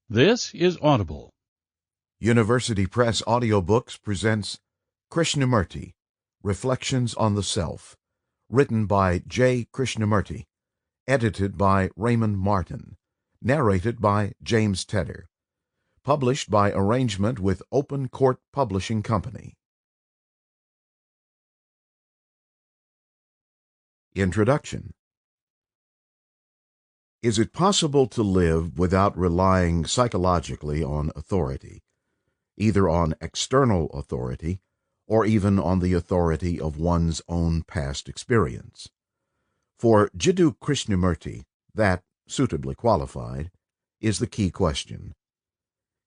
This is Audible. University Press Audiobooks presents Krishnamurti, Reflections on the Self, written by Jiddu Krishnamurti, edited by Raymond Martin, narrated by James Tedder, published by arrangement with Open Court Publishing Company. Introduction. Is it possible to live without relying psychologically on authority, either on external authority or even on the authority of one's own past experience? For Jiddu Krishnamurti, that, suitably qualified, is the key question.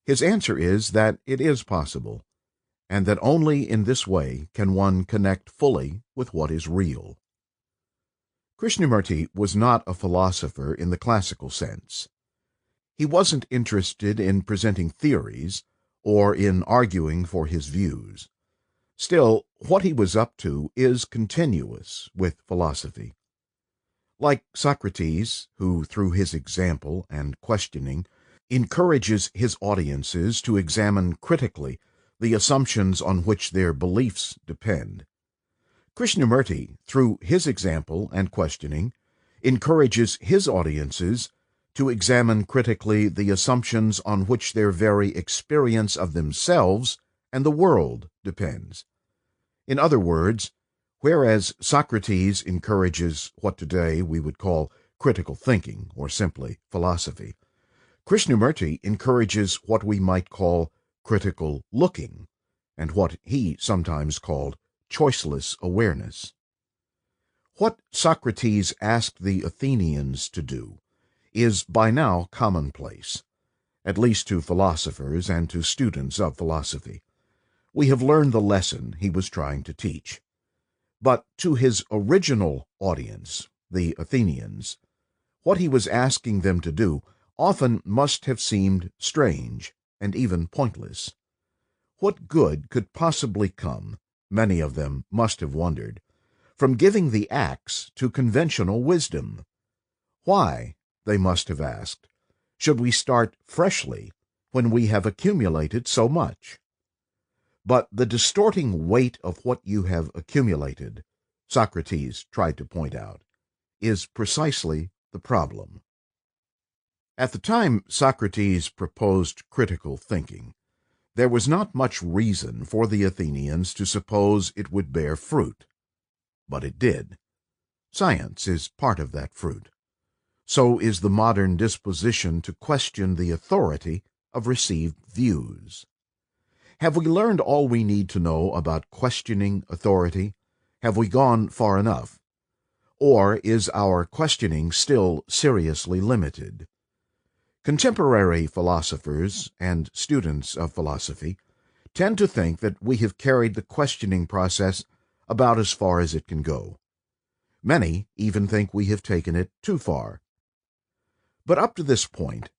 His answer is that it is possible, and that only in this way can one connect fully with what is real. Krishnamurti was not a philosopher in the classical sense. He wasn't interested in presenting theories or in arguing for his views. Still, what he was up to is continuous with philosophy. Like Socrates, who through his example and questioning encourages his audiences to examine critically the assumptions on which their beliefs depend, Krishnamurti, through his example and questioning, encourages his audiences to examine critically the assumptions on which their very experience of themselves and the world depends. In other words, whereas Socrates encourages what today we would call critical thinking, or simply philosophy, Krishnamurti encourages what we might call critical looking, and what he sometimes called choiceless awareness. What Socrates asked the Athenians to do is by now commonplace, at least to philosophers and to students of philosophy. We have learned the lesson he was trying to teach. But to his original audience, the Athenians, what he was asking them to do often must have seemed strange and even pointless. What good could possibly come, many of them must have wondered, from giving the axe to conventional wisdom? Why, they must have asked, should we start freshly when we have accumulated so much? But the distorting weight of what you have accumulated, Socrates tried to point out, is precisely the problem. At the time Socrates proposed critical thinking, there was not much reason for the Athenians to suppose it would bear fruit. But it did. Science is part of that fruit. So is the modern disposition to question the authority of received views. Have we learned all we need to know about questioning authority? Have we gone far enough? Or is our questioning still seriously limited? Contemporary philosophers and students of philosophy tend to think that we have carried the questioning process about as far as it can go. Many even think we have taken it too far. But up to this point,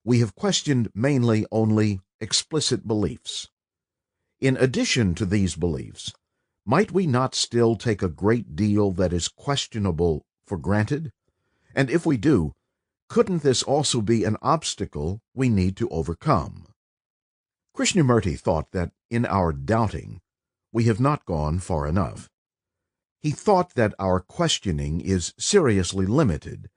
we have questioned mainly only explicit beliefs. In addition to these beliefs, might we not still take a great deal that is questionable for granted? And if we do, couldn't this also be an obstacle we need to overcome? Krishnamurti thought that in our doubting, we have not gone far enough. He thought that our questioning is seriously limited,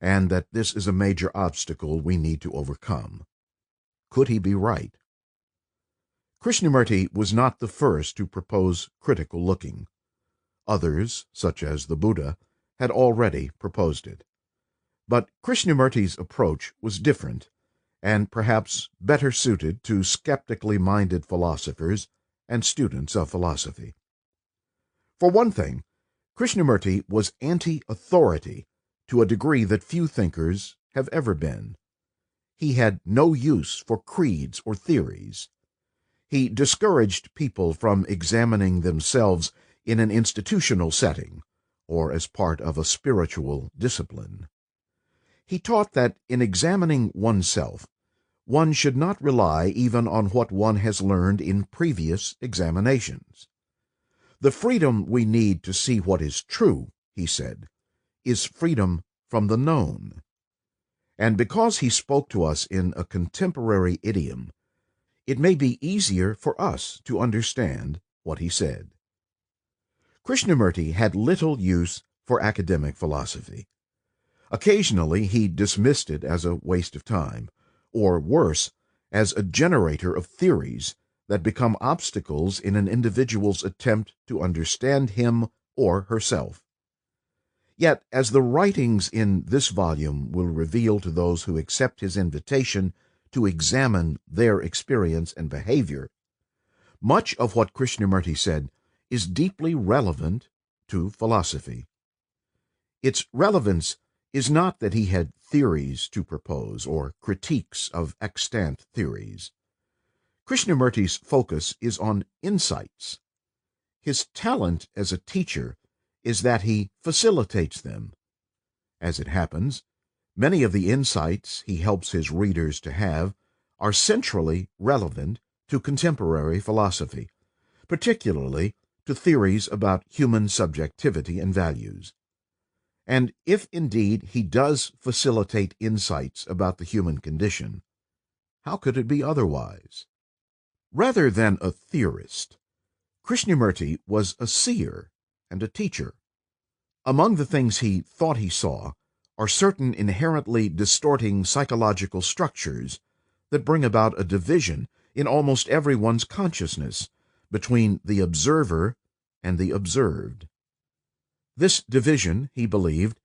and that this is a major obstacle we need to overcome. Could he be right? Krishnamurti was not the first to propose critical looking. Others, such as the Buddha, had already proposed it. But Krishnamurti's approach was different, and perhaps better suited to skeptically minded philosophers and students of philosophy. For one thing, Krishnamurti was anti-authority to a degree that few thinkers have ever been. He had no use for creeds or theories. He discouraged people from examining themselves in an institutional setting or as part of a spiritual discipline. He taught that in examining oneself, one should not rely even on what one has learned in previous examinations. The freedom we need to see what is true, he said, is freedom from the known. and because he spoke to us in a contemporary idiom, it may be easier for us to understand what he said. Krishnamurti had little use for academic philosophy. Occasionally he dismissed it as a waste of time, or worse, as a generator of theories that become obstacles in an individual's attempt to understand him or herself. Yet, as the writings in this volume will reveal to those who accept his invitation to examine their experience and behavior, much of what Krishnamurti said is deeply relevant to philosophy. Its relevance is not that he had theories to propose or critiques of extant theories. Krishnamurti's focus is on insights. His talent as a teacher is that he facilitates them. As it happens, many of the insights he helps his readers to have are centrally relevant to contemporary philosophy, particularly to theories about human subjectivity and values. And if indeed he does facilitate insights about the human condition, how could it be otherwise? Rather than a theorist, Krishnamurti was a seer and a teacher. Among the things he thought he saw are certain inherently distorting psychological structures that bring about a division in almost everyone's consciousness between the observer and the observed. This division, he believed,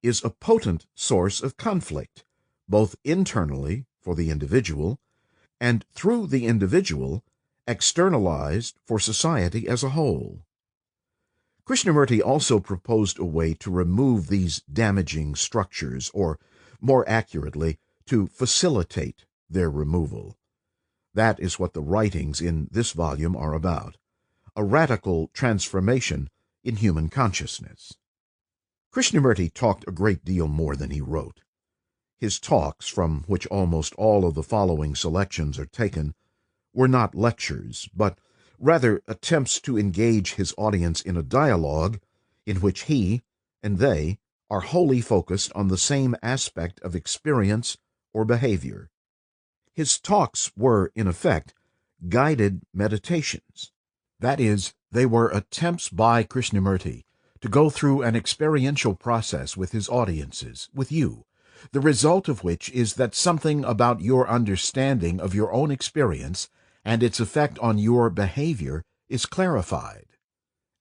is a potent source of conflict, both internally for the individual and through the individual externalized for society as a whole. Krishnamurti also proposed a way to remove these damaging structures, or more accurately, to facilitate their removal. That is what the writings in this volume are about, a radical transformation in human consciousness. Krishnamurti talked a great deal more than he wrote. His talks, from which almost all of the following selections are taken, were not lectures, but rather attempts to engage his audience in a dialogue in which he and they are wholly focused on the same aspect of experience or behavior. His talks were, in effect, guided meditations. That is, they were attempts by Krishnamurti to go through an experiential process with his audiences, with you, the result of which is that something about your understanding of your own experience and its effect on your behavior is clarified.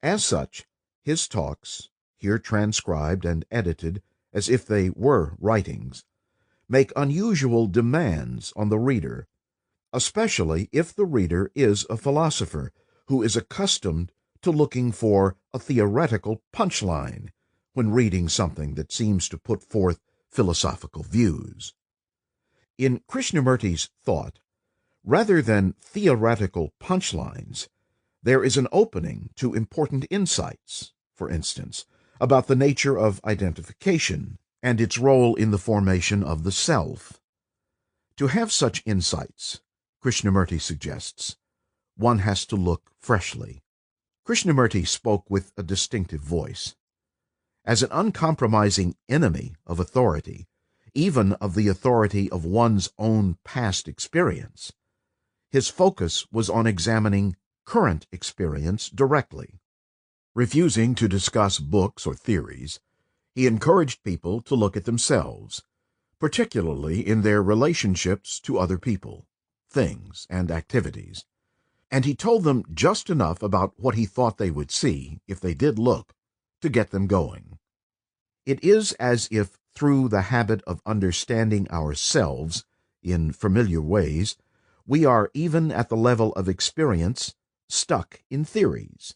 As such, his talks, here transcribed and edited as if they were writings, make unusual demands on the reader, especially if the reader is a philosopher who is accustomed to looking for a theoretical punchline when reading something that seems to put forth philosophical views. In Krishnamurti's thought, rather than theoretical punchlines, there is an opening to important insights, for instance, about the nature of identification and its role in the formation of the self. To have such insights, Krishnamurti suggests, one has to look freshly. Krishnamurti spoke with a distinctive voice. As an uncompromising enemy of authority, even of the authority of one's own past experience, his focus was on examining current experience directly. Refusing to discuss books or theories, he encouraged people to look at themselves, particularly in their relationships to other people, things, and activities, and he told them just enough about what he thought they would see, if they did look, to get them going. It is as if through the habit of understanding ourselves in familiar ways, we are, even at the level of experience, stuck in theories.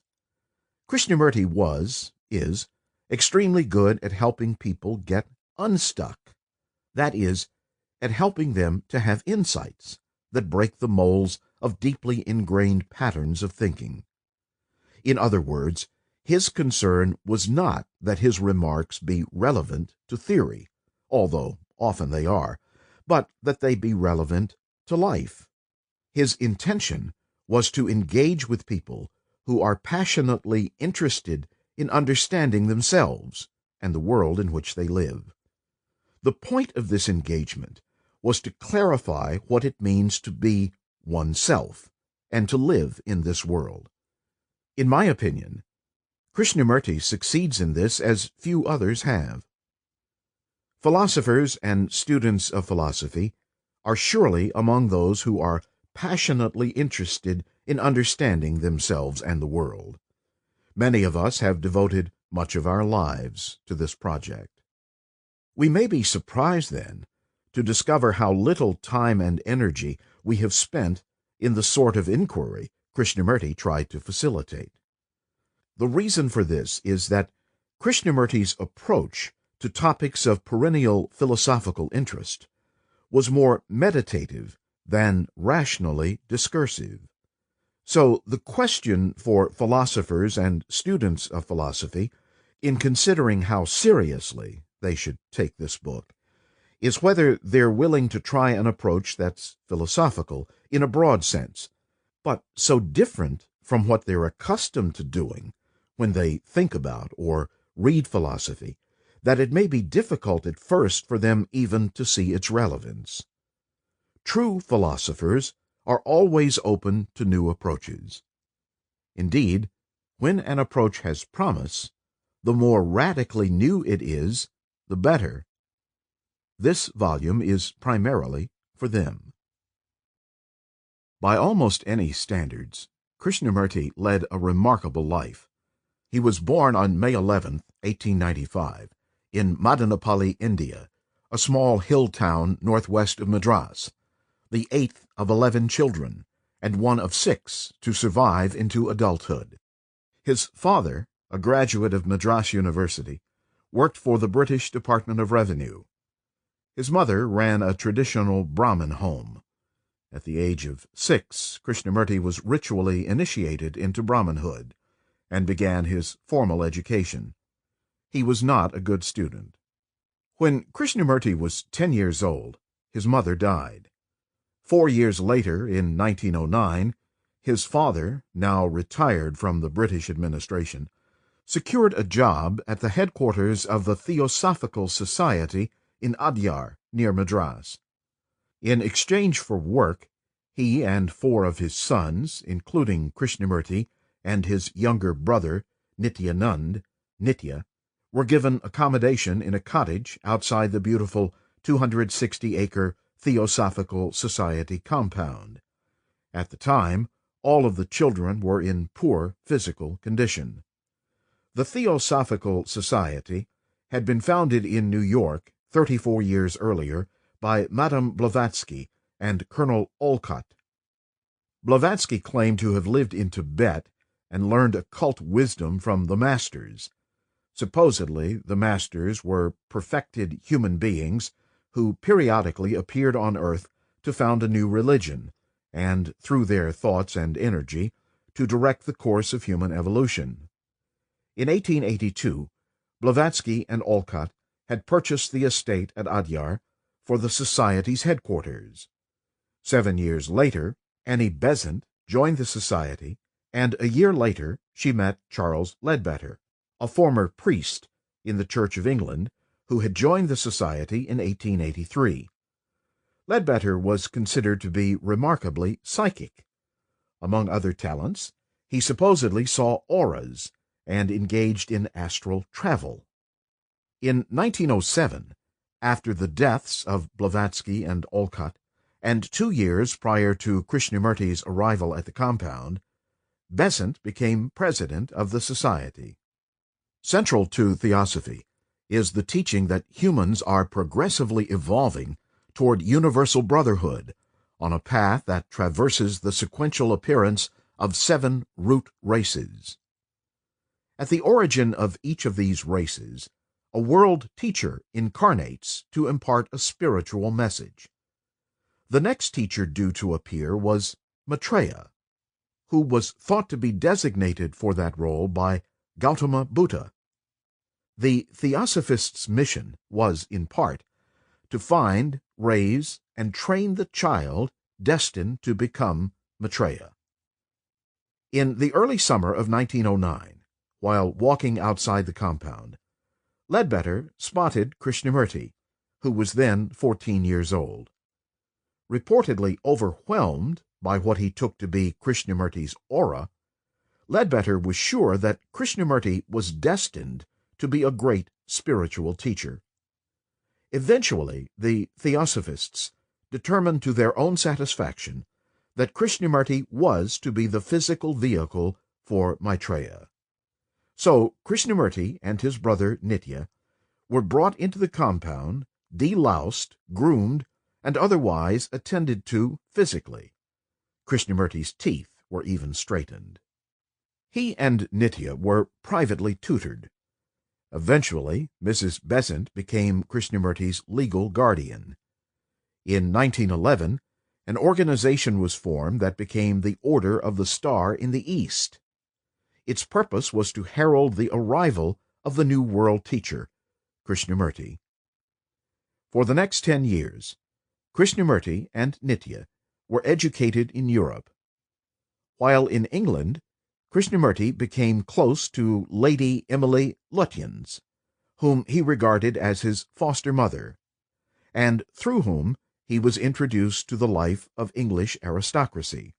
Krishnamurti is, extremely good at helping people get unstuck. That is, at helping them to have insights that break the molds of deeply ingrained patterns of thinking. In other words, his concern was not that his remarks be relevant to theory, although often they are, but that they be relevant to life. His intention was to engage with people who are passionately interested in understanding themselves and the world in which they live. The point of this engagement was to clarify what it means to be oneself and to live in this world. In my opinion, Krishnamurti succeeds in this as few others have. Philosophers and students of philosophy are surely among those who are passionately interested in understanding themselves and the world. Many of us have devoted much of our lives to this project. We may be surprised, then, to discover how little time and energy we have spent in the sort of inquiry Krishnamurti tried to facilitate. The reason for this is that Krishnamurti's approach to topics of perennial philosophical interest was more meditative than rationally discursive. So the question for philosophers and students of philosophy, in considering how seriously they should take this book, is whether they're willing to try an approach that's philosophical in a broad sense, but so different from what they're accustomed to doing when they think about or read philosophy that it may be difficult at first for them even to see its relevance. True philosophers are always open to new approaches. Indeed, when an approach has promise, the more radically new it is, the better. This volume is primarily for them. By almost any standards, Krishnamurti led a remarkable life. He was born on May 11, 1895, in Madanapalli, India, a small hill town northwest of Madras, the 8th of 11 children, and one of 6 to survive into adulthood. His father, a graduate of Madras University, worked for the British Department of Revenue. His mother ran a traditional Brahmin home. At the age of 6, Krishnamurti was ritually initiated into Brahmanhood and began his formal education. He was not a good student. When Krishnamurti was 10 years old, his mother died. 4 years later, in 1909, his father, now retired from the British administration, secured a job at the headquarters of the Theosophical Society in Adyar, near Madras. In exchange for work, he and 4 of his sons, including Krishnamurti and his younger brother Nityanand, Nitya, were given accommodation in a cottage outside the beautiful 260-acre Theosophical Society compound. At the time, all of the children were in poor physical condition. The Theosophical Society had been founded in New York 34 years earlier by Madame Blavatsky and Colonel Olcott. Blavatsky claimed to have lived in Tibet and learned occult wisdom from the masters. Supposedly, the masters were perfected human beings who periodically appeared on Earth to found a new religion, and, through their thoughts and energy, to direct the course of human evolution. In 1882, Blavatsky and Olcott had purchased the estate at Adyar for the Society's headquarters. 7 years later, Annie Besant joined the Society, and a year later she met Charles Ledbetter, a former priest in the Church of England who had joined the Society in 1883. Ledbetter was considered to be remarkably psychic. Among other talents, he supposedly saw auras and engaged in astral travel. In 1907, after the deaths of Blavatsky and Olcott, and 2 years prior to Krishnamurti's arrival at the compound, Besant became president of the Society. Central to Theosophy is the teaching that humans are progressively evolving toward universal brotherhood on a path that traverses the sequential appearance of 7 root races. At the origin of each of these races, a world teacher incarnates to impart a spiritual message. The next teacher due to appear was Maitreya, who was thought to be designated for that role by Gautama Buddha. The Theosophist's mission was, in part, to find, raise, and train the child destined to become Maitreya. In the early summer of 1909, while walking outside the compound, Ledbetter spotted Krishnamurti, who was then 14 years old. Reportedly overwhelmed by what he took to be Krishnamurti's aura, Ledbetter was sure that Krishnamurti was destined to be a great spiritual teacher. Eventually, the Theosophists determined to their own satisfaction that Krishnamurti was to be the physical vehicle for Maitreya. So Krishnamurti and his brother Nitya were brought into the compound, deloused, groomed, and otherwise attended to physically. Krishnamurti's teeth were even straightened. He and Nitya were privately tutored. Eventually, Mrs. Besant became Krishnamurti's legal guardian. In 1911, an organization was formed that became the Order of the Star in the East. Its purpose was to herald the arrival of the new world teacher, Krishnamurti. For the next 10 years, Krishnamurti and Nitya were educated in Europe. While in England, Krishnamurti became close to Lady Emily Lutyens, whom he regarded as his foster mother, and through whom he was introduced to the life of English aristocracy.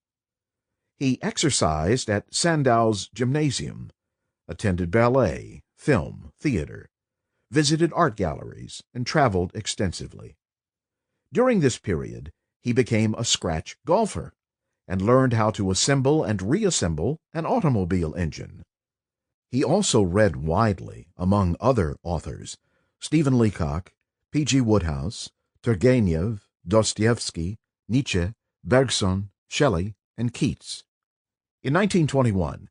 He exercised at Sandow's Gymnasium, attended ballet, film, theater, visited art galleries, and traveled extensively. During this period, he became a scratch golfer and learned how to assemble and reassemble an automobile engine. He also read widely, among other authors, Stephen Leacock, P.G. Wodehouse, Turgenev, Dostoevsky, Nietzsche, Bergson, Shelley, and Keats. In 1921,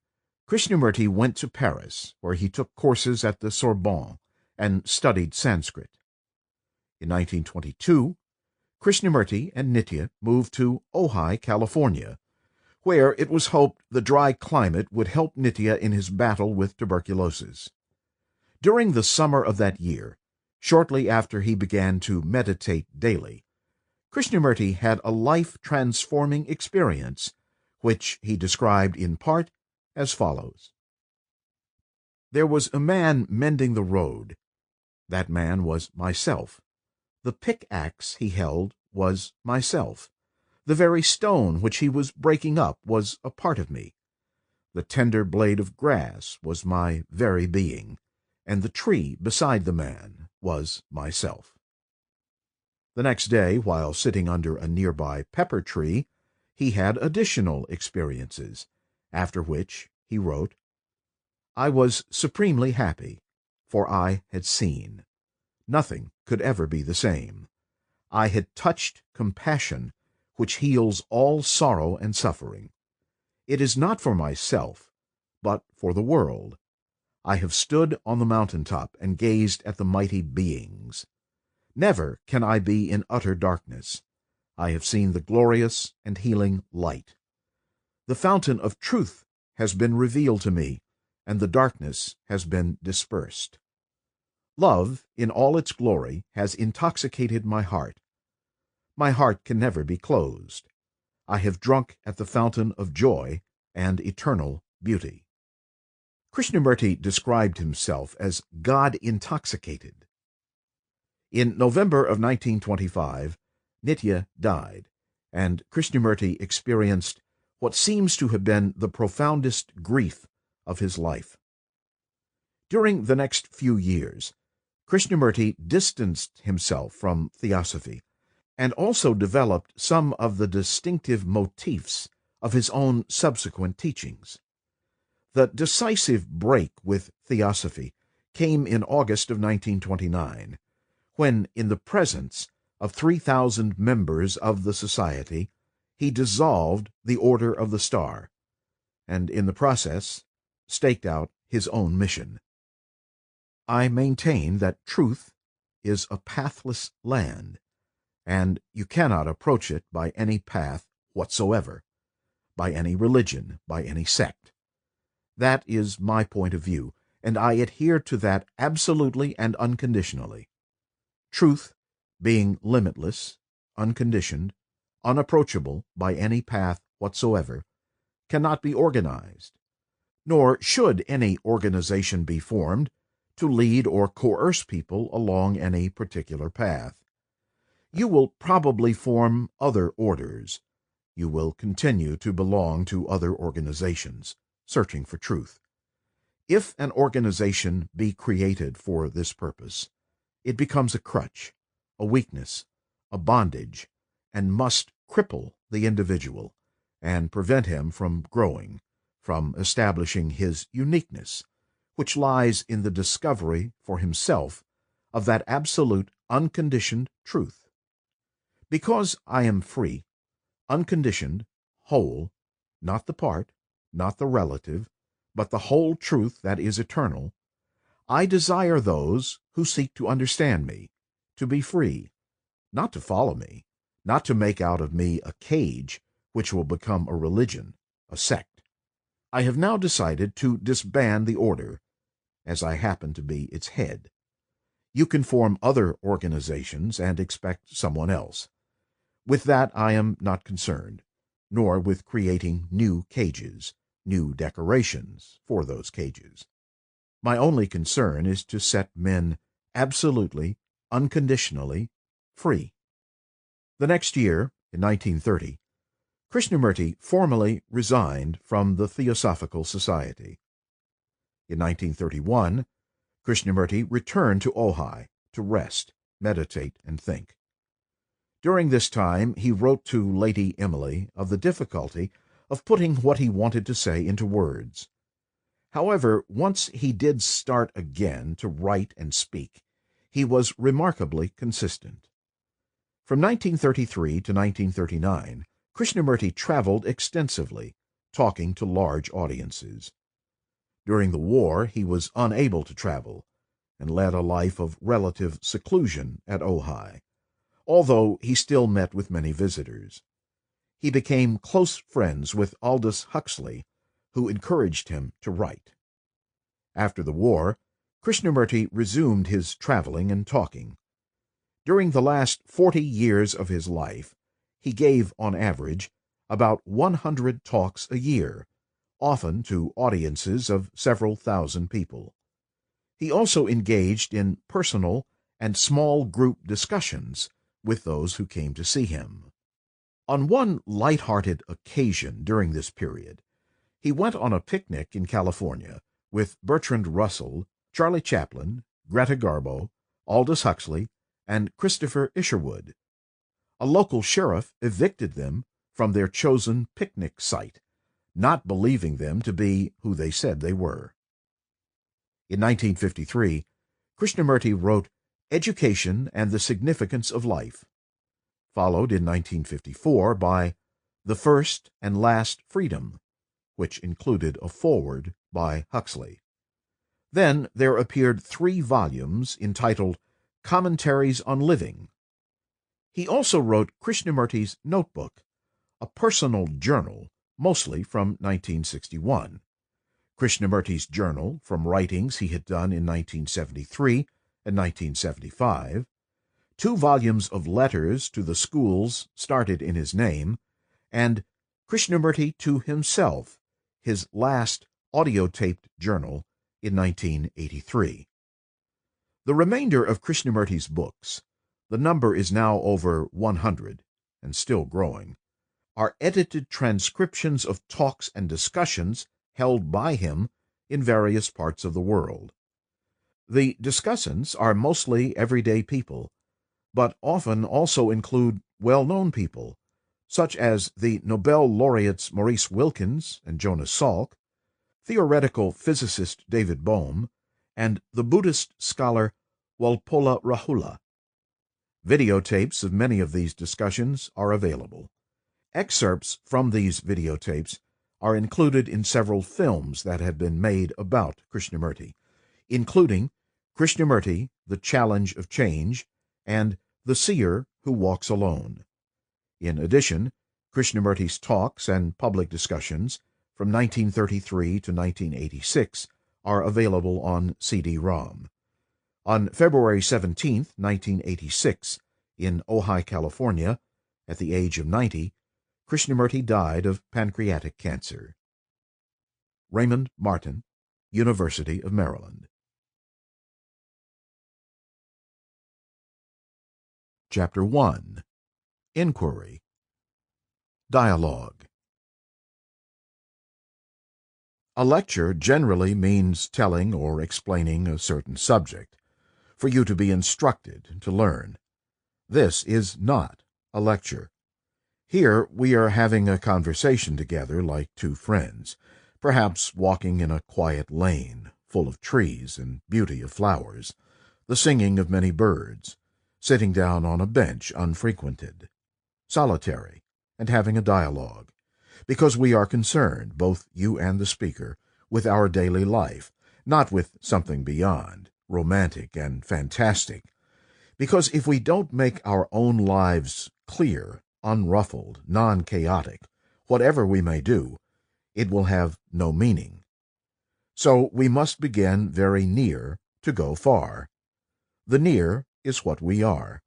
Krishnamurti went to Paris, where he took courses at the Sorbonne and studied Sanskrit. In 1922, Krishnamurti and Nitya moved to Ojai, California, where it was hoped the dry climate would help Nitya in his battle with tuberculosis. During the summer of that year, shortly after he began to meditate daily, Krishnamurti had a life-transforming experience, which he described in part as follows. There was a man mending the road. That man was myself. The pickaxe he held was myself. The very stone which he was breaking up was a part of me. The tender blade of grass was my very being, and the tree beside the man was myself. The next day, while sitting under a nearby pepper tree, he had additional experiences, after which he wrote, I was supremely happy, for I had seen. Nothing could ever be the same. I had touched compassion, which heals all sorrow and suffering. It is not for myself, but for the world. I have stood on the mountaintop and gazed at the mighty beings. Never can I be in utter darkness. I have seen the glorious and healing light. The fountain of truth has been revealed to me, and the darkness has been dispersed. Love, in all its glory, has intoxicated my heart. My heart can never be closed. I have drunk at the fountain of joy and eternal beauty. Krishnamurti described himself as God-intoxicated. In November of 1925, Nitya died, and Krishnamurti experienced what seems to have been the profoundest grief of his life. During the next few years, Krishnamurti distanced himself from theosophy and also developed some of the distinctive motifs of his own subsequent teachings. The decisive break with theosophy came in August of 1929, when, in the presence of 3,000 members of the society, he dissolved the Order of the Star, and in the process staked out his own mission. I maintain that truth is a pathless land, and you cannot approach it by any path whatsoever, by any religion, by any sect. That is my point of view, and I adhere to that absolutely and unconditionally. Truth, being limitless, unconditioned, unapproachable by any path whatsoever, cannot be organized, nor should any organization be formed to lead or coerce people along any particular path. You will probably form other orders. You will continue to belong to other organizations, searching for truth. If an organization be created for this purpose, it becomes a crutch, a weakness, a bondage, and must cripple the individual and prevent him from growing, from establishing his uniqueness, which lies in the discovery for himself of that absolute unconditioned truth. Because I am free, unconditioned, whole, not the part, not the relative, but the whole truth that is eternal, I desire those who seek to understand me to be free, not to follow me, not to make out of me a cage which will become a religion, a sect. I have now decided to disband the order, as I happen to be its head. You can form other organizations and expect someone else. With that I am not concerned, nor with creating new cages, new decorations for those cages. My only concern is to set men absolutely, unconditionally free. The next year, in 1930, Krishnamurti formally resigned from the Theosophical Society. In 1931, Krishnamurti returned to Ojai to rest, meditate, and think. During this time, he wrote to Lady Emily of the difficulty of putting what he wanted to say into words. However, once he did start again to write and speak, he was remarkably consistent. From 1933 to 1939, Krishnamurti traveled extensively, talking to large audiences. During the war, he was unable to travel, and led a life of relative seclusion at Ojai, although he still met with many visitors. He became close friends with Aldous Huxley, who encouraged him to write. After the war, Krishnamurti resumed his traveling and talking. During the last 40 years of his life, he gave, on average, about 100 talks a year, often to audiences of several thousand people. He also engaged in personal and small group discussions with those who came to see him. On one light-hearted occasion during this period, he went on a picnic in California with Bertrand Russell, Charlie Chaplin, Greta Garbo, Aldous Huxley, and Christopher Isherwood. A local sheriff evicted them from their chosen picnic site, not believing them to be who they said they were. In 1953, Krishnamurti wrote Education and the Significance of Life, followed in 1954 by The First and Last Freedom, which included a foreword by Huxley. Then there appeared 3 volumes entitled Commentaries on Living. He also wrote Krishnamurti's Notebook, a personal journal, mostly from 1961. Krishnamurti's journal from writings he had done in 1973 and 1975, 2 volumes of letters to the schools started in his name, and Krishnamurti to himself, his last audio-taped journal in 1983. The remainder of Krishnamurti's books, the number is now over 100, and still growing, are edited transcriptions of talks and discussions held by him in various parts of the world. The discussants are mostly everyday people, but often also include well-known people, such as the Nobel laureates Maurice Wilkins and Jonas Salk, theoretical physicist David Bohm, and the Buddhist scholar Walpola Rahula. Videotapes of many of these discussions are available. Excerpts from these videotapes are included in several films that have been made about Krishnamurti, including Krishnamurti, The Challenge of Change, and The Seer Who Walks Alone. In addition, Krishnamurti's talks and public discussions from 1933 to 1986 are available on CD-ROM. On February 17, 1986, in Ojai, California, at the age of 90, Krishnamurti died of pancreatic cancer. Raymond Martin, University of Maryland. Chapter 1. Inquiry. Dialogue. A lecture generally means telling or explaining a certain subject, for you to be instructed, to learn. This is not a lecture. Here we are having a conversation together like two friends, perhaps walking in a quiet lane, full of trees and beauty of flowers, the singing of many birds, sitting down on a bench unfrequented, solitary, and having a dialogue, because we are concerned, both you and the speaker, with our daily life, not with something beyond, romantic and fantastic, because if we don't make our own lives clear, unruffled, non-chaotic, whatever we may do, it will have no meaning. So we must begin very near to go far. The near is what we are.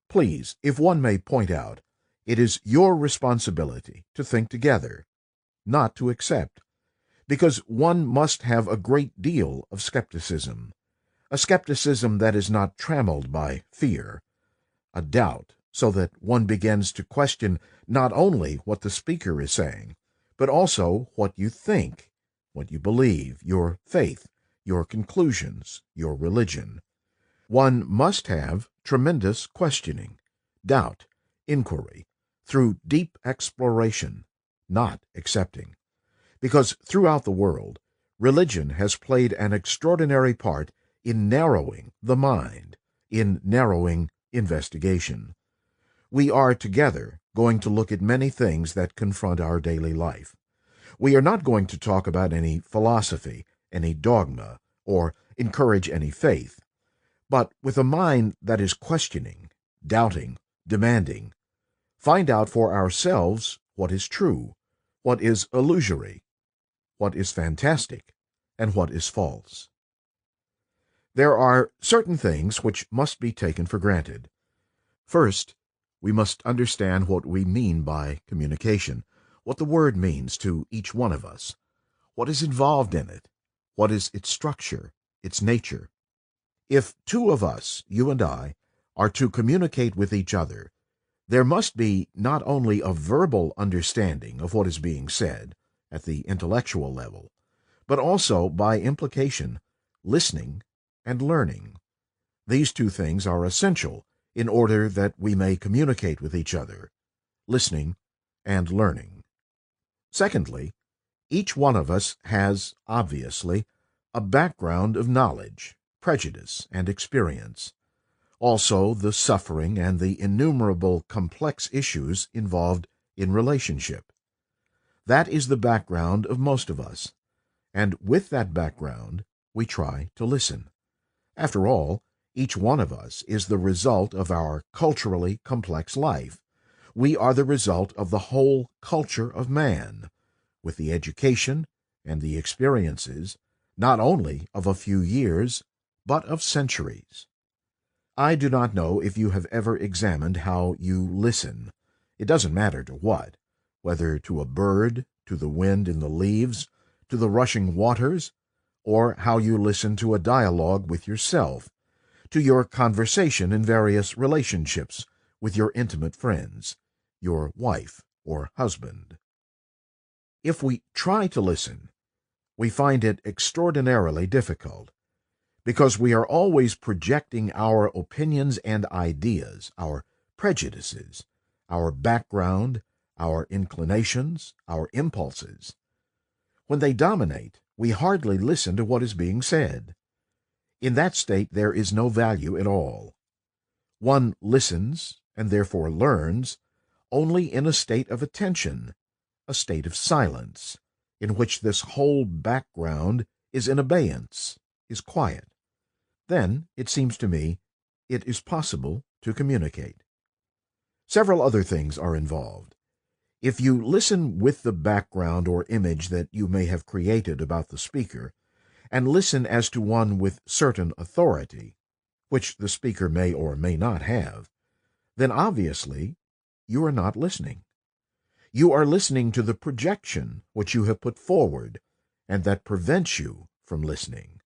Please, if one may point out, it is your responsibility to think together, not to accept, because one must have a great deal of skepticism, a skepticism that is not trammeled by fear, a doubt so that one begins to question not only what the speaker is saying, but also what you think, what you believe, your faith, your conclusions, your religion. One must have tremendous questioning, doubt, inquiry, through deep exploration, not accepting. Because throughout the world, religion has played an extraordinary part in narrowing the mind, in narrowing investigation. We are together going to look at many things that confront our daily life. We are not going to talk about any philosophy, any dogma, or encourage any faith, but with a mind that is questioning, doubting, demanding, find out for ourselves what is true, what is illusory, what is fantastic, and what is false. There are certain things which must be taken for granted. First, we must understand what we mean by communication, what the word means to each one of us, what is involved in it, what is its structure, its nature. If two of us, you and I, are to communicate with each other, there must be not only a verbal understanding of what is being said at the intellectual level, but also, by implication, listening and learning. These two things are essential in order that we may communicate with each other, listening and learning. Secondly, each one of us has, obviously, a background of knowledge, prejudice, and experience, also the suffering and the innumerable complex issues involved in relationship. That is the background of most of us, and with that background we try to listen. After all, each one of us is the result of our culturally complex life. We are the result of the whole culture of man, with the education and the experiences, not only of a few years, but of centuries. I do not know if you have ever examined how you listen. It doesn't matter to what, whether to a bird, to the wind in the leaves, to the rushing waters, or how you listen to a dialogue with yourself, to your conversation in various relationships with your intimate friends, your wife or husband. If we try to listen, we find it extraordinarily difficult, because we are always projecting our opinions and ideas, our prejudices, our background, our inclinations, our impulses. When they dominate, we hardly listen to what is being said. In that state there is no value at all. One listens, and therefore learns, only in a state of attention, a state of silence, in which this whole background is in abeyance, is quiet. Then, it seems to me, it is possible to communicate. Several other things are involved. If you listen with the background or image that you may have created about the speaker, and listen as to one with certain authority, which the speaker may or may not have, then obviously you are not listening. You are listening to the projection which you have put forward, and that prevents you from listening.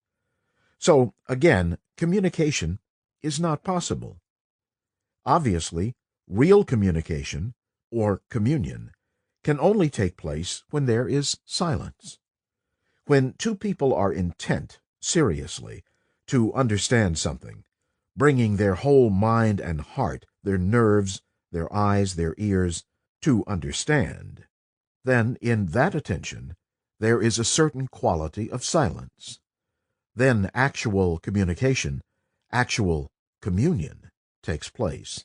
So, again, communication is not possible. Obviously, real communication, or communion, can only take place when there is silence. When two people are intent, seriously, to understand something, bringing their whole mind and heart, their nerves, their eyes, their ears, to understand, then in that attention there is a certain quality of silence. Then actual communication, actual communion, takes place.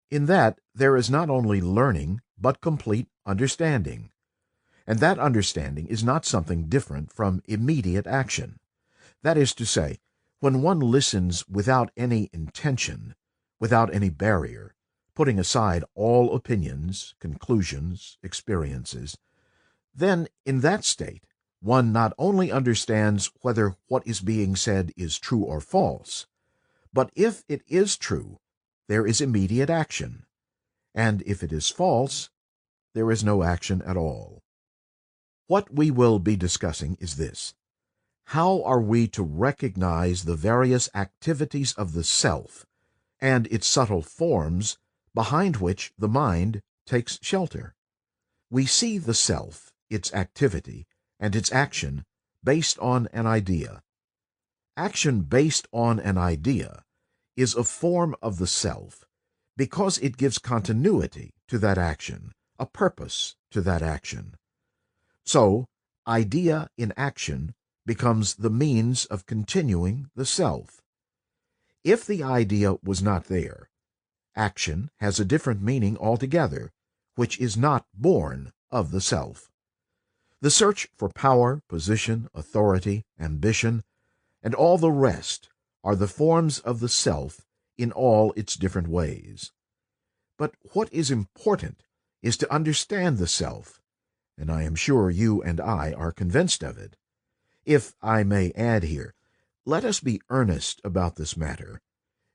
In that there is not only learning, but complete understanding. And that understanding is not something different from immediate action. That is to say, when one listens without any intention, without any barrier, putting aside all opinions, conclusions, experiences, then in that state one not only understands whether what is being said is true or false, but if it is true, there is immediate action, and if it is false, there is no action at all. What we will be discussing is this: how are we to recognize the various activities of the self and its subtle forms behind which the mind takes shelter? We see the self, its activity, and its action based on an idea. Action based on an idea is a form of the self because it gives continuity to that action, a purpose to that action. So, idea in action becomes the means of continuing the self. If the idea was not there, action has a different meaning altogether, which is not born of the self. The search for power, position, authority, ambition, and all the rest are the forms of the self in all its different ways. But what is important is to understand the self, and I am sure you and I are convinced of it. If I may add here, let us be earnest about this matter,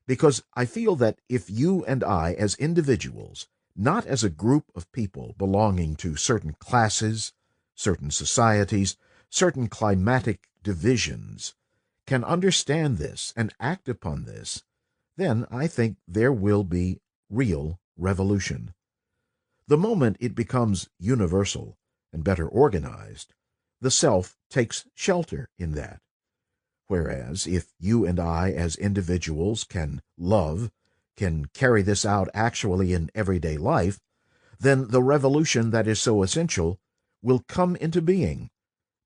because I feel that if you and I as individuals, not as a group of people belonging to certain classes, certain societies, certain climatic divisions, can understand this and act upon this, then I think there will be real revolution. The moment it becomes universal and better organized, the self takes shelter in that. Whereas if you and I as individuals can love, can carry this out actually in everyday life, then the revolution that is so essential will come into being,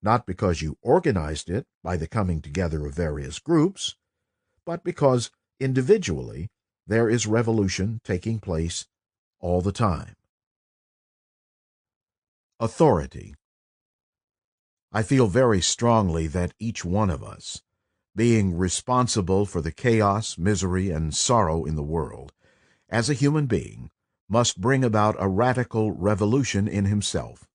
not because you organized it by the coming together of various groups, but because individually there is revolution taking place all the time. Authority. I feel very strongly that each one of us, being responsible for the chaos, misery, and sorrow in the world, as a human being, must bring about a radical revolution in himself,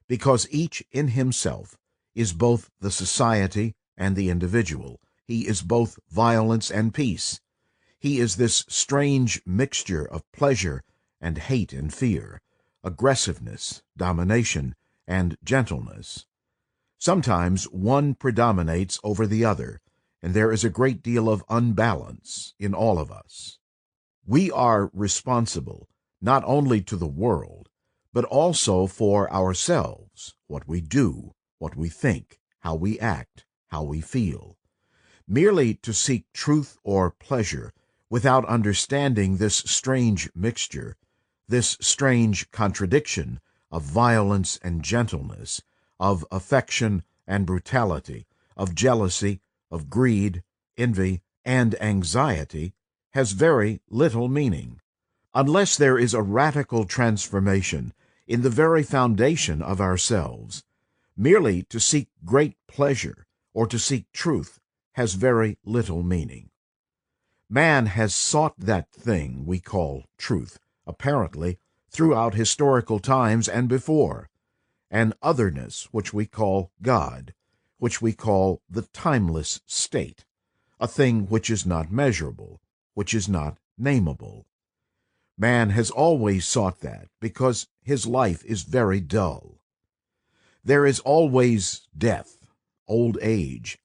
because each in himself is both the society and the individual. He is both violence and peace. He is this strange mixture of pleasure and hate and fear, aggressiveness, domination, and gentleness. Sometimes one predominates over the other, and there is a great deal of unbalance in all of us. We are responsible not only to the world, but also for ourselves, what we do, what we think, how we act, how we feel. Merely to seek truth or pleasure without understanding this strange mixture, this strange contradiction of violence and gentleness, of affection and brutality, of jealousy, of greed, envy, and anxiety, has very little meaning, unless there is a radical transformation in the very foundation of ourselves. Merely to seek great pleasure or to seek truth has very little meaning. Man has sought that thing we call truth, apparently, throughout historical times and before, an otherness which we call God, which we call the timeless state, a thing which is not measurable, which is not nameable. Man has always sought that because his life is very dull. There is always death, old age.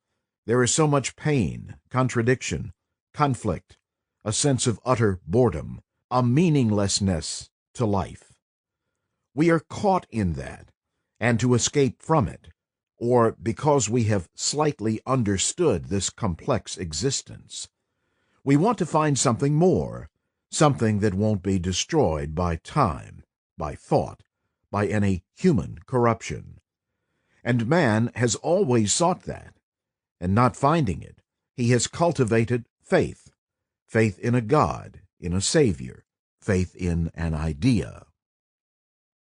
There is so much pain, contradiction, conflict, a sense of utter boredom, a meaninglessness to life. We are caught in that, and to escape from it, or because we have slightly understood this complex existence, we want to find something more, something that won't be destroyed by time, by thought, by any human corruption. And man has always sought that, and not finding it, he has cultivated faith, faith in a God, in a Savior, faith in an idea.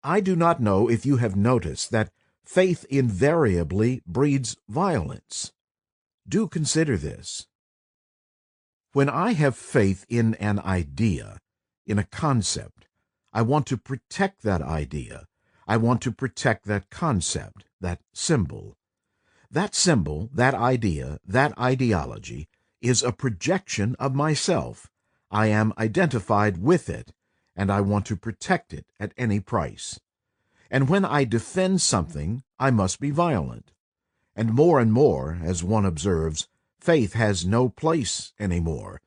I do not know if you have noticed that faith invariably breeds violence. Do consider this. When I have faith in an idea, in a concept, I want to protect that idea. I want to protect that concept, that symbol. That symbol, that idea, that ideology is a projection of myself. I am identified with it, and I want to protect it at any price. And when I defend something, I must be violent. And more, as one observes, faith has no place anymore.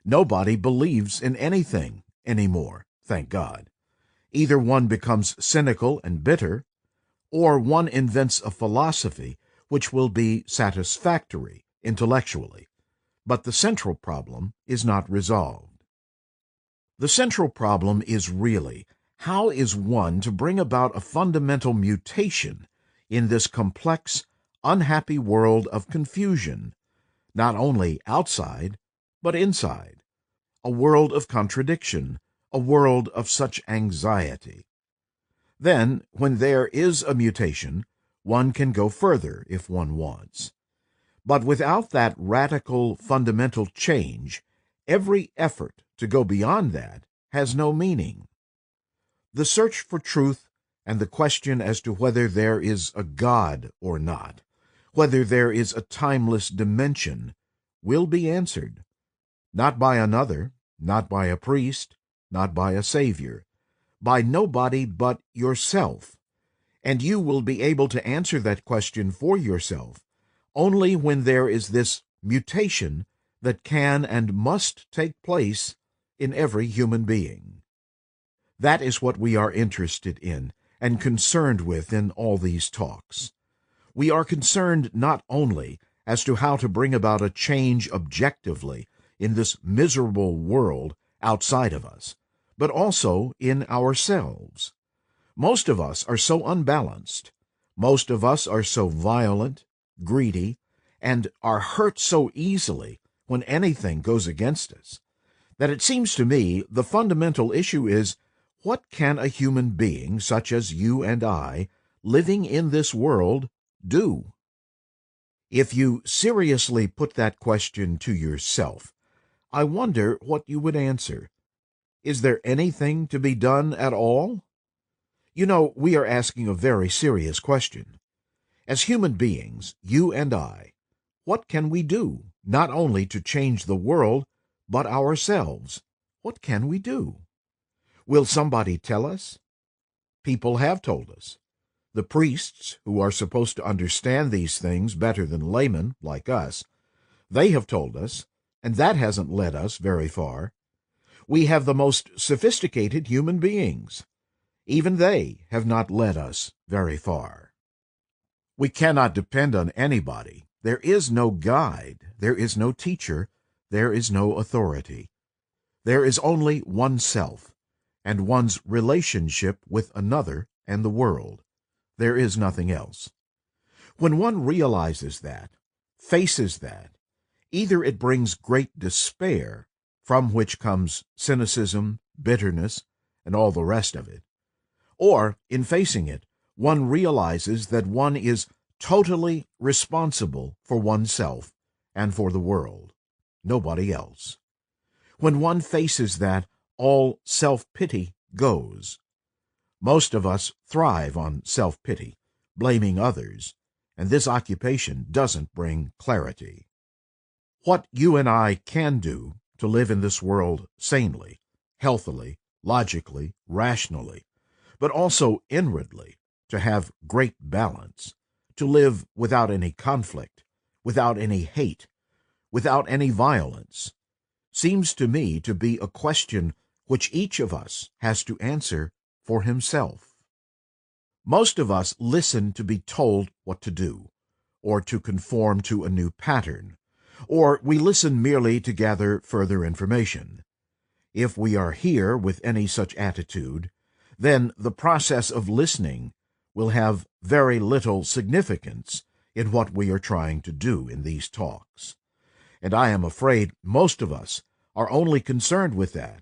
Nobody believes in anything anymore, thank God. Either one becomes cynical and bitter, or one invents a philosophy which will be satisfactory intellectually, but the central problem is not resolved. The central problem is really, how is one to bring about a fundamental mutation in this complex, unhappy world of confusion, not only outside, but inside, a world of contradiction, a world of such anxiety. Then, when there is a mutation, one can go further if one wants. But without that radical, fundamental change, every effort to go beyond that has no meaning. The search for truth and the question as to whether there is a God or not, whether there is a timeless dimension, will be answered, not by another, not by a priest, not by a savior, by nobody but yourself. And you will be able to answer that question for yourself only when there is this mutation that can and must take place in every human being. That is what we are interested in and concerned with in all these talks. We are concerned not only as to how to bring about a change objectively in this miserable world outside of us, but also in ourselves. Most of us are so unbalanced, most of us are so violent, greedy, and are hurt so easily when anything goes against us, that it seems to me the fundamental issue is, what can a human being such as you and I, living in this world, do? If you seriously put that question to yourself, I wonder what you would answer. Is there anything to be done at all? You know, we are asking a very serious question. As human beings, you and I, what can we do, not only to change the world, but ourselves? What can we do? Will somebody tell us? People have told us. The priests, who are supposed to understand these things better than laymen like us, they have told us, and that hasn't led us very far. We have the most sophisticated human beings. Even they have not led us very far. We cannot depend on anybody. There is no guide. There is no teacher. There is no authority. There is only oneself and one's relationship with another and the world. There is nothing else. When one realizes that, faces that, either it brings great despair, from which comes cynicism, bitterness, and all the rest of it, or, in facing it, one realizes that one is totally responsible for oneself and for the world, nobody else. When one faces that, all self-pity goes. Most of us thrive on self-pity, blaming others, and this occupation doesn't bring clarity. What you and I can do to live in this world sanely, healthily, logically, rationally, but also inwardly, to have great balance, to live without any conflict, without any hate, without any violence, seems to me to be a question which each of us has to answer for himself. Most of us listen to be told what to do, or to conform to a new pattern, or we listen merely to gather further information. If we are here with any such attitude, then the process of listening will have very little significance in what we are trying to do in these talks. And I am afraid most of us are only concerned with that.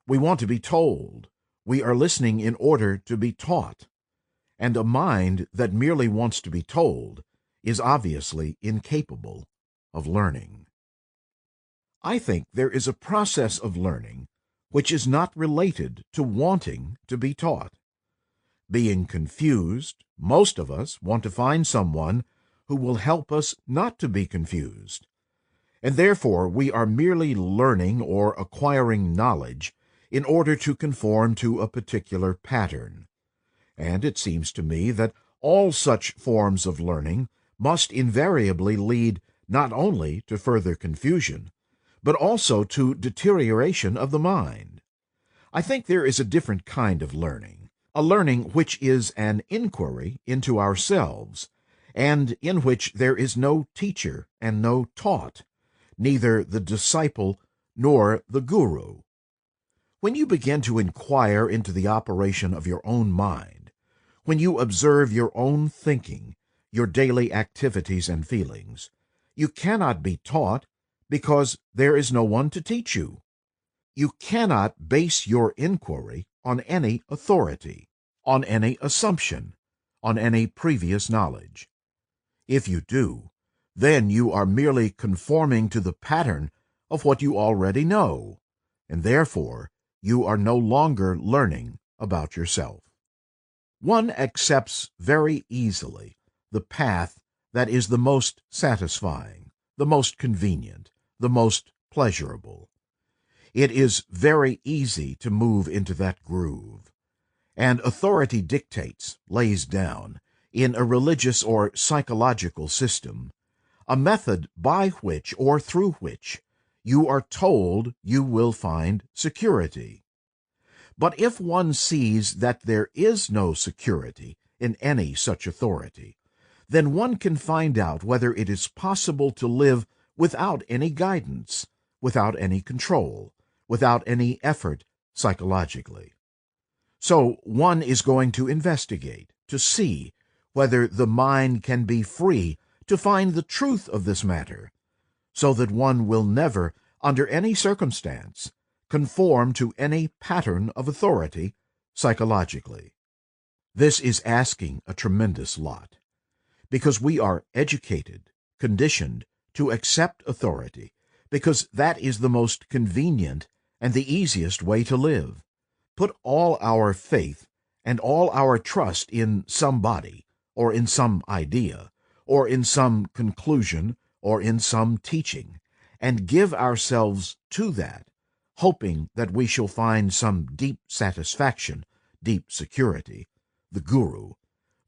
We want to be told. We are listening in order to be taught. And a mind that merely wants to be told is obviously incapable of learning. I think there is a process of learning which is not related to wanting to be taught. Being confused, most of us want to find someone who will help us not to be confused. And therefore we are merely learning or acquiring knowledge in order to conform to a particular pattern. And it seems to me that all such forms of learning must invariably lead not only to further confusion, but also to deterioration of the mind. I think there is a different kind of learning, a learning which is an inquiry into ourselves, and in which there is no teacher and no taught, neither the disciple nor the guru. When you begin to inquire into the operation of your own mind, when you observe your own thinking, your daily activities and feelings, you cannot be taught because there is no one to teach you. You cannot base your inquiry on any authority, on any assumption, on any previous knowledge. If you do, then you are merely conforming to the pattern of what you already know, and therefore you are no longer learning about yourself. One accepts very easily the path that is the most satisfying, the most convenient, the most pleasurable. It is very easy to move into that groove, and authority dictates, lays down, in a religious or psychological system, a method by which or through which you are told you will find security. But if one sees that there is no security in any such authority, then one can find out whether it is possible to live without any guidance, without any control, without any effort psychologically. So one is going to investigate, to see whether the mind can be free to find the truth of this matter, so that one will never, under any circumstance, conform to any pattern of authority psychologically. This is asking a tremendous lot, because we are educated, conditioned to accept authority, because that is the most convenient and the easiest way to live. Put all our faith and all our trust in somebody, or in some idea, or in some conclusion, or in some teaching, and give ourselves to that, hoping that we shall find some deep satisfaction, deep security, the guru.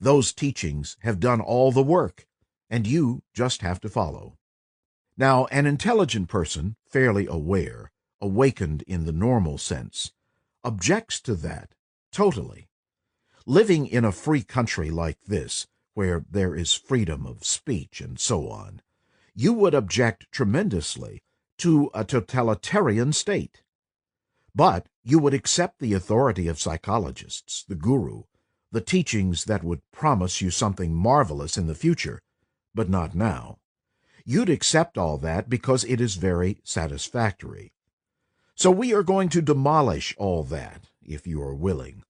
Those teachings have done all the work, and you just have to follow. Now, an intelligent person, fairly aware, awakened in the normal sense, objects to that totally. Living in a free country like this, where there is freedom of speech and so on, you would object tremendously to a totalitarian state. But you would accept the authority of psychologists, the guru, the teachings that would promise you something marvelous in the future, but not now. You'd accept all that because it is very satisfactory. So we are going to demolish all that, if you are willing,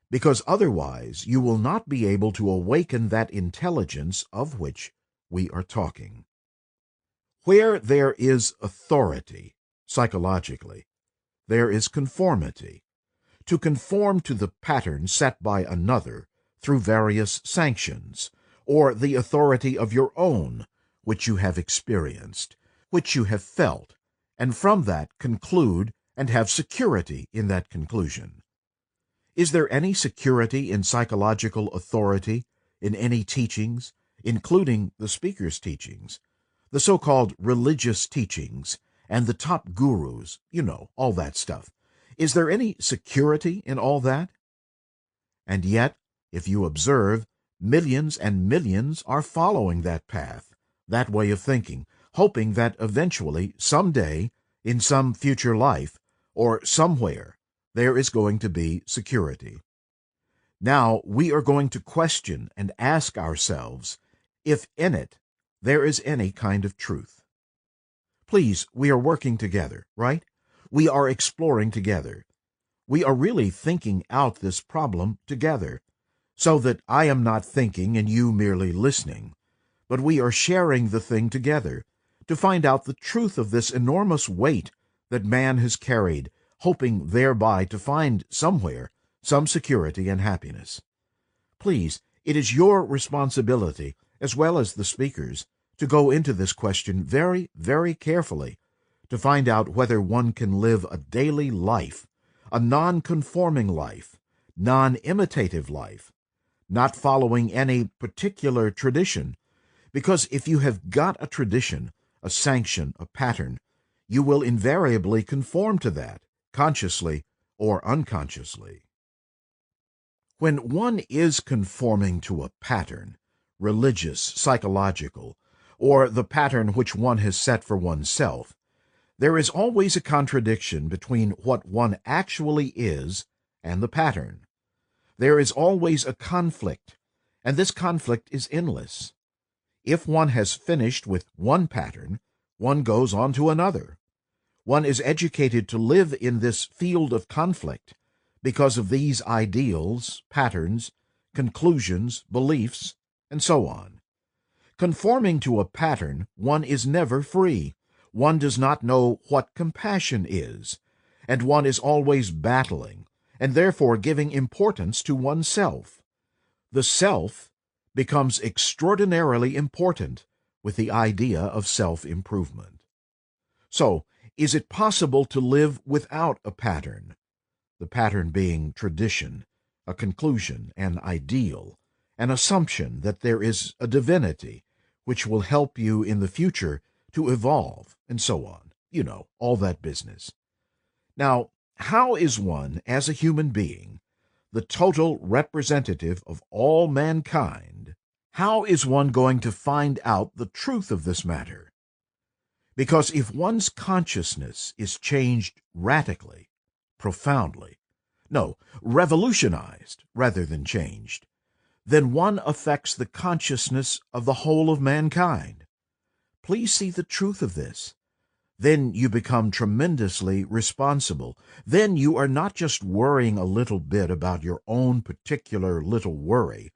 because otherwise you will not be able to awaken that intelligence of which we are talking. Where there is authority, psychologically, there is conformity. To conform to the pattern set by another through various sanctions, or the authority of your own, which you have experienced, which you have felt, and from that conclude and have security in that conclusion. Is there any security in psychological authority, in any teachings, including the speaker's teachings, the so-called religious teachings, and the top gurus, all that stuff. Is there any security in all that? And yet, if you observe, millions and millions are following that path, that way of thinking, hoping that eventually, someday, in some future life, or somewhere, there is going to be security. Now we are going to question and ask ourselves if in it there is any kind of truth. Please, we are working together, right? We are exploring together. We are really thinking out this problem together, so that I am not thinking and you merely listening, but we are sharing the thing together to find out the truth of this enormous weight that man has carried, hoping thereby to find somewhere some security and happiness. Please, it is your responsibility, as well as the speaker's, to go into this question very, very carefully, to find out whether one can live a daily life, a non-conforming life, non-imitative life, not following any particular tradition, because if you have got a tradition, a sanction, a pattern, you will invariably conform to that, consciously or unconsciously. When one is conforming to a pattern, religious, psychological, or the pattern which one has set for oneself, there is always a contradiction between what one actually is and the pattern. There is always a conflict, and this conflict is endless. If one has finished with one pattern, one goes on to another. One is educated to live in this field of conflict because of these ideals, patterns, conclusions, beliefs, and so on. Conforming to a pattern, one is never free. One does not know what compassion is, and one is always battling, and therefore giving importance to oneself. The self becomes extraordinarily important with the idea of self-improvement. So, is it possible to live without a pattern? The pattern being tradition, a conclusion, an ideal, an assumption that there is a divinity which will help you in the future to evolve, and so on. All that business. Now, how is one, as a human being, the total representative of all mankind, how is one going to find out the truth of this matter? Because if one's consciousness is changed radically, profoundly, no, revolutionized rather than changed, then one affects the consciousness of the whole of mankind. Please see the truth of this. Then you become tremendously responsible. Then you are not just worrying a little bit about your own particular little worry,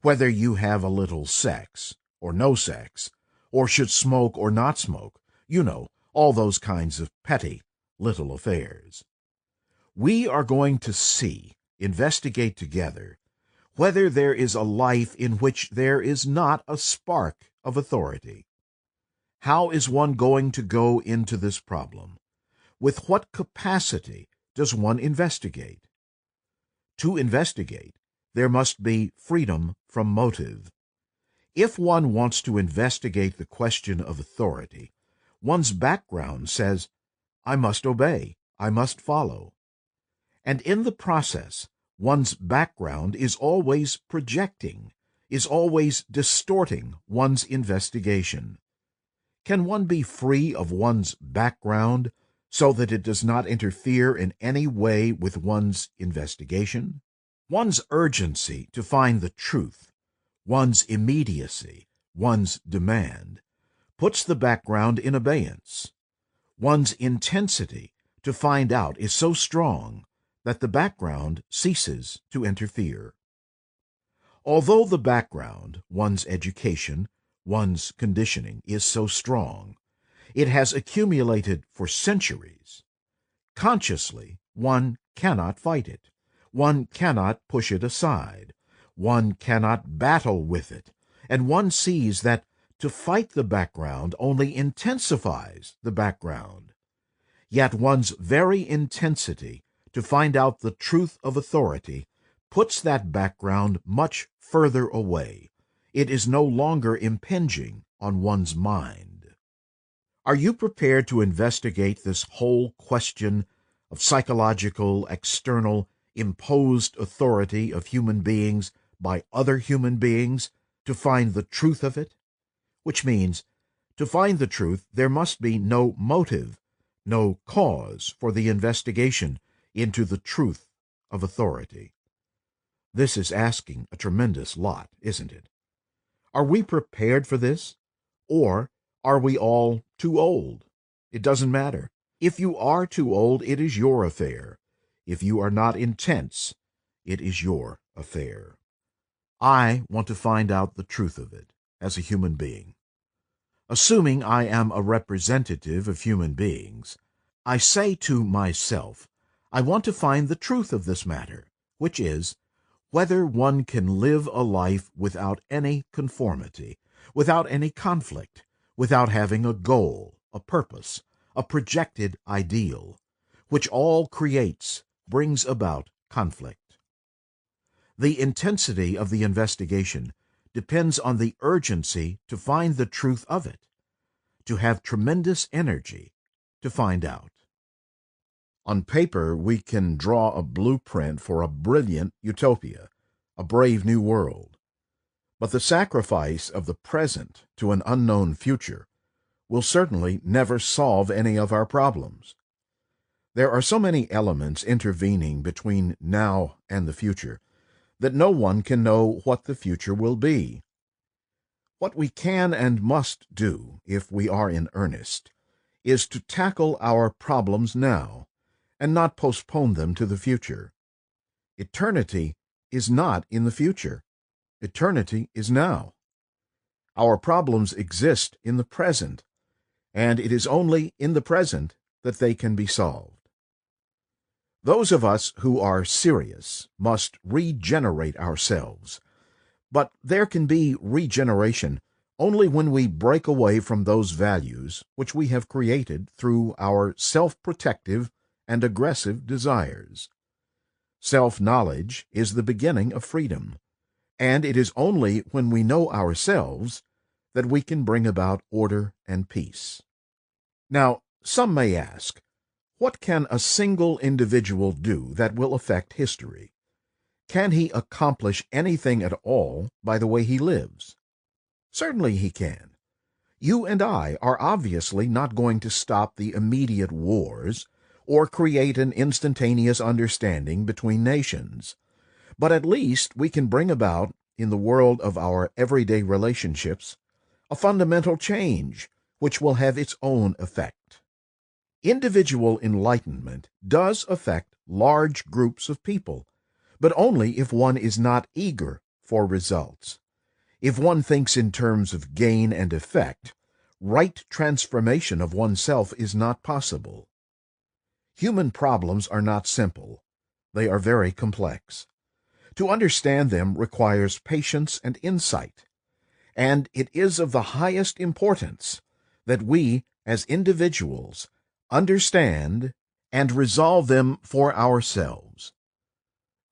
whether you have a little sex or no sex, or should smoke or not smoke, all those kinds of petty little affairs. We are going to investigate together, whether there is a life in which there is not a spark of authority. How is one going to go into this problem? With what capacity does one investigate? To investigate, there must be freedom from motive. If one wants to investigate the question of authority, one's background says, I must obey, I must follow. And in the process, one's background is always projecting, is always distorting one's investigation. Can one be free of one's background so that it does not interfere in any way with one's investigation? One's urgency to find the truth, one's immediacy, one's demand, puts the background in abeyance. One's intensity to find out is so strong that the background ceases to interfere. Although the background, one's education, one's conditioning, is so strong, it has accumulated for centuries. Consciously, one cannot fight it. One cannot push it aside. One cannot battle with it. And one sees that to fight the background only intensifies the background. Yet one's very intensity to find out the truth of authority puts that background much further away. It is no longer impinging on one's mind. Are you prepared to investigate this whole question of psychological, external, imposed authority of human beings by other human beings to find the truth of it? Which means, to find the truth, there must be no motive, no cause for the investigation into the truth of authority. This is asking a tremendous lot, isn't it? Are we prepared for this? Or are we all too old? It doesn't matter. If you are too old, it is your affair. If you are not intense, it is your affair. I want to find out the truth of it as a human being. Assuming I am a representative of human beings, I say to myself, I want to find the truth of this matter, which is, whether one can live a life without any conformity, without any conflict, without having a goal, a purpose, a projected ideal, which all creates, brings about conflict. The intensity of the investigation depends on the urgency to find the truth of it, to have tremendous energy to find out. On paper, we can draw a blueprint for a brilliant utopia, a brave new world. But the sacrifice of the present to an unknown future will certainly never solve any of our problems. There are so many elements intervening between now and the future that no one can know what the future will be. What we can and must do, if we are in earnest, is to tackle our problems now, and not postpone them to the future. Eternity is not in the future. Eternity is now. Our problems exist in the present, and it is only in the present that they can be solved. Those of us who are serious must regenerate ourselves, but there can be regeneration only when we break away from those values which we have created through our self-protective and aggressive desires. Self-knowledge is the beginning of freedom, and it is only when we know ourselves that we can bring about order and peace. Now, some may ask, what can a single individual do that will affect history? Can he accomplish anything at all by the way he lives? Certainly he can. You and I are obviously not going to stop the immediate wars or create an instantaneous understanding between nations, but at least we can bring about, in the world of our everyday relationships, a fundamental change which will have its own effect. Individual enlightenment does affect large groups of people, but only if one is not eager for results. If one thinks in terms of gain and effect, right transformation of oneself is not possible. Human problems are not simple. They are very complex. To understand them requires patience and insight, and it is of the highest importance that we, as individuals, understand and resolve them for ourselves.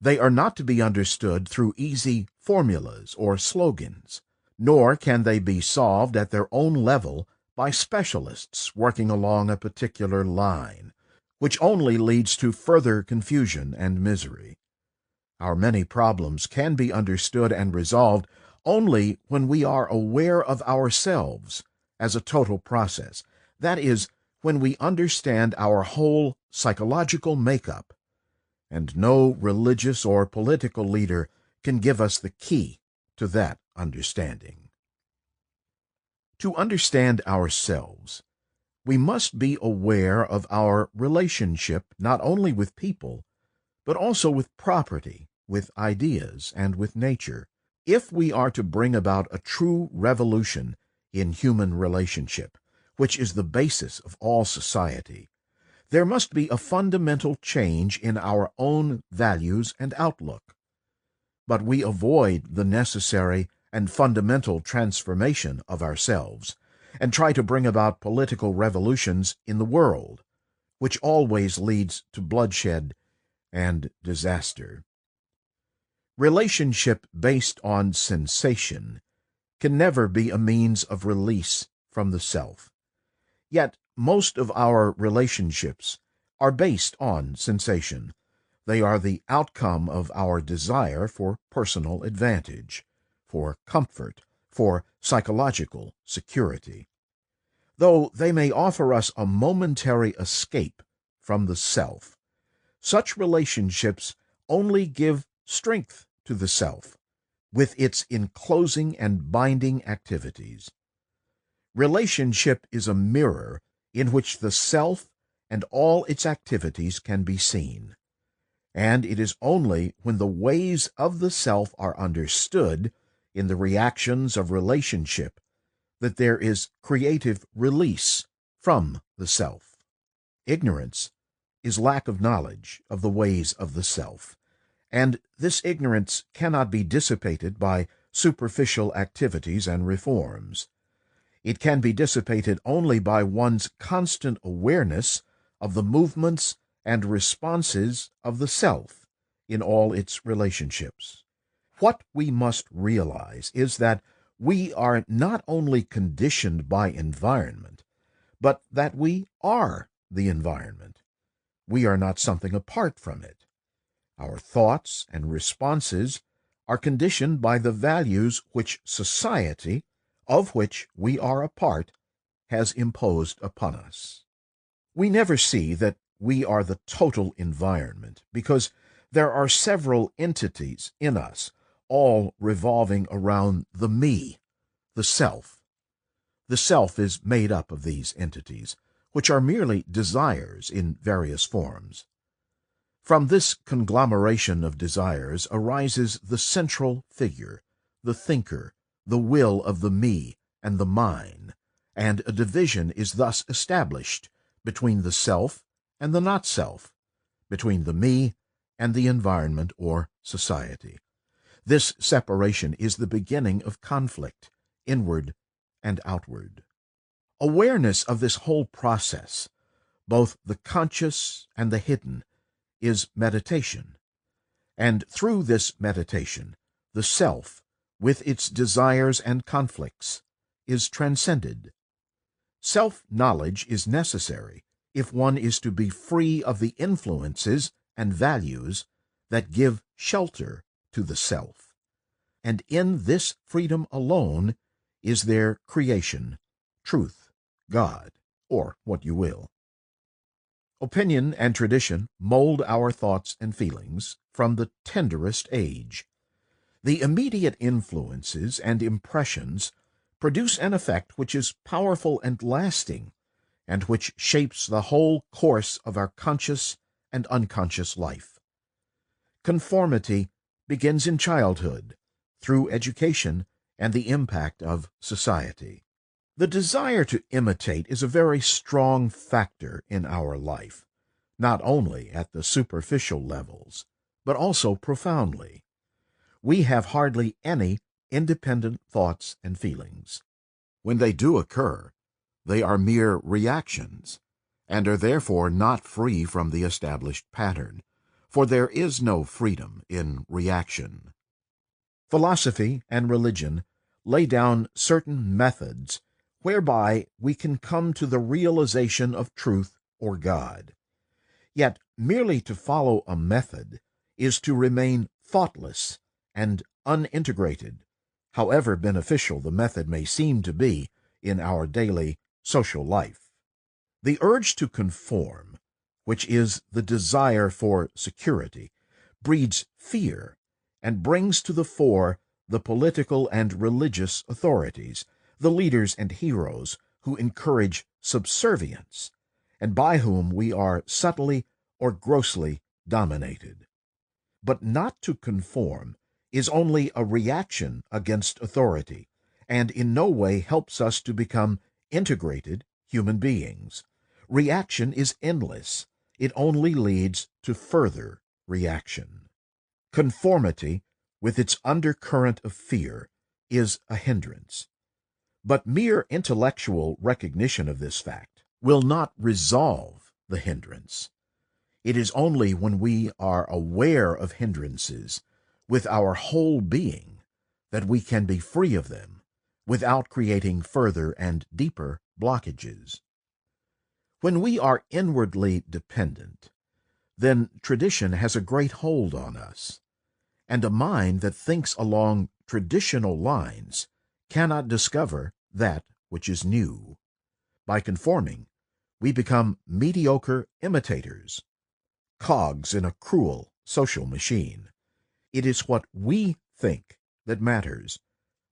They are not to be understood through easy formulas or slogans, nor can they be solved at their own level by specialists working along a particular line, which only leads to further confusion and misery. Our many problems can be understood and resolved only when we are aware of ourselves as a total process. That is, when we understand our whole psychological makeup, and no religious or political leader can give us the key to that understanding. To understand ourselves, we must be aware of our relationship not only with people, but also with property, with ideas, and with nature. If we are to bring about a true revolution in human relationship, which is the basis of all society, there must be a fundamental change in our own values and outlook. But we avoid the necessary and fundamental transformation of ourselves, and try to bring about political revolutions in the world, which always leads to bloodshed and disaster. Relationship based on sensation can never be a means of release from the self. Yet most of our relationships are based on sensation. They are the outcome of our desire for personal advantage, for comfort, for psychological security. Though they may offer us a momentary escape from the self, such relationships only give strength to the self with its enclosing and binding activities. Relationship is a mirror in which the self and all its activities can be seen, and it is only when the ways of the self are understood in the reactions of relationship that there is creative release from the self. Ignorance is lack of knowledge of the ways of the self, and this ignorance cannot be dissipated by superficial activities and reforms. It can be dissipated only by one's constant awareness of the movements and responses of the self in all its relationships. What we must realize is that we are not only conditioned by environment, but that we are the environment. We are not something apart from it. Our thoughts and responses are conditioned by the values which society, of which we are a part, has imposed upon us. We never see that we are the total environment because there are several entities in us, all revolving around the me, the self. The self is made up of these entities, which are merely desires in various forms. From this conglomeration of desires arises the central figure, the thinker, the will of the me and the mine, and a division is thus established between the self and the not-self, between the me and the environment or society. This separation is the beginning of conflict, inward and outward. Awareness of this whole process, both the conscious and the hidden, is meditation. And through this meditation, the self, with its desires and conflicts, is transcended. Self-knowledge is necessary if one is to be free of the influences and values that give shelter to the self. And in this freedom alone is there creation, truth, God, or what you will. Opinion and tradition mold our thoughts and feelings from the tenderest age. The immediate influences and impressions produce an effect which is powerful and lasting, and which shapes the whole course of our conscious and unconscious life. Conformity begins in childhood, through education and the impact of society. The desire to imitate is a very strong factor in our life, not only at the superficial levels, but also profoundly. We have hardly any independent thoughts and feelings. When they do occur, they are mere reactions, and are therefore not free from the established pattern, for there is no freedom in reaction. Philosophy and religion lay down certain methods whereby we can come to the realization of truth or God. Yet merely to follow a method is to remain thoughtless and unintegrated, however beneficial the method may seem to be in our daily social life. The urge to conform, which is the desire for security, breeds fear and brings to the fore the political and religious authorities, the leaders and heroes who encourage subservience, and by whom we are subtly or grossly dominated. But not to conform is only a reaction against authority, and in no way helps us to become integrated human beings. Reaction is endless. It only leads to further reaction. Conformity, with its undercurrent of fear, is a hindrance. But mere intellectual recognition of this fact will not resolve the hindrance. It is only when we are aware of hindrances with our whole being that we can be free of them without creating further and deeper blockages. When we are inwardly dependent, then tradition has a great hold on us, and a mind that thinks along traditional lines cannot discover that which is new. By conforming, we become mediocre imitators, cogs in a cruel social machine. It is what we think that matters,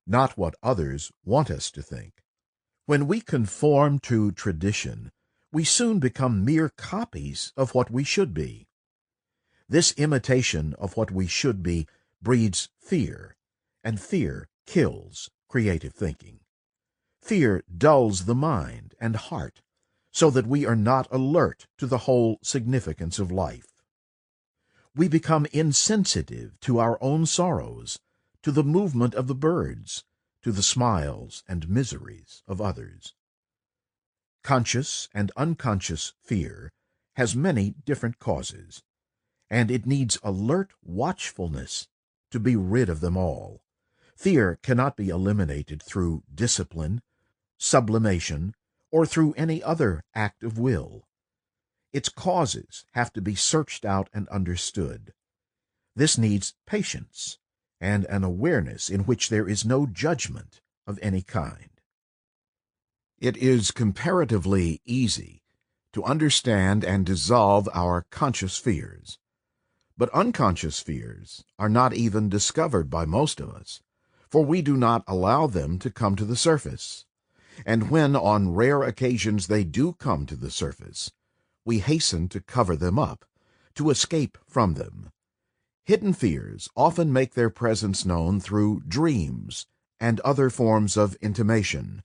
not what others want us to think. When we conform to tradition, we soon become mere copies of what we should be. This imitation of what we should be breeds fear, and fear kills creative thinking. Fear dulls the mind and heart, so that we are not alert to the whole significance of life. We become insensitive to our own sorrows, to the movement of the birds, to the smiles and miseries of others. Conscious and unconscious fear has many different causes, and it needs alert watchfulness to be rid of them all. Fear cannot be eliminated through discipline, sublimation, or through any other act of will. Its causes have to be searched out and understood. This needs patience and an awareness in which there is no judgment of any kind. It is comparatively easy to understand and dissolve our conscious fears, but unconscious fears are not even discovered by most of us, for we do not allow them to come to the surface. And when on rare occasions they do come to the surface, we hasten to cover them up, to escape from them. Hidden fears often make their presence known through dreams and other forms of intimation,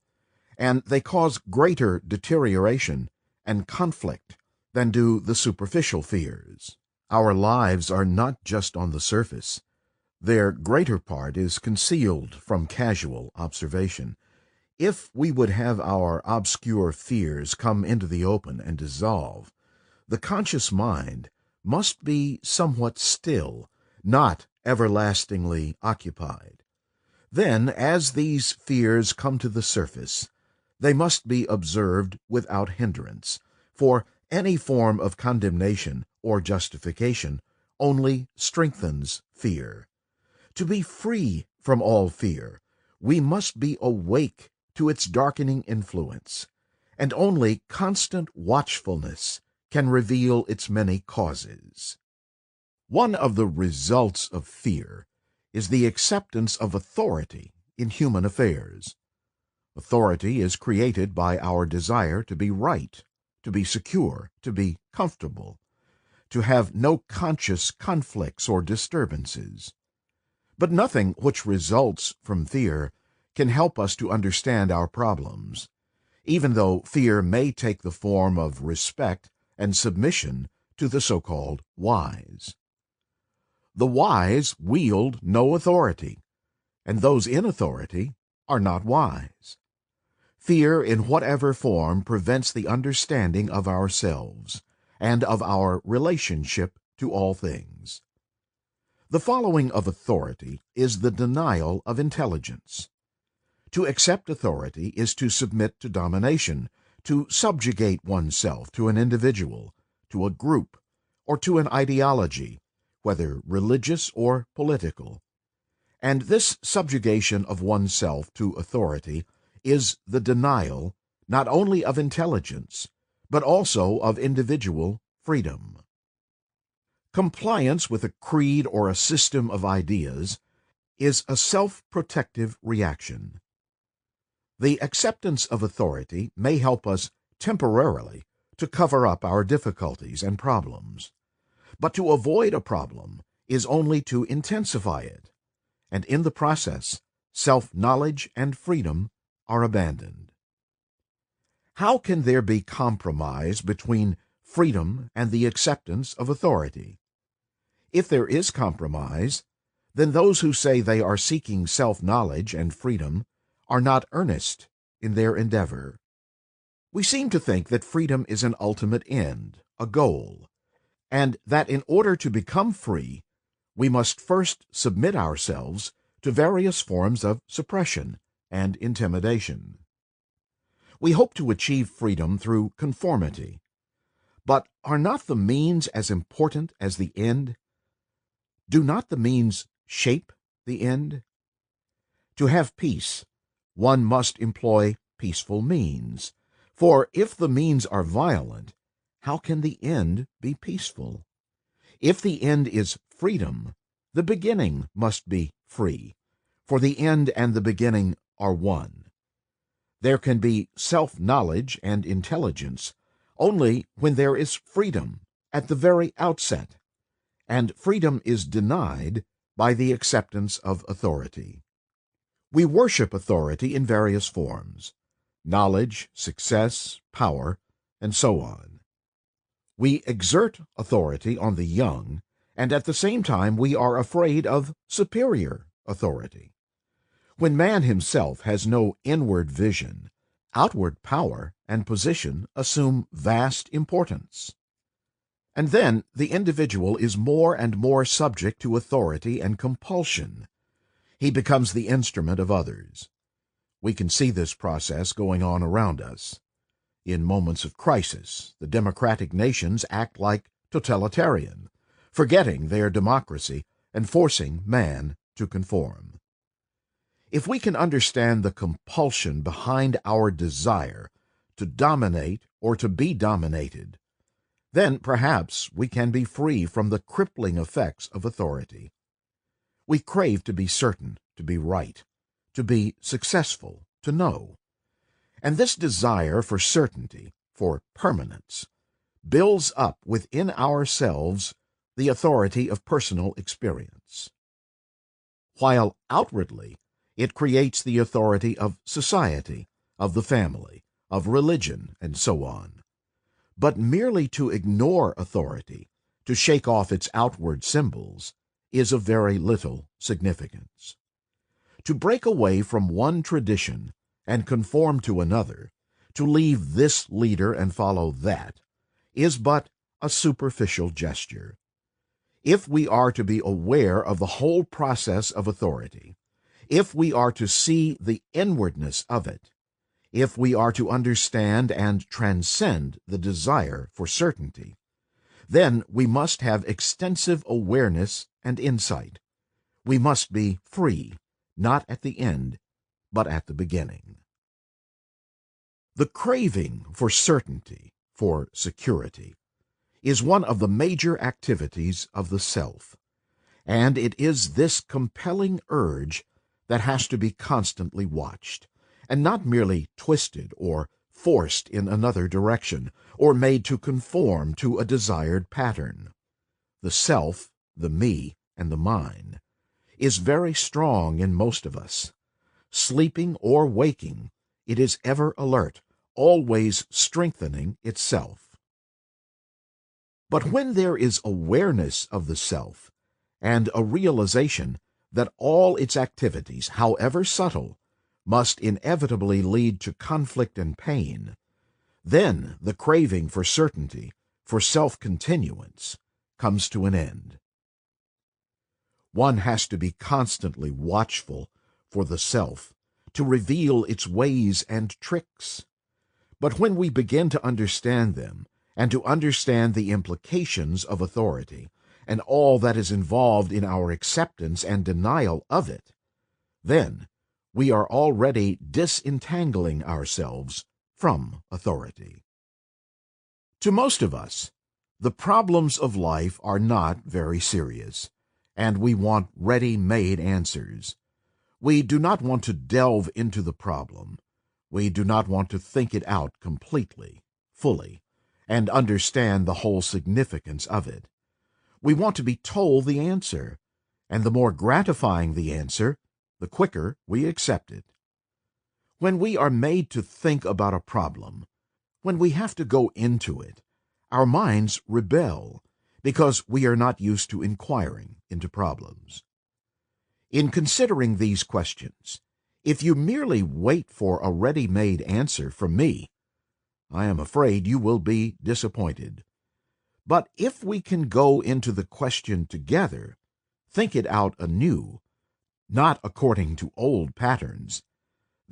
and they cause greater deterioration and conflict than do the superficial fears. Our lives are not just on the surface. Their greater part is concealed from casual observation. If we would have our obscure fears come into the open and dissolve, the conscious mind must be somewhat still, not everlastingly occupied. Then, as these fears come to the surface, they must be observed without hindrance, for any form of condemnation or justification only strengthens fear. To be free from all fear, we must be awake to its darkening influence, and only constant watchfulness can reveal its many causes. One of the results of fear is the acceptance of authority in human affairs. Authority is created by our desire to be right, to be secure, to be comfortable, to have no conscious conflicts or disturbances. But nothing which results from fear can help us to understand our problems, even though fear may take the form of respect and submission to the so-called wise. The wise wield no authority, and those in authority are not wise. Fear in whatever form prevents the understanding of ourselves and of our relationship to all things. The following of authority is the denial of intelligence. To accept authority is to submit to domination, to subjugate oneself to an individual, to a group, or to an ideology, whether religious or political. And this subjugation of oneself to authority is the denial not only of intelligence, but also of individual freedom. Compliance with a creed or a system of ideas is a self-protective reaction. The acceptance of authority may help us temporarily to cover up our difficulties and problems, but to avoid a problem is only to intensify it, and in the process, self-knowledge and freedom are abandoned. How can there be compromise between freedom and the acceptance of authority? If there is compromise, then those who say they are seeking self-knowledge and freedom are not earnest in their endeavor. We seem to think that freedom is an ultimate end, a goal, and that in order to become free, we must first submit ourselves to various forms of suppression and intimidation. We hope to achieve freedom through conformity. But are not the means as important as the end? Do not the means shape the end? To have peace, one must employ peaceful means. For if the means are violent, how can the end be peaceful? If the end is freedom, the beginning must be free, for the end and the beginning are one. There can be self-knowledge and intelligence only when there is freedom at the very outset, and freedom is denied by the acceptance of authority. We worship authority in various forms: knowledge, success, power, and so on. We exert authority on the young, and at the same time we are afraid of superior authority. When man himself has no inward vision, outward power and position assume vast importance. And then the individual is more and more subject to authority and compulsion. He becomes the instrument of others. We can see this process going on around us. In moments of crisis, the democratic nations act like totalitarian, forgetting their democracy and forcing man to conform. If we can understand the compulsion behind our desire to dominate or to be dominated, then perhaps we can be free from the crippling effects of authority. We crave to be certain, to be right, to be successful, to know. And this desire for certainty, for permanence, builds up within ourselves the authority of personal experience, while outwardly it creates the authority of society, of the family, of religion, and so on. But merely to ignore authority, to shake off its outward symbols, is of very little significance. To break away from one tradition and conform to another, to leave this leader and follow that, is but a superficial gesture. If we are to be aware of the whole process of authority, if we are to see the inwardness of it, if we are to understand and transcend the desire for certainty, then we must have extensive awareness and insight. We must be free, not at the end, but at the beginning. The craving for certainty, for security, is one of the major activities of the self, and it is this compelling urge that has to be constantly watched, and not merely twisted or forced in another direction, or made to conform to a desired pattern. The self, the me, and the mine, is very strong in most of us. Sleeping or waking, it is ever alert, always strengthening itself. But when there is awareness of the self, and a realization that all its activities, however subtle, must inevitably lead to conflict and pain, then the craving for certainty, for self-continuance, comes to an end. One has to be constantly watchful for the self, to reveal its ways and tricks. But when we begin to understand them, and to understand the implications of authority, and all that is involved in our acceptance and denial of it, then we are already disentangling ourselves from authority. To most of us, the problems of life are not very serious, and we want ready-made answers. We do not want to delve into the problem. We do not want to think it out completely, fully, and understand the whole significance of it. We want to be told the answer, and the more gratifying the answer, the quicker we accept it. When we are made to think about a problem, when we have to go into it, our minds rebel because we are not used to inquiring into problems. In considering these questions, if you merely wait for a ready-made answer from me, I am afraid you will be disappointed. But if we can go into the question together, think it out anew, not according to old patterns,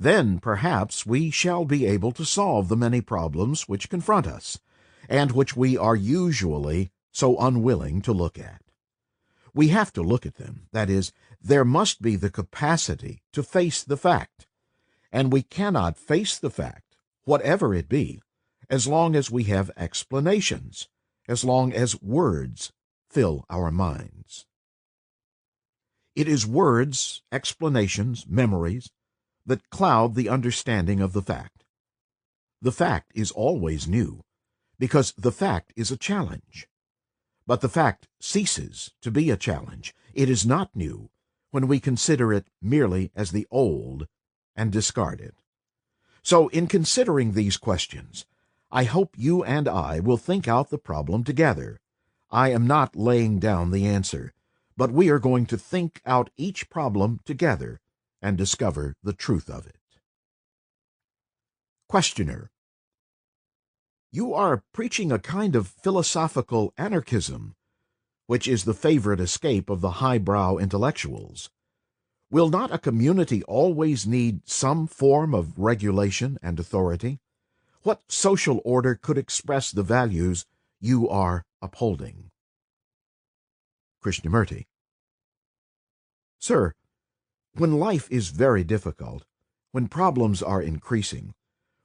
Then perhaps we shall be able to solve the many problems which confront us, and which we are usually so unwilling to look at. We have to look at them. That is, there must be the capacity to face the fact, and we cannot face the fact, whatever it be, as long as we have explanations, as long as words fill our minds. It is words, explanations, memories, that cloud the understanding of the fact. The fact is always new, because the fact is a challenge. But the fact ceases to be a challenge. It is not new when we consider it merely as the old and discard it. So in considering these questions, I hope you and I will think out the problem together. I am not laying down the answer, but we are going to think out each problem together and discover the truth of it. Questioner: You are preaching a kind of philosophical anarchism, which is the favorite escape of the highbrow intellectuals. Will not a community always need some form of regulation and authority? What social order could express the values you are upholding? Krishnamurti: Sir, when life is very difficult, when problems are increasing,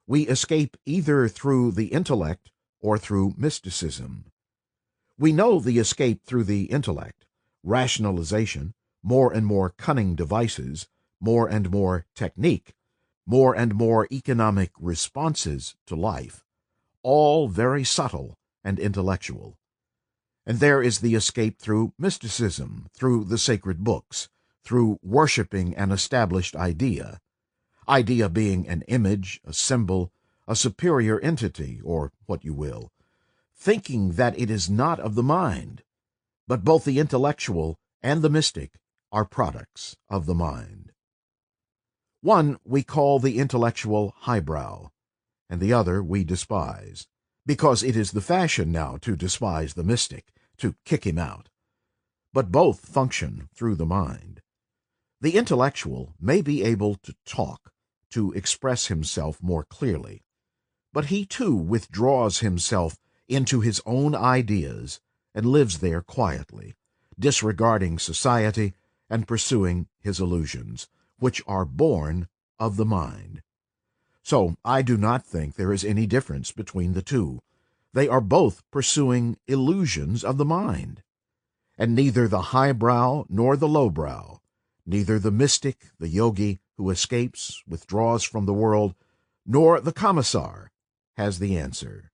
we escape either through the intellect or through mysticism. We know the escape through the intellect: rationalization, more and more cunning devices, more and more technique, more and more economic responses to life, all very subtle and intellectual. And there is the escape through mysticism, through the sacred books, through worshiping an established idea being an image, a symbol, a superior entity, or what you will, thinking that it is not of the mind, but both the intellectual and the mystic are products of the mind. One we call the intellectual highbrow, and the other we despise, because it is the fashion now to despise the mystic, to kick him out. But both function through the mind. The intellectual may be able to talk, to express himself more clearly, but he too withdraws himself into his own ideas and lives there quietly, disregarding society and pursuing his illusions, which are born of the mind. So I do not think there is any difference between the two. They are both pursuing illusions of the mind. And neither the highbrow nor the lowbrow, neither the mystic, the yogi who escapes, withdraws from the world, nor the commissar has the answer.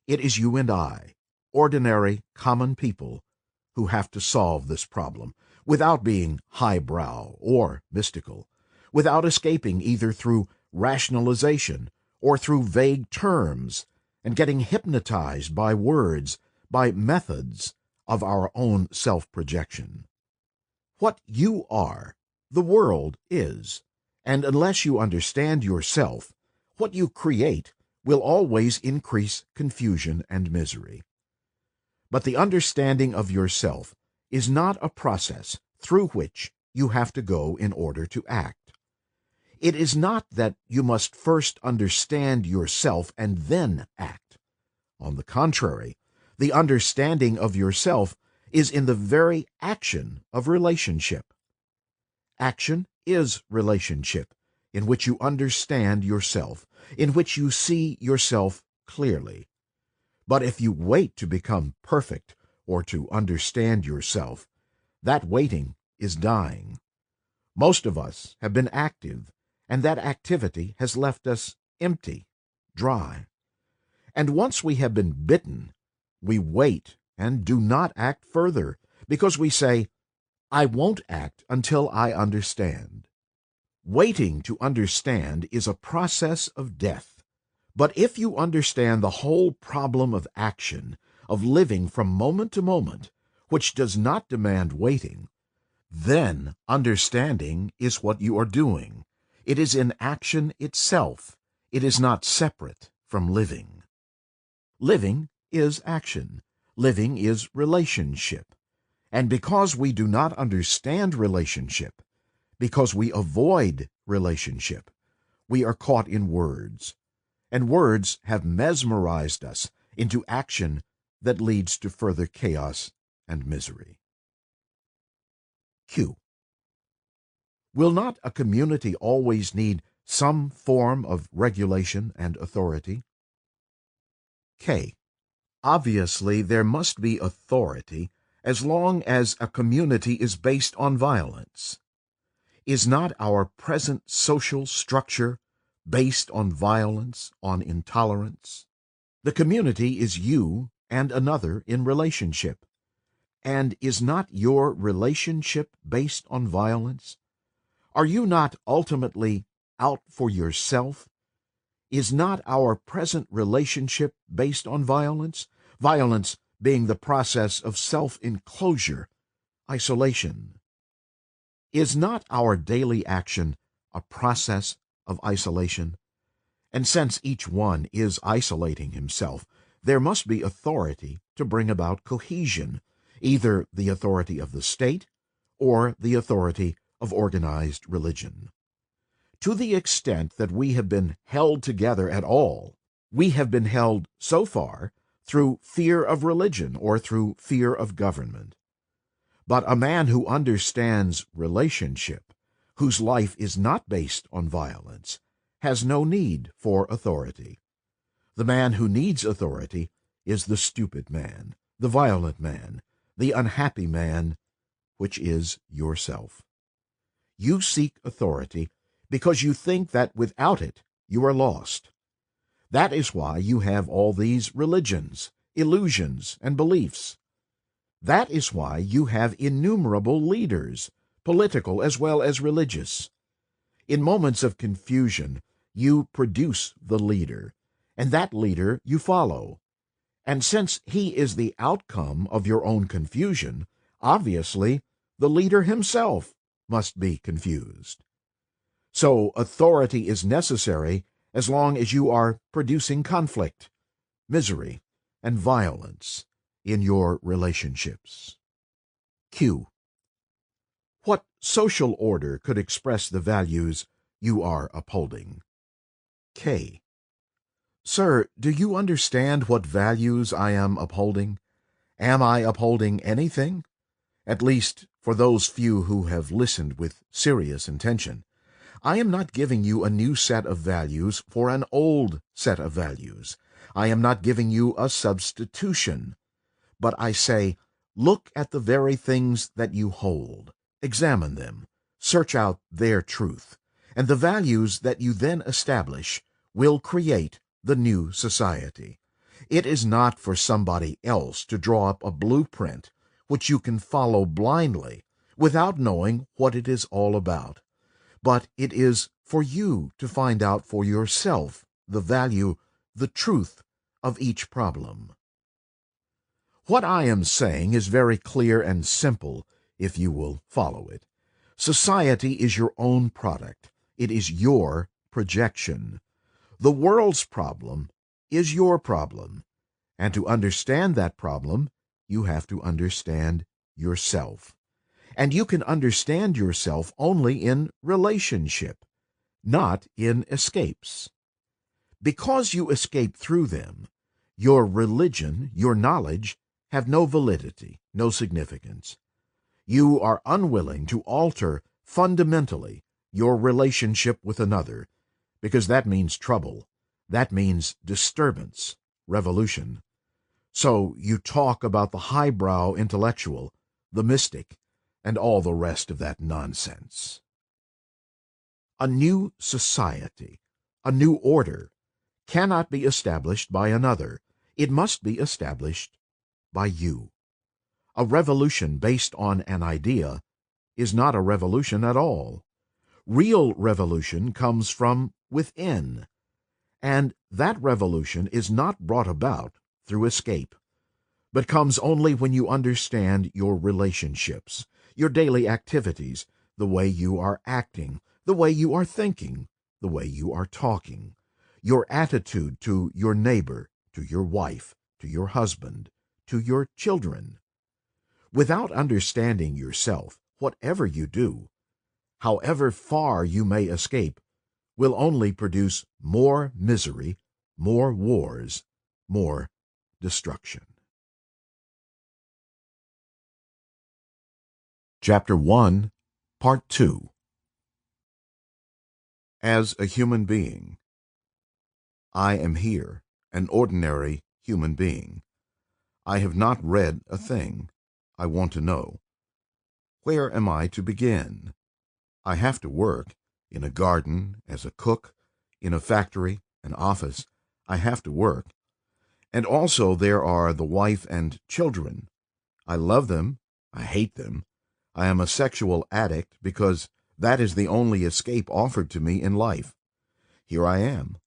It is you and I, ordinary, common people, who have to solve this problem, without being highbrow or mystical, without escaping either through rationalization or through vague terms, and getting hypnotized by words, by methods of our own self-projection. What you are, the world is, and unless you understand yourself, what you create will always increase confusion and misery. But the understanding of yourself is not a process through which you have to go in order to act. It is not that you must first understand yourself and then act. On the contrary, the understanding of yourself is in the very action of relationship. Action is relationship, in which you understand yourself, in which you see yourself clearly. But if you wait to become perfect or to understand yourself, that waiting is dying. Most of us have been active, and that activity has left us empty, dry. And once we have been bitten, we wait and do not act further, because we say, I won't act until I understand. Waiting to understand is a process of death. But if you understand the whole problem of action, of living from moment to moment, which does not demand waiting, then understanding is what you are doing. It is in action itself. It is not separate from living. Living is action. Living is relationship. And because we do not understand relationship, because we avoid relationship, we are caught in words, and words have mesmerized us into action that leads to further chaos and misery. Q. Will not a community always need some form of regulation and authority? K. Obviously, there must be authority as long as a community is based on violence. Is not our present social structure based on violence, on intolerance? The community is you and another in relationship. And is not your relationship based on violence? Are you not ultimately out for yourself? Is not our present relationship based on violence? Violence being the process of self-enclosure, isolation. Is not our daily action a process of isolation? And since each one is isolating himself, there must be authority to bring about cohesion, either the authority of the state or the authority of organized religion. To the extent that we have been held together at all, we have been held so far through fear of religion or through fear of government. But a man who understands relationship, whose life is not based on violence, has no need for authority. The man who needs authority is the stupid man, the violent man, the unhappy man, which is yourself. You seek authority because you think that without it you are lost. That is why you have all these religions, illusions, and beliefs. That is why you have innumerable leaders, political as well as religious. In moments of confusion, you produce the leader, and that leader you follow. And since he is the outcome of your own confusion, obviously the leader himself must be confused. So authority is necessary as long as you are producing conflict, misery, and violence in your relationships. Q. What social order could express the values you are upholding? K. Sir, do you understand what values I am upholding? Am I upholding anything? At least for those few who have listened with serious intention. I am not giving you a new set of values for an old set of values. I am not giving you a substitution. But I say, look at the very things that you hold, examine them, search out their truth, and the values that you then establish will create the new society. It is not for somebody else to draw up a blueprint which you can follow blindly without knowing what it is all about. But it is for you to find out for yourself the value, the truth of each problem. What I am saying is very clear and simple if you will follow it. Society is your own product. It is your projection. The world's problem is your problem. And to understand that problem, you have to understand yourself. And you can understand yourself only in relationship, not in escapes. Because you escape through them, your religion, your knowledge, have no validity, no significance. You are unwilling to alter fundamentally your relationship with another, because that means trouble, that means disturbance, revolution. So you talk about the highbrow intellectual, the mystic, and all the rest of that nonsense. A new society, a new order, cannot be established by another. It must be established by you. A revolution based on an idea is not a revolution at all. Real revolution comes from within, and that revolution is not brought about through escape, but comes only when you understand your relationships, your daily activities, the way you are acting, the way you are thinking, the way you are talking, your attitude to your neighbor, to your wife, to your husband, to your children. Without understanding yourself, whatever you do, however far you may escape, will only produce more misery, more wars, more destruction. Chapter 1, Part 2. As a human being. I am here, an ordinary human being. I have not read a thing. I want to know. Where am I to begin? I have to work, in a garden, as a cook, in a factory, an office. I have to work. And also there are the wife and children. I love them. I hate them. I am a sexual addict because that is the only escape offered to me in life. Here I am.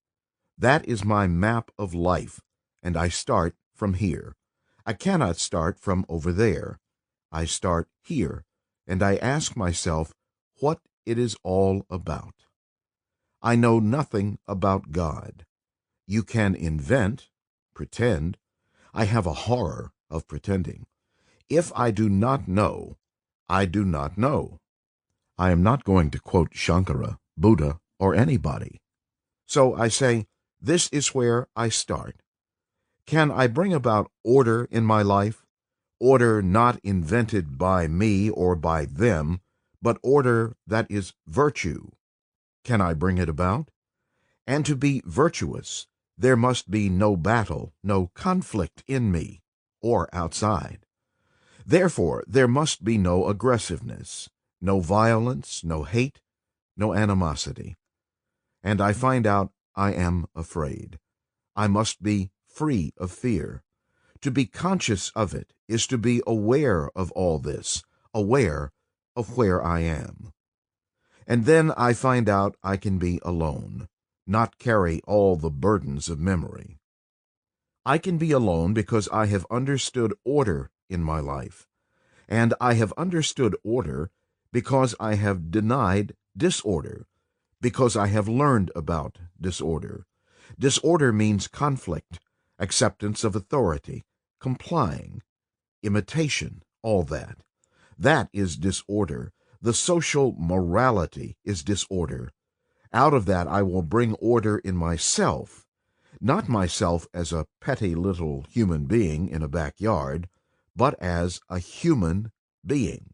That is my map of life, and I start from here. I cannot start from over there. I start here, and I ask myself what it is all about. I know nothing about God. You can invent, pretend. I have a horror of pretending. If I do not know, I do not know. I am not going to quote Shankara, Buddha, or anybody. So I say, this is where I start. Can I bring about order in my life? Order not invented by me or by them, but order that is virtue. Can I bring it about? And to be virtuous, there must be no battle, no conflict in me or outside. Therefore, there must be no aggressiveness, no violence, no hate, no animosity. And I find out I am afraid. I must be free of fear. To be conscious of it is to be aware of all this, aware of where I am. And then I find out I can be alone, not carry all the burdens of memory. I can be alone because I have understood order in my life, and I have understood order because I have denied disorder, because I have learned about disorder. Disorder means conflict, acceptance of authority, complying, imitation, all that. That is disorder. The social morality is disorder. Out of that I will bring order in myself, not myself as a petty little human being in a backyard, but as a human being.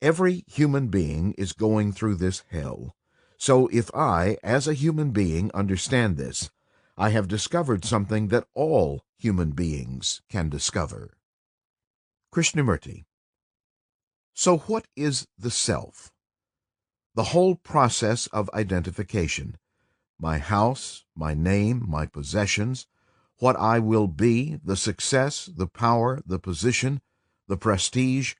Every human being is going through this hell. So if I, as a human being, understand this, I have discovered something that all human beings can discover. Krishnamurti. So what is the self? The whole process of identification. My house, my name, my possessions, what I will be, the success, the power, the position, the prestige,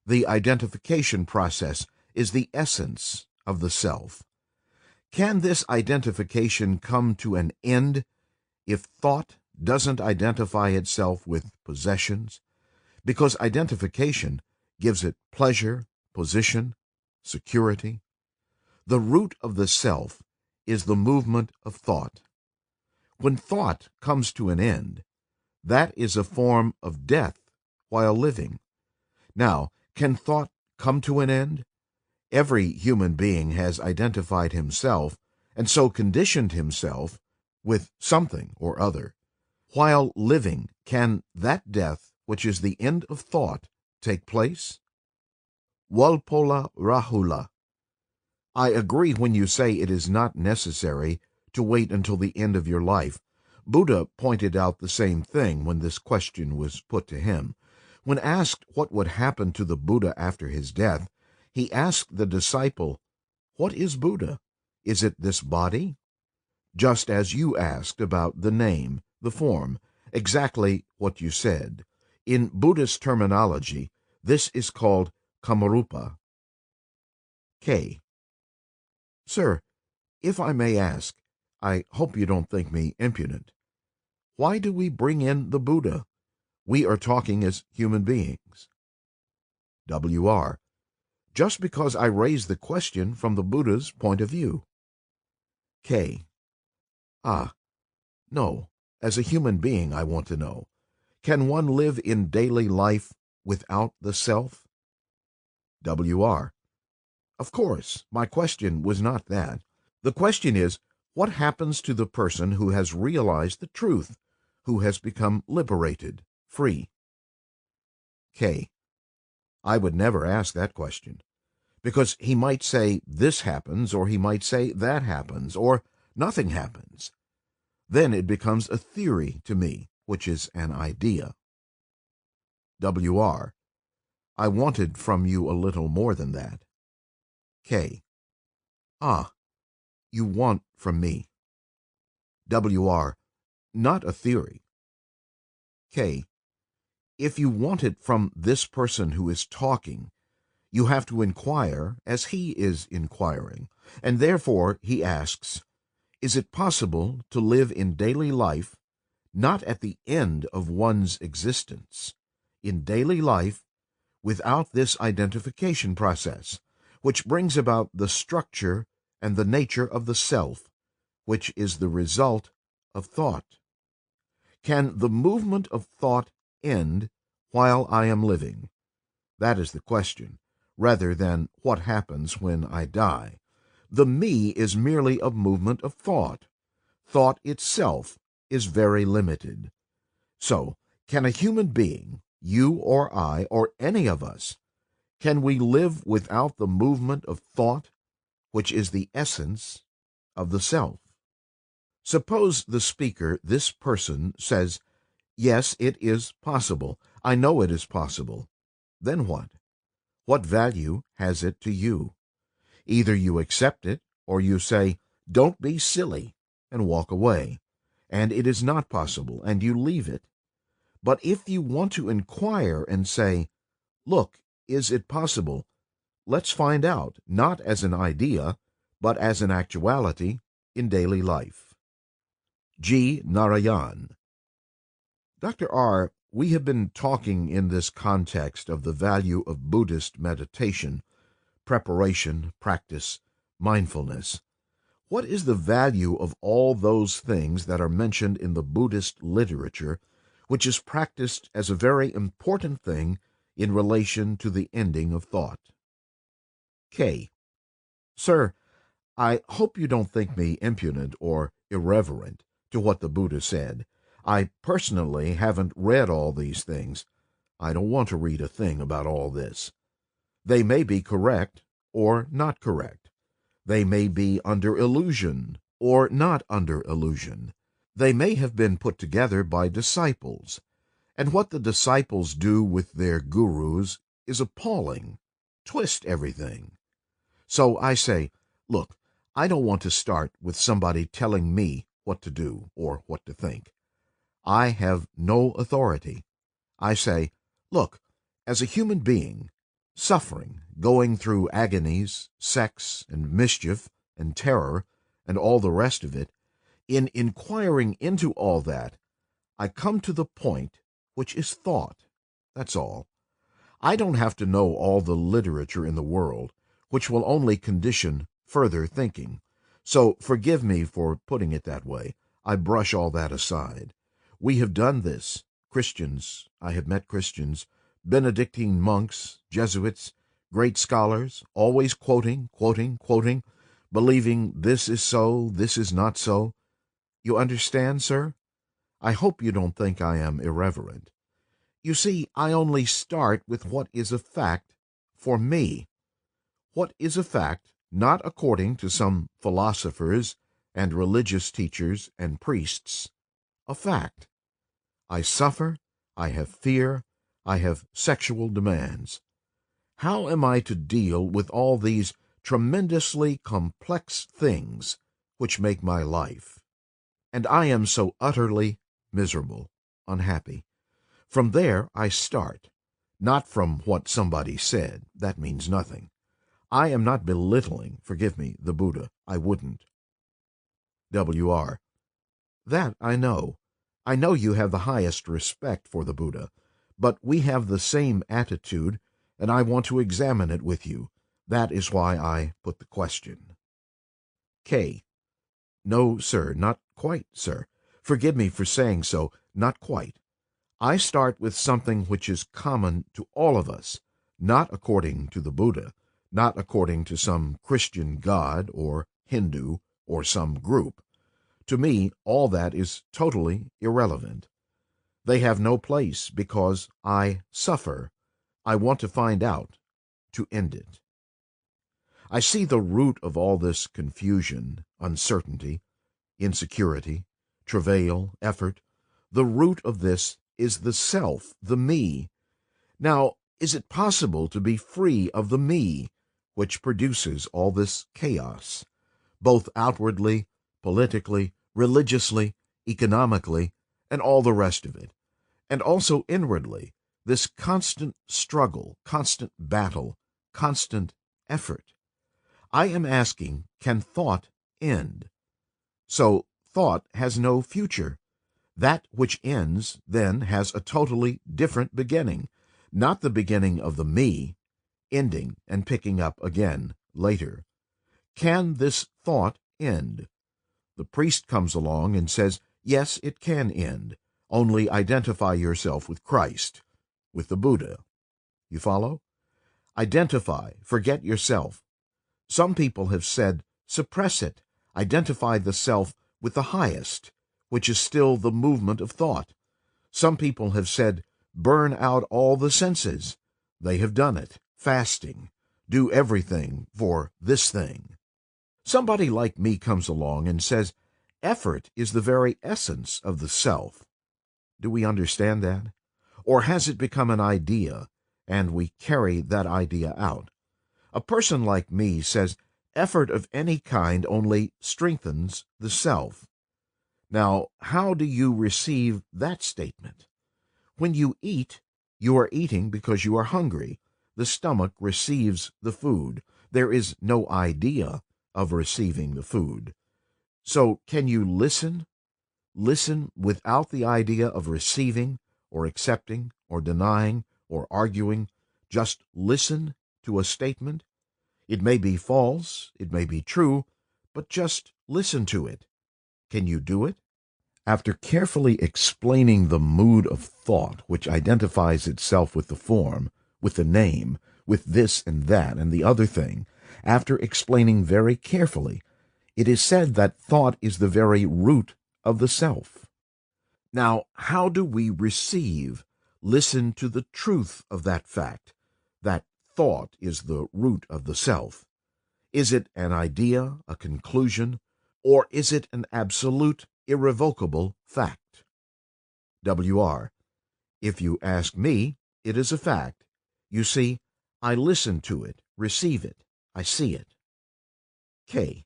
the identification process is the essence of the self. Can this identification come to an end if thought doesn't identify itself with possessions? Because identification gives it pleasure, position, security. The root of the self is the movement of thought. When thought comes to an end, that is a form of death while living. Now, can thought come to an end? Every human being has identified himself, and so conditioned himself, with something or other. While living, can that death, which is the end of thought, take place? Walpola Rahula. I agree when you say it is not necessary to wait until the end of your life. Buddha pointed out the same thing when this question was put to him. When asked what would happen to the Buddha after his death, he asked the disciple, "What is Buddha? Is it this body?" Just as you asked about the name, the form, exactly what you said. In Buddhist terminology, this is called Kamarupa. K. Sir, if I may ask, I hope you don't think me impudent. Why do we bring in the Buddha? We are talking as human beings. W.R. Just because I raised the question from the Buddha's point of view. K. Ah, no. As a human being, I want to know. Can one live in daily life without the self? W.R. Of course, my question was not that. The question is, what happens to the person who has realized the truth, who has become liberated, free? K. I would never ask that question, because he might say this happens, or he might say that happens, or nothing happens. Then it becomes a theory to me, which is an idea. W.R. I wanted from you a little more than that. K. Ah, you want from me. W.R. Not a theory. K. If you want it from this person who is talking, you have to inquire as he is inquiring, and therefore he asks, is it possible to live in daily life, not at the end of one's existence, in daily life, without this identification process, which brings about the structure and the nature of the self, which is the result of thought? Can the movement of thought end while I am living? That is the question, rather than what happens when I die. The me is merely a movement of thought. Thought itself is very limited. So, can a human being, you or I, or any of us, can we live without the movement of thought, which is the essence of the self? Suppose the speaker, this person, says, yes, it is possible. I know it is possible. Then what? What value has it to you? Either you accept it, or you say, don't be silly, and walk away, and it is not possible, and you leave it. But if you want to inquire and say, look, is it possible? Let's find out, not as an idea, but as an actuality in daily life. G. Narayan. Dr. R., we have been talking in this context of the value of Buddhist meditation, preparation, practice, mindfulness. What is the value of all those things that are mentioned in the Buddhist literature, which is practiced as a very important thing in relation to the ending of thought? K. Sir, I hope you don't think me impudent or irreverent to what the Buddha said. I personally haven't read all these things. I don't want to read a thing about all this. They may be correct or not correct. They may be under illusion or not under illusion. They may have been put together by disciples, and what the disciples do with their gurus is appalling. Twist everything. So I say, look, I don't want to start with somebody telling me what to do or what to think. I have no authority. I say, look, as a human being, suffering, going through agonies, sex, and mischief, and terror, and all the rest of it, in inquiring into all that, I come to the point which is thought. That's all. I don't have to know all the literature in the world, which will only condition further thinking. So forgive me for putting it that way. I brush all that aside. We have done this. Christians, I have met Christians, Benedictine monks, Jesuits, great scholars, always quoting, believing this is so, this is not so. You understand, sir? I hope you don't think I am irreverent. You see, I only start with what is a fact for me. What is a fact, not according to some philosophers and religious teachers and priests. A fact. I suffer, I have fear, I have sexual demands. How am I to deal with all these tremendously complex things which make my life? And I am so utterly miserable, unhappy. From there I start, not from what somebody said. That means nothing. I am not belittling, forgive me, the Buddha. I wouldn't. W.R. That I know. I know you have the highest respect for the Buddha, but we have the same attitude, and I want to examine it with you. That is why I put the question. K. No, sir, not quite, sir. Forgive me for saying so, not quite. I start with something which is common to all of us, not according to the Buddha, not according to some Christian god or Hindu or some group. To me, all that is totally irrelevant. They have no place because I suffer. I want to find out, to end it. I see the root of all this confusion, uncertainty, insecurity, travail, effort. The root of this is the self, the me. Now, is it possible to be free of the me, which produces all this chaos, both outwardly, politically, religiously, economically, and all the rest of it, and also inwardly, this constant struggle, constant battle, constant effort? I am asking, can thought end? So thought has no future. That which ends then has a totally different beginning, not the beginning of the me, ending and picking up again later. Can this thought end? The priest comes along and says, yes, it can end. Only identify yourself with Christ, with the Buddha. You follow? Identify, forget yourself. Some people have said, suppress it, identify the self with the highest, which is still the movement of thought. Some people have said, burn out all the senses. They have done it, fasting, do everything for this thing. Somebody like me comes along and says, effort is the very essence of the self. Do we understand that? Or has it become an idea, and we carry that idea out? A person like me says, effort of any kind only strengthens the self. Now, how do you receive that statement? When you eat, you are eating because you are hungry. The stomach receives the food. There is no idea of receiving the food. So can you listen? Listen without the idea of receiving or accepting or denying or arguing. Just listen to a statement. It may be false, it may be true, but just listen to it. Can you do it? After carefully explaining the mood of thought which identifies itself with the form, with the name, with this and that and the other thing, after explaining very carefully, it is said that thought is the very root of the self. Now, how do we receive, listen to the truth of that fact, that thought is the root of the self? Is it an idea, a conclusion, or is it an absolute, irrevocable fact? W.R. If you ask me, it is a fact. You see, I listen to it, receive it, I see it. K.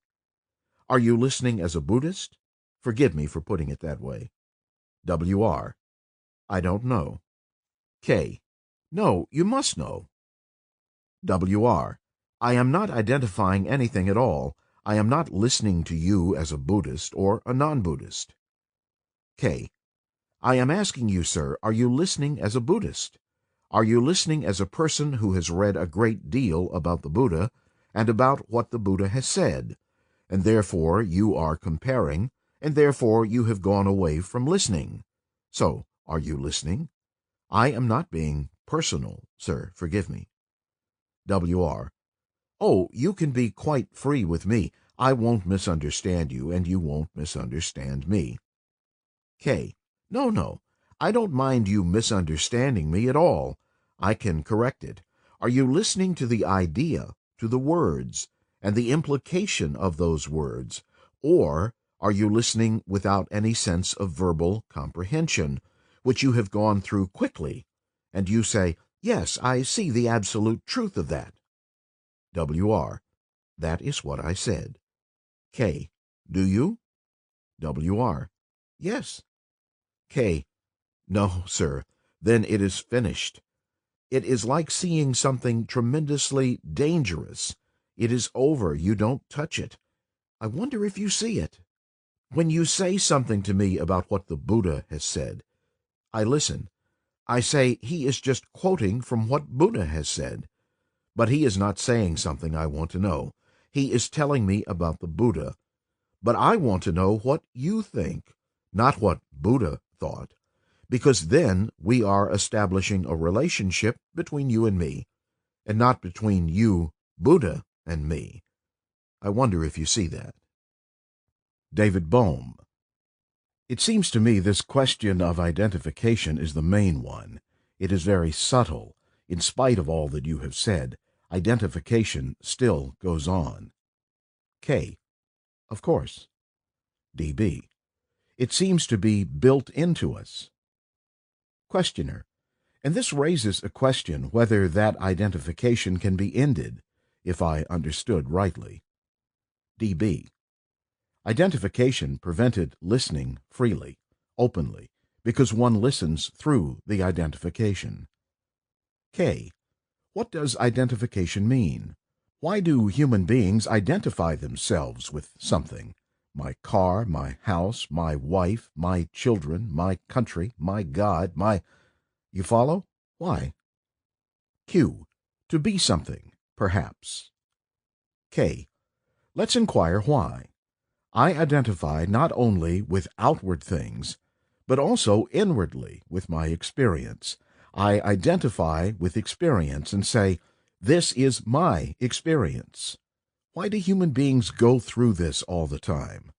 Are you listening as a Buddhist? Forgive me for putting it that way. W.R. I don't know. K. No, you must know. W.R. I am not identifying anything at all. I am not listening to you as a Buddhist or a non-Buddhist. K. I am asking you, sir, are you listening as a Buddhist? Are you listening as a person who has read a great deal about the Buddha and about what the Buddha has said, and therefore you are comparing, and therefore you have gone away from listening? So, are you listening? I am not being personal, sir, forgive me. W.R. Oh, you can be quite free with me. I won't misunderstand you, and you won't misunderstand me. K. No, I don't mind you misunderstanding me at all. I can correct it. Are you listening to the idea, to the words, and the implication of those words, or are you listening without any sense of verbal comprehension, which you have gone through quickly, and you say, yes, I see the absolute truth of that? W.R. That is what I said. K. Do you? W.R. Yes. K. No, sir. Then it is finished. It is like seeing something tremendously dangerous. It is over. You don't touch it. I wonder if you see it. When you say something to me about what the Buddha has said, I listen. I say he is just quoting from what Buddha has said. But he is not saying something I want to know. He is telling me about the Buddha. But I want to know what you think, not what Buddha thought, because then we are establishing a relationship between you and me, and not between you, Buddha, and me. I wonder if you see that. David Bohm. It seems to me this question of identification is the main one. It is very subtle. In spite of all that you have said, identification still goes on. K. Of course. D.B. It seems to be built into us. Questioner. And this raises a question whether that identification can be ended, if I understood rightly. D.B. Identification prevented listening freely, openly, because one listens through the identification. K. What does identification mean? Why do human beings identify themselves with something? My car, my house, my wife, my children, my country, my God, my... You follow? Why? Q. To be something, perhaps. K. Let's inquire why. I identify not only with outward things, but also inwardly with my experience. I identify with experience and say, this is my experience. Why do human beings go through this all the time?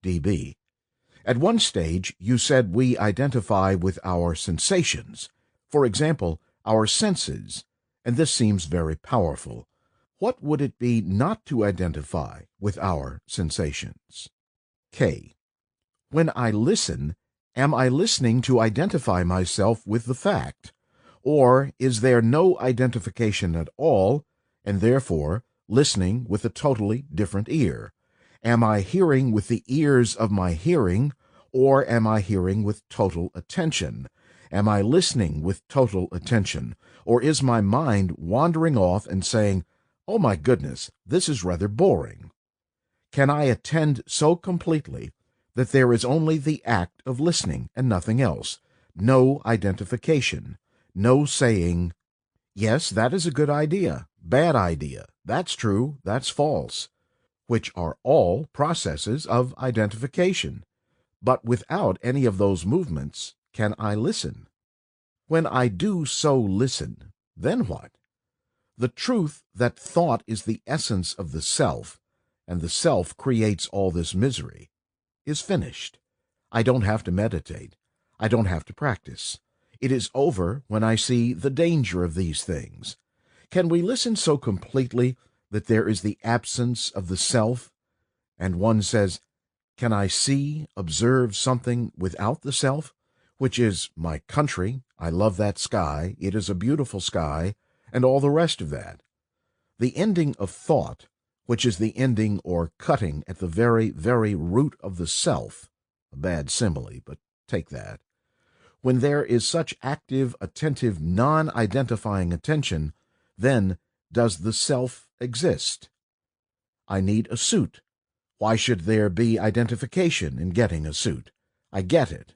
D.B. At one stage, you said we identify with our sensations. For example, our senses, and this seems very powerful. What would it be not to identify with our sensations? K. When I listen, am I listening to identify myself with the fact? Or is there no identification at all, and therefore listening with a totally different ear? Am I hearing with the ears of my hearing, or am I hearing with total attention? Am I listening with total attention, or is my mind wandering off and saying, oh my goodness, this is rather boring? Can I attend so completely that there is only the act of listening and nothing else? No identification, no saying, yes, that is a good idea, bad idea, that's true, that's false, which are all processes of identification. But without any of those movements, can I listen? When I do so listen, then what? The truth that thought is the essence of the self, and the self creates all this misery, is finished. I don't have to meditate. I don't have to practice. It is over when I see the danger of these things. Can we listen so completely that there is the absence of the self? And one says, can I see, observe something without the self, which is my country, I love that sky, it is a beautiful sky, and all the rest of that? The ending of thought, which is the ending or cutting at the very, very root of the self, a bad simile, but take that. When there is such active, attentive, non-identifying attention, then does the self exist? I need a suit. Why should there be identification in getting a suit? I get it.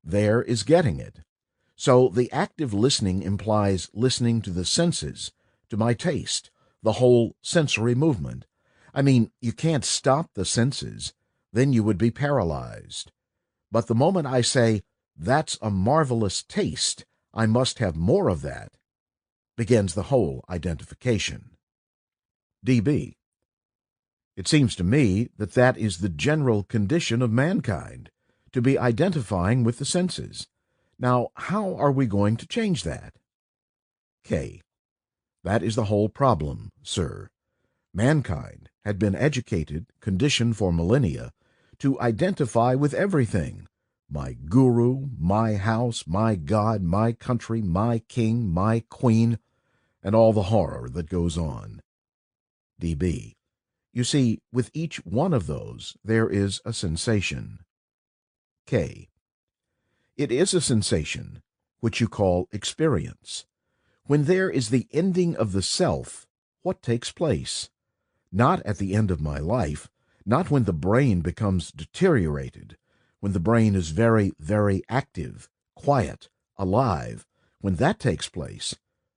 There is getting it. So the active listening implies listening to the senses, to my taste, the whole sensory movement. I mean, you can't stop the senses, then you would be paralyzed. But the moment I say, that's a marvelous taste, I must have more of that, begins the whole identification. D.B. It seems to me that that is the general condition of mankind, to be identifying with the senses. Now, how are we going to change that? K. That is the whole problem, sir. Mankind had been educated, conditioned for millennia, to identify with everything. My guru, my house, my God, my country, my king, my queen, and all the horror that goes on. D.B. You see, with each one of those, there is a sensation. K. It is a sensation, which you call experience. When there is the ending of the self, what takes place? Not at the end of my life, not when the brain becomes deteriorated, when the brain is very, very active, quiet, alive, when that takes place,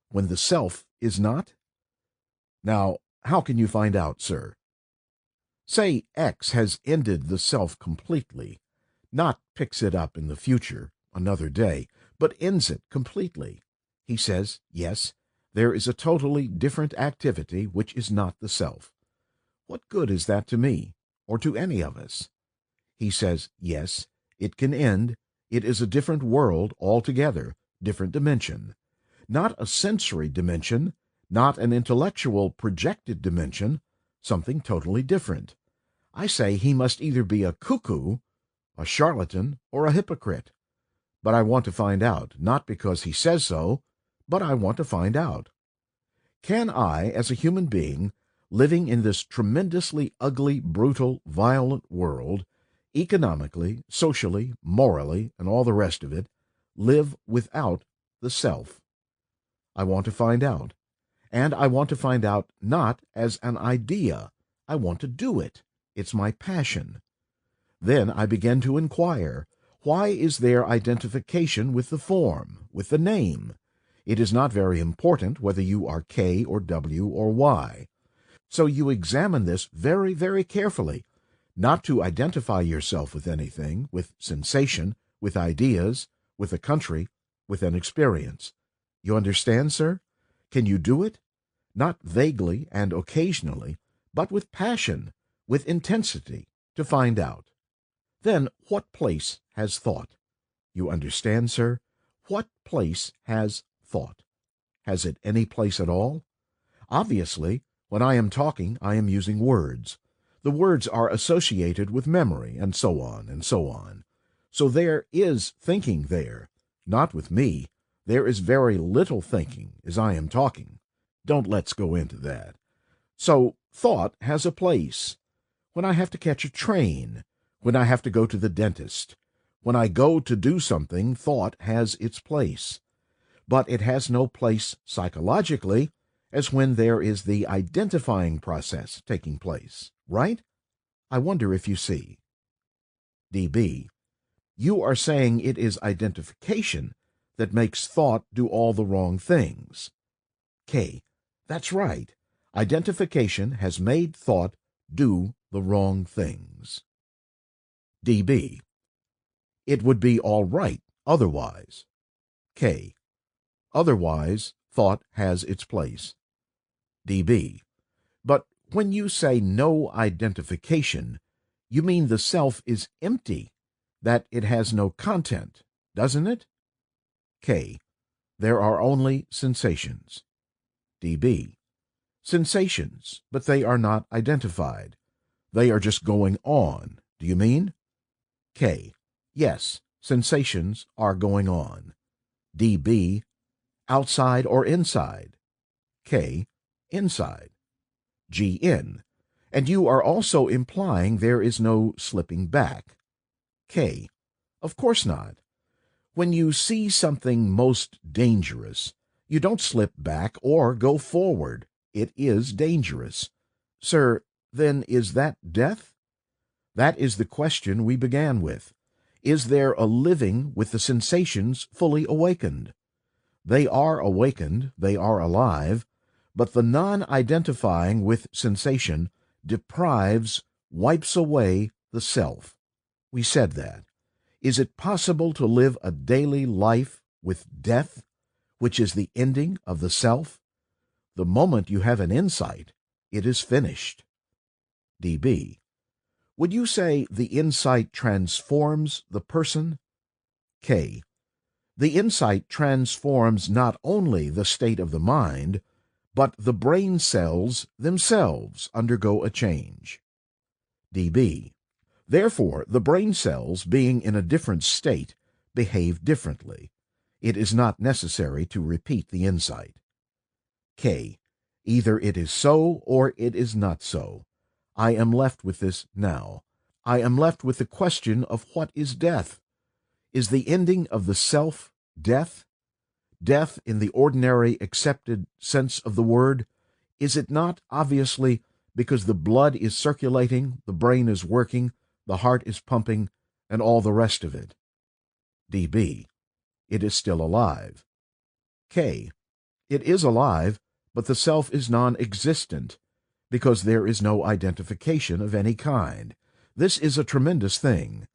when the self is not? Now, how can you find out, sir? Say X has ended the self completely, not picks it up in the future, another day, but ends it completely. He says, yes, there is a totally different activity which is not the self. What good is that to me, or to any of us. He says, yes, it can end. It is a different world altogether, different dimension. Not a sensory dimension, not an intellectual projected dimension, something totally different. I say he must either be a cuckoo, a charlatan, or a hypocrite. But I want to find out, not because he says so, but I want to find out. Can I, as a human being, living in this tremendously ugly, brutal, violent world, economically, socially, morally, and all the rest of it, live without the self? I want to find out. And I want to find out not as an idea. I want to do it. It's my passion. Then I begin to inquire, why is there identification with the form, with the name? It is not very important whether you are K or W or Y. So you examine this very, very carefully, not to identify yourself with anything, with sensation, with ideas, with a country, with an experience. You understand, sir? Can you do it? Not vaguely and occasionally, but with passion, with intensity, to find out. Then what place has thought? You understand, sir? What place has thought? Has it any place at all? Obviously, when I am talking, I am using words. The words are associated with memory, and so on, and so on. So there is thinking there. Not with me. There is very little thinking as I am talking. Don't let's go into that. So thought has a place. When I have to catch a train, when I have to go to the dentist, when I go to do something, thought has its place. But it has no place psychologically as when there is the identifying process taking place, right? I wonder if you see. DB. You are saying it is identification that makes thought do all the wrong things. K. That's right. Identification has made thought do the wrong things. DB. It would be all right otherwise. K. Otherwise, thought has its place. DB. But when you say no identification, you mean the self is empty, that it has no content, doesn't it? K. There are only sensations. DB. Sensations, but they are not identified. They are just going on, do you mean? K. Yes, sensations are going on. DB. Outside or inside? K. Inside. GN. And you are also implying there is no slipping back. K. Of course not. When you see something most dangerous, you don't slip back or go forward. It is dangerous. Sir, then is that death? That is the question we began with. Is there a living with the sensations fully awakened? They are awakened, they are alive, but the non-identifying with sensation deprives, wipes away the self. We said that. Is it possible to live a daily life with death, which is the ending of the self? The moment you have an insight, it is finished. DB. Would you say the insight transforms the person? K. The insight transforms not only the state of the mind, but the brain cells themselves undergo a change. DB. Therefore, the brain cells, being in a different state, behave differently. It is not necessary to repeat the insight. K. Either it is so or it is not so. I am left with this now. I am left with the question of what is death. Is the ending of the self death? Death in the ordinary accepted sense of the word? Is it not obviously because the blood is circulating, the brain is working, the heart is pumping, and all the rest of it? DB. It is still alive. K. It is alive, but the self is non-existent, because there is no identification of any kind. This is a tremendous thing.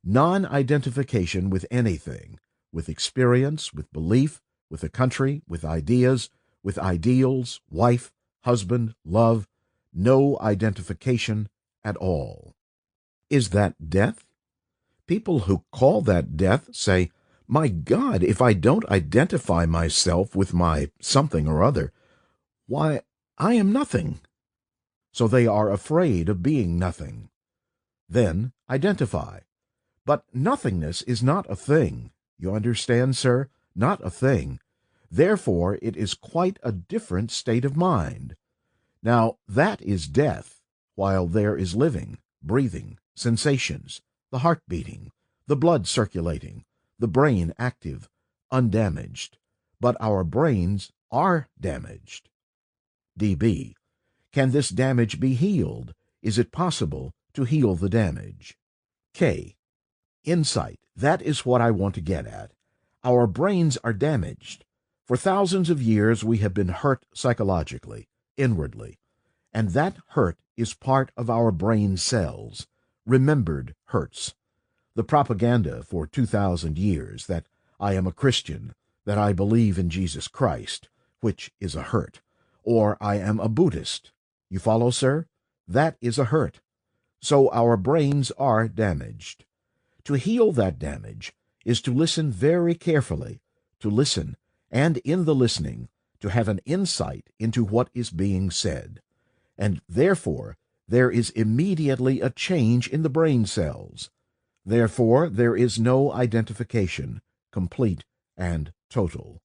Non-identification with anything, with experience, with belief, with a country, with ideas, with ideals, wife, husband, love, no identification at all. Is that death? People who call that death say, "My God, if I don't identify myself with my something or other, why, I am nothing." So they are afraid of being nothing. Then identify. But nothingness is not a thing. You understand, sir? Not a thing. Therefore, it is quite a different state of mind. Now, that is death, while there is living, breathing, sensations, the heart beating, the blood circulating, the brain active, undamaged. But our brains are damaged. DB. Can this damage be healed? Is it possible to heal the damage? K. Insight. That is what I want to get at. Our brains are damaged. For thousands of years we have been hurt psychologically, inwardly, and that hurt is part of our brain cells, remembered hurts. The propaganda for 2,000 years that I am a Christian, that I believe in Jesus Christ, which is a hurt, or I am a Buddhist. You follow, sir? That is a hurt. So our brains are damaged. To heal that damage is to listen very carefully, to listen, and in the listening, to have an insight into what is being said. And therefore, there is immediately a change in the brain cells. Therefore, there is no identification, complete and total.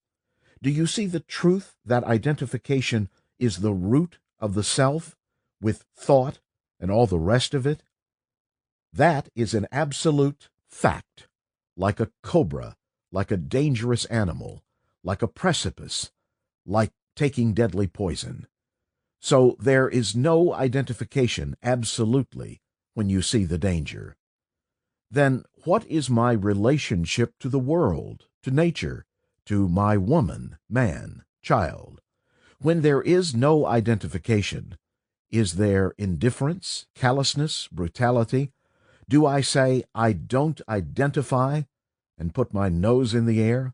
Do you see the truth that identification is the root of the self, with thought and all the rest of it? That is an absolute fact, like a cobra, like a dangerous animal, like a precipice, like taking deadly poison. So there is no identification absolutely when you see the danger. Then what is my relationship to the world, to nature, to my woman, man, child? When there is no identification, is there indifference, callousness, brutality? Do I say, "I don't identify," and put my nose in the air?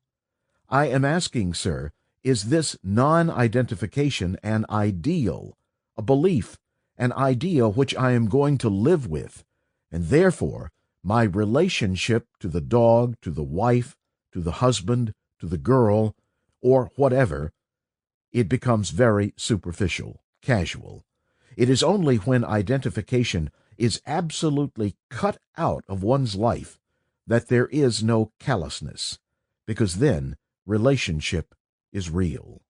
I am asking, sir, is this non-identification an ideal, a belief, an idea which I am going to live with, and therefore my relationship to the dog, to the wife, to the husband, to the girl, or whatever, it becomes very superficial, casual. It is only when identification is absolutely cut out of one's life that there is no callousness, because then relationship is real.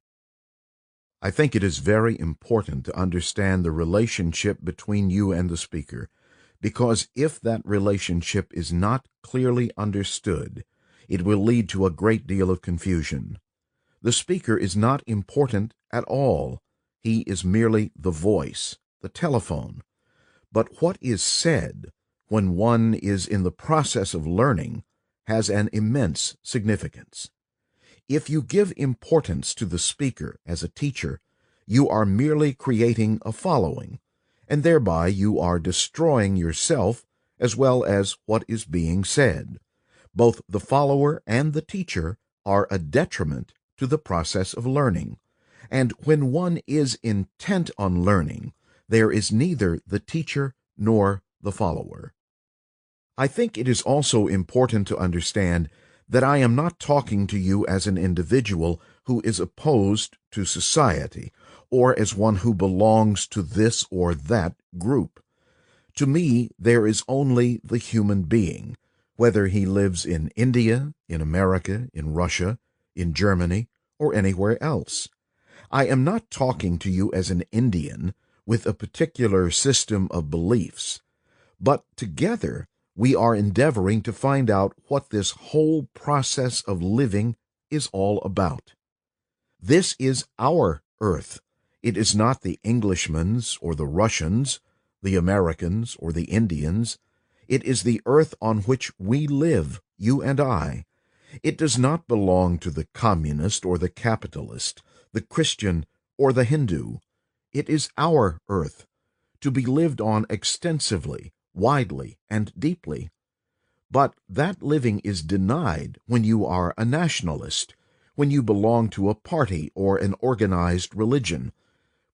I think it is very important to understand the relationship between you and the speaker, because if that relationship is not clearly understood, it will lead to a great deal of confusion. The speaker is not important at all. He is merely the voice, the telephone. But what is said when one is in the process of learning has an immense significance. If you give importance to the speaker as a teacher, you are merely creating a following, and thereby you are destroying yourself as well as what is being said. Both the follower and the teacher are a detriment to the process of learning, and when one is intent on learning, there is neither the teacher nor the follower. I think it is also important to understand that I am not talking to you as an individual who is opposed to society, or as one who belongs to this or that group. To me, there is only the human being, whether he lives in India, in America, in Russia, in Germany, or anywhere else. I am not talking to you as an Indian with a particular system of beliefs, but together we are endeavoring to find out what this whole process of living is all about. This is our earth. It is not the Englishman's or the Russians', the Americans' or the Indians'. It is the earth on which we live, you and I. It does not belong to the communist or the capitalist, the Christian or the Hindu. It is our earth, to be lived on extensively, widely, and deeply. But that living is denied when you are a nationalist, when you belong to a party or an organized religion.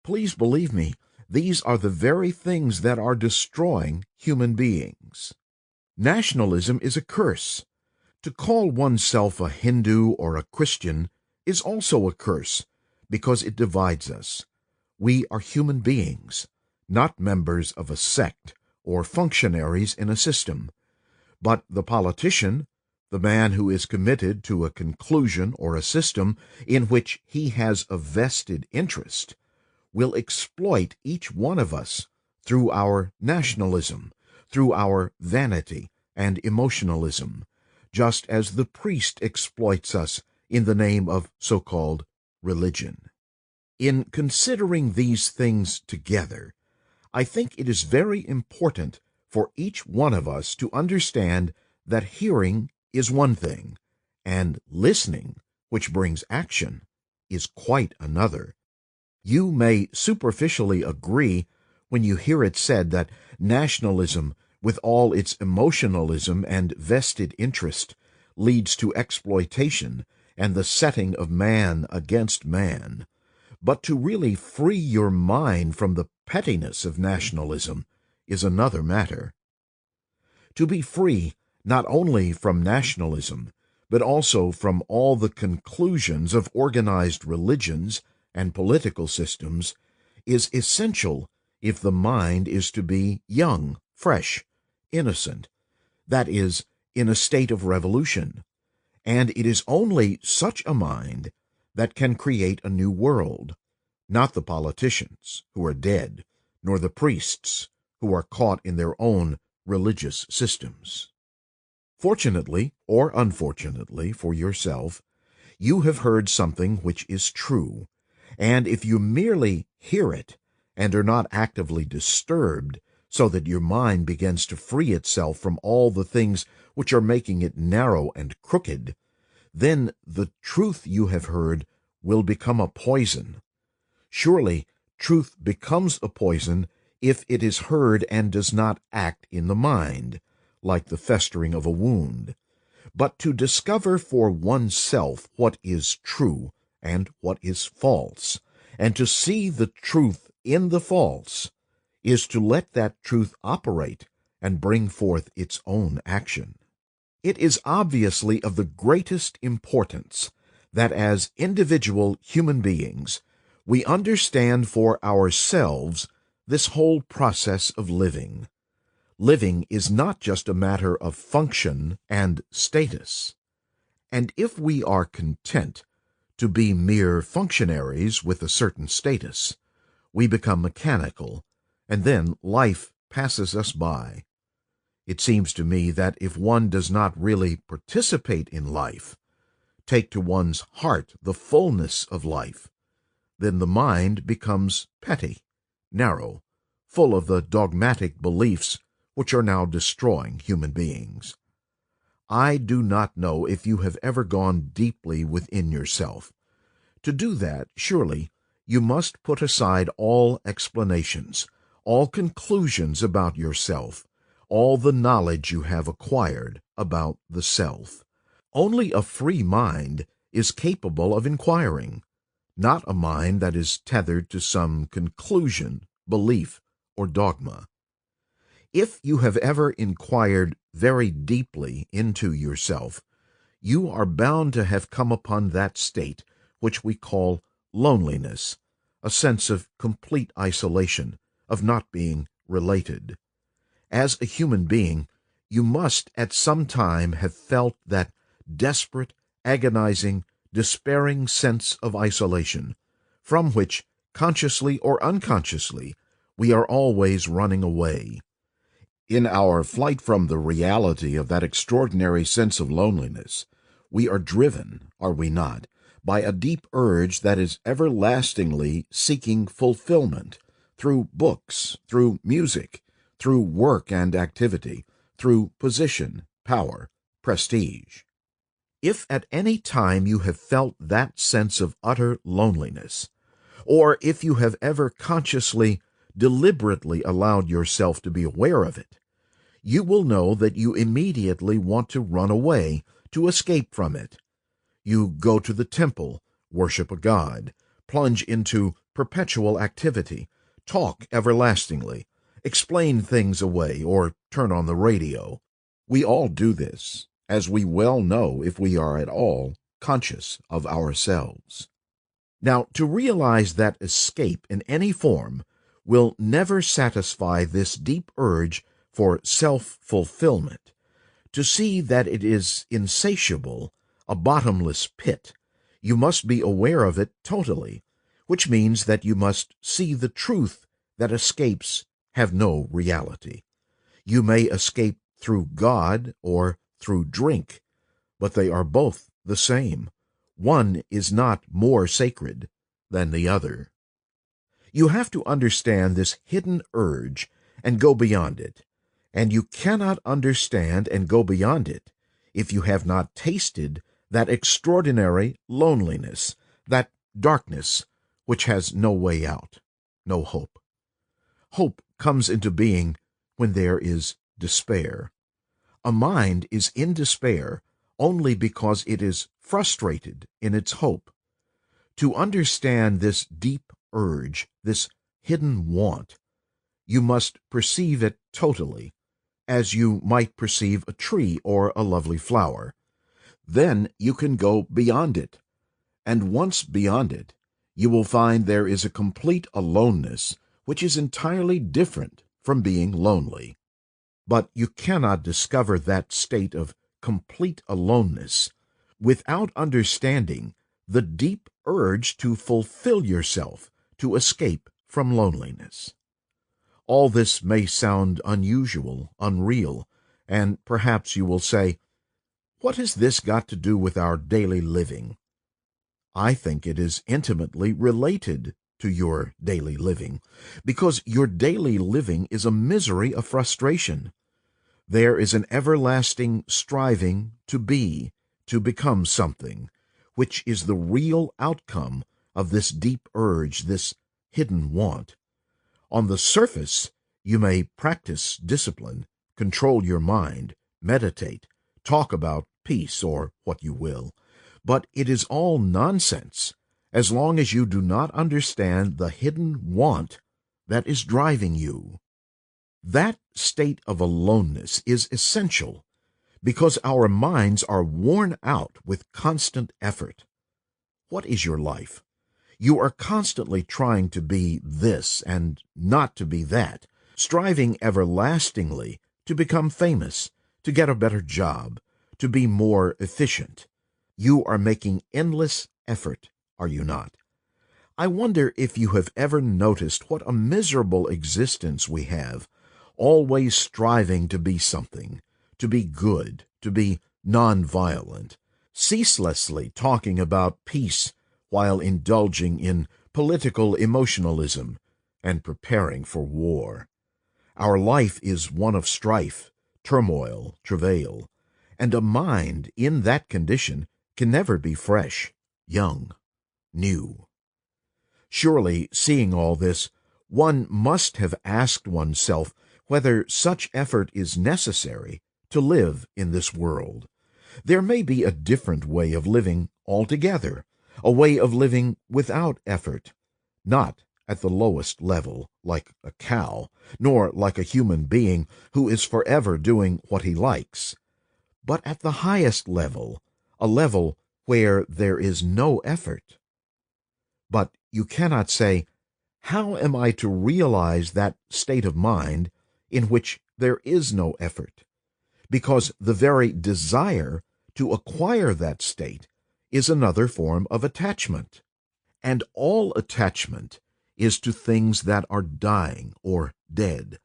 Please believe me, these are the very things that are destroying human beings. beings. Nationalism is a curse. To call oneself a Hindu or a Christian is also a curse, because it divides us. We are human beings, not members of a sect or functionaries in a system. But the politician, the man who is committed to a conclusion or a system in which he has a vested interest, will exploit each one of us through our nationalism, through our vanity and emotionalism, just as the priest exploits us in the name of so-called religion. In considering these things together, I think it is very important for each one of us to understand that hearing is one thing, and listening, which brings action, is quite another. You may superficially agree when you hear it said that nationalism, with all its emotionalism and vested interest, leads to exploitation and the setting of man against man. But to really free your mind from the pettiness of nationalism is another matter. To be free not only from nationalism, but also from all the conclusions of organized religions and political systems, is essential if the mind is to be young, fresh, innocent, that is, in a state of revolution. And it is only such a mind that can create a new world, not the politicians who are dead, nor the priests who are caught in their own religious systems. Fortunately or unfortunately for yourself, you have heard something which is true, and if you merely hear it and are not actively disturbed so that your mind begins to free itself from all the things which are making it narrow and crooked, then the truth you have heard will become a poison. Surely truth becomes a poison if it is heard and does not act in the mind, like the festering of a wound. But to discover for oneself what is true and what is false, and to see the truth in the false, is to let that truth operate and bring forth its own action. It is obviously of the greatest importance that as individual human beings, we understand for ourselves this whole process of living. Living is not just a matter of function and status. And if we are content to be mere functionaries with a certain status, we become mechanical, and then life passes us by. It seems to me that if one does not really participate in life, take to one's heart the fullness of life, then the mind becomes petty, narrow, full of the dogmatic beliefs which are now destroying human beings. I do not know if you have ever gone deeply within yourself. To do that, surely, you must put aside all explanations, all conclusions about yourself, all the knowledge you have acquired about the self. Only a free mind is capable of inquiring, not a mind that is tethered to some conclusion, belief, or dogma. If you have ever inquired very deeply into yourself, you are bound to have come upon that state which we call loneliness, a sense of complete isolation, of not being related. As a human being, you must at some time have felt that desperate, agonizing, despairing sense of isolation, from which, consciously or unconsciously, we are always running away. In our flight from the reality of that extraordinary sense of loneliness, we are driven, are we not, by a deep urge that is everlastingly seeking fulfillment through books, through music, through work and activity, through position, power, prestige. If at any time you have felt that sense of utter loneliness, or if you have ever consciously, deliberately allowed yourself to be aware of it, you will know that you immediately want to run away, to escape from it. You go to the temple, worship a god, plunge into perpetual activity, talk everlastingly, explain things away, or turn on the radio. We all do this, as we well know if we are at all conscious of ourselves. Now, to realize that escape in any form will never satisfy this deep urge for self-fulfillment, to see that it is insatiable, a bottomless pit, you must be aware of it totally, which means that you must see the truth that escapes have no reality. You may escape through God or through drink, but they are both the same. One is not more sacred than the other. You have to understand this hidden urge and go beyond it, and you cannot understand and go beyond it if you have not tasted that extraordinary loneliness, that darkness which has no way out, no hope. Hope comes into being when there is despair. A mind is in despair only because it is frustrated in its hope. To understand this deep urge, this hidden want, you must perceive it totally, as you might perceive a tree or a lovely flower. Then you can go beyond it, and once beyond it, you will find there is a complete aloneness which is entirely different from being lonely. But you cannot discover that state of complete aloneness without understanding the deep urge to fulfill yourself, to escape from loneliness. All this may sound unusual, unreal, and perhaps you will say, "What has this got to do with our daily living?" I think it is intimately related to your daily living, because your daily living is a misery of frustration. There is an everlasting striving to be, to become something, which is the real outcome of this deep urge, this hidden want. On the surface, you may practice discipline, control your mind, meditate, talk about peace or what you will, but it is all nonsense as long as you do not understand the hidden want that is driving you. That state of aloneness is essential because our minds are worn out with constant effort. What is your life? You are constantly trying to be this and not to be that, striving everlastingly to become famous, to get a better job, to be more efficient. You are making endless effort, are you not? I wonder if you have ever noticed what a miserable existence we have, always striving to be something, to be good, to be nonviolent, ceaselessly talking about peace while indulging in political emotionalism and preparing for war. Our life is one of strife, turmoil, travail, and a mind in that condition can never be fresh, young, new. Surely, seeing all this, one must have asked oneself whether such effort is necessary to live in this world. There may be a different way of living altogether, a way of living without effort, not at the lowest level, like a cow, nor like a human being who is forever doing what he likes, but at the highest level, a level where there is no effort. But you cannot say, "How am I to realize that state of mind in which there is no effort?" Because the very desire to acquire that state is another form of attachment. And all attachment is to things that are dying or dead.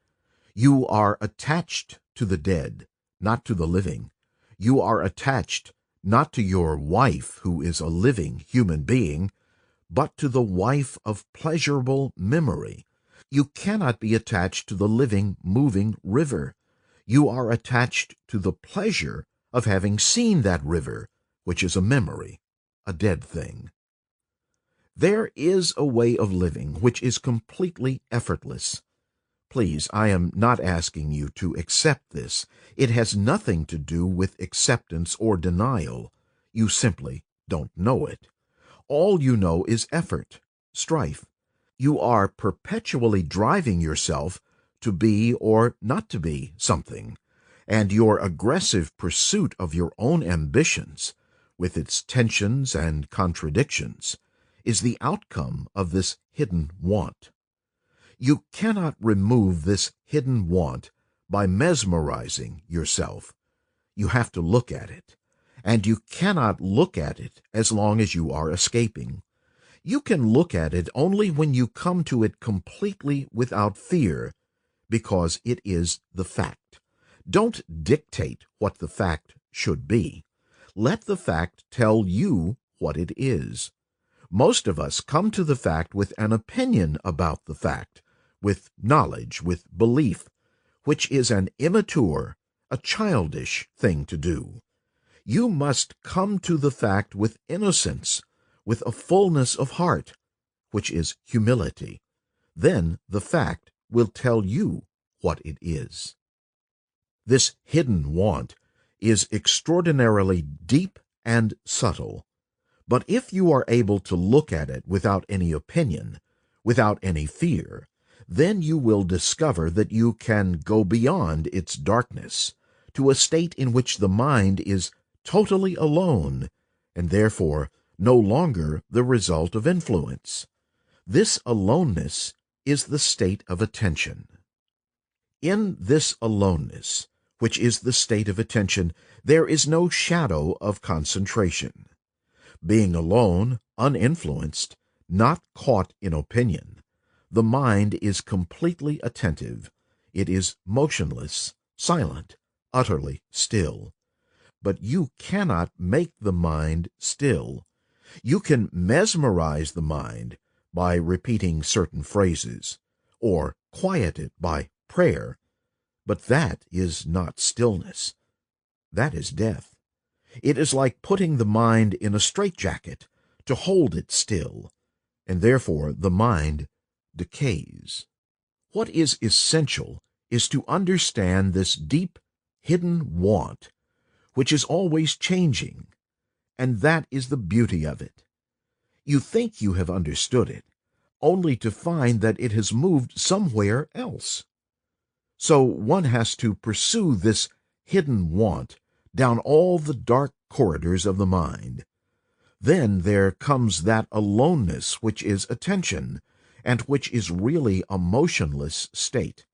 You are attached to the dead, not to the living. You are attached not to your wife, who is a living human being, but to the wife of pleasurable memory. You cannot be attached to the living, moving river. You are attached to the pleasure of having seen that river, which is a memory, a dead thing. There is a way of living which is completely effortless. Please, I am not asking you to accept this. It has nothing to do with acceptance or denial. You simply don't know it. All you know is effort, strife. You are perpetually driving yourself to be or not to be something, and your aggressive pursuit of your own ambitions, with its tensions and contradictions, is the outcome of this hidden want. You cannot remove this hidden want by mesmerizing yourself. You have to look at it, and you cannot look at it as long as you are escaping. You can look at it only when you come to it completely without fear, because it is the fact. Don't dictate what the fact should be. Let the fact tell you what it is. Most of us come to the fact with an opinion about the fact, with knowledge, with belief, which is an immature, a childish thing to do. You must come to the fact with innocence, with a fullness of heart, which is humility. Then the fact will tell you what it is. This hidden want is extraordinarily deep and subtle. But if you are able to look at it without any opinion, without any fear, then you will discover that you can go beyond its darkness to a state in which the mind is totally alone, and therefore no longer the result of influence. This aloneness is the state of attention. In this aloneness, which is the state of attention, there is no shadow of concentration. Being alone, uninfluenced, not caught in opinion, the mind is completely attentive. It is motionless, silent, utterly still. But you cannot make the mind still. You can mesmerize the mind by repeating certain phrases, or quiet it by prayer, but that is not stillness. That is death. It is like putting the mind in a straitjacket to hold it still, and therefore the mind decays. What is essential is to understand this deep, hidden want, which is always changing, and that is the beauty of it. You think you have understood it, only to find that it has moved somewhere else. So one has to pursue this hidden want down all the dark corridors of the mind. Then there comes that aloneness which is attention, and which is really a motionless state.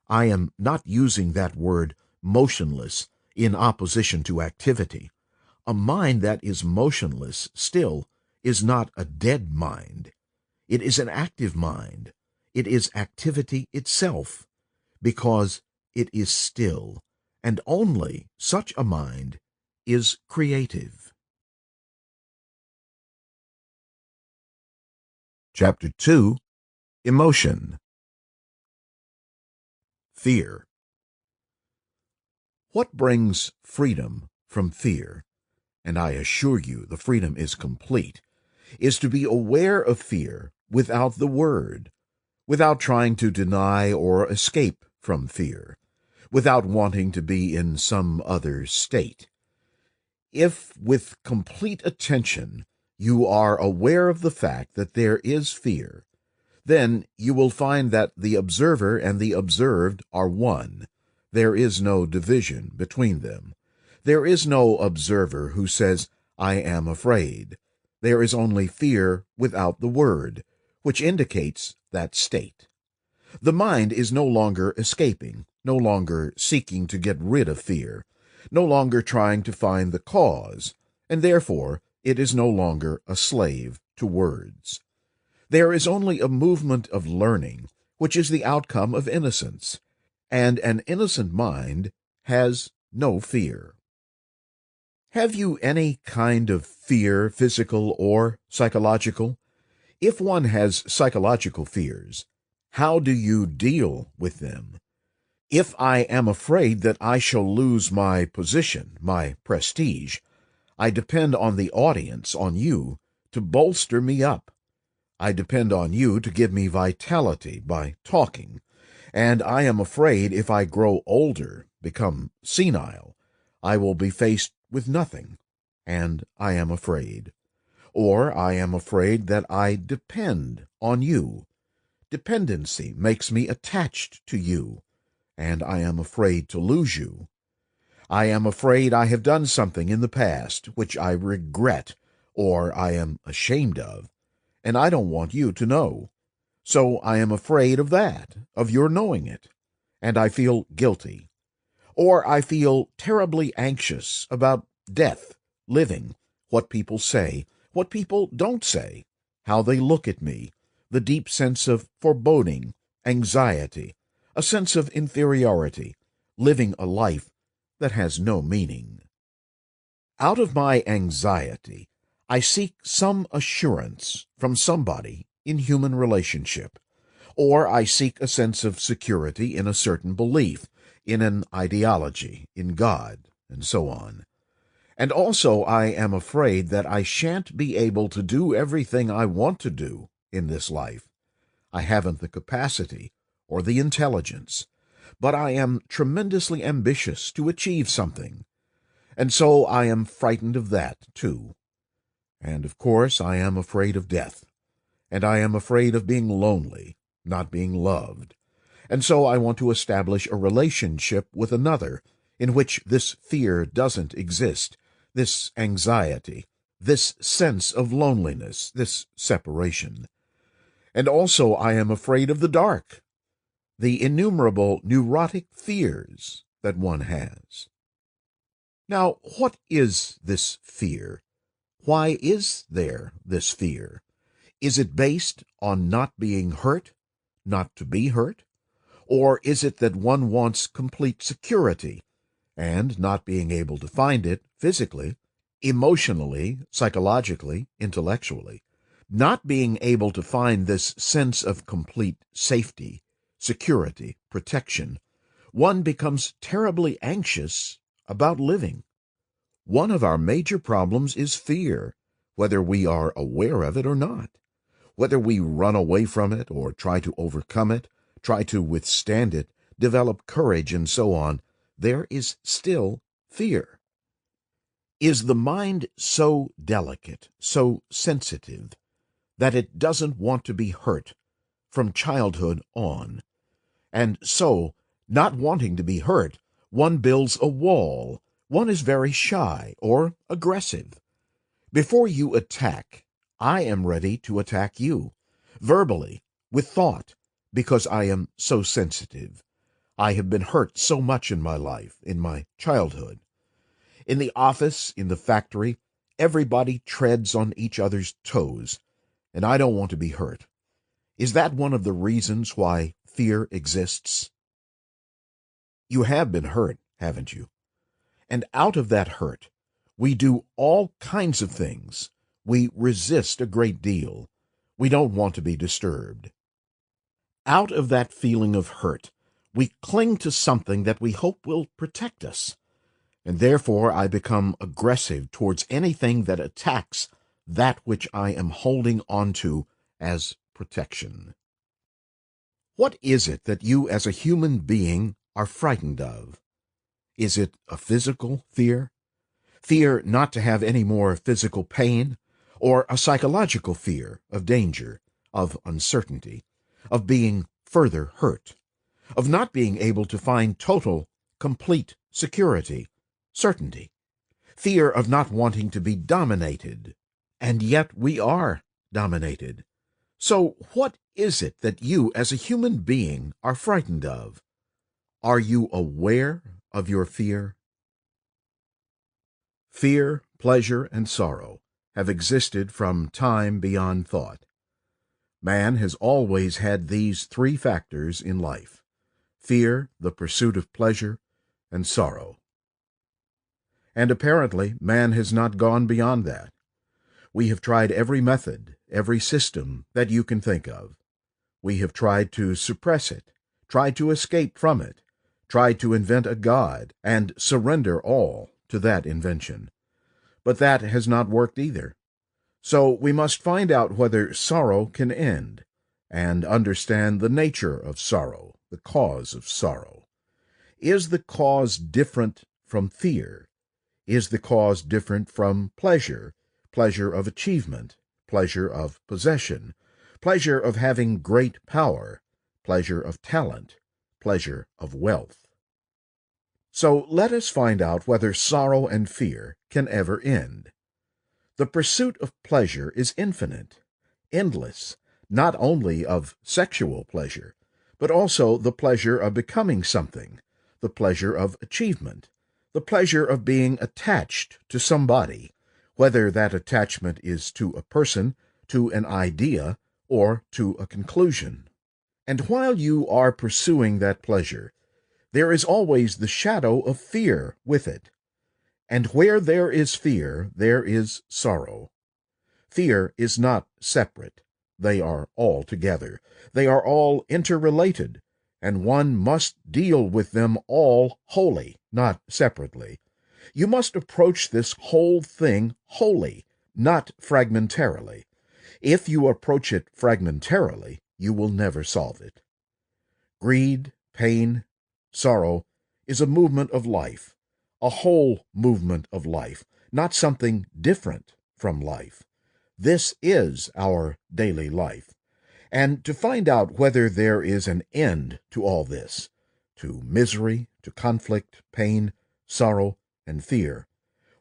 I am not using that word motionless in opposition to activity. A mind that is motionless still is not a dead mind. It is an active mind. It is activity itself, because it is still, and only such a mind is creative. Chapter 2. Emotion. Fear. What brings freedom from fear, and I assure you the freedom is complete, is to be aware of fear without the word, without trying to deny or escape from fear, without wanting to be in some other state. If with complete attention you are aware of the fact that there is fear, then you will find that the observer and the observed are one. There is no division between them. There is no observer who says, "I am afraid." There is only fear without the word, which indicates that state. The mind is no longer escaping, no longer seeking to get rid of fear, no longer trying to find the cause, and therefore it is no longer a slave to words. There is only a movement of learning, which is the outcome of innocence, and an innocent mind has no fear. Have you any kind of fear, physical or psychological? If one has psychological fears, how do you deal with them? If I am afraid that I shall lose my position, my prestige, I depend on the audience, on you, to bolster me up. I depend on you to give me vitality by talking, and I am afraid if I grow older, become senile, I will be faced with nothing, and I am afraid. Or I am afraid that I depend on you Dependency makes me attached to you, and I am afraid to lose you. I am afraid I have done something in the past which I regret or I am ashamed of, and I don't want you to know. So I am afraid of that, of your knowing it, and I feel guilty. Or I feel terribly anxious about death, living, what people say, what people don't say, how they look at me, the deep sense of foreboding, anxiety, a sense of inferiority, living a life that has no meaning. Out of my anxiety, I seek some assurance from somebody in human relationship, or I seek a sense of security in a certain belief, in an ideology, in God, and so on. And also I am afraid that I shan't be able to do everything I want to do in this life. I haven't the capacity or the intelligence, but I am tremendously ambitious to achieve something, and so I am frightened of that, too. And, of course, I am afraid of death, and I am afraid of being lonely, not being loved, and so I want to establish a relationship with another in which this fear doesn't exist, this anxiety, this sense of loneliness, this separation. And also I am afraid of the dark, the innumerable neurotic fears that one has. Now, what is this fear? Why is there this fear? Is it based on not being hurt, not to be hurt? Or is it that one wants complete security, and not being able to find it physically, emotionally, psychologically, intellectually, not being able to find this sense of complete safety, security, protection, one becomes terribly anxious about living? One of our major problems is fear, whether we are aware of it or not. Whether we run away from it or try to overcome it, try to withstand it, develop courage, and so on, there is still fear. Is the mind so delicate, so sensitive, that it doesn't want to be hurt from childhood on? And so, not wanting to be hurt, one builds a wall. One is very shy or aggressive. Before you attack, I am ready to attack you, verbally, with thought, because I am so sensitive. I have been hurt so much in my life, in my childhood. In the office, in the factory, everybody treads on each other's toes, and I don't want to be hurt. Is that one of the reasons why fear exists? You have been hurt, haven't you? And out of that hurt, we do all kinds of things. We resist a great deal. We don't want to be disturbed. Out of that feeling of hurt, we cling to something that we hope will protect us. And therefore I become aggressive towards anything that attacks that which I am holding on to as protection. What is it that you as a human being are frightened of? Is it a physical fear? Fear not to have any more physical pain? Or a psychological fear of danger, of uncertainty, of being further hurt, of not being able to find total, complete security, certainty, fear of not wanting to be dominated, and yet we are dominated. So what is it that you as a human being are frightened of? Are you aware of your fear? Fear, pleasure, and sorrow have existed from time beyond thought. Man has always had these three factors in life: fear, the pursuit of pleasure, and sorrow. And apparently man has not gone beyond that. We have tried every method, every system that you can think of. We have tried to suppress it, tried to escape from it, tried to invent a God, and surrender all to that invention. But that has not worked either. So we must find out whether sorrow can end, and understand the nature of sorrow, the cause of sorrow. Is the cause different from fear? Is the cause different from pleasure, pleasure of achievement, pleasure of possession, pleasure of having great power, pleasure of talent, pleasure of wealth. So let us find out whether sorrow and fear can ever end. The pursuit of pleasure is infinite, endless, not only of sexual pleasure, but also the pleasure of becoming something, the pleasure of achievement, the pleasure of being attached to somebody, whether that attachment is to a person, to an idea, or to a conclusion. And while you are pursuing that pleasure, there is always the shadow of fear with it. And where there is fear, there is sorrow. Fear is not separate. They are all together. They are all interrelated, and one must deal with them all wholly, not separately. You must approach this whole thing wholly, not fragmentarily. If you approach it fragmentarily, you will never solve it. Greed, pain, sorrow is a movement of life, a whole movement of life, not something different from life. This is our daily life. And to find out whether there is an end to all this, to misery, to conflict, pain, sorrow, and fear,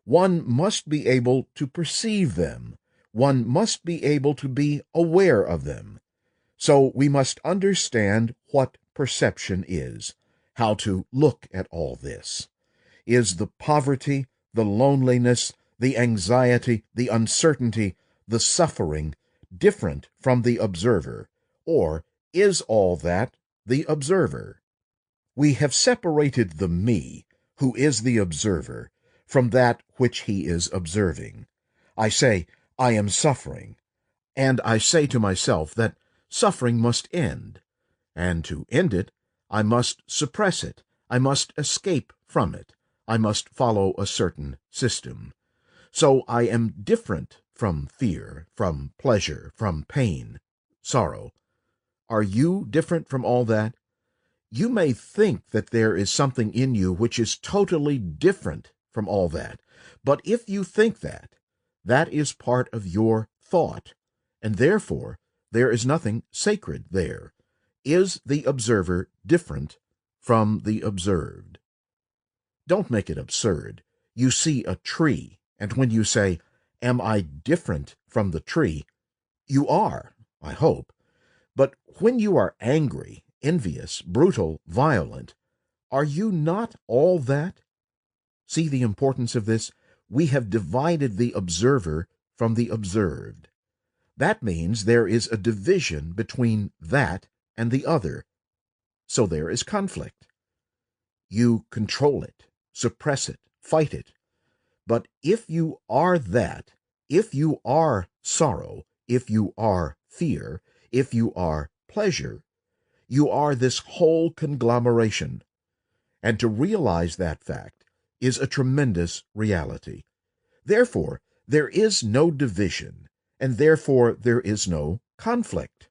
one must be able to perceive them. One must be able to be aware of them. So we must understand what perception is, how to look at all this. Is the poverty, the loneliness, the anxiety, the uncertainty, the suffering different from the observer, or is all that the observer? We have separated the me, who is the observer, from that which he is observing. I say, I am suffering, and I say to myself that suffering must end, and to end it, I must suppress it, I must escape from it, I must follow a certain system. So I am different from fear, from pleasure, from pain, sorrow. Are you different from all that? You may think that there is something in you which is totally different from all that, but if you think that, that is part of your thought, and therefore there is nothing sacred there. Is the observer different from the observed? Don't make it absurd. You see a tree, and when you say, "Am I different from the tree?" you are, I hope. But when you are angry, envious, brutal, violent, are you not all that? See the importance of this? We have divided the observer from the observed. That means there is a division between that and the other. So there is conflict. You control it, suppress it, fight it. But if you are that, if you are sorrow, if you are fear, if you are pleasure, you are this whole conglomeration. And to realize that fact is a tremendous reality. Therefore, there is no division, and therefore there is no conflict.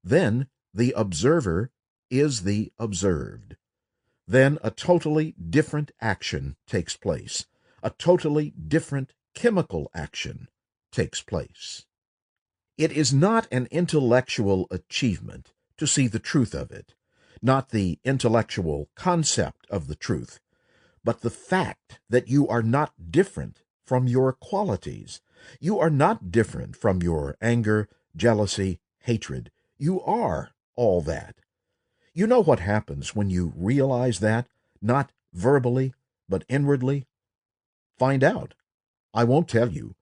Then the observer is the observed. Then a totally different action takes place. A totally different chemical action takes place. It is not an intellectual achievement to see the truth of it, not the intellectual concept of the truth, but the fact that you are not different from your qualities. You are not different from your anger, jealousy, hatred. You are all that. You know what happens when you realize that, not verbally, but inwardly? Find out. I won't tell you.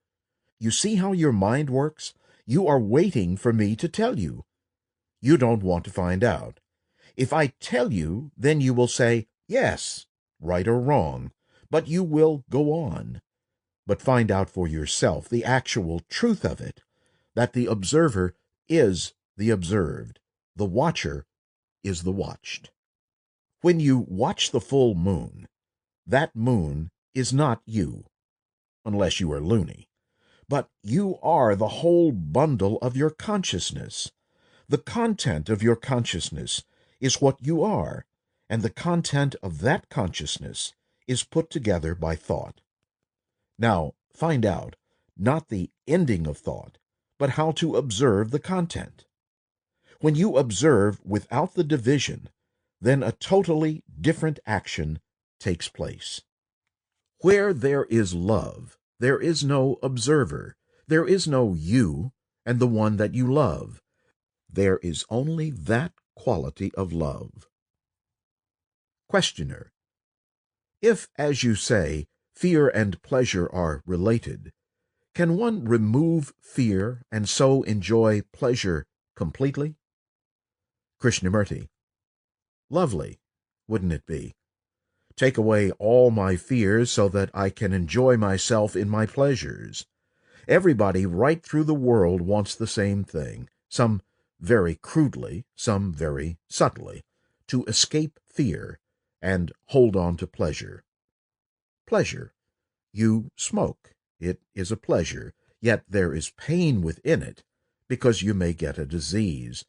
You see how your mind works? You are waiting for me to tell you. You don't want to find out. If I tell you, then you will say, yes, right or wrong, but you will go on. But find out for yourself the actual truth of it, that the observer is the observed, the watcher is the watched. When you watch the full moon, that moon is not you, unless you are loony, but you are the whole bundle of your consciousness. The content of your consciousness is what you are, and the content of that consciousness is put together by thought. Now, find out, not the ending of thought, but how to observe the content. When you observe without the division, then a totally different action takes place. Where there is love, there is no observer. There is no you and the one that you love. There is only that quality of love. Questioner: if, as you say, fear and pleasure are related, can one remove fear and so enjoy pleasure completely? Krishnamurti: lovely, wouldn't it be? Take away all my fears so that I can enjoy myself in my pleasures. Everybody right through the world wants the same thing, some very crudely, some very subtly, to escape fear and hold on to pleasure. Pleasure. You smoke. It is a pleasure, yet there is pain within it, because you may get a disease.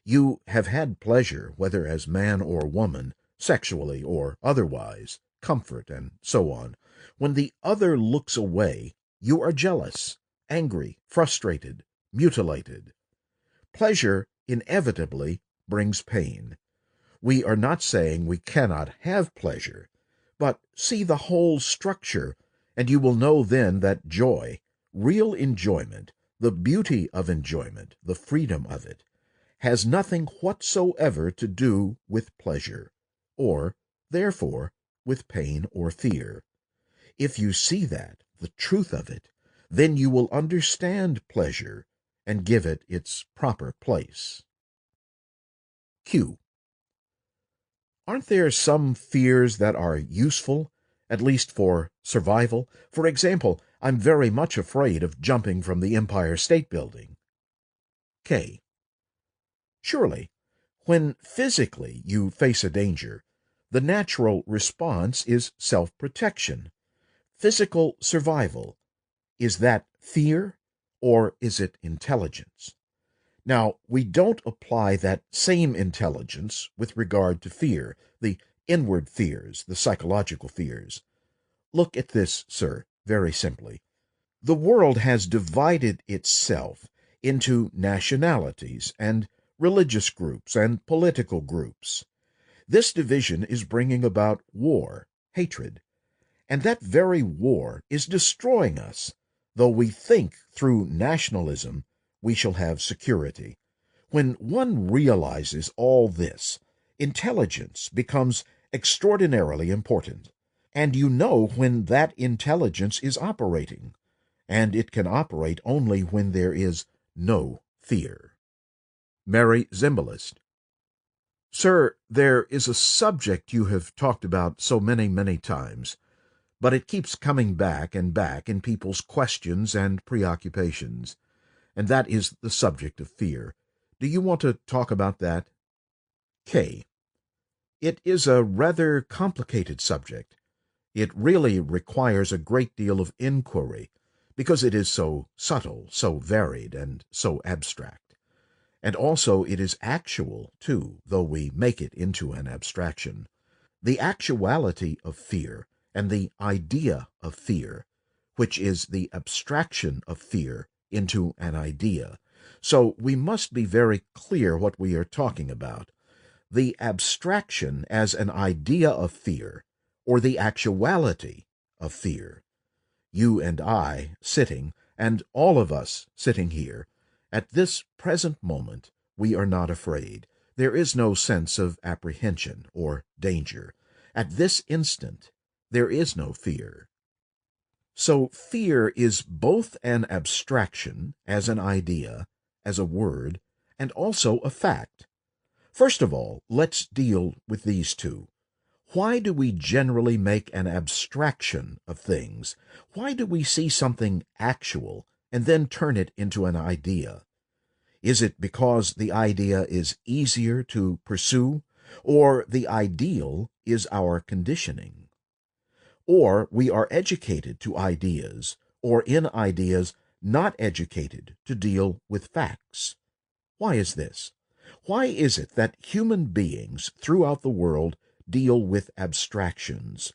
You have had pleasure, whether as man or woman, sexually or otherwise, comfort, and so on. When the other looks away, you are jealous, angry, frustrated, mutilated. Pleasure inevitably brings pain. We are not saying we cannot have pleasure, but see the whole structure, and you will know then that joy, real enjoyment, the beauty of enjoyment, the freedom of it, has nothing whatsoever to do with pleasure, or, therefore, with pain or fear. If you see that, the truth of it, then you will understand pleasure and give it its proper place. Q. Aren't there some fears that are useful, at least for survival? For example, I'm very much afraid of jumping from the Empire State Building. K. Surely, when physically you face a danger, the natural response is self-protection. Physical survival. Is that fear, or is it intelligence? Now, we don't apply that same intelligence with regard to fear, the inward fears, the psychological fears. Look at this, sir, very simply. The world has divided itself into nationalities and religious groups and political groups. This division is bringing about war, hatred, and that very war is destroying us, though we think through nationalism we shall have security. When one realizes all this, intelligence becomes extraordinarily important, and you know when that intelligence is operating, and it can operate only when there is no fear. Mary Zimbalist: Sir, there is a subject you have talked about so many times, but it keeps coming back and back in people's questions and preoccupations, and that is the subject of fear. Do you want to talk about that? K. It is a rather complicated subject. It really requires a great deal of inquiry, because it is so subtle, so varied, and so abstract. And also it is actual, too, though we make it into an abstraction. The actuality of fear and the idea of fear, which is the abstraction of fear into an idea. So we must be very clear what we are talking about. The abstraction as an idea of fear, or the actuality of fear. You and I sitting, and all of us sitting here, at this present moment, we are not afraid. There is no sense of apprehension or danger. At this instant, there is no fear. So fear is both an abstraction, as an idea, as a word, and also a fact. First of all, let's deal with these two. Why do we generally make an abstraction of things? Why do we see something actual and then turn it into an idea? Is it because the idea is easier to pursue, or the ideal is our conditioning? Or we are educated to ideas, or in ideas not educated to deal with facts? Why is this? Why is it that human beings throughout the world deal with abstractions?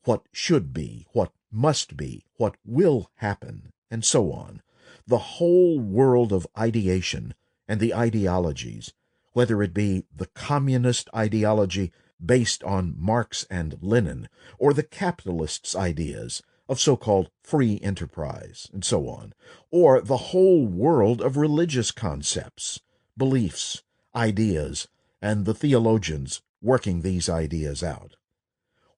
What should be, what must be, what will happen, and so on. The whole world of ideation and the ideologies whether it be the communist ideology based on Marx and Lenin, or the capitalists' ideas of so-called free enterprise, and so on, or the whole world of religious concepts, beliefs, ideas, and the theologians working these ideas out.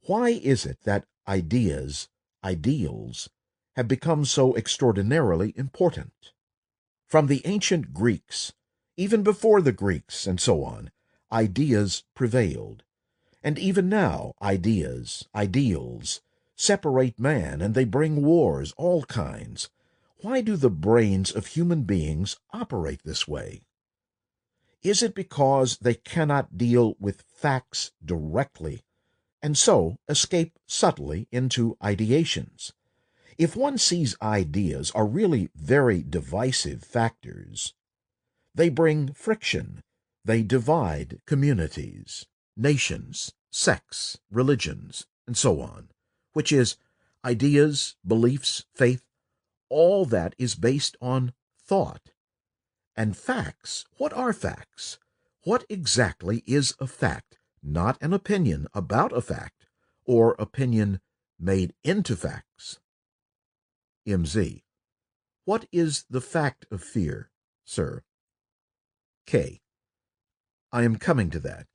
Why is it that ideas, ideals, have become so extraordinarily important? From the ancient Greeks, even before the Greeks, and so on, ideas prevailed. And even now, ideas, ideals, separate man, and they bring wars, all kinds. Why do the brains of human beings operate this way? Is it because they cannot deal with facts directly, and so escape subtly into ideations? If one sees ideas are really very divisive factors, they bring friction, they divide communities, nations, sects, religions, and so on, which is ideas, beliefs, faith, all that is based on thought. And facts, what are facts? What exactly is a fact? Not an opinion about a fact, or opinion made into facts. MZ. What is the fact of fear, sir? K. I am coming to that.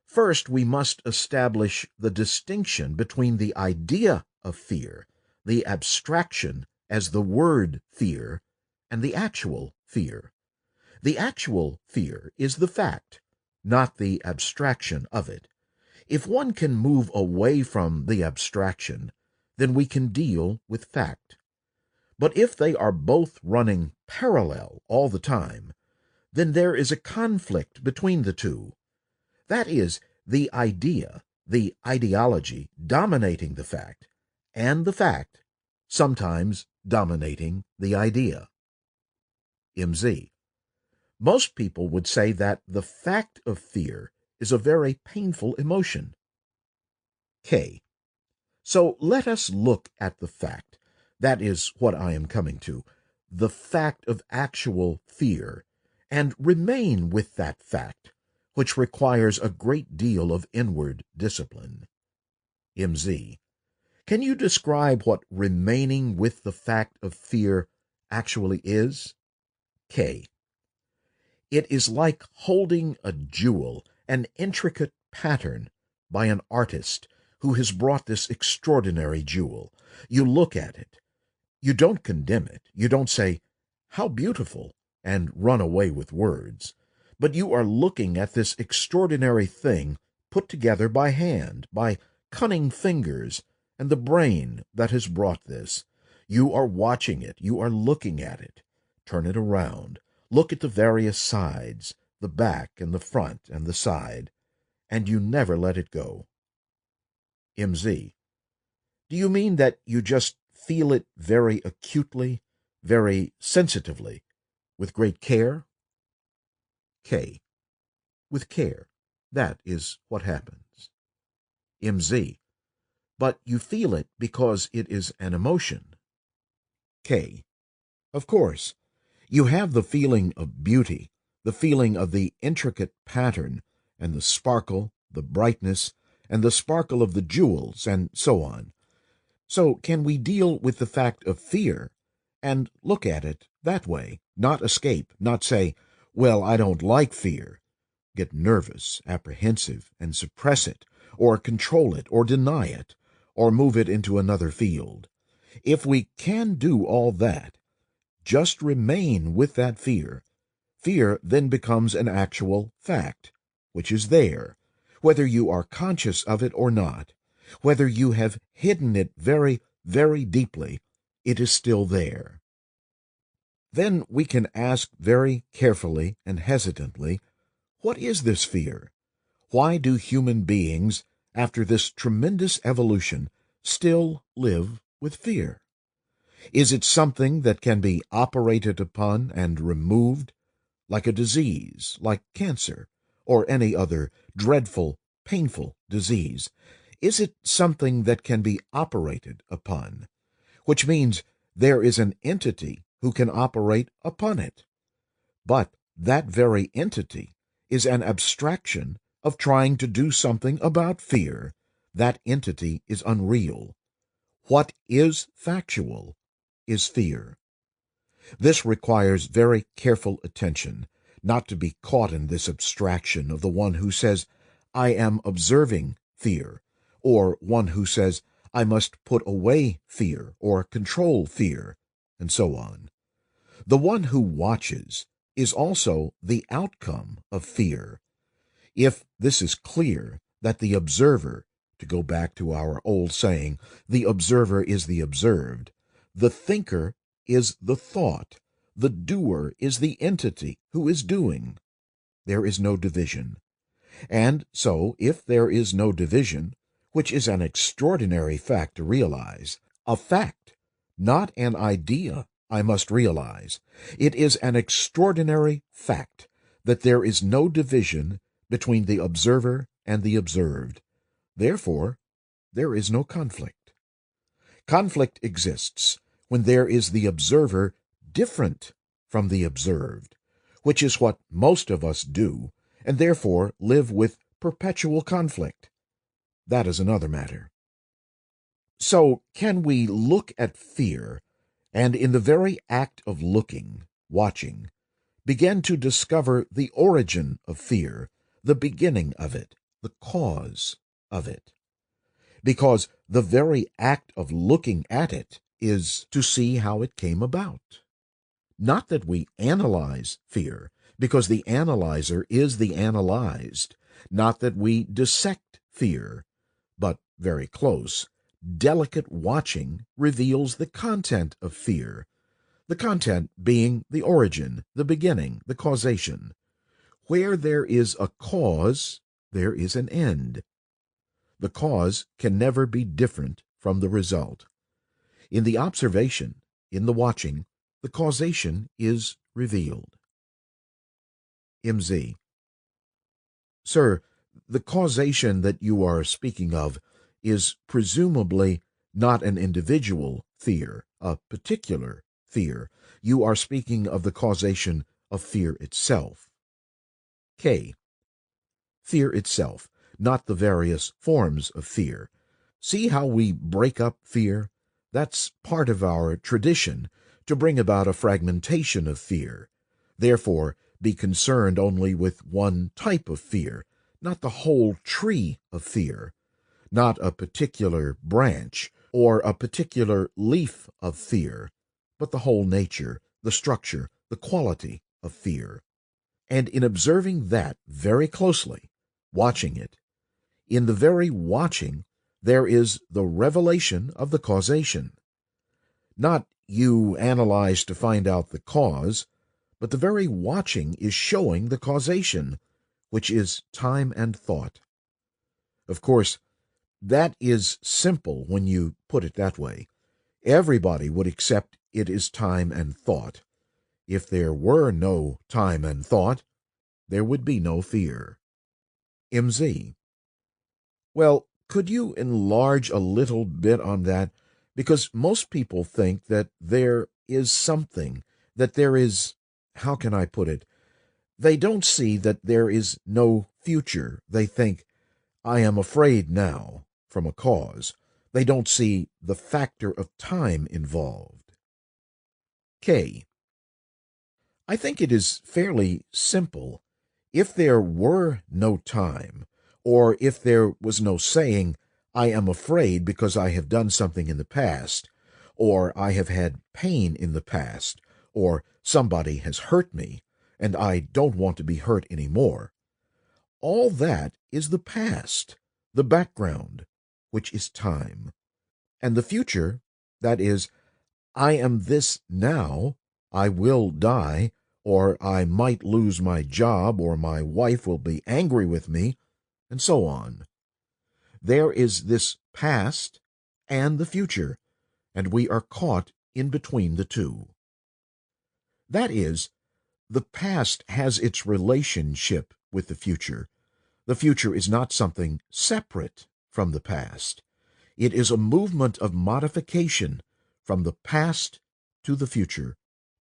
First, we must establish the distinction between the idea of fear, the abstraction as the word fear, and the actual fear. The actual fear is the fact, not the abstraction of it. If one can move away from the abstraction, then we can deal with fact. But if they are both running parallel all the time, then there is a conflict between the two. That is, the idea, the ideology dominating the fact, and the fact sometimes dominating the idea. MZ. Most people would say that the fact of fear is a very painful emotion. K. So let us look at the fact. That is what I am coming to. The fact of actual fear, and remain with that fact, which requires a great deal of inward discipline. MZ. Can you describe what remaining with the fact of fear actually is? K. It is like holding a jewel, an intricate pattern, by an artist who has brought this extraordinary jewel. You look at it. You don't condemn it. You don't say, "How beautiful," and run away with words. But you are looking at this extraordinary thing put together by hand, by cunning fingers, and the brain that has brought this. You are watching it. You are looking at it. Turn it around. Look at the various sides, the back and the front and the side, and you never let it go. MZ. Do you mean that you just feel it very acutely, very sensitively, with great care? K. With care. That is what happens. MZ. But you feel it because it is an emotion. K. Of course. You have the feeling of beauty, the feeling of the intricate pattern, and the sparkle, the brightness, and the sparkle of the jewels, and so on. So can we deal with the fact of fear and look at it that way, not escape, not say, "Well, I don't like fear," get nervous, apprehensive, and suppress it, or control it, or deny it, or move it into another field? If we can do all that, just remain with that fear, fear then becomes an actual fact, which is there, whether you are conscious of it or not. Whether you have hidden it very, very deeply, it is still there. Then we can ask very carefully and hesitantly, what is this fear? Why do human beings, after this tremendous evolution, still live with fear? Is it something that can be operated upon and removed, like a disease, like cancer, or any other dreadful, painful disease? Is it something that can be operated upon, which means there is an entity who can operate upon it? But that very entity is an abstraction of trying to do something about fear. That entity is unreal. What is factual is fear. This requires very careful attention, not to be caught in this abstraction of the one who says, I am observing fear, or one who says, I must put away fear or control fear, and so on. The one who watches is also the outcome of fear. If this is clear, that the observer, to go back to our old saying, the observer is the observed, the thinker is the thought, the doer is the entity who is doing, there is no division. And so, if there is no division, which is an extraordinary fact to realize, a fact, not an idea, I must realize, it is an extraordinary fact that there is no division between the observer and the observed. Therefore, there is no conflict. Conflict exists when there is the observer different from the observed, which is what most of us do, and therefore live with perpetual conflict. That is another matter. So, can we look at fear, and in the very act of looking, watching, begin to discover the origin of fear, the beginning of it, the cause of it? Because the very act of looking at it is to see how it came about. Not that we analyze fear, because the analyzer is the analyzed. Not that we dissect fear, but very close, delicate watching reveals the content of fear, the content being the origin, the beginning, the causation. Where there is a cause, there is an end. The cause can never be different from the result. In the observation, in the watching, the causation is revealed. M.Z. Sir, the causation that you are speaking of is presumably not an individual fear, a particular fear. You are speaking of the causation of fear itself. K. Fear itself, not the various forms of fear. See how we break up fear? That's part of our tradition, to bring about a fragmentation of fear. Therefore, be concerned only with one type of fear, not the whole tree of fear, not a particular branch or a particular leaf of fear, but the whole nature, the structure, the quality of fear. And in observing that very closely, watching it, in the very watching there is the revelation of the causation. Not you analyze to find out the cause, but the very watching is showing the causation, which is time and thought. Of course, that is simple when you put it that way. Everybody would accept it is time and thought. If there were no time and thought, there would be no fear. M.Z. Well, could you enlarge a little bit on that? Because most people think that there is something, that there is, how can I put it? They don't see that there is no future. They think, I am afraid now, from a cause. They don't see the factor of time involved. K. I think it is fairly simple. If there were no time, or if there was no saying, I am afraid because I have done something in the past, or I have had pain in the past, or somebody has hurt me, and I don't want to be hurt any more. All that is the past, the background, which is time. And the future, that is, I am this now, I will die, or I might lose my job, or my wife will be angry with me, and so on. There is this past and the future, and we are caught in between the two. That is, the past has its relationship with the future. The future is not something separate from the past. It is a movement of modification from the past to the future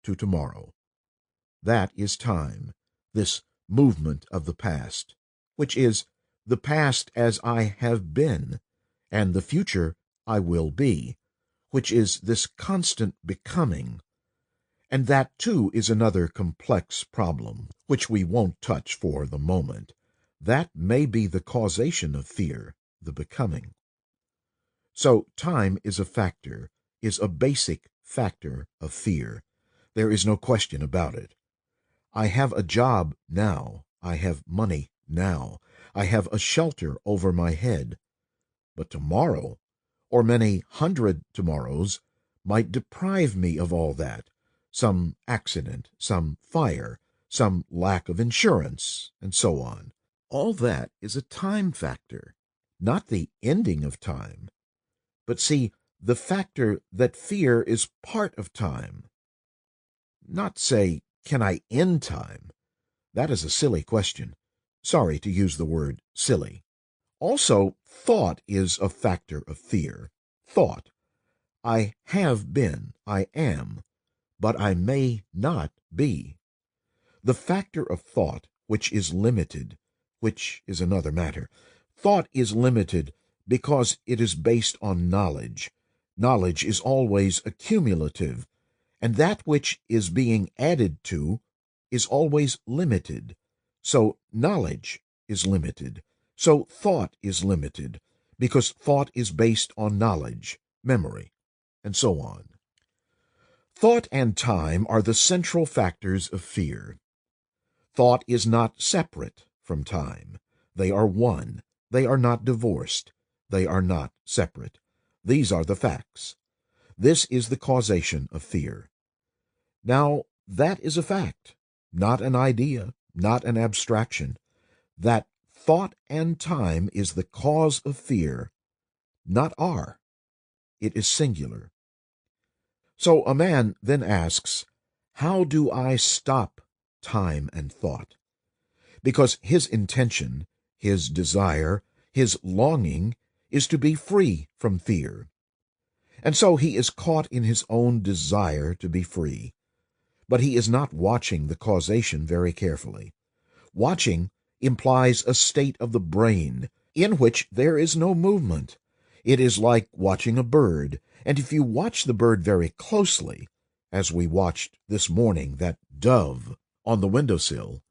to tomorrow. That is time, this movement of the past, which is the past as I have been, and the future I will be, which is this constant becoming. And that, too, is another complex problem, which we won't touch for the moment. That may be the causation of fear, the becoming. So time is a factor, is a basic factor of fear. There is no question about it. I have a job now. I have money now. I have a shelter over my head. But tomorrow, or many hundred tomorrows, might deprive me of all that. Some accident, some fire, some lack of insurance, and so on. All that is a time factor, not the ending of time. But see, the factor that fear is part of time. Not say, can I end time? That is a silly question. Sorry to use the word silly. Also, thought is a factor of fear. Thought. I have been, I am, but I may not be. The factor of thought, which is limited, which is another matter. Thought is limited because it is based on knowledge. Knowledge is always accumulative, and that which is being added to is always limited. So knowledge is limited. So thought is limited, because thought is based on knowledge, memory, and so on. Thought and time are the central factors of fear. Thought is not separate from time. They are one. They are not divorced. They are not separate. These are the facts. This is the causation of fear. Now, that is a fact, not an idea, not an abstraction. That thought and time is the cause of fear, not are. It is singular. So a man then asks, how do I stop time and thought? Because his intention, his desire, his longing is to be free from fear. And so he is caught in his own desire to be free. But he is not watching the causation very carefully. Watching implies a state of the brain in which there is no movement. It is like watching a bird, and if you watch the bird very closely, as we watched this morning that dove on the windowsill,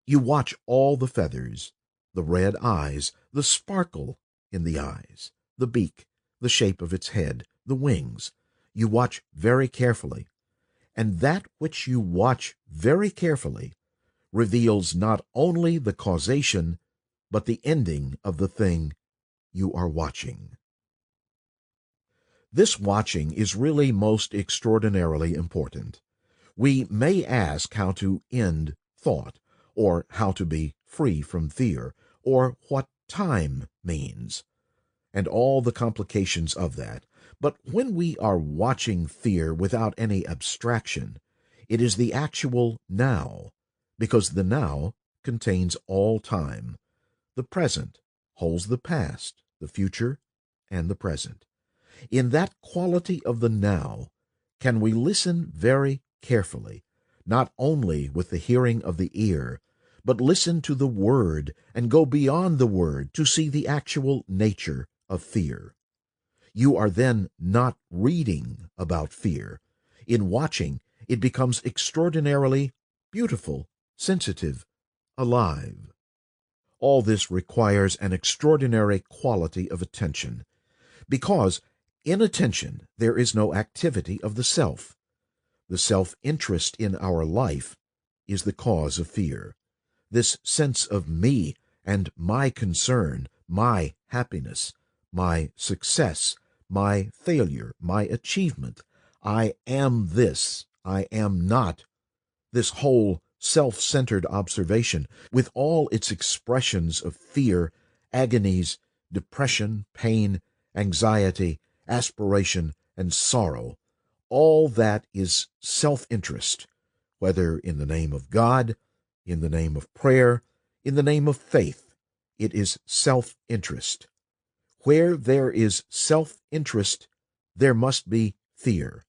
you watch all the feathers, the red eyes, the sparkle in the eyes, the beak, the shape of its head, the wings. You watch very carefully, and that which you watch very carefully reveals not only the causation, but the ending of the thing you are watching. This watching is really most extraordinarily important. We may ask how to end thought, or how to be free from fear, or what time means, and all the complications of that. But when we are watching fear without any abstraction, it is the actual now, because the now contains all time. The present holds the past, the future, and the present. In that quality of the now can we listen very carefully, not only with the hearing of the ear, but listen to the word and go beyond the word to see the actual nature of fear. You are then not reading about fear. In watching, it becomes extraordinarily beautiful, sensitive, alive. All this requires an extraordinary quality of attention, because in attention there is no activity of the self. The self-interest in our life is the cause of fear. This sense of me and my concern, my happiness, my success, my failure, my achievement, I am this, I am not, this whole self-centered observation, with all its expressions of fear, agonies, depression, pain, anxiety, aspiration, and sorrow, all that is self-interest, whether in the name of God, in the name of prayer, in the name of faith. It is self-interest. Where there is self-interest, there must be fear,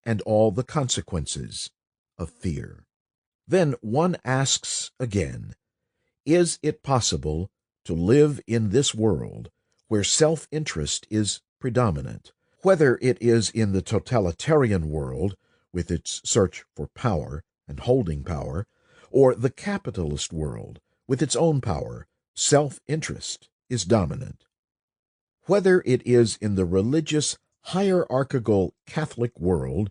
and all the consequences of fear. Then one asks again, is it possible to live in this world where self-interest is predominant, whether it is in the totalitarian world with its search for power and holding power, or the capitalist world with its own power? Self-interest is dominant. Whether it is in the religious hierarchical Catholic world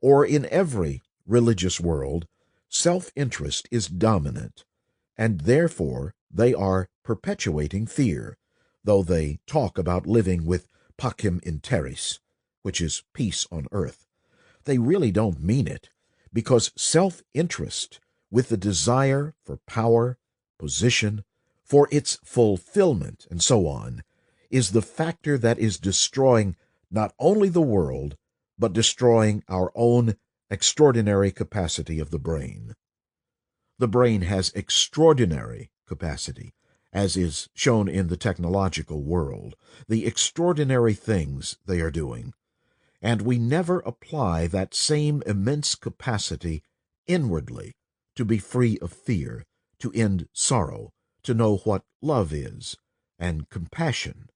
or in every religious world, self-interest is dominant, and therefore they are perpetuating fear, though they talk about living with pacem in terris, which is peace on earth. They really don't mean it, because self-interest with the desire for power, position, for its fulfillment, and so on, is the factor that is destroying not only the world, but destroying our own extraordinary capacity of the brain. The brain has extraordinary capacity, as is shown in the technological world, the extraordinary things they are doing, and we never apply that same immense capacity inwardly to be free of fear, to end sorrow, to know what love is, and compassion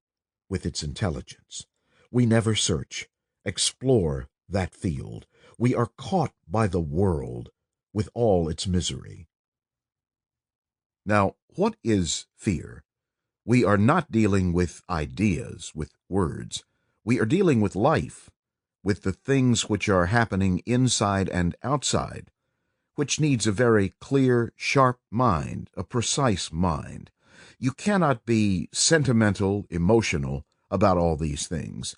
with its intelligence. We never search, explore that field. We are caught by the world with all its misery. Now, what is fear? We are not dealing with ideas, with words. We are dealing with life, with the things which are happening inside and outside, which needs a very clear, sharp mind, a precise mind. You cannot be sentimental, emotional about all these things.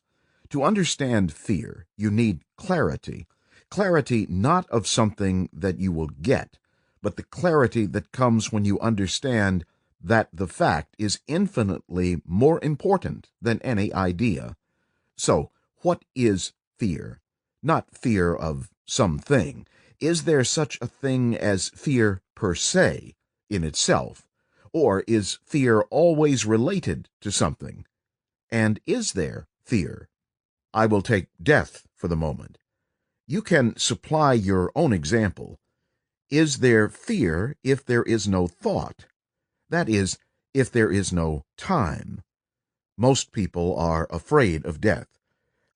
To understand fear, you need clarity. Clarity not of something that you will get, but the clarity that comes when you understand that the fact is infinitely more important than any idea. So, what is fear? Not fear of something. Is there such a thing as fear per se, in itself? Or is fear always related to something? And is there fear? I will take death for the moment. You can supply your own example. Is there fear if there is no thought? That is, if there is no time. Most people are afraid of death.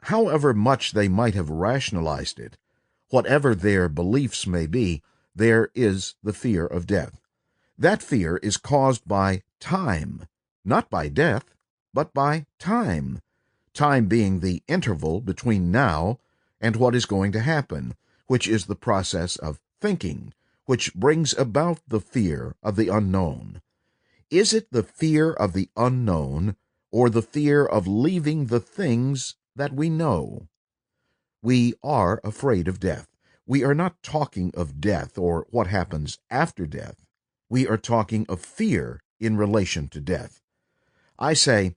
However much they might have rationalized it, whatever their beliefs may be, there is the fear of death. That fear is caused by time, not by death, but by time. Time being the interval between now and what is going to happen, which is the process of thinking, which brings about the fear of the unknown. Is it the fear of the unknown, or the fear of leaving the things that we know? We are afraid of death. We are not talking of death or what happens after death. We are talking of fear in relation to death. I say,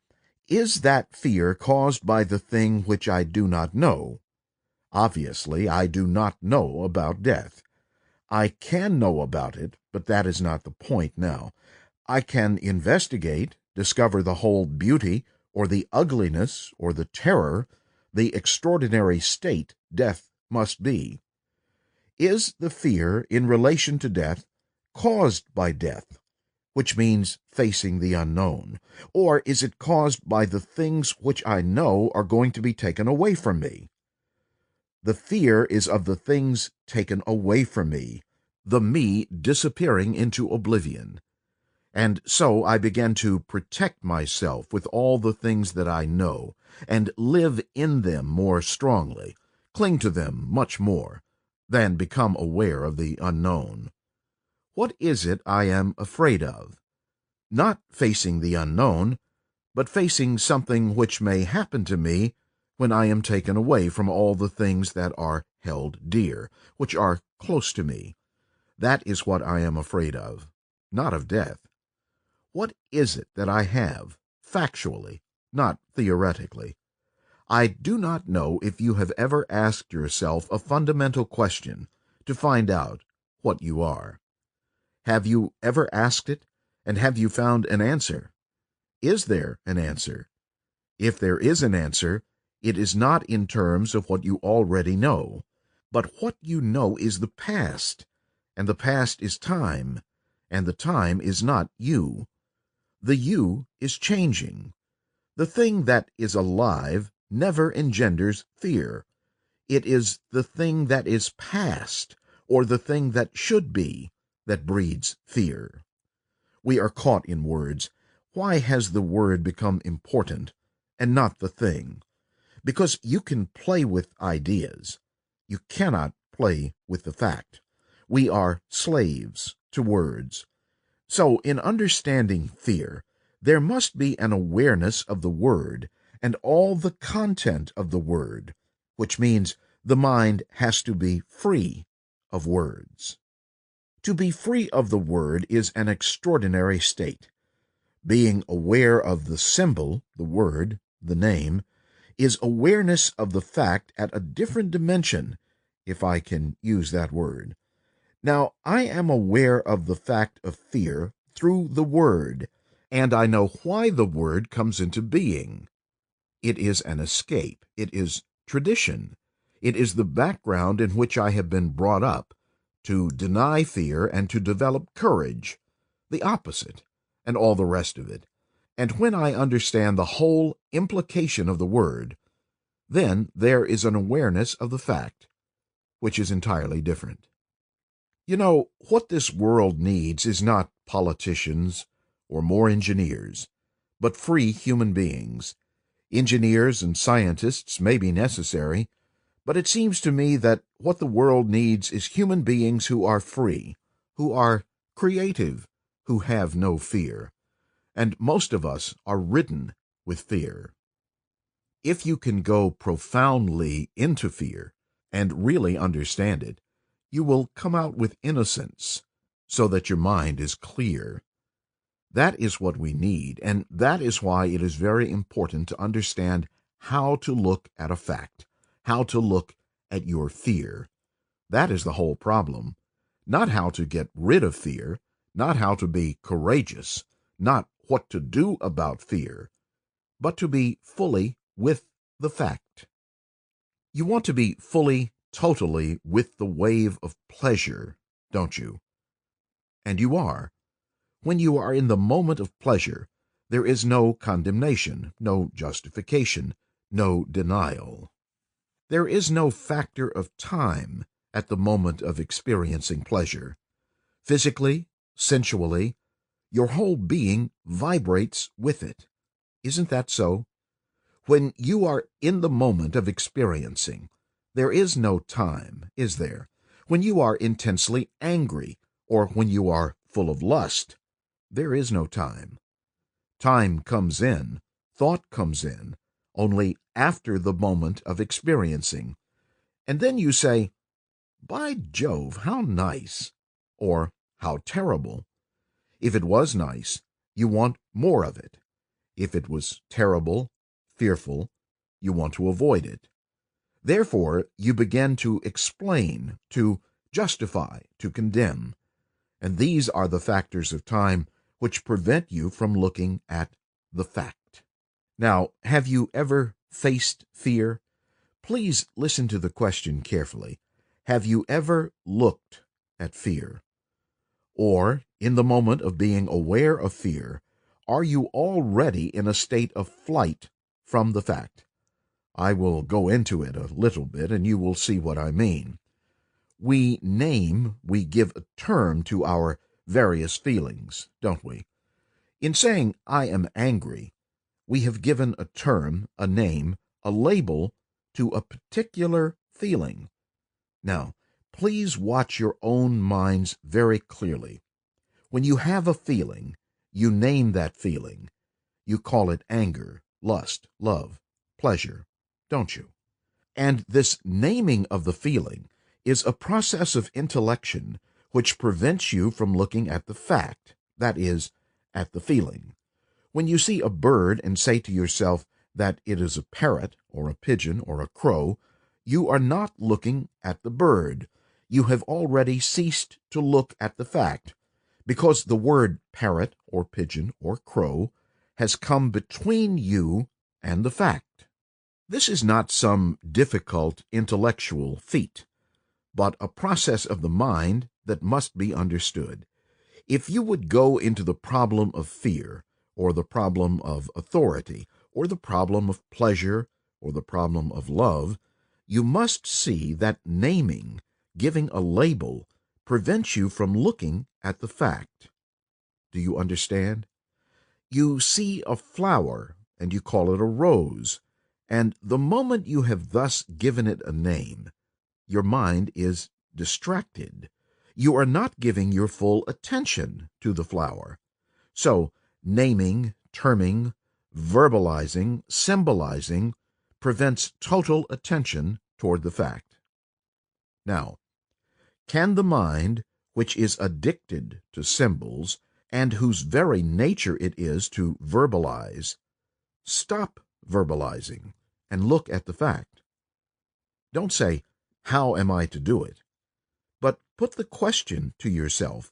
is that fear caused by the thing which I do not know? Obviously, I do not know about death. I can know about it, but that is not the point now. I can investigate, discover the whole beauty, or the ugliness, or the terror, the extraordinary state death must be. Is the fear in relation to death caused by death, which means facing the unknown, or is it caused by the things which I know are going to be taken away from me? The fear is of the things taken away from me, the me disappearing into oblivion. And so I began to protect myself with all the things that I know, and live in them more strongly, cling to them much more, than become aware of the unknown. What is it I am afraid of? Not facing the unknown, but facing something which may happen to me when I am taken away from all the things that are held dear, which are close to me. That is what I am afraid of, not of death. What is it that I have, factually, not theoretically? I do not know if you have ever asked yourself a fundamental question to find out what you are. Have you ever asked it, and have you found an answer? Is there an answer? If there is an answer, it is not in terms of what you already know, but what you know is the past, and the past is time, and the time is not you. The you is changing. The thing that is alive never engenders fear. It is the thing that is past, or the thing that should be, that breeds fear. We are caught in words. Why has the word become important and not the thing? Because you can play with ideas. You cannot play with the fact. We are slaves to words. So, in understanding fear, there must be an awareness of the word and all the content of the word, which means the mind has to be free of words. To be free of the word is an extraordinary state. Being aware of the symbol, the word, the name, is awareness of the fact at a different dimension, if I can use that word. Now, I am aware of the fact of fear through the word, and I know why the word comes into being. It is an escape. It is tradition. It is the background in which I have been brought up to deny fear and to develop courage, the opposite, and all the rest of it. And when I understand the whole implication of the word, then there is an awareness of the fact, which is entirely different. You know, what this world needs is not politicians or more engineers, but free human beings. Engineers and scientists may be necessary, but it seems to me that what the world needs is human beings who are free, who are creative, who have no fear. And most of us are ridden with fear. If you can go profoundly into fear and really understand it, you will come out with innocence so that your mind is clear. That is what we need, and that is why it is very important to understand how to look at a fact, how to look at your fear. That is the whole problem. Not how to get rid of fear, not how to be courageous, not what to do about fear, but to be fully with the fact. You want to be fully, totally with the wave of pleasure, don't you? And you are. When you are in the moment of pleasure, there is no condemnation, no justification, no denial. There is no factor of time at the moment of experiencing pleasure. Physically, sensually, your whole being vibrates with it. Isn't that so? When you are in the moment of experiencing, there is no time, is there? When you are intensely angry, or when you are full of lust, there is no time. Time comes in, thought comes in, only after the moment of experiencing. And then you say, "By Jove, how nice!" or "How terrible!" If it was nice, you want more of it. If it was terrible, fearful, you want to avoid it. Therefore, you begin to explain, to justify, to condemn. And these are the factors of time which prevent you from looking at the fact. Now, have you ever faced fear? Please listen to the question carefully. Have you ever looked at fear? Or, in the moment of being aware of fear, are you already in a state of flight from the fact? I will go into it a little bit, and you will see what I mean. We give a term to our various feelings, don't we? In saying, "I am angry," we have given a term, a name, a label to a particular feeling. Now, please watch your own minds very clearly. When you have a feeling, you name that feeling. You call it anger, lust, love, pleasure, don't you? And this naming of the feeling is a process of intellection which prevents you from looking at the fact, that is, at the feeling. When you see a bird and say to yourself that it is a parrot or a pigeon or a crow, you are not looking at the bird. You have already ceased to look at the fact, because the word parrot or pigeon or crow has come between you and the fact. This is not some difficult intellectual feat. but a process of the mind that must be understood. If you would go into the problem of fear, or the problem of authority, or the problem of pleasure, or the problem of love, you must see that naming, giving a label, prevents you from looking at the fact. Do you understand? You see a flower, and you call it a rose, and the moment you have thus given it a name, your mind is distracted. You are not giving your full attention to the flower. So, naming, terming, verbalizing, symbolizing prevents total attention toward the fact. Now, can the mind, which is addicted to symbols, and whose very nature it is to verbalize, stop verbalizing and look at the fact? Don't say, "How am I to do it?" but put the question to yourself,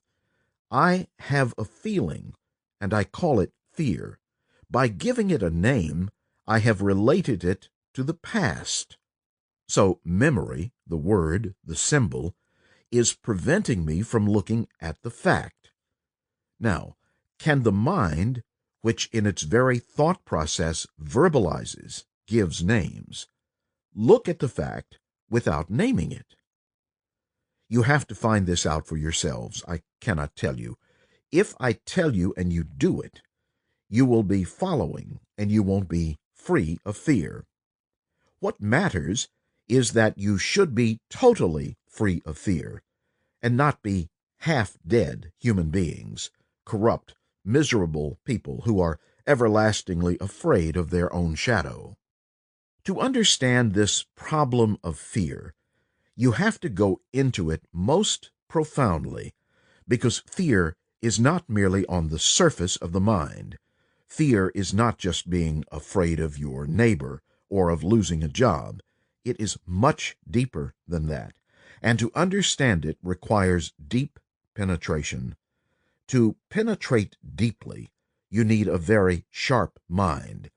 "I have a feeling, and I call it fear. By giving it a name, I have related it to the past." So memory, the word, the symbol, is preventing me from looking at the fact. Now, can the mind, which in its very thought process verbalizes, gives names, look at the fact without naming it? You have to find this out for yourselves. I cannot tell you. If I tell you and you do it, you will be following and you won't be free of fear. What matters is that you should be totally free of fear and not be half-dead human beings, corrupt, miserable people who are everlastingly afraid of their own shadow. To understand this problem of fear, you have to go into it most profoundly, because fear is not merely on the surface of the mind. Fear is not just being afraid of your neighbor or of losing a job. It is much deeper than that, and to understand it requires deep penetration. To penetrate deeply, you need a very sharp mind,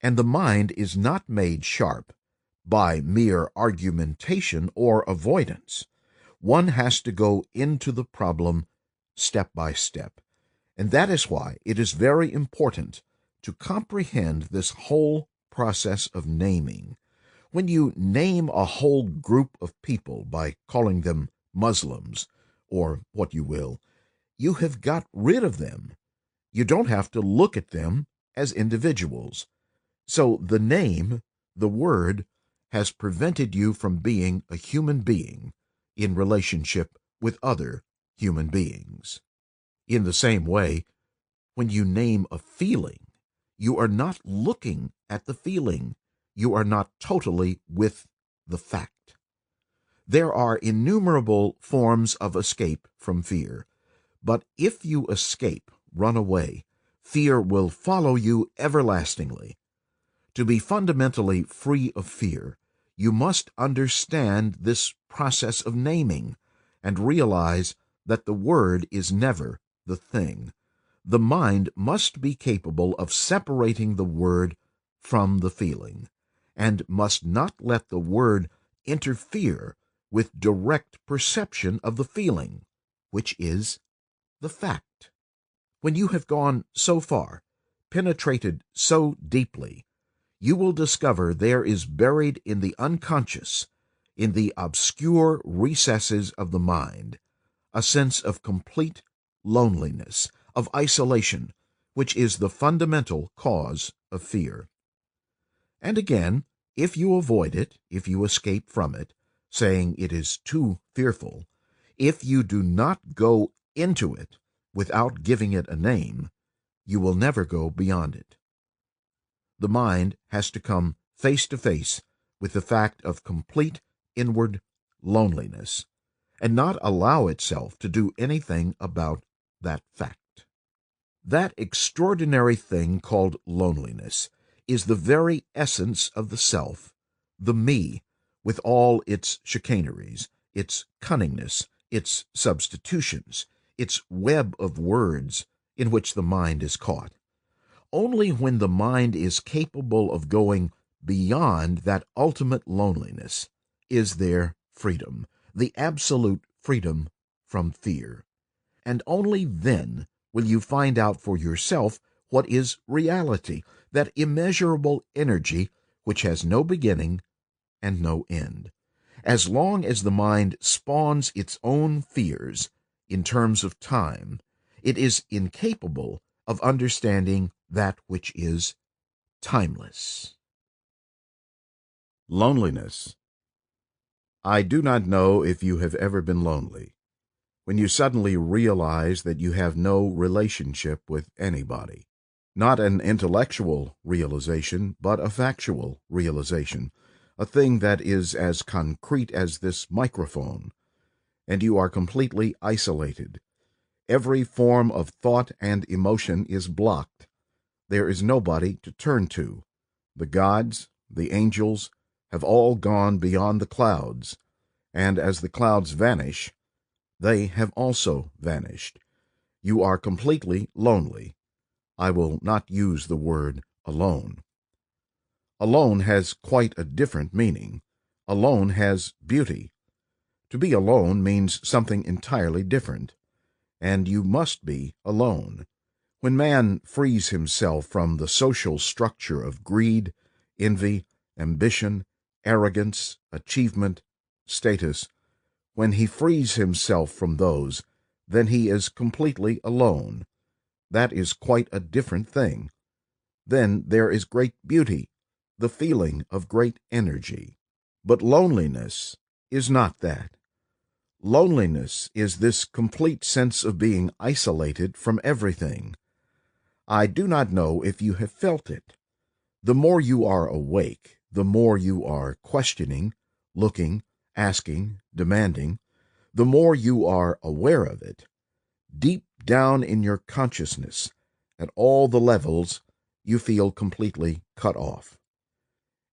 and the mind is not made sharp by mere argumentation or avoidance. One has to go into the problem step by step, and that is why it is very important to comprehend this whole process of naming. When you name a whole group of people by calling them Muslims, or what you will, you have got rid of them. You don't have to look at them as individuals. So the name, the word, has prevented you from being a human being in relationship with other human beings. In the same way, when you name a feeling, you are not looking at the feeling. You are not totally with the fact. There are innumerable forms of escape from fear, but if you escape, run away, fear will follow you everlastingly. To be fundamentally free of fear, you must understand this process of naming and realize that the word is never the thing. The mind must be capable of separating the word from the feeling, and must not let the word interfere with direct perception of the feeling, which is the fact. When you have gone so far, penetrated so deeply, you will discover there is buried in the unconscious, in the obscure recesses of the mind, a sense of complete loneliness, of isolation, which is the fundamental cause of fear. And again, if you avoid it, if you escape from it, saying it is too fearful, if you do not go into it without giving it a name, you will never go beyond it. The mind has to come face to face with the fact of complete inward loneliness, and not allow itself to do anything about that fact. That extraordinary thing called loneliness is the very essence of the self, the me, with all its chicaneries, its cunningness, its substitutions, its web of words in which the mind is caught. Only when the mind is capable of going beyond that ultimate loneliness is there freedom. the absolute freedom from fear. And only then will you find out for yourself what is reality, that immeasurable energy which has no beginning and no end. As long as the mind spawns its own fears in terms of time, it is incapable of understanding that which is timeless. Loneliness. I do not know if you have ever been lonely, when you suddenly realize that you have no relationship with anybody. Not an intellectual realization, but a factual realization, a thing that is as concrete as this microphone, and you are completely isolated. Every form of thought and emotion is blocked. There is nobody to turn to. The gods, the angels, have all gone beyond the clouds, and as the clouds vanish, they have also vanished. You are completely lonely. I will not use the word alone. Alone has quite a different meaning. Alone has beauty. To be alone means something entirely different, and you must be alone. When man frees himself from the social structure of greed, envy, ambition, arrogance, achievement, status, when he frees himself from those, then he is completely alone. That is quite a different thing. Then there is great beauty, the feeling of great energy. But loneliness is not that. Loneliness is this complete sense of being isolated from everything. I do not know if you have felt it. The more you are awake, the more you are questioning, looking, asking, demanding, the more you are aware of it. Deep down in your consciousness, at all the levels, you feel completely cut off.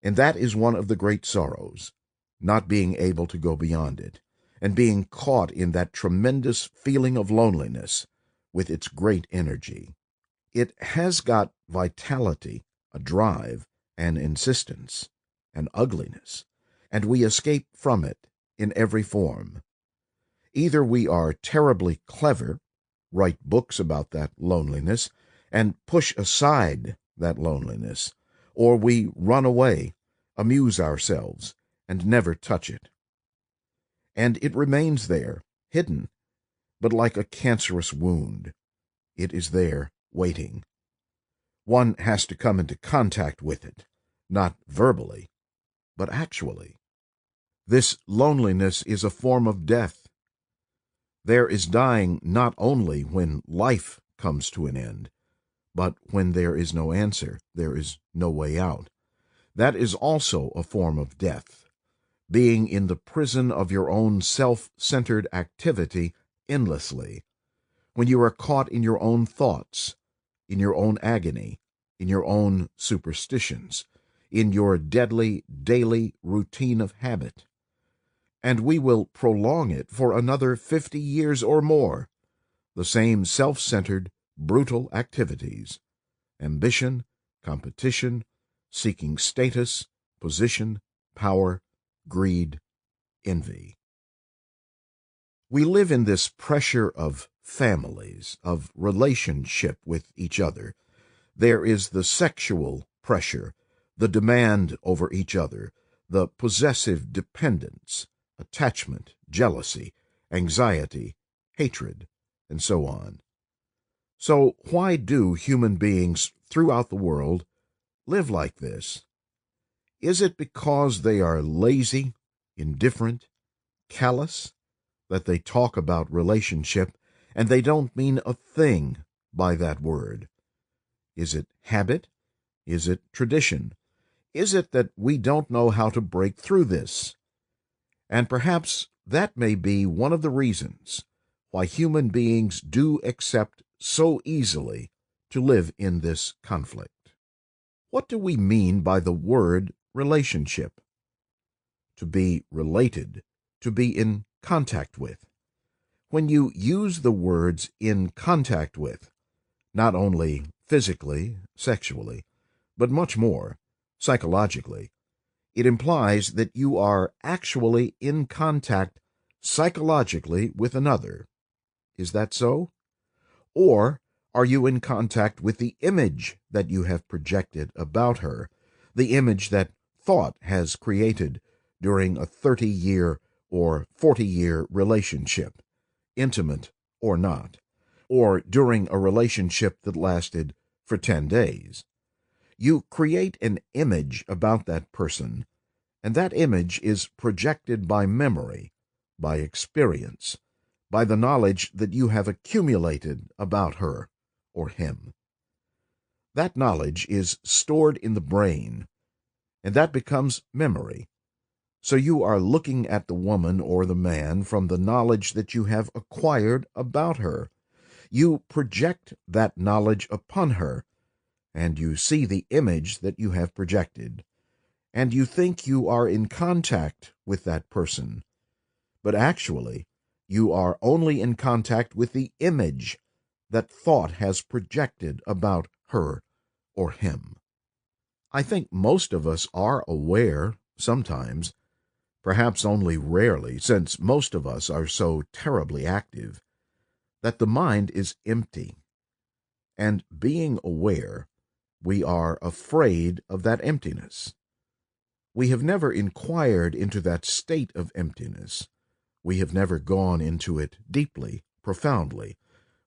And that is one of the great sorrows, not being able to go beyond it, and being caught in that tremendous feeling of loneliness with its great energy. It has got vitality, a drive, an insistence, an ugliness, and we escape from it in every form. Either we are terribly clever, write books about that loneliness, and push aside that loneliness, or we run away, amuse ourselves, and never touch it. And it remains there, hidden, but like a cancerous wound. It is there, waiting. One has to come into contact with it, not verbally, but actually. This loneliness is a form of death. There is dying not only when life comes to an end, but when there is no answer, there is no way out. That is also a form of death, being in the prison of your own self-centered activity endlessly, when you are caught in your own thoughts, in your own agony, in your own superstitions, in your deadly daily routine of habit. And we will prolong it for another 50 years or more, the same self-centered, brutal activities, ambition, competition, seeking status, position, power, greed, envy. We live in this pressure of families, of relationship with each other. There is the sexual pressure, the demand over each other, the possessive dependence, attachment, jealousy, anxiety, hatred, and so on. So why do human beings throughout the world live like this? Is it because they are lazy, indifferent, callous, that they talk about relationship and they don't mean a thing by that word? Is it habit? Is it tradition? Is it that we don't know how to break through this? And perhaps that may be one of the reasons why human beings do accept so easily to live in this conflict. What do we mean by the word relationship? To be related, to be in contact with. When you use the words in contact with, not only physically, sexually, but much more, psychologically, it implies that you are actually in contact psychologically with another. Is that so? Or are you in contact with the image that you have projected about her, the image that thought has created during a 30-year or 40-year relationship, intimate or not, or during a relationship that lasted for 10 days? You create an image about that person, and that image is projected by memory, by experience, by the knowledge that you have accumulated about her or him. That knowledge is stored in the brain, and that becomes memory. So you are looking at the woman or the man from the knowledge that you have acquired about her. You project that knowledge upon her, and you see the image that you have projected, and you think you are in contact with that person. But actually, you are only in contact with the image that thought has projected about her or him. I think most of us are aware, sometimes, perhaps only rarely, since most of us are so terribly active, that the mind is empty. And being aware, we are afraid of that emptiness. We have never inquired into that state of emptiness. We have never gone into it deeply, profoundly.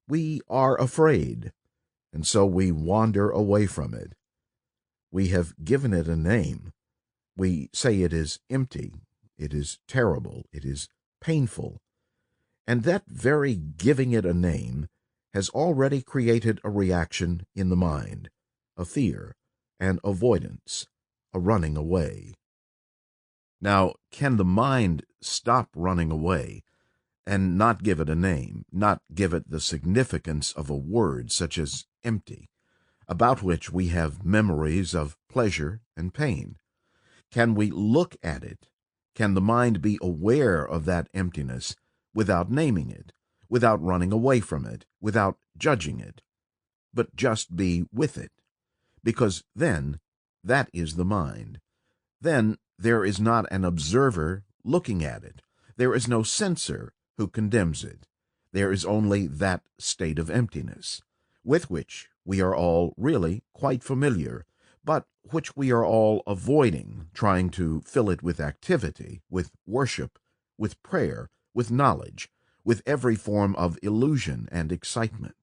We are afraid, and so we wander away from it. We have given it a name. We say it is empty, it is terrible, it is painful. And that very giving it a name has already created a reaction in the mind, a fear, an avoidance, a running away. Now, can the mind stop running away and not give it a name, not give it the significance of a word such as empty, about which we have memories of pleasure and pain? Can we look at it? Can the mind be aware of that emptiness without naming it, without running away from it, without judging it, but just be with it? Because then, that is the mind. Then there is not an observer looking at it. There is no censor who condemns it. There is only that state of emptiness, with which we are all really quite familiar, but which we are all avoiding, trying to fill it with activity, with worship, with prayer, with knowledge, with every form of illusion and excitement.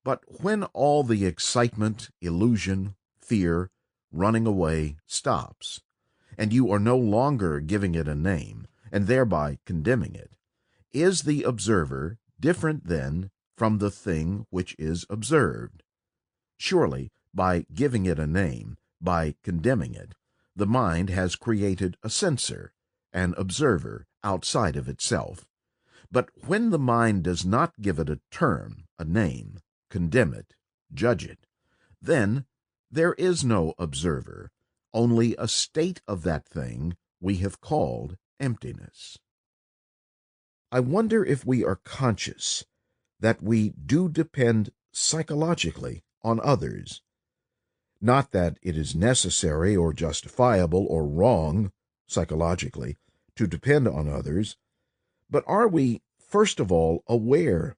But when all the excitement, illusion, fear, running away stops, and you are no longer giving it a name, and thereby condemning it, is the observer different then from the thing which is observed? Surely, by giving it a name, by condemning it, the mind has created a censor, an observer outside of itself. But when the mind does not give it a term, a name, condemn it, judge it, then there is no observer, only a state of that thing we have called emptiness. I wonder if we are conscious that we do depend psychologically on others. Not that it is necessary or justifiable or wrong, psychologically, to depend on others, but are we, first of all, aware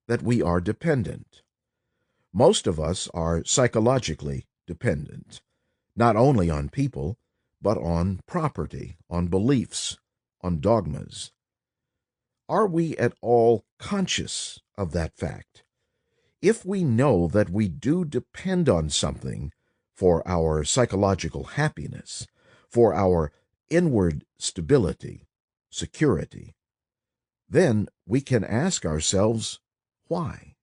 that we are dependent? Most of us are psychologically dependent, not only on people, but on property, on beliefs, on dogmas. Are we at all conscious of that fact? If we know that we do depend on something for our psychological happiness, for our inward stability, security, then we can ask ourselves, why?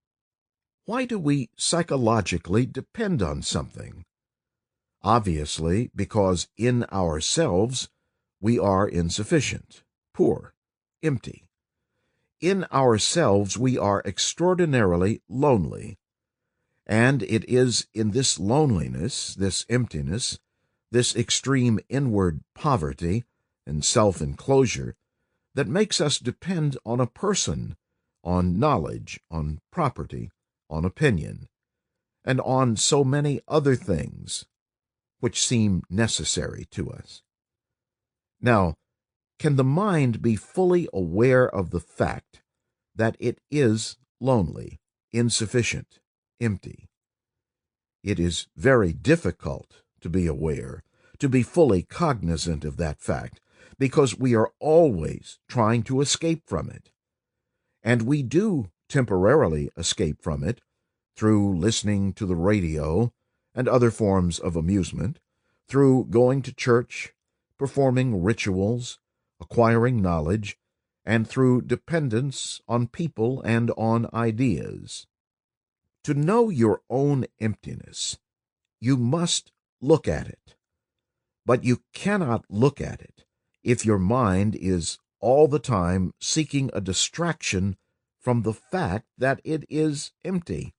Why do we psychologically depend on something? Obviously, because in ourselves we are insufficient, poor, empty. In ourselves we are extraordinarily lonely, and it is in this loneliness, this emptiness, this extreme inward poverty and self-enclosure that makes us depend on a person, on knowledge, on property, on opinion, and on so many other things which seem necessary to us. Now, Can the mind be fully aware of the fact that it is lonely, insufficient, empty? It is very difficult to be aware, to be fully cognizant of that fact, because we are always trying to escape from it. And we do temporarily escape from it through listening to the radio and other forms of amusement, through going to church, performing rituals, acquiring knowledge, and through dependence on people and on ideas. To know your own emptiness, you must look at it. But you cannot look at it if your mind is all the time seeking a distraction from the fact that it is empty.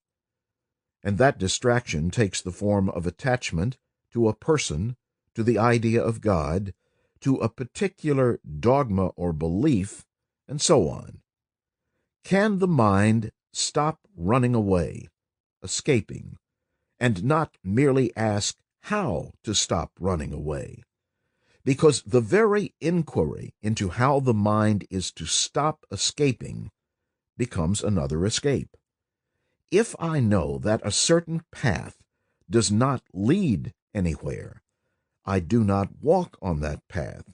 And that distraction takes the form of attachment to a person, to the idea of God, to a particular dogma or belief, and so on. Can the mind stop running away, escaping, and not merely ask how to stop running away? Because the very inquiry into how the mind is to stop escaping becomes another escape. If I know that a certain path does not lead anywhere, I do not walk on that path.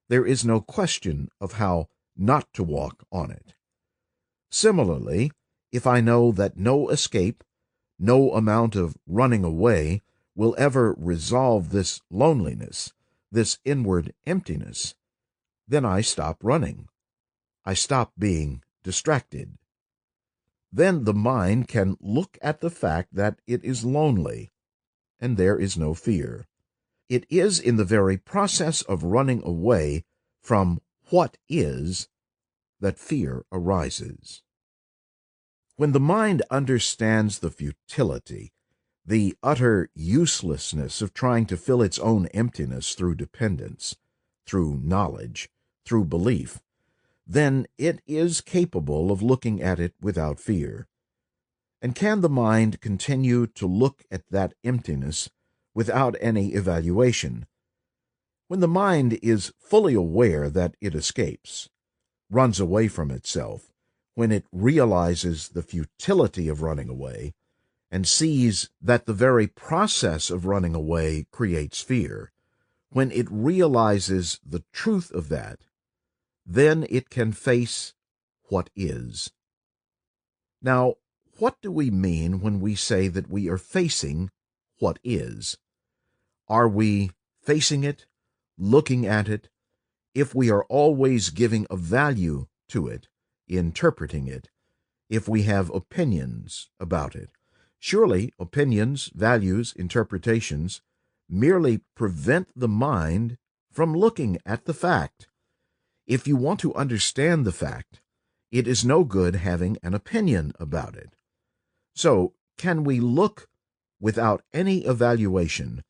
There is no question of how not to walk on it. Similarly, if I know that no escape, no amount of running away will ever resolve this loneliness, this inward emptiness, then I stop running. I stop being distracted. Then the mind can look at the fact that it is lonely, and there is no fear. It is in the very process of running away from what is that fear arises. When the mind understands the futility, the utter uselessness of trying to fill its own emptiness through dependence, through knowledge, through belief, then it is capable of looking at it without fear. And can the mind continue to look at that emptiness without any evaluation? When the mind is fully aware that it escapes, runs away from itself, when it realizes the futility of running away, and sees that the very process of running away creates fear, when it realizes the truth of that, then it can face what is. Now, what do we mean when we say that we are facing what is? Are we facing it, looking at it, if we are always giving a value to it, interpreting it, if we have opinions about it? Surely opinions, values, interpretations merely prevent the mind from looking at the fact. If you want to understand the fact, it is no good having an opinion about it. So, can we look without any evaluation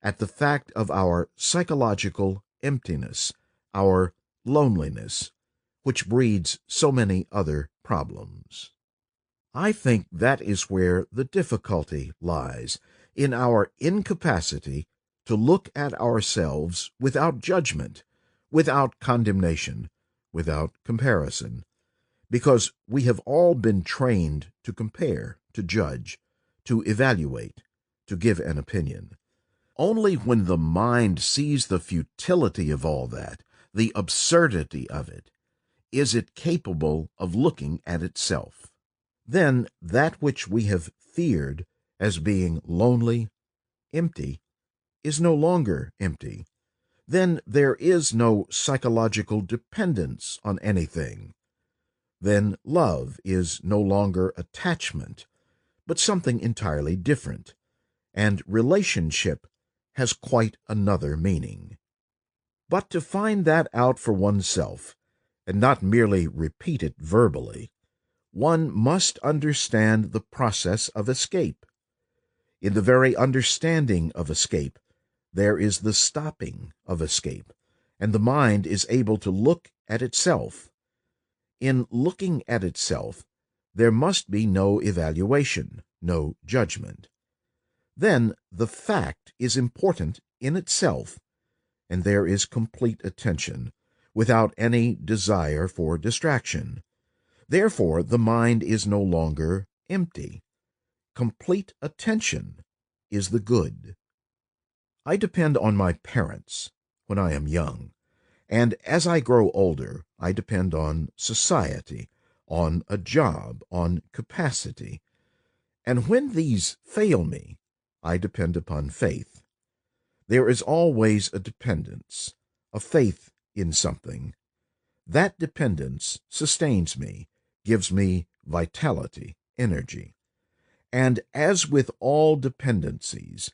at the fact of our psychological emptiness, our loneliness, which breeds so many other problems? I think that is where the difficulty lies, in our incapacity to look at ourselves without judgment, without condemnation, without comparison, because we have all been trained to compare, to judge, to evaluate, to give an opinion. Only when the mind sees the futility of all that, the absurdity of it, is it capable of looking at itself. Then that which we have feared as being lonely, empty, is no longer empty. Then there is no psychological dependence on anything. Then love is no longer attachment, but something entirely different, and relationship has quite another meaning. But to find that out for oneself, and not merely repeat it verbally, one must understand the process of escape. In the very understanding of escape, there is the stopping of escape, and the mind is able to look at itself. In looking at itself, there must be no evaluation, no judgment. Then the fact is important in itself, and there is complete attention, without any desire for distraction. Therefore, the mind is no longer empty. Complete attention is the good. I depend on my parents when I am young, and as I grow older, I depend on society, on a job, on capacity. And when these fail me, I depend upon faith. There is always a dependence, a faith in something. That dependence sustains me, gives me vitality, energy. And as with all dependencies,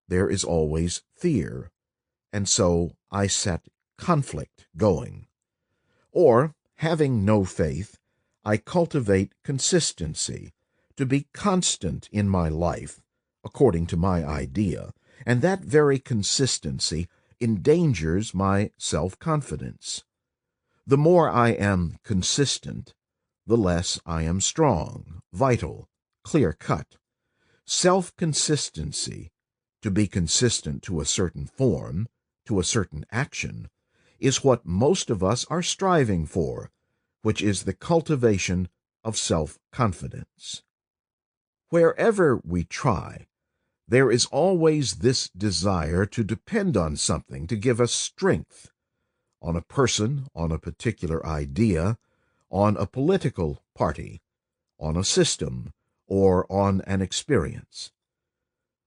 there is always fear, and so I set conflict going. Or, having no faith, I cultivate consistency, to be constant in my life, according to my idea, and that very consistency endangers my self-confidence. The more I am consistent, the less I am strong, vital, clear-cut. Self-consistency, to be consistent to a certain form, to a certain action, is what most of us are striving for, which is the cultivation of self-confidence. Wherever we try, there is always this desire to depend on something to give us strength, on a person, on a particular idea, on a political party, on a system, or on an experience.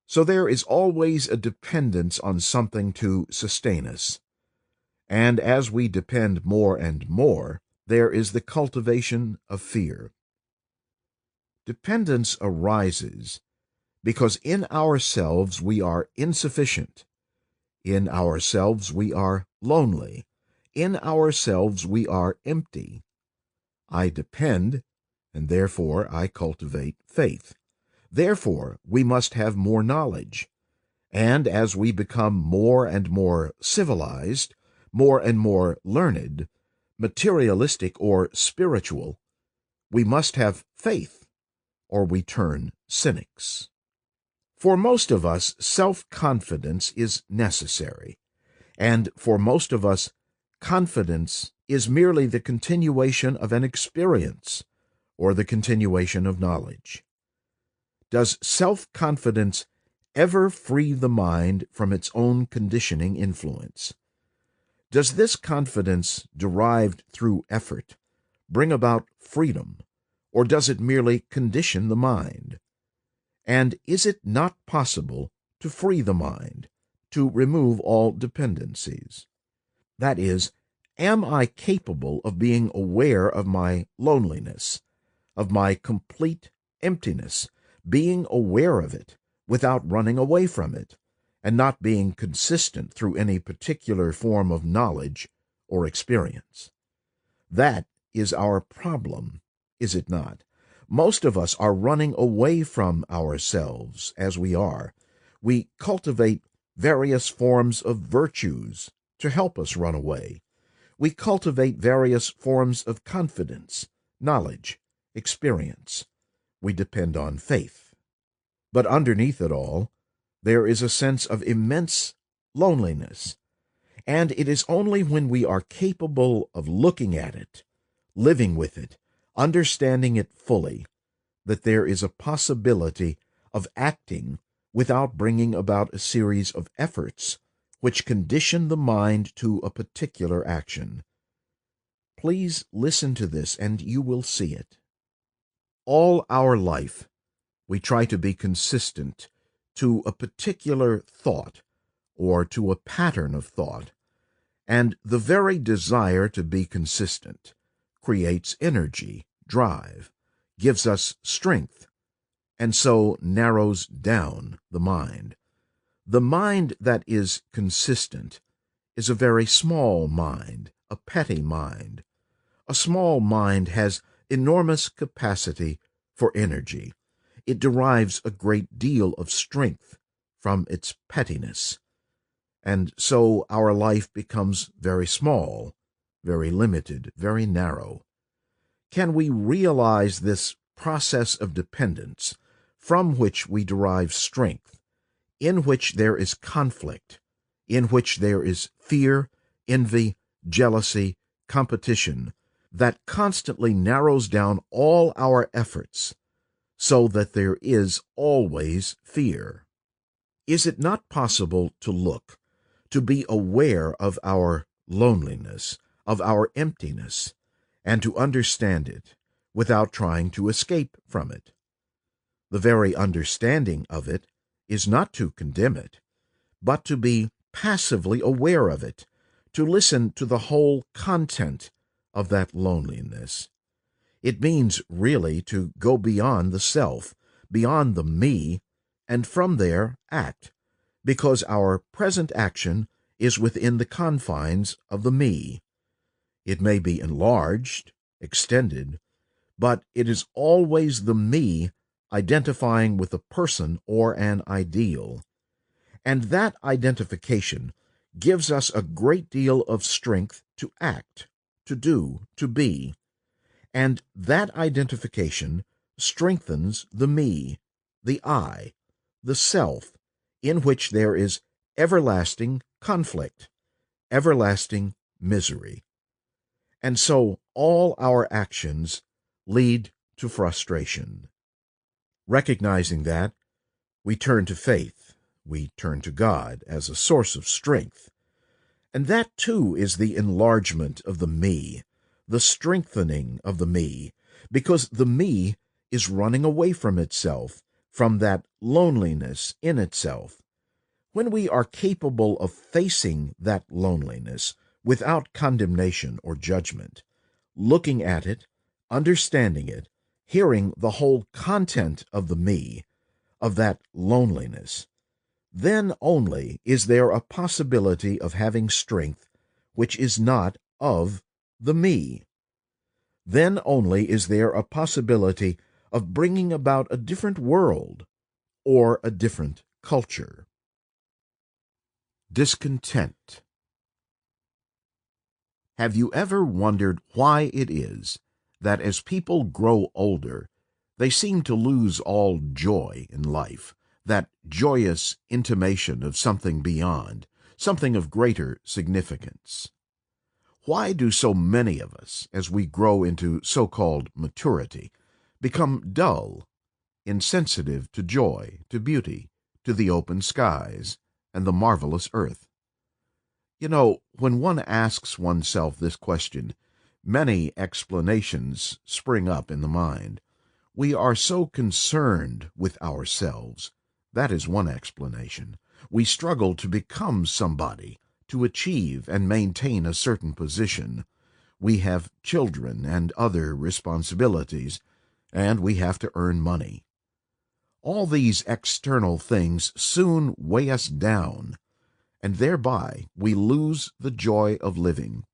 So there is always a dependence on something to sustain us. And as we depend more and more, there is the cultivation of fear. Dependence arises because in ourselves we are insufficient. In ourselves we are lonely. In ourselves we are empty. I depend, and therefore I cultivate faith. Therefore we must have more knowledge. And as we become more and more civilized, more and more learned, materialistic or spiritual, we must have faith, or we turn cynics. For most of us, self-confidence is necessary, and for most of us, confidence is merely the continuation of an experience or the continuation of knowledge. Does self-confidence ever free the mind from its own conditioning influence? Does this confidence, derived through effort, bring about freedom, or does it merely condition the mind? And is it not possible to free the mind, to remove all dependencies? That is, am I capable of being aware of my loneliness, of my complete emptiness, being aware of it without running away from it, and not being consistent through any particular form of knowledge or experience? That is our problem, is it not? Most of us are running away from ourselves as we are. We cultivate various forms of virtues to help us run away. We cultivate various forms of confidence, knowledge, experience. We depend on faith. But underneath it all, there is a sense of immense loneliness, and it is only when we are capable of looking at it, living with it, understanding it fully, that there is a possibility of acting without bringing about a series of efforts which condition the mind to a particular action. Please listen to this and you will see it. All our life, we try to be consistent to a particular thought or to a pattern of thought, and the very desire to be consistent creates energy, drive, gives us strength, and so narrows down the mind. The mind that is consistent is a very small mind, a petty mind. A small mind has enormous capacity for energy. It derives a great deal of strength from its pettiness. And so our life becomes very small, very limited, very narrow. Can we realize this process of dependence from which we derive strength, in which there is conflict, in which there is fear, envy, jealousy, competition that constantly narrows down all our efforts so that there is always fear? Is it not possible to look, to be aware of our loneliness, of our emptiness, and to understand it without trying to escape from it? The very understanding of it is not to condemn it, but to be passively aware of it, to listen to the whole content of that loneliness. It means really to go beyond the self, beyond the me, and from there act, because our present action is within the confines of the me. It may be enlarged, extended, but it is always the me identifying with a person or an ideal. And that identification gives us a great deal of strength to act, to do, to be. And that identification strengthens the me, the I, the self, in which there is everlasting conflict, everlasting misery. And so all our actions lead to frustration. Recognizing that, we turn to faith, we turn to God as a source of strength. And that too is the enlargement of the me, the strengthening of the me, because the me is running away from itself, from that loneliness in itself. When we are capable of facing that loneliness without condemnation or judgment, looking at it, understanding it, hearing the whole content of the me, of that loneliness, then only is there a possibility of having strength which is not of the me. Then only is there a possibility of bringing about a different world or a different culture. Discontent. Have you ever wondered why it is that as people grow older, they seem to lose all joy in life, that joyous intimation of something beyond, something of greater significance? Why do so many of us, as we grow into so-called maturity, become dull, insensitive to joy, to beauty, to the open skies, and the marvelous earth? You know, when one asks oneself this question, many explanations spring up in the mind. We are so concerned with ourselves. That is one explanation. We struggle to become somebody, to achieve and maintain a certain position. We have children and other responsibilities, and we have to earn money. All these external things soon weigh us down, and thereby we lose the joy of living.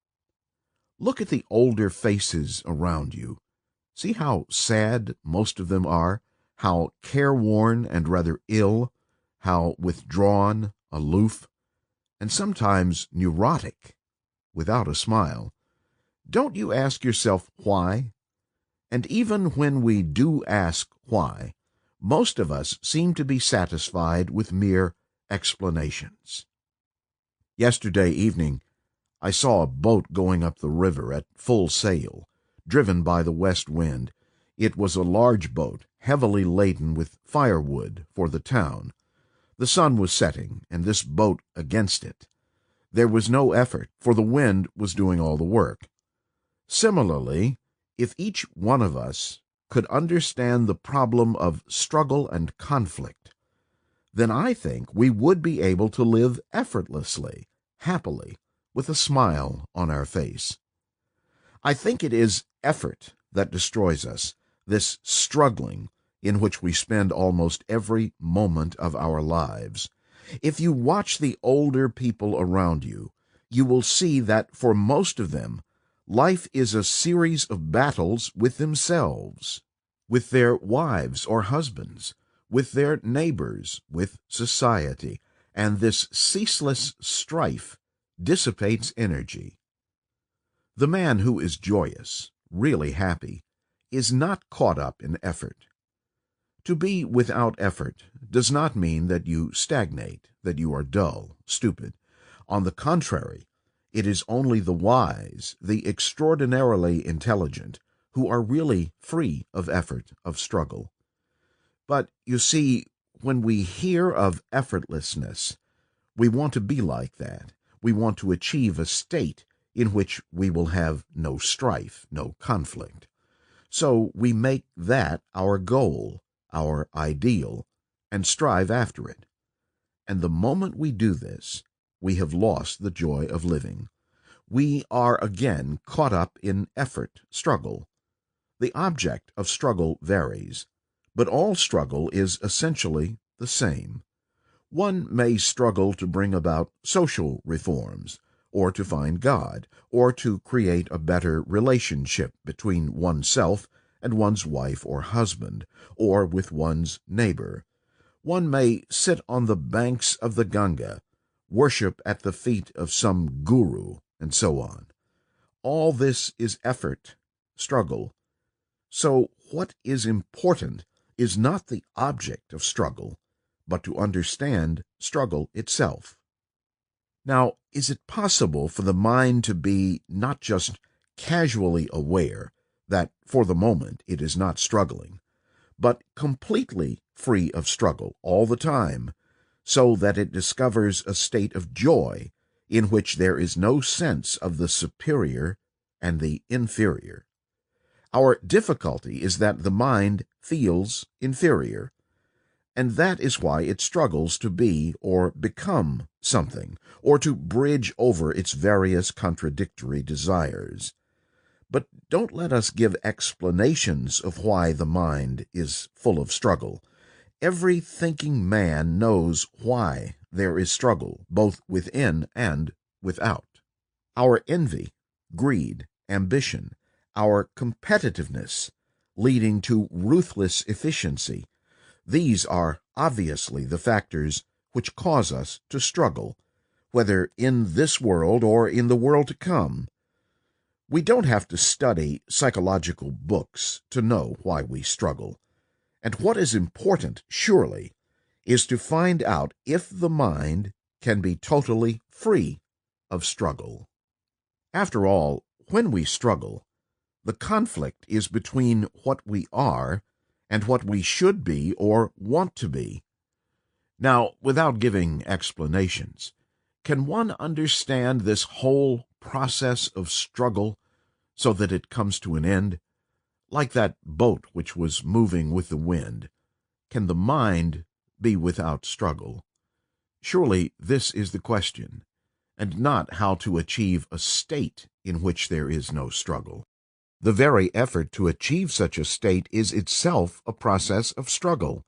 Look at the older faces around you. See how sad most of them are, how careworn and rather ill, how withdrawn, aloof, and sometimes neurotic, without a smile. Don't you ask yourself why? And even when we do ask why, most of us seem to be satisfied with mere explanations. Yesterday evening, I saw a boat going up the river at full sail, driven by the west wind. It was a large boat, heavily laden with firewood for the town. The sun was setting, and this boat against it. There was no effort, for the wind was doing all the work. Similarly, if each one of us could understand the problem of struggle and conflict, then I think we would be able to live effortlessly, happily, with a smile on our face. I think it is effort that destroys us, this struggling in which we spend almost every moment of our lives. If you watch the older people around you, you will see that for most of them, life is a series of battles with themselves, with their wives or husbands, with their neighbors, with society, and this ceaseless strife dissipates energy. The man who is joyous, really happy, is not caught up in effort. To be without effort does not mean that you stagnate, that you are dull, stupid. On the contrary, It is only the wise, the extraordinarily intelligent, who are really free of effort, of struggle. But, you see, when we hear of effortlessness, we want to be like that. We want to achieve a state in which we will have no strife, no conflict. So we make that our goal, our ideal, and strive after it. And the moment we do this, we have lost the joy of living. We are again caught up in effort, struggle. The object of struggle varies, but all struggle is essentially the same. One may struggle to bring about social reforms, or to find God, or to create a better relationship between oneself and one's wife or husband, or with one's neighbor. One may sit on the banks of the Ganga, worship at the feet of some guru, and so on. All this is effort, struggle. So what is important is not the object of struggle, but to understand struggle itself. Now, is it possible for the mind to be not just casually aware that for the moment it is not struggling, but completely free of struggle all the time, so that it discovers a state of joy in which there is no sense of the superior and the inferior? Our difficulty is that the mind feels inferior, and that is why it struggles to be or become something, or to bridge over its various contradictory desires. But don't let us give explanations of why the mind is full of struggle. Every thinking man knows why there is struggle, both within and without. Our envy, greed, ambition, our competitiveness, leading to ruthless efficiency, these are obviously the factors which cause us to struggle, whether in this world or in the world to come. We don't have to study psychological books to know why we struggle. And what is important, surely, is to find out if the mind can be totally free of struggle. After all, when we struggle, the conflict is between what we are and what we should be or want to be. Now, without giving explanations, can one understand this whole process of struggle so that it comes to an end? Like that boat which was moving with the wind, can the mind be without struggle? Surely this is the question, and not how to achieve a state in which there is no struggle. The very effort to achieve such a state is itself a process of struggle.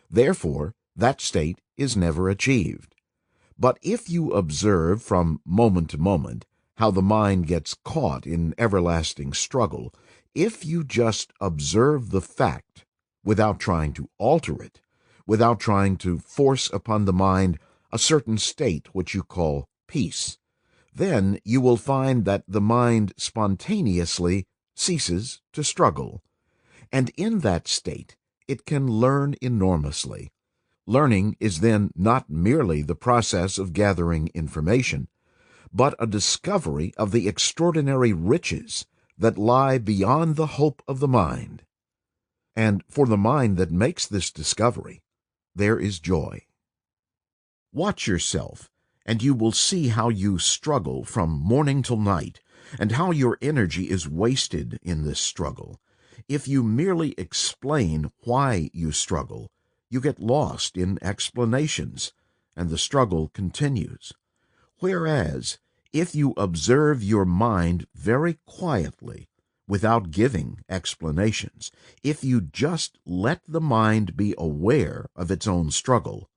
Therefore, that state is never achieved. But if you observe from moment to moment how the mind gets caught in everlasting struggle, if you just observe the fact without trying to alter it, without trying to force upon the mind a certain state which you call peace, then you will find that the mind spontaneously ceases to struggle. And in that state, it can learn enormously. Learning is then not merely the process of gathering information, but a discovery of the extraordinary riches that lie beyond the hope of the mind. And for the mind that makes this discovery, there is joy. Watch yourself, and you will see how you struggle from morning till night, and how your energy is wasted in this struggle. If you merely explain why you struggle, you get lost in explanations, and the struggle continues. Whereas, if you observe your mind very quietly, without giving explanations, if you just let the mind be aware of its own struggle,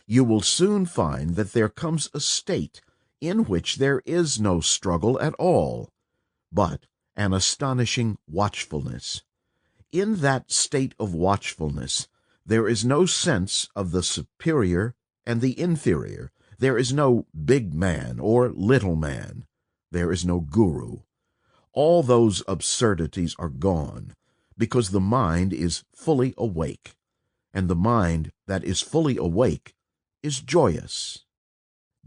you will soon find that there comes a state in which there is no struggle at all, but an astonishing watchfulness. In that state of watchfulness, there is no sense of the superior and the inferior. There is no big man or little man. There is no guru. All those absurdities are gone, because the mind is fully awake, and the mind that is fully awake is joyous.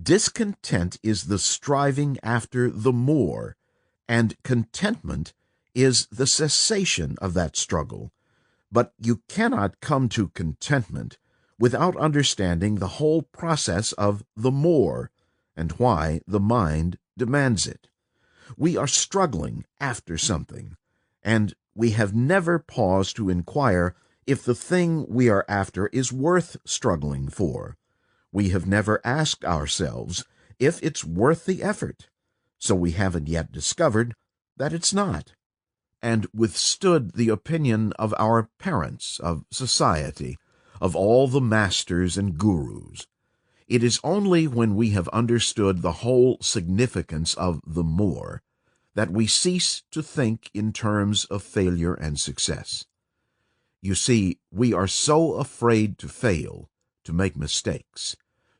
Discontent is the striving after the more, and contentment is the cessation of that struggle. But you cannot come to contentment without understanding the whole process of the more, and why the mind demands it. We are struggling after something, and we have never paused to inquire if the thing we are after is worth struggling for. We have never asked ourselves if it's worth the effort, so we haven't yet discovered that it's not, and withstood the opinion of our parents, of society, of all the masters and gurus. It is only when we have understood the whole significance of the more that we cease to think in terms of failure and success. You see, we are so afraid to fail, to make mistakes.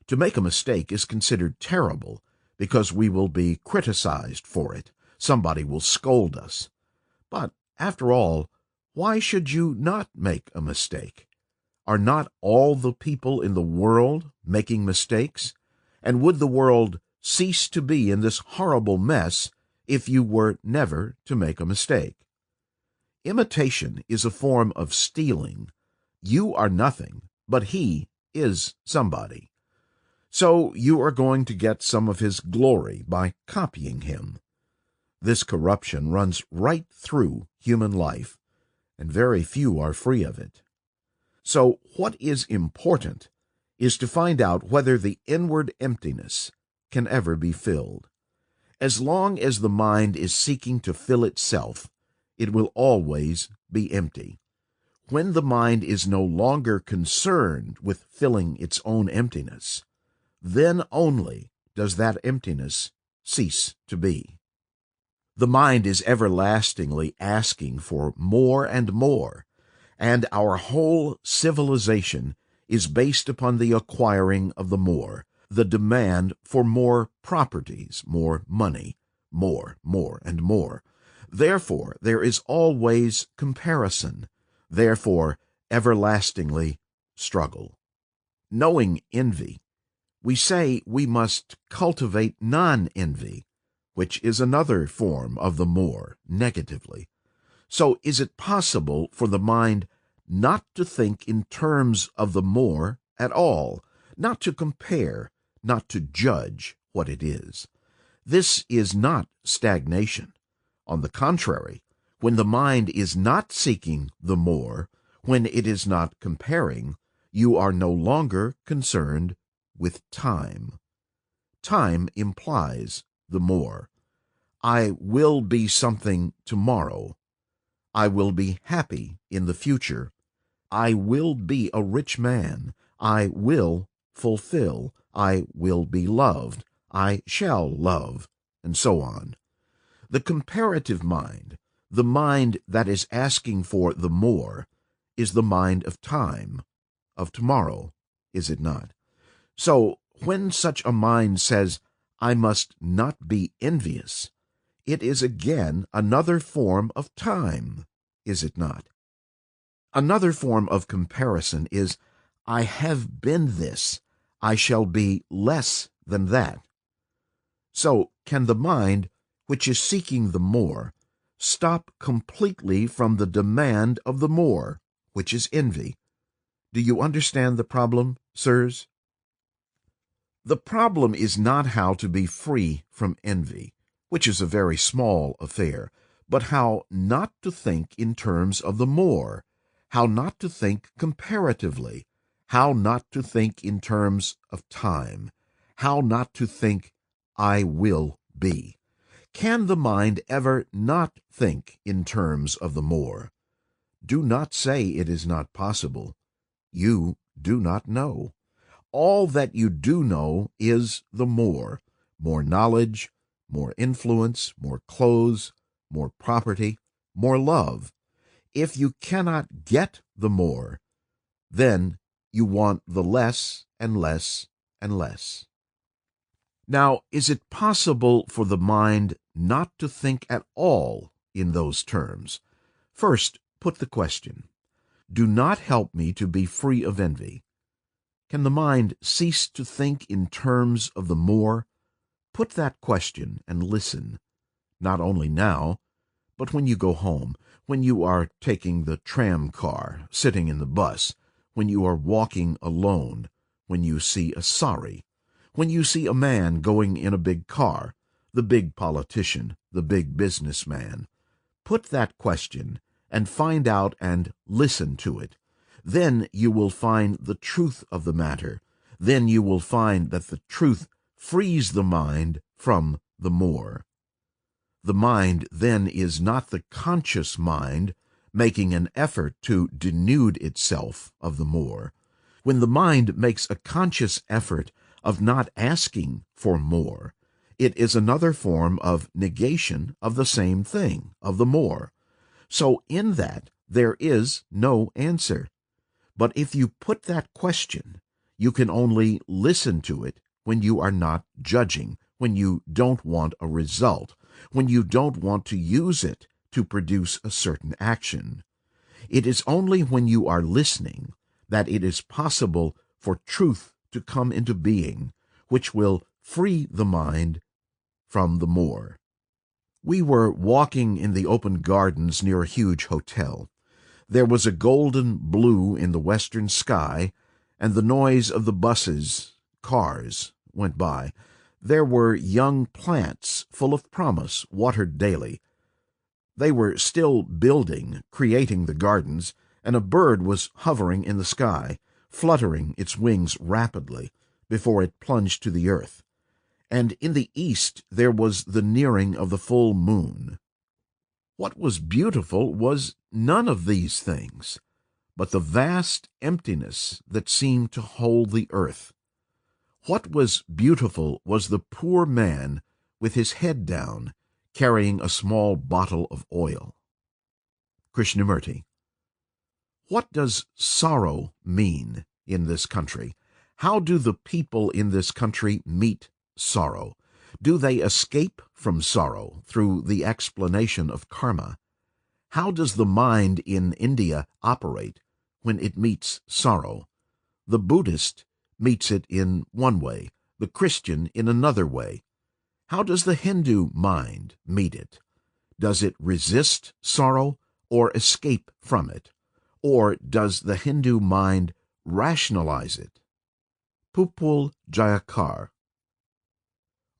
To make a mistake is considered terrible because we will be criticized for it. Somebody will scold us. But, after all, why should you not make a mistake? Are not all the people in the world making mistakes? And would the world cease to be in this horrible mess if you were never to make a mistake? Imitation is a form of stealing. You are nothing, but he is somebody. So you are going to get some of his glory by copying him. This corruption runs right through human life, and very few are free of it. So what is important is to find out whether the inward emptiness can ever be filled. As long as the mind is seeking to fill itself, it will always be empty. When the mind is no longer concerned with filling its own emptiness, then only does that emptiness cease to be. The mind is everlastingly asking for more and more, and our whole civilization is based upon the acquiring of the more, the demand for more properties, more money, more, and more. Therefore, there is always comparison, therefore, everlastingly struggle. Knowing envy, we say we must cultivate non-envy, which is another form of the more, negatively. So is it possible for the mind not to think in terms of the more at all, not to compare, not to judge what it is? This is not stagnation. On the contrary, when the mind is not seeking the more, when it is not comparing, you are no longer concerned with time. Time implies the more. I will be something tomorrow. I will be happy in the future. I will be a rich man. I will fulfill. I will be loved. I shall love, and so on. The comparative mind, the mind that is asking for the more, is the mind of time, of tomorrow, is it not? So, when such a mind says, I must not be envious, it is again another form of time, is it not? Another form of comparison is, I have been this, I shall be less than that. So, can the mind, which is seeking the more, stop completely from the demand of the more, which is envy? Do you understand the problem, sirs? The problem is not how to be free from envy, which is a very small affair, but how not to think in terms of the more, how not to think comparatively, how not to think in terms of time, how not to think, I will be. Can the mind ever not think in terms of the more? Do not say it is not possible. You do not know. All that you do know is the more knowledge, more influence, more clothes, more property, more love. If you cannot get the more, then you want the less and less and less. Now, is it possible for the mind not to think at all in those terms? First, put the question. Do not help me to be free of envy. Can the mind cease to think in terms of the more? Put that question and listen, not only now, but when you go home, when you are taking the tram car, sitting in the bus, when you are walking alone, when you see a sari, when you see a man going in a big car, the big politician, the big businessman. Put that question and find out and listen to it. Then you will find the truth of the matter. Then you will find that the truth frees the mind from the more. The mind then is not the conscious mind making an effort to denude itself of the more. When the mind makes a conscious effort of not asking for more, it is another form of negation of the same thing, of the more. So in that there is no answer. But if you put that question, you can only listen to it when you are not judging, when you don't want a result, when you don't want to use it to produce a certain action. It is only when you are listening that it is possible for truth to come into being, which will free the mind from the more. We were walking in the open gardens near a huge hotel. There was a golden blue in the western sky, and the noise of the cars, went by. There were young plants full of promise, watered daily. They were still building, creating the gardens, and a bird was hovering in the sky, fluttering its wings rapidly before it plunged to the earth. And in the east there was the nearing of the full moon. What was beautiful was none of these things, but the vast emptiness that seemed to hold the earth. What was beautiful was the poor man with his head down, carrying a small bottle of oil. Krishnamurti. What does sorrow mean in this country? How do the people in this country meet sorrow? Do they escape from sorrow through the explanation of karma? How does the mind in India operate when it meets sorrow? The Buddhist meets it in one way, the Christian in another way. How does the Hindu mind meet it? Does it resist sorrow or escape from it? Or does the Hindu mind rationalize it? Pupul Jayakar.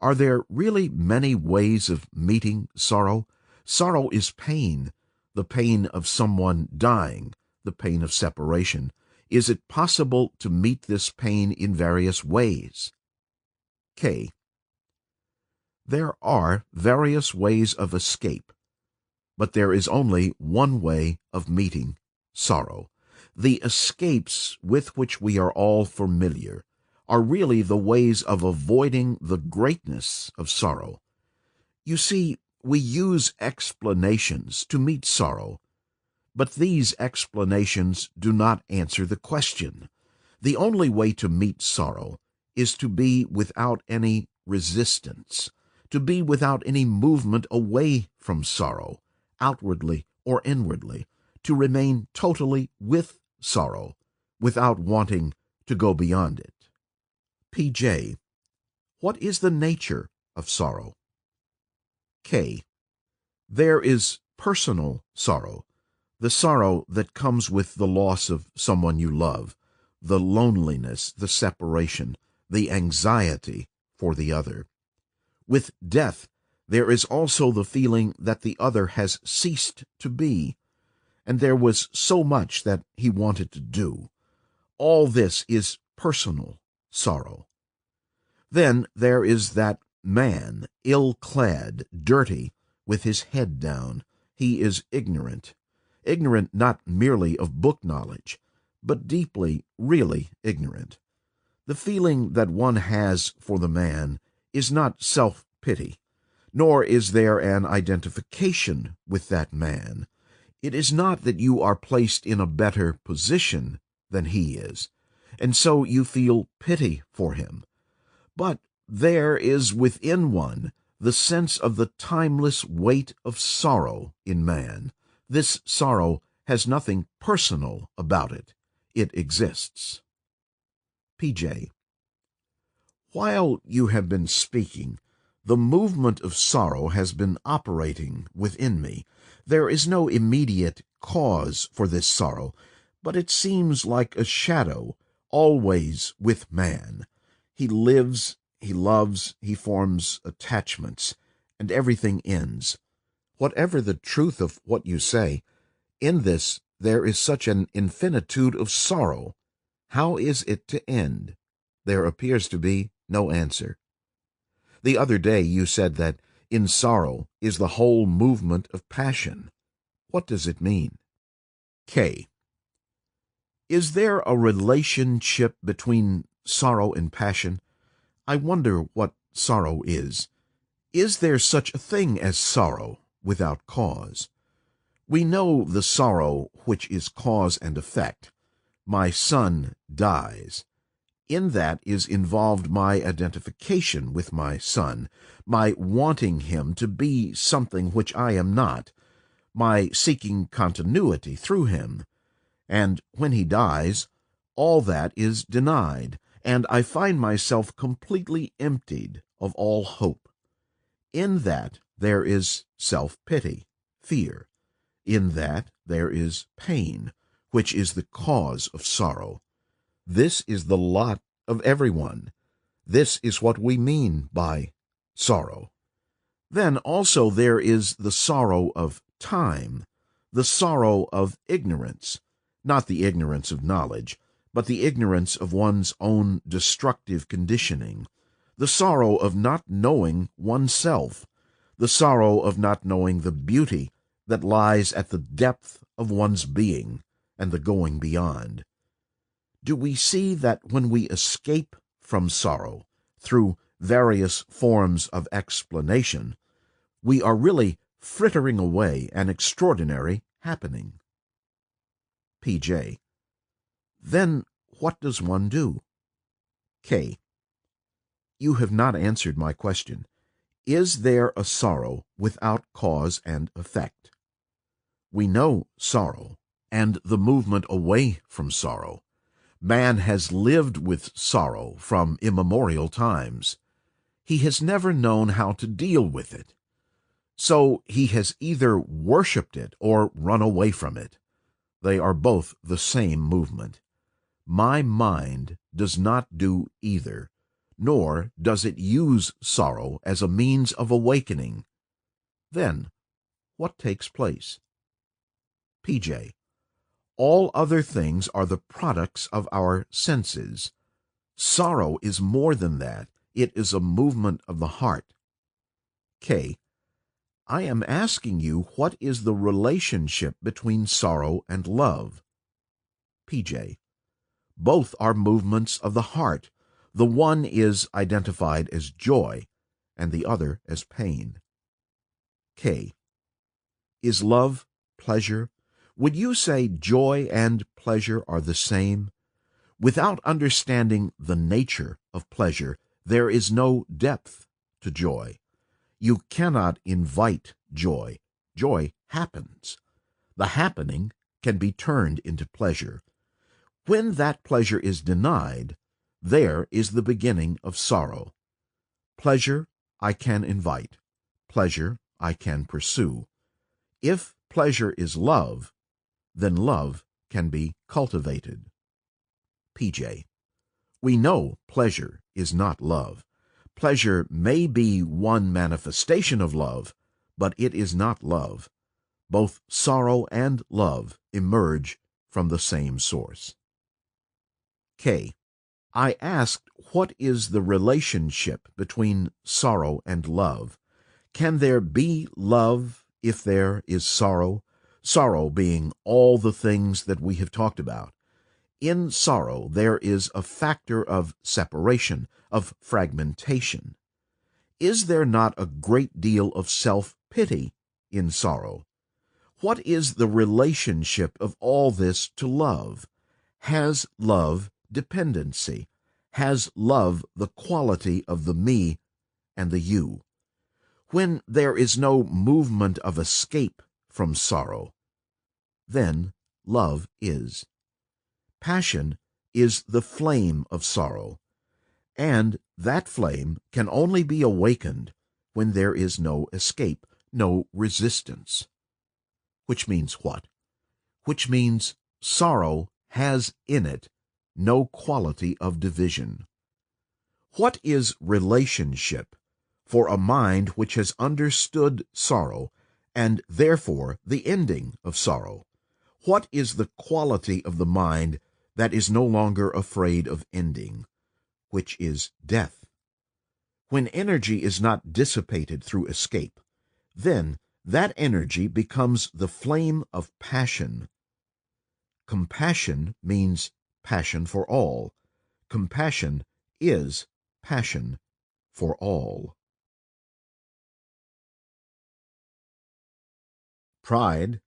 Are there really many ways of meeting sorrow? Sorrow is pain, the pain of someone dying, the pain of separation. Is it possible to meet this pain in various ways? K. There are various ways of escape, but there is only one way of meeting sorrow. The escapes with which we are all familiar are really the ways of avoiding the greatness of sorrow. You see, we use explanations to meet sorrow, but these explanations do not answer the question. The only way to meet sorrow is to be without any resistance, to be without any movement away from sorrow, outwardly or inwardly, to remain totally with sorrow, without wanting to go beyond it. P.J. What is the nature of sorrow? K. There is personal sorrow, the sorrow that comes with the loss of someone you love, the loneliness, the separation, the anxiety for the other. With death, there is also the feeling that the other has ceased to be, and there was so much that he wanted to do. All this is personal sorrow. Then there is that man, ill-clad, dirty, with his head down. He is ignorant not merely of book knowledge, but deeply, really ignorant. The feeling that one has for the man is not self-pity, nor is there an identification with that man. It is not that you are placed in a better position than he is, and so you feel pity for him. But there is within one the sense of the timeless weight of sorrow in man. This sorrow has nothing personal about it. It exists. P.J. While you have been speaking, the movement of sorrow has been operating within me. There is no immediate cause for this sorrow, but it seems like a shadow always with man. He lives, he loves, he forms attachments, and everything ends. Whatever the truth of what you say, in this there is such an infinitude of sorrow. How is it to end? There appears to be no answer. The other day you said that in sorrow is the whole movement of passion. What does it mean? K. Is there a relationship between sorrow and passion? I wonder what sorrow is. Is there such a thing as sorrow without cause? We know the sorrow which is cause and effect. My son dies. In that is involved my identification with my son, my wanting him to be something which I am not, my seeking continuity through him. And when he dies, all that is denied, and I find myself completely emptied of all hope. In that there is self-pity, fear. In that there is pain, which is the cause of sorrow. This is the lot of everyone. This is what we mean by sorrow. Then also there is the sorrow of time, the sorrow of ignorance, not the ignorance of knowledge, but the ignorance of one's own destructive conditioning, the sorrow of not knowing oneself, the sorrow of not knowing the beauty that lies at the depth of one's being and the going beyond. Do we see that when we escape from sorrow through various forms of explanation, we are really frittering away an extraordinary happening? P.J. Then what does one do? K. You have not answered my question. Is there a sorrow without cause and effect? We know sorrow and the movement away from sorrow. Man has lived with sorrow from immemorial times. He has never known how to deal with it. So he has either worshipped it or run away from it. They are both the same movement. My mind does not do either, nor does it use sorrow as a means of awakening. Then, what takes place? P.J. All other things are the products of our senses. Sorrow is more than that. It is a movement of the heart. K. I am asking you, what is the relationship between sorrow and love? P.J. Both are movements of the heart. The one is identified as joy, and the other as pain. K. Is love pleasure? Would you say joy and pleasure are the same? Without understanding the nature of pleasure, there is no depth to joy. You cannot invite joy. Joy happens. The happening can be turned into pleasure. When that pleasure is denied, there is the beginning of sorrow. Pleasure I can invite. Pleasure I can pursue. If pleasure is love, then love can be cultivated. P.J. We know pleasure is not love. Pleasure may be one manifestation of love, but it is not love. Both sorrow and love emerge from the same source. K. I asked, what is the relationship between sorrow and love? Can there be love if there is sorrow? Sorrow being all the things that we have talked about. In sorrow there is a factor of separation, of fragmentation. Is there not a great deal of self-pity in sorrow? What is the relationship of all this to love? Has love dependency? Has love the quality of the me and the you? When there is no movement of escape from sorrow, then love is. Passion is the flame of sorrow, and that flame can only be awakened when there is no escape, no resistance. Which means what? Which means sorrow has in it no quality of division. What is relationship for a mind which has understood sorrow and therefore the ending of sorrow? What is the quality of the mind that is no longer afraid of ending, which is death? When energy is not dissipated through escape, then that energy becomes the flame of passion. Compassion means passion for all. Compassion is passion for all. Pride,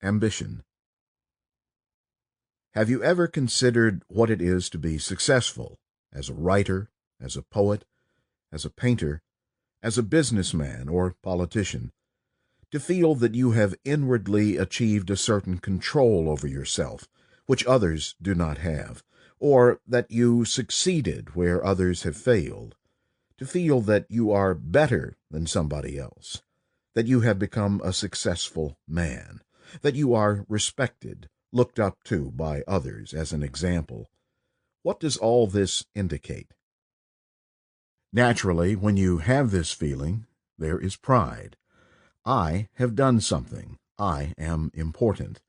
ambition. Have you ever considered what it is to be successful as a writer, as a poet, as a painter, as a businessman or politician? To feel that you have inwardly achieved a certain control over yourself, which others do not have, or that you succeeded where others have failed. To feel that you are better than somebody else, that you have become a successful man, that you are respected, looked up to by others as an example. What does all this indicate? Naturally, when you have this feeling, there is pride. I have done something. I am important.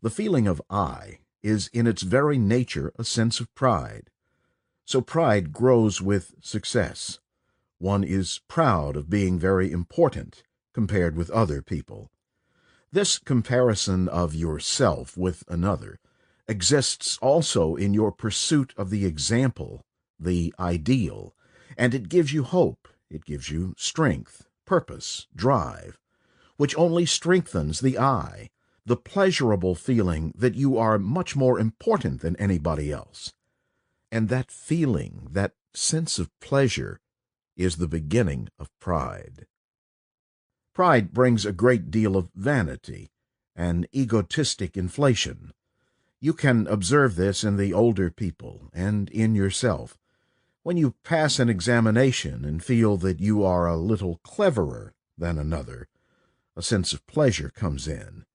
The feeling of I is in its very nature a sense of pride. So pride grows with success. One is proud of being very important compared with other people. This comparison of yourself with another exists also in your pursuit of the example, the ideal, and it gives you hope, it gives you strength, purpose, drive, which only strengthens the I, the pleasurable feeling that you are much more important than anybody else. And that feeling, that sense of pleasure, is the beginning of pride. Pride brings a great deal of vanity, an egotistic inflation. You can observe this in the older people and in yourself. When you pass an examination and feel that you are a little cleverer than another, a sense of pleasure comes in.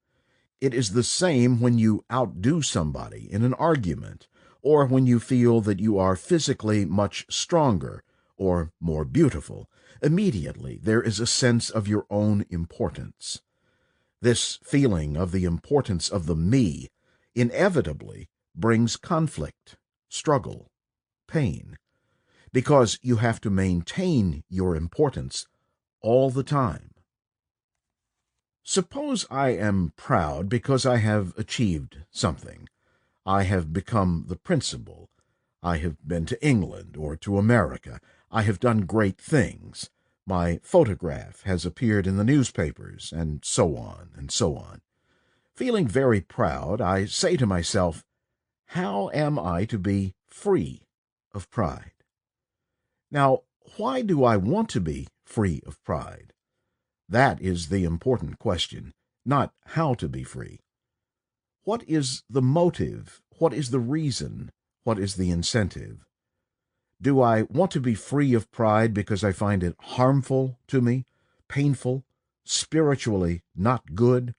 It is the same when you outdo somebody in an argument, or when you feel that you are physically much stronger or more beautiful. Immediately there is a sense of your own importance. This feeling of the importance of the me inevitably brings conflict, struggle, pain, because you have to maintain your importance all the time. Suppose I am proud because I have achieved something. I have become the principal. I have been to England or to America. I have done great things. My photograph has appeared in the newspapers, and so on, and so on. Feeling very proud, I say to myself, how am I to be free of pride? Now, why do I want to be free of pride? That is the important question, not how to be free. What is the motive? What is the reason? What is the incentive? Do I want to be free of pride because I find it harmful to me, painful, spiritually not good?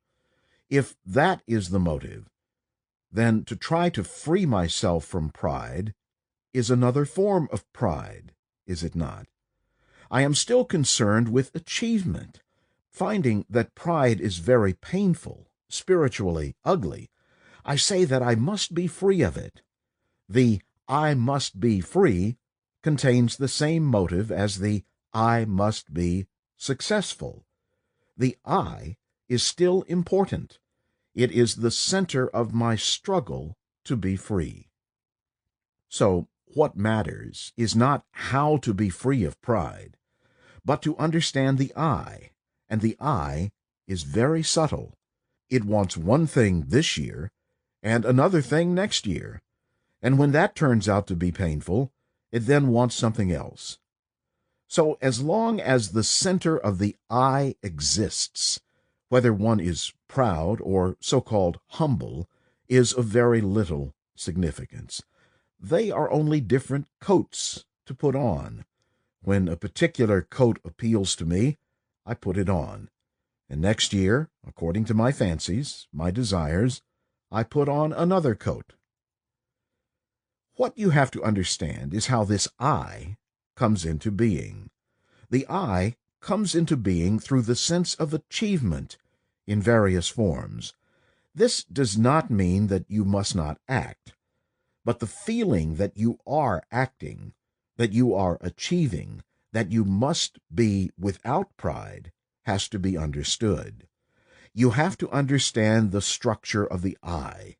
If that is the motive, then to try to free myself from pride is another form of pride, is it not? I am still concerned with achievement. Finding that pride is very painful, spiritually ugly, I say that I must be free of it. The I must be free contains the same motive as the I must be successful. The I is still important. It is the center of my struggle to be free. So, what matters is not how to be free of pride, but to understand the I, and the I is very subtle. It wants one thing this year and another thing next year, and when that turns out to be painful, it then wants something else. So as long as the center of the I exists, whether one is proud or so-called humble is of very little significance. They are only different coats to put on. When a particular coat appeals to me, I put it on. And next year, according to my fancies, my desires, I put on another coat. What you have to understand is how this I comes into being. The I comes into being through the sense of achievement in various forms. This does not mean that you must not act, but the feeling that you are acting, that you are achieving, that you must be without pride, has to be understood. You have to understand the structure of the I.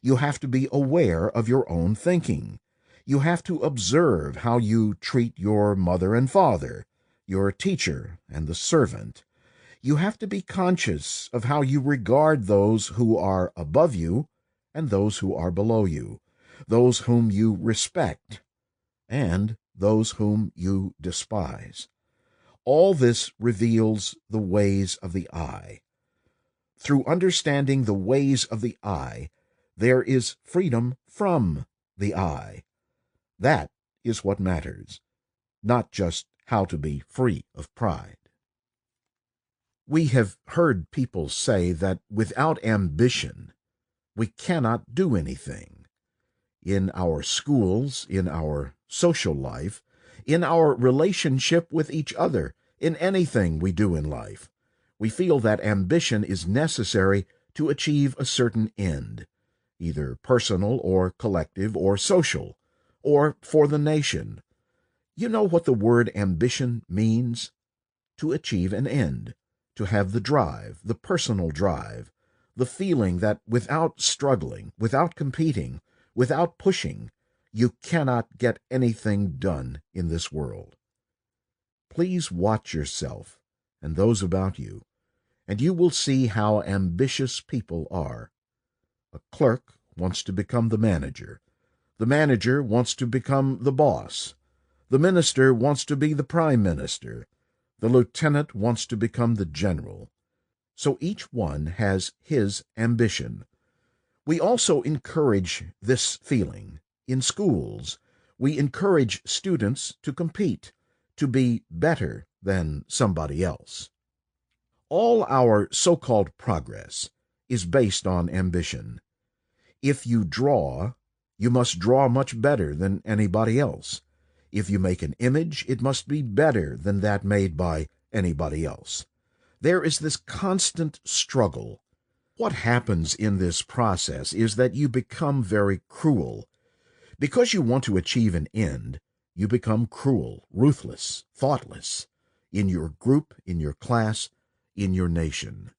You have to be aware of your own thinking. You have to observe how you treat your mother and father, your teacher and the servant. You have to be conscious of how you regard those who are above you and those who are below you, those whom you respect and those whom you despise. All this reveals the ways of the I. Through understanding the ways of the I, there is freedom from the I. That is what matters, not just how to be free of pride. We have heard people say that without ambition, we cannot do anything. In our schools, in our social life, in our relationship with each other, in anything we do in life, we feel that ambition is necessary to achieve a certain end, either personal or collective or social, or for the nation. You know what the word ambition means? To achieve an end, to have the drive, the personal drive, the feeling that without struggling, without competing, without pushing, you cannot get anything done in this world. Please watch yourself and those about you, and you will see how ambitious people are. A clerk wants to become the manager. The manager wants to become the boss. The minister wants to be the prime minister. The lieutenant wants to become the general. So each one has his ambition. We also encourage this feeling. In schools, we encourage students to compete, to be better than somebody else. All our so-called progress is based on ambition. If you draw, you must draw much better than anybody else. If you make an image, it must be better than that made by anybody else. There is this constant struggle. What happens in this process is that you become very cruel. Because you want to achieve an end, you become cruel, ruthless, thoughtless, in your group, in your class, in your nation.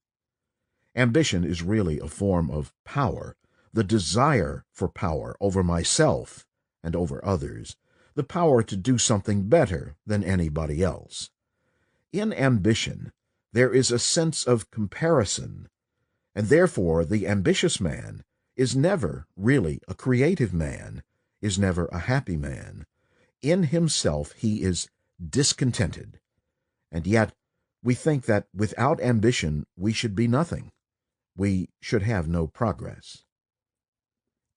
Ambition is really a form of power, the desire for power over myself and over others, the power to do something better than anybody else. In ambition, there is a sense of comparison, and therefore the ambitious man is never really a creative man, is never a happy man. In himself he is discontented, and yet we think that without ambition we should be nothing. We should have no progress.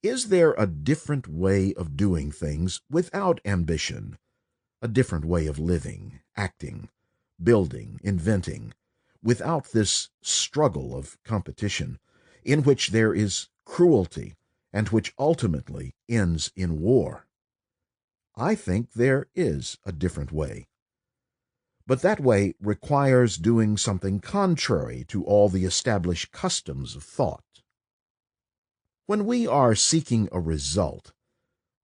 Is there a different way of doing things without ambition? A different way of living, acting, building, inventing, without this struggle of competition, in which there is cruelty, and which ultimately ends in war? I think there is a different way. But that way requires doing something contrary to all the established customs of thought. When we are seeking a result,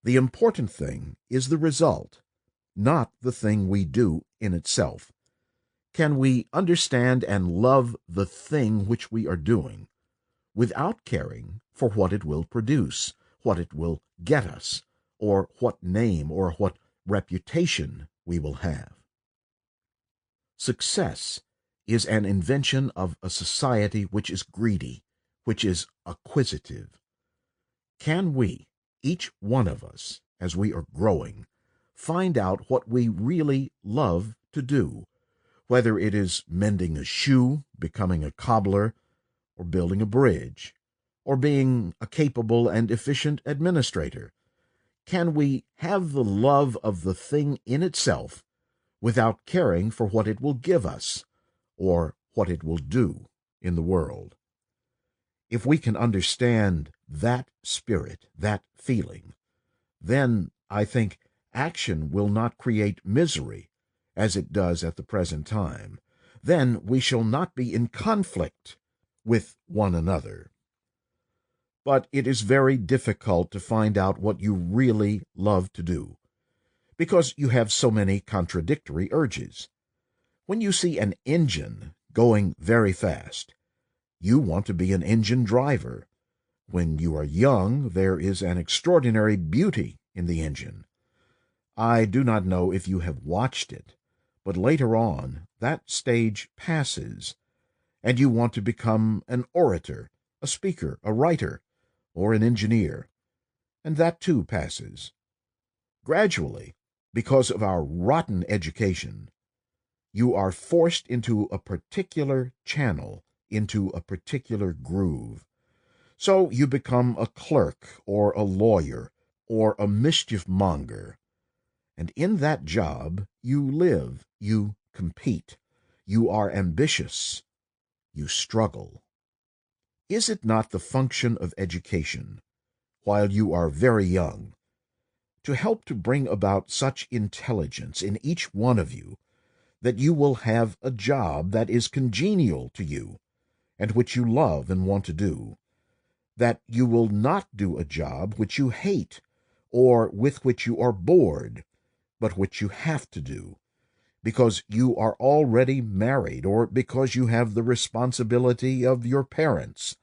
the important thing is the result, not the thing we do in itself. Can we understand and love the thing which we are doing without caring for what it will produce, what it will get us, or what name or what reputation we will have? Success is an invention of a society which is greedy, which is acquisitive. Can we, each one of us, as we are growing, find out what we really love to do, whether it is mending a shoe, becoming a cobbler, or building a bridge, or being a capable and efficient administrator? can we have the love of the thing in itself without caring for what it will give us or what it will do in the world. If we can understand that spirit, that feeling, then I think action will not create misery as it does at the present time. Then we shall not be in conflict with one another. But it is very difficult to find out what you really love to do, because you have so many contradictory urges. When you see an engine going very fast, you want to be an engine driver. When you are young, there is an extraordinary beauty in the engine. I do not know if you have watched it, but later on, that stage passes, and you want to become an orator, a speaker, a writer, or an engineer, and that too passes. Gradually, because of our rotten education, you are forced into a particular channel, into a particular groove. So you become a clerk or a lawyer or a mischief monger. And in that job you live, you compete, you are ambitious, you struggle. Is it not the function of education, while you are very young, to help to bring about such intelligence in each one of you that you will have a job that is congenial to you and which you love and want to do, that you will not do a job which you hate or with which you are bored, but which you have to do, because you are already married, or because you have the responsibility of your parents,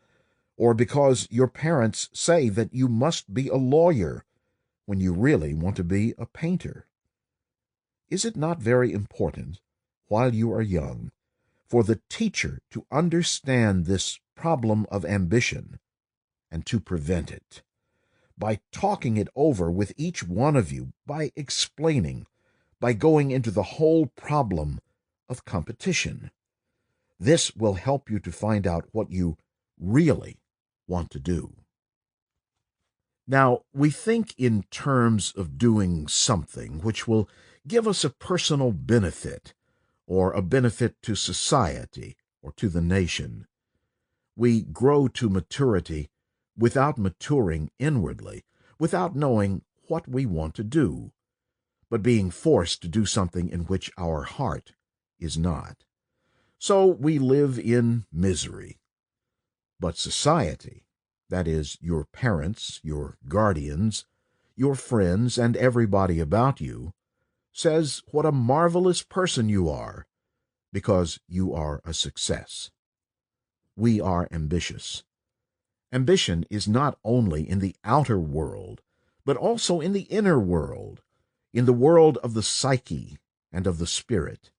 or because your parents say that you must be a lawyer when you really want to be a painter? Is it not very important, while you are young, for the teacher to understand this problem of ambition and to prevent it, by talking it over with each one of you, by explaining, by going into the whole problem of competition? This will help you to find out what you really want to do. Now, we think in terms of doing something which will give us a personal benefit, or a benefit to society or to the nation. We grow to maturity without maturing inwardly, without knowing what we want to do, but being forced to do something in which our heart is not. So we live in misery. But society, that is, your parents, your guardians, your friends, and everybody about you, says what a marvelous person you are, because you are a success. We are ambitious. Ambition is not only in the outer world, but also in the inner world, in the world of the psyche and of the spirit.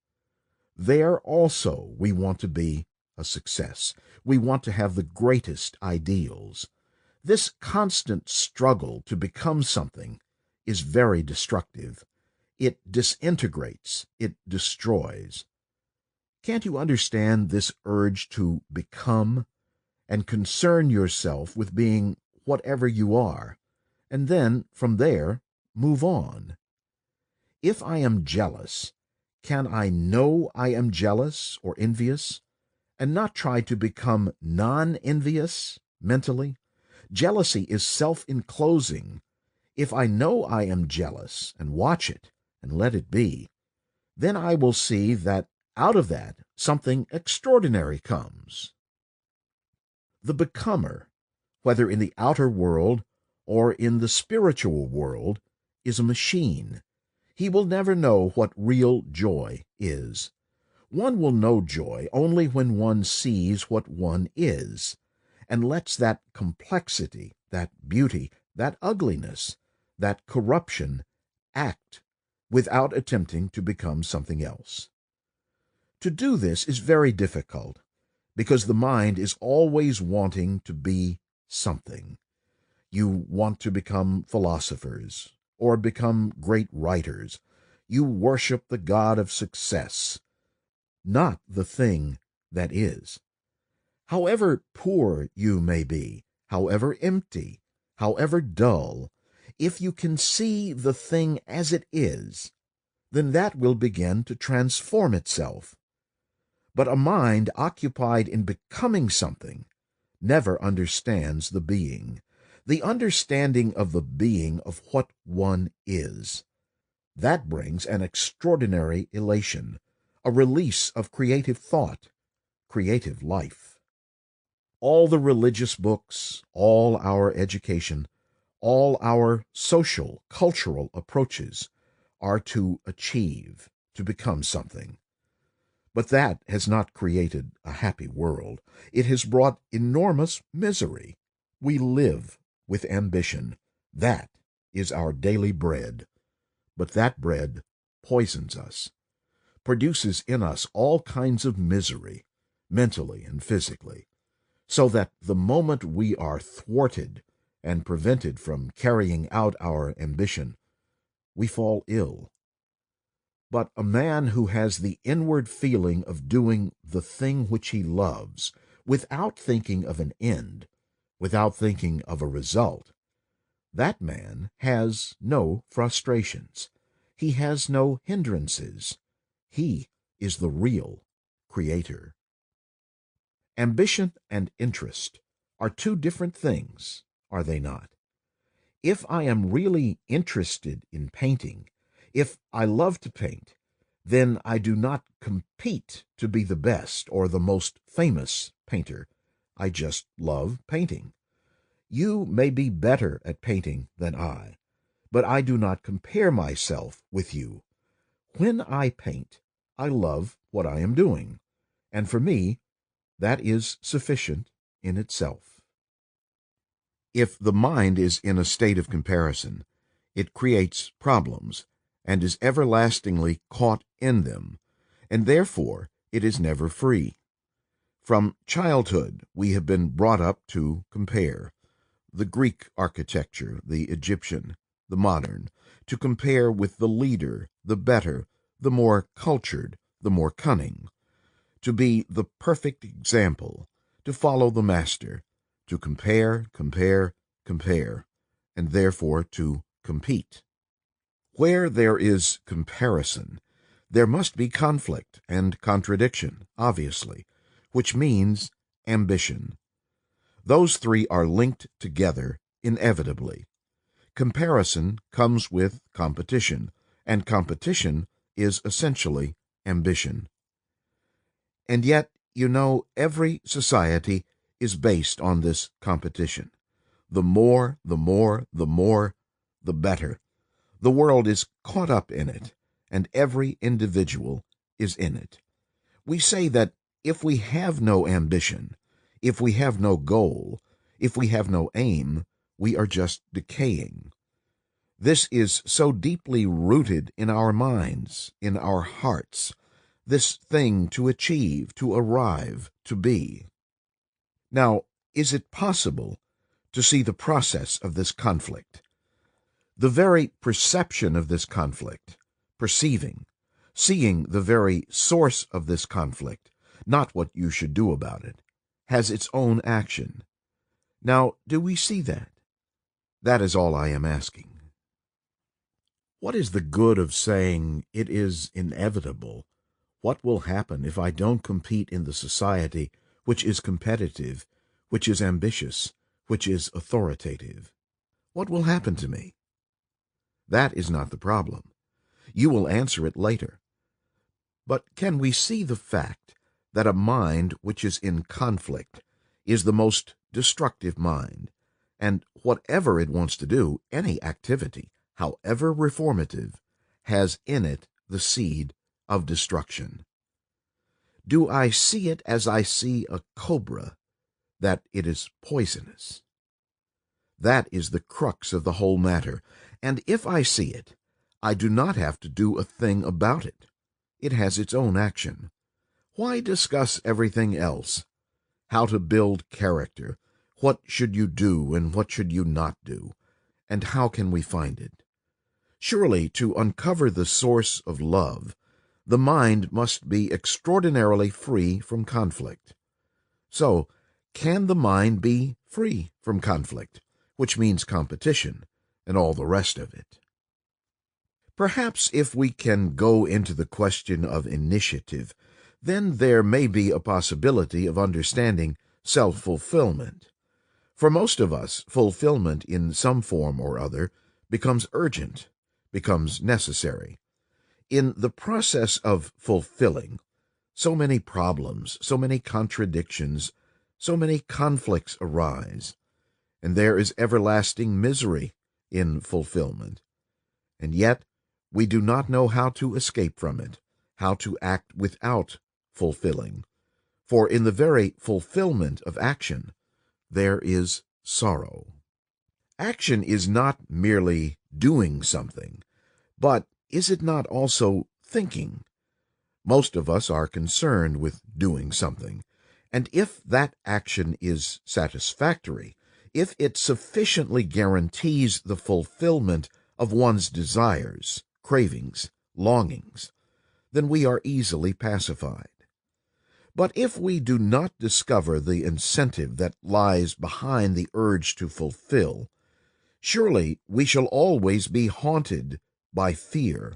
There also we want to be a success. We want to have the greatest ideals. This constant struggle to become something is very destructive. It disintegrates, it destroys. Can't you understand this urge to become, and concern yourself with being whatever you are, and then, from there, move on? If I am jealous, can I know I am jealous or envious, and not try to become non-envious mentally? Jealousy is self-enclosing. If I know I am jealous, and watch it, and let it be, then I will see that out of that something extraordinary comes. The becomer, whether in the outer world or in the spiritual world, is a machine. He will never know what real joy is. One will know joy only when one sees what one is, and lets that complexity, that beauty, that ugliness, that corruption act without attempting to become something else. To do this is very difficult, because the mind is always wanting to be something. You want to become philosophers, or become great writers. You worship the god of success, not the thing that is. However poor you may be, however empty, however dull, if you can see the thing as it is, then that will begin to transform itself. But a mind occupied in becoming something never understands the being, the understanding of the being of what one is. That brings an extraordinary elation, a release of creative thought, creative life. All the religious books, all our education, all our social, cultural approaches are to achieve, to become something. But that has not created a happy world. It has brought enormous misery. We live with ambition. That is our daily bread. But that bread poisons us, produces in us all kinds of misery, mentally and physically, so that the moment we are thwarted and prevented from carrying out our ambition, we fall ill. But a man who has the inward feeling of doing the thing which he loves, without thinking of an end, without thinking of a result, that man has no frustrations. He has no hindrances. He is the real creator. Ambition and interest are two different things, are they not? If I am really interested in painting, if I love to paint, then I do not compete to be the best or the most famous painter. I just love painting. You may be better at painting than I, but I do not compare myself with you. When I paint, I love what I am doing, and for me, that is sufficient in itself. If the mind is in a state of comparison, it creates problems and is everlastingly caught in them, and therefore it is never free. From childhood we have been brought up to compare the Greek architecture, the Egyptian, the modern, to compare with the leader, the better, the more cultured, the more cunning, to be the perfect example, to follow the master, to compare, and therefore to compete. Where there is comparison, there must be conflict and contradiction, obviously, which means ambition. Those three are linked together inevitably. Comparison comes with competition, and competition is essentially ambition. And yet, every society is based on this competition. The more, the better. The world is caught up in it, and every individual is in it. We say that if we have no ambition, if we have no goal, if we have no aim, we are just decaying. This is so deeply rooted in our minds, in our hearts, this thing to achieve, to arrive, to be. Now, is it possible to see the process of this conflict? The very perception of this conflict, perceiving, seeing the very source of this conflict, not what you should do about it, has its own action. Now, do we see that? That is all I am asking. What is the good of saying it is inevitable? What will happen if I don't compete in the society which is competitive, which is ambitious, which is authoritative? What will happen to me? That is not the problem. You will answer it later. But can we see the fact that a mind which is in conflict is the most destructive mind, and whatever it wants to do, any activity, however reformative, has in it the seed of destruction? Do I see it as I see a cobra, that it is poisonous? That is the crux of the whole matter, and if I see it, I do not have to do a thing about it. It has its own action. Why discuss everything else? How to build character, what should you do and what should you not do, and how can we find it? Surely, to uncover the source of love, the mind must be extraordinarily free from conflict. So, can the mind be free from conflict, which means competition, and all the rest of it. Perhaps if we can go into the question of initiative, then there may be a possibility of understanding self-fulfillment. For most of us, fulfillment in some form or other becomes urgent, becomes necessary. In the process of fulfilling, so many problems, so many contradictions, so many conflicts arise, and there is everlasting misery in fulfillment. And yet, we do not know how to escape from it, how to act without fulfilling. For in the very fulfillment of action, there is sorrow. Action is not merely doing something, but is it not also thinking? Most of us are concerned with doing something, and if that action is satisfactory, if it sufficiently guarantees the fulfillment of one's desires, cravings, longings, then we are easily pacified. But if we do not discover the incentive that lies behind the urge to fulfill, surely we shall always be haunted by fear,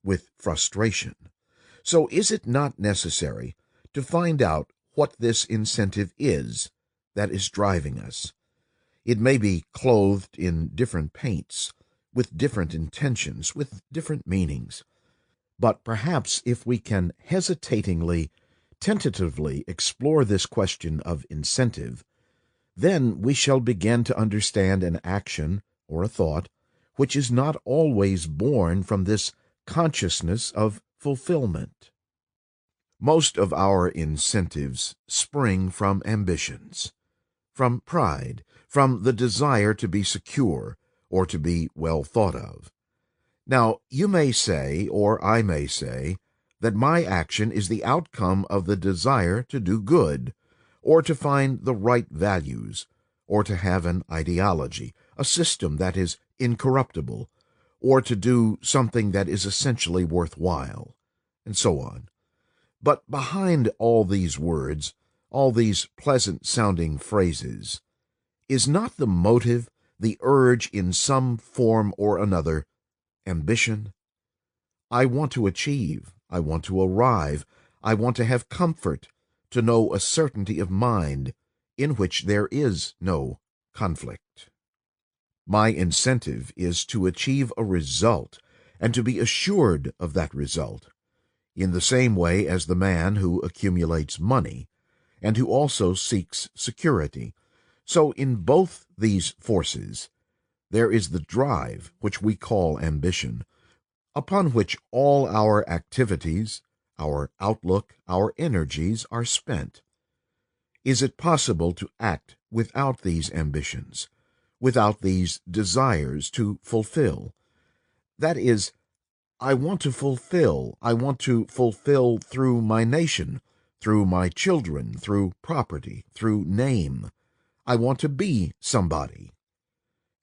with frustration. So is it not necessary to find out what this incentive is that is driving us? It may be clothed in different paints, with different intentions, with different meanings. But perhaps if we can hesitatingly, tentatively explore this question of incentive, then we shall begin to understand an action or a thought which is not always born from this consciousness of fulfillment. Most of our incentives spring from ambitions, from pride, from the desire to be secure or to be well thought of. Now, you may say, or I may say, that my action is the outcome of the desire to do good, or to find the right values, or to have an ideology, a system that is incorruptible, or to do something that is essentially worthwhile, and so on. But behind all these words, all these pleasant-sounding phrases, is not the motive, the urge in some form or another, ambition? I want to achieve, I want to arrive, I want to have comfort, to know a certainty of mind in which there is no conflict. My incentive is to achieve a result and to be assured of that result, in the same way as the man who accumulates money and who also seeks security. So in both these forces, there is the drive which we call ambition, upon which all our activities, our outlook, our energies are spent. Is it possible to act without these ambitions, without these desires to fulfill? That is, I want to fulfill through my nation, through my children, through property, through name. I want to be somebody.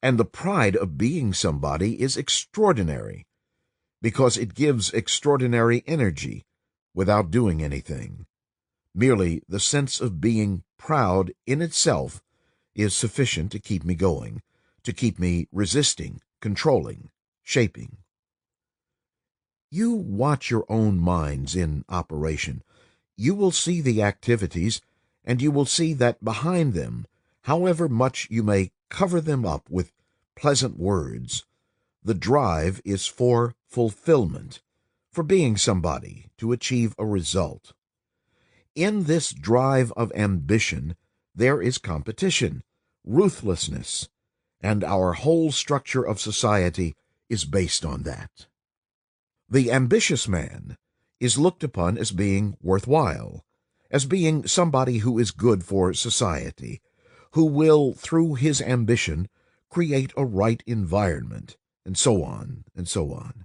And the pride of being somebody is extraordinary, because it gives extraordinary energy without doing anything. Merely the sense of being proud in itself is sufficient to keep me going, to keep me resisting, controlling, shaping. You watch your own minds in operation. You will see the activities, and you will see that behind them, however much you may cover them up with pleasant words, the drive is for fulfillment, for being somebody, to achieve a result. In this drive of ambition, there is competition, ruthlessness, and our whole structure of society is based on that. The ambitious man is looked upon as being worthwhile, as being somebody who is good for society, who will, through his ambition, create a right environment, and so on, and so on.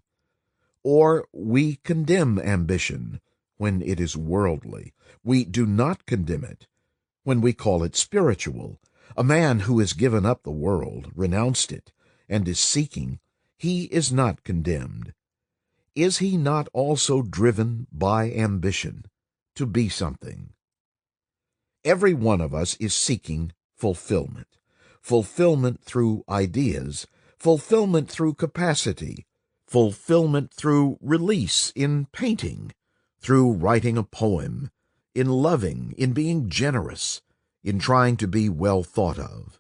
Or we condemn ambition when it is worldly. We do not condemn it when we call it spiritual. A man who has given up the world, renounced it, and is seeking, he is not condemned. Is he not also driven by ambition to be something? Every one of us is seeking fulfillment. Fulfillment through ideas, fulfillment through capacity, fulfillment through release in painting, through writing a poem, in loving, in being generous, in trying to be well thought of.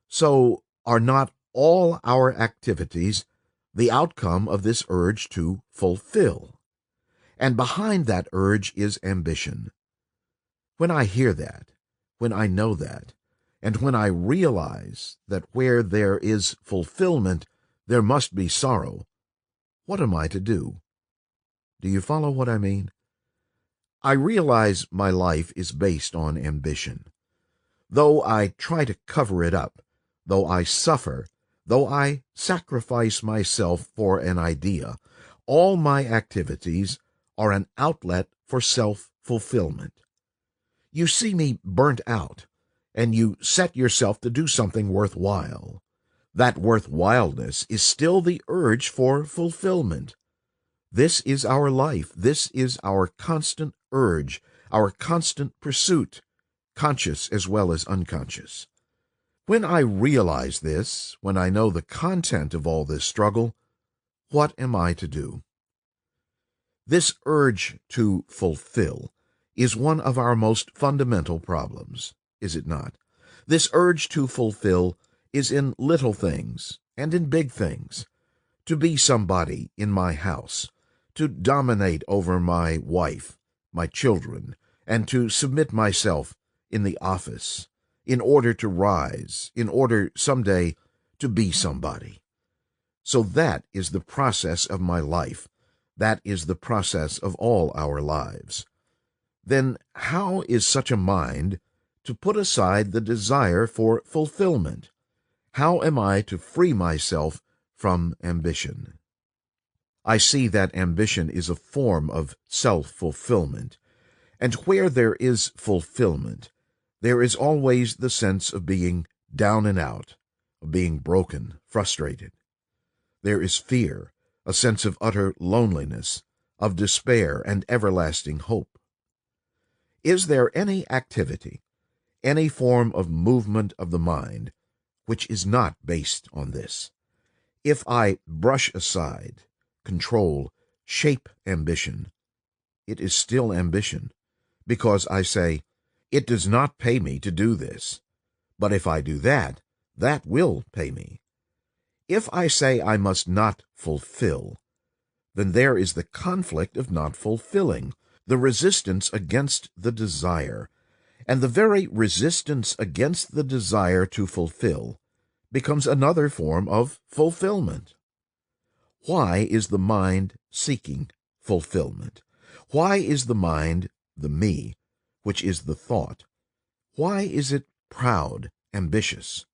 So are not all our activities the outcome of this urge to fulfill? And behind that urge is ambition. When I hear that, when I know that, and when I realize that where there is fulfillment, there must be sorrow, what am I to do? Do you follow what I mean? I realize my life is based on ambition. Though I try to cover it up, though I suffer, though I sacrifice myself for an idea, all my activities are an outlet for self-fulfillment. You see me burnt out, and you set yourself to do something worthwhile. That worthwhileness is still the urge for fulfillment. This is our life. This is our constant urge, our constant pursuit, conscious as well as unconscious. When I realize this, when I know the content of all this struggle, what am I to do? This urge to fulfill is one of our most fundamental problems, is it not? This urge to fulfill is in little things and in big things. To be somebody in my house, to dominate over my wife, my children, and to submit myself in the office in order to rise, in order someday to be somebody. So that is the process of my life. That is the process of all our lives. Then how is such a mind to put aside the desire for fulfillment? How am I to free myself from ambition? I see that ambition is a form of self-fulfillment, and where there is fulfillment, there is always the sense of being down and out, of being broken, frustrated. There is fear, a sense of utter loneliness, of despair and everlasting hope. Is there any activity, any form of movement of the mind, which is not based on this? If I brush aside, control, shape ambition, it is still ambition, because I say, it does not pay me to do this, but if I do that, that will pay me. If I say I must not fulfill, then there is the conflict of not fulfilling, the resistance against the desire, and the very resistance against the desire to fulfill becomes another form of fulfillment. Why is the mind seeking fulfillment? Why is the mind, the me, which is the thought, why is it proud, ambitious?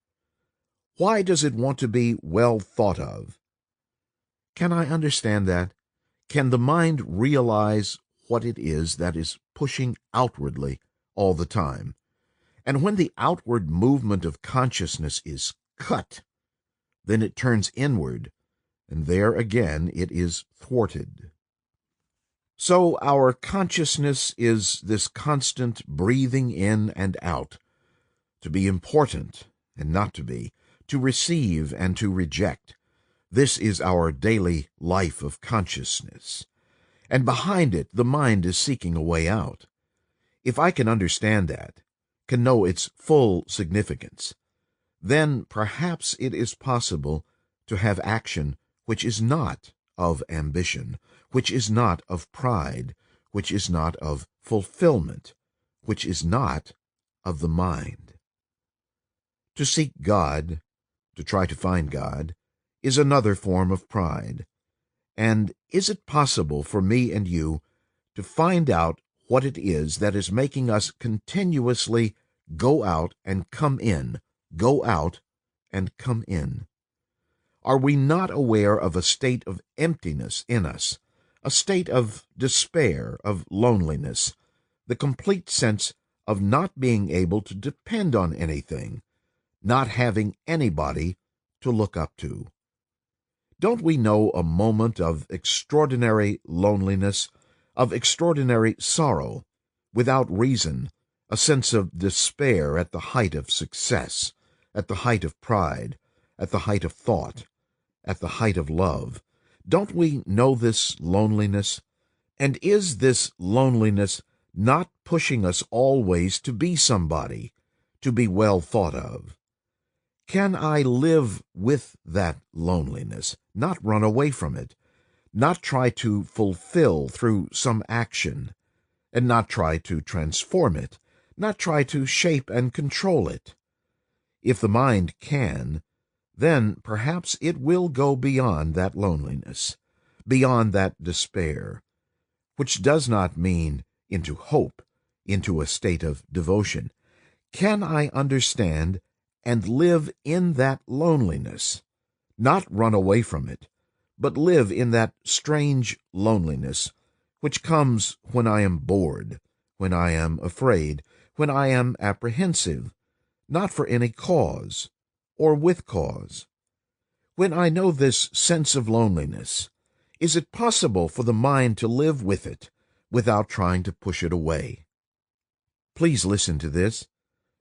Why does it want to be well thought of? Can I understand that? Can the mind realize what it is that is pushing outwardly all the time? And when the outward movement of consciousness is cut, then it turns inward, and there again it is thwarted. So our consciousness is this constant breathing in and out, to be important and not to be, to receive and to reject. This is our daily life of consciousness. And behind it, the mind is seeking a way out. If I can understand that, can know its full significance, then perhaps it is possible to have action which is not of ambition, which is not of pride, which is not of fulfillment, which is not of the mind. To seek God, to try to find God, is another form of pride. And is it possible for me and you to find out what it is that is making us continuously go out and come in, go out and come in? Are we not aware of a state of emptiness in us, a state of despair, of loneliness, the complete sense of not being able to depend on anything, not having anybody to look up to? Don't we know a moment of extraordinary loneliness, of extraordinary sorrow, without reason, a sense of despair at the height of success, at the height of pride, at the height of thought, at the height of love. Don't we know this loneliness? And is this loneliness not pushing us always to be somebody, to be well thought of? Can I live with that loneliness, not run away from it, not try to fulfill through some action, and not try to transform it, not try to shape and control it? If the mind can, then perhaps it will go beyond that loneliness, beyond that despair, which does not mean into hope, into a state of devotion. Can I understand and live in that loneliness, not run away from it, but live in that strange loneliness which comes when I am bored, when I am afraid, when I am apprehensive, not for any cause, or with cause? When I know this sense of loneliness, is it possible for the mind to live with it without trying to push it away? Please listen to this.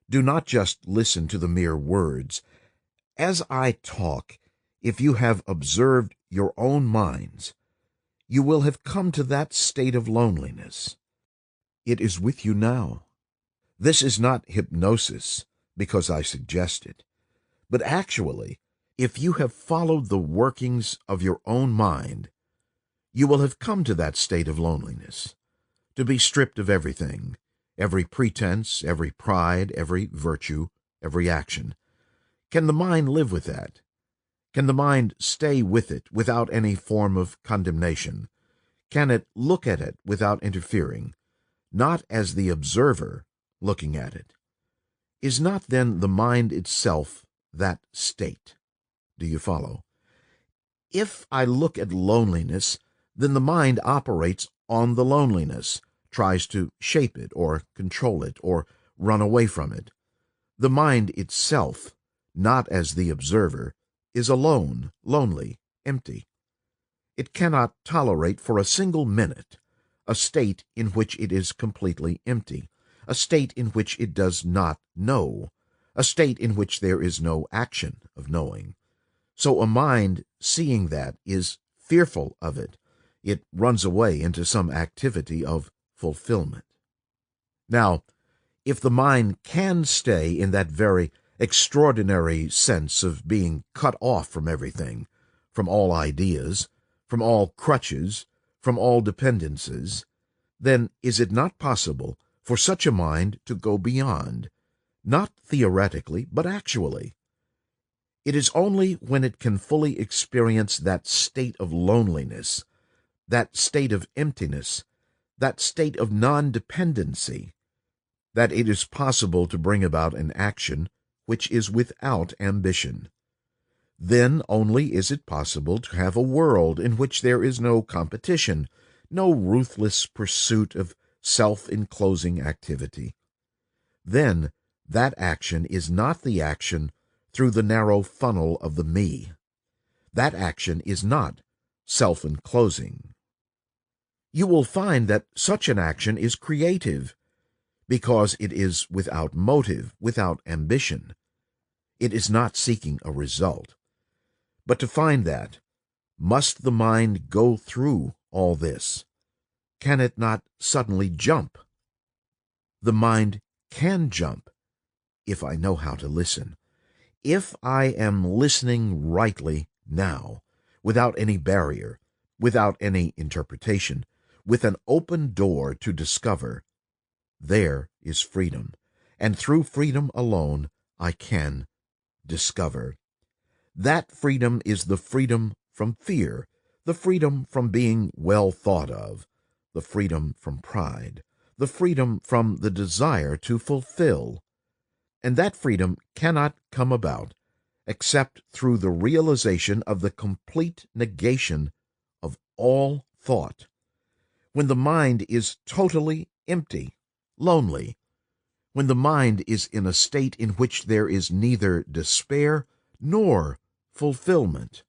Do not just listen to the mere words. As I talk, if you have observed your own minds, you will have come to that state of loneliness. It is with you now. This is not hypnosis, because I suggest it, but actually, if you have followed the workings of your own mind, you will have come to that state of loneliness, to be stripped of everything, every pretense, every pride, every virtue, every action. Can the mind live with that? Can the mind stay with it without any form of condemnation? Can it look at it without interfering, not as the observer looking at it? Is not then the mind itself that state? Do you follow? If I look at loneliness, then the mind operates on the loneliness, tries to shape it or control it or run away from it. The mind itself, not as the observer, is alone, lonely, empty. It cannot tolerate for a single minute a state in which it is completely empty, a state in which it does not know, a state in which there is no action of knowing. So a mind, seeing that, is fearful of it. It runs away into some activity of fulfillment. Now, if the mind can stay in that very extraordinary sense of being cut off from everything, from all ideas, from all crutches, from all dependencies, then is it not possible for such a mind to go beyond, not theoretically, but actually? It is only when it can fully experience that state of loneliness, that state of emptiness, that state of non-dependency, that it is possible to bring about an action which is without ambition. Then only is it possible to have a world in which there is no competition, no ruthless pursuit of self-enclosing activity. Then that action is not the action through the narrow funnel of the me. That action is not self-enclosing. You will find that such an action is creative, because it is without motive, without ambition. It is not seeking a result. But to find that, must the mind go through all this? Can it not suddenly jump? The mind can jump, if I know how to listen. If I am listening rightly now, without any barrier, without any interpretation, with an open door to discover, there is freedom, and through freedom alone I can discover. That freedom is the freedom from fear, the freedom from being well thought of, the freedom from pride, the freedom from the desire to fulfill. And that freedom cannot come about except through the realization of the complete negation of all thought. When the mind is totally empty, lonely, when the mind is in a state in which there is neither despair nor fulfillment,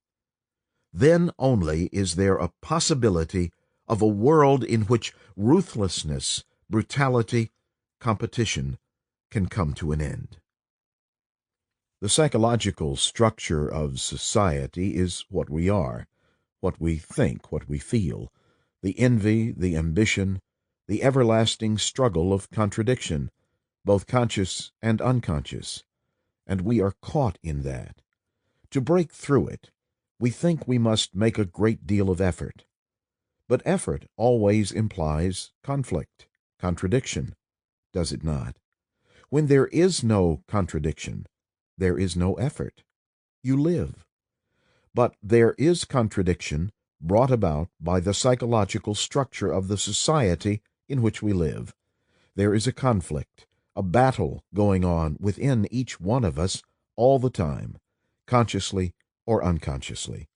then only is there a possibility of a world in which ruthlessness, brutality, competition can come to an end. The psychological structure of society is what we are, what we think, what we feel, the envy, the ambition, the everlasting struggle of contradiction, both conscious and unconscious, and we are caught in that. To break through it, we think we must make a great deal of effort. But effort always implies conflict, contradiction, does it not? When there is no contradiction, there is no effort. You live. But there is contradiction brought about by the psychological structure of the society in which we live. There is a conflict, a battle going on within each one of us all the time, consciously or unconsciously.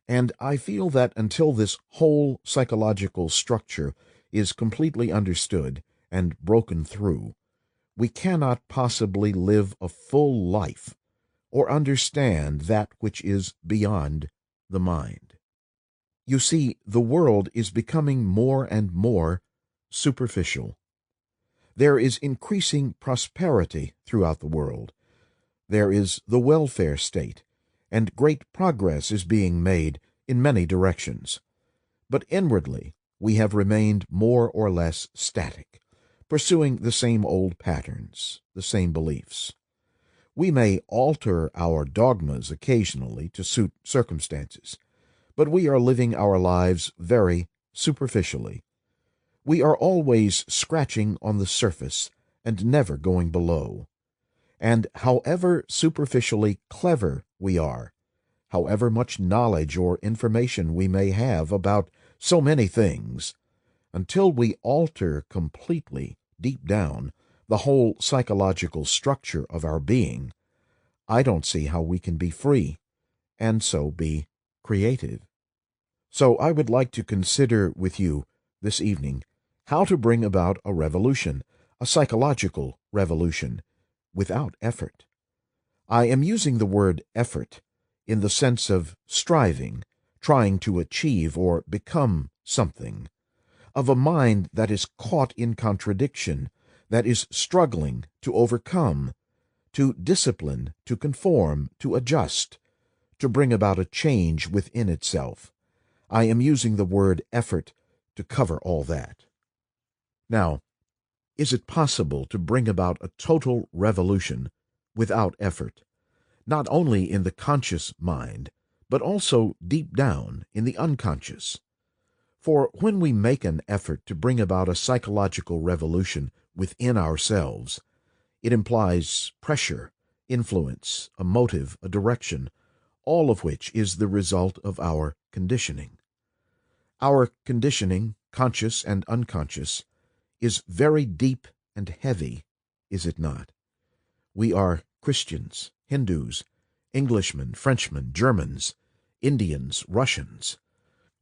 And I feel that until this whole psychological structure is completely understood and broken through, we cannot possibly live a full life or understand that which is beyond the mind. You see, the world is becoming more and more superficial. There is increasing prosperity throughout the world. There is the welfare state, and great progress is being made in many directions. But inwardly, we have remained more or less static, pursuing the same old patterns, the same beliefs. We may alter our dogmas occasionally to suit circumstances, but we are living our lives very superficially. We are always scratching on the surface and never going below. And however superficially clever we are, however much knowledge or information we may have about so many things, until we alter completely, deep down, the whole psychological structure of our being, I don't see how we can be free, and so be creative. So I would like to consider with you this evening how to bring about a revolution, a psychological revolution, without effort. I am using the word effort in the sense of striving, trying to achieve or become something, of a mind that is caught in contradiction, that is struggling to overcome, to discipline, to conform, to adjust, to bring about a change within itself. I am using the word effort to cover all that. Now, is it possible to bring about a total revolution without effort, not only in the conscious mind, but also deep down in the unconscious? For when we make an effort to bring about a psychological revolution within ourselves, it implies pressure, influence, a motive, a direction, all of which is the result of our conditioning. Our conditioning, conscious and unconscious, is very deep and heavy, is it not? We are Christians, Hindus, Englishmen, Frenchmen, Germans, Indians, Russians.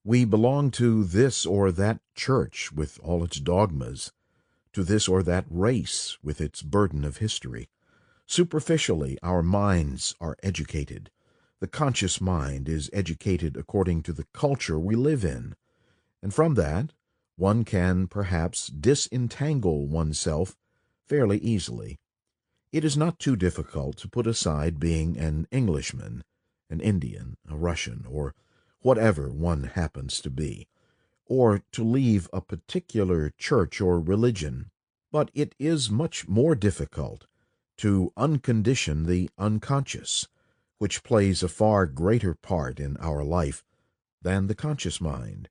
We belong to this or that church with all its dogmas, to this or that race with its burden of history. Superficially, our minds are educated. The conscious mind is educated according to the culture we live in, and from that, one can perhaps disentangle oneself fairly easily. It is not too difficult to put aside being an Englishman, an Indian, a Russian, or whatever one happens to be, or to leave a particular church or religion. But it is much more difficult to uncondition the unconscious, which plays a far greater part in our life than the conscious mind.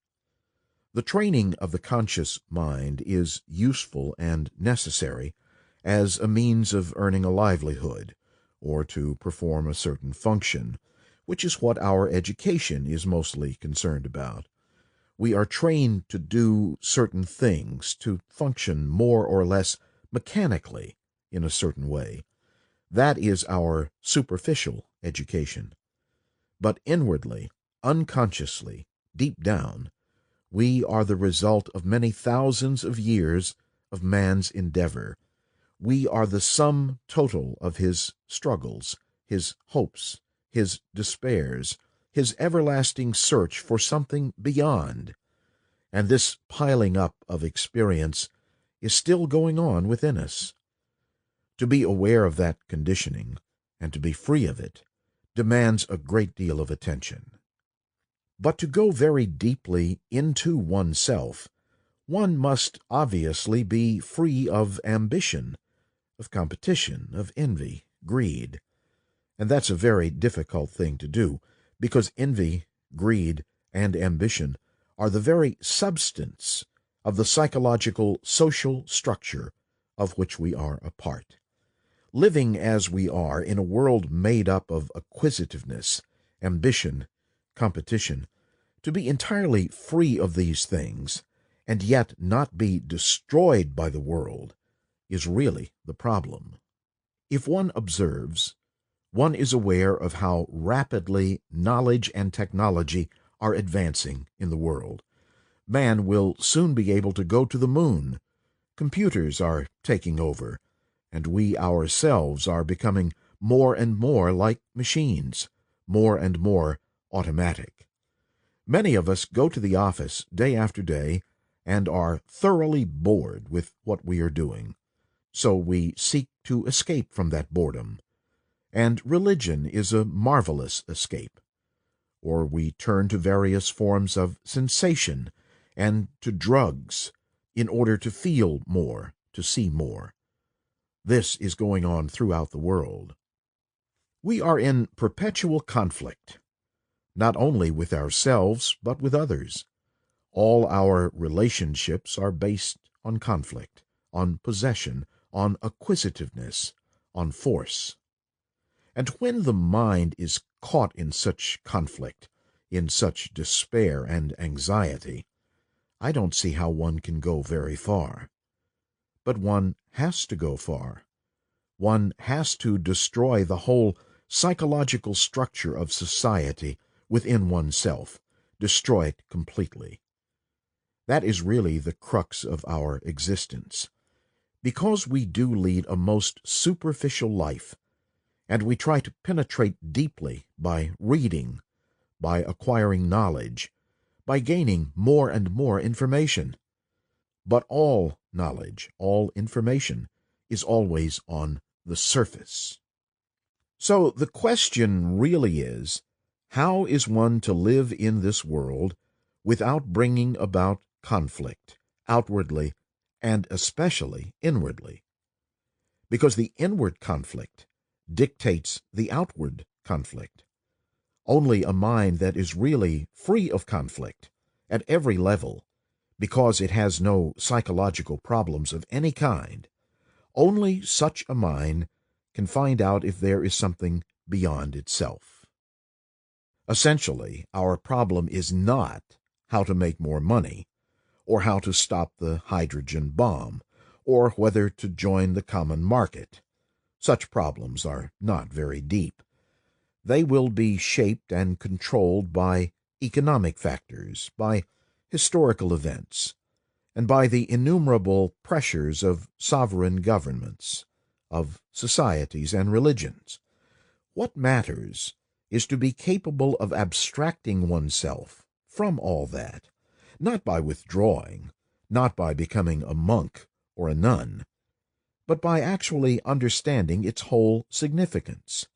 The training of the conscious mind is useful and necessary as a means of earning a livelihood, or to perform a certain function, which is what our education is mostly concerned about. We are trained to do certain things, to function more or less mechanically in a certain way. That is our superficial education. But inwardly, unconsciously, deep down, we are the result of many thousands of years of man's endeavor. We are the sum total of his struggles, his hopes, his despairs, his everlasting search for something beyond. And this piling up of experience is still going on within us. To be aware of that conditioning, and to be free of it demands a great deal of attention. But to go very deeply into oneself, one must obviously be free of ambition, of competition, of envy, greed. And that's a very difficult thing to do, because envy, greed, and ambition are the very substance of the psychological social structure of which we are a part. Living as we are in a world made up of acquisitiveness, ambition, competition, to be entirely free of these things, and yet not be destroyed by the world, is really the problem. If one observes, one is aware of how rapidly knowledge and technology are advancing in the world. Man will soon be able to go to the moon. Computers are taking over, and we ourselves are becoming more and more like machines, more and more automatic. Many of us go to the office day after day and are thoroughly bored with what we are doing. So we seek to escape from that boredom. And religion is a marvelous escape. Or we turn to various forms of sensation and to drugs in order to feel more, to see more. This is going on throughout the world. We are in perpetual conflict, not only with ourselves, but with others. All our relationships are based on conflict, on possession, on acquisitiveness, on force. And when the mind is caught in such conflict, in such despair and anxiety, I don't see how one can go very far. But one has to go far. One has to destroy the whole psychological structure of society within oneself, destroy it completely. That is really the crux of our existence. Because we do lead a most superficial life, and we try to penetrate deeply by reading, by acquiring knowledge, by gaining more and more information. But all knowledge, all information, is always on the surface. So the question really is, how is one to live in this world without bringing about conflict, outwardly and especially inwardly? Because the inward conflict dictates the outward conflict. Only a mind that is really free of conflict at every level, because it has no psychological problems of any kind, only such a mind can find out if there is something beyond itself. Essentially, our problem is not how to make more money, or how to stop the hydrogen bomb, or whether to join the common market. Such problems are not very deep. They will be shaped and controlled by economic factors, by historical events, and by the innumerable pressures of sovereign governments, of societies and religions. What matters is to be capable of abstracting oneself from all that, not by withdrawing, not by becoming a monk or a nun, but by actually understanding its whole significance.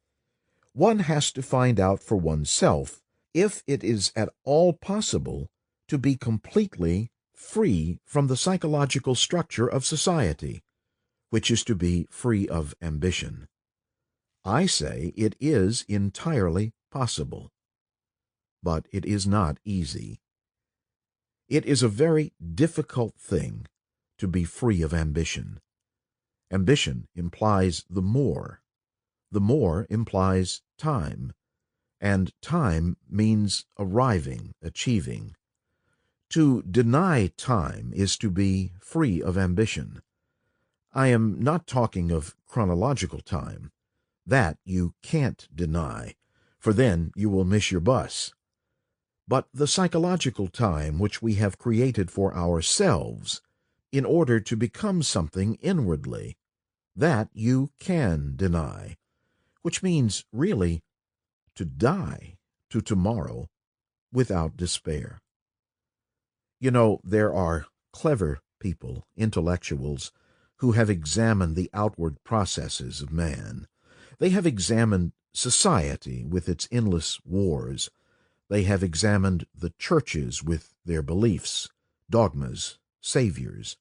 One has to find out for oneself if it is at all possible to be completely free from the psychological structure of society, which is to be free of ambition. I say it is entirely possible, but it is not easy. It is a very difficult thing to be free of ambition. Ambition implies the more. The more implies time, and time means arriving, achieving. To deny time is to be free of ambition. I am not talking of chronological time. That you can't deny, for then you will miss your bus. But the psychological time which we have created for ourselves in order to become something inwardly, that you can deny, which means really to die to tomorrow without despair. You know, there are clever people, intellectuals, who have examined the outward processes of man. They have examined society with its endless wars. They have examined the churches with their beliefs, dogmas, saviors.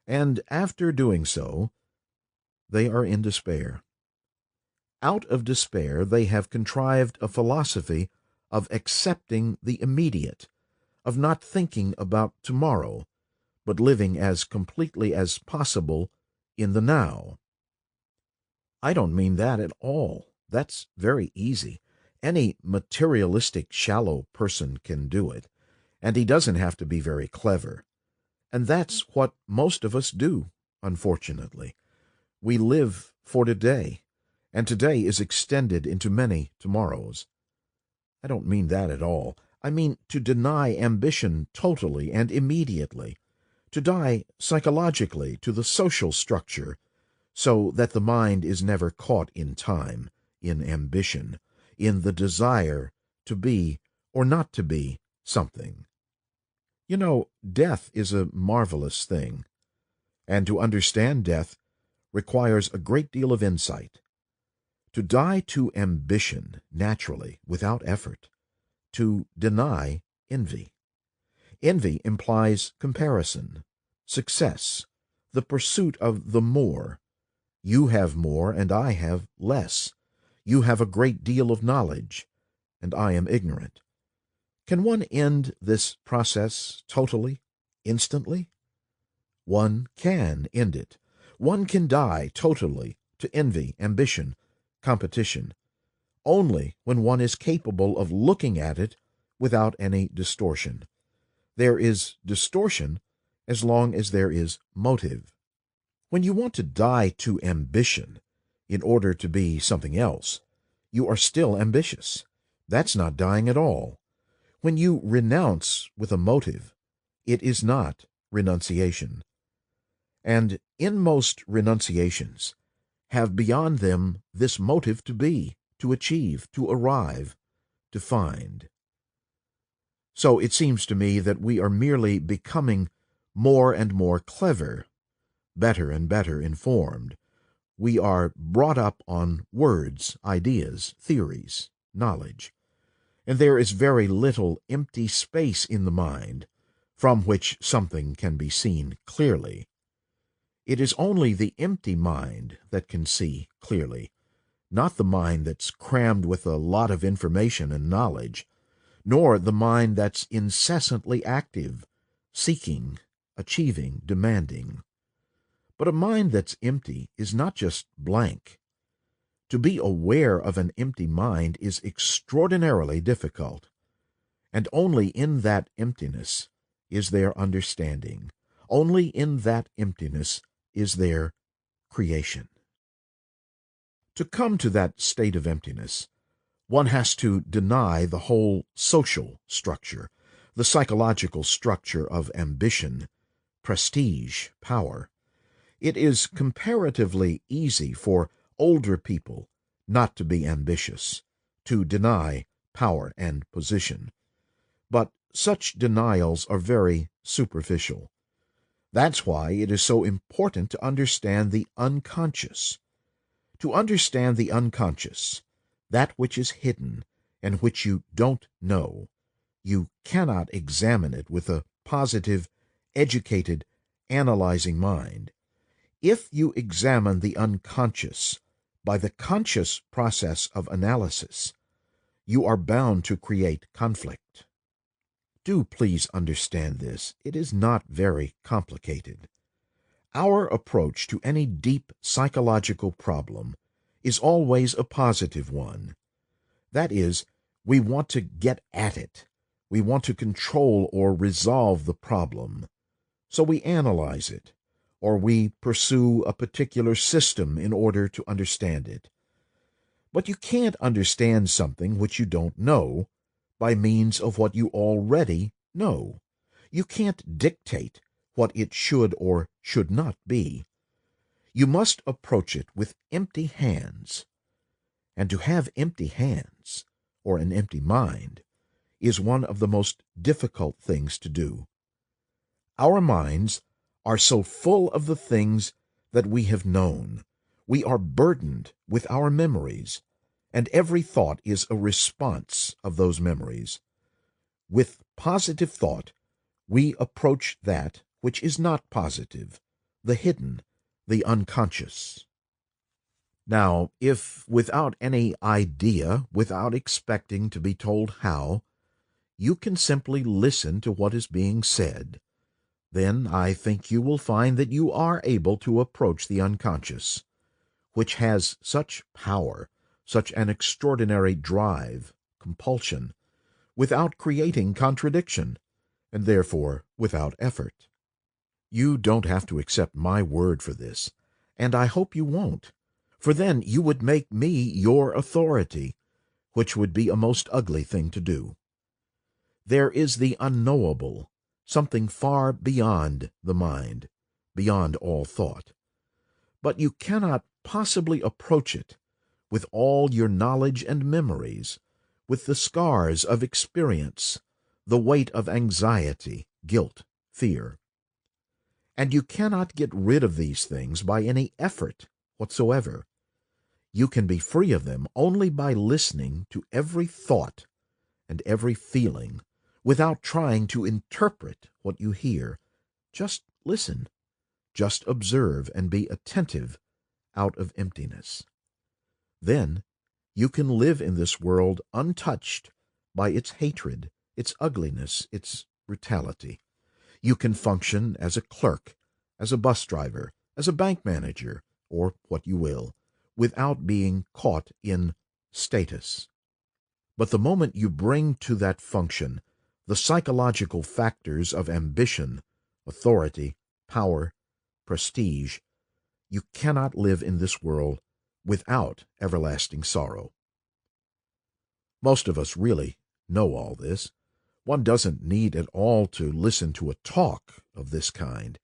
And after doing so, they are in despair. Out of despair, they have contrived a philosophy of accepting the immediate, of not thinking about tomorrow, but living as completely as possible in the now. I don't mean that at all. That's very easy. Any materialistic, shallow person can do it, and he doesn't have to be very clever. And that's what most of us do, unfortunately. We live for today, and today is extended into many tomorrows. I don't mean that at all. I mean to deny ambition totally and immediately, to die psychologically to the social structure, so that the mind is never caught in time, in ambition, in the desire to be or not to be something. You know, death is a marvelous thing, and to understand death requires a great deal of insight. To die to ambition naturally, without effort, to deny envy. Envy implies comparison, success, the pursuit of the more. You have more, and I have less. You have a great deal of knowledge, and I am ignorant. Can one end this process totally, instantly? One can end it. One can die totally to envy, ambition, competition, only when one is capable of looking at it without any distortion. There is distortion as long as there is motive. When you want to die to ambition in order to be something else, you are still ambitious. That's not dying at all. When you renounce with a motive, it is not renunciation. And in most renunciations have beyond them this motive to be, to achieve, to arrive, to find. So it seems to me that we are merely becoming more and more clever, better and better informed. We are brought up on words, ideas, theories, knowledge, and there is very little empty space in the mind from which something can be seen clearly. It is only the empty mind that can see clearly, not the mind that's crammed with a lot of information and knowledge, nor the mind that's incessantly active, seeking, achieving, demanding. But a mind that's empty is not just blank. To be aware of an empty mind is extraordinarily difficult, and only in that emptiness is there understanding. Only in that emptiness is there creation. To come to that state of emptiness, one has to deny the whole social structure, the psychological structure of ambition, prestige, power. It is comparatively easy for older people not to be ambitious, to deny power and position. But such denials are very superficial. That's why it is so important to understand the unconscious. To understand the unconscious, that which is hidden and which you don't know, you cannot examine it with a positive, educated, analyzing mind. If you examine the unconscious by the conscious process of analysis, you are bound to create conflict. Do please understand this. It is not very complicated. Our approach to any deep psychological problem is always a positive one. That is, we want to get at it. We want to control or resolve the problem. So we analyze it, or we pursue a particular system in order to understand it. But you can't understand something which you don't know by means of what you already know. You can't dictate what it should or should not be. You must approach it with empty hands. And to have empty hands, or an empty mind, is one of the most difficult things to do. Our minds are so full of the things that we have known. We are burdened with our memories, and every thought is a response of those memories. With positive thought, we approach that which is not positive, the hidden, the unconscious. Now, if without any idea, without expecting to be told how, you can simply listen to what is being said, then I think you will find that you are able to approach the unconscious, which has such power, such an extraordinary drive, compulsion, without creating contradiction, and therefore without effort. You don't have to accept my word for this, and I hope you won't, for then you would make me your authority, which would be a most ugly thing to do. There is the unknowable, something far beyond the mind, beyond all thought. But you cannot possibly approach it with all your knowledge and memories, with the scars of experience, the weight of anxiety, guilt, fear. And you cannot get rid of these things by any effort whatsoever. You can be free of them only by listening to every thought and every feeling, without trying to interpret what you hear. Just listen. Just observe and be attentive out of emptiness. Then you can live in this world untouched by its hatred, its ugliness, its brutality. You can function as a clerk, as a bus driver, as a bank manager, or what you will, without being caught in status. But the moment you bring to that function the psychological factors of ambition, authority, power, prestige, you cannot live in this world without everlasting sorrow. Most of us really know all this. One doesn't need at all to listen to a talk of this kind.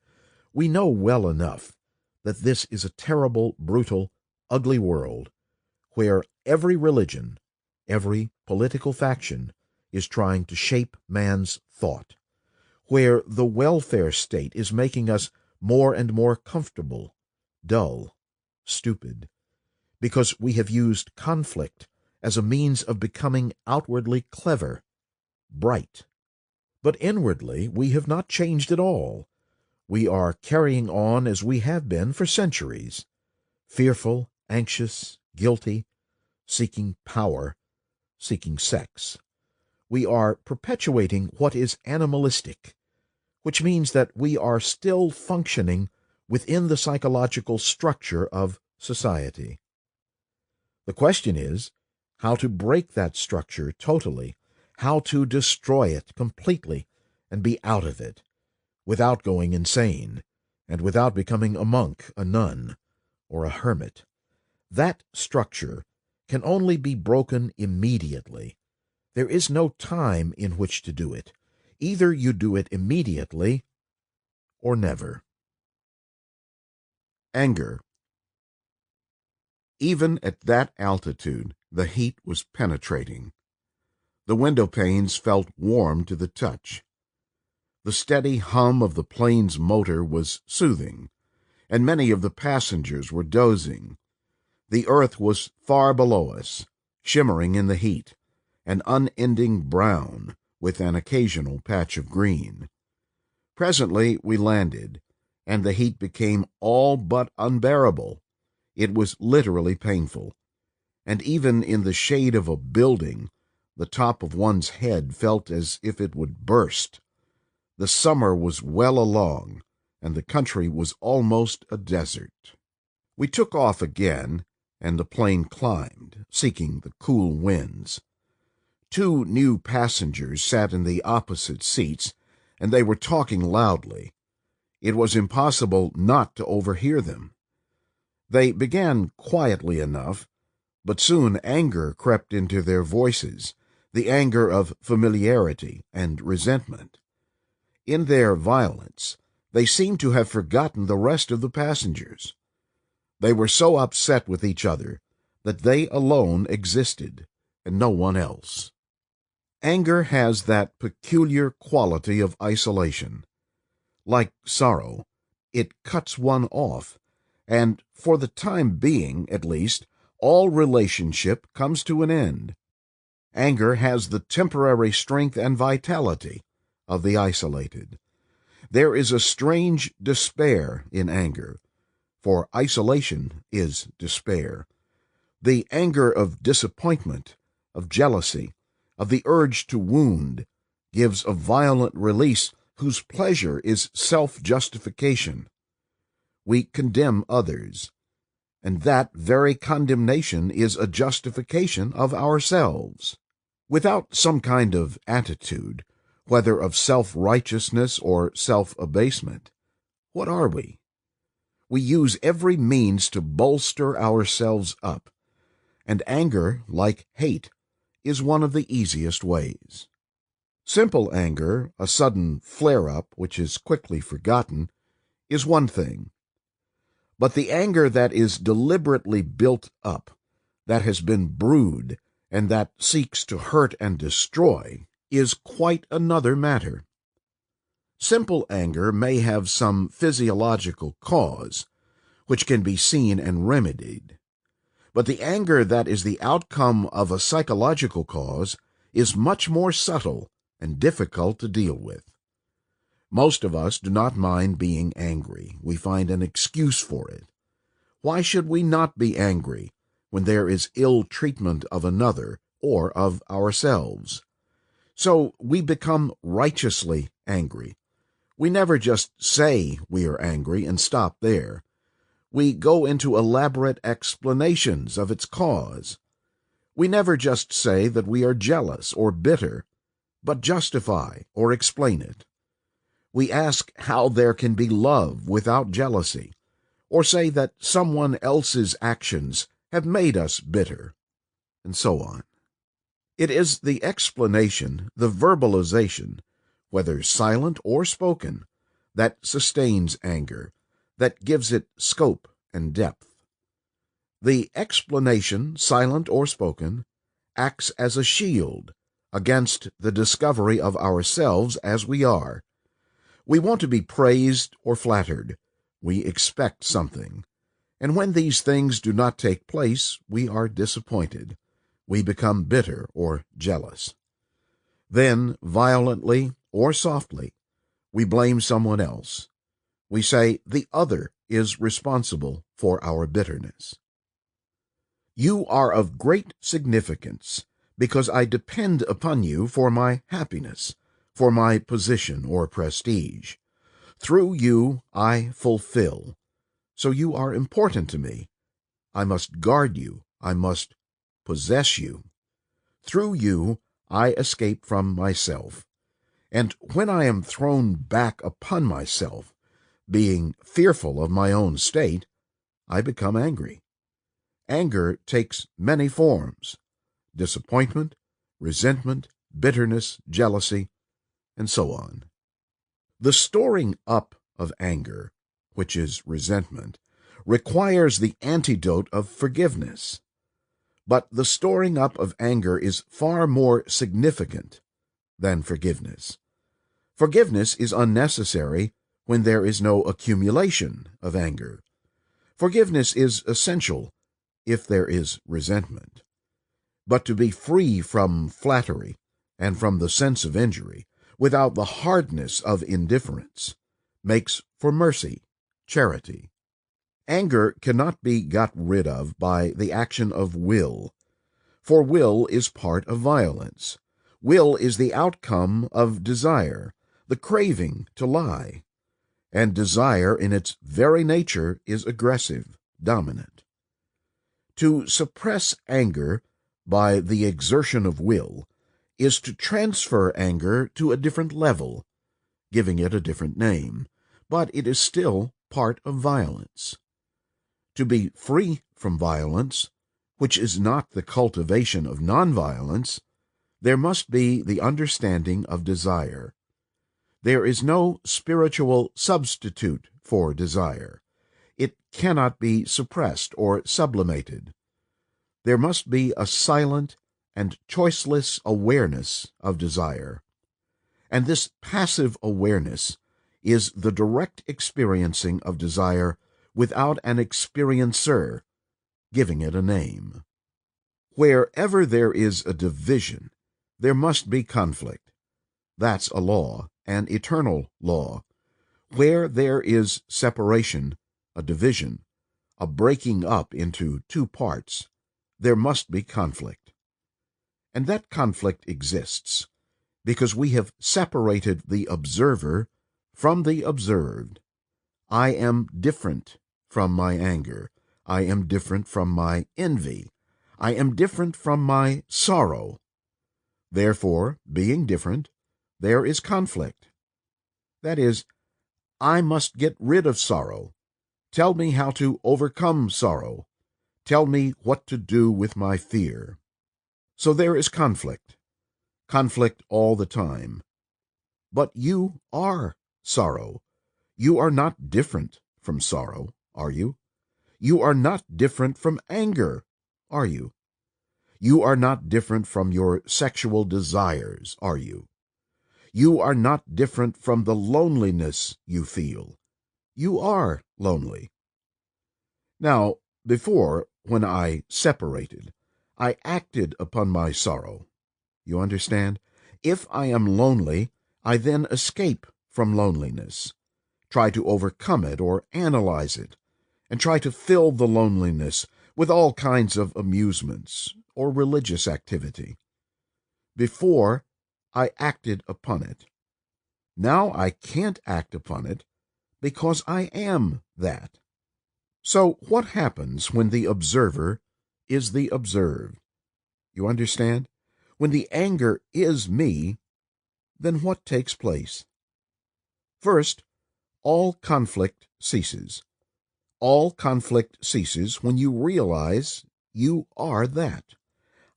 We know well enough that this is a terrible, brutal, ugly world where every religion, every political faction is trying to shape man's thought, where the welfare state is making us more and more comfortable, dull, stupid, because we have used conflict as a means of becoming outwardly clever, bright. But inwardly we have not changed at all. We are carrying on as we have been for centuries, fearful, anxious, guilty, seeking power, seeking sex. We are perpetuating what is animalistic, which means that we are still functioning within the psychological structure of society. The question is how to break that structure totally, how to destroy it completely and be out of it, without going insane, and without becoming a monk, a nun, or a hermit. That structure can only be broken immediately. There is no time in which to do it. Either you do it immediately or never. Anger. Even at that altitude, the heat was penetrating. The window panes felt warm to the touch. The steady hum of the plane's motor was soothing, and many of the passengers were dozing. The earth was far below us, shimmering in the heat, an unending brown with an occasional patch of green. Presently we landed, and the heat became all but unbearable. It was literally painful, and even in the shade of a building, the top of one's head felt as if it would burst. The summer was well along, and the country was almost a desert. We took off again, and the plane climbed, seeking the cool winds. 2 new passengers sat in the opposite seats, and they were talking loudly. It was impossible not to overhear them. They began quietly enough, but soon anger crept into their voices, the anger of familiarity and resentment. In their violence, they seemed to have forgotten the rest of the passengers. They were so upset with each other that they alone existed, and no one else. Anger has that peculiar quality of isolation. Like sorrow, it cuts one off, and for the time being, at least, all relationship comes to an end. Anger has the temporary strength and vitality of the isolated. There is a strange despair in anger, for isolation is despair. The anger of disappointment, of jealousy, of the urge to wound, gives a violent release whose pleasure is self-justification. We condemn others, and that very condemnation is a justification of ourselves. Without some kind of attitude, whether of self-righteousness or self-abasement, what are we? We use every means to bolster ourselves up, and anger, like hate, is one of the easiest ways. Simple anger, a sudden flare-up which is quickly forgotten, is one thing. But the anger that is deliberately built up, that has been brewed, and that seeks to hurt and destroy, is quite another matter. Simple anger may have some physiological cause, which can be seen and remedied. But the anger that is the outcome of a psychological cause is much more subtle and difficult to deal with. Most of us do not mind being angry. We find an excuse for it. Why should we not be angry when there is ill treatment of another or of ourselves? So we become righteously angry. We never just say we are angry and stop there. We go into elaborate explanations of its cause. We never just say that we are jealous or bitter, but justify or explain it. We ask how there can be love without jealousy, or say that someone else's actions have made us bitter, and so on. It is the explanation, the verbalization, whether silent or spoken, that sustains anger, that gives it scope and depth. The explanation, silent or spoken, acts as a shield against the discovery of ourselves as we are. We want to be praised or flattered. We expect something. And when these things do not take place, we are disappointed. We become bitter or jealous. Then, violently or softly, we blame someone else. We say the other is responsible for our bitterness. You are of great significance because I depend upon you for my happiness, for my position or prestige. Through you I fulfill. So you are important to me. I must guard you. I must possess you. Through you I escape from myself. And when I am thrown back upon myself, being fearful of my own state, I become angry. Anger takes many forms: disappointment, resentment, bitterness, jealousy, and so on. The storing up of anger, which is resentment, requires the antidote of forgiveness. But the storing up of anger is far more significant than forgiveness. Forgiveness is unnecessary when there is no accumulation of anger. Forgiveness is essential if there is resentment. But to be free from flattery and from the sense of injury, without the hardness of indifference, makes for mercy, charity. Anger cannot be got rid of by the action of will, for will is part of violence. Will is the outcome of desire, the craving to lie, and desire in its very nature is aggressive, dominant. To suppress anger by the exertion of will is to transfer anger to a different level, giving it a different name, but it is still part of violence. To be free from violence, which is not the cultivation of nonviolence, there must be the understanding of desire. There is no spiritual substitute for desire. It cannot be suppressed or sublimated. There must be a silent and choiceless awareness of desire. And this passive awareness is the direct experiencing of desire without an experiencer giving it a name. Wherever there is a division, there must be conflict. That's a law, an eternal law. Where there is separation, a division, a breaking up into two parts, there must be conflict. And that conflict exists because we have separated the observer from the observed. I am different from my anger. I am different from my envy. I am different from my sorrow. Therefore, being different, there is conflict. That is, I must get rid of sorrow. Tell me how to overcome sorrow. Tell me what to do with my fear. So there is conflict all the time. But you are sorrow. You are not different from sorrow, are you? You are not different from anger, are you? You are not different from your sexual desires, are you? You are not different from the loneliness you feel. You are lonely. Now, before, when I separated, I acted upon my sorrow. You understand? If I am lonely, I then escape from loneliness, try to overcome it or analyze it, and try to fill the loneliness with all kinds of amusements or religious activity. Before, I acted upon it. Now I can't act upon it because I am that. So what happens when the observer is the observed? You understand? When the anger is me, then what takes place? First, all conflict ceases. All conflict ceases when you realize you are that.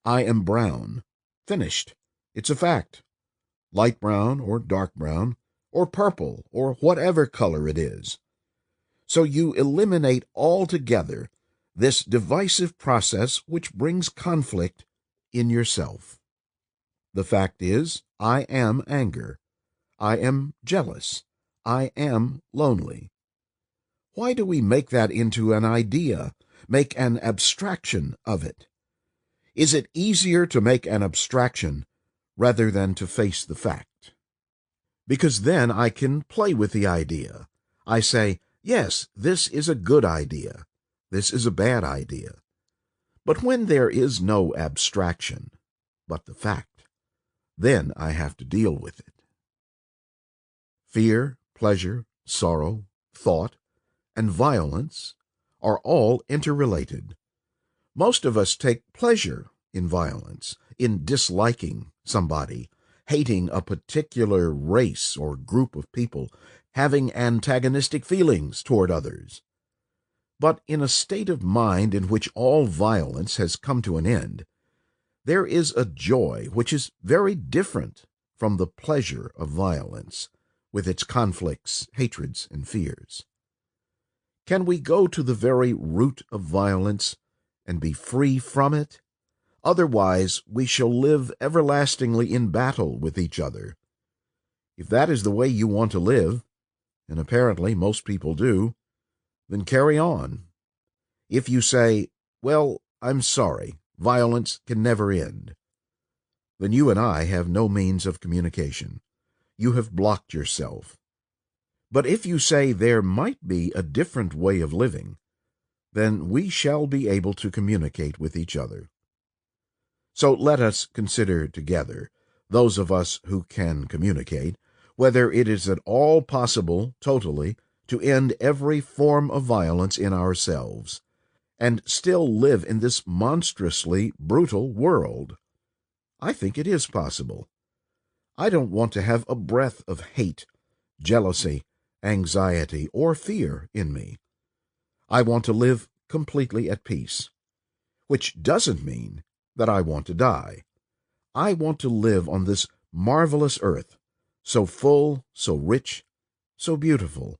I am brown. Finished. It's a fact. Light brown or dark brown or purple or whatever color it is. So you eliminate altogether this divisive process which brings conflict in yourself. The fact is, I am anger. I am jealous. I am lonely. Why do we make that into an idea, make an abstraction of it? Is it easier to make an abstraction rather than to face the fact? Because then I can play with the idea. I say, yes, this is a good idea. This is a bad idea. But when there is no abstraction, but the fact, then I have to deal with it. Fear, pleasure, sorrow, thought, and violence are all interrelated. Most of us take pleasure in violence, in disliking somebody, hating a particular race or group of people, having antagonistic feelings toward others. But in a state of mind in which all violence has come to an end, there is a joy which is very different from the pleasure of violence, with its conflicts, hatreds, and fears. Can we go to the very root of violence and be free from it? Otherwise, we shall live everlastingly in battle with each other. If that is the way you want to live, and apparently most people do, then carry on. If you say, well, I'm sorry, violence can never end, then you and I have no means of communication. You have blocked yourself. But if you say there might be a different way of living, then we shall be able to communicate with each other. So let us consider together, those of us who can communicate, whether it is at all possible totally to end every form of violence in ourselves, and still live in this monstrously brutal world. I think it is possible. I don't want to have a breath of hate, jealousy, anxiety, or fear in me. I want to live completely at peace, which doesn't mean that I want to die. I want to live on this marvelous earth, so full, so rich, so beautiful.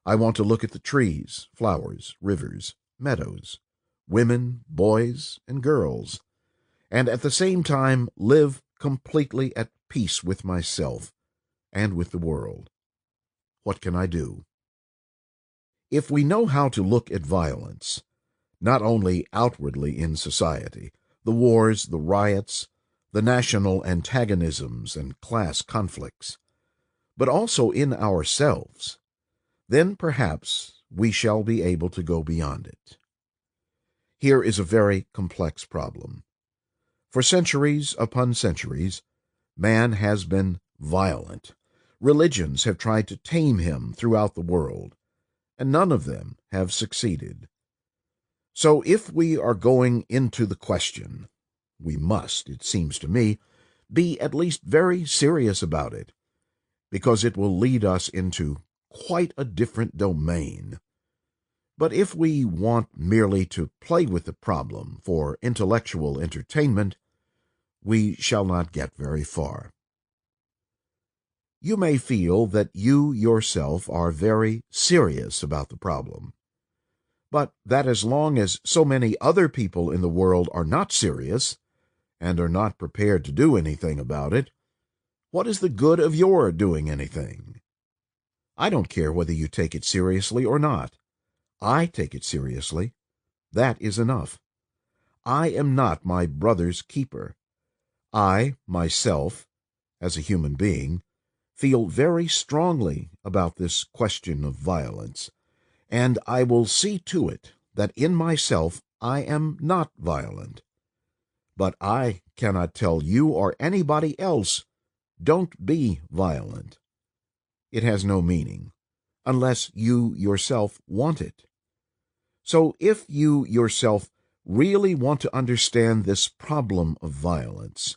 I want to look at the trees, flowers, rivers, meadows, women, boys, and girls, and at the same time live completely at peace with myself and with the world. What can I do? If we know how to look at violence, not only outwardly in society, the wars, the riots, the national antagonisms and class conflicts, but also in ourselves, then perhaps we shall be able to go beyond it. Here is a very complex problem. For centuries upon centuries, man has been violent. Religions have tried to tame him throughout the world, and none of them have succeeded. So if we are going into the question, we must, it seems to me, be at least very serious about it, because it will lead us into quite a different domain. But if we want merely to play with the problem for intellectual entertainment, we shall not get very far. You may feel that you yourself are very serious about the problem, but that as long as so many other people in the world are not serious and are not prepared to do anything about it, what is the good of your doing anything? I don't care whether you take it seriously or not. I take it seriously. That is enough. I am not my brother's keeper. I, myself, as a human being, feel very strongly about this question of violence, and I will see to it that in myself I am not violent. But I cannot tell you or anybody else, don't be violent. It has no meaning, unless you yourself want it. So if you yourself really want to understand this problem of violence,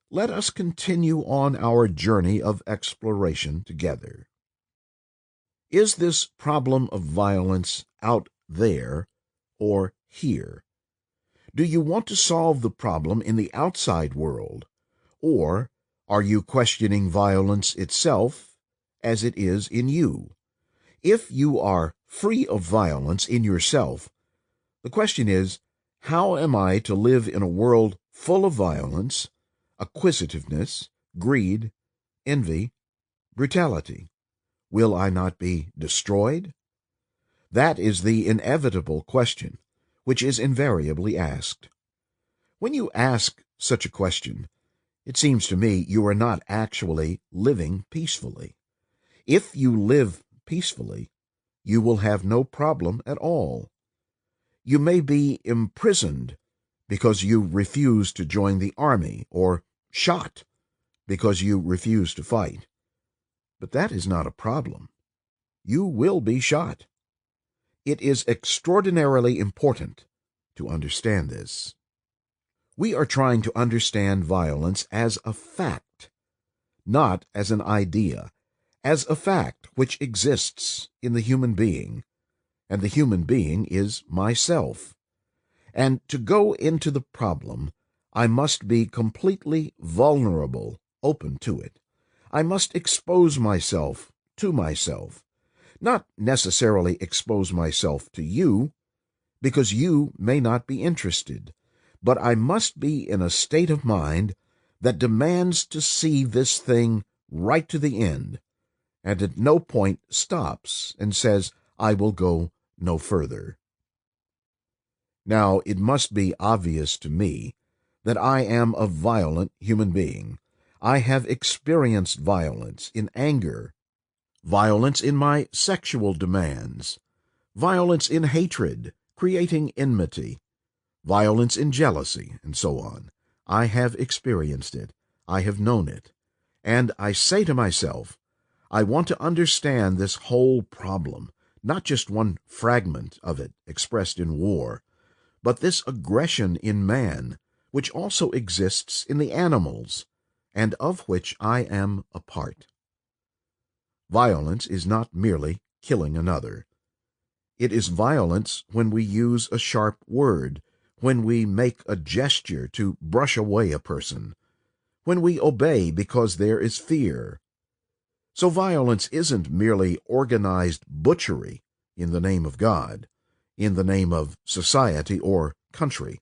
let us continue on our journey of exploration together. Is this problem of violence out there or here? Do you want to solve the problem in the outside world, or are you questioning violence itself as it is in you? If you are free of violence in yourself, the question is, how am I to live in a world full of violence, acquisitiveness, greed, envy, brutality? Will I not be destroyed? That is the inevitable question, which is invariably asked. When you ask such a question, it seems to me you are not actually living peacefully. If you live peacefully, you will have no problem at all. You may be imprisoned because you refuse to join the army, or shot because you refuse to fight. But that is not a problem. You will be shot. It is extraordinarily important to understand this. We are trying to understand violence as a fact, not as an idea, as a fact which exists in the human being, and the human being is myself. And to go into the problem, I must be completely vulnerable, open to it. I must expose myself to myself, not necessarily expose myself to you, because you may not be interested, but I must be in a state of mind that demands to see this thing right to the end, and at no point stops and says, I will go no further. Now, it must be obvious to me that I am a violent human being. I have experienced violence in anger, violence in my sexual demands, violence in hatred, creating enmity, violence in jealousy, and so on. I have experienced it. I have known it. And I say to myself, I want to understand this whole problem, not just one fragment of it expressed in war, but this aggression in man, which also exists in the animals, and of which I am a part. Violence is not merely killing another. It is violence when we use a sharp word, when we make a gesture to brush away a person, when we obey because there is fear. So violence isn't merely organized butchery in the name of God, in the name of society or country.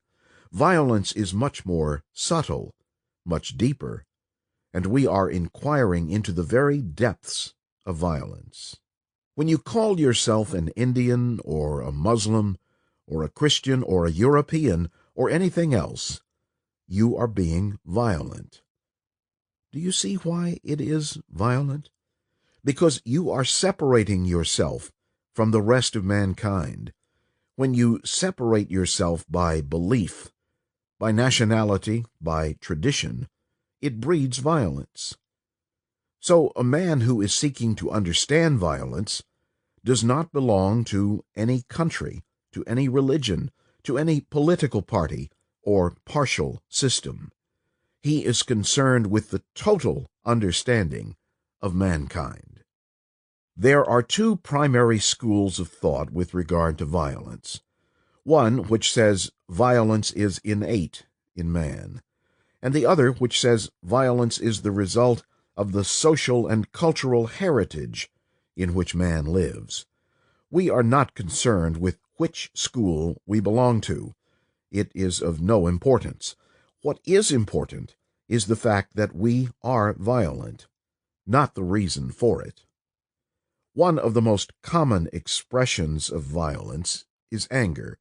Violence is much more subtle, much deeper, and we are inquiring into the very depths of violence. When you call yourself an Indian or a Muslim or a Christian or a European or anything else, you are being violent. Do you see why it is violent? Because you are separating yourself from the rest of mankind. When you separate yourself by belief, by nationality, by tradition, it breeds violence. So a man who is seeking to understand violence does not belong to any country, to any religion, to any political party or partial system. He is concerned with the total understanding of mankind. There are two primary schools of thought with regard to violence. One which says violence is innate in man, and the other which says violence is the result of the social and cultural heritage in which man lives. We are not concerned with which school we belong to. It is of no importance. What is important is the fact that we are violent, not the reason for it. One of the most common expressions of violence is anger.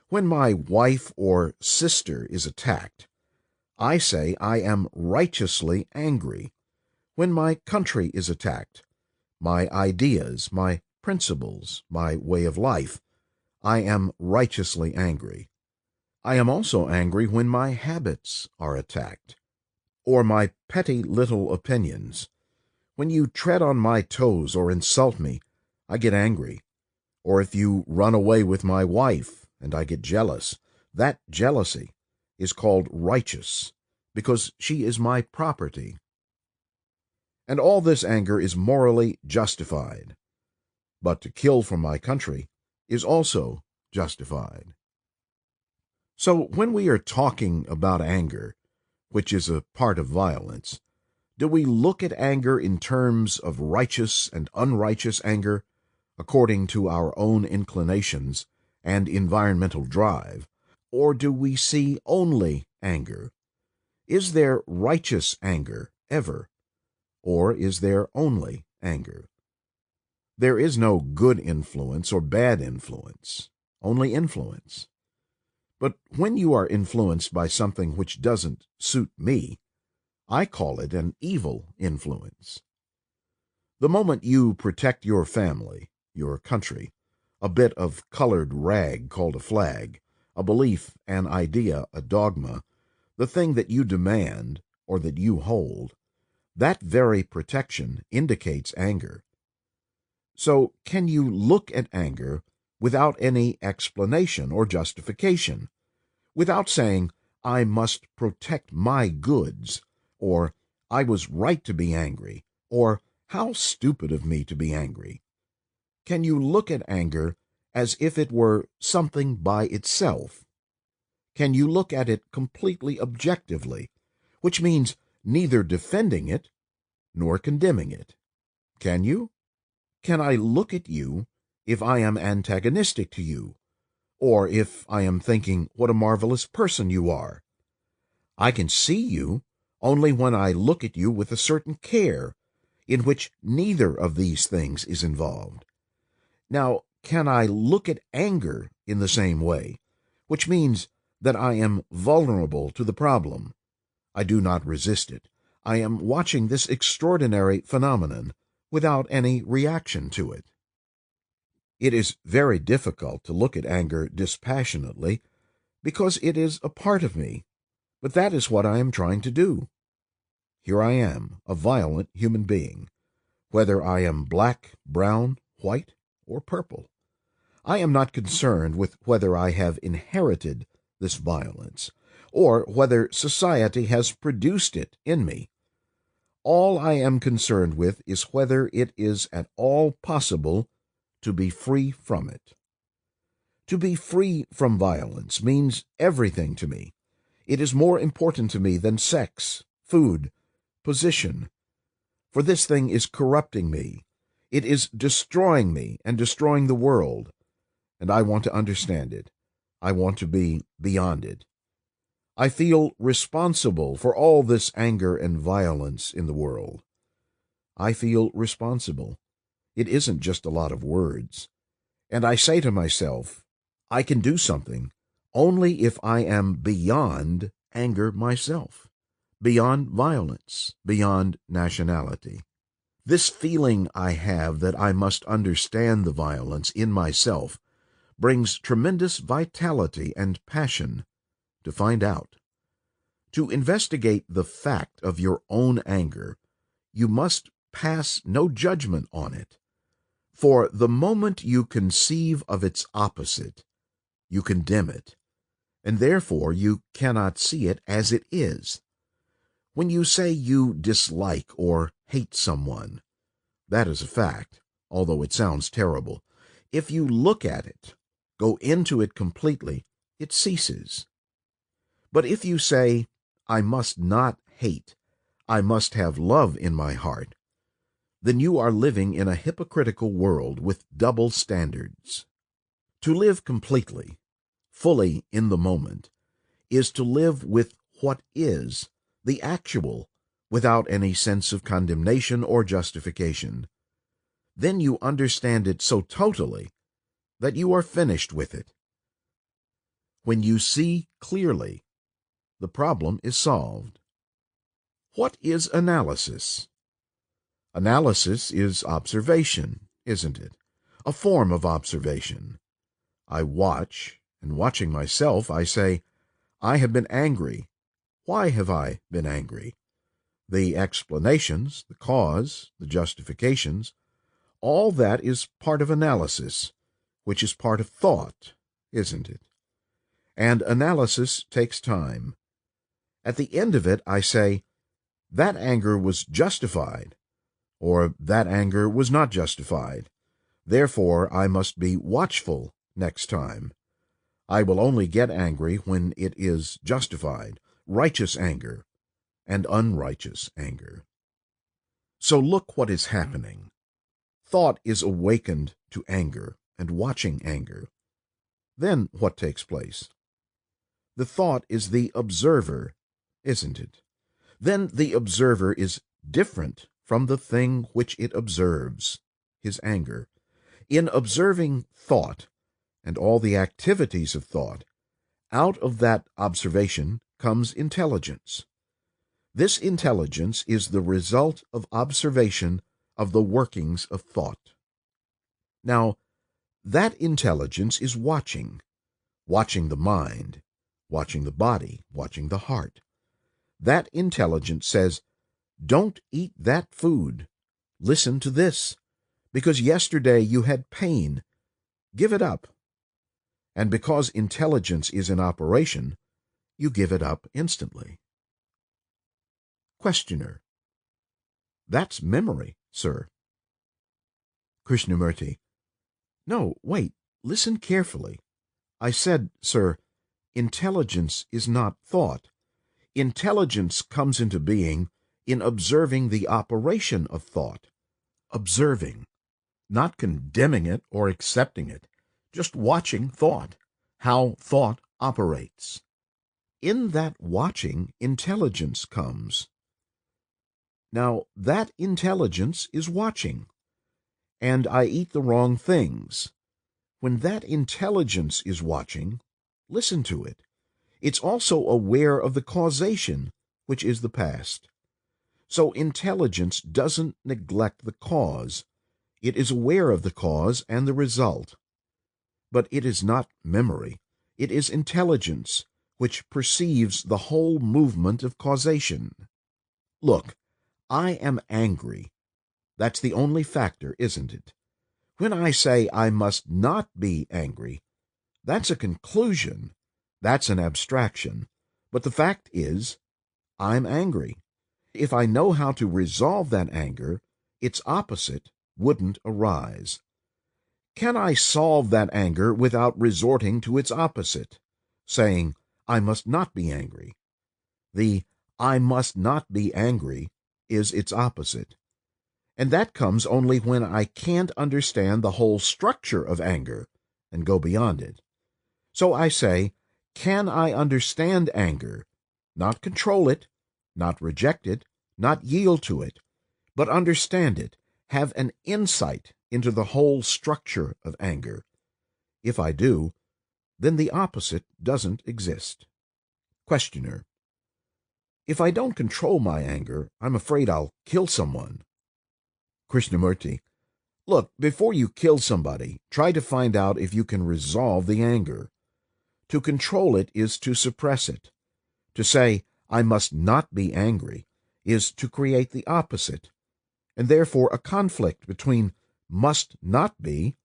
When my wife or sister is attacked, I say I am righteously angry. When my country is attacked, my ideas, my principles, my way of life, I am righteously angry. I am also angry when my habits are attacked, or my petty little opinions. When you tread on my toes or insult me, I get angry. Or if you run away with my wife and I get jealous, that jealousy is called righteous, because she is my property. And all this anger is morally justified. But to kill for my country is also justified. So when we are talking about anger, which is a part of violence, do we look at anger in terms of righteous and unrighteous anger, according to our own inclinations and environmental drive, or do we see only anger? Is there righteous anger ever, or is there only anger? There is no good influence or bad influence, only influence. But when you are influenced by something which doesn't suit me, I call it an evil influence. The moment you protect your family, your country, a bit of colored rag called a flag, a belief, an idea, a dogma, the thing that you demand or that you hold, that very protection indicates anger. So can you look at anger without any explanation or justification, without saying, I must protect my goods, or I was right to be angry, or how stupid of me to be angry? Can you look at anger as if it were something by itself? Can you look at it completely objectively, which means neither defending it nor condemning it? Can you? Can I look at you if I am antagonistic to you, or if I am thinking what a marvelous person you are? I can see you only when I look at you with a certain care, in which neither of these things is involved. Now, can I look at anger in the same way, which means that I am vulnerable to the problem? I do not resist it. I am watching this extraordinary phenomenon without any reaction to it. It is very difficult to look at anger dispassionately because it is a part of me, but that is what I am trying to do. Here I am, a violent human being, whether I am black, brown, white, or purple. I am not concerned with whether I have inherited this violence, or whether society has produced it in me. All I am concerned with is whether it is at all possible to be free from it. To be free from violence means everything to me. It is more important to me than sex, food, position. For this thing is corrupting me. It is destroying me and destroying the world. And I want to understand it. I want to be beyond it. I feel responsible for all this anger and violence in the world. I feel responsible. It isn't just a lot of words. And I say to myself, I can do something only if I am beyond anger myself, beyond violence, beyond nationality. This feeling I have that I must understand the violence in myself brings tremendous vitality and passion to find out. To investigate the fact of your own anger, you must pass no judgment on it. For the moment you conceive of its opposite, you condemn it, and therefore you cannot see it as it is. When you say you dislike or hate someone, that is a fact, although it sounds terrible. If you look at it, go into it completely, it ceases. But if you say, I must not hate, I must have love in my heart, then you are living in a hypocritical world with double standards. To live completely, fully in the moment, is to live with what is, the actual, without any sense of condemnation or justification. Then you understand it so totally that you are finished with it. When you see clearly, the problem is solved. What is analysis? Analysis is observation, isn't it? A form of observation. I watch, and watching myself, I say, I have been angry. Why have I been angry? The explanations, the cause, the justifications, all that is part of analysis, which is part of thought, isn't it? And analysis takes time. At the end of it, I say, that anger was justified, or that anger was not justified. Therefore, I must be watchful next time. I will only get angry when it is justified, righteous anger, and unrighteous anger. So look what is happening. Thought is awakened to anger and watching anger. Then what takes place? The thought is the observer, isn't it? Then the observer is different from the thing which it observes, his anger. In observing thought and all the activities of thought, out of that observation comes intelligence. This intelligence is the result of observation of the workings of thought. Now, that intelligence is watching the mind, watching the body, watching the heart. That intelligence says, don't eat that food. Listen to this, because yesterday you had pain. Give it up. And because intelligence is in operation, you give it up instantly. Questioner: That's memory, sir. Krishnamurti: No, wait, listen carefully. I said, sir, intelligence is not thought. Intelligence comes into being in observing the operation of thought. Observing, not condemning it or accepting it, just watching thought, how thought operates. In that watching, intelligence comes. Now, that intelligence is watching, and I eat the wrong things. When that intelligence is watching, listen to it. It's also aware of the causation, which is the past. So intelligence doesn't neglect the cause. It is aware of the cause and the result. But it is not memory. It is intelligence, which perceives the whole movement of causation. Look, I am angry. That's the only factor, isn't it? When I say I must not be angry, that's a conclusion. That's an abstraction. But the fact is, I'm angry. If I know how to resolve that anger, its opposite wouldn't arise. Can I solve that anger without resorting to its opposite, saying, I must not be angry? The I must not be angry is its opposite. And that comes only when I can't understand the whole structure of anger and go beyond it. So I say, can I understand anger, not control it, not reject it, not yield to it, but understand it, have an insight into the whole structure of anger? If I do, then the opposite doesn't exist. Questioner: if I don't control my anger, I'm afraid I'll kill someone. Krishnamurti: look, before you kill somebody, try to find out if you can resolve the anger. To control it is to suppress it. To say, I must not be angry, is to create the opposite, and therefore a conflict between must not be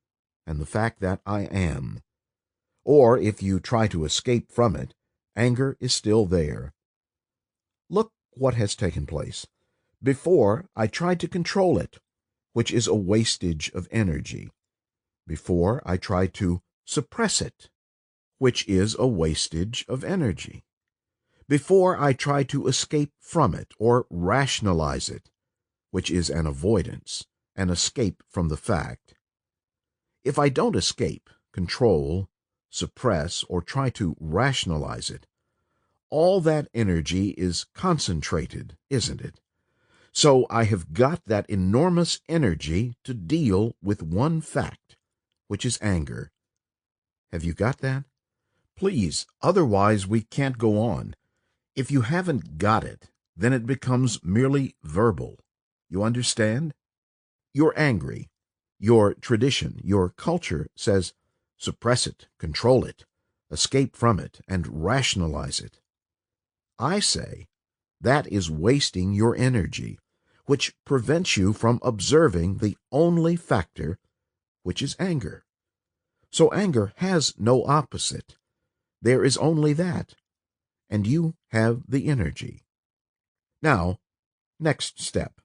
and the fact that I am. Or if you try to escape from it, anger is still there. Look what has taken place. Before, I tried to control it, which is a wastage of energy. Before, I tried to suppress it, which is a wastage of energy. Before, I tried to escape from it or rationalize it, which is an avoidance, an escape from the fact. If I don't escape, control, suppress, or try to rationalize it, all that energy is concentrated, isn't it? So I have got that enormous energy to deal with one fact, which is anger. Have you got that? Please, otherwise we can't go on. If you haven't got it, then it becomes merely verbal. You understand? You're angry. Your tradition, your culture says, suppress it, control it, escape from it, and rationalize it. I say, that is wasting your energy, which prevents you from observing the only factor, which is anger. So anger has no opposite. There is only that, and you have the energy. Now, next step.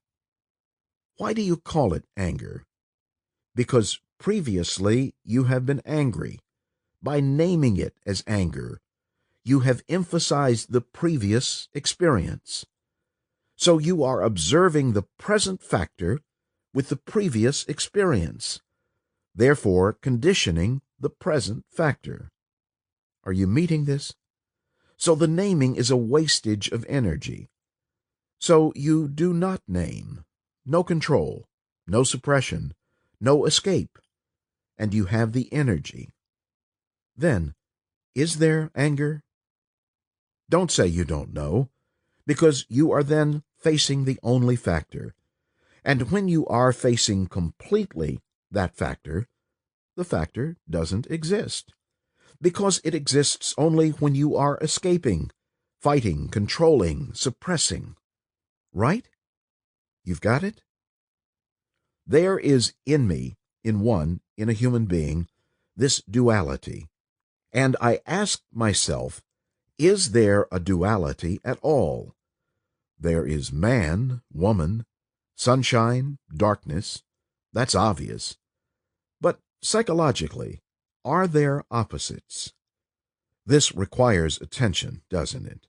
Why do you call it anger? Because previously you have been angry. By naming it as anger, you have emphasized the previous experience. So you are observing the present factor with the previous experience, therefore conditioning the present factor. Are you meeting this? So the naming is a wastage of energy. So you do not name. No control, no suppression, no escape, and you have the energy. Then, is there anger? Don't say you don't know, because you are then facing the only factor. And when you are facing completely that factor, the factor doesn't exist, because it exists only when you are escaping, fighting, controlling, suppressing. Right? You've got it? There is in me, in a human being, this duality. And I ask myself, is there a duality at all? There is man, woman, sunshine, darkness. That's obvious. But psychologically, are there opposites? This requires attention, doesn't it?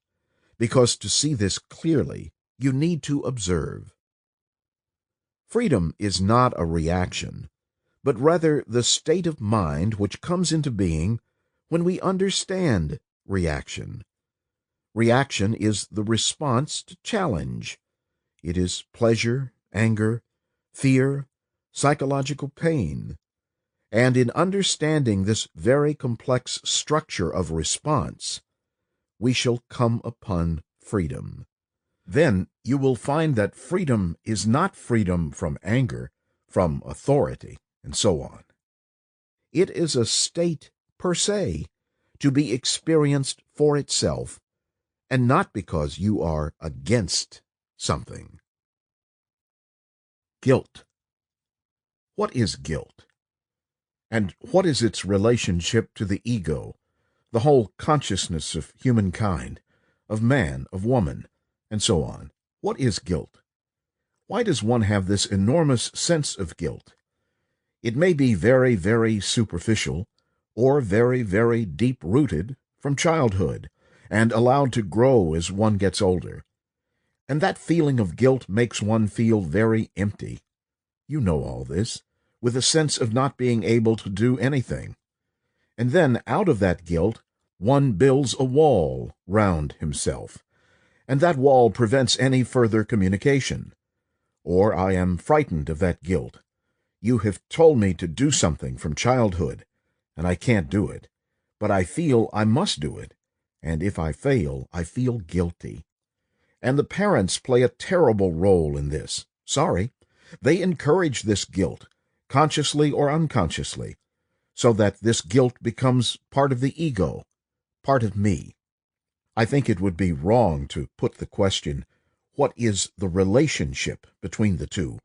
Because to see this clearly, you need to observe. Freedom is not a reaction, but rather the state of mind which comes into being when we understand reaction. Reaction is the response to challenge. It is pleasure, anger, fear, psychological pain. And in understanding this very complex structure of response, we shall come upon freedom. Then you will find that freedom is not freedom from anger, from authority, and so on. It is a state per se, to be experienced for itself, and not because you are against something. Guilt. What is guilt? And what is its relationship to the ego, the whole consciousness of humankind, of man, of woman, and so on? What is guilt? Why does one have this enormous sense of guilt? It may be very, very superficial, or very, very deep-rooted from childhood, and allowed to grow as one gets older. And that feeling of guilt makes one feel very empty. You know all this, with a sense of not being able to do anything. And then, out of that guilt, one builds a wall round himself, and that wall prevents any further communication. Or I am frightened of that guilt. You have told me to do something from childhood, and I can't do it, but I feel I must do it, and if I fail, I feel guilty. And the parents play a terrible role in this. Sorry. They encourage this guilt, consciously or unconsciously, so that this guilt becomes part of the ego, part of me. I think it would be wrong to put the question, what is the relationship between the two?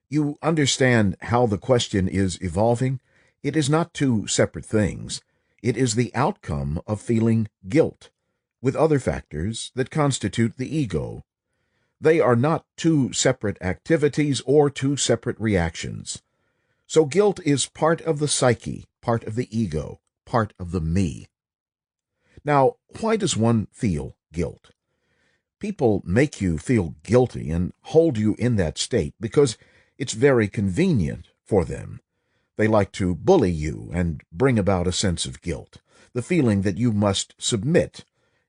You understand how the question is evolving? It is not two separate things. It is the outcome of feeling guilt, with other factors that constitute the ego. They are not two separate activities or two separate reactions. So guilt is part of the psyche, part of the ego, part of the me. Now, why does one feel guilt? People make you feel guilty and hold you in that state because it's very convenient for them. They like to bully you and bring about a sense of guilt, the feeling that you must submit,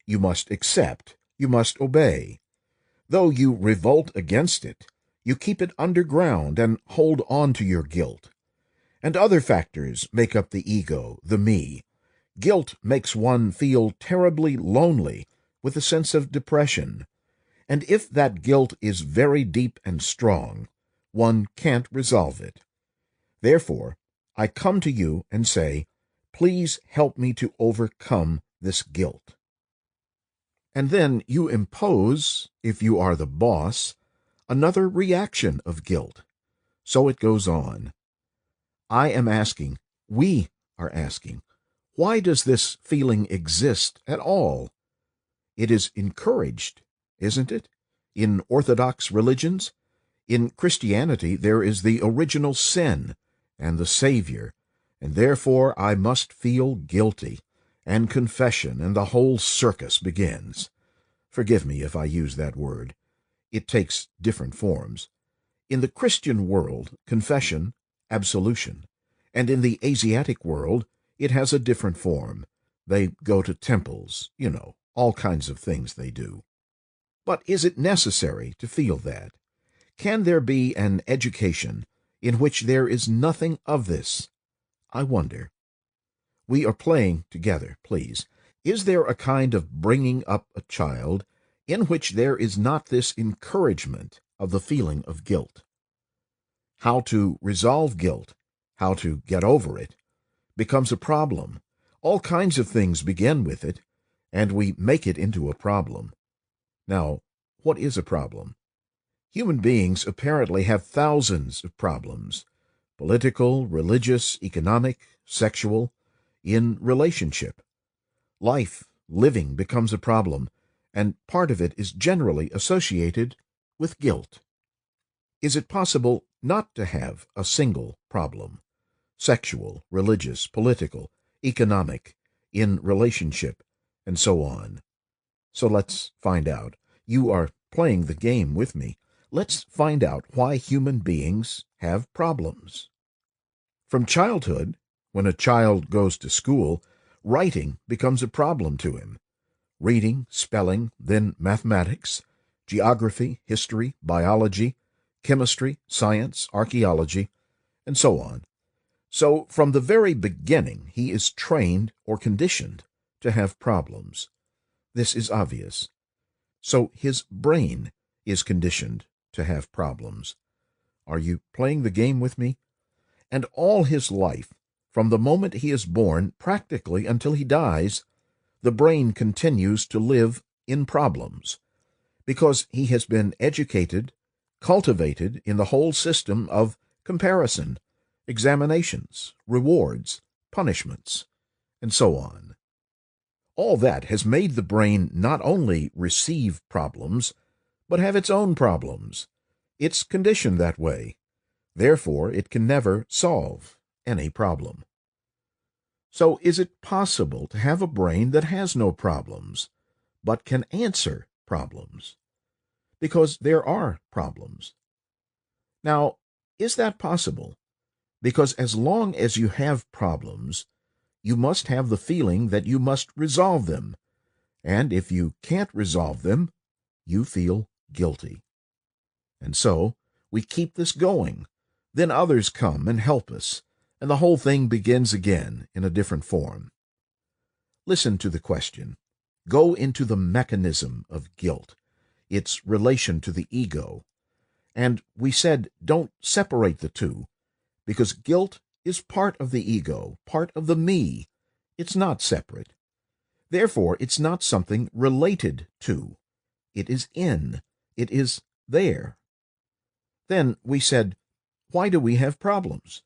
you must accept, you must obey. Though you revolt against it, you keep it underground and hold on to your guilt. And other factors make up the ego, the me. Guilt makes one feel terribly lonely, with a sense of depression. And if that guilt is very deep and strong, one can't resolve it. Therefore, I come to you and say, please help me to overcome this guilt. And then you impose, if you are the boss, another reaction of guilt. So it goes on. I am asking, we are asking, why does this feeling exist at all? It is encouraged, isn't it? In Orthodox religions? In Christianity there is the original sin and the Savior, and therefore I must feel guilty, and confession and the whole circus begins. Forgive me if I use that word. It takes different forms. In the Christian world, confession, absolution, and in the Asiatic world, it has a different form. They go to temples, all kinds of things they do. But is it necessary to feel that? Can there be an education in which there is nothing of this? I wonder. We are playing together, please. Is there a kind of bringing up a child in which there is not this encouragement of the feeling of guilt? How to resolve guilt, how to get over it, becomes a problem. All kinds of things begin with it, and we make it into a problem. Now, what is a problem? Human beings apparently have thousands of problems: political, religious, economic, sexual, in relationship. Life, living, becomes a problem, and part of it is generally associated with guilt. Is it possible not to have a single problem? Sexual, religious, political, economic, in relationship, and so on. So let's find out. You are playing the game with me. Let's find out why human beings have problems. From childhood, when a child goes to school, writing becomes a problem to him. Reading, spelling, then mathematics, geography, history, biology, chemistry, science, archaeology, and so on. So from the very beginning, he is trained or conditioned to have problems. This is obvious. So his brain is conditioned to have problems. Are you playing the game with me? And all his life, from the moment he is born, practically until he dies, the brain continues to live in problems, because he has been educated, cultivated in the whole system of comparison, examinations, rewards, punishments, and so on. All that has made the brain not only receive problems, but have its own problems. It's conditioned that way. Therefore, it can never solve any problem. So is it possible to have a brain that has no problems, but can answer problems? Because there are problems. Now, is that possible? Because as long as you have problems, you must have the feeling that you must resolve them, and if you can't resolve them, you feel guilty. And so we keep this going. Then others come and help us, and the whole thing begins again in a different form. Listen to the question. Go into the mechanism of guilt, its relation to the ego. And we said don't separate the two, because guilt is part of the ego, part of the me. It's not separate. Therefore, it's not something related to. It is in. It is there. Then we said, why do we have problems?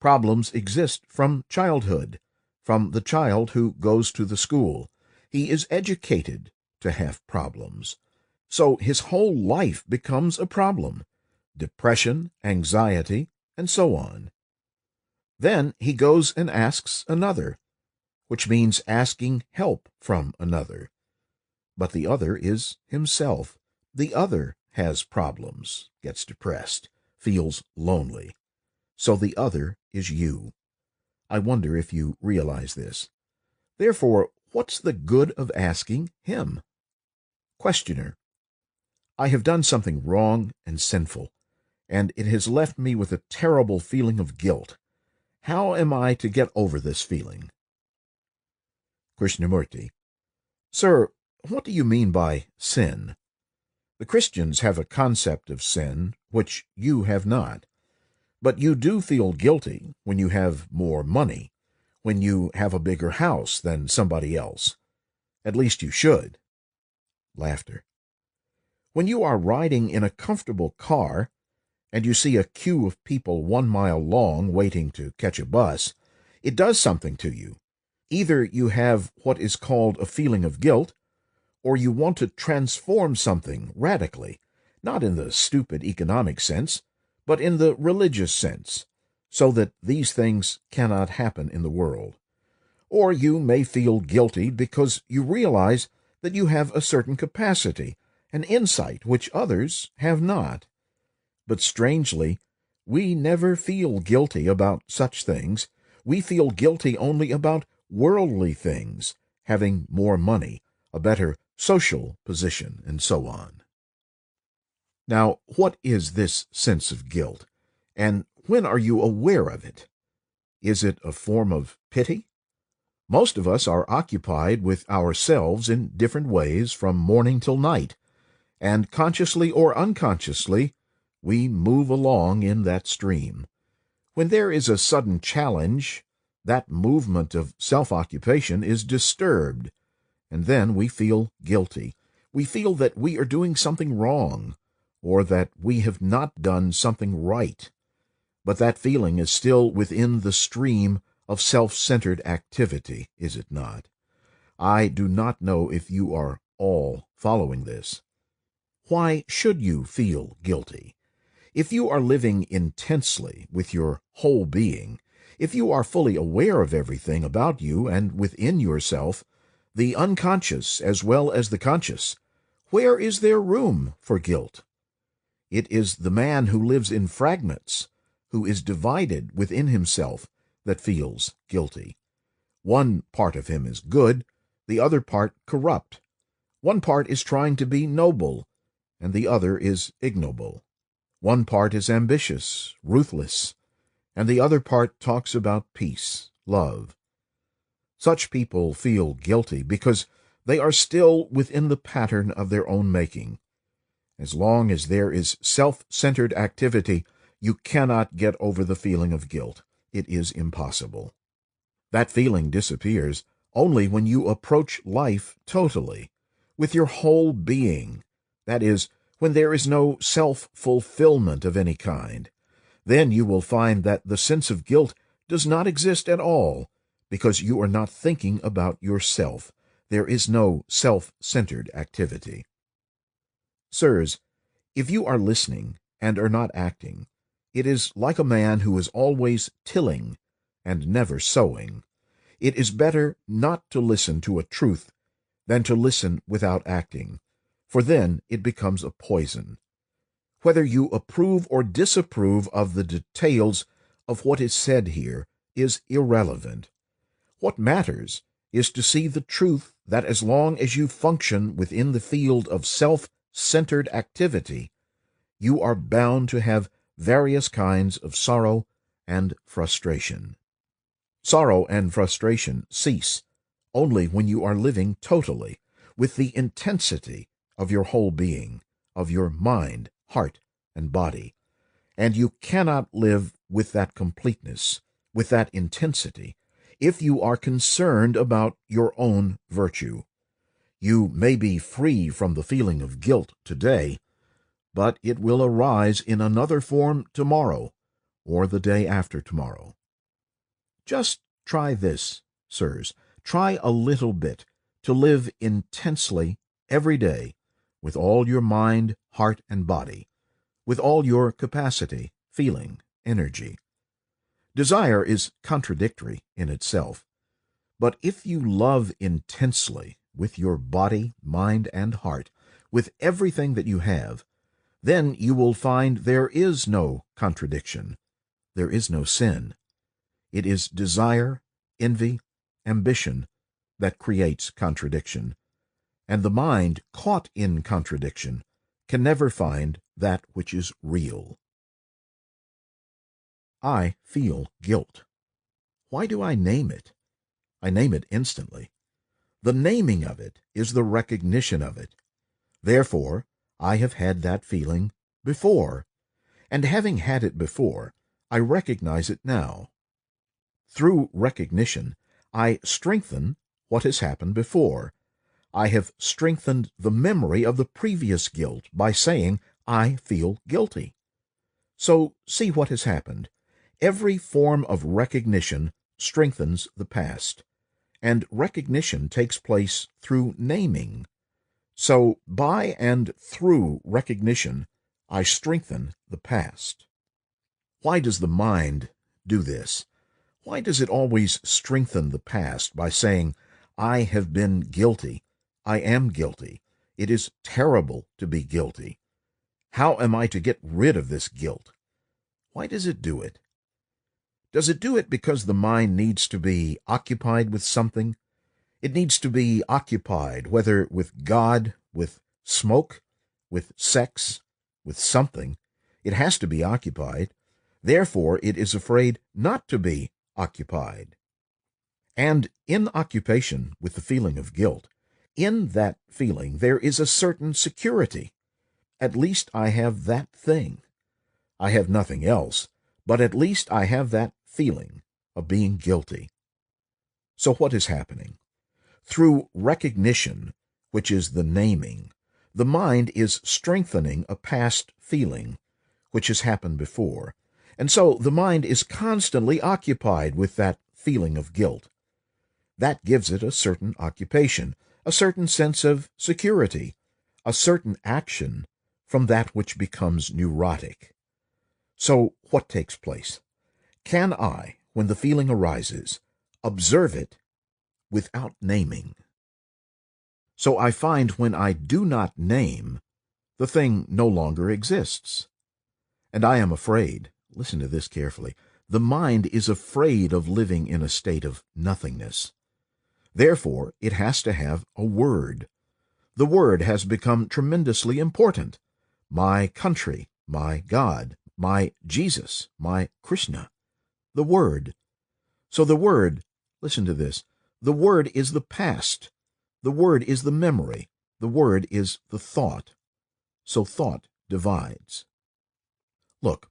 Problems exist from childhood, from the child who goes to the school. He is educated to have problems. So his whole life becomes a problem. Depression, anxiety, and so on. Then he goes and asks another, which means asking help from another. But the other is himself. The other has problems, gets depressed, feels lonely. So the other is you. I wonder if you realize this. Therefore, what's the good of asking him? Questioner. I have done something wrong and sinful, and it has left me with a terrible feeling of guilt. How am I to get over this feeling? Krishnamurti. Sir, what do you mean by sin? The Christians have a concept of sin which you have not. But you do feel guilty when you have more money, when you have a bigger house than somebody else. At least you should. Laughter. When you are riding in a comfortable car, and you see a queue of people 1 mile long waiting to catch a bus, it does something to you. Either you have what is called a feeling of guilt, or you want to transform something radically, not in the stupid economic sense, but in the religious sense, so that these things cannot happen in the world. Or you may feel guilty because you realize that you have a certain capacity, an insight which others have not. But strangely, we never feel guilty about such things. We feel guilty only about worldly things, having more money, a better social position, and so on. Now, what is this sense of guilt, and when are you aware of it? Is it a form of pity? Most of us are occupied with ourselves in different ways from morning till night, and consciously or unconsciously, we move along in that stream. When there is a sudden challenge, that movement of self-occupation is disturbed, and then we feel guilty. We feel that we are doing something wrong, or that we have not done something right. But that feeling is still within the stream of self-centered activity, is it not? I do not know if you are all following this. Why should you feel guilty? If you are living intensely with your whole being, if you are fully aware of everything about you and within yourself, the unconscious as well as the conscious, where is there room for guilt? It is the man who lives in fragments, who is divided within himself, that feels guilty. One part of him is good, the other part corrupt. One part is trying to be noble, and the other is ignoble. One part is ambitious, ruthless, and the other part talks about peace, love. Such people feel guilty because they are still within the pattern of their own making. As long as there is self-centered activity, you cannot get over the feeling of guilt. It is impossible. That feeling disappears only when you approach life totally, with your whole being. That is, when there is no self-fulfillment of any kind. Then you will find that the sense of guilt does not exist at all, because you are not thinking about yourself. There is no self-centered activity. Sirs, if you are listening and are not acting, it is like a man who is always tilling and never sowing. It is better not to listen to a truth than to listen without acting, for then it becomes a poison. Whether you approve or disapprove of the details of what is said here is irrelevant. What matters is to see the truth that as long as you function within the field of self-centered activity, you are bound to have various kinds of sorrow and frustration. Sorrow and frustration cease only when you are living totally, with the intensity of your whole being, of your mind, heart, and body. And you cannot live with that completeness, with that intensity, if you are concerned about your own virtue. You may be free from the feeling of guilt today, but it will arise in another form tomorrow, or the day after tomorrow. Just try this, sirs. Try a little bit to live intensely every day with all your mind, heart, and body, with all your capacity, feeling, energy. Desire is contradictory in itself, but if you love intensely with your body, mind, and heart, with everything that you have, then you will find there is no contradiction, there is no sin. It is desire, envy, ambition that creates contradiction, and the mind caught in contradiction can never find that which is real. I feel guilt. Why do I name it? I name it instantly. The naming of it is the recognition of it. Therefore, I have had that feeling before, and having had it before, I recognize it now. Through recognition, I strengthen what has happened before. I have strengthened the memory of the previous guilt by saying, I feel guilty. So see what has happened. Every form of recognition strengthens the past, and recognition takes place through naming. So by and through recognition, I strengthen the past. Why does the mind do this? Why does it always strengthen the past by saying, I have been guilty, I am guilty, it is terrible to be guilty? How am I to get rid of this guilt? Why does it do it? Does it do it because the mind needs to be occupied with something? It needs to be occupied, whether with God, with smoke, with sex, with something. It has to be occupied. Therefore, it is afraid not to be occupied. And in occupation with the feeling of guilt, in that feeling there is a certain security. At least I have that thing. I have nothing else, but at least I have that feeling of being guilty. So what is happening? Through recognition, which is the naming, the mind is strengthening a past feeling, which has happened before, and so the mind is constantly occupied with that feeling of guilt. That gives it a certain occupation, a certain sense of security, a certain action from that which becomes neurotic. So what takes place? Can I, when the feeling arises, observe it without naming? So I find when I do not name, the thing no longer exists. And I am afraid, listen to this carefully, the mind is afraid of living in a state of nothingness. Therefore, it has to have a word. The word has become tremendously important. My country, my God, my Jesus, my Krishna. The word. So the word, listen to this, the word is the past. The word is the memory. The word is the thought. So thought divides. Look,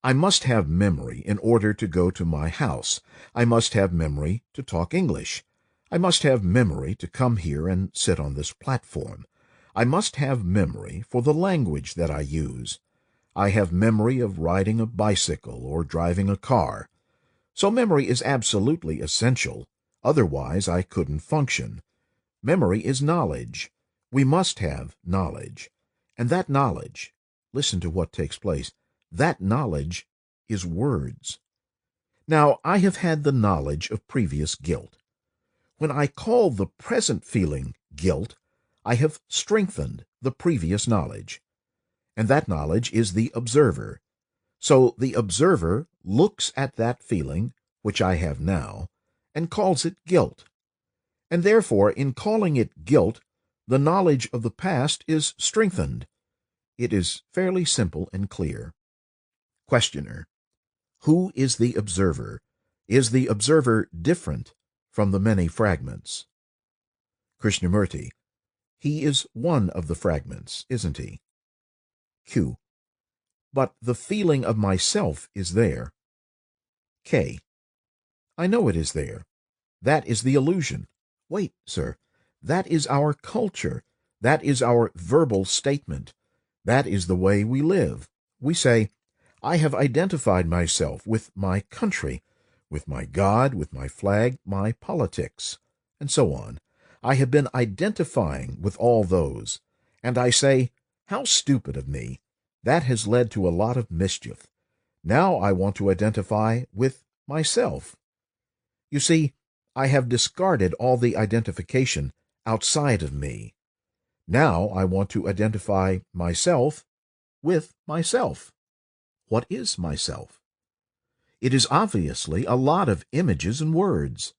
I must have memory in order to go to my house. I must have memory to talk English. I must have memory to come here and sit on this platform. I must have memory for the language that I use. I have memory of riding a bicycle or driving a car. So memory is absolutely essential. Otherwise, I couldn't function. Memory is knowledge. We must have knowledge. And that knowledge, listen to what takes place, that knowledge is words. Now, I have had the knowledge of previous guilt. When I call the present feeling guilt, I have strengthened the previous knowledge. And that knowledge is the observer. So the observer looks at that feeling, which I have now, and calls it guilt. And therefore, in calling it guilt, the knowledge of the past is strengthened. It is fairly simple and clear. Questioner. Who is the observer? Is the observer different from the many fragments? Krishnamurti. He is one of the fragments, isn't he? Q. But the feeling of myself is there. K. I know it is there. That is the illusion. Wait, sir. That is our culture. That is our verbal statement. That is the way we live. We say, I have identified myself with my country, with my God, with my flag, my politics, and so on. I have been identifying with all those, and I say, how stupid of me. That has led to a lot of mischief. Now I want to identify with myself. You see, I have discarded all the identification outside of me. Now I want to identify myself with myself. What is myself? It is obviously a lot of images and words.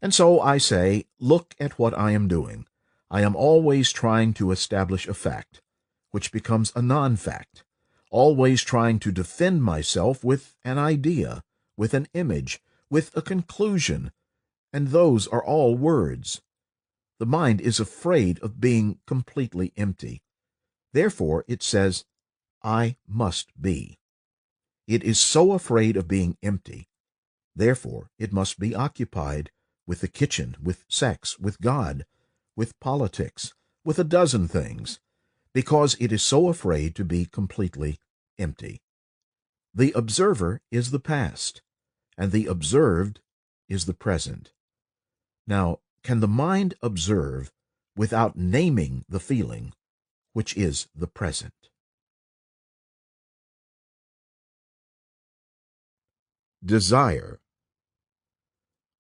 And so I say, look at what I am doing. I am always trying to establish a fact, which becomes a non-fact, always trying to defend myself with an idea, with an image, with a conclusion, and those are all words. The mind is afraid of being completely empty. Therefore it says, I must be. It is so afraid of being empty. Therefore it must be occupied with the kitchen, with sex, with God, with politics, with a dozen things, because it is so afraid to be completely empty. The observer is the past, and the observed is the present. Now, can the mind observe without naming the feeling, which is the present? Desire.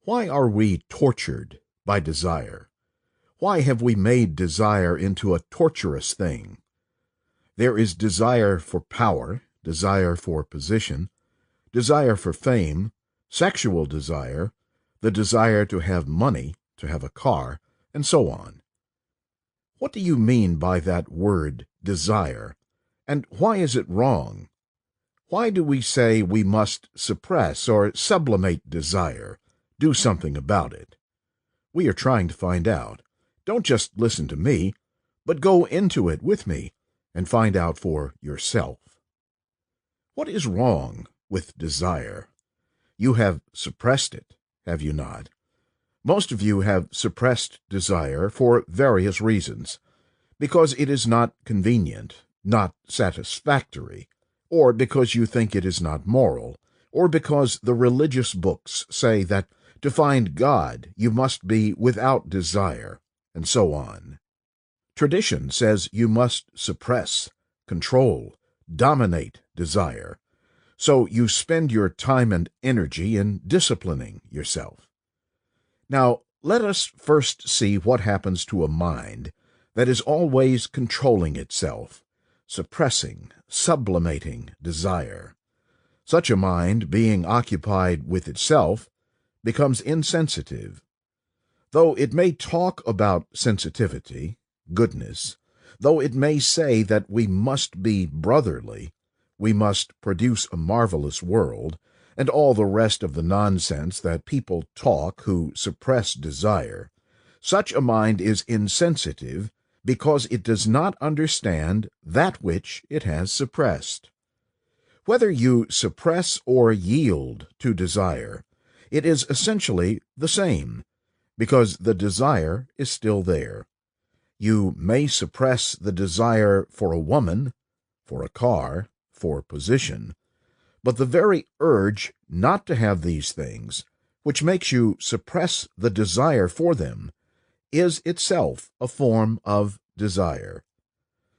Why are we tortured by desire? Why have we made desire into a torturous thing? There is desire for power, desire for position, desire for fame, sexual desire, the desire to have money, to have a car, and so on. What do you mean by that word, desire? And why is it wrong? Why do we say we must suppress or sublimate desire, do something about it? We are trying to find out. Don't just listen to me, but go into it with me and find out for yourself. What is wrong with desire? You have suppressed it, have you not? Most of you have suppressed desire for various reasons, because it is not convenient, not satisfactory, or because you think it is not moral, or because the religious books say that to find God you must be without desire, and so on. Tradition says you must suppress, control, dominate desire, so you spend your time and energy in disciplining yourself. Now, let us first see what happens to a mind that is always controlling itself, suppressing, sublimating desire. Such a mind, being occupied with itself, becomes insensitive. Though it may talk about sensitivity, goodness, though it may say that we must be brotherly, we must produce a marvelous world, and all the rest of the nonsense that people talk who suppress desire, such a mind is insensitive because it does not understand that which it has suppressed. Whether you suppress or yield to desire, it is essentially the same, because the desire is still there. You may suppress the desire for a woman, for a car, for position, but the very urge not to have these things, which makes you suppress the desire for them, is itself a form of desire.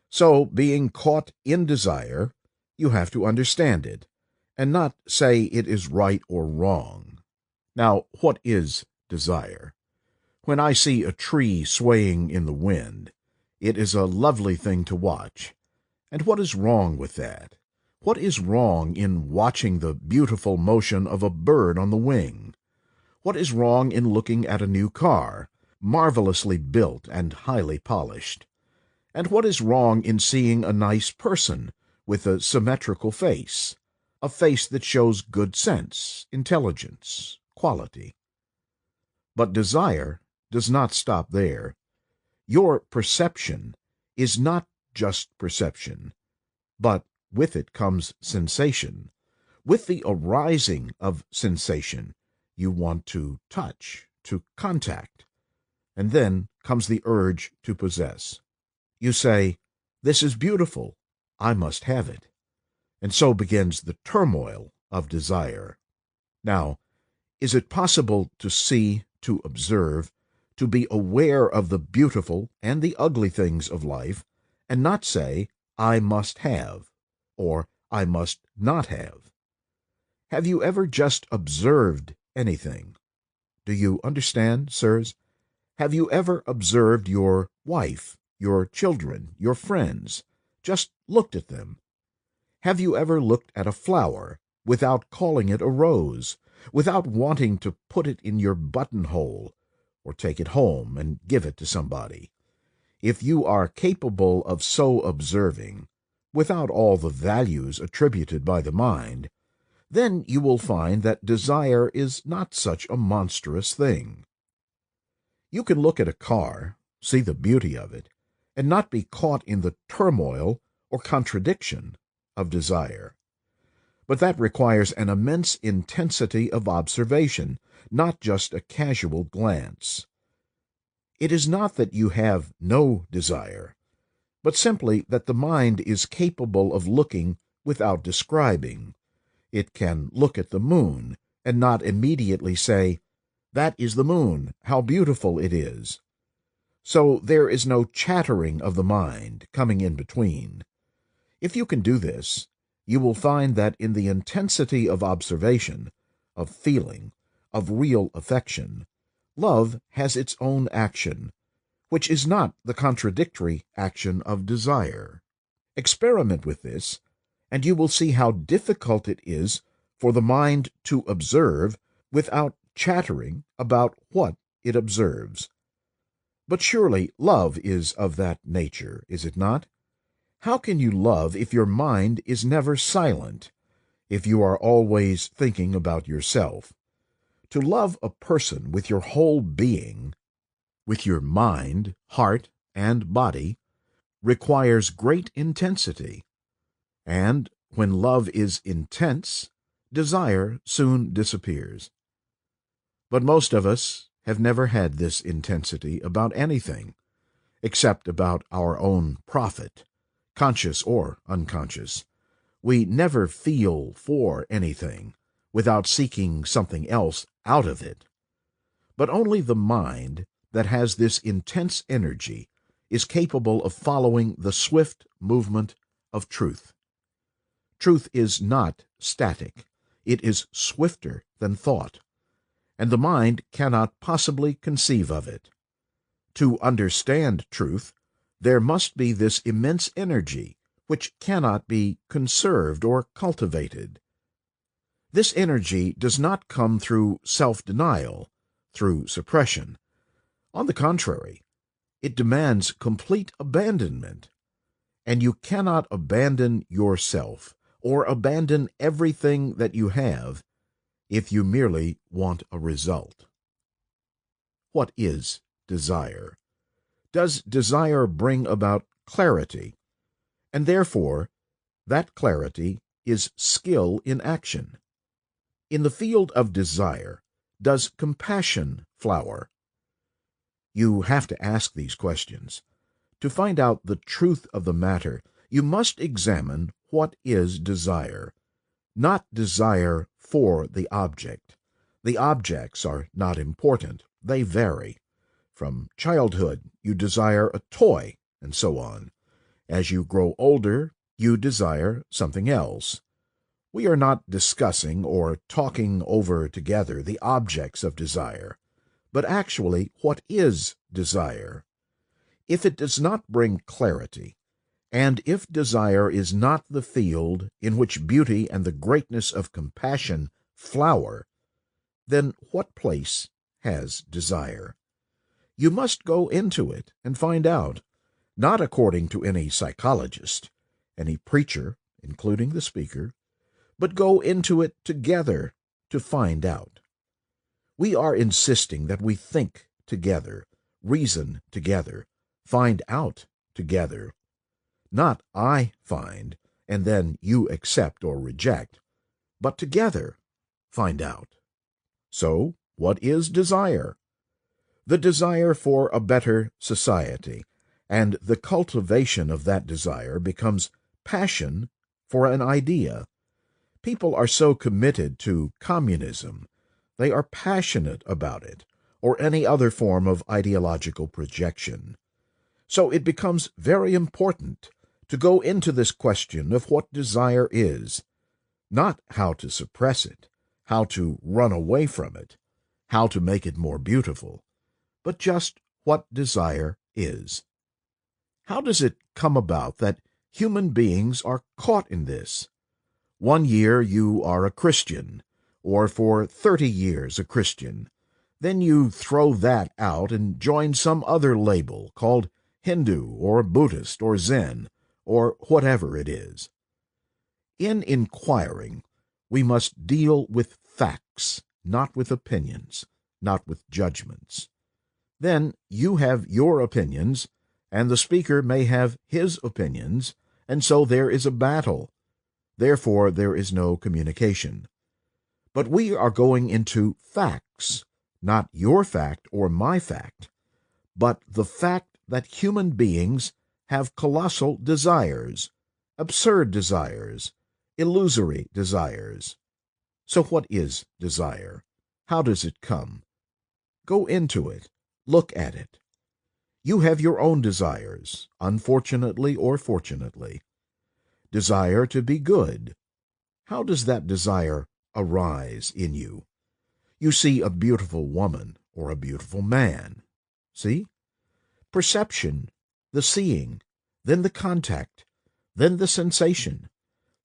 So, being caught in desire, you have to understand it, and not say it is right or wrong. Now, what is desire? When I see a tree swaying in the wind, it is a lovely thing to watch. And what is wrong with that? What is wrong in watching the beautiful motion of a bird on the wing? What is wrong in looking at a new car, marvelously built and highly polished? And what is wrong in seeing a nice person with a symmetrical face, a face that shows good sense, intelligence, quality. But desire does not stop there. Your perception is not just perception, but with it comes sensation. With the arising of sensation, you want to touch, to contact, and then comes the urge to possess. You say, "This is beautiful, I must have it." And so begins the turmoil of desire. Now, is it possible to see, to observe, to be aware of the beautiful and the ugly things of life, and not say, "I must have," or "I must not have"? Have you ever just observed anything? Do you understand, sirs? Have you ever observed your wife, your children, your friends, just looked at them? Have you ever looked at a flower without calling it a rose, without wanting to put it in your buttonhole, or take it home and give it to somebody? If you are capable of so observing, without all the values attributed by the mind, then you will find that desire is not such a monstrous thing. You can look at a car, see the beauty of it, and not be caught in the turmoil or contradiction of desire. But that requires an immense intensity of observation, not just a casual glance. It is not that you have no desire, but simply that the mind is capable of looking without describing. It can look at the moon and not immediately say, "That is the moon, how beautiful it is." So there is no chattering of the mind coming in between. If you can do this, you will find that in the intensity of observation, of feeling, of real affection, love has its own action, which is not the contradictory action of desire. Experiment with this, and you will see how difficult it is for the mind to observe without chattering about what it observes. But surely love is of that nature, is it not? How can you love if your mind is never silent, if you are always thinking about yourself? To love a person with your whole being, with your mind, heart, and body, requires great intensity. And when love is intense, desire soon disappears. But most of us have never had this intensity about anything, except about our own profit, conscious or unconscious. We never feel for anything without seeking something else out of it. But only the mind that has this intense energy is capable of following the swift movement of truth. Truth is not static. It is swifter than thought, and the mind cannot possibly conceive of it. To understand truth, there must be this immense energy which cannot be conserved or cultivated. This energy does not come through self-denial, through suppression. On the contrary, it demands complete abandonment, and you cannot abandon yourself or abandon everything that you have if you merely want a result. What is desire? Does desire bring about clarity? And therefore, that clarity is skill in action. In the field of desire, does compassion flower? You have to ask these questions. To find out the truth of the matter, you must examine what is desire. Not desire for the object. The objects are not important. They vary. From childhood, you desire a toy, and so on. As you grow older, you desire something else. We are not discussing or talking over together the objects of desire, but actually what is desire. If it does not bring clarity, and if desire is not the field in which beauty and the greatness of compassion flower, then what place has desire? You must go into it and find out, not according to any psychologist, any preacher, including the speaker, but go into it together to find out. We are insisting that we think together, reason together, find out together. Not I find, and then you accept or reject, but together find out. So, what is desire? The desire for a better society, and the cultivation of that desire becomes passion for an idea. People are so committed to communism, they are passionate about it, or any other form of ideological projection. So it becomes very important to go into this question of what desire is, not how to suppress it, how to run away from it, how to make it more beautiful, but just what desire is. How does it come about that human beings are caught in this? 1 year you are a Christian, or for 30 years a Christian. Then you throw that out and join some other label called Hindu or Buddhist or Zen or whatever it is. In inquiring, we must deal with facts, not with opinions, not with judgments. Then you have your opinions, and the speaker may have his opinions, and so there is a battle. Therefore, there is no communication. But we are going into facts, not your fact or my fact, but the fact that human beings have colossal desires, absurd desires, illusory desires. So what is desire? How does it come? Go into it. Look at it. You have your own desires, unfortunately or fortunately. Desire to be good. How does that desire arise in you? You see a beautiful woman or a beautiful man. See? Perception, the seeing, then the contact, then the sensation.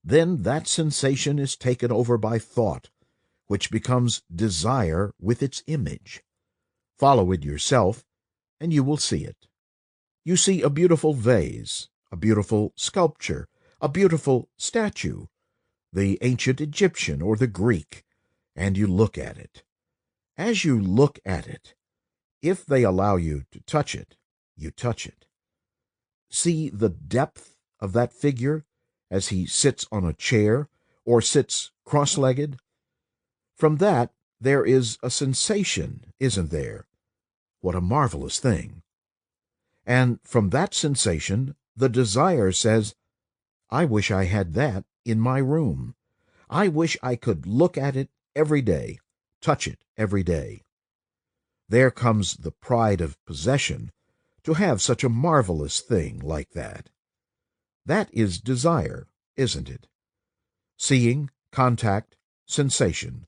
Then that sensation is taken over by thought, which becomes desire with its image. Follow it yourself, and you will see it. You see a beautiful vase, a beautiful sculpture, a beautiful statue, the ancient Egyptian or the Greek, and you look at it. As you look at it, if they allow you to touch it, you touch it. See the depth of that figure as he sits on a chair or sits cross-legged? From that, there is a sensation, isn't there? What a marvelous thing. And from that sensation, the desire says, I wish I had that in my room. I wish I could look at it every day, touch it every day. There comes the pride of possession to have such a marvelous thing like that. That is desire, isn't it? Seeing, contact, sensation.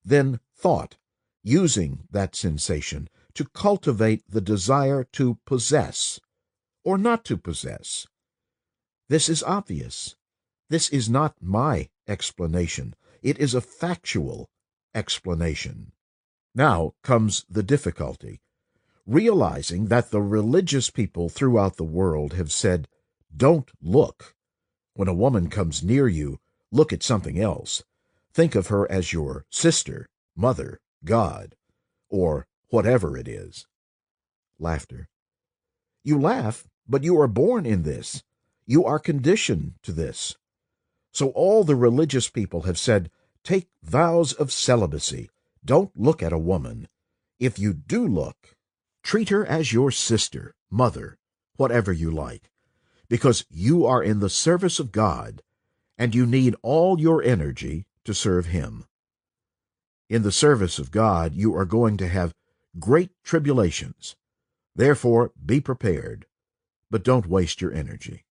Then thought, using that sensation to cultivate the desire to possess or not to possess. This is obvious. This is not my explanation. It is a factual explanation. Now comes the difficulty. Realizing that the religious people throughout the world have said, don't look. When a woman comes near you, look at something else. Think of her as your sister, mother, God, or whatever it is. Laughter. You laugh, but you are born in this. You are conditioned to this. So all the religious people have said, take vows of celibacy. Don't look at a woman. If you do look, treat her as your sister, mother, whatever you like, because you are in the service of God, and you need all your energy to serve Him. In the service of God, you are going to have great tribulations. Therefore, be prepared, but don't waste your energy.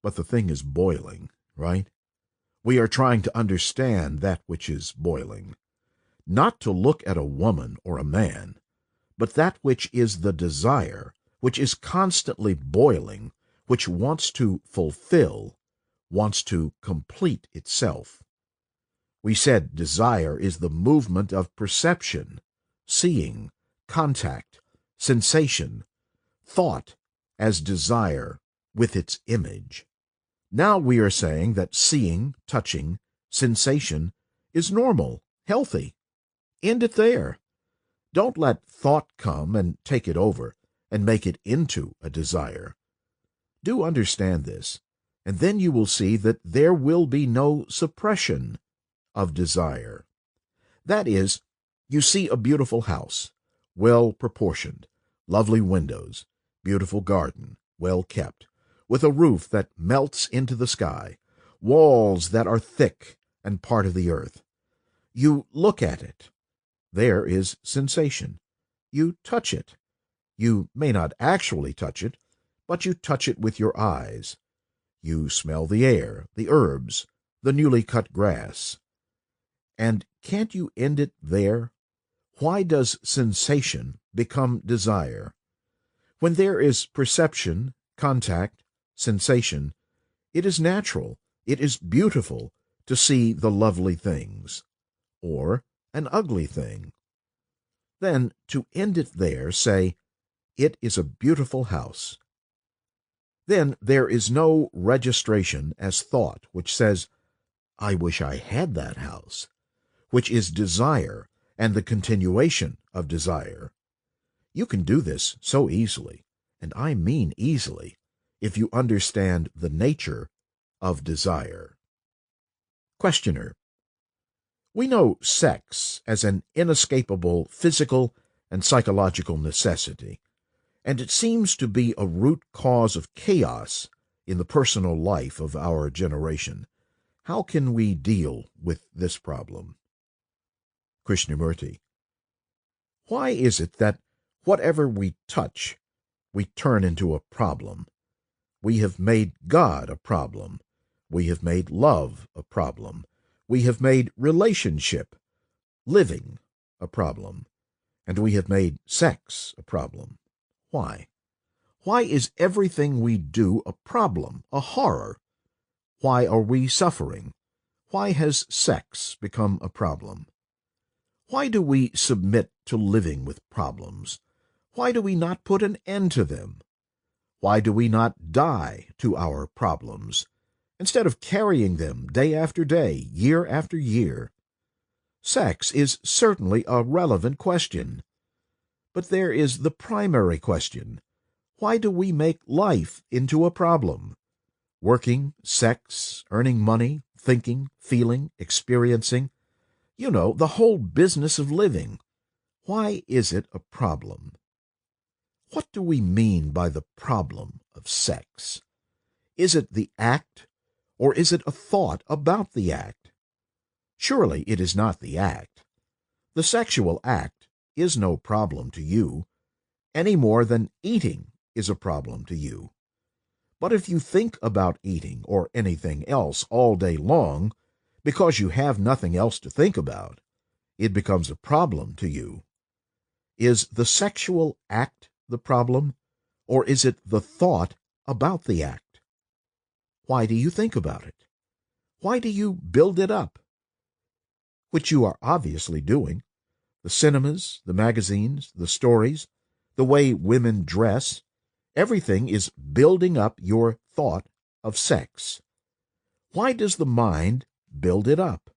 But the thing is boiling, right? We are trying to understand that which is boiling. Not to look at a woman or a man, but that which is the desire, which is constantly boiling, which wants to fulfill, wants to complete itself. We said desire is the movement of perception, seeing, contact, sensation, thought as desire with its image. Now we are saying that seeing, touching, sensation is normal, healthy. End it there. Don't let thought come and take it over and make it into a desire. Do understand this, and then you will see that there will be no suppression of desire. That is, you see a beautiful house, well proportioned, lovely windows, beautiful garden, well kept, with a roof that melts into the sky, walls that are thick and part of the earth. You look at it. There is sensation. You touch it. You may not actually touch it, but you touch it with your eyes. You smell the air, the herbs, the newly cut grass. And can't you end it there? Why does sensation become desire? When there is perception, contact, sensation, it is natural, it is beautiful to see the lovely things, or an ugly thing. Then, to end it there, say, it is a beautiful house. Then there is no registration as thought which says, I wish I had that house, which is desire and the continuation of desire. You can do this so easily, and I mean easily, if you understand the nature of desire. Questioner: we know sex as an inescapable physical and psychological necessity, and it seems to be a root cause of chaos in the personal life of our generation. How can we deal with this problem? Krishnamurti: why is it that whatever we touch, we turn into a problem? We have made God a problem. We have made love a problem. We have made relationship, living, a problem. And we have made sex a problem. Why? Why is everything we do a problem, a horror? Why are we suffering? Why has sex become a problem? Why do we submit to living with problems? Why do we not put an end to them? Why do we not die to our problems, instead of carrying them day after day, year after year? Sex is certainly a relevant question. But there is the primary question. Why do we make life into a problem? Working, sex, earning money, thinking, feeling, experiencing. You know, the whole business of living. Why is it a problem? What do we mean by the problem of sex? Is it the act, or is it a thought about the act? Surely it is not the act. The sexual act is no problem to you, any more than eating is a problem to you. But if you think about eating or anything else all day long, because you have nothing else to think about, it becomes a problem to you. Is the sexual act the problem, or is it the thought about the act? Why do you think about it? Why do you build it up? Which you are obviously doing. The cinemas, the magazines, the stories, the way women dress, everything is building up your thought of sex. Why does the mind build it up?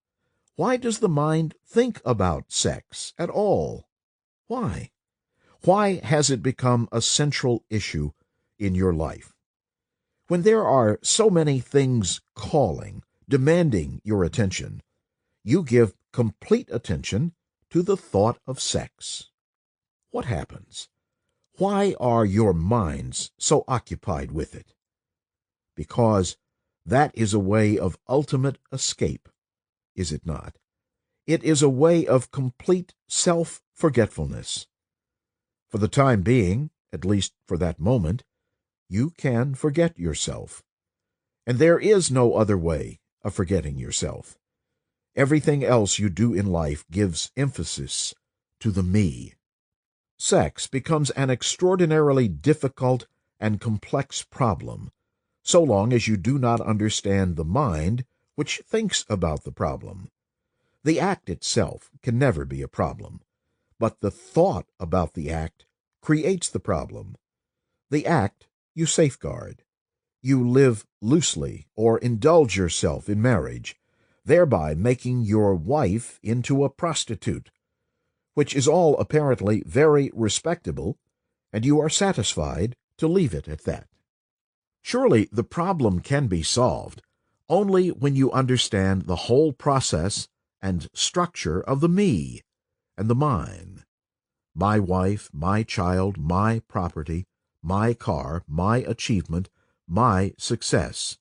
Why does the mind think about sex at all? Why? Why has it become a central issue in your life? When there are so many things calling, demanding your attention, you give complete attention to the thought of sex. What happens? Why are your minds so occupied with it? Because that is a way of ultimate escape, is it not? It is a way of complete self-forgetfulness. For the time being, at least for that moment, you can forget yourself. And there is no other way of forgetting yourself. Everything else you do in life gives emphasis to the me. Sex becomes an extraordinarily difficult and complex problem, so long as you do not understand the mind which thinks about the problem. The act itself can never be a problem, but the thought about the act creates the problem. The act you safeguard. You live loosely or indulge yourself in marriage. thereby making your wife into a prostitute, which is all apparently very respectable, and you are satisfied to leave it at that. Surely the problem can be solved only when you understand the whole process and structure of the me and the mine. My wife, my child, my property, my car, my achievement, my success.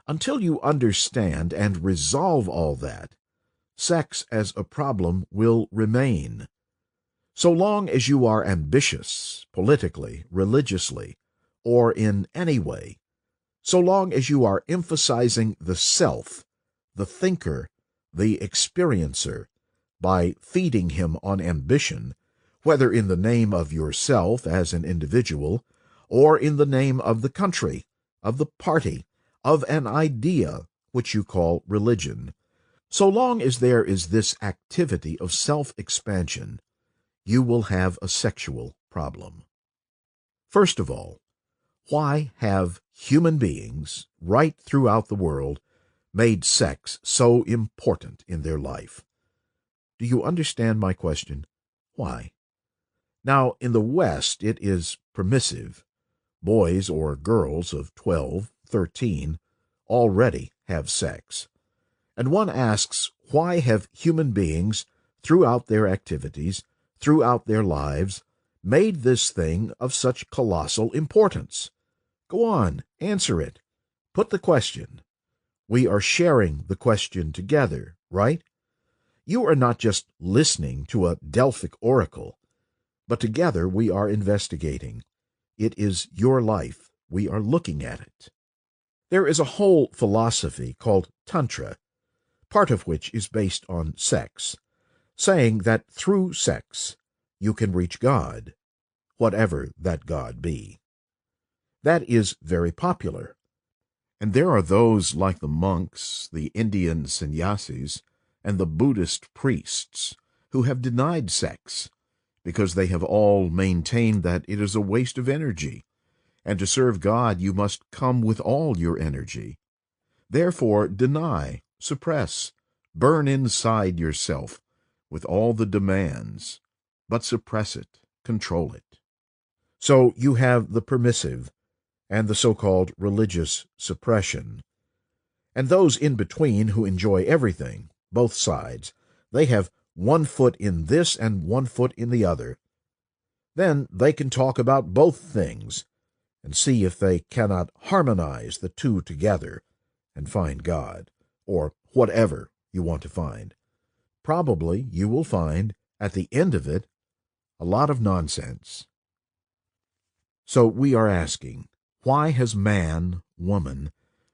Until you understand and resolve all that, sex as a problem will remain. So long as you are ambitious, politically, religiously, or in any way, so long as you are emphasizing the self, the thinker, the experiencer, by feeding him on ambition, whether in the name of yourself as an individual, or in the name of the country, of the party, of an idea which you call religion, so long as there is this activity of self-expansion, you will have a sexual problem. First of all, why have human beings, right throughout the world, made sex so important in their life? Do you understand my question? Why? Now, in the West, it is permissive. Boys or girls of 12, 13 already have sex. And one asks, why have human beings, throughout their activities, throughout their lives, made this thing of such colossal importance? Go on, answer it. Put the question. We are sharing the question together, right? You are not just listening to a Delphic oracle, but together we are investigating. It is your life. We are looking at it. There is a whole philosophy called Tantra, part of which is based on sex, saying that through sex you can reach God, whatever that God be. That is very popular. And there are those like the monks, the Indian sannyasis, and the Buddhist priests who have denied sex because they have all maintained that it is a waste of energy, and to serve God you must come with all your energy. Therefore deny, suppress, burn inside yourself with all the demands, but suppress it, control it. So you have the permissive and the so-called religious suppression. And those in between who enjoy everything, both sides, they have one foot in this and one foot in the other. Then they can talk about both things and see if they cannot harmonize the two together and find God, or whatever you want to find. Probably you will find, at the end of it, a lot of nonsense. So we are asking, why has man, woman,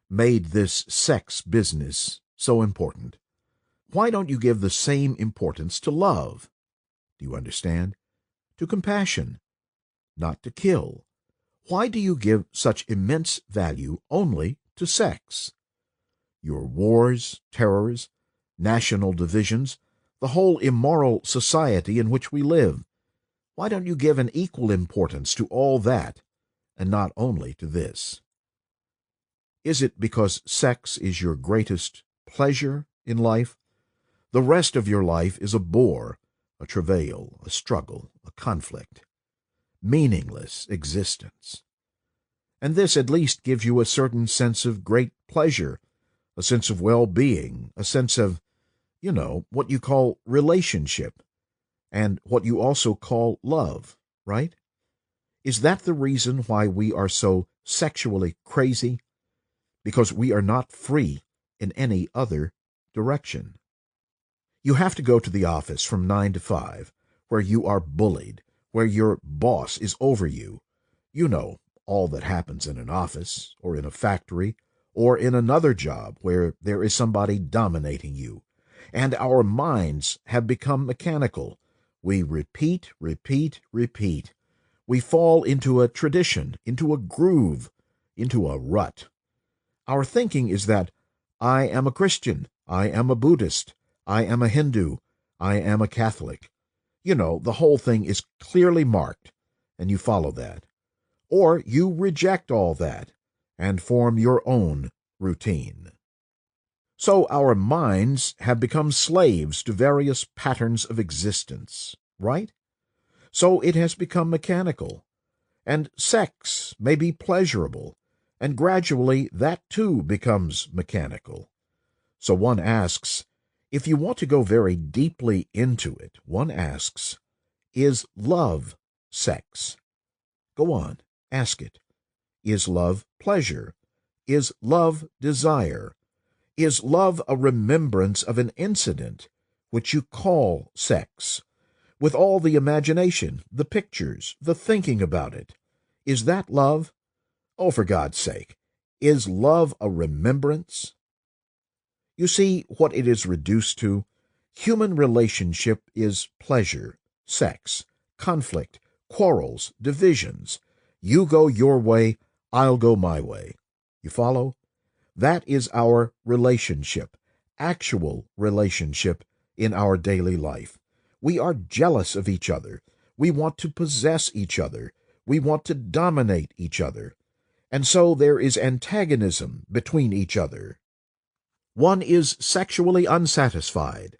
made this sex business so important? Why don't you give the same importance to love? Do you understand? To compassion, not to kill. Why do you give such immense value only to sex? Your wars, terrors, national divisions, the whole immoral society in which we live, why don't you give an equal importance to all that, and not only to this? Is it because sex is your greatest pleasure in life? The rest of your life is a bore, a travail, a struggle, a conflict, meaningless existence. And this at least gives you a certain sense of great pleasure, a sense of well-being, a sense of, what you call relationship, and what you also call love, right? Is that the reason why we are so sexually crazy? Because we are not free in any other direction. You have to go to the office from 9 to 5, where you are bullied, where your boss is over you. You know all that happens in an office, or in a factory, or in another job where there is somebody dominating you. And our minds have become mechanical. We repeat, repeat, repeat. We fall into a tradition, into a groove, into a rut. Our thinking is that I am a Christian, I am a Buddhist, I am a Hindu, I am a Catholic. The whole thing is clearly marked, and you follow that. Or you reject all that and form your own routine. So our minds have become slaves to various patterns of existence, right? So it has become mechanical, and sex may be pleasurable, and gradually that too becomes mechanical. So one asks, if you want to go very deeply into it, one asks, is love sex? Go on, ask it. Is love pleasure? Is love desire? Is love a remembrance of an incident which you call sex, with all the imagination, the pictures, the thinking about it? Is that love? Oh, for God's sake, is love a remembrance? You see what it is reduced to? Human relationship is pleasure, sex, conflict, quarrels, divisions. You go your way, I'll go my way. You follow? That is our relationship, actual relationship in our daily life. We are jealous of each other. We want to possess each other. We want to dominate each other. And so there is antagonism between each other. One is sexually unsatisfied.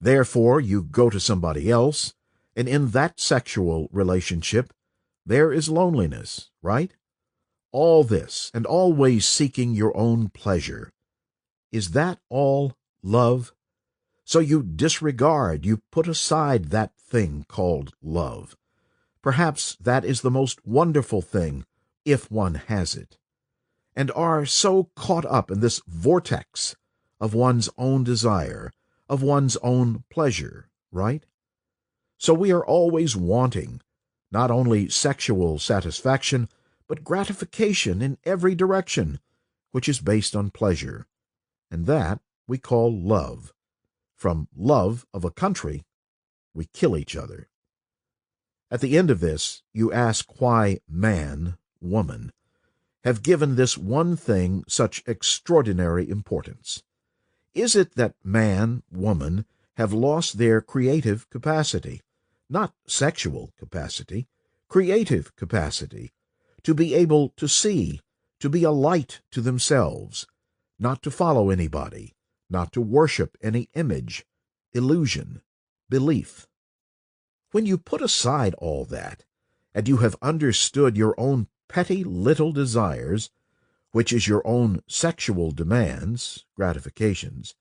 Therefore, you go to somebody else, and in that sexual relationship, there is loneliness, right? All this, and always seeking your own pleasure. Is that all love? So you disregard, you put aside that thing called love. Perhaps that is the most wonderful thing, if one has it, and are so caught up in this vortex of one's own desire, of one's own pleasure, right? So we are always wanting not only sexual satisfaction, but gratification in every direction, which is based on pleasure. And that we call love. From love of a country, we kill each other. At the end of this, you ask why man, woman, have given this one thing such extraordinary importance. Is it that man, woman, have lost their creative capacity, not sexual capacity, creative capacity, to be able to see, to be a light to themselves, not to follow anybody, not to worship any image, illusion, belief? When you put aside all that, and you have understood your own petty little desires, which is your own sexual demands, gratifications,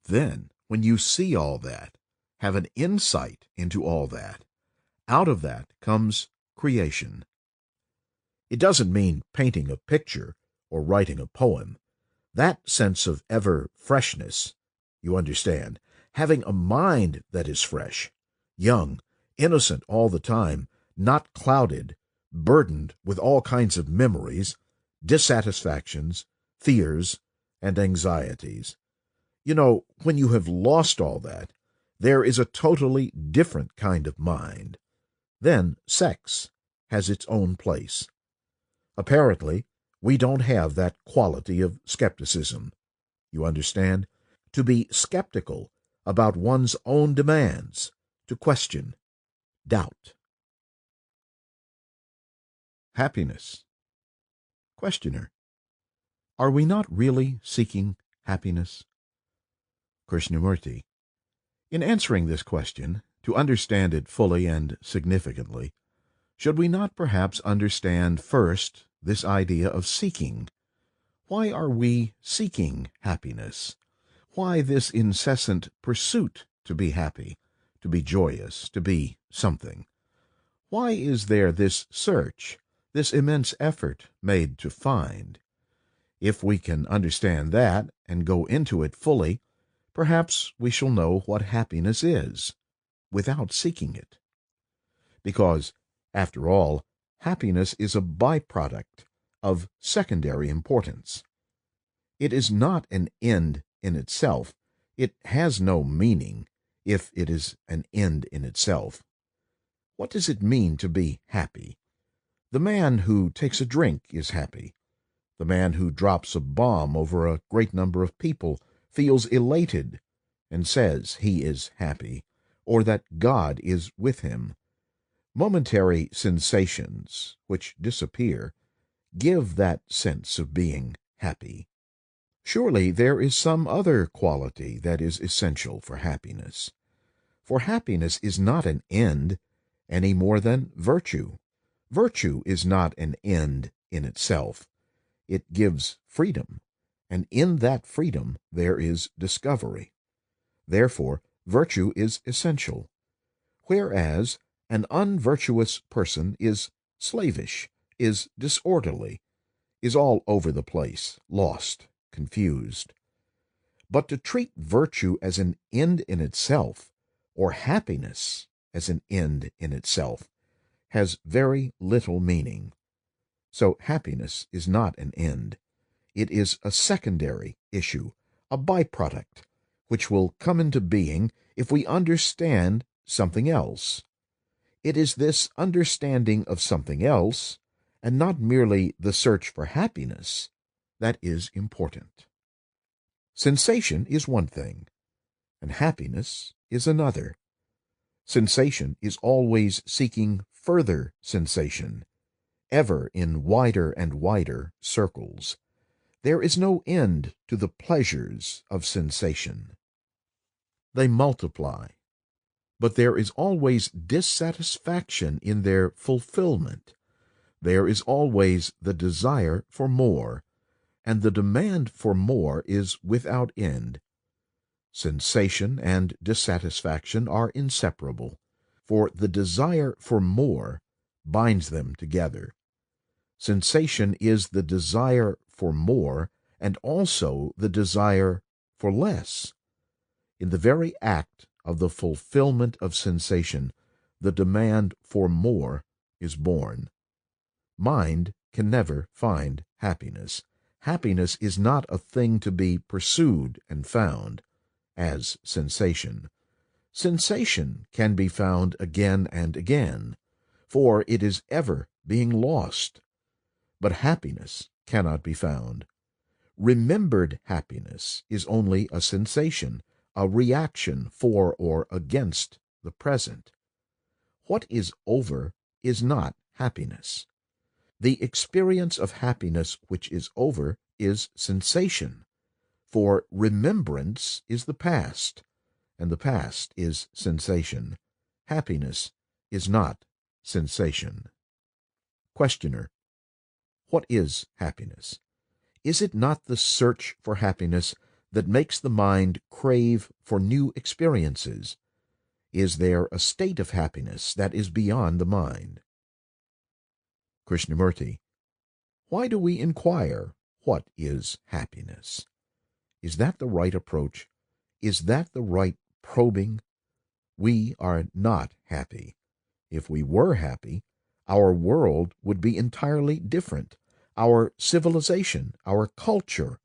then, when you see all that, have an insight into all that, out of that comes creation. It doesn't mean painting a picture or writing a poem. That sense of ever freshness, you understand, having a mind that is fresh, young, innocent all the time, not clouded, burdened with all kinds of memories, dissatisfactions, fears, and anxieties. You know, when you have lost all that, there is a totally different kind of mind. Then sex has its own place. Apparently, we don't have that quality of skepticism. You understand? To be skeptical about one's own demands, to question, doubt. Happiness. Questioner. Are we not really seeking happiness? Krishnamurti. In answering this question, to understand it fully and significantly, should we not perhaps understand first this idea of seeking? Why are we seeking happiness? Why this incessant pursuit to be happy, to be joyous, to be something? Why is there this search, this immense effort made to find? If we can understand that and go into it fully, perhaps we shall know what happiness is, without seeking it. Because, after all, happiness is a byproduct of secondary importance. It is not an end in itself. It has no meaning if it is an end in itself. What does it mean to be happy? The man who takes a drink is happy. The man who drops a bomb over a great number of people feels elated and says he is happy, or that God is with him. Momentary sensations, which disappear, give that sense of being happy. Surely there is some other quality that is essential for happiness. For happiness is not an end any more than virtue. Virtue is not an end in itself. It gives freedom, and in that freedom there is discovery. Therefore, virtue is essential, whereas an unvirtuous person is slavish, is disorderly, is all over the place, lost, confused. But to treat virtue as an end in itself, or happiness as an end in itself, has very little meaning. So happiness is not an end. It is a secondary issue, a byproduct, which will come into being if we understand something else. It is this understanding of something else, and not merely the search for happiness, that is important. Sensation is one thing, and happiness is another. Sensation is always seeking further sensation, ever in wider and wider circles. There is no end to the pleasures of sensation. They multiply, but there is always dissatisfaction in their fulfillment. There is always the desire for more, and the demand for more is without end. Sensation and dissatisfaction are inseparable, for the desire for more binds them together. Sensation is the desire for more and also the desire for less. In the very act of the fulfillment of sensation, the demand for more is born. Mind can never find happiness. Happiness is not a thing to be pursued and found, as sensation. Sensation can be found again and again, for it is ever being lost. But happiness cannot be found. Remembered happiness is only a sensation, a reaction for or against the present. What is over is not happiness. The experience of happiness which is over is sensation, for remembrance is the past, and the past is sensation. Happiness is not sensation. Questioner: what is happiness? Is it not the search for happiness that makes the mind crave for new experiences? Is there a state of happiness that is beyond the mind? Krishnamurti: why do we inquire what is happiness? Is that the right approach? Is that the right probing? We are not happy. If we were happy, our world would be entirely different. Our civilization, our culture,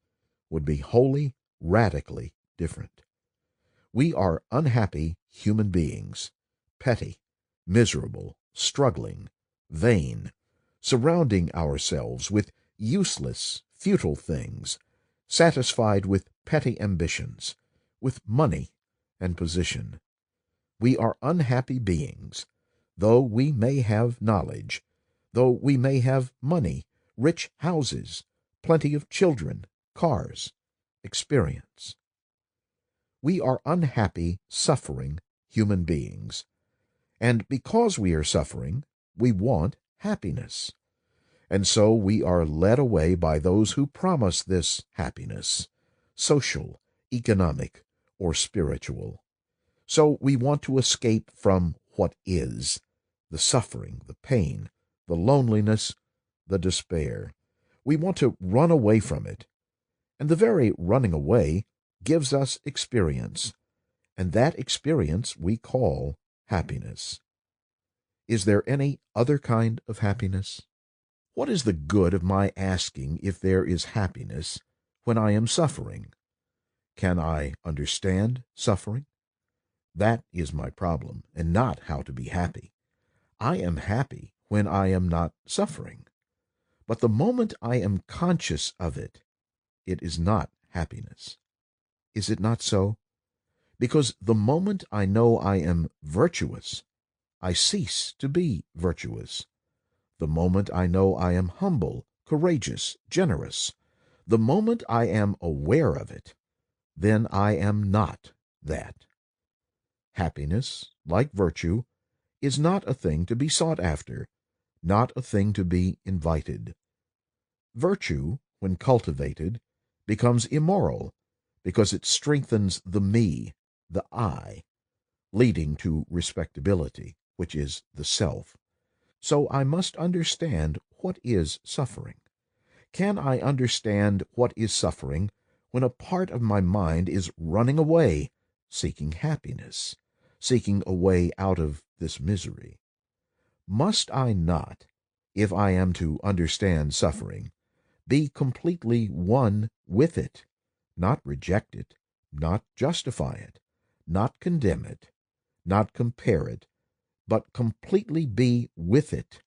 would be wholly, radically different. We are unhappy human beings, petty, miserable, struggling, vain, surrounding ourselves with useless, futile things, satisfied with petty ambitions, with money and position. We are unhappy beings, though we may have knowledge, though we may have money, rich houses, plenty of children, cars, experience. We are unhappy, suffering human beings, and because we are suffering, we want happiness. And so we are led away by those who promise this happiness, social, economic, or spiritual. So we want to escape from what is, the suffering, the pain, the loneliness, the despair. We want to run away from it. And the very running away gives us experience, and that experience we call happiness. Is there any other kind of happiness? What is the good of my asking if there is happiness when I am suffering? Can I understand suffering? That is my problem, and not how to be happy. I am happy when I am not suffering. But the moment I am conscious of it, it is not happiness. Is it not so? Because the moment I know I am virtuous, I cease to be virtuous. The moment I know I am humble, courageous, generous, The moment I am aware of it, then I am not that. Happiness, like virtue, is not a thing to be sought after, not a thing to be invited. Virtue, when cultivated, becomes immoral because it strengthens the me, the I, leading to respectability, which is the self. So I must understand what is suffering. Can I understand what is suffering when a part of my mind is running away, seeking happiness, seeking a way out of this misery? Must I not, if I am to understand suffering, be completely one with it, not reject it, not justify it, not condemn it, not compare it, but completely be with it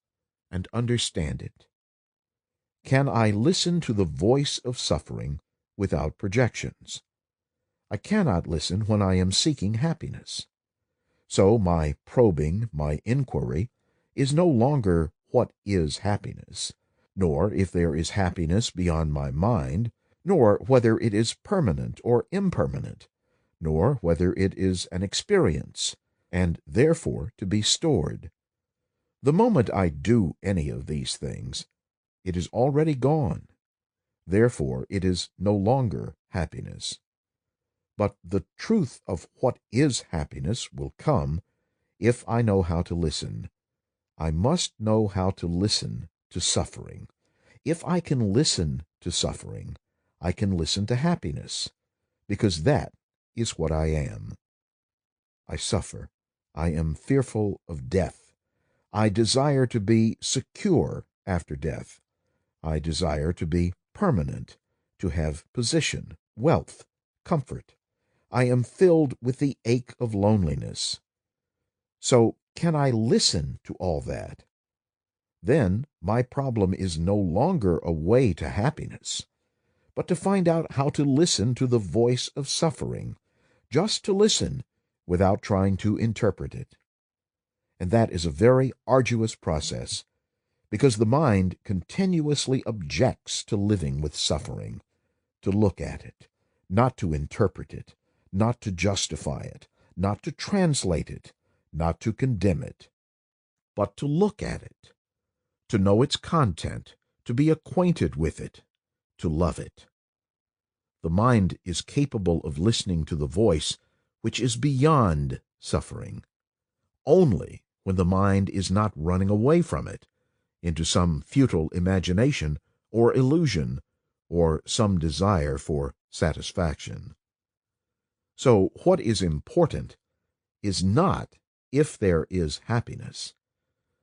and understand it? Can I listen to the voice of suffering without projections? I cannot listen when I am seeking happiness. So my probing, my inquiry, is no longer what is happiness, nor if there is happiness beyond my mind, nor whether it is permanent or impermanent, nor whether it is an experience, and therefore to be stored. The moment I do any of these things, it is already gone. Therefore it is no longer happiness. But the truth of what is happiness will come if I know how to listen. I must know how to listen to suffering. If I can listen to suffering, I can listen to happiness, because that is what I am. I suffer. I am fearful of death. I desire to be secure after death. I desire to be permanent, to have position, wealth, comfort. I am filled with the ache of loneliness. So can I listen to all that? Then my problem is no longer a way to happiness, but to find out how to listen to the voice of suffering, just to listen without trying to interpret it. And that is a very arduous process, because the mind continuously objects to living with suffering, to look at it, not to interpret it, not to justify it, not to translate it, not to condemn it, but to look at it, to know its content, to be acquainted with it, to love it. The mind is capable of listening to the voice which is beyond suffering, only when the mind is not running away from it into some futile imagination or illusion or some desire for satisfaction. So what is important is not if there is happiness,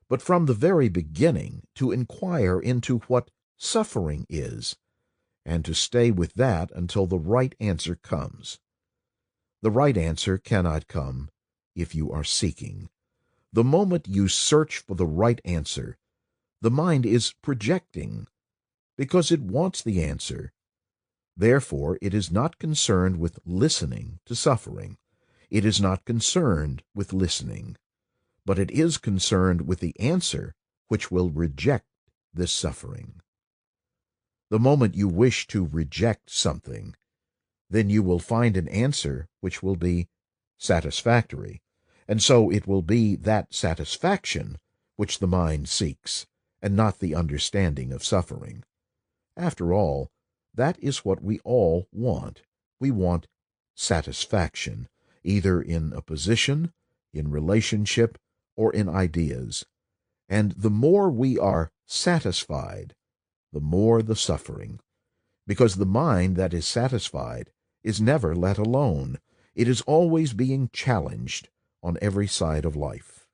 but from the very beginning to inquire into what suffering is, and to stay with that until the right answer comes. The right answer cannot come if you are seeking. The moment you search for the right answer, the mind is projecting, because it wants the answer. Therefore, it is not concerned with listening to suffering. It is not concerned with listening, but it is concerned with the answer which will reject this suffering. The moment you wish to reject something, then you will find an answer which will be satisfactory, and so it will be that satisfaction which the mind seeks, and not the understanding of suffering. After all, that is what we all want. We want satisfaction, either in a position, in relationship, or in ideas. And the more we are satisfied, the more the suffering, because the mind that is satisfied is never let alone. It is always being challenged on every side of life.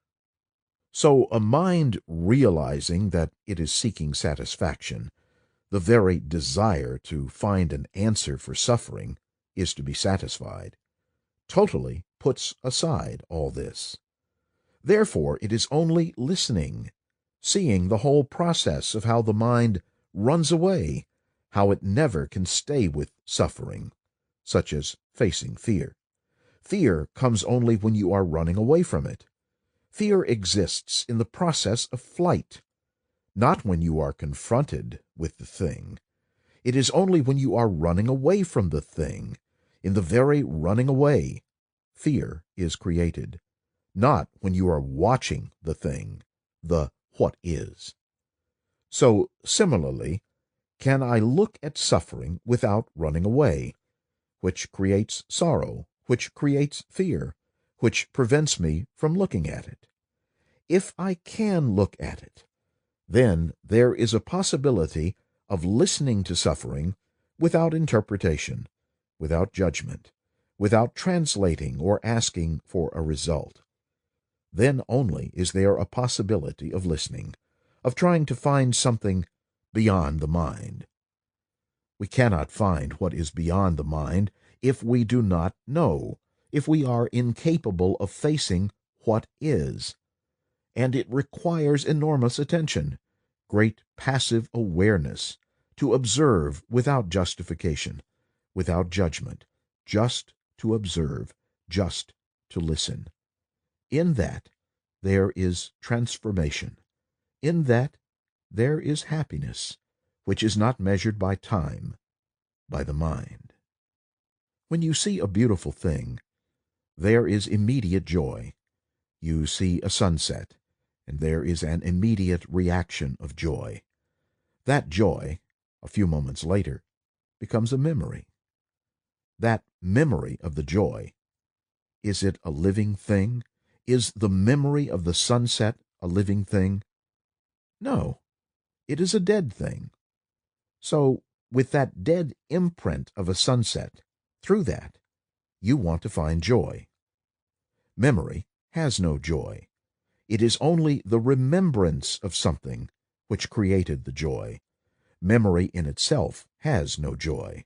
So a mind realizing that it is seeking satisfaction, the very desire to find an answer for suffering is to be satisfied, totally puts aside all this. Therefore, it is only listening, seeing the whole process of how the mind runs away, how it never can stay with suffering, such as facing fear. Fear comes only when you are running away from it. Fear exists in the process of flight, not when you are confronted with the thing. It is only when you are running away from the thing, in the very running away, fear is created, not when you are watching the thing, the what is. So, similarly, can I look at suffering without running away, which creates sorrow, which creates fear, which prevents me from looking at it? If I can look at it, then there is a possibility of listening to suffering without interpretation, without judgment, without translating or asking for a result. Then only is there a possibility of listening, of trying to find something beyond the mind. We cannot find what is beyond the mind if we do not know, if we are incapable of facing what is. And it requires enormous attention, great passive awareness, to observe without justification, without judgment, just to observe, just to listen. In that there is transformation. In that there is happiness, which is not measured by time, by the mind. When you see a beautiful thing, there is immediate joy. You see a sunset, and there is an immediate reaction of joy. That joy, a few moments later, becomes a memory. That memory of the joy, is it a living thing? Is the memory of the sunset a living thing? No, it is a dead thing. So, with that dead imprint of a sunset, through that, you want to find joy. Memory has no joy. It is only the remembrance of something which created the joy. Memory in itself has no joy.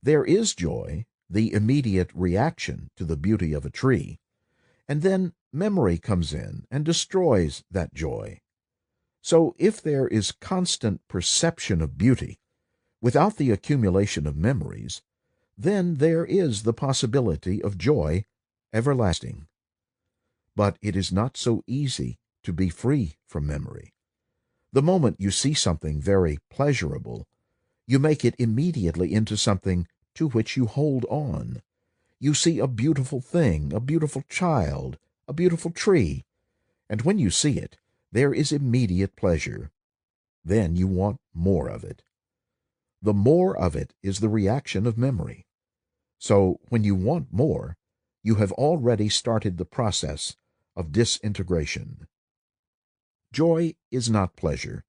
There is joy, the immediate reaction to the beauty of a tree, and then memory comes in and destroys that joy. So if there is constant perception of beauty, without the accumulation of memories, then there is the possibility of joy everlasting. But it is not so easy to be free from memory. The moment you see something very pleasurable, you make it immediately into something to which you hold on. You see a beautiful thing, a beautiful child, a beautiful tree, and when you see it, there is immediate pleasure. Then you want more of it. The more of it is the reaction of memory. So when you want more, you have already started the process of disintegration. Joy is not pleasure.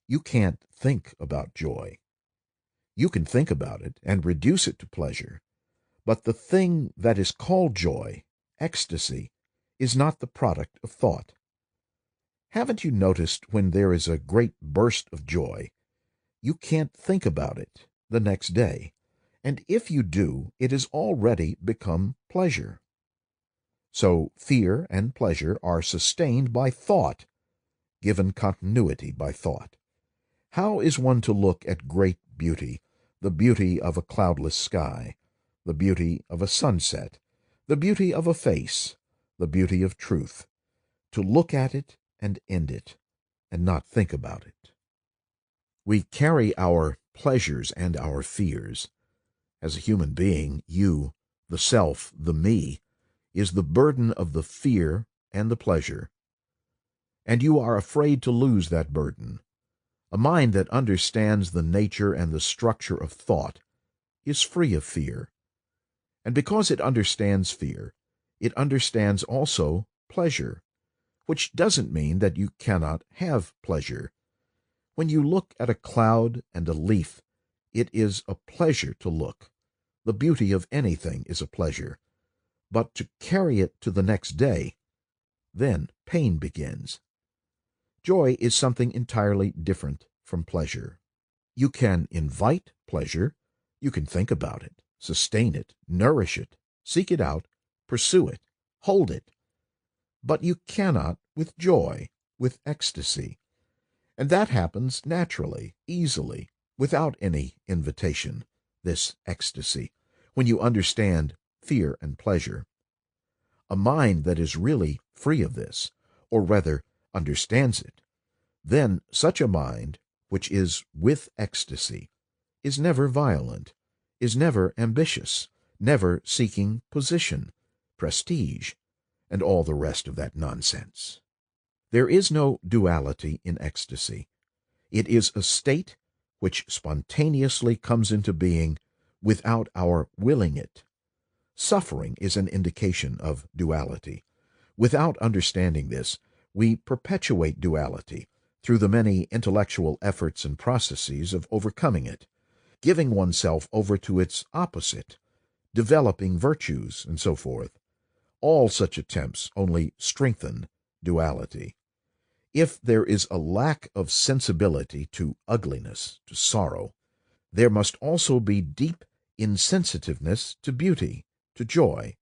You can't think about joy. You can think about it and reduce it to pleasure, but the thing that is called joy, ecstasy, is not the product of thought. Haven't you noticed when there is a great burst of joy, you can't think about it the next day, and if you do, it has already become pleasure. So fear and pleasure are sustained by thought, given continuity by thought. How is one to look at great beauty, the beauty of a cloudless sky, the beauty of a sunset, the beauty of a face, the beauty of truth, to look at it and end it, and not think about it? We carry our pleasures and our fears. As a human being, you, the self, the me, is the burden of the fear and the pleasure. And you are afraid to lose that burden. A mind that understands the nature and the structure of thought is free of fear. And because it understands fear, it understands also pleasure, which doesn't mean that you cannot have pleasure. When you look at a cloud and a leaf, it is a pleasure to look. The beauty of anything is a pleasure. But to carry it to the next day, then pain begins. Joy is something entirely different from pleasure. You can invite pleasure, you can think about it, sustain it, nourish it, seek it out, pursue it, hold it. But you cannot with joy, with ecstasy. And that happens naturally, easily, without any invitation, this ecstasy, when you understand fear and pleasure. A mind that is really free of this, or rather understands it, then such a mind, which is with ecstasy, is never violent, is never ambitious, never seeking position, prestige, and all the rest of that nonsense. There is no duality in ecstasy. It is a state which spontaneously comes into being without our willing it. Suffering is an indication of duality. Without understanding this, we perpetuate duality through the many intellectual efforts and processes of overcoming it, giving oneself over to its opposite, developing virtues, and so forth. All such attempts only strengthen duality. If there is a lack of sensibility to ugliness, to sorrow, there must also be deep insensitiveness to beauty, to joy.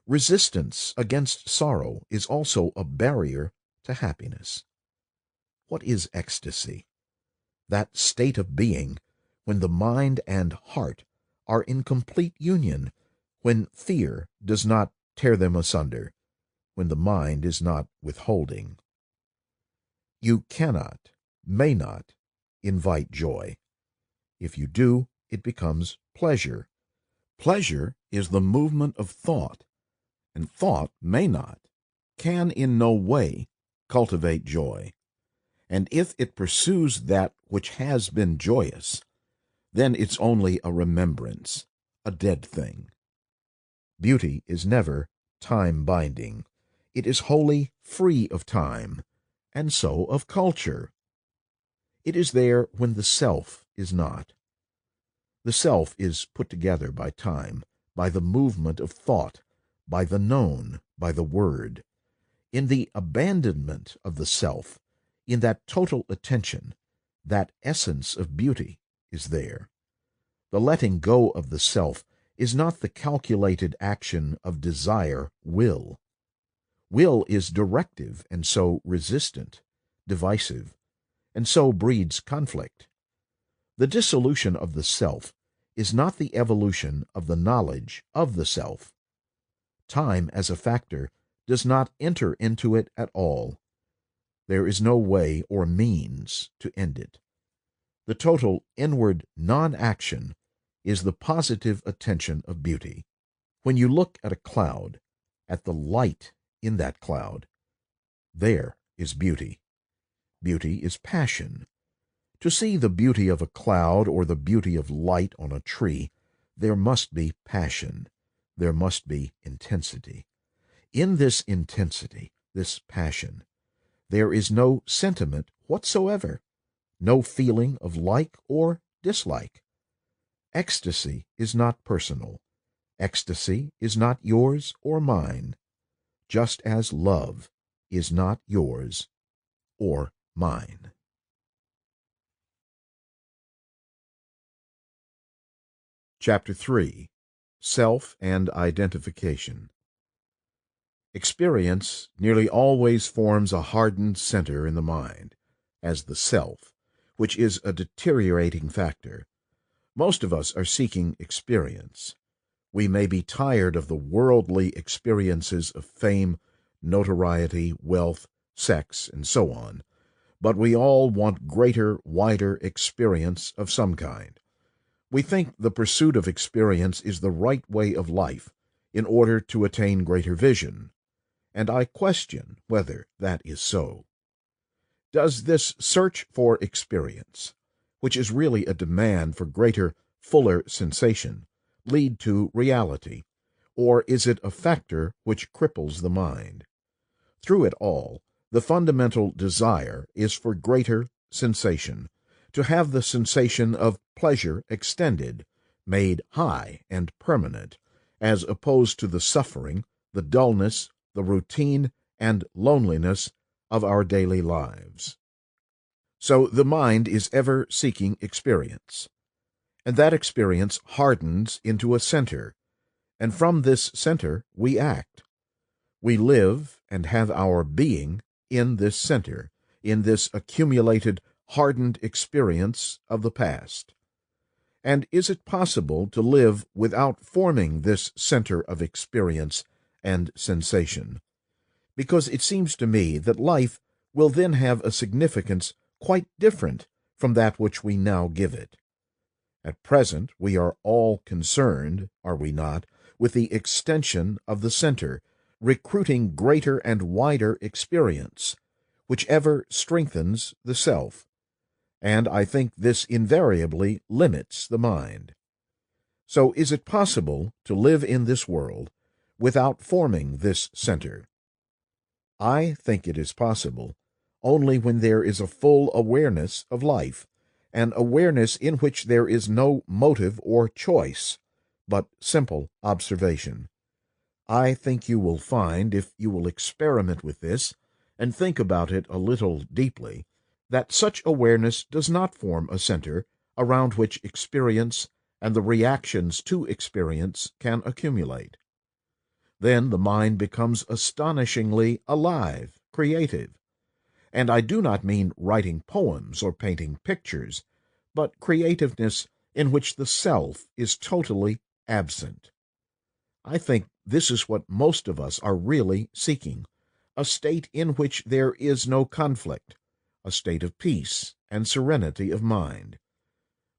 Resistance against sorrow is also a barrier to happiness. What is ecstasy? That state of being when the mind and heart are in complete union, when fear does not tear them asunder, when the mind is not withholding. You cannot, may not, invite joy. If you do, it becomes pleasure. Pleasure is the movement of thought, and thought may not, can in no way cultivate joy. And if it pursues that which has been joyous, then it's only a remembrance, a dead thing. Beauty is never time-binding. It is wholly free of time, and so of culture. It is there when the self is not. The self is put together by time, by the movement of thought, by the known, by the word. In the abandonment of the self, in that total attention, that essence of beauty is there. The letting go of the self is not the calculated action of desire, will. Will is directive and so resistant, divisive, and so breeds conflict. The dissolution of the self is not the evolution of the knowledge of the self. Time as a factor does not enter into it at all. There is no way or means to end it. The total inward non-action is the positive attention of beauty. When you look at a cloud, at the light in that cloud, there is beauty. Beauty is passion. To see the beauty of a cloud or the beauty of light on a tree, there must be passion. There must be intensity. In this intensity, this passion, there is no sentiment whatsoever, no feeling of like or dislike. Ecstasy is not personal. Ecstasy is not yours or mine, just as love is not yours or mine. Chapter 3. Self and Identification. Experience nearly always forms a hardened center in the mind, as the self, which is a deteriorating factor. Most of us are seeking experience. We may be tired of the worldly experiences of fame, notoriety, wealth, sex, and so on, but we all want greater, wider experience of some kind. We think the pursuit of experience is the right way of life in order to attain greater vision, and I question whether that is so. Does this search for experience, which is really a demand for greater, fuller sensation, lead to reality, or is it a factor which cripples the mind? Through it all, the fundamental desire is for greater sensation, to have the sensation of pleasure extended, made high and permanent, as opposed to the suffering, the dullness, the routine, and loneliness of our daily lives. So the mind is ever seeking experience, and that experience hardens into a center, and from this center we act. We live and have our being in this center, in this accumulated, hardened experience of the past. And is it possible to live without forming this center of experience and sensation? Because it seems to me that life will then have a significance quite different from that which we now give it. At present we are all concerned, are we not, with the extension of the center, recruiting greater and wider experience, whichever strengthens the self, and I think this invariably limits the mind. So is it possible to live in this world without forming this center? I think it is possible only when there is a full awareness of life, an awareness in which there is no motive or choice, but simple observation. I think you will find, if you will experiment with this and think about it a little deeply, that such awareness does not form a center around which experience and the reactions to experience can accumulate. Then the mind becomes astonishingly alive, creative. And I do not mean writing poems or painting pictures, but creativeness in which the self is totally absent. I think this is what most of us are really seeking, a state in which there is no conflict, a state of peace and serenity of mind.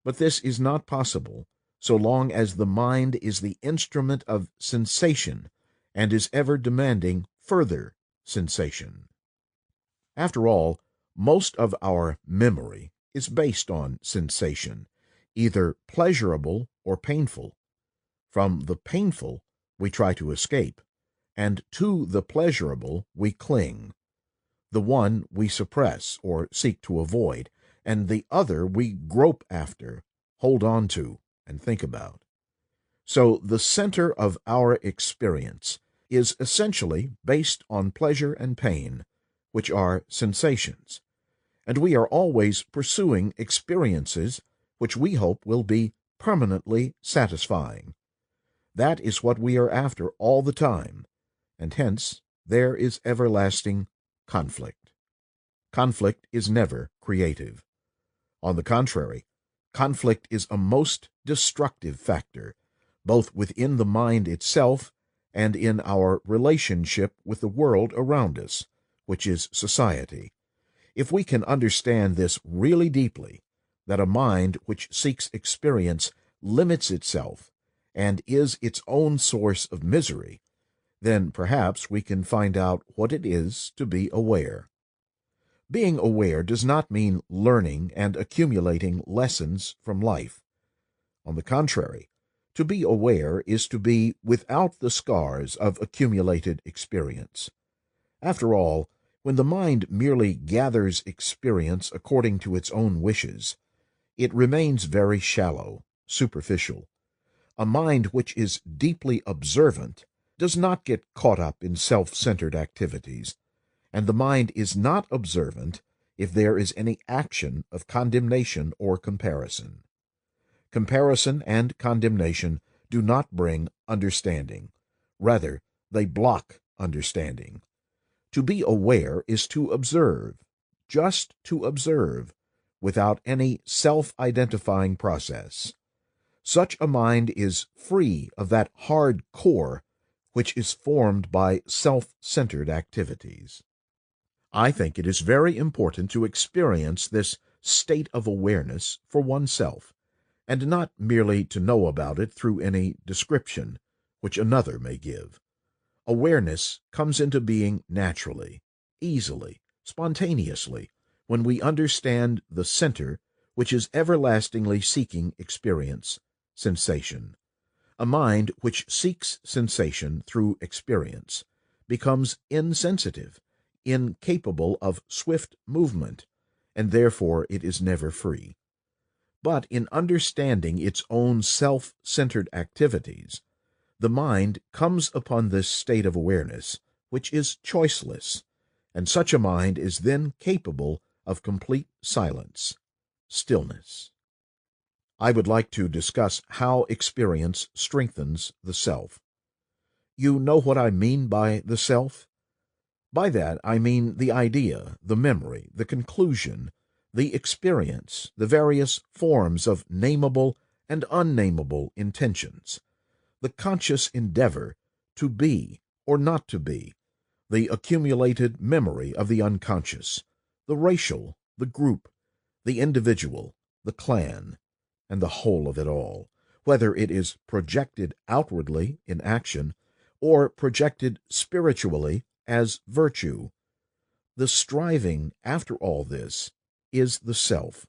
But this is not possible so long as the mind is the instrument of sensation and is ever demanding further sensation. After all, most of our memory is based on sensation, either pleasurable or painful. From the painful we try to escape, and to the pleasurable we cling. The one we suppress or seek to avoid, and the other we grope after, hold on to, and think about. So the center of our experience is essentially based on pleasure and pain, which are sensations, and we are always pursuing experiences which we hope will be permanently satisfying. That is what we are after all the time, and hence there is everlasting conflict. Conflict is never creative. On the contrary, conflict is a most destructive factor, both within the mind itself and in our relationship with the world around us, which is society. If we can understand this really deeply, that a mind which seeks experience limits itself and is its own source of misery, then perhaps we can find out what it is to be aware. Being aware does not mean learning and accumulating lessons from life. On the contrary, to be aware is to be without the scars of accumulated experience. After all, when the mind merely gathers experience according to its own wishes, it remains very shallow, superficial. A mind which is deeply observant does not get caught up in self-centered activities, and the mind is not observant if there is any action of condemnation or comparison. Comparison and condemnation do not bring understanding. Rather, they block understanding. To be aware is to observe, just to observe, without any self-identifying process. Such a mind is free of that hard core which is formed by self-centered activities. I think it is very important to experience this state of awareness for oneself, and not merely to know about it through any description which another may give. Awareness comes into being naturally, easily, spontaneously, when we understand the center which is everlastingly seeking experience, sensation. A mind which seeks sensation through experience becomes insensitive, incapable of swift movement, and therefore it is never free. But in understanding its own self-centered activities, the mind comes upon this state of awareness, which is choiceless, and such a mind is then capable of complete silence, stillness. I would like to discuss how experience strengthens the self. You know what I mean by the self? By that I mean the idea, the memory, the conclusion, the experience, the various forms of nameable and unnameable intentions, the conscious endeavor to be or not to be, the accumulated memory of the unconscious, the racial, the group, the individual, the clan, and the whole of it all, whether it is projected outwardly in action or projected spiritually as virtue. The striving after all this is the self.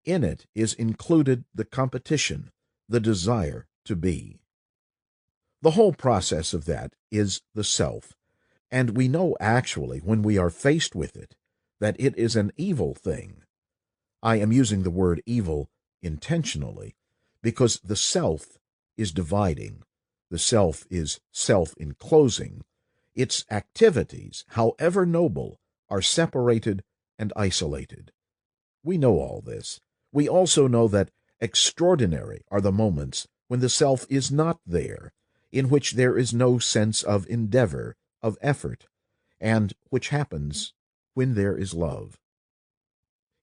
In it is included the competition, the desire to be. The whole process of that is the self, and we know actually when we are faced with it that it is an evil thing. I am using the word evil intentionally because the self is dividing. The self is self-enclosing. Its activities, however noble, are separated and isolated. We know all this. We also know that extraordinary are the moments when the self is not there, in which there is no sense of endeavor, of effort, and which happens when there is love.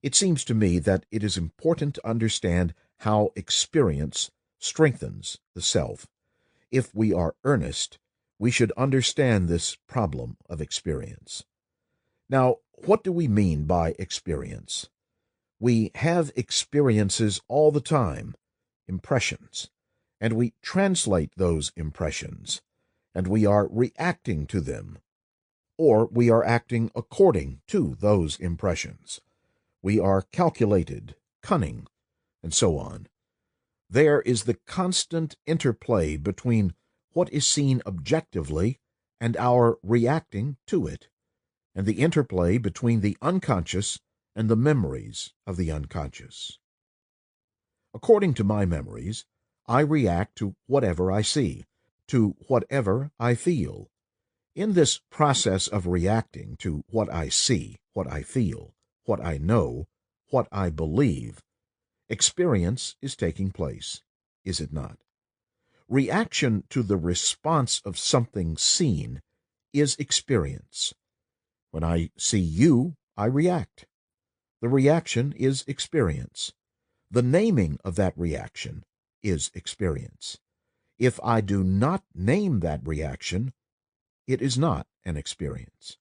It seems to me that it is important to understand how experience strengthens the self. If we are earnest, we should understand this problem of experience. Now, what do we mean by experience? We have experiences all the time, impressions, and we translate those impressions, and we are reacting to them, or we are acting according to those impressions. We are calculated, cunning, and so on. There is the constant interplay between what is seen objectively and our reacting to it, and the interplay between the unconscious and the memories of the unconscious. According to my memories, I react to whatever I see, to whatever I feel. In this process of reacting to what I see, what I feel, what I know, what I believe, experience is taking place, is it not? Reaction to the response of something seen is experience. When I see you, I react. The reaction is experience. The naming of that reaction is experience. If I do not name that reaction, it is not an experience.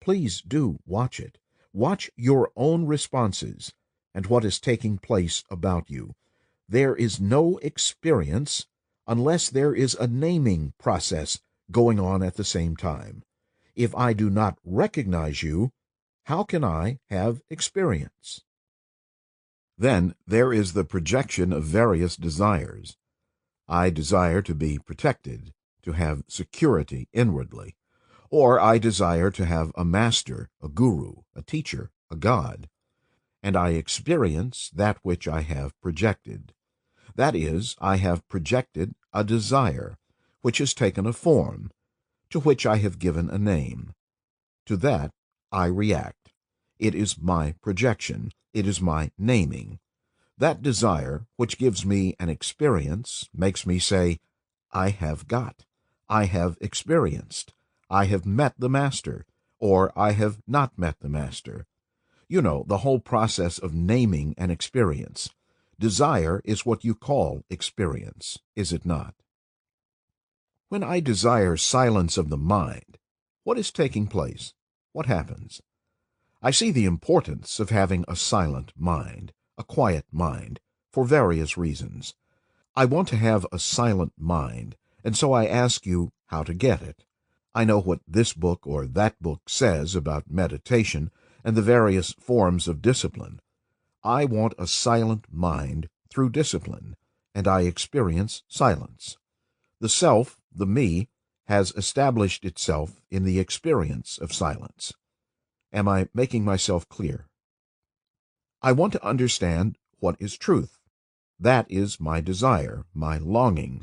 Please do watch it. Watch your own responses and what is taking place about you. There is no experience unless there is a naming process going on at the same time. If I do not recognize you, how can I have experience? Then there is the projection of various desires. I desire to be protected, to have security inwardly, or I desire to have a master, a guru, a teacher, a god, and I experience that which I have projected. That is, I have projected a desire, which has taken a form, to which I have given a name. To that I react. It is my projection. It is my naming. That desire, which gives me an experience, makes me say, I have got, I have experienced, I have met the master, or I have not met the master. You know, the whole process of naming an experience. Desire is what you call experience, is it not? When I desire silence of the mind, what is taking place? What happens? I see the importance of having a silent mind, a quiet mind, for various reasons. I want to have a silent mind, and so I ask you how to get it. I know what this book or that book says about meditation and the various forms of discipline. I want a silent mind through discipline, and I experience silence. The self, the me, has established itself in the experience of silence. Am I making myself clear? I want to understand what is truth. That is my desire, my longing.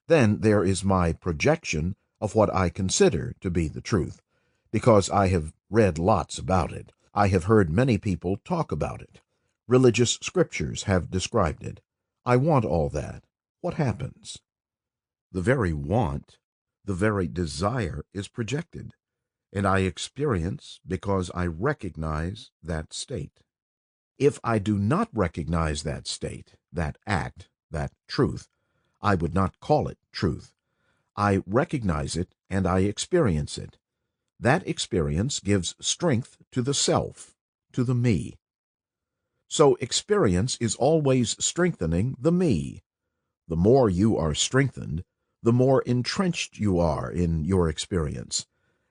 Then there is my projection of what I consider to be the truth, because I have read lots about it. I have heard many people talk about it. Religious scriptures have described it. I want all that. What happens? The very want, the very desire is projected, and I experience because I recognize that state. If I do not recognize that state, that act, that truth, I would not call it truth. I recognize it and I experience it. That experience gives strength to the self, to the me. So experience is always strengthening the me. The more you are strengthened, the more entrenched you are in your experience,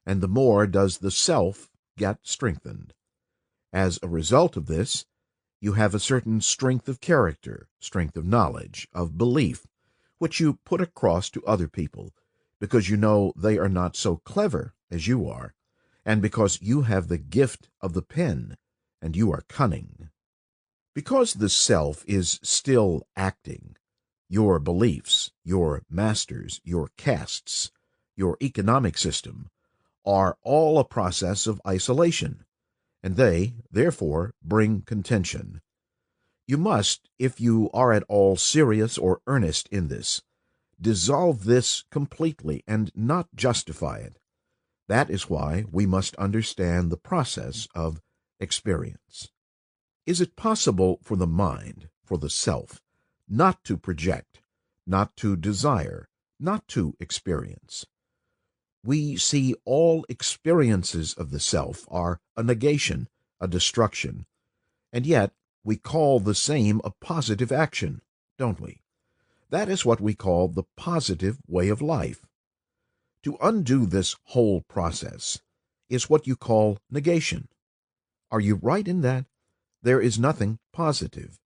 and the more does the self get strengthened. As a result of this, you have a certain strength of character, strength of knowledge, of belief, which you put across to other people, because you know they are not so clever as you are, and because you have the gift of the pen, and you are cunning. Because the self is still acting, your beliefs, your masters, your castes, your economic system, are all a process of isolation, and they, therefore, bring contention. You must, if you are at all serious or earnest in this, dissolve this completely and not justify it. That is why we must understand the process of experience. Is it possible for the mind, for the self, not to project, not to desire, not to experience? We see all experiences of the self are a negation, a destruction, and yet we call the same a positive action, don't we? That is what we call the positive way of life. To undo this whole process is what you call negation. Are you right in that? There is nothing positive.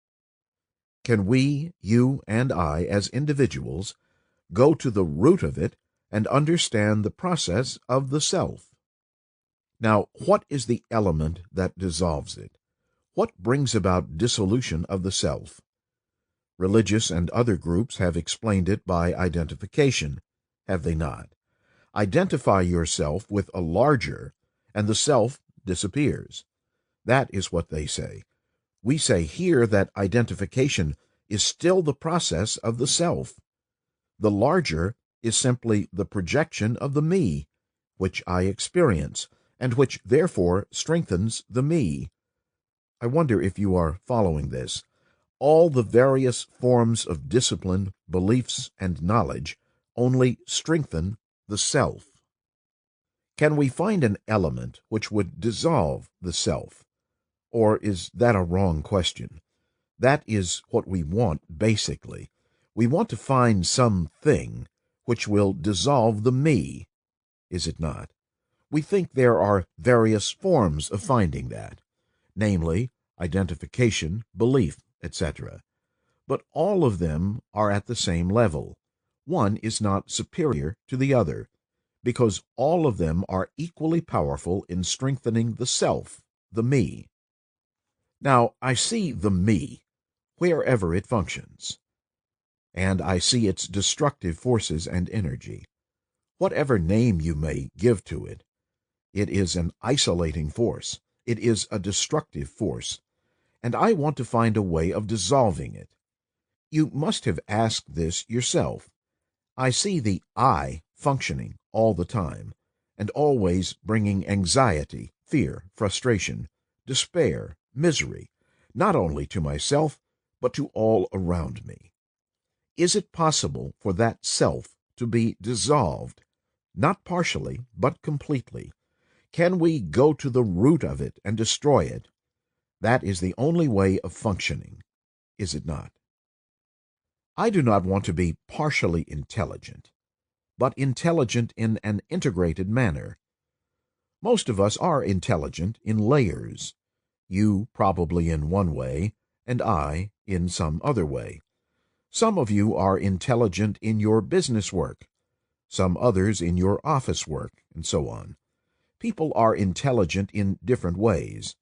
Can we, you and I, as individuals, go to the root of it and understand the process of the self? Now, what is the element that dissolves it? What brings about dissolution of the self? Religious and other groups have explained it by identification, have they not? Identify yourself with a larger, and the self disappears. That is what they say. We say here that identification is still the process of the self. The larger is simply the projection of the me, which I experience, and which therefore strengthens the me. I wonder if you are following this. All the various forms of discipline, beliefs, and knowledge only strengthen the self. Can we find an element which would dissolve the self? Or is that a wrong question? That is what we want, basically. We want to find something which will dissolve the me, is it not? We think there are various forms of finding that, namely, identification, belief, etc. But all of them are at the same level. One is not superior to the other, because all of them are equally powerful in strengthening the self, the me. Now, I see the me, wherever it functions, and I see its destructive forces and energy. Whatever name you may give to it, it is an isolating force, it is a destructive force, and I want to find a way of dissolving it. You must have asked this yourself. I see the I functioning all the time, and always bringing anxiety, fear, frustration, despair, misery, not only to myself, but to all around me. Is it possible for that self to be dissolved, not partially, but completely? Can we go to the root of it and destroy it? That is the only way of functioning, is it not? I do not want to be partially intelligent, but intelligent in an integrated manner. Most of us are intelligent in layers, you probably in one way, and I in some other way. Some of you are intelligent in your business work, some others in your office work, and so on. People are intelligent in different ways,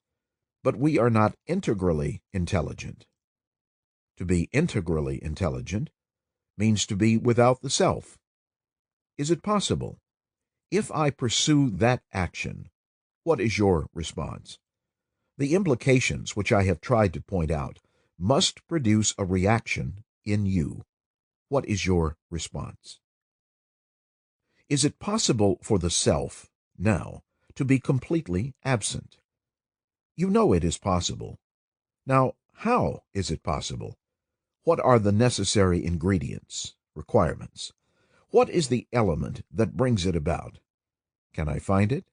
but we are not integrally intelligent. To be integrally intelligent means to be without the self. Is it possible? If I pursue that action, what is your response? The implications which I have tried to point out must produce a reaction in you. What is your response? Is it possible for the self, now, to be completely absent? You know it is possible. Now, how is it possible? What are the necessary ingredients, requirements? What is the element that brings it about? Can I find it?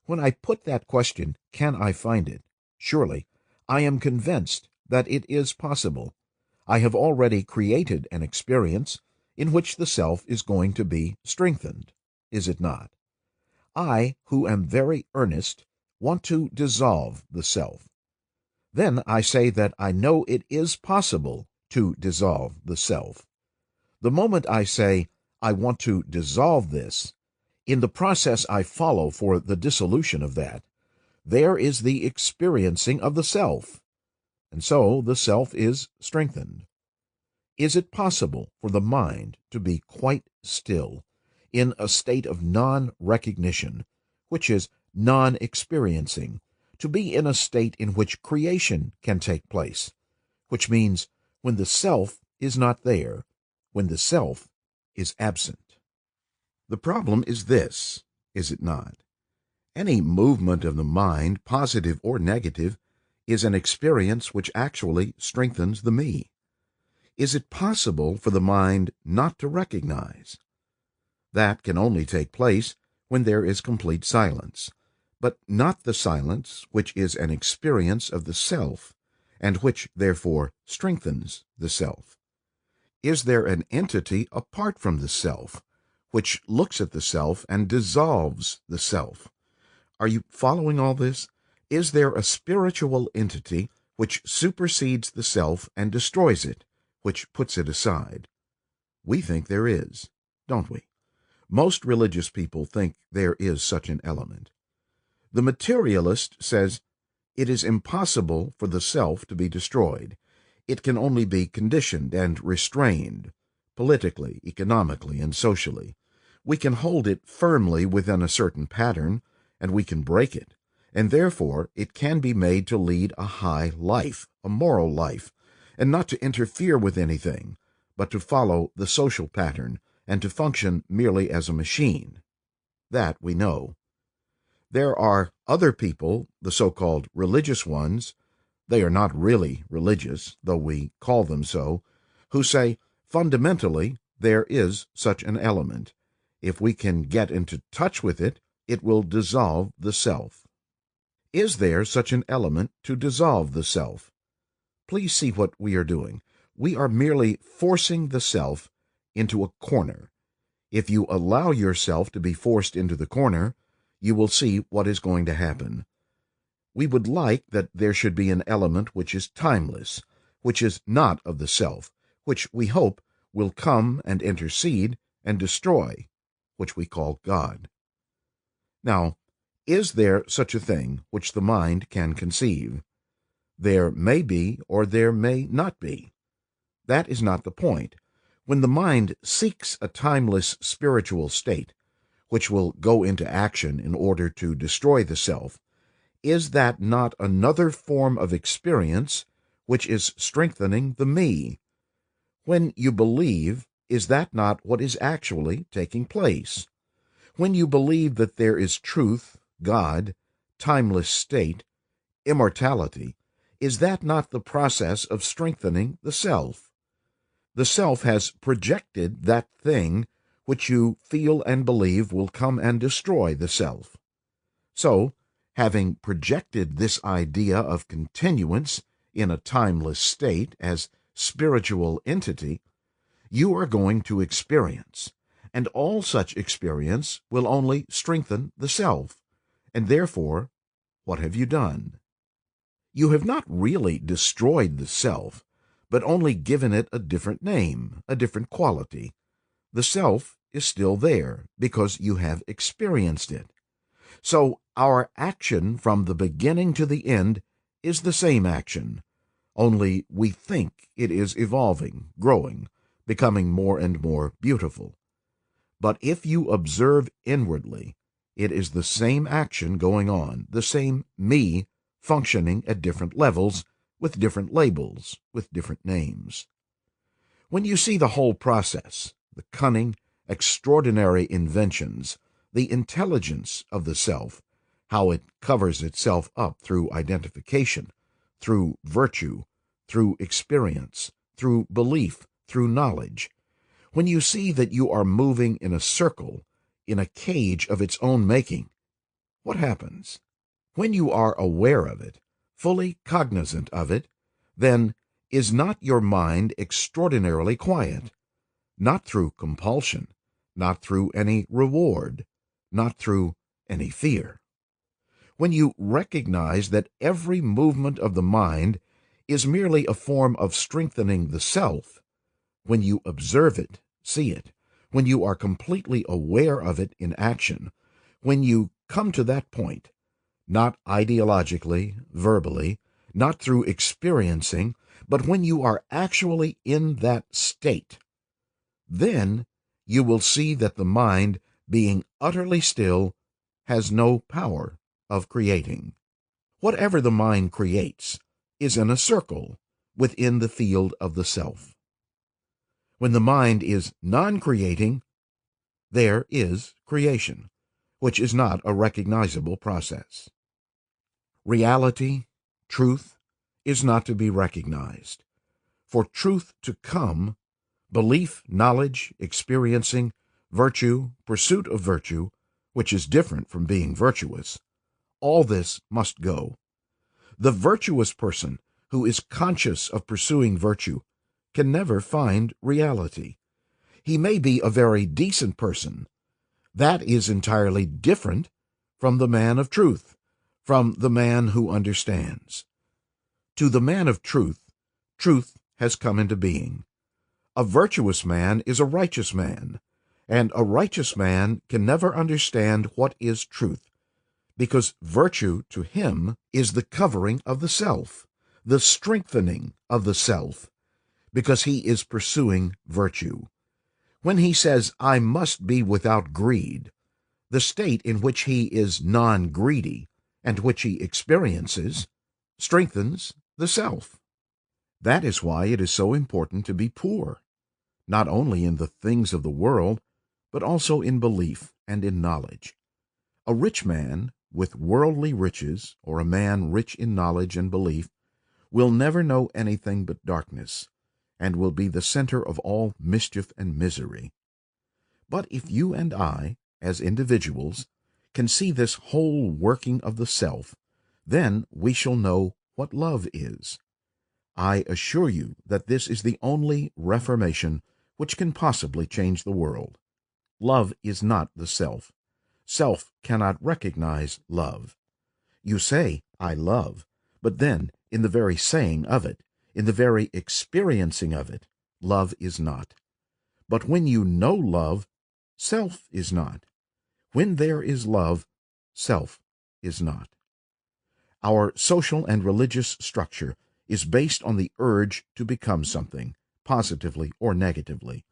When I put that question, can I find it? Surely, I am convinced that it is possible. I have already created an experience in which the self is going to be strengthened, is it not? I, who am very earnest, want to dissolve the self. Then I say that I know it is possible to dissolve the self. The moment I say, I want to dissolve this, in the process I follow for the dissolution of that, there is the experiencing of the self, and so the self is strengthened. Is it possible for the mind to be quite still, in a state of non-recognition, which is non-experiencing, to be in a state in which creation can take place, which means when the self is not there, when the self is absent? The problem is this, is it not? Any movement of the mind, positive or negative, is an experience which actually strengthens the me. Is it possible for the mind not to recognize? That can only take place when there is complete silence, but not the silence which is an experience of the self, and which, therefore, strengthens the self. Is there an entity apart from the self, which looks at the self and dissolves the self? Are you following all this? Is there a spiritual entity which supersedes the self and destroys it, which puts it aside? We think there is, don't we? Most religious people think there is such an element. The materialist says it is impossible for the self to be destroyed. It can only be conditioned and restrained, politically, economically, and socially. We can hold it firmly within a certain pattern, and we can break it, and therefore it can be made to lead a high life, a moral life, and not to interfere with anything, but to follow the social pattern, and to function merely as a machine. That we know. There are other people, the so-called religious ones, they are not really religious, though we call them so, who say, fundamentally, there is such an element. If we can get into touch with it, it will dissolve the self. Is there such an element to dissolve the self? Please see what we are doing. We are merely forcing the self into a corner. If you allow yourself to be forced into the corner, you will see what is going to happen. We would like that there should be an element which is timeless, which is not of the self, which we hope will come and intercede and destroy, which we call God. Now, is there such a thing which the mind can conceive? There may be, or there may not be. That is not the point. When the mind seeks a timeless spiritual state, which will go into action in order to destroy the self, is that not another form of experience which is strengthening the me? When you believe, is that not what is actually taking place? When you believe that there is truth, God, timeless state, immortality, is that not the process of strengthening the self? The self has projected that thing which you feel and believe will come and destroy the self. So, having projected this idea of continuance in a timeless state as spiritual entity, you are going to experience, and all such experience will only strengthen the self, and therefore, what have you done? You have not really destroyed the self, but only given it a different name, a different quality. The self is still there, because you have experienced it. So our action from the beginning to the end is the same action, only we think it is evolving, growing, becoming more and more beautiful. But if you observe inwardly, it is the same action going on, the same me functioning at different levels, with different labels, with different names. When you see the whole process, the cunning, extraordinary inventions, the intelligence of the self, how it covers itself up through identification, through virtue, through experience, through belief, through knowledge, when you see that you are moving in a circle, in a cage of its own making, what happens? When you are aware of it, fully cognizant of it, then is not your mind extraordinarily quiet? Not through compulsion, not through any reward, not through any fear. When you recognize that every movement of the mind is merely a form of strengthening the self, when you observe it, see it, when you are completely aware of it in action, when you come to that point, not ideologically, verbally, not through experiencing, but when you are actually in that state, then you will see that the mind, being utterly still, has no power of creating. Whatever the mind creates is in a circle within the field of the self. When the mind is non-creating, there is creation, which is not a recognizable process. Reality, truth, is not to be recognized. For truth to come, belief, knowledge, experiencing, virtue, pursuit of virtue, which is different from being virtuous, all this must go. The virtuous person who is conscious of pursuing virtue can never find reality. He may be a very decent person. That is entirely different from the man of truth, from the man who understands. To the man of truth, truth has come into being. A virtuous man is a righteous man, and a righteous man can never understand what is truth, because virtue to him is the covering of the self, the strengthening of the self, because he is pursuing virtue. When he says, "I must be without greed," the state in which he is non-greedy and which he experiences strengthens the self. That is why it is so important to be poor, not only in the things of the world, but also in belief and in knowledge. A rich man with worldly riches, or a man rich in knowledge and belief, will never know anything but darkness, and will be the center of all mischief and misery. But if you and I, as individuals, can see this whole working of the self, then we shall know what love is. I assure you that this is the only reformation which can possibly change the world. Love is not the self. Self cannot recognize love. You say, "I love," but then, in the very saying of it, in the very experiencing of it, love is not. But when you know love, self is not. When there is love, self is not. Our social and religious structure is based on the urge to become something, positively or negatively.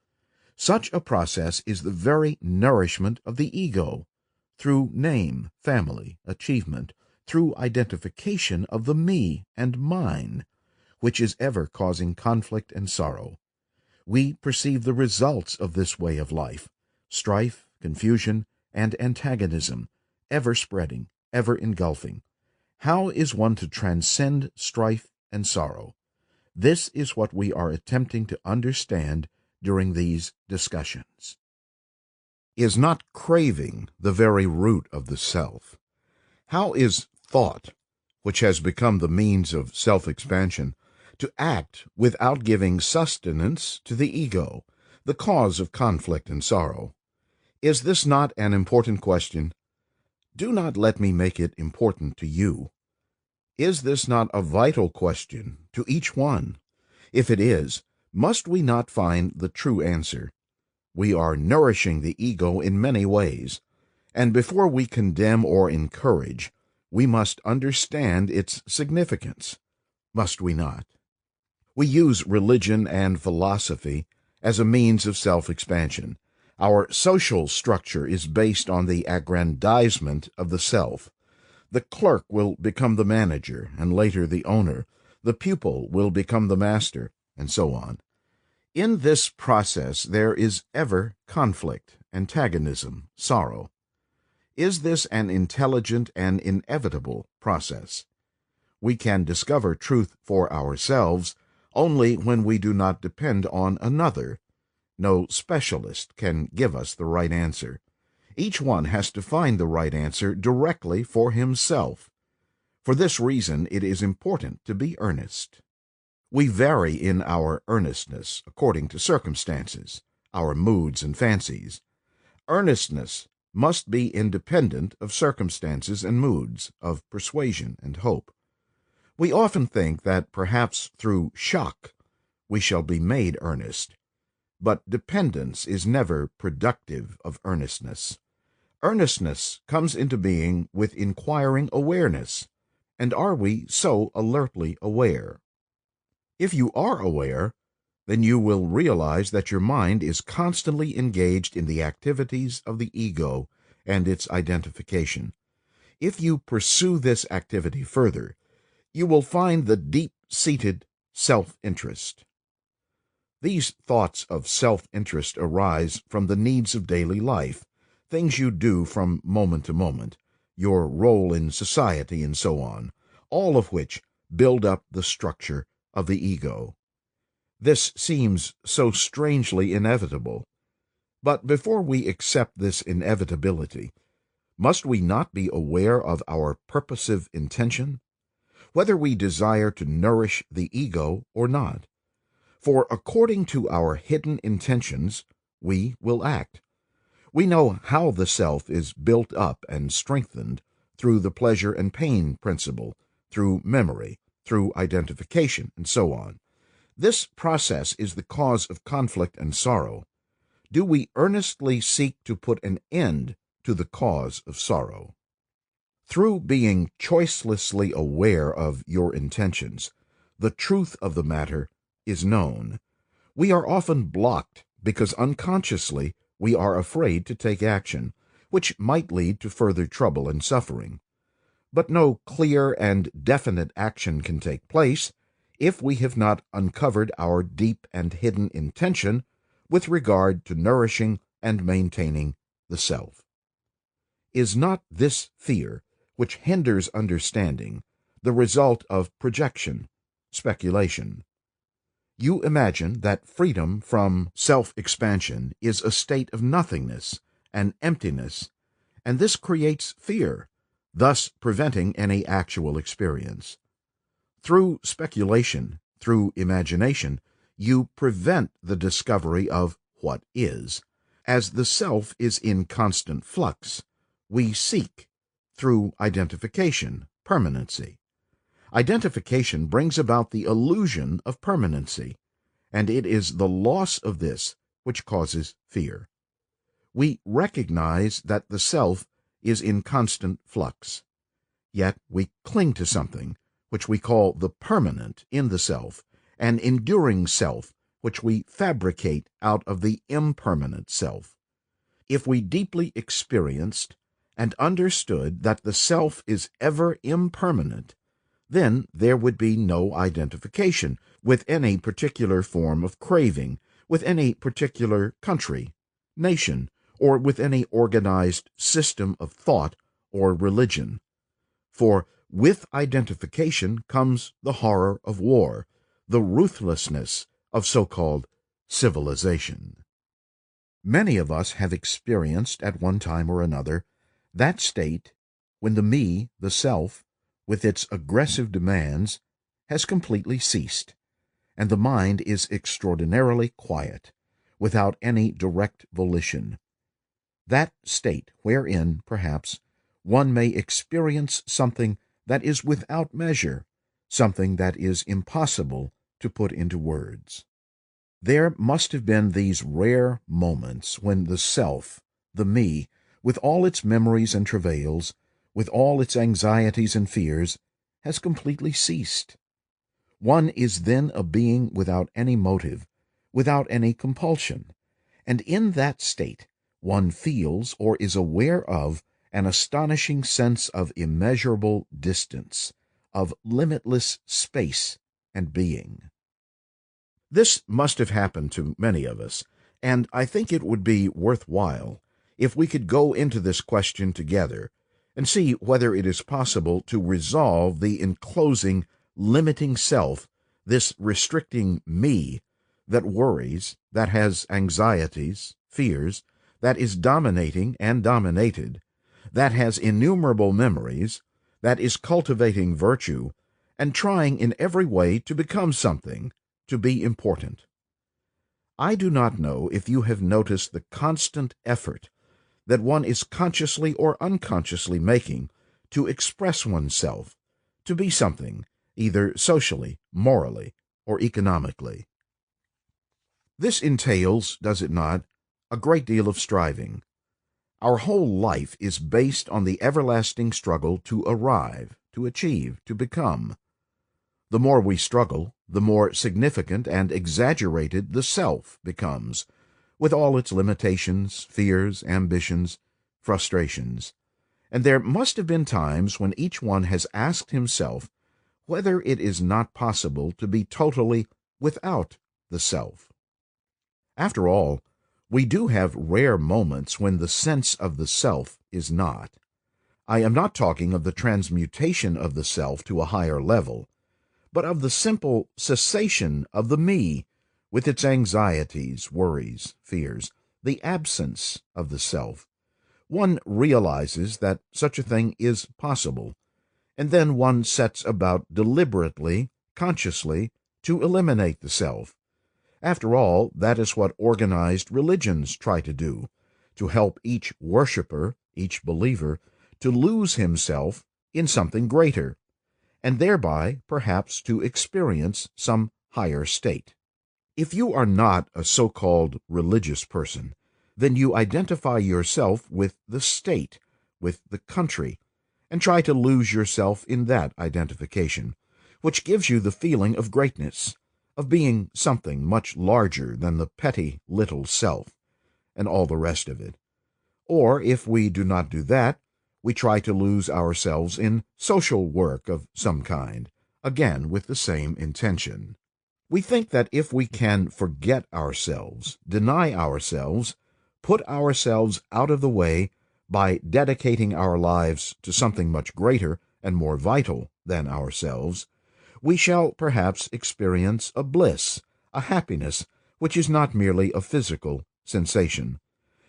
Such a process is the very nourishment of the ego, through name, family, achievement, through identification of the me and mine, which is ever causing conflict and sorrow. We perceive the results of this way of life, strife, confusion, and antagonism, ever spreading, ever engulfing. How is one to transcend strife and sorrow? This is what we are attempting to understand during these discussions. Is not craving the very root of the self? How is thought, which has become the means of self-expansion, to act without giving sustenance to the ego, the cause of conflict and sorrow? Is this not an important question? Do not let me make it important to you. Is this not a vital question to each one? If it is, must we not find the true answer? We are nourishing the ego in many ways, and before we condemn or encourage, we must understand its significance, must we not? We use religion and philosophy as a means of self-expansion. Our social structure is based on the aggrandizement of the self. The clerk will become the manager, and later the owner. The pupil will become the master, and so on. In this process there is ever conflict, antagonism, sorrow. Is this an intelligent and inevitable process? We can discover truth for ourselves only when we do not depend on another. No specialist can give us the right answer. Each one has to find the right answer directly for himself. For this reason, it is important to be earnest. We vary in our earnestness according to circumstances, our moods and fancies. Earnestness must be independent of circumstances and moods, of persuasion and hope. We often think that perhaps through shock we shall be made earnest, but dependence is never productive of earnestness. Earnestness comes into being with inquiring awareness, and are we so alertly aware? If you are aware, then you will realize that your mind is constantly engaged in the activities of the ego and its identification. If you pursue this activity further, you will find the deep-seated self-interest. These thoughts of self-interest arise from the needs of daily life, things you do from moment to moment, your role in society and so on, all of which build up the structure of the ego. This seems so strangely inevitable. But before we accept this inevitability, must we not be aware of our purposive intention, whether we desire to nourish the ego or not? For according to our hidden intentions, we will act. We know how the self is built up and strengthened through the pleasure and pain principle, through memory, through identification, and so on. This process is the cause of conflict and sorrow. Do we earnestly seek to put an end to the cause of sorrow? Through being choicelessly aware of your intentions, the truth of the matter is known. We are often blocked because unconsciously we are afraid to take action, which might lead to further trouble and suffering. But no clear and definite action can take place if we have not uncovered our deep and hidden intention with regard to nourishing and maintaining the self. Is not this fear, which hinders understanding, the result of projection, speculation? You imagine that freedom from self-expansion is a state of nothingness and emptiness, and this creates fear, thus preventing any actual experience. Through speculation, through imagination, you prevent the discovery of what is. As the self is in constant flux, we seek, through identification, permanency. Identification brings about the illusion of permanency, and it is the loss of this which causes fear. We recognize that the self is in constant flux, yet we cling to something which we call the permanent in the self, an enduring self which we fabricate out of the impermanent self. If we deeply experienced and understood that the self is ever impermanent, then there would be no identification with any particular form of craving, with any particular country, nation, or with any organized system of thought or religion. For with identification comes the horror of war, the ruthlessness of so-called civilization. Many of us have experienced at one time or another that state when the me, the self, with its aggressive demands, has completely ceased, and the mind is extraordinarily quiet, without any direct volition. That state wherein, perhaps, one may experience something that is without measure, something that is impossible to put into words. There must have been these rare moments when the self, the me, with all its memories and travails, with all its anxieties and fears, has completely ceased. One is then a being without any motive, without any compulsion, and in that state one feels or is aware of an astonishing sense of immeasurable distance, of limitless space and being. This must have happened to many of us, and I think it would be worthwhile if we could go into this question together and see whether it is possible to resolve the enclosing, limiting self, this restricting me that worries, that has anxieties, fears, that is dominating and dominated, that has innumerable memories, that is cultivating virtue and trying in every way to become something, to be important. I do not know if you have noticed the constant effort that one is consciously or unconsciously making to express oneself, to be something, either socially, morally, or economically. This entails, does it not, a great deal of striving. Our whole life is based on the everlasting struggle to arrive, to achieve, to become. The more we struggle, the more significant and exaggerated the self becomes, with all its limitations, fears, ambitions, frustrations. And there must have been times when each one has asked himself whether it is not possible to be totally without the self. After all, we do have rare moments when the sense of the self is not. I am not talking of the transmutation of the self to a higher level, but of the simple cessation of the me, with its anxieties, worries, fears, the absence of the self. One realizes that such a thing is possible, and then one sets about deliberately, consciously, to eliminate the self. After all, that is what organized religions try to do, to help each worshipper, each believer, to lose himself in something greater, and thereby perhaps to experience some higher state. If you are not a so-called religious person, then you identify yourself with the state, with the country, and try to lose yourself in that identification, which gives you the feeling of greatness, of being something much larger than the petty little self, and all the rest of it. Or, if we do not do that, we try to lose ourselves in social work of some kind, again with the same intention. We think that if we can forget ourselves, deny ourselves, put ourselves out of the way by dedicating our lives to something much greater and more vital than ourselves, we shall perhaps experience a bliss, a happiness, which is not merely a physical sensation.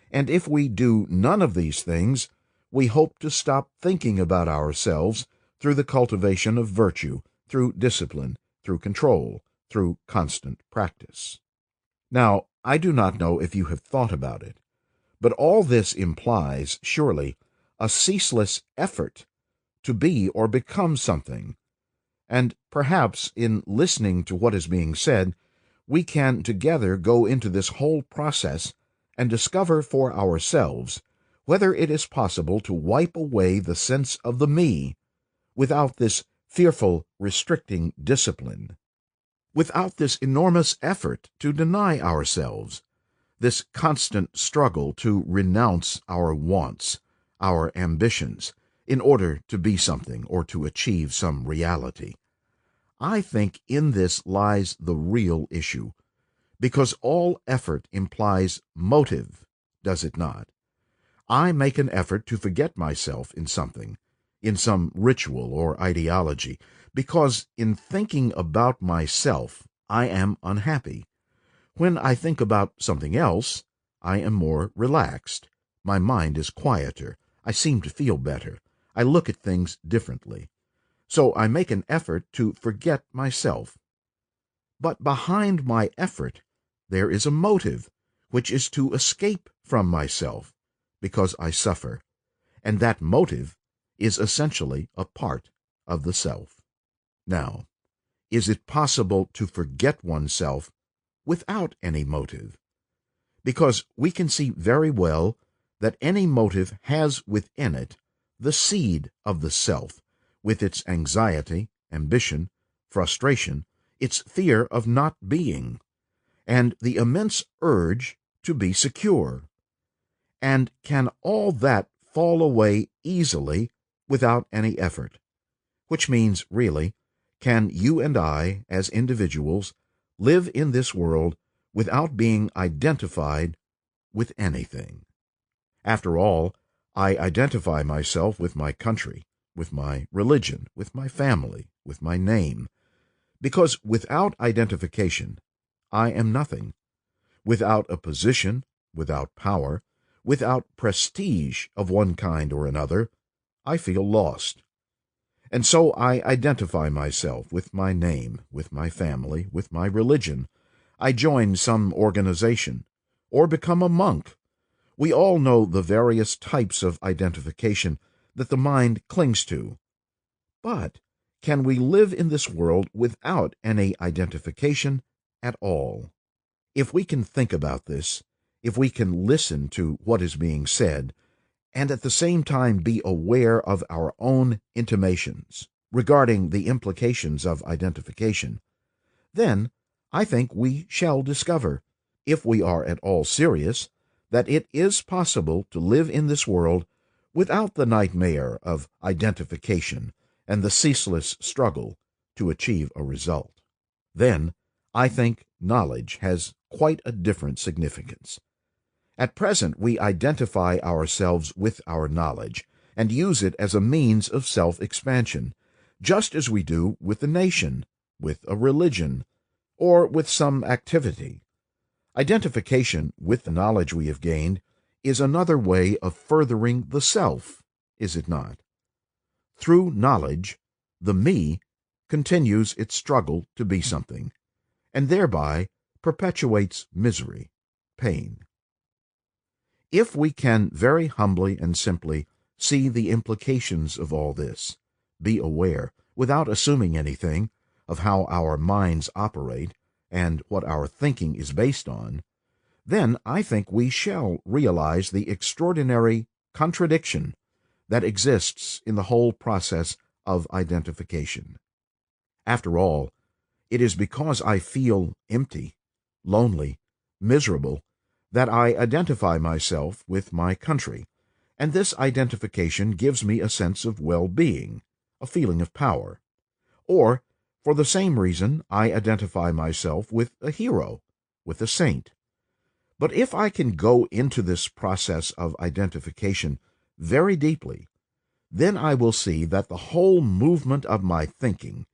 And if we do none of these things, we hope to stop thinking about ourselves through the cultivation of virtue, through discipline, through control, through constant practice. Now, I do not know if you have thought about it, but all this implies, surely, a ceaseless effort to be or become something. And perhaps in listening to what is being said, we can together go into this whole process and discover for ourselves whether it is possible to wipe away the sense of the me without this fearful, restricting discipline, without this enormous effort to deny ourselves, this constant struggle to renounce our wants, our ambitions, in order to be something or to achieve some reality. I think in this lies the real issue, because all effort implies motive, does it not? I make an effort to forget myself in something, in some ritual or ideology, because in thinking about myself I am unhappy. When I think about something else, I am more relaxed. My mind is quieter. I seem to feel better. I look at things differently. So I make an effort to forget myself. But behind my effort there is a motive, which is to escape from myself, because I suffer, and that motive is essentially a part of the self. Now, is it possible to forget oneself without any motive? Because we can see very well that any motive has within it the seed of the self, with its anxiety, ambition, frustration, its fear of not being, and the immense urge to be secure. And can all that fall away easily without any effort? Which means, really, can you and I, as individuals, live in this world without being identified with anything? After all, I identify myself with my country, with my religion, with my family, with my name, because without identification, I am nothing. Without a position, without power, without prestige of one kind or another, I feel lost. And so I identify myself with my name, with my family, with my religion. I join some organization, or become a monk. We all know the various types of identification that the mind clings to. But can we live in this world without any identification at all? If we can think about this, if we can listen to what is being said, and at the same time be aware of our own intimations regarding the implications of identification, then I think we shall discover, if we are at all serious, that it is possible to live in this world without the nightmare of identification and the ceaseless struggle to achieve a result. Then I think knowledge has quite a different significance. At present, we identify ourselves with our knowledge and use it as a means of self-expansion, just as we do with a nation, with a religion, or with some activity. Identification with the knowledge we have gained is another way of furthering the self, is it not? Through knowledge, the me continues its struggle to be something, and thereby perpetuates misery, pain. If we can very humbly and simply see the implications of all this, be aware, without assuming anything, of how our minds operate and what our thinking is based on, then I think we shall realize the extraordinary contradiction that exists in the whole process of identification. After all, it is because I feel empty, lonely, miserable, that I identify myself with my country, and this identification gives me a sense of well-being, a feeling of power. Or, for the same reason, I identify myself with a hero, with a saint. But if I can go into this process of identification very deeply, then I will see that the whole movement of my thinking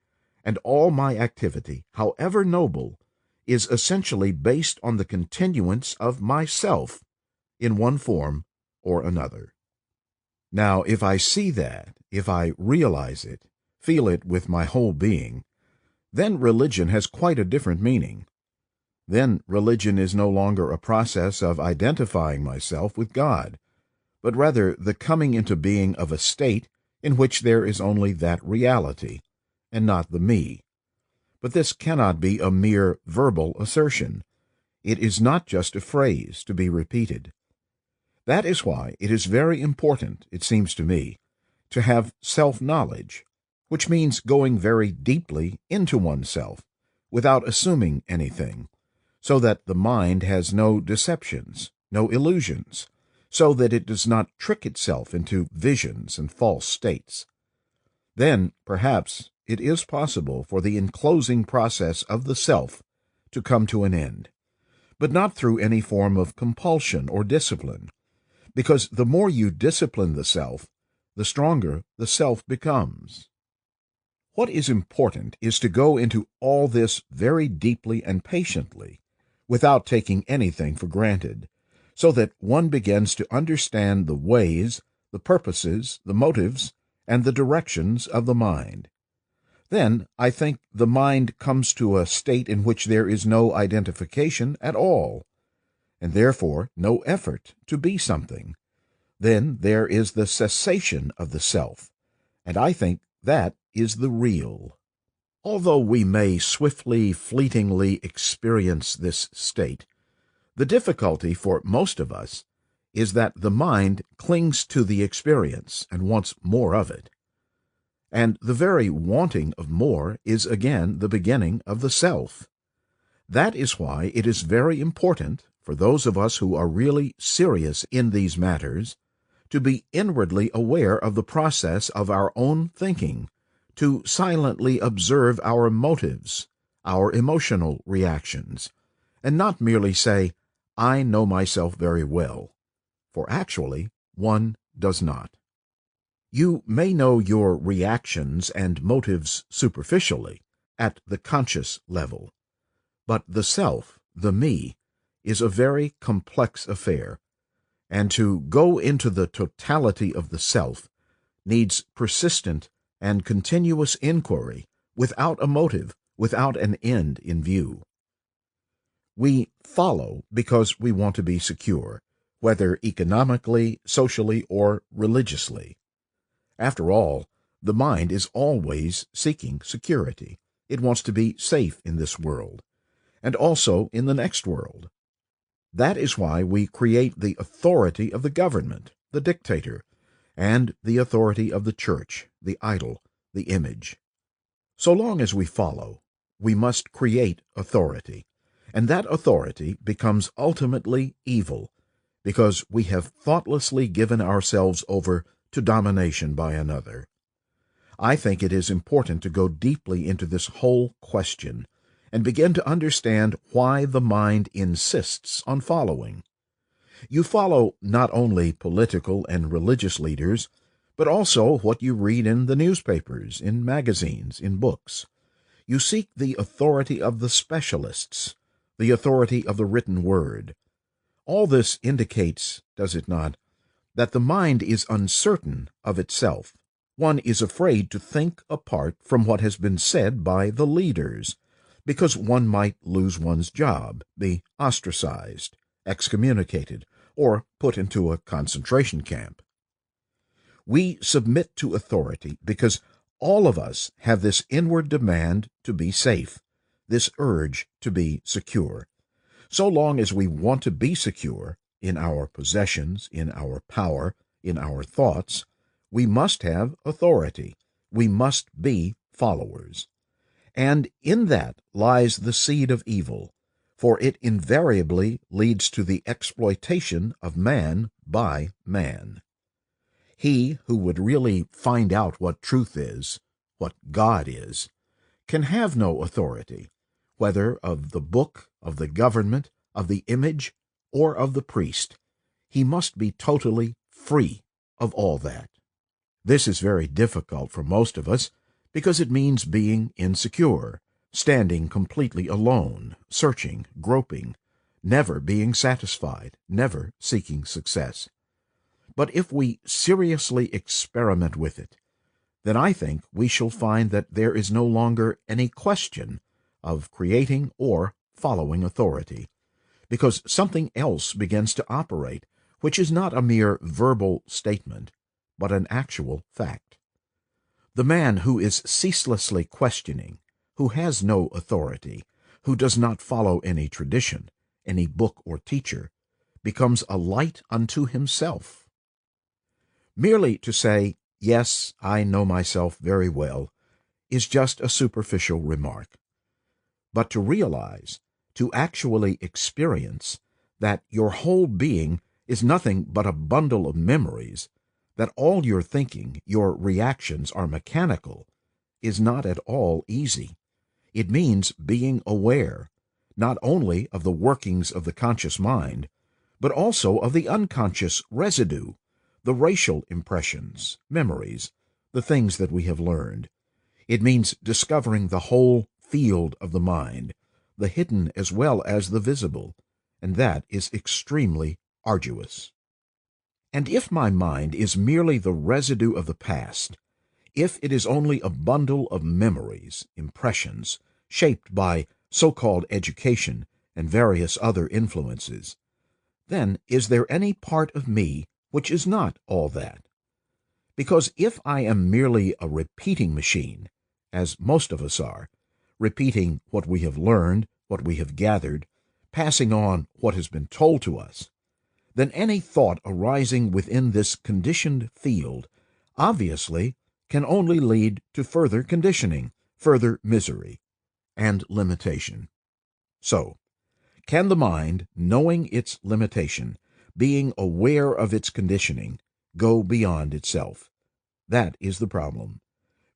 and all my activity, however noble, is essentially based on the continuance of myself in one form or another. Now, if I see that, if I realize it, feel it with my whole being, then religion has quite a different meaning. Then religion is no longer a process of identifying myself with God, but rather the coming into being of a state in which there is only that reality, and not the me. But this cannot be a mere verbal assertion. It is not just a phrase to be repeated. That is why it is very important, it seems to me, to have self-knowledge, which means going very deeply into oneself, without assuming anything, so that the mind has no deceptions, no illusions, so that it does not trick itself into visions and false states. Then, perhaps, it is possible for the enclosing process of the self to come to an end, but not through any form of compulsion or discipline, because the more you discipline the self, the stronger the self becomes. What is important is to go into all this very deeply and patiently, without taking anything for granted, so that one begins to understand the ways, the purposes, the motives, and the directions of the mind. Then I think the mind comes to a state in which there is no identification at all, and therefore no effort to be something. Then there is the cessation of the self, and I think that is the real. Although we may swiftly, fleetingly experience this state, the difficulty for most of us is that the mind clings to the experience and wants more of it. And the very wanting of more is again the beginning of the self. That is why it is very important for those of us who are really serious in these matters to be inwardly aware of the process of our own thinking, to silently observe our motives, our emotional reactions, and not merely say, "I know myself very well," for actually one does not. You may know your reactions and motives superficially, at the conscious level, but the self, the me, is a very complex affair, and to go into the totality of the self needs persistent and continuous inquiry without a motive, without an end in view. We follow because we want to be secure, whether economically, socially, or religiously. After all, the mind is always seeking security. It wants to be safe in this world, and also in the next world. That is why we create the authority of the government, the dictator, and the authority of the church, the idol, the image. So long as we follow, we must create authority, and that authority becomes ultimately evil, because we have thoughtlessly given ourselves over to domination by another. I think it is important to go deeply into this whole question and begin to understand why the mind insists on following. You follow not only political and religious leaders, but also what you read in the newspapers, in magazines, in books. You seek the authority of the specialists, the authority of the written word. All this indicates, does it not, that the mind is uncertain of itself. One is afraid to think apart from what has been said by the leaders, because one might lose one's job, be ostracized, excommunicated, or put into a concentration camp. We submit to authority because all of us have this inward demand to be safe, this urge to be secure. So long as we want to be secure in our possessions, in our power, in our thoughts, we must have authority. We must be followers. And in that lies the seed of evil, for it invariably leads to the exploitation of man by man. He who would really find out what truth is, what God is, can have no authority, whether of the book, of the government, of the image, or of the priest. He must be totally free of all that. This is very difficult for most of us, because it means being insecure, standing completely alone, searching, groping, never being satisfied, never seeking success. But if we seriously experiment with it, then I think we shall find that there is no longer any question of creating or following authority, because something else begins to operate, which is not a mere verbal statement, but an actual fact. The man who is ceaselessly questioning, who has no authority, who does not follow any tradition, any book or teacher, becomes a light unto himself. Merely to say, "Yes, I know myself very well," is just a superficial remark. But to realize, to actually experience, that your whole being is nothing but a bundle of memories, that all your thinking, your reactions are mechanical, is not at all easy. It means being aware, not only of the workings of the conscious mind, but also of the unconscious residue, the racial impressions, memories, the things that we have learned. It means discovering the whole field of the mind, the hidden as well as the visible, and that is extremely arduous. And if my mind is merely the residue of the past, if it is only a bundle of memories, impressions, shaped by so-called education and various other influences, then is there any part of me which is not all that? Because if I am merely a repeating machine, as most of us are, repeating what we have learned, what we have gathered, passing on what has been told to us, then any thought arising within this conditioned field obviously can only lead to further conditioning, further misery, and limitation. So, can the mind, knowing its limitation, being aware of its conditioning, go beyond itself? That is the problem.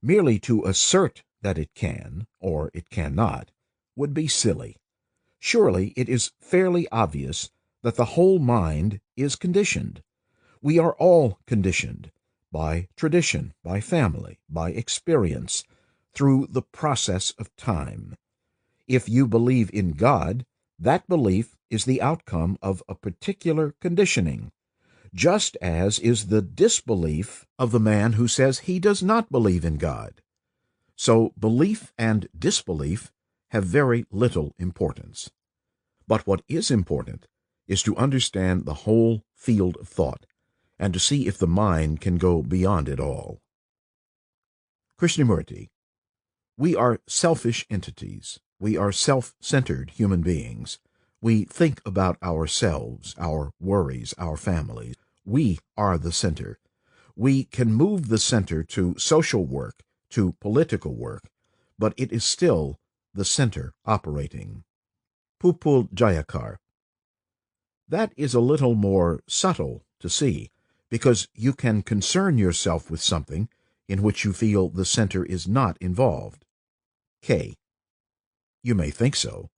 Merely to assert that it can, or it cannot, would be silly. Surely it is fairly obvious that the whole mind is conditioned. We are all conditioned by tradition, by family, by experience, through the process of time. If you believe in God, that belief is the outcome of a particular conditioning. just as is the disbelief of the man who says he does not believe in God. So belief and disbelief have very little importance. But what is important is to understand the whole field of thought and to see if the mind can go beyond it all. Krishnamurti: we are selfish entities. We are self-centered human beings. We think about ourselves, our worries, our families. We are the center. We can move the center to social work, to political work, but it is still the center operating. Pupul Jayakar: that is a little more subtle to see, because you can concern yourself with something in which you feel the center is not involved. K: you may think so.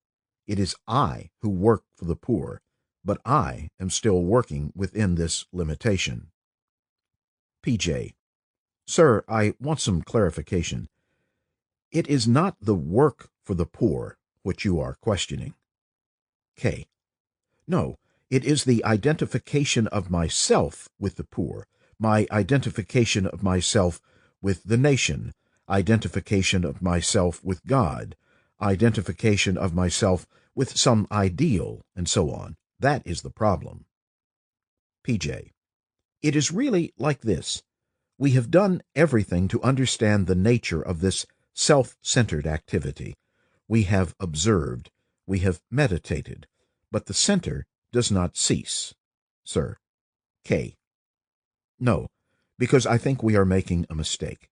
It is I who work for the poor, but I am still working within this limitation. P.J.: sir, I want some clarification. It is not the work for the poor which you are questioning. K: no, it is the identification of myself with the poor, my identification of myself with the nation, identification of myself with God, identification of myself with some ideal, and so on. That is the problem. P.J.: it is really like this. We have done everything to understand the nature of this self-centered activity. We have observed, we have meditated, but the center does not cease. Sir. K: no, because I think we are making a mistake.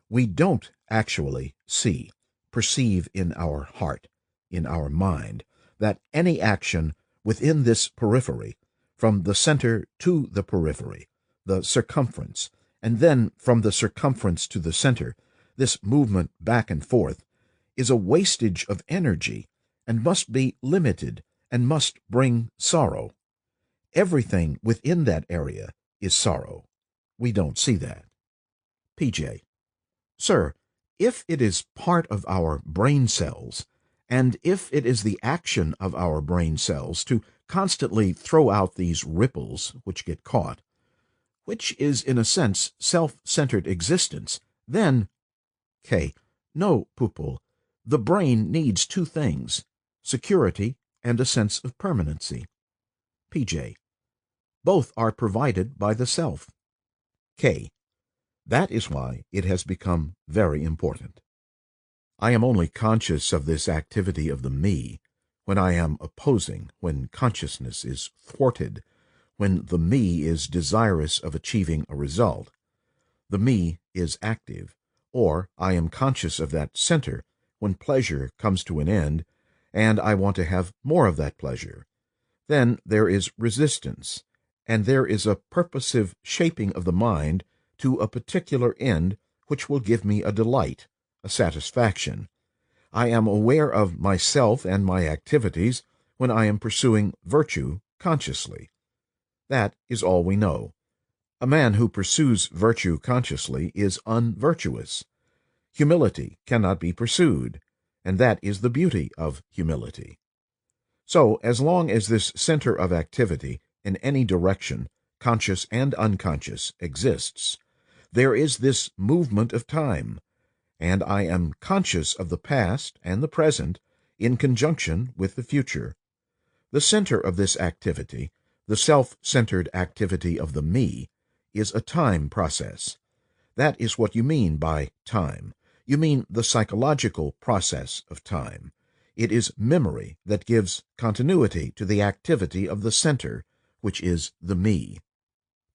We don't actually see, perceive in our heart, in our mind, that any action within this periphery, from the center to the periphery, the circumference, and then from the circumference to the center, this movement back and forth, is a wastage of energy and must be limited and must bring sorrow. Everything within that area is sorrow. We don't see that. P.J.: sir, if it is part of our brain cells, and if it is the action of our brain cells to constantly throw out these ripples which get caught, which is in a sense self-centered existence, then... K: no, Pupul. The brain needs two things, security and a sense of permanency. P.J.: both are provided by the self. K: that is why it has become very important. I am only conscious of this activity of the me when I am opposing, when consciousness is thwarted, when the me is desirous of achieving a result. The me is active, or I am conscious of that center when pleasure comes to an end, and I want to have more of that pleasure. Then there is resistance, and there is a purposive shaping of the mind to a particular end which will give me a delight, a satisfaction. I am aware of myself and my activities when I am pursuing virtue consciously. That is all we know. A man who pursues virtue consciously is unvirtuous. Humility cannot be pursued, and that is the beauty of humility. So, as long as this center of activity in any direction, conscious and unconscious, exists, there is this movement of time, and I am conscious of the past and the present in conjunction with the future. The center of this activity, the self-centered activity of the me, is a time process. That is what you mean by time. You mean the psychological process of time. It is memory that gives continuity to the activity of the center, which is the me.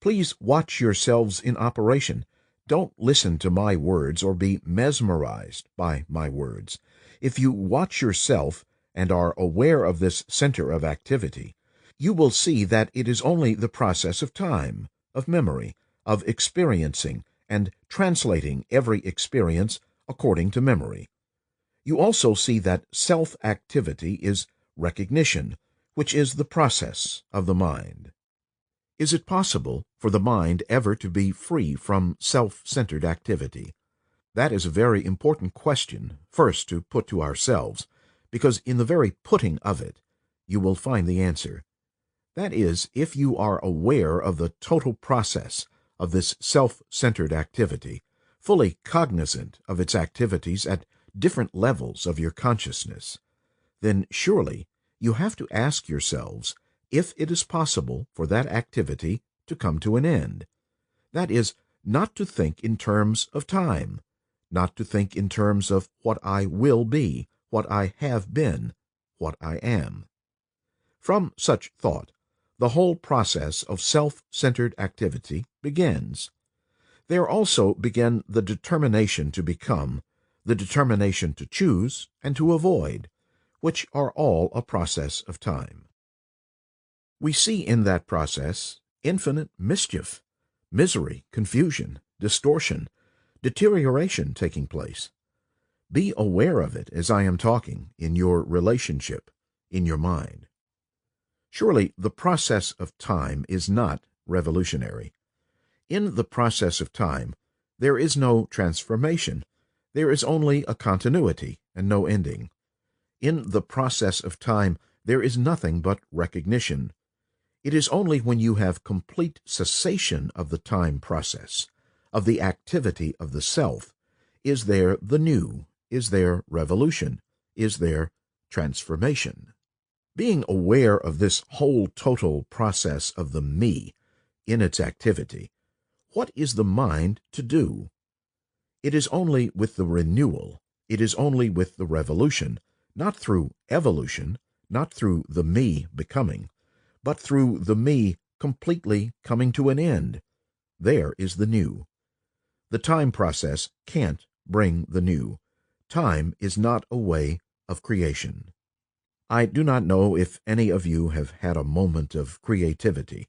Please watch yourselves in operation. Don't listen to my words or be mesmerized by my words. If you watch yourself and are aware of this center of activity, you will see that it is only the process of time, of memory, of experiencing and translating every experience according to memory. You also see that self-activity is recognition, which is the process of the mind. Is it possible for the mind ever to be free from self-centered activity? That is a very important question, first to put to ourselves, because in the very putting of it, you will find the answer. That is, if you are aware of the total process of this self-centered activity, fully cognizant of its activities at different levels of your consciousness, then surely you have to ask yourselves if it is possible for that activity to come to an end. That is, not to think in terms of time, not to think in terms of what I will be, what I have been, what I am. From such thought, the whole process of self-centered activity begins. There also begin the determination to become, the determination to choose and to avoid, which are all a process of time. We see in that process infinite mischief, misery, confusion, distortion, deterioration taking place. Be aware of it as I am talking, in your relationship, in your mind. Surely the process of time is not revolutionary. In the process of time, there is no transformation. There is only a continuity and no ending. In the process of time, there is nothing but recognition. It is only when you have complete cessation of the time process, of the activity of the self, is there the new, is there revolution, is there transformation. Being aware of this whole total process of the me in its activity, what is the mind to do? It is only with the renewal, it is only with the revolution, not through evolution, not through the me becoming, but through the me completely coming to an end. There is the new. The time process can't bring the new. Time is not a way of creation. I do not know if any of you have had a moment of creativity,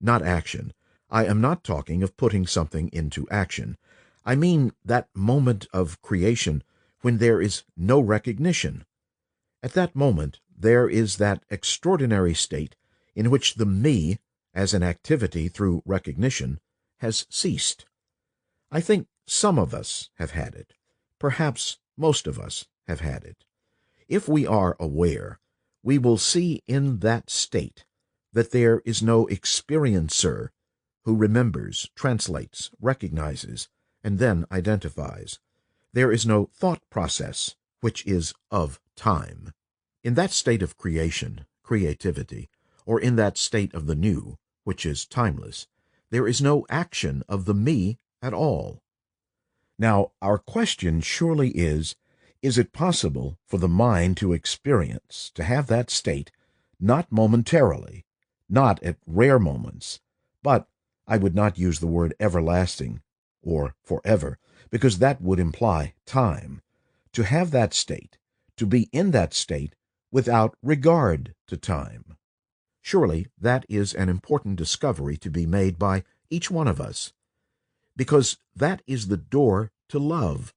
not action. I am not talking of putting something into action. I mean that moment of creation when there is no recognition. At that moment, there is that extraordinary state in which the me, as an activity through recognition, has ceased. I think some of us have had it. Perhaps most of us have had it. If we are aware, we will see in that state that there is no experiencer who remembers, translates, recognizes, and then identifies. There is no thought process which is of time. In that state of creation, creativity, or in that state of the new, which is timeless, there is no action of the me at all. Now, our question surely is it possible for the mind to experience, to have that state, not momentarily, not at rare moments, but I would not use the word everlasting or forever, because that would imply time, to have that state, to be in that state without regard to time? Surely that is an important discovery to be made by each one of us, because that is the door to love.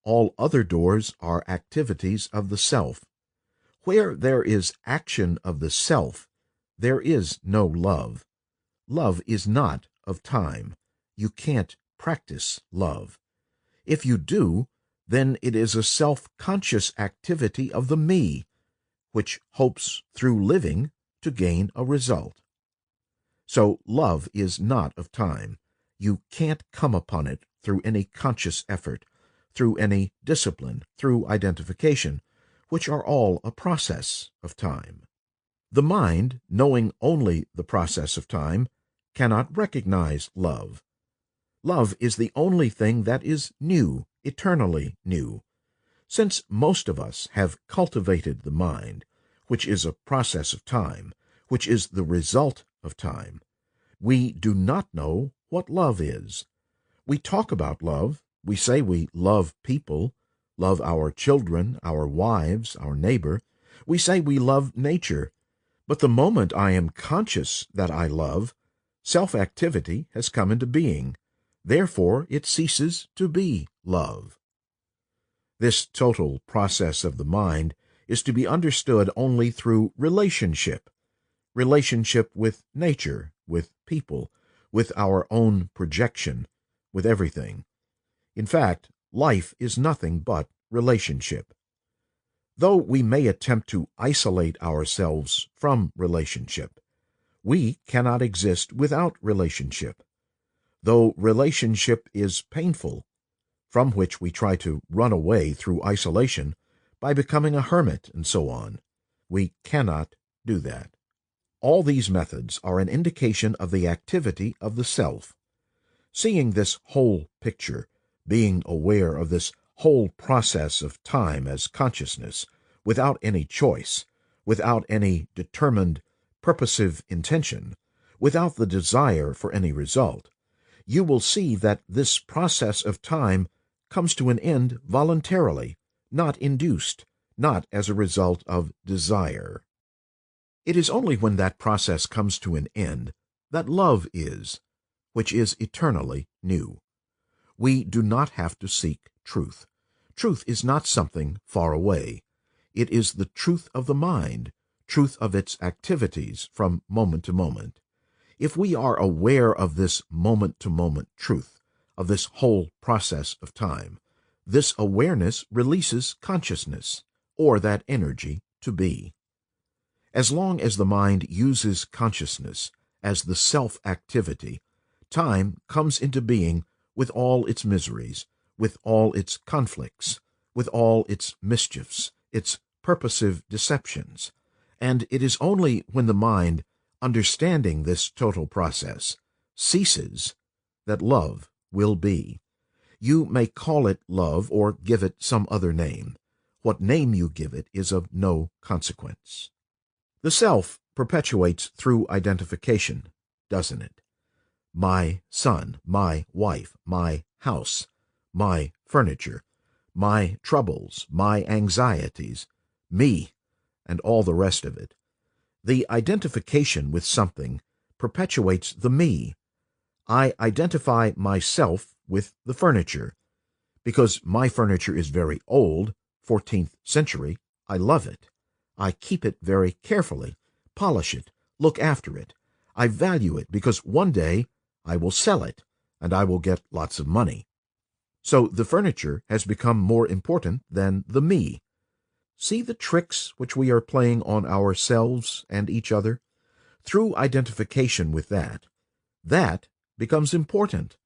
All other doors are activities of the self. Where there is action of the self, there is no love. Love is not of time. You can't practice love. If you do, then it is a self-conscious activity of the me, which hopes through living to gain a result. So love is not of time. You can't come upon it through any conscious effort, through any discipline, through identification, which are all a process of time. The mind, knowing only the process of time, cannot recognize love. Love is the only thing that is new, eternally new. Since most of us have cultivated the mind, which is a process of time, which is the result of time, we do not know what love is. We talk about love. We say we love people, love our children, our wives, our neighbor. We say we love nature. But the moment I am conscious that I love, self-activity has come into being. Therefore, it ceases to be love. This total process of the mind is to be understood only through relationship with nature, with people, with our own projection, with everything. In fact, life is nothing but relationship. Though we may attempt to isolate ourselves from relationship, We cannot exist without relationship. Though relationship is painful, from which we try to run away through isolation by becoming a hermit and so on, we cannot do that. All these methods are an indication of the activity of the self. Seeing this whole picture, being aware of this whole process of time as consciousness, without any choice, without any determined, purposive intention, without the desire for any result, you will see that this process of time comes to an end voluntarily, not induced, not as a result of desire. It is only when that process comes to an end that love is, which is eternally new. We do not have to seek truth. Truth is not something far away. It is the truth of the mind, truth of its activities from moment to moment. If we are aware of this moment-to-moment truth, of this whole process of time, this awareness releases consciousness, or that energy to be. As long as the mind uses consciousness as the self-activity, time comes into being with all its miseries, with all its conflicts, with all its mischiefs, its purposive deceptions, and it is only when the mind, understanding this total process, ceases, that love will be. You may call it love or give it some other name. What name you give it is of no consequence. The self perpetuates through identification, doesn't it? My son, my wife, my house, my furniture, my troubles, my anxieties, me, and all the rest of it. The identification with something perpetuates the me. I identify myself with the furniture. Because my furniture is very old, 14th century, I love it. I keep it very carefully, polish it, look after it. I value it because one day I will sell it, and I will get lots of money. So the furniture has become more important than the me. See the tricks which we are playing on ourselves and each other? Through identification with that becomes important,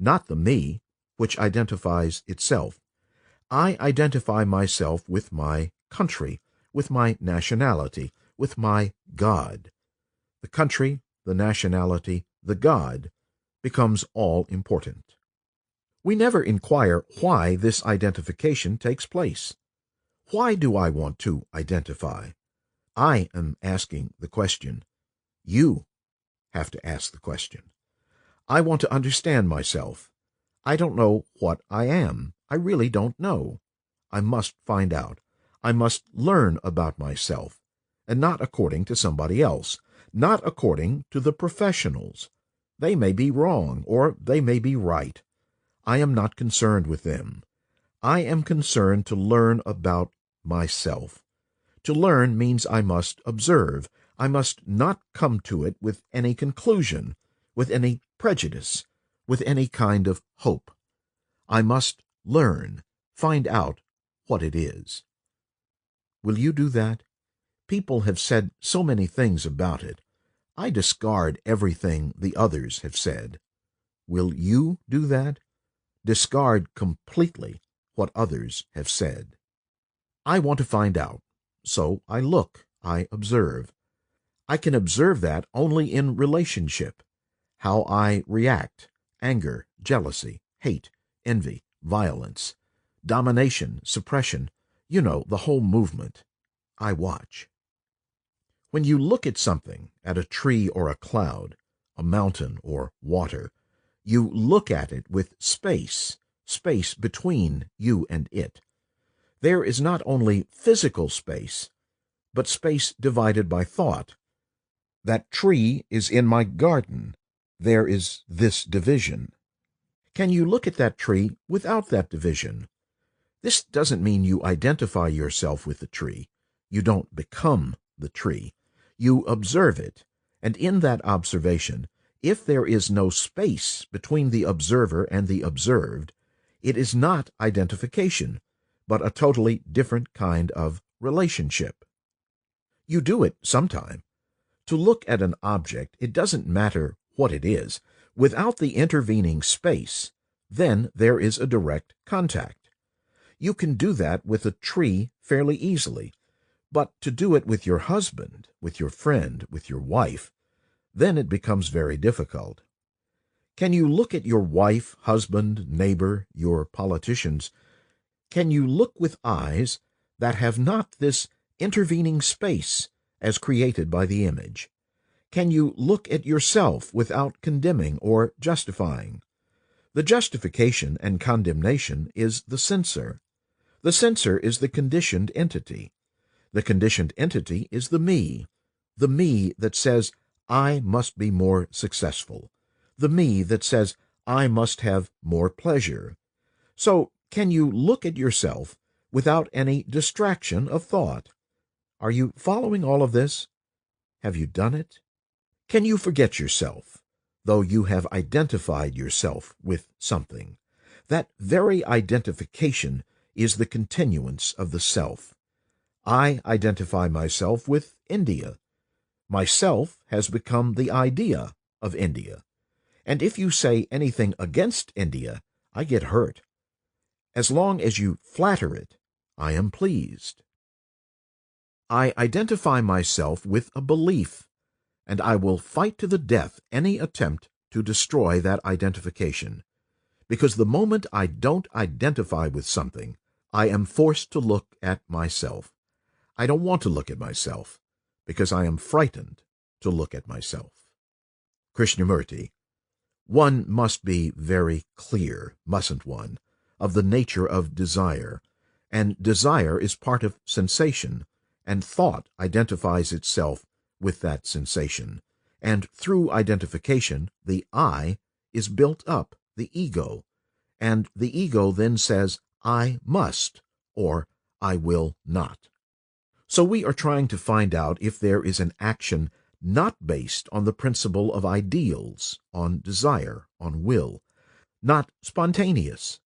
not the me, which identifies itself. I identify myself with my country, with my nationality, with my God. The country, the nationality, the God becomes all important. We never inquire why this identification takes place. Why do I want to identify? I am asking the question. You have to ask the question. I want to understand myself. I don't know what I am. I really don't know. I must find out. I must learn about myself, and not according to somebody else, not according to the professionals. They may be wrong, or they may be right. I am not concerned with them. I am concerned to learn about myself. To learn means I must observe. I must not come to it with any conclusion, with any prejudice, with any kind of hope. I must learn, find out what it is. Will you do that? People have said so many things about it. I discard everything the others have said. Will you do that? Discard completely what others have said. I want to find out, so I look, I observe. I can observe that only in relationship, how I react, anger, jealousy, hate, envy, violence, domination, suppression, you know, the whole movement. I watch. When you look at something, at a tree or a cloud, a mountain or water, you look at it with space between you and it. There is not only physical space, but space divided by thought. That tree is in my garden. There is this division. Can you look at that tree without that division? This doesn't mean you identify yourself with the tree. You don't become the tree. You observe it, and in that observation, if there is no space between the observer and the observed, it is not identification, but a totally different kind of relationship. You do it sometime. To look at an object, it doesn't matter what it is, without the intervening space, then there is a direct contact. You can do that with a tree fairly easily, but to do it with your husband, with your friend, with your wife, then it becomes very difficult. Can you look at your wife, husband, neighbor, your politicians? Can you look with eyes that have not this intervening space as created by the image? Can you look at yourself without condemning or justifying? The justification and condemnation is the censor. The censor is the conditioned entity. The conditioned entity is the me that says, I must be more successful, the me that says, I must have more pleasure. So, can you look at yourself without any distraction of thought? Are you following all of this? Have you done it? Can you forget yourself, though you have identified yourself with something? That very identification is the continuance of the self. I identify myself with India. Myself has become the idea of India. And if you say anything against India, I get hurt. As long as you flatter it, I am pleased. I identify myself with a belief, and I will fight to the death any attempt to destroy that identification. Because the moment I don't identify with something, I am forced to look at myself. I don't want to look at myself, because I am frightened to look at myself. Krishnamurti. One must be very clear, mustn't one, of the nature of desire, and desire is part of sensation, and thought identifies itself with that sensation, and through identification the I is built up, the ego, and the ego then says, I must, or I will not. So we are trying to find out if there is an action not based on the principle of ideals, on desire, on will, not spontaneous.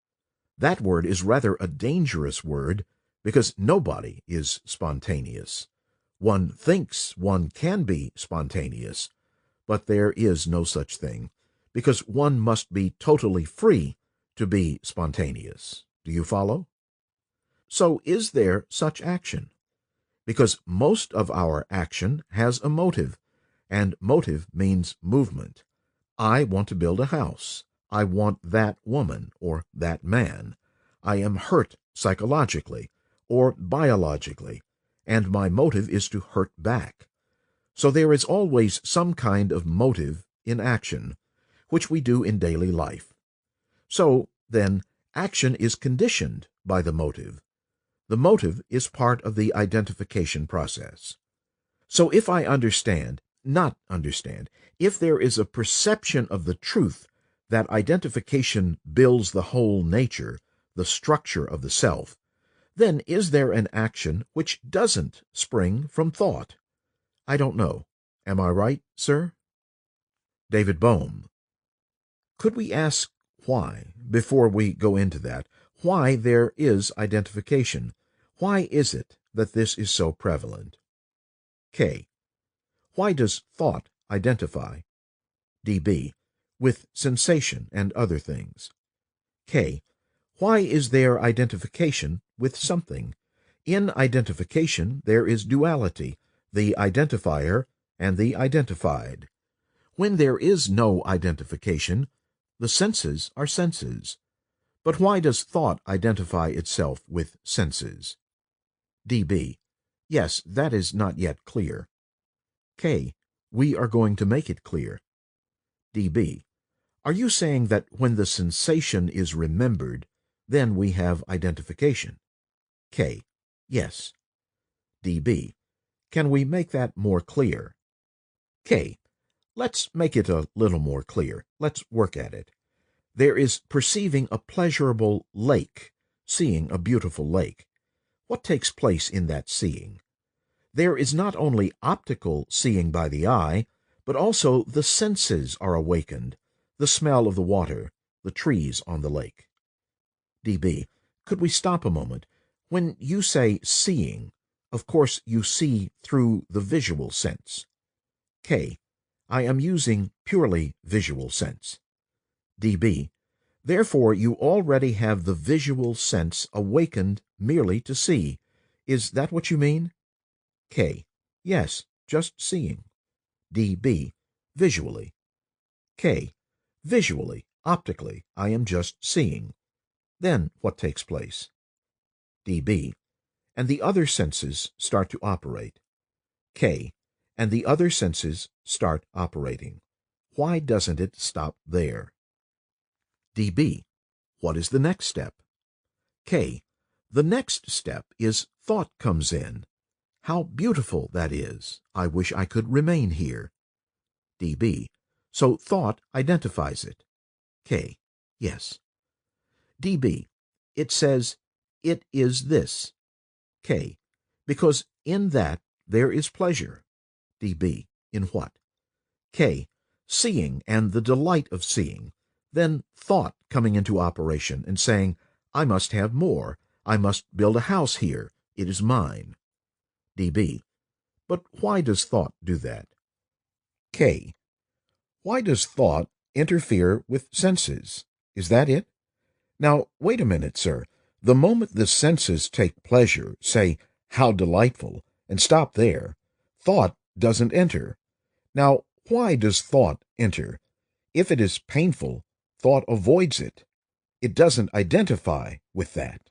That word is rather a dangerous word because nobody is spontaneous. One thinks one can be spontaneous, but there is no such thing, because one must be totally free to be spontaneous. Do you follow? So is there such action? Because most of our action has a motive, and motive means movement. I want to build a house. I want that woman or that man. I am hurt psychologically or biologically, and my motive is to hurt back. So there is always some kind of motive in action, which we do in daily life. So, then, action is conditioned by the motive. The motive is part of the identification process. So if I not understand, if there is a perception of the truth that identification builds the whole nature, the structure of the self, then is there an action which doesn't spring from thought? I don't know. Am I right, sir? David Bohm. Could we ask why, before we go into that, why there is identification? Why is it that this is so prevalent? K. Why does thought identify? D.B. With sensation and other things. K. Why is there identification with something? In identification there is duality, the identifier and the identified. When there is no identification, the senses are senses. But why does thought identify itself with senses? D.B. Yes, that is not yet clear. K. We are going to make it clear. D.B. Are you saying that when the sensation is remembered, then we have identification? K. Yes. D.B. Can we make that more clear? K. Let's make it a little more clear. Let's work at it. There is perceiving a pleasurable lake, seeing a beautiful lake. What takes place in that seeing? There is not only optical seeing by the eye, but also the senses are awakened, the smell of the water, the trees on the lake. D.B. Could we stop a moment? When you say seeing, of course you see through the visual sense. K. I am using purely visual sense. DB. Therefore, you already have the visual sense awakened merely to see. Is that what you mean? K. Yes, just seeing. DB. Visually. K. Visually, optically, I am just seeing. Then what takes place? DB. And the other senses start to operate. K. And the other senses start operating. Why doesn't it stop there? DB. What is the next step? K. The next step is thought comes in. How beautiful that is. I wish I could remain here. DB. So thought identifies it. K. Yes. DB. It says, it is this. K. Because in that there is pleasure. DB. In what? K. Seeing and the delight of seeing. Then thought coming into operation and saying, I must have more. I must build a house here. It is mine. DB. But why does thought do that? K. Why does thought interfere with senses? Is that it? Now, wait a minute, sir. The moment the senses take pleasure, say, how delightful, and stop there, thought doesn't enter. Now, why does thought enter? If it is painful, thought avoids it. It doesn't identify with that.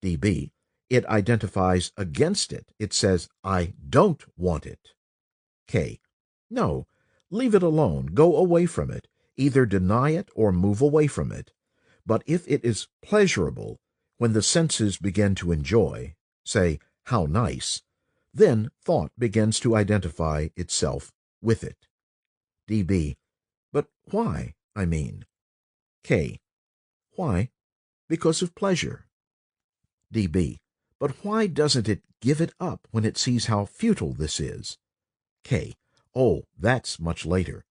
DB. It identifies against it. It says, I don't want it. K. No, leave it alone. Go away from it. Either deny it or move away from it. But if it is pleasurable, when the senses begin to enjoy, say, how nice, then thought begins to identify itself with it. DB. But why, I mean? K. Why? Because of pleasure. DB. But why doesn't it give it up when it sees how futile this is? K. Oh, that's much later.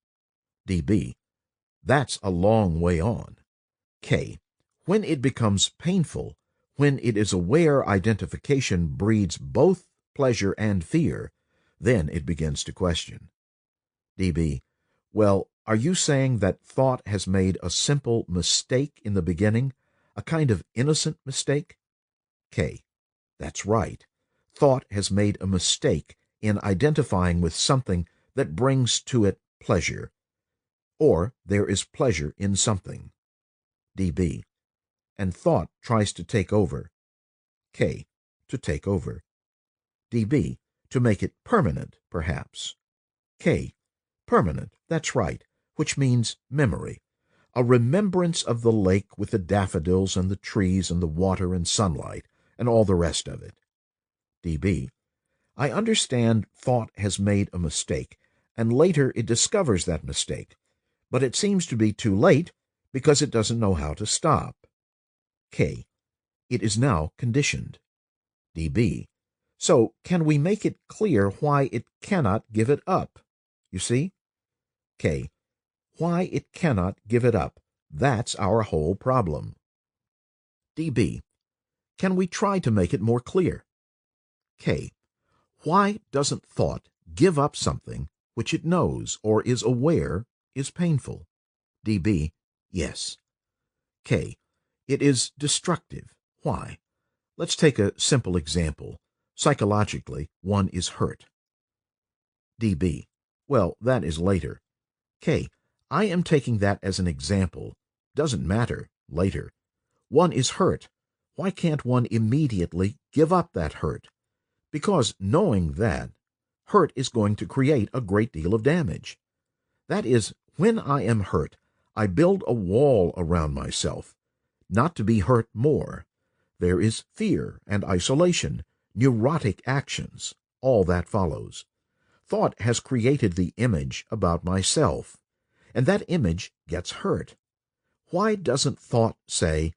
DB. That's a long way on. K. When it becomes painful, when it is aware identification breeds both pleasure and fear, then it begins to question. DB. Well, are you saying that thought has made a simple mistake in the beginning, a kind of innocent mistake? K. That's right. Thought has made a mistake in identifying with something that brings to it pleasure, or there is pleasure in something. DB. And thought tries to take over. K. To take over. DB. To make it permanent, perhaps. K. Permanent, that's right, which means memory. A remembrance of the lake with the daffodils and the trees and the water and sunlight and all the rest of it. DB. I understand thought has made a mistake, and later it discovers that mistake, but it seems to be too late because it doesn't know how to stop. K. It is now conditioned. DB. So can we make it clear why it cannot give it up? You see? K. Why it cannot give it up. That's our whole problem. DB. Can we try to make it more clear? K. Why doesn't thought give up something which it knows or is aware is painful? DB. Yes. K. It is destructive. Why? Let's take a simple example. Psychologically, one is hurt. DB. Well, that is later. K. I am taking that as an example. Doesn't matter, later. One is hurt. Why can't one immediately give up that hurt? Because knowing that, hurt is going to create a great deal of damage. That is, when I am hurt, I build a wall around myself, not to be hurt more. There is fear and isolation, neurotic actions, all that follows. Thought has created the image about myself, and that image gets hurt. Why doesn't thought say,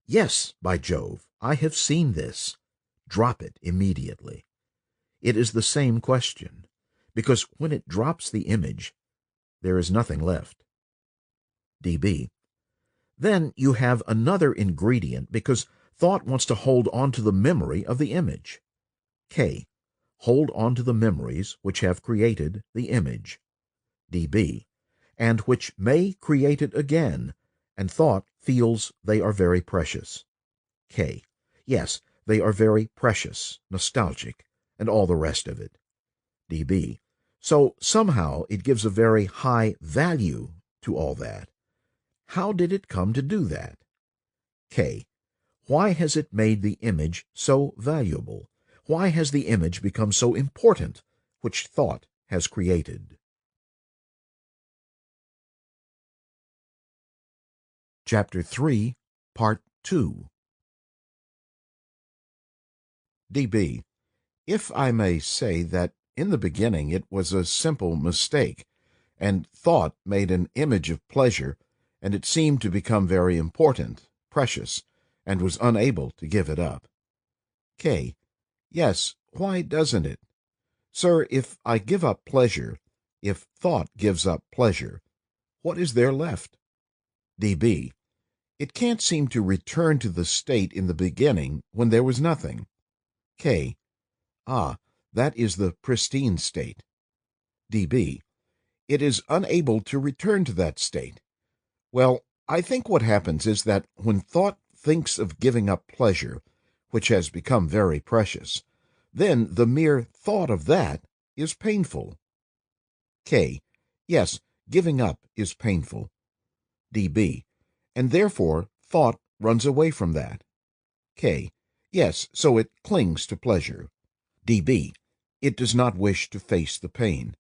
yes, by Jove, I have seen this. Drop it immediately. It is the same question, because when it drops the image, there is nothing left. DB. Then you have another ingredient because thought wants to hold on to the memory of the image. K. hold on to the memories which have created the image, db, and which may create it again, and thought feels they are very precious, k. Yes, they are very precious, nostalgic, and all the rest of it, db. So somehow it gives a very high value to all that. How did it come to do that? K. Why has it made the image so valuable? Why has the image become so important, which thought has created? Chapter 3, Part 2. db. If I may say that in the beginning it was a simple mistake, and thought made an image of pleasure, and it seemed to become very important, precious, and was unable to give it up. K. Yes, why doesn't it? Sir, if I give up pleasure, if thought gives up pleasure, what is there left? db. It can't seem to return to the state in the beginning when there was nothing. K. Ah, that is the pristine state. db. It is unable to return to that state. Well, I think what happens is that when thought thinks of giving up pleasure, which has become very precious, then the mere thought of that is painful. K. Yes, giving up is painful. db. And therefore thought runs away from that. K. Yes, so it clings to pleasure. db. It does not wish to face the pain.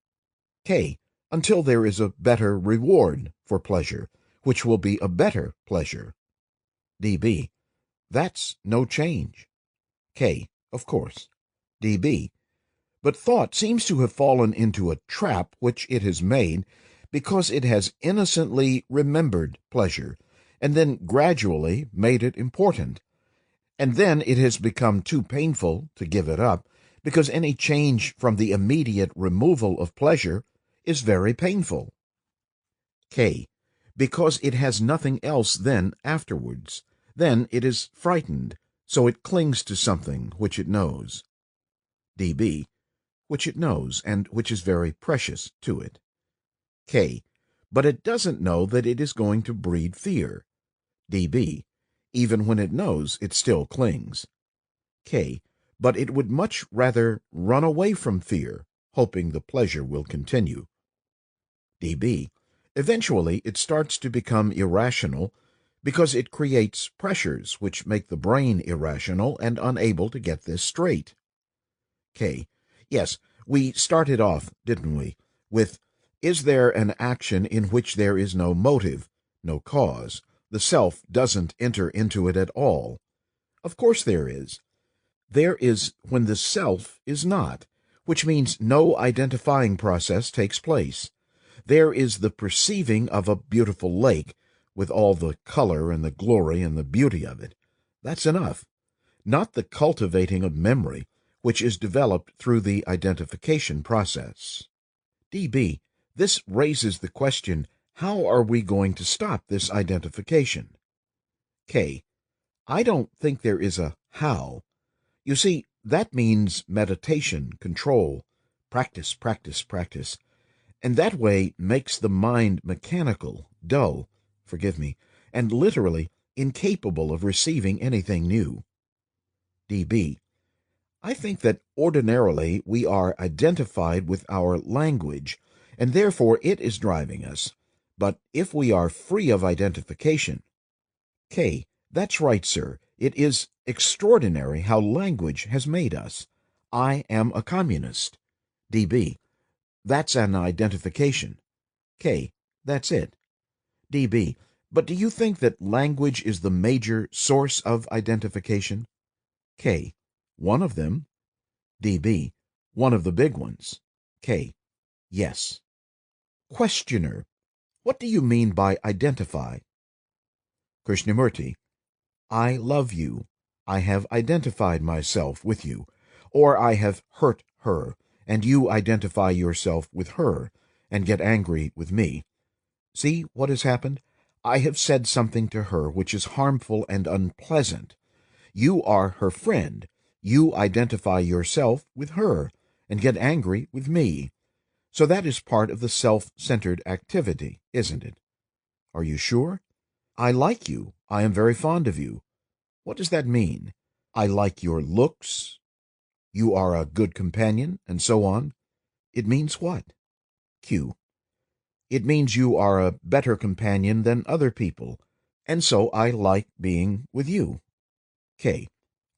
K. Until there is a better reward for pleasure, which will be a better pleasure. db. That's no change. K. Of course. db. But thought seems to have fallen into a trap which it has made because it has innocently remembered pleasure, and then gradually made it important. And then it has become too painful to give it up, because any change from the immediate removal of pleasure is very painful. K. Because it has nothing else then afterwards. Then it is frightened, so it clings to something which it knows. db. Which it knows, and which is very precious to it. K. But it doesn't know that it is going to breed fear. db. Even when it knows, it still clings. K. But it would much rather run away from fear, hoping the pleasure will continue. db. Eventually, it starts to become irrational because it creates pressures which make the brain irrational and unable to get this straight. K. Yes, we started off, didn't we, with, is there an action in which there is no motive, no cause? The self doesn't enter into it at all. Of course there is. There is when the self is not, which means no identifying process takes place. There is the perceiving of a beautiful lake, with all the color and the glory and the beauty of it. That's enough. Not the cultivating of memory, which is developed through the identification process. db. This raises the question, how are we going to stop this identification? K. I don't think there is a how. You see, that means meditation, control, practice, practice, practice, and that way makes the mind mechanical, dull, forgive me, and literally incapable of receiving anything new. db. I think that ordinarily we are identified with our language, and therefore it is driving us. But if we are free of identification... K. That's right, sir. It is extraordinary how language has made us. I am a communist. db. That's an identification. K. That's it. db. But do you think that language is the major source of identification? K. One of them. db. One of the big ones. K. Yes. Questioner. What do you mean by identify? Krishnamurti. I love you. I have identified myself with you. Or I have hurt her, and you identify yourself with her, and get angry with me. See what has happened? I have said something to her which is harmful and unpleasant. You are her friend. You identify yourself with her, and get angry with me. So that is part of the self-centered activity, isn't it? Are you sure? I like you. I am very fond of you. What does that mean? I like your looks. You are a good companion, and so on. It means what? Q. It means you are a better companion than other people, and so I like being with you. K.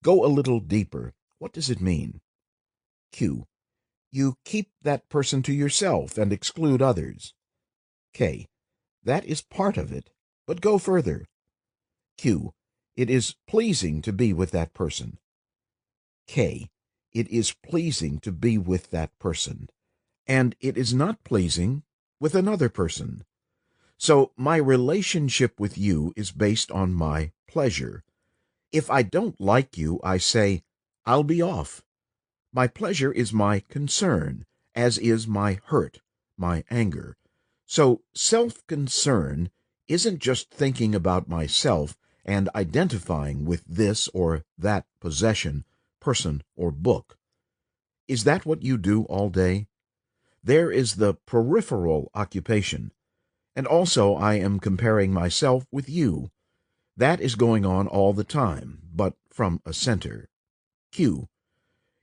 Go a little deeper. What does it mean? Q. You keep that person to yourself and exclude others. K. That is part of it, but go further. Q. It is pleasing to be with that person. K. It is pleasing to be with that person, and it is not pleasing with another person. So my relationship with you is based on my pleasure. If I don't like you, I say, I'll be off. My pleasure is my concern, as is my hurt, my anger. So self-concern isn't just thinking about myself and identifying with this or that possession, person, or book. Is that what you do all day? There is the peripheral occupation. And also I am comparing myself with you. That is going on all the time, but from a center. Q.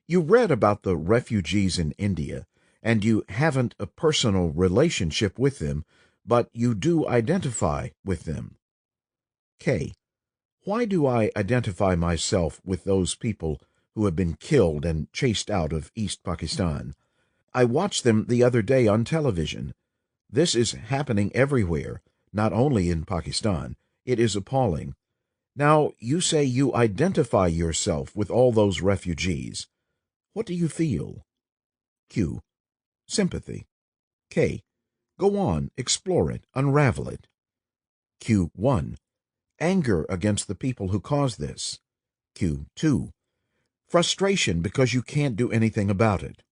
You read about the refugees in India, and you haven't a personal relationship with them, but you do identify with them. K. Why do I identify myself with those people who have been killed and chased out of East Pakistan? I watched them the other day on television. This is happening everywhere, not only in Pakistan. It is appalling. Now, you say you identify yourself with all those refugees. What do you feel? Q. Sympathy. K. Go on, explore it, unravel it. Q1. Anger against the people who caused this. Q2. Frustration because you can't do anything about it.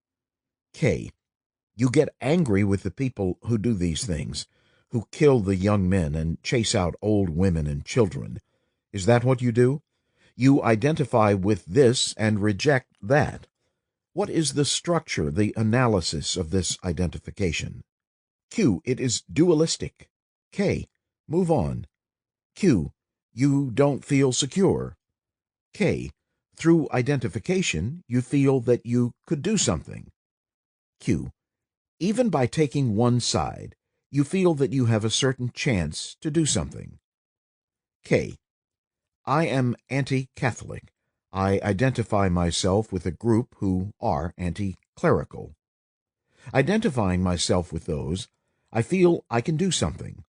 K. You get angry with the people who do these things, who kill the young men and chase out old women and children. Is that what you do? You identify with this and reject that. What is the structure, the analysis of this identification? Q. It is dualistic. K. Move on. Q. You don't feel secure. K. Through identification, you feel that you could do something. Q. Even by taking one side, you feel that you have a certain chance to do something. K. I am anti-Catholic. I identify myself with a group who are anti-clerical. Identifying myself with those, I feel I can do something.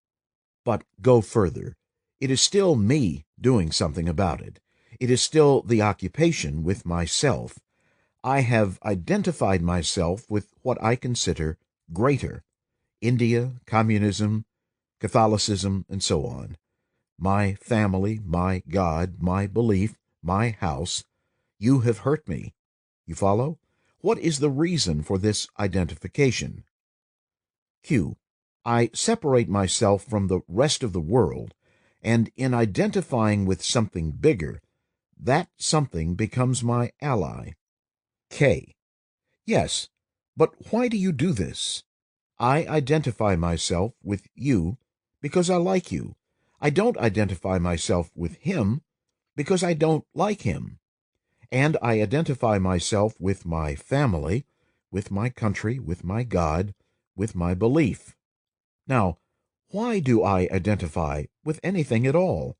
But go further. It is still me doing something about it. It is still the occupation with myself. I have identified myself with what I consider greater: India, communism, Catholicism, and so on. My family, my God, my belief, my house. You have hurt me. You follow? What is the reason for this identification? Q. I separate myself from the rest of the world, and in identifying with something bigger, that something becomes my ally. K. Yes, but why do you do this? I identify myself with you because I like you. I don't identify myself with him because I don't like him. And I identify myself with my family, with my country, with my God, with my belief. Now, why do I identify with anything at all?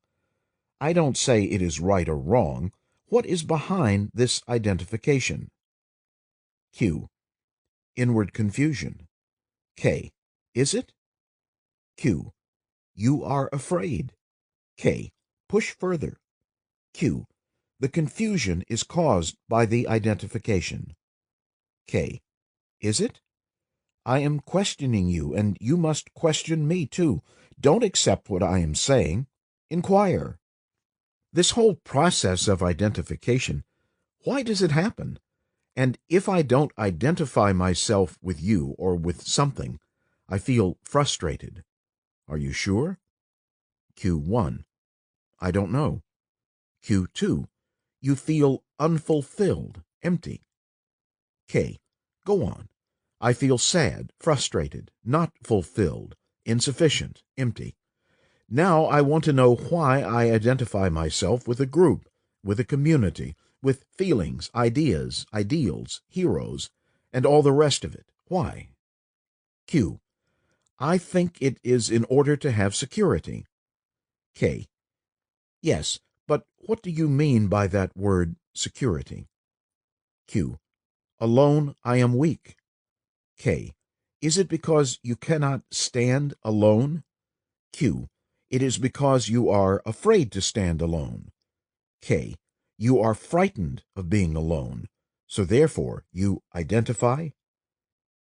I don't say it is right or wrong. What is behind this identification? Q. Inward confusion. K. Is it? Q. You are afraid. K. Push further. Q. The confusion is caused by the identification. K. Is it? I am questioning you, and you must question me too. Don't accept what I am saying. Inquire. This whole process of identification, why does it happen? And if I don't identify myself with you or with something, I feel frustrated. Are you sure? Q1. I don't know. Q2. You feel unfulfilled, empty. K. Go on. I feel sad, frustrated, not fulfilled, insufficient, empty. Now I want to know why I identify myself with a group, with a community, with feelings, ideas, ideals, heroes, and all the rest of it. Why? Q. I think it is in order to have security. K. Yes, but what do you mean by that word security? Q. Alone I am weak. K. Is it because you cannot stand alone? Q. It is because you are afraid to stand alone. K. You are frightened of being alone, so therefore you identify?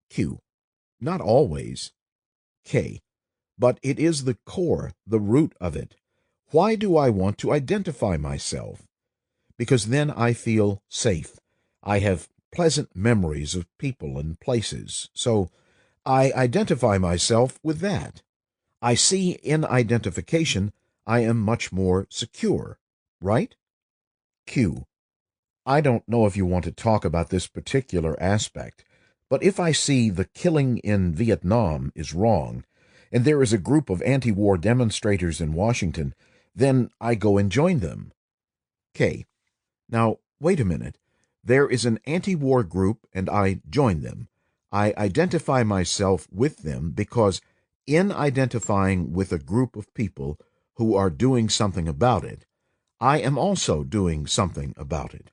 Q. Not always. K. But it is the core, the root of it. Why do I want to identify myself? Because then I feel safe. I have pleasant memories of people and places, so I identify myself with that. I see in identification I am much more secure, right? Q. I don't know if you want to talk about this particular aspect, but if I see the killing in Vietnam is wrong, and there is a group of anti-war demonstrators in Washington, then I go and join them. K. Now, wait a minute. There is an anti-war group, and I join them. I identify myself with them because in identifying with a group of people who are doing something about it, I am also doing something about it.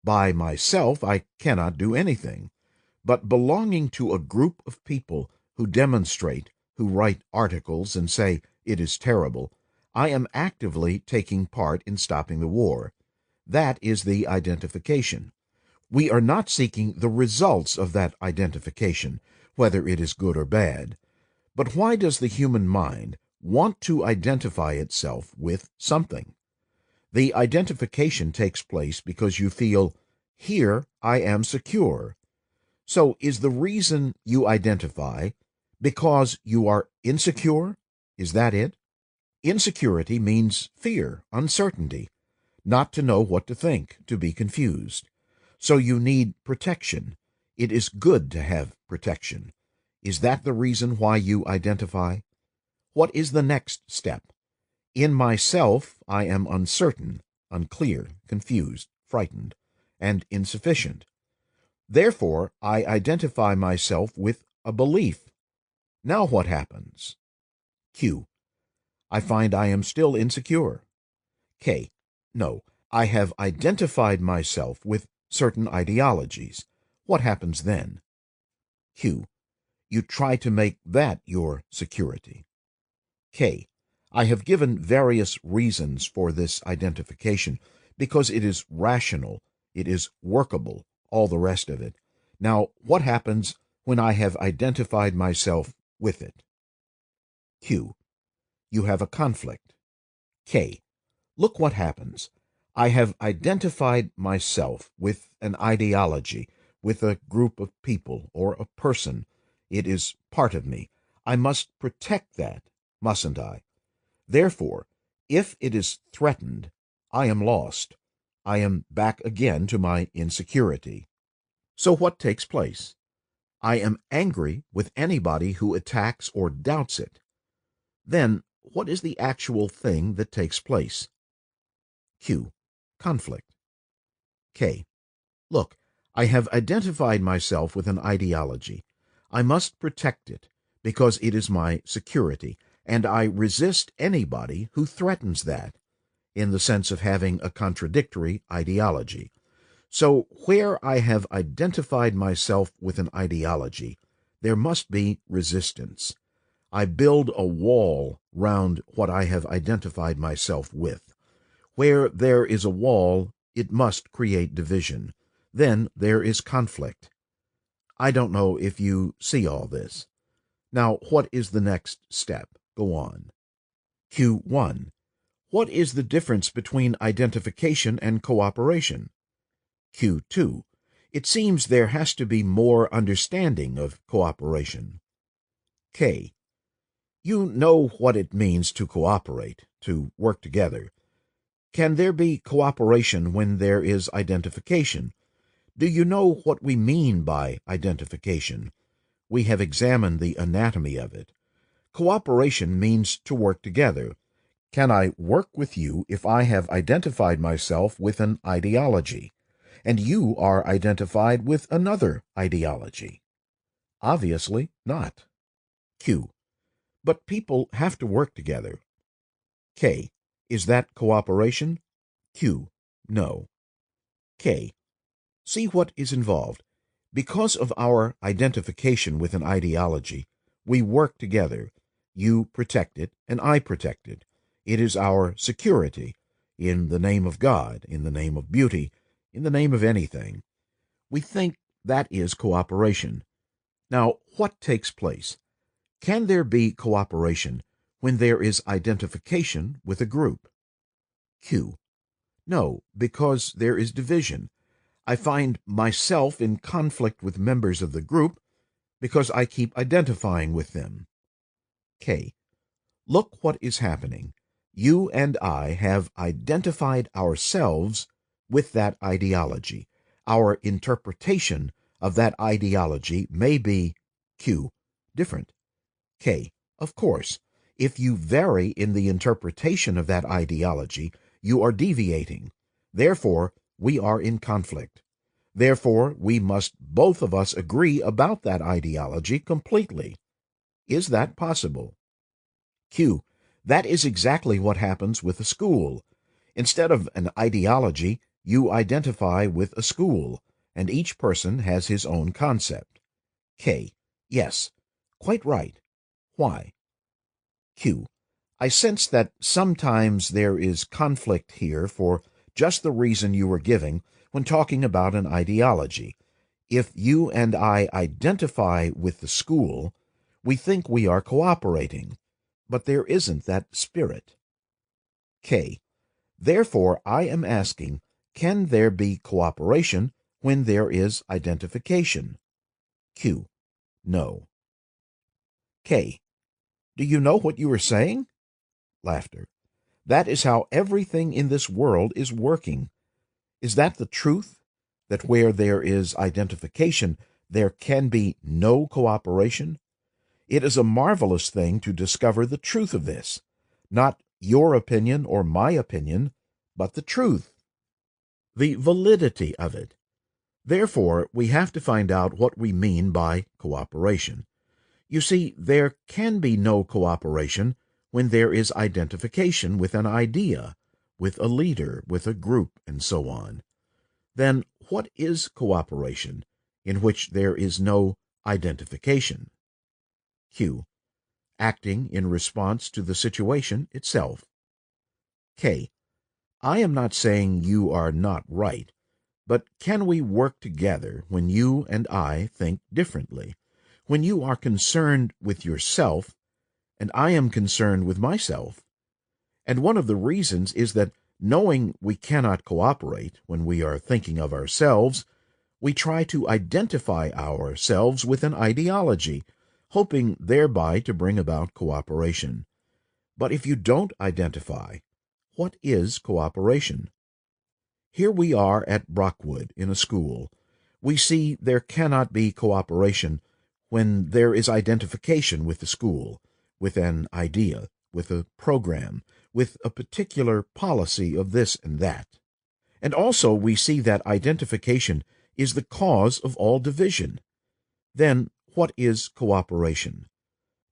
By myself, I cannot do anything. But belonging to a group of people who demonstrate, who write articles and say it is terrible, I am actively taking part in stopping the war. That is the identification. We are not seeking the results of that identification, whether it is good or bad. But why does the human mind want to identify itself with something? The identification takes place because you feel, here I am secure. So is the reason you identify because you are insecure? Is that it? Insecurity means fear, uncertainty, not to know what to think, to be confused. So you need protection. It is good to have protection. Is that the reason why you identify? What is the next step? In myself, I am uncertain, unclear, confused, frightened, and insufficient. Therefore, I identify myself with a belief. Now what happens? Q. I find I am still insecure. K. No, I have identified myself with certain ideologies. What happens then? Q. You try to make that your security. K. I have given various reasons for this identification because it is rational, it is workable, all the rest of it. Now, what happens when I have identified myself with it? Q. You have a conflict. K. Look what happens. I have identified myself with an ideology, with a group of people or a person. It is part of me. I must protect that, mustn't I? Therefore, if it is threatened, I am lost. I am back again to my insecurity. So what takes place? I am angry with anybody who attacks or doubts it. Then, what is the actual thing that takes place? Q. Conflict. K. Look, I have identified myself with an ideology. I must protect it because it is my security, and I resist anybody who threatens that, in the sense of having a contradictory ideology. So where I have identified myself with an ideology, there must be resistance. I build a wall round what I have identified myself with. Where there is a wall, it must create division. Then there is conflict. I don't know if you see all this. Now, what is the next step? Go on. Q1. What is the difference between identification and cooperation? Q2. It seems there has to be more understanding of cooperation. K. You know what it means to cooperate, to work together. Can there be cooperation when there is identification? Do you know what we mean by identification? We have examined the anatomy of it. Cooperation means to work together. Can I work with you if I have identified myself with an ideology, and you are identified with another ideology? Obviously not. Q. But people have to work together. K. Is that cooperation? Q. No. K. See what is involved. Because of our identification with an ideology, we work together. You protect it, and I protect it. It is our security, in the name of God, in the name of beauty, in the name of anything. We think that is cooperation. Now, what takes place? Can there be cooperation when there is identification with a group? Q. No, because there is division. I find myself in conflict with members of the group because I keep identifying with them. K. Look what is happening. You and I have identified ourselves with that ideology. Our interpretation of that ideology may be Q. Different. K. Of course, if you vary in the interpretation of that ideology, you are deviating. Therefore, we are in conflict. Therefore, we must both of us agree about that ideology completely. Is that possible? Q. That is exactly what happens with a school. Instead of an ideology, you identify with a school, and each person has his own concept. K. Yes, quite right. Why? Q. I sense that sometimes there is conflict here for just the reason you were giving when talking about an ideology. If you and I identify with the school, we think we are cooperating, but there isn't that spirit. K. Therefore, I am asking, can there be cooperation when there is identification? Q. No. K. Do you know what you are saying? Laughter. That is how everything in this world is working. Is that the truth? That where there is identification, there can be no cooperation? It is a marvelous thing to discover the truth of this. Not your opinion or my opinion, but the truth. The validity of it. Therefore, we have to find out what we mean by cooperation. You see, there can be no cooperation when there is identification with an idea, with a leader, with a group, and so on. Then what is cooperation in which there is no identification? Q. Acting in response to the situation itself. K. I am not saying you are not right, but can we work together when you and I think differently? When you are concerned with yourself, and I am concerned with myself. And one of the reasons is that knowing we cannot cooperate when we are thinking of ourselves, we try to identify ourselves with an ideology, hoping thereby to bring about cooperation. But if you don't identify, what is cooperation? Here we are at Brockwood in a school. We see there cannot be cooperation when there is identification with the school, with an idea, with a program, with a particular policy of this and that. And also we see that identification is the cause of all division. Then what is cooperation?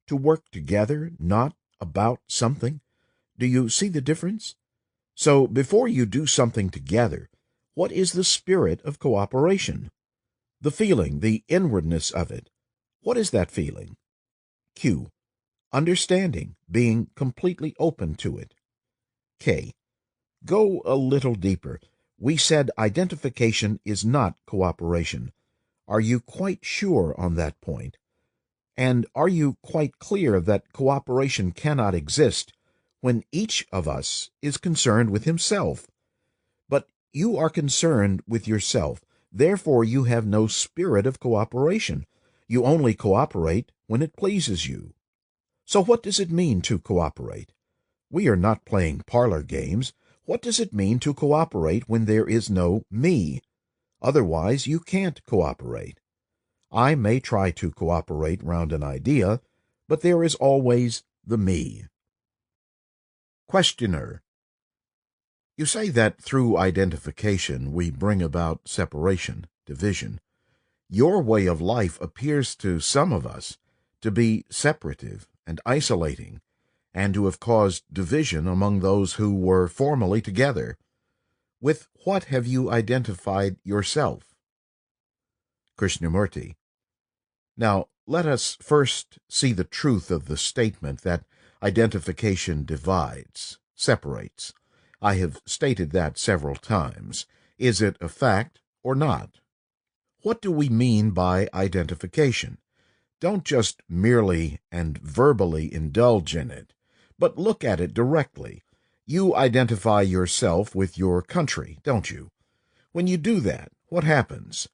To work together, not about something? Do you see the difference? So before you do something together, what is the spirit of cooperation? The feeling, the inwardness of it. What is that feeling? Q. Understanding, being completely open to it. K. Go a little deeper. We said identification is not cooperation. Are you quite sure on that point? And are you quite clear that cooperation cannot exist when each of us is concerned with himself? But you are concerned with yourself. Therefore, you have no spirit of cooperation. You only cooperate when it pleases you. So what does it mean to cooperate? We are not playing parlor games. What does it mean to cooperate when there is no me? Otherwise, you can't cooperate. I may try to cooperate round an idea, but there is always the me. Questioner: You say that through identification we bring about separation, division. Your way of life appears to some of us to be separative and isolating, and to have caused division among those who were formerly together. With what have you identified yourself? Krishnamurti: Now, let us first see the truth of the statement that identification divides, separates. I have stated that several times. Is it a fact or not? What do we mean by identification? Don't just merely and verbally indulge in it, but look at it directly. You identify yourself with your country, don't you? When you do that, what happens?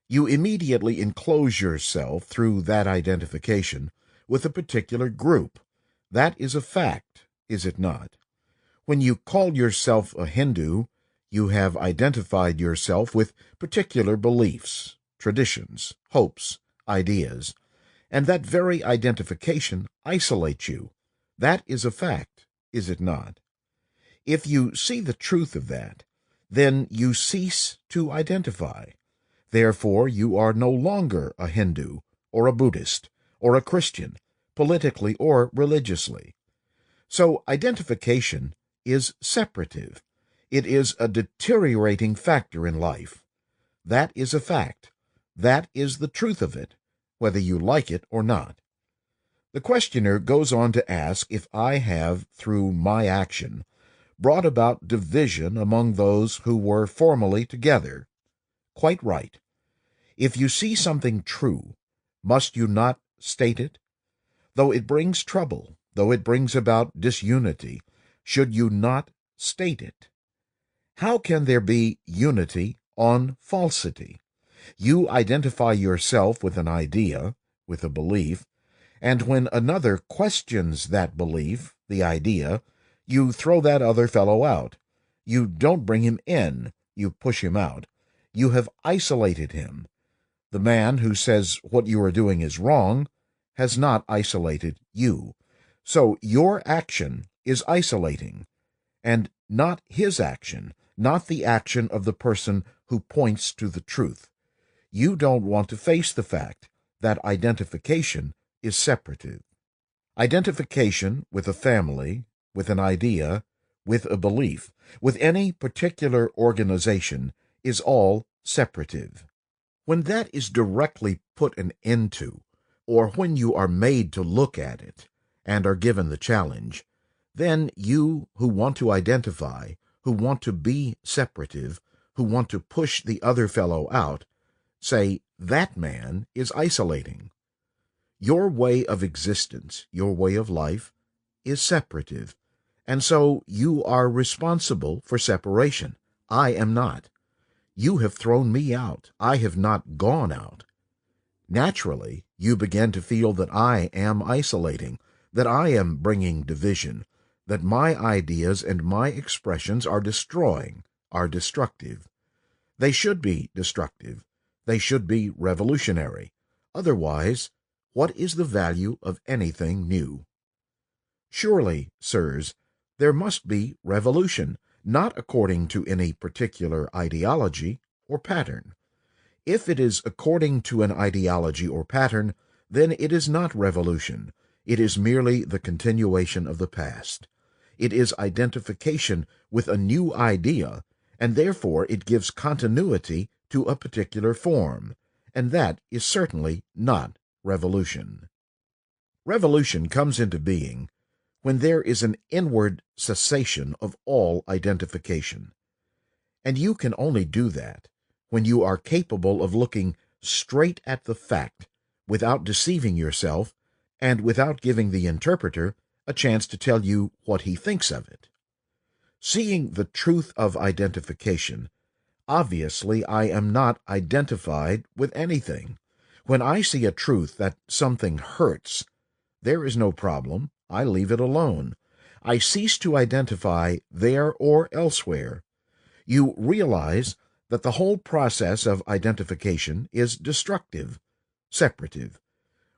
You immediately enclose yourself through that identification with a particular group. That is a fact, is it not? When you call yourself a Hindu, you have identified yourself with particular beliefs, traditions, hopes, ideas, and that very identification isolates you. That is a fact, is it not? If you see the truth of that, then you cease to identify. Therefore, you are no longer a Hindu, or a Buddhist, or a Christian, politically or religiously. So identification is separative. It is a deteriorating factor in life. That is a fact. That is the truth of it, whether you like it or not. The questioner goes on to ask if I have, through my action, brought about division among those who were formerly together. Quite right. If you see something true, must you not state it? Though it brings trouble, though it brings about disunity, should you not state it? How can there be unity on falsity? You identify yourself with an idea, with a belief, and when another questions that belief, the idea, you throw that other fellow out. You don't bring him in, you push him out. You have isolated him. The man who says what you are doing is wrong has not isolated you. So your action is isolating, and not his action, not the action of the person who points to the truth. You don't want to face the fact that identification is separative. Identification with a family, with an idea, with a belief, with any particular organization is all separative. When that is directly put an end to, or when you are made to look at it and are given the challenge, then you who want to identify, who want to be separative, who want to push the other fellow out, say, that man is isolating. Your way of existence, your way of life, is separative, and so you are responsible for separation. I am not. You have thrown me out. I have not gone out. Naturally, you begin to feel that I am isolating, that I am bringing division, that my ideas and my expressions are destroying, are destructive. They should be destructive. They should be revolutionary. Otherwise, what is the value of anything new? Surely, sirs, there must be revolution, not according to any particular ideology or pattern. If it is according to an ideology or pattern, then it is not revolution. It is merely the continuation of the past. It is identification with a new idea, and therefore it gives continuity to a particular form, and that is certainly not revolution. Revolution comes into being when there is an inward cessation of all identification. And you can only do that when you are capable of looking straight at the fact without deceiving yourself and without giving the interpreter a chance to tell you what he thinks of it. Seeing the truth of identification, obviously I am not identified with anything. When I see a truth that something hurts, there is no problem. I leave it alone. I cease to identify there or elsewhere. You realize that the whole process of identification is destructive, separative.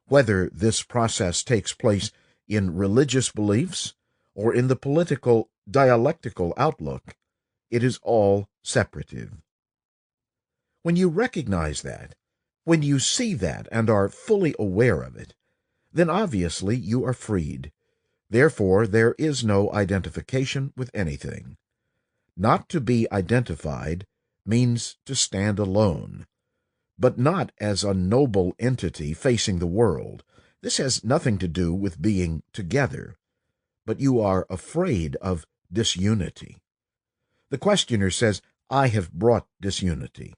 Whether this process takes place in religious beliefs or in the political dialectical outlook, it is all separative. When you recognize that, when you see that and are fully aware of it, then obviously you are freed. Therefore, there is no identification with anything. Not to be identified means to stand alone, but not as a noble entity facing the world. This has nothing to do with being together, but you are afraid of disunity. The questioner says, I have brought disunity.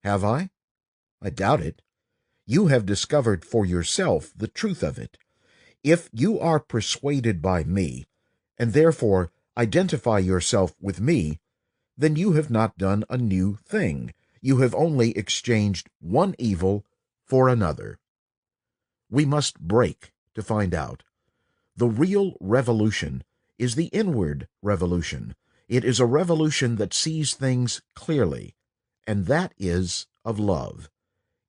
Have I? I doubt it. You have discovered for yourself the truth of it. If you are persuaded by me, and therefore identify yourself with me, then you have not done a new thing. You have only exchanged one evil for another. We must break to find out. The real revolution is the inward revolution. It is a revolution that sees things clearly, and that is of love.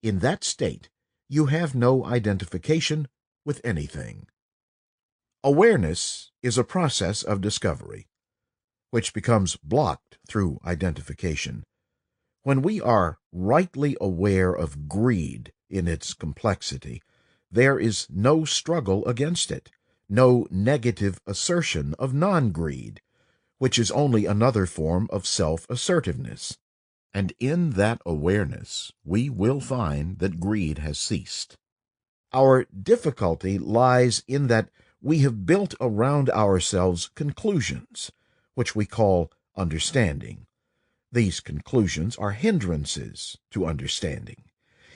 In that state, you have no identification with anything. Awareness is a process of discovery, which becomes blocked through identification. When we are rightly aware of greed in its complexity, there is no struggle against it, no negative assertion of non-greed, which is only another form of self-assertiveness. And in that awareness, we will find that greed has ceased. Our difficulty lies in that we have built around ourselves conclusions, which we call understanding. These conclusions are hindrances to understanding.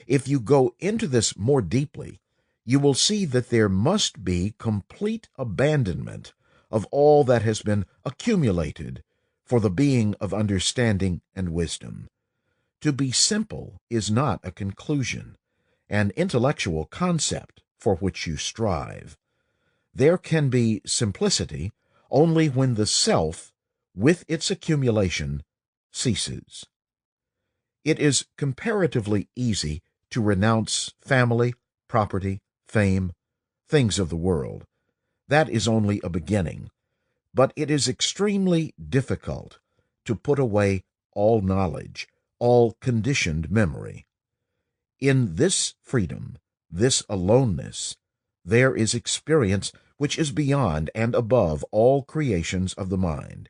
If you go into this more deeply, you will see that there must be complete abandonment of all that has been accumulated for the being of understanding and wisdom. To be simple is not a conclusion, an intellectual concept for which you strive. There can be simplicity only when the self, with its accumulation, ceases. It is comparatively easy to renounce family, property, fame, things of the world. That is only a beginning, but it is extremely difficult to put away all knowledge, all conditioned memory. In this freedom, this aloneness, there is experience which is beyond and above all creations of the mind.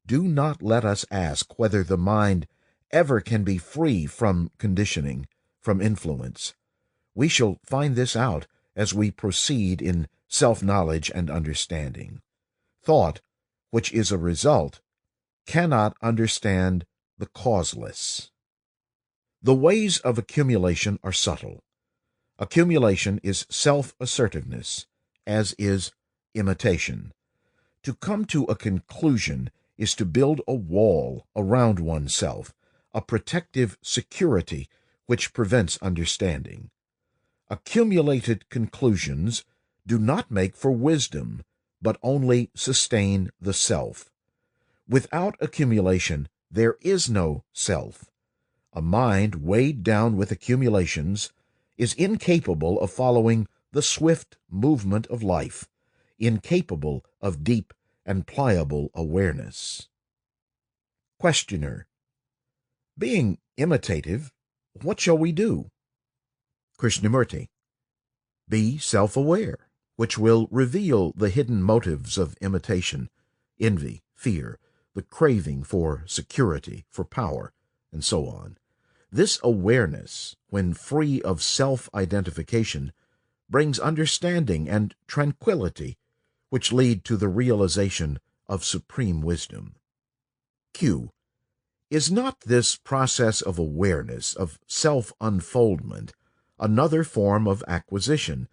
Do not let us ask whether the mind ever can be free from conditioning, from influence. We shall find this out as we proceed in self-knowledge and understanding. Thought, which is a result, cannot understand the causeless. The ways of accumulation are subtle. Accumulation is self-assertiveness, as is imitation. To come to a conclusion is to build a wall around oneself, a protective security which prevents understanding. Accumulated conclusions do not make for wisdom, but only sustain the self. Without accumulation, there is no self. A mind weighed down with accumulations is incapable of following the swift movement of life, incapable of deep and pliable awareness. Questioner: being imitative, what shall we do? Krishnamurti: be self-aware, which will reveal the hidden motives of imitation, envy, fear, the craving for security, for power, and so on. This awareness, when free of self-identification, brings understanding and tranquility, which lead to the realization of supreme wisdom. Q. Is not this process of awareness, of self-unfoldment, another form of acquisition?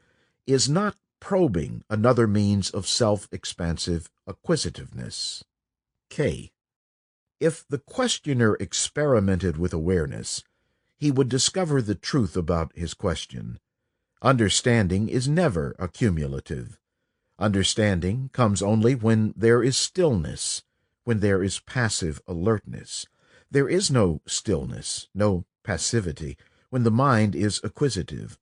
Is not probing another means of self-expansive acquisitiveness? K. If the questioner experimented with awareness, he would discover the truth about his question. Understanding is never accumulative. Understanding comes only when there is stillness, when there is passive alertness. There is no stillness, no passivity, when the mind is acquisitive.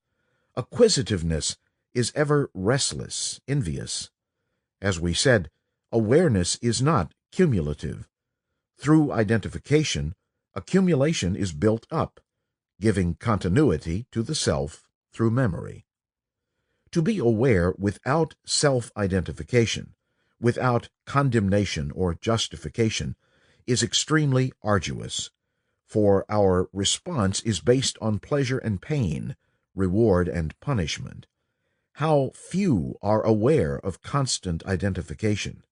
Acquisitiveness is ever restless, envious. As we said, awareness is not cumulative. Through identification, accumulation is built up, giving continuity to the self through memory. To be aware without self-identification, without condemnation or justification, is extremely arduous, for our response is based on pleasure and pain, reward and punishment. How few are aware of constant identification.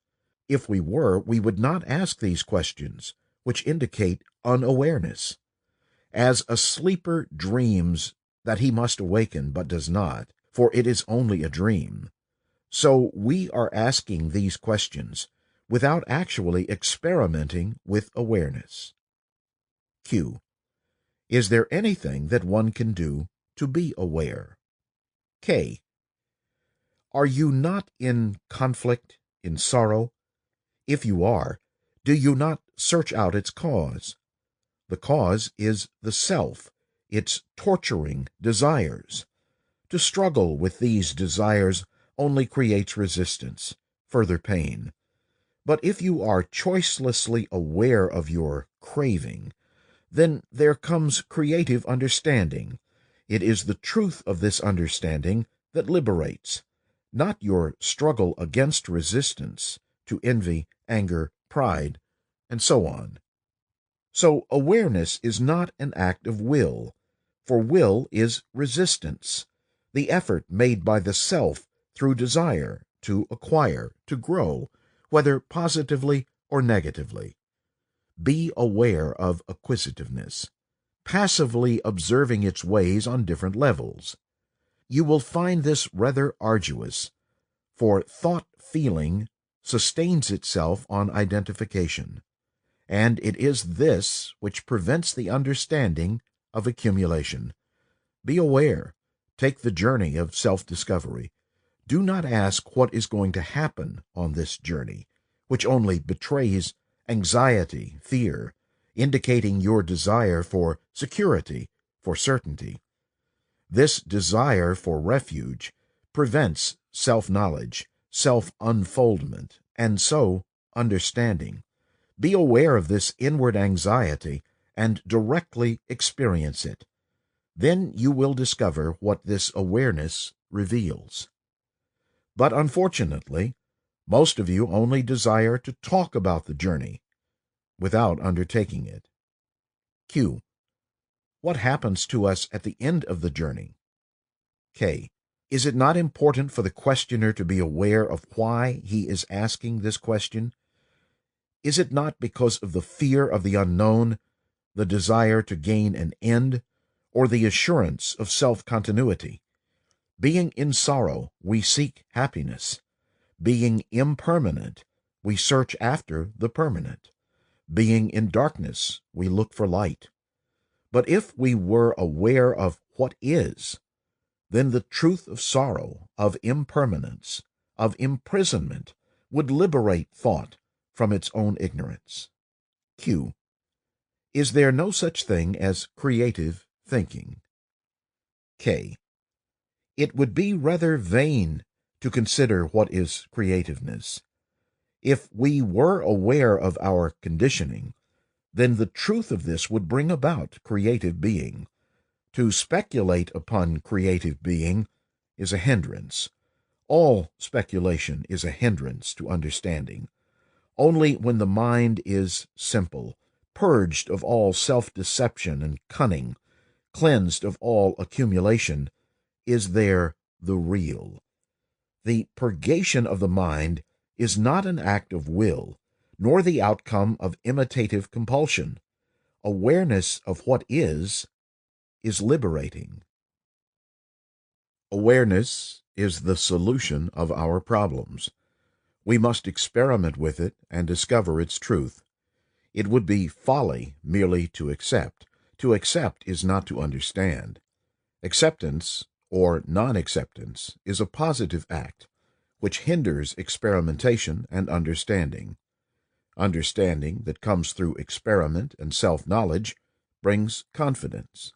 If we were, we would not ask these questions, which indicate unawareness. As a sleeper dreams that he must awaken but does not, for it is only a dream, so we are asking these questions without actually experimenting with awareness. Q. Is there anything that one can do to be aware? K. Are you not in conflict, in sorrow? If you are, do you not search out its cause? The cause is the self, its torturing desires. To struggle with these desires only creates resistance, further pain. But if you are choicelessly aware of your craving, then there comes creative understanding. It is the truth of this understanding that liberates, not your struggle against resistance to envy, anger, pride, and so on. So awareness is not an act of will, for will is resistance, the effort made by the self through desire to acquire, to grow, whether positively or negatively. Be aware of acquisitiveness, passively observing its ways on different levels. You will find this rather arduous, for thought-feeling sustains itself on identification, and it is this which prevents the understanding of accumulation. Be aware. Take the journey of self-discovery. Do not ask what is going to happen on this journey, which only betrays anxiety, fear, indicating your desire for security, for certainty. This desire for refuge prevents self-knowledge, self-unfoldment, and so understanding. Be aware of this inward anxiety and directly experience it. Then you will discover what this awareness reveals. But unfortunately, most of you only desire to talk about the journey without undertaking it. Q. What happens to us at the end of the journey? K. Is it not important for the questioner to be aware of why he is asking this question? Is it not because of the fear of the unknown, the desire to gain an end, or the assurance of self-continuity? Being in sorrow, we seek happiness. Being impermanent, we search after the permanent. Being in darkness, we look for light. But if we were aware of what is, then the truth of sorrow, of impermanence, of imprisonment, would liberate thought from its own ignorance. Q. Is there no such thing as creative thinking? K. It would be rather vain to consider what is creativeness. If we were aware of our conditioning, then the truth of this would bring about creative being. To speculate upon creative being is a hindrance. All speculation is a hindrance to understanding. Only when the mind is simple, purged of all self-deception and cunning, cleansed of all accumulation, is there the real. The purgation of the mind is not an act of will, nor the outcome of imitative compulsion. Awareness of what is liberating. Awareness is the solution of our problems. We must experiment with it and discover its truth. It would be folly merely to accept. To accept is not to understand. Acceptance or non-acceptance is a positive act, which hinders experimentation and understanding. Understanding that comes through experiment and self-knowledge brings confidence.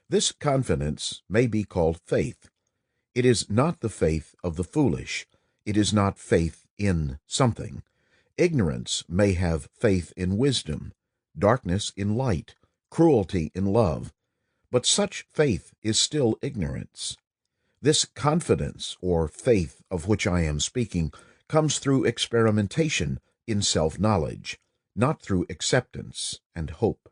This confidence may be called faith. It is not the faith of the foolish. It is not faith in something. Ignorance may have faith in wisdom, darkness in light, cruelty in love, but such faith is still ignorance. This confidence or faith of which I am speaking comes through experimentation in self-knowledge, not through acceptance and hope.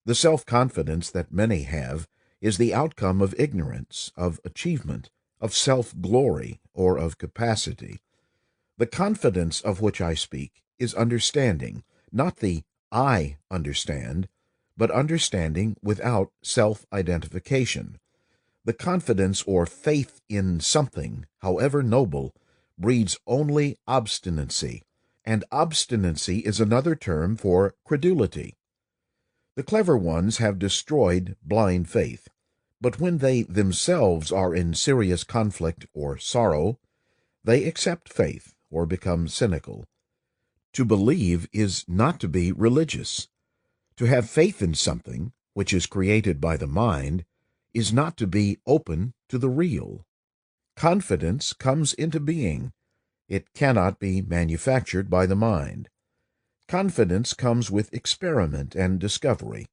The self-confidence that many have is the outcome of ignorance, of achievement, of self-glory, or of capacity. The confidence of which I speak is understanding, not the I understand, but understanding without self-identification. The confidence or faith in something, however noble, breeds only obstinacy, and obstinacy is another term for credulity. The clever ones have destroyed blind faith, but when they themselves are in serious conflict or sorrow, they accept faith or become cynical. To believe is not to be religious. To have faith in something which is created by the mind is not to be open to the real. Confidence comes into being. It cannot be manufactured by the mind. Confidence comes with experiment and discovery,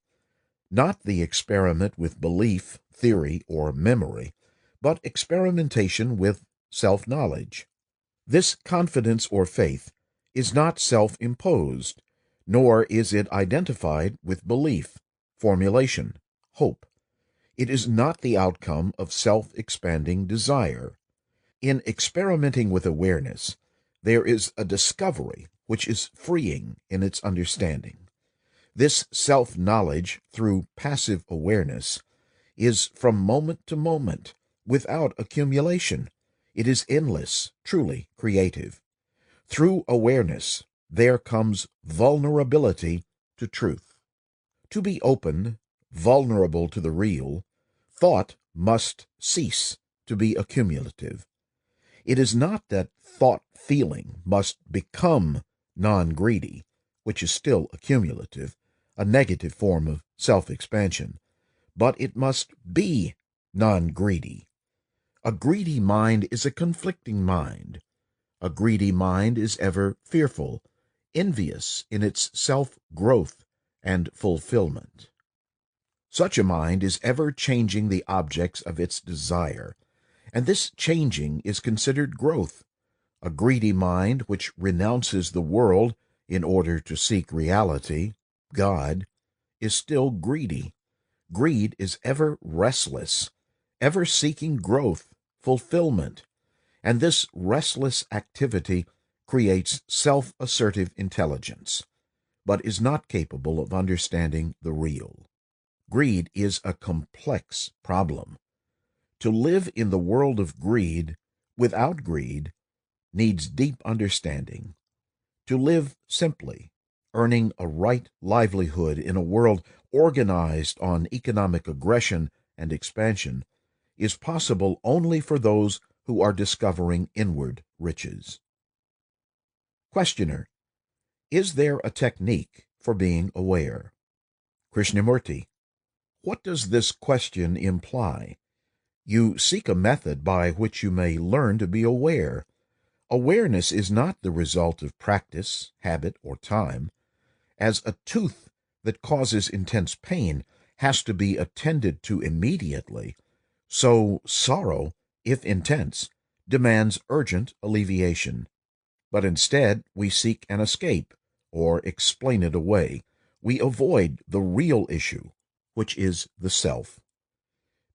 not the experiment with belief, theory, or memory, but experimentation with self-knowledge. This confidence or faith is not self-imposed, nor is it identified with belief, formulation, hope. It is not the outcome of self-expanding desire. In experimenting with awareness, there is a discovery which is freeing in its understanding. This self-knowledge through passive awareness is from moment to moment, without accumulation. It is endless, truly creative. Through awareness, there comes vulnerability to truth. To be open, vulnerable to the real, thought must cease to be accumulative. It is not that thought-feeling must become non-greedy, which is still accumulative, a negative form of self-expansion, but it must be non-greedy. A greedy mind is a conflicting mind. A greedy mind is ever fearful, envious in its self-growth and fulfillment. Such a mind is ever changing the objects of its desire, and this changing is considered growth. A greedy mind which renounces the world in order to seek reality, God, is still greedy. Greed is ever restless, ever seeking growth, fulfillment, and this restless activity creates self-assertive intelligence, but is not capable of understanding the real. Greed is a complex problem. To live in the world of greed without greed needs deep understanding. To live simply, earning a right livelihood in a world organized on economic aggression and expansion, is possible only for those who are discovering inward riches. Questioner: is there a technique for being aware? Krishnamurti: what does this question imply? You seek a method by which you may learn to be aware. Awareness is not the result of practice, habit, or time. As a tooth that causes intense pain has to be attended to immediately, so sorrow, if intense, demands urgent alleviation. But instead we seek an escape, or explain it away. We avoid the real issue, which is the self.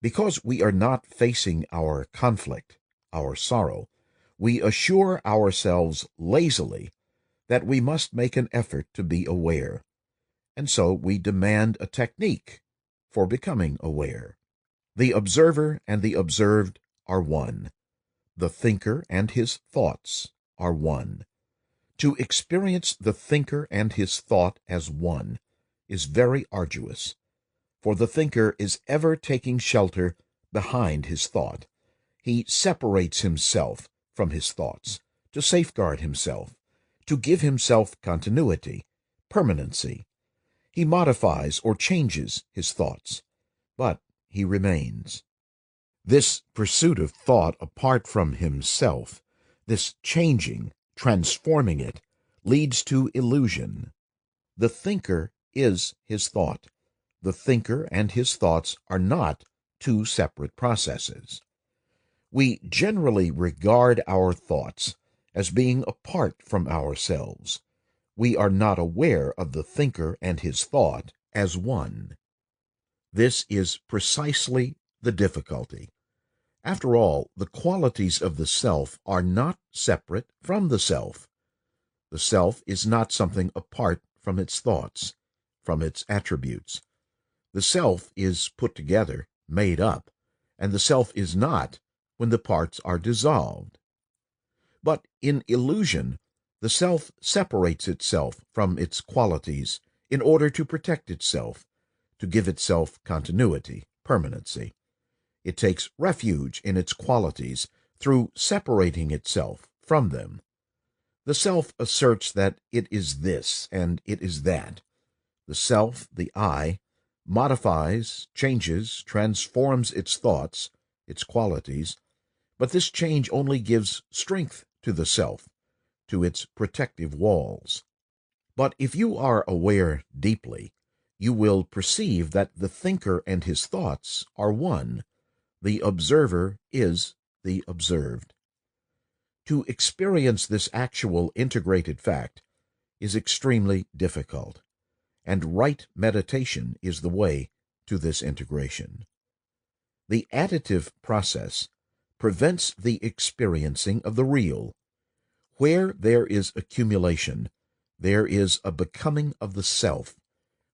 Because we are not facing our conflict, our sorrow, we assure ourselves lazily that we must make an effort to be aware, and so we demand a technique for becoming aware. The observer and the observed are one. The thinker and his thoughts are one. To experience the thinker and his thought as one is very arduous, for the thinker is ever taking shelter behind his thought. He separates himself from his thoughts to safeguard himself, to give himself continuity, permanency. He modifies or changes his thoughts, but he remains. This pursuit of thought apart from himself, this changing, transforming it, leads to illusion. The thinker is his thought. The thinker and his thoughts are not two separate processes. We generally regard our thoughts as being apart from ourselves. We are not aware of the thinker and his thought as one. This is precisely the difficulty. After all, the qualities of the self are not separate from the self. The self is not something apart from its thoughts, from its attributes. The self is put together, made up, and the self is not when the parts are dissolved. But in illusion, the self separates itself from its qualities in order to protect itself, to give itself continuity, permanency. It takes refuge in its qualities through separating itself from them. The self asserts that it is this and it is that. The self, the I, modifies, changes, transforms its thoughts, its qualities, but this change only gives strength to the self, to its protective walls. But if you are aware deeply, you will perceive that the thinker and his thoughts are one. The observer is the observed. To experience this actual integrated fact is extremely difficult, and right meditation is the way to this integration. The additive process prevents the experiencing of the real. Where there is accumulation, there is a becoming of the self,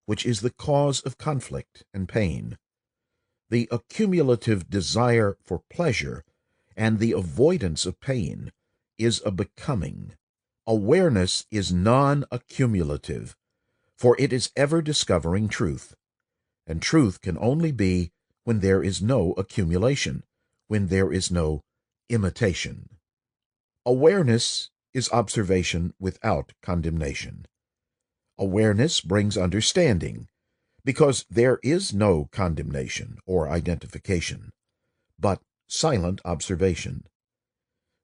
which is the cause of conflict and pain. The accumulative desire for pleasure and the avoidance of pain is a becoming. Awareness is non-accumulative, for it is ever discovering truth, and truth can only be when there is no accumulation, when there is no imitation. Awareness is observation without condemnation. Awareness brings understanding, because there is no condemnation or identification, but silent observation.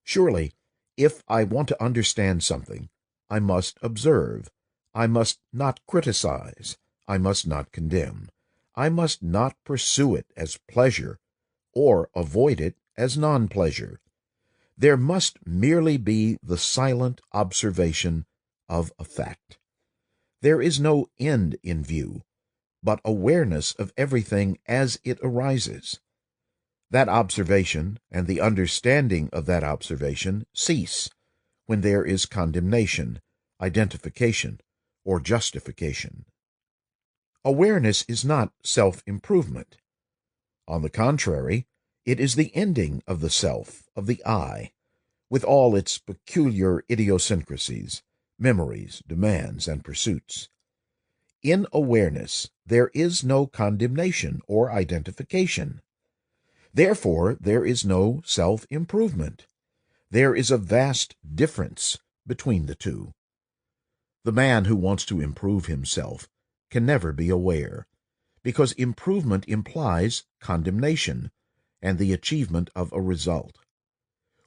Surely, if I want to understand something, I must observe. I must not criticize. I must not condemn. I must not pursue it as pleasure or avoid it as non-pleasure. There must merely be the silent observation of a fact. There is no end in view, but awareness of everything as it arises. That observation and the understanding of that observation cease when there is condemnation, identification, or justification. Awareness is not self-improvement. On the contrary, it is the ending of the self, of the I, with all its peculiar idiosyncrasies, memories, demands, and pursuits. In awareness, there is no condemnation or identification. Therefore, there is no self-improvement. There is a vast difference between the two. The man who wants to improve himself can never be aware, because improvement implies condemnation and the achievement of a result.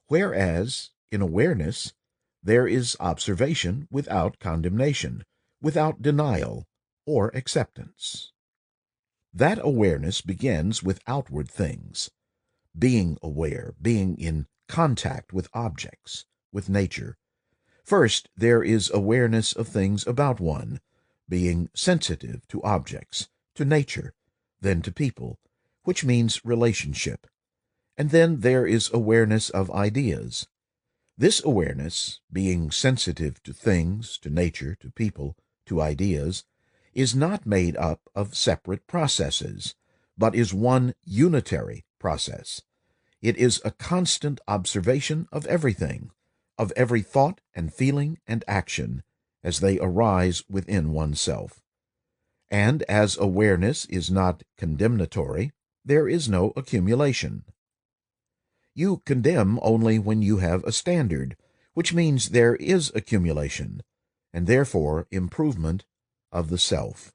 Whereas, in awareness, there is observation without condemnation, without denial or acceptance. That awareness begins with outward things, being aware, being in contact with objects, with nature. First, there is awareness of things about one, being sensitive to objects, to nature, then to people, which means relationship. And then there is awareness of ideas. This awareness, being sensitive to things, to nature, to people, to ideas, is not made up of separate processes, but is one unitary process. It is a constant observation of everything, of every thought and feeling and action as they arise within oneself. And as awareness is not condemnatory, there is no accumulation. You condemn only when you have a standard, which means there is accumulation, and therefore improvement of the self.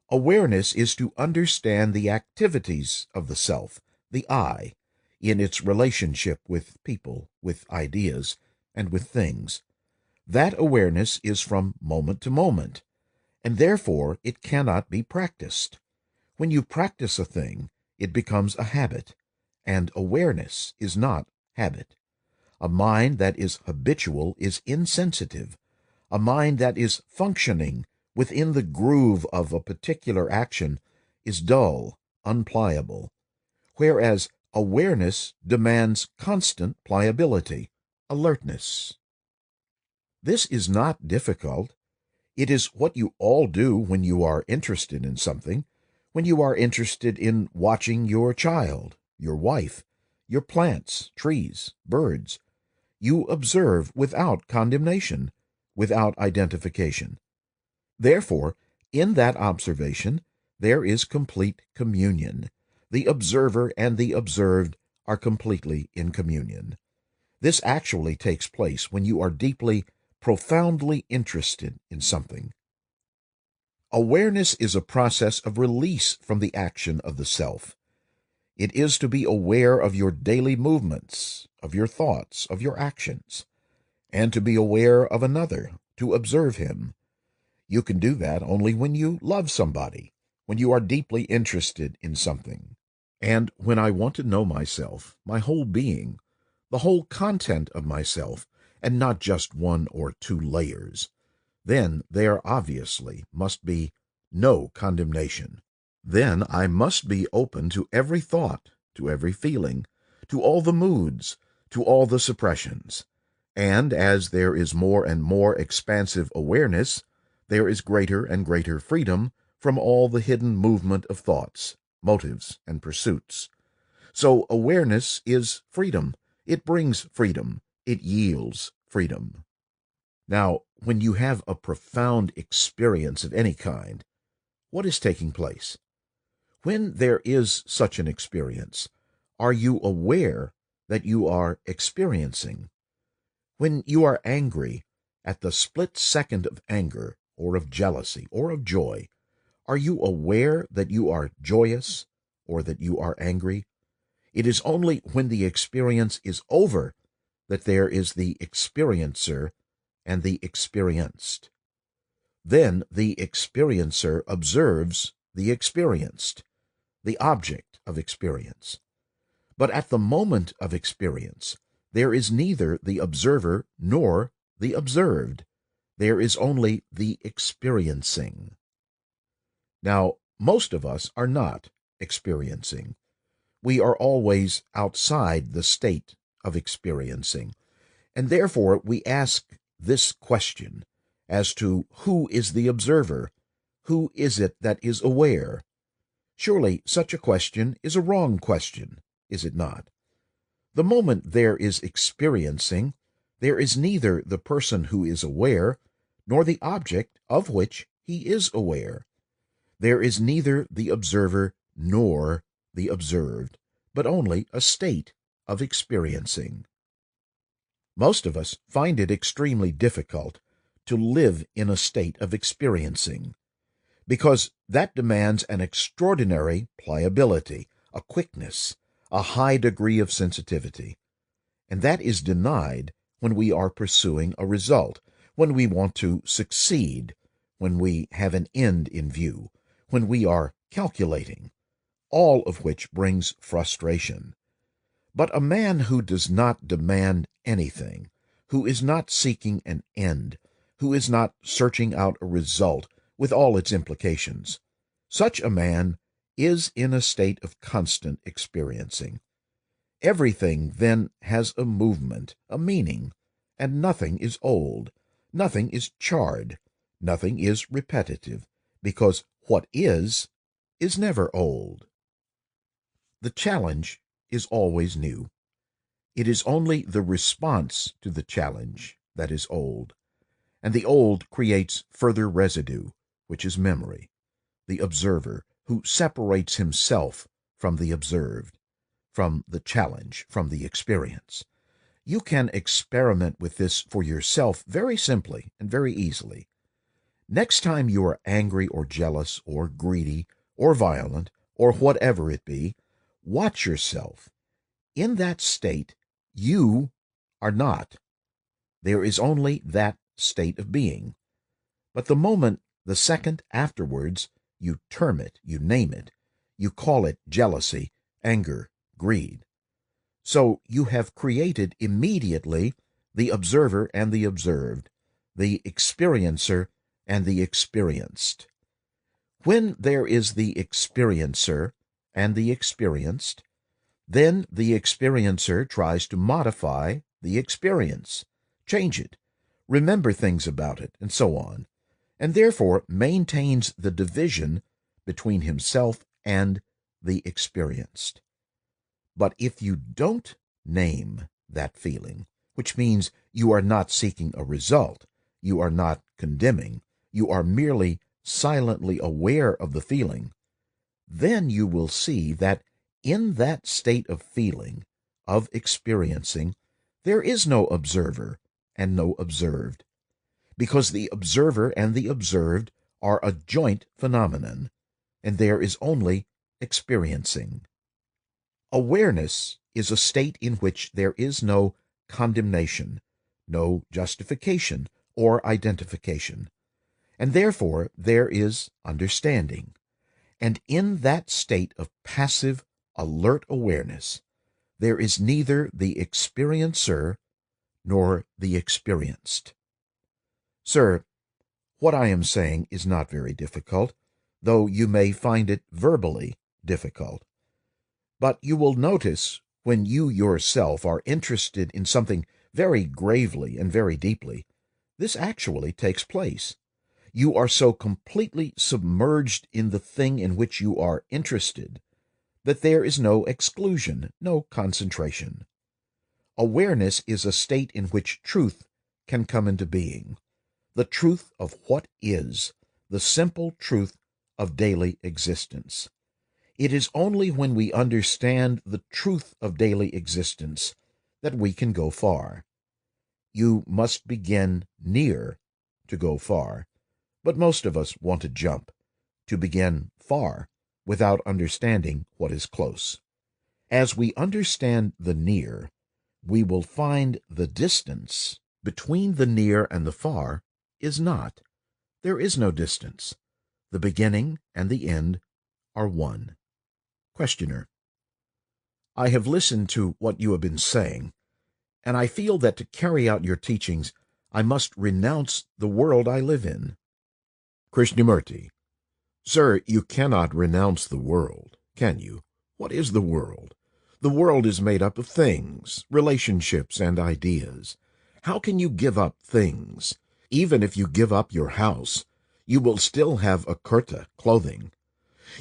Awareness is to understand the activities of the self, the I, in its relationship with people, with ideas, and with things. That awareness is from moment to moment, and therefore it cannot be practiced. When you practice a thing, it becomes a habit, and awareness is not habit. A mind that is habitual is insensitive. A mind that is functioning within the groove of a particular action is dull, unpliable, whereas awareness demands constant pliability, alertness. This is not difficult. It is what you all do when you are interested in something, when you are interested in watching your child, your wife, your plants, trees, birds. You observe without condemnation, without identification. Therefore, in that observation, there is complete communion. The observer and the observed are completely in communion. This actually takes place when you are deeply, profoundly interested in something. Awareness is a process of release from the action of the self. It is to be aware of your daily movements, of your thoughts, of your actions, and to be aware of another, to observe him. You can do that only when you love somebody, when you are deeply interested in something. And when I want to know myself, my whole being, the whole content of myself, and not just one or two layers, then there obviously must be no condemnation. Then I must be open to every thought, to every feeling, to all the moods, to all the suppressions. And as there is more and more expansive awareness, there is greater and greater freedom from all the hidden movement of thoughts, motives, and pursuits. So awareness is freedom. It brings freedom. It yields freedom. Now, when you have a profound experience of any kind, what is taking place? When there is such an experience, are you aware that you are experiencing? When you are angry, at the split second of anger, or of jealousy, or of joy, are you aware that you are joyous, or that you are angry? It is only when the experience is over that there is the experiencer and the experienced. Then the experiencer observes the experienced, the object of experience. But at the moment of experience, there is neither the observer nor the observed. There is only the experiencing. Now, most of us are not experiencing. We are always outside the state of experiencing, and therefore we ask this question as to who is the observer, who is it that is aware? Surely such a question is a wrong question, is it not? The moment there is experiencing, there is neither the person who is aware, nor the object of which he is aware. There is neither the observer nor the observed, but only a state of experiencing. Most of us find it extremely difficult to live in a state of experiencing, because that demands an extraordinary pliability, a quickness, a high degree of sensitivity. And that is denied when we are pursuing a result, when we want to succeed, when we have an end in view, when we are calculating, all of which brings frustration. But a man who does not demand anything, who is not seeking an end, who is not searching out a result with all its implications, such a man is in a state of constant experiencing. Everything then has a movement, a meaning, and nothing is old, nothing is charred, nothing is repetitive, because what is never old. The challenge is always new. It is only the response to the challenge that is old, and the old creates further residue, which is memory, the observer who separates himself from the observed, from the challenge, from the experience. You can experiment with this for yourself very simply and very easily. Next time you are angry or jealous or greedy or violent or whatever it be, watch yourself. In that state, you are not. There is only that state of being. But the second afterwards, you term it, you name it, you call it jealousy, anger, greed. So you have created immediately the observer and the observed, the experiencer and the experienced. When there is the experiencer and the experienced, then the experiencer tries to modify the experience, change it, remember things about it, and so on, and therefore maintains the division between himself and the experienced. But if you don't name that feeling, which means you are not seeking a result, you are not condemning, you are merely silently aware of the feeling, then you will see that in that state of feeling, of experiencing, there is no observer and no observed, because the observer and the observed are a joint phenomenon, and there is only experiencing. Awareness is a state in which there is no condemnation, no justification or identification, and therefore there is understanding. And in that state of passive, alert awareness, there is neither the experiencer nor the experienced. Sir, what I am saying is not very difficult, though you may find it verbally difficult. But you will notice when you yourself are interested in something very gravely and very deeply, this actually takes place. You are so completely submerged in the thing in which you are interested that there is no exclusion, no concentration. Awareness is a state in which truth can come into being, the truth of what is, the simple truth of daily existence. It is only when we understand the truth of daily existence that we can go far. You must begin near to go far, but most of us want to jump, to begin far, without understanding what is close. As we understand the near, we will find the distance between the near and the far is not. There is no distance. The beginning and the end are one. Questioner: I have listened to what you have been saying, and I feel that to carry out your teachings, I must renounce the world I live in. Krishnamurti: Sir, you cannot renounce the world, can you? What is the world? The world is made up of things, relationships, and ideas. How can you give up things? Even if you give up your house, you will still have a kurta, clothing.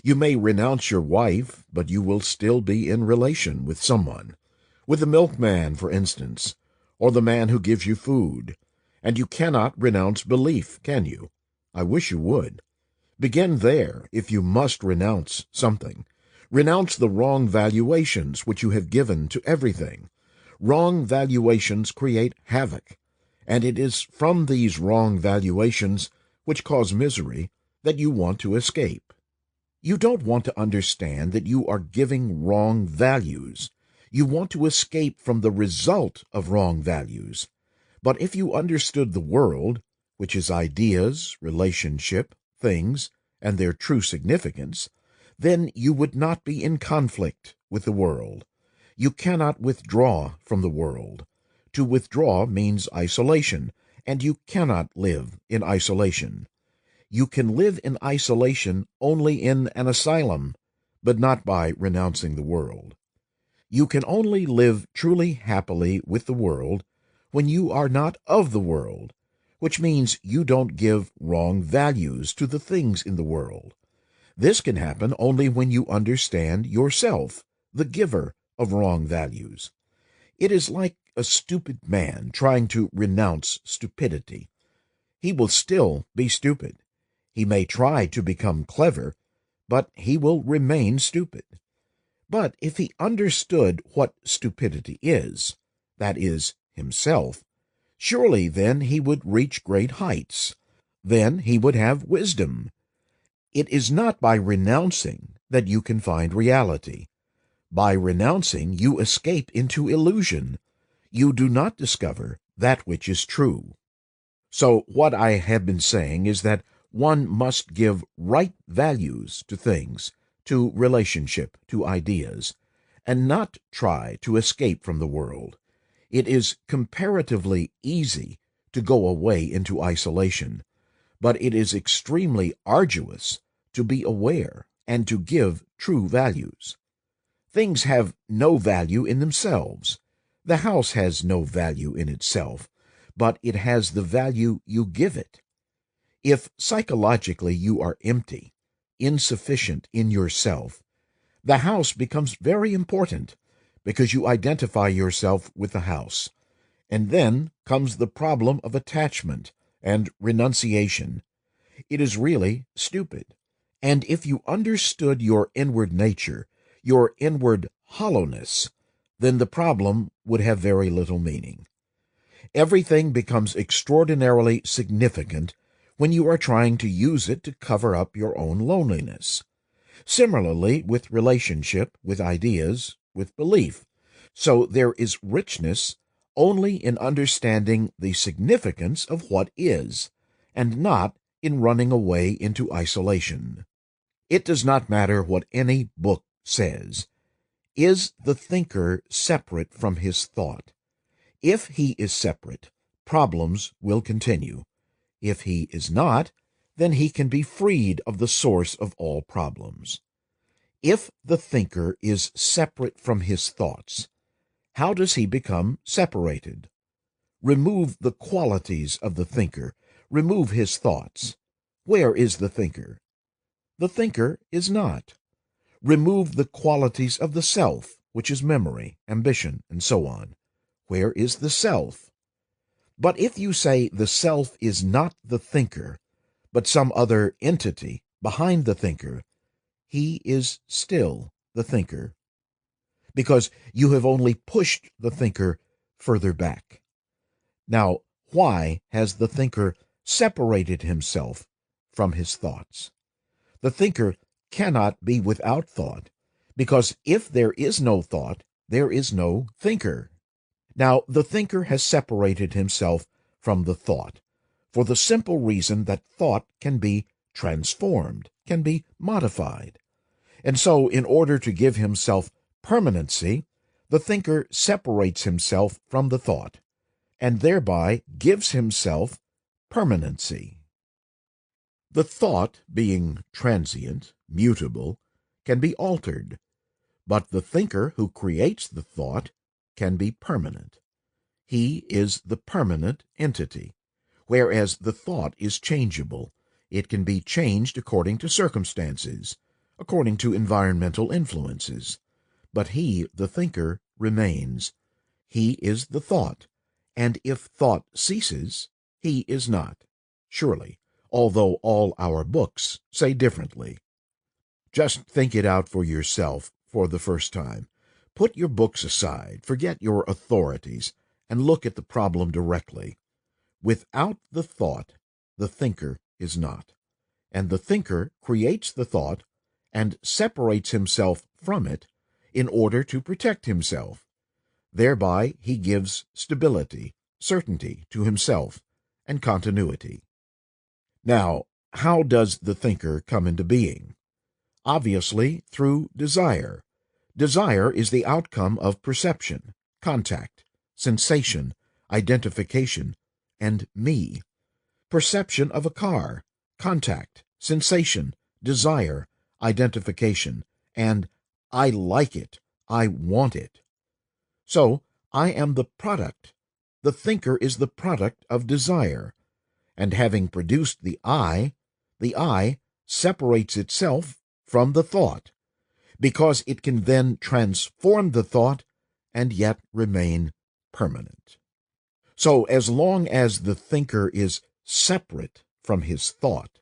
You may renounce your wife, but you will still be in relation with someone, with the milkman, for instance, or the man who gives you food. And you cannot renounce belief, can you? I wish you would. Begin there, if you must renounce something. Renounce the wrong valuations which you have given to everything. Wrong valuations create havoc, and it is from these wrong valuations, which cause misery, that you want to escape. You don't want to understand that you are giving wrong values. You want to escape from the result of wrong values. But if you understood the world, which is ideas, relationship, things, and their true significance, then you would not be in conflict with the world. You cannot withdraw from the world. To withdraw means isolation, and you cannot live in isolation. You can live in isolation only in an asylum, but not by renouncing the world. You can only live truly happily with the world when you are not of the world, which means you don't give wrong values to the things in the world. This can happen only when you understand yourself, the giver of wrong values. It is like a stupid man trying to renounce stupidity. He will still be stupid. He may try to become clever, but he will remain stupid. But if he understood what stupidity is, that is, himself, surely then he would reach great heights. Then he would have wisdom. It is not by renouncing that you can find reality. By renouncing, you escape into illusion. You do not discover that which is true. So what I have been saying is that one must give right values to things, to relationship, to ideas, and not try to escape from the world. It is comparatively easy to go away into isolation, but it is extremely arduous to be aware and to give true values. Things have no value in themselves. The house has no value in itself, but it has the value you give it. If psychologically you are empty, insufficient in yourself, the house becomes very important because you identify yourself with the house. And then comes the problem of attachment and renunciation. It is really stupid. And if you understood your inward nature, your inward hollowness, then the problem would have very little meaning. Everything becomes extraordinarily significant when you are trying to use it to cover up your own loneliness. Similarly, with relationship, with ideas, with belief. So there is richness only in understanding the significance of what is, and not in running away into isolation. It does not matter what any book says. Is the thinker separate from his thought? If he is separate, problems will continue. If he is not, then he can be freed of the source of all problems. If the thinker is separate from his thoughts, how does he become separated? Remove the qualities of the thinker. Remove his thoughts. Where is the thinker? The thinker is not. Remove the qualities of the self, which is memory, ambition, and so on. Where is the self? But if you say the self is not the thinker, but some other entity behind the thinker, he is still the thinker, because you have only pushed the thinker further back. Now, why has the thinker separated himself from his thoughts? The thinker cannot be without thought, because if there is no thought, there is no thinker. Now, the thinker has separated himself from the thought, for the simple reason that thought can be transformed, can be modified. And so, in order to give himself permanency, the thinker separates himself from the thought, and thereby gives himself permanency. The thought, being transient, mutable, can be altered, but the thinker who creates the thought can be permanent. He is the permanent entity, whereas the thought is changeable. It can be changed according to circumstances, according to environmental influences. But he, the thinker, remains. He is the thought, and if thought ceases, he is not, surely, although all our books say differently. Just think it out for yourself for the first time. Put your books aside, forget your authorities, and look at the problem directly. Without the thought, the thinker is not, and the thinker creates the thought and separates himself from it in order to protect himself. Thereby he gives stability, certainty to himself, and continuity. Now, how does the thinker come into being? Obviously, through desire. Desire is the outcome of perception, contact, sensation, identification, and me. Perception of a car, contact, sensation, desire, identification, and I like it, I want it. So, I am the product. The thinker is the product of desire, and having produced the I separates itself from the thought, because it can then transform the thought and yet remain permanent. So as long as the thinker is separate from his thought,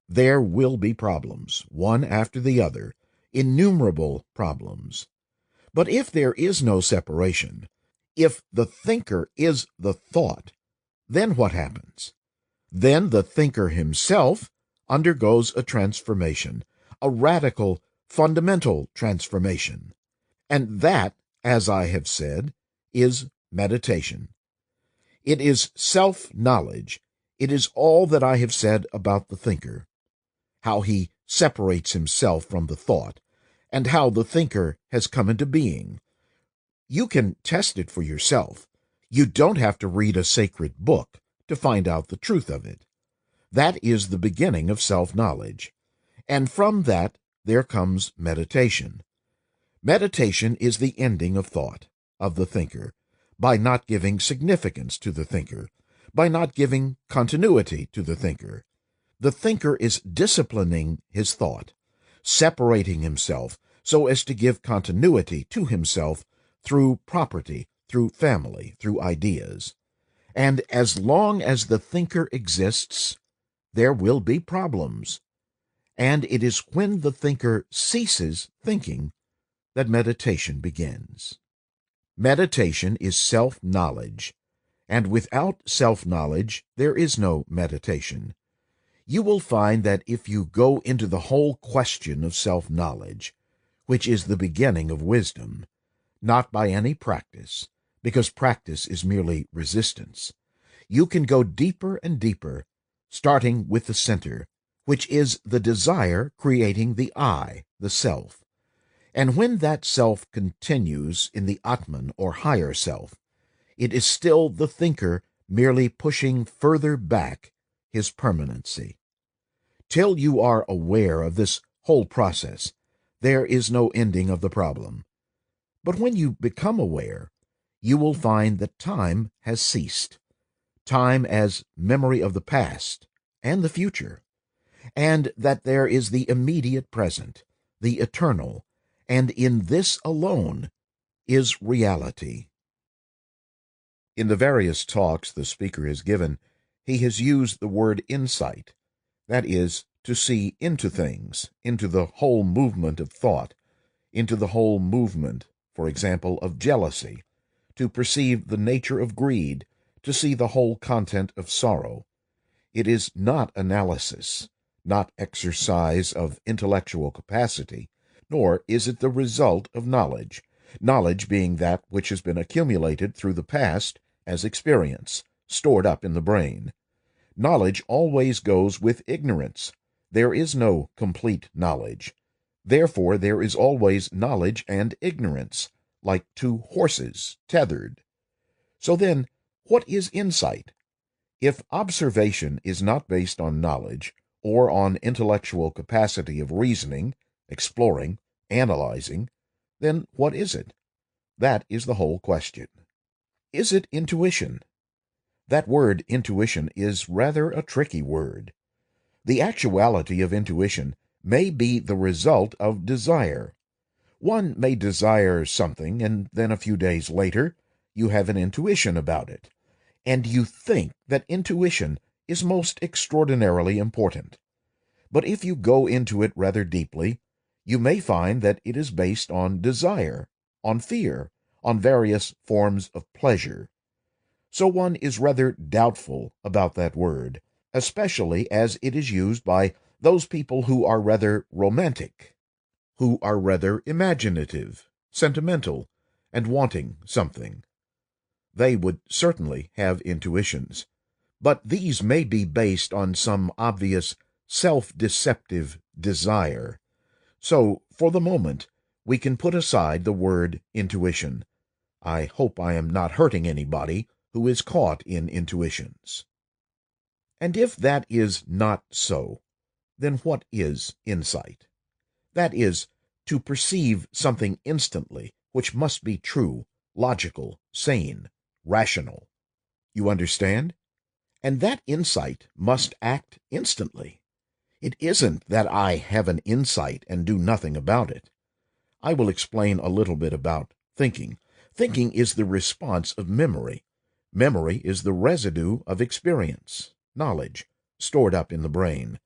there will be problems, one after the other, innumerable problems. But if there is no separation, If the thinker is the thought, then what happens? Then the thinker himself undergoes a transformation, a radical, fundamental transformation. And that, as I have said, is meditation. It is self-knowledge. It is all that I have said about the thinker, how he separates himself from the thought, and how the thinker has come into being. You can test it for yourself. You don't have to read a sacred book to find out the truth of it. That is the beginning of self-knowledge. And from that there comes meditation. Meditation is the ending of thought, of the thinker, by not giving significance to the thinker, by not giving continuity to the thinker. The thinker is disciplining his thought, separating himself so as to give continuity to himself through property, through family, through ideas. And as long as the thinker exists, there will be problems. And it is when the thinker ceases thinking that meditation begins. Meditation is self-knowledge, and without self-knowledge there is no meditation. You will find that if you go into the whole question of self-knowledge, which is the beginning of wisdom, not by any practice, because practice is merely resistance, you can go deeper and deeper, starting with the center, which is the desire creating the I, the self. And when that self continues in the Atman or higher self, it is still the thinker merely pushing further back his permanency. Till you are aware of this whole process, there is no ending of the problem. But when you become aware, you will find that time has ceased, time as memory of the past and the future, and that there is the immediate present, the eternal, and in this alone is reality. In the various talks the speaker has given, he has used the word insight, that is, to see into things, into the whole movement of thought, into the whole movement, for example, of jealousy, to perceive the nature of greed, to see the whole content of sorrow. It is not analysis, not exercise of intellectual capacity, nor is it the result of knowledge, knowledge being that which has been accumulated through the past as experience, stored up in the brain. Knowledge always goes with ignorance. There is no complete knowledge. Therefore there is always knowledge and ignorance, like two horses tethered. So then, what is insight? If observation is not based on knowledge, or on intellectual capacity of reasoning, exploring, analyzing, then what is it? That is the whole question. Is it intuition? That word intuition is rather a tricky word. The actuality of intuition may be the result of desire. One may desire something, and then a few days later you have an intuition about it, and you think that intuition is most extraordinarily important. But if you go into it rather deeply, you may find that it is based on desire, on fear, on various forms of pleasure. So one is rather doubtful about that word, especially as it is used by those people who are rather romantic, who are rather imaginative, sentimental, and wanting something. They would certainly have intuitions, but these may be based on some obvious self-deceptive desire. So, for the moment, we can put aside the word intuition. I hope I am not hurting anybody who is caught in intuitions. And if that is not so, then what is insight? That is, to perceive something instantly, which must be true, logical, sane, rational. You understand? And that insight must act instantly. It isn't that I have an insight and do nothing about it. I will explain a little bit about thinking. Thinking is the response of memory. Memory is the residue of experience, knowledge, stored up in the brain.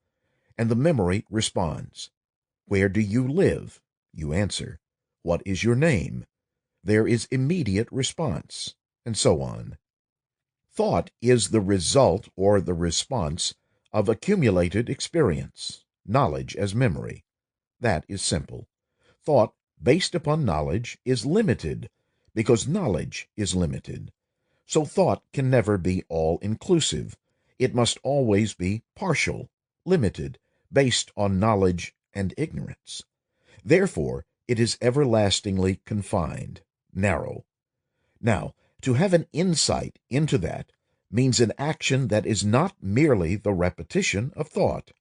And the memory responds. Where do you live? You answer. What is your name? There is immediate response. and so on. Thought is the result or the response of accumulated experience, knowledge as memory. That is simple. Thought based upon knowledge is limited because knowledge is limited. So thought can never be all-inclusive. It must always be partial, limited, based on knowledge and ignorance. Therefore, it is everlastingly confined, narrow. Now, to have an insight into that means an action that is not merely the repetition of thought.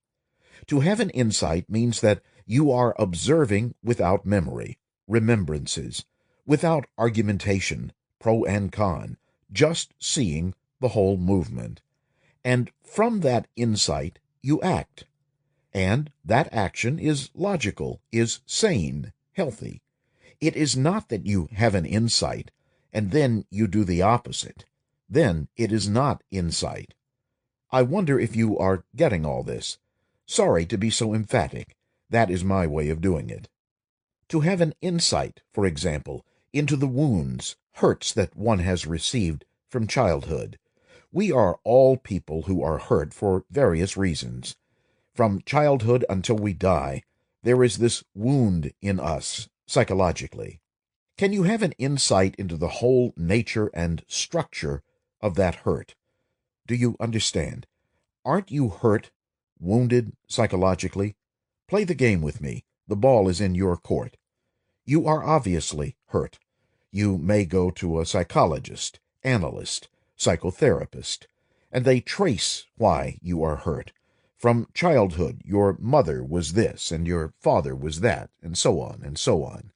To have an insight means that you are observing without memory, remembrances, without argumentation, pro and con, just seeing the whole movement. And from that insight you act. And that action is logical, is sane, healthy. It is not that you have an insight and then you do the opposite. Then it is not insight. I wonder if you are getting all this. Sorry to be so emphatic. That is my way of doing it. To have an insight, for example, into the wounds, hurts that one has received from childhood. We are all people who are hurt for various reasons. From childhood until we die, there is this wound in us, psychologically. Can you have an insight into the whole nature and structure of that hurt? Do you understand? Aren't you hurt, wounded psychologically? Play the game with me. The ball is in your court. You are obviously hurt. You may go to a psychologist, analyst, psychotherapist, and they trace why you are hurt. From childhood, your mother was this, and your father was that, and so on, and so on.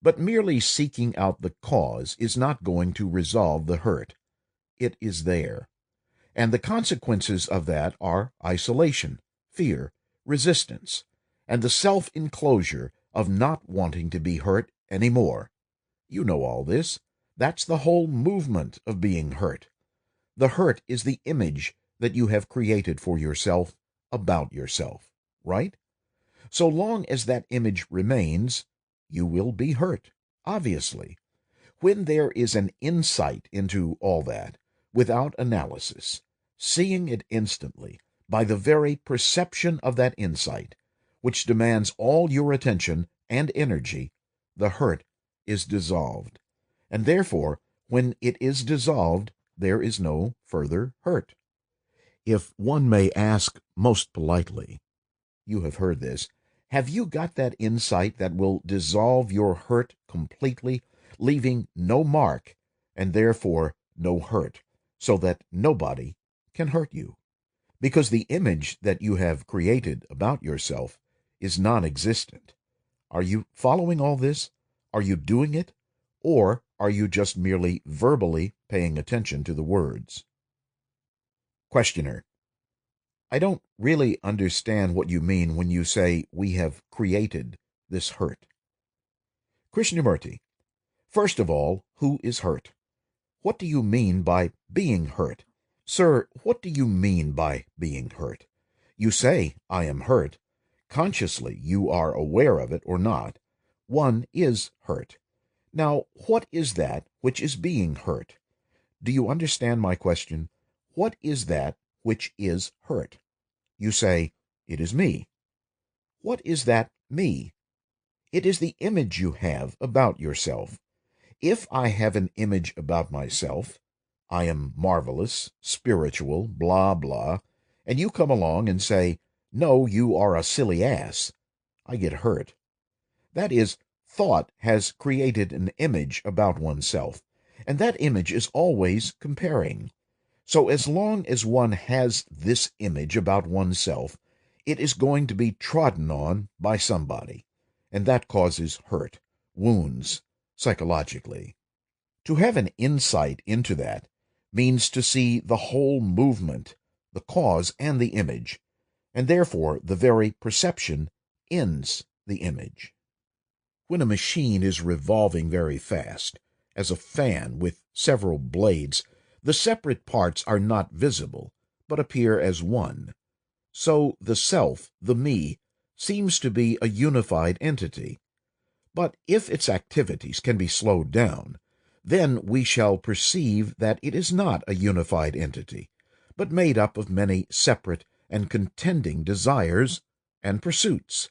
But merely seeking out the cause is not going to resolve the hurt. It is there. And the consequences of that are isolation, fear, resistance, and the self-enclosure of not wanting to be hurt any more. You know all this. That's the whole movement of being hurt. The hurt is the image that you have created for yourself about yourself, right? So long as that image remains, you will be hurt, obviously. When there is an insight into all that, without analysis, seeing it instantly, by the very perception of that insight, which demands all your attention and energy, the hurt is dissolved. And therefore, when it is dissolved, there is no further hurt. If one may ask most politely, you have heard this, have you got that insight that will dissolve your hurt completely, leaving no mark, and therefore no hurt, so that nobody can hurt you? Because the image that you have created about yourself is non-existent. Are you following all this? Are you doing it? Or are you just merely verbally paying attention to the words? Questioner: I don't really understand what you mean when you say we have created this hurt. Krishnamurti: First of all, who is hurt? What do you mean by being hurt? Sir, what do you mean by being hurt? You say, I am hurt. Consciously, you are aware of it or not. One is hurt. Now, what is that which is being hurt? Do you understand my question? What is that which is hurt? You say, it is me. What is that me? It is the image you have about yourself. If I have an image about myself, I am marvelous, spiritual, blah, blah, and you come along and say, no, you are a silly ass, I get hurt. That is, thought has created an image about oneself, and that image is always comparing. So as long as one has this image about oneself, it is going to be trodden on by somebody, and that causes hurt, wounds, psychologically. To have an insight into that means to see the whole movement, the cause and the image, and therefore the very perception ends the image. When a machine is revolving very fast, as a fan with several blades, the separate parts are not visible, but appear as one. So the self, the me, seems to be a unified entity. But if its activities can be slowed down, then we shall perceive that it is not a unified entity, but made up of many separate and contending desires and pursuits.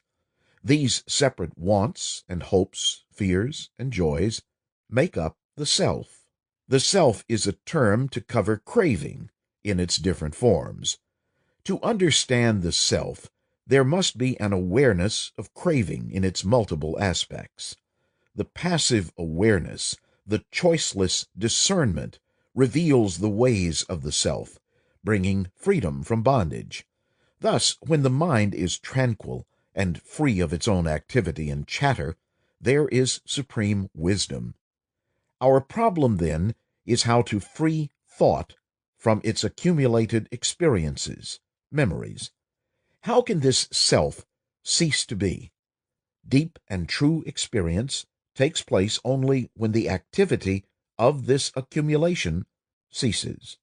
These separate wants and hopes, fears and joys make up the self. The self is a term to cover craving in its different forms. To understand the self, there must be an awareness of craving in its multiple aspects. The passive awareness, the choiceless discernment, reveals the ways of the self, bringing freedom from bondage. Thus, when the mind is tranquil and free of its own activity and chatter, there is supreme wisdom. Our problem, then, is how to free thought from its accumulated experiences, memories. How can this self cease to be? Deep and true experience takes place only when the activity of this accumulation ceases.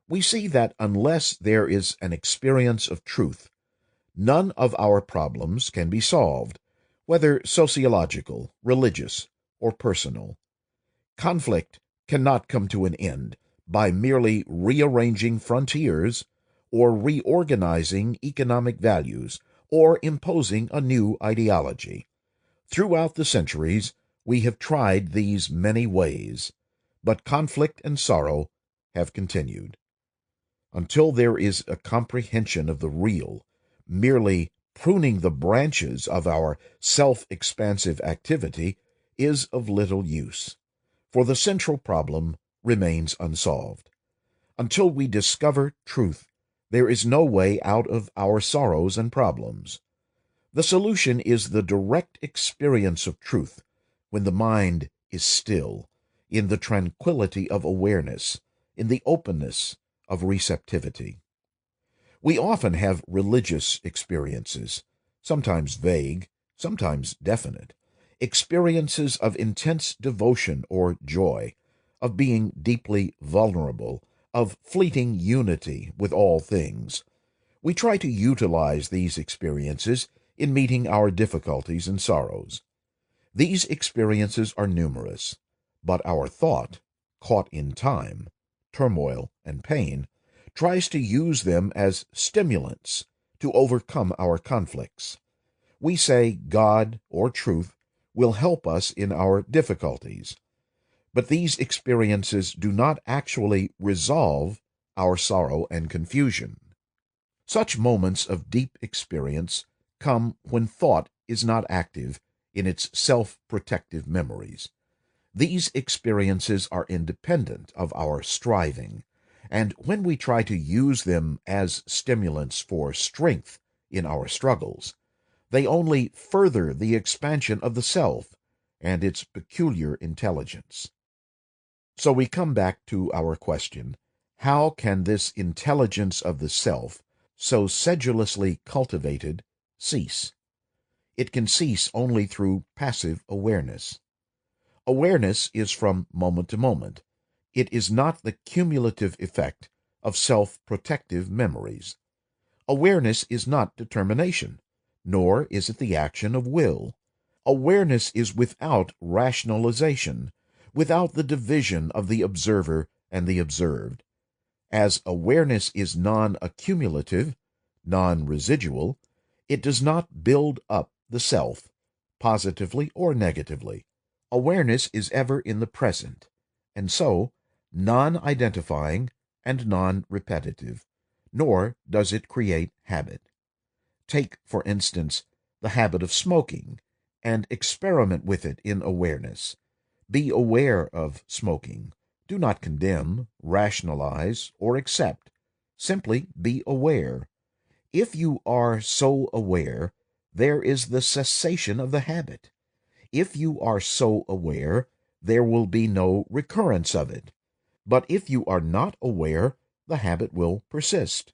We see that unless there is an experience of truth, none of our problems can be solved, whether sociological, religious, or personal. Conflict cannot come to an end by merely rearranging frontiers or reorganizing economic values or imposing a new ideology. Throughout the centuries, we have tried these many ways, but conflict and sorrow have continued. Until there is a comprehension of the real, merely pruning the branches of our self-expansive activity is of little use, for the central problem remains unsolved. Until we discover truth, there is no way out of our sorrows and problems. The solution is the direct experience of truth when the mind is still, in the tranquility of awareness, in the openness of receptivity. We often have religious experiences, sometimes vague, sometimes definite, experiences of intense devotion or joy, of being deeply vulnerable, of fleeting unity with all things. We try to utilize these experiences in meeting our difficulties and sorrows. These experiences are numerous, but our thought, caught in time, turmoil, and pain, tries to use them as stimulants to overcome our conflicts. We say God or truth will help us in our difficulties, but these experiences do not actually resolve our sorrow and confusion. Such moments of deep experience come when thought is not active in its self-protective memories. These experiences are independent of our striving, and when we try to use them as stimulants for strength in our struggles, they only further the expansion of the self and its peculiar intelligence. So we come back to our question, how can this intelligence of the self, so sedulously cultivated, cease? It can cease only through passive awareness. Awareness is from moment to moment. It is not the cumulative effect of self-protective memories. Awareness is not determination, nor is it the action of will. Awareness is without rationalization, without the division of the observer and the observed. As awareness is non-accumulative, non-residual, it does not build up the self, positively or negatively. Awareness is ever in the present, and so non-identifying and non-repetitive, nor does it create habit. Take, for instance, the habit of smoking, and experiment with it in awareness. Be aware of smoking. Do not condemn, rationalize, or accept. Simply be aware. If you are so aware, there is the cessation of the habit. If you are so aware, there will be no recurrence of it. But if you are not aware, the habit will persist.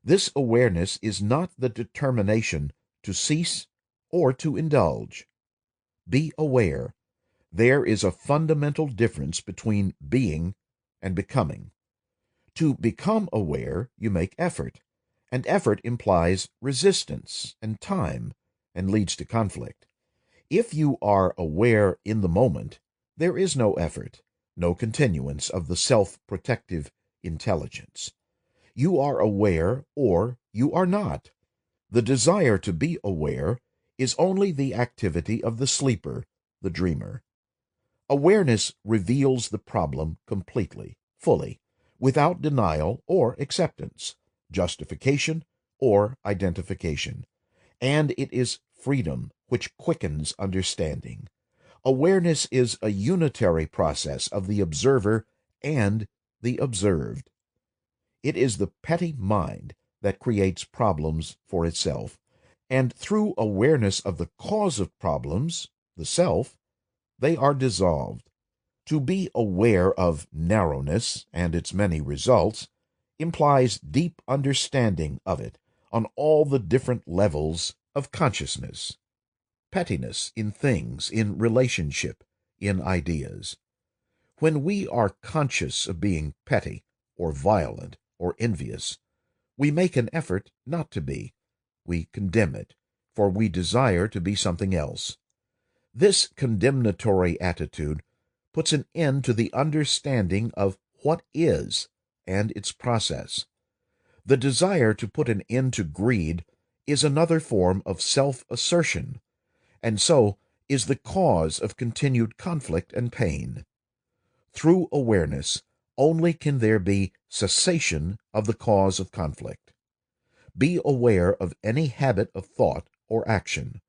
This awareness is not the determination to cease or to indulge. Be aware. There is a fundamental difference between being and becoming. To become aware, you make effort, and effort implies resistance and time, and leads to conflict. If you are aware in the moment, there is no effort, no continuance of the self-protective intelligence. You are aware or you are not. The desire to be aware is only the activity of the sleeper, the dreamer. Awareness reveals the problem completely, fully, without denial or acceptance, justification or identification. And it is freedom which quickens understanding. Awareness is a unitary process of the observer and the observed. It is the petty mind that creates problems for itself, and through awareness of the cause of problems, the self, they are dissolved. To be aware of narrowness and its many results implies deep understanding of it on all the different levels of consciousness. Pettiness in things, in relationship, in ideas. When we are conscious of being petty, or violent, or envious, we make an effort not to be. We condemn it, for we desire to be something else. This condemnatory attitude puts an end to the understanding of what is and its process. The desire to put an end to greed is another form of self-assertion, and so is the cause of continued conflict and pain. Through awareness, only can there be cessation of the cause of conflict. Be aware of any habit of thought or action.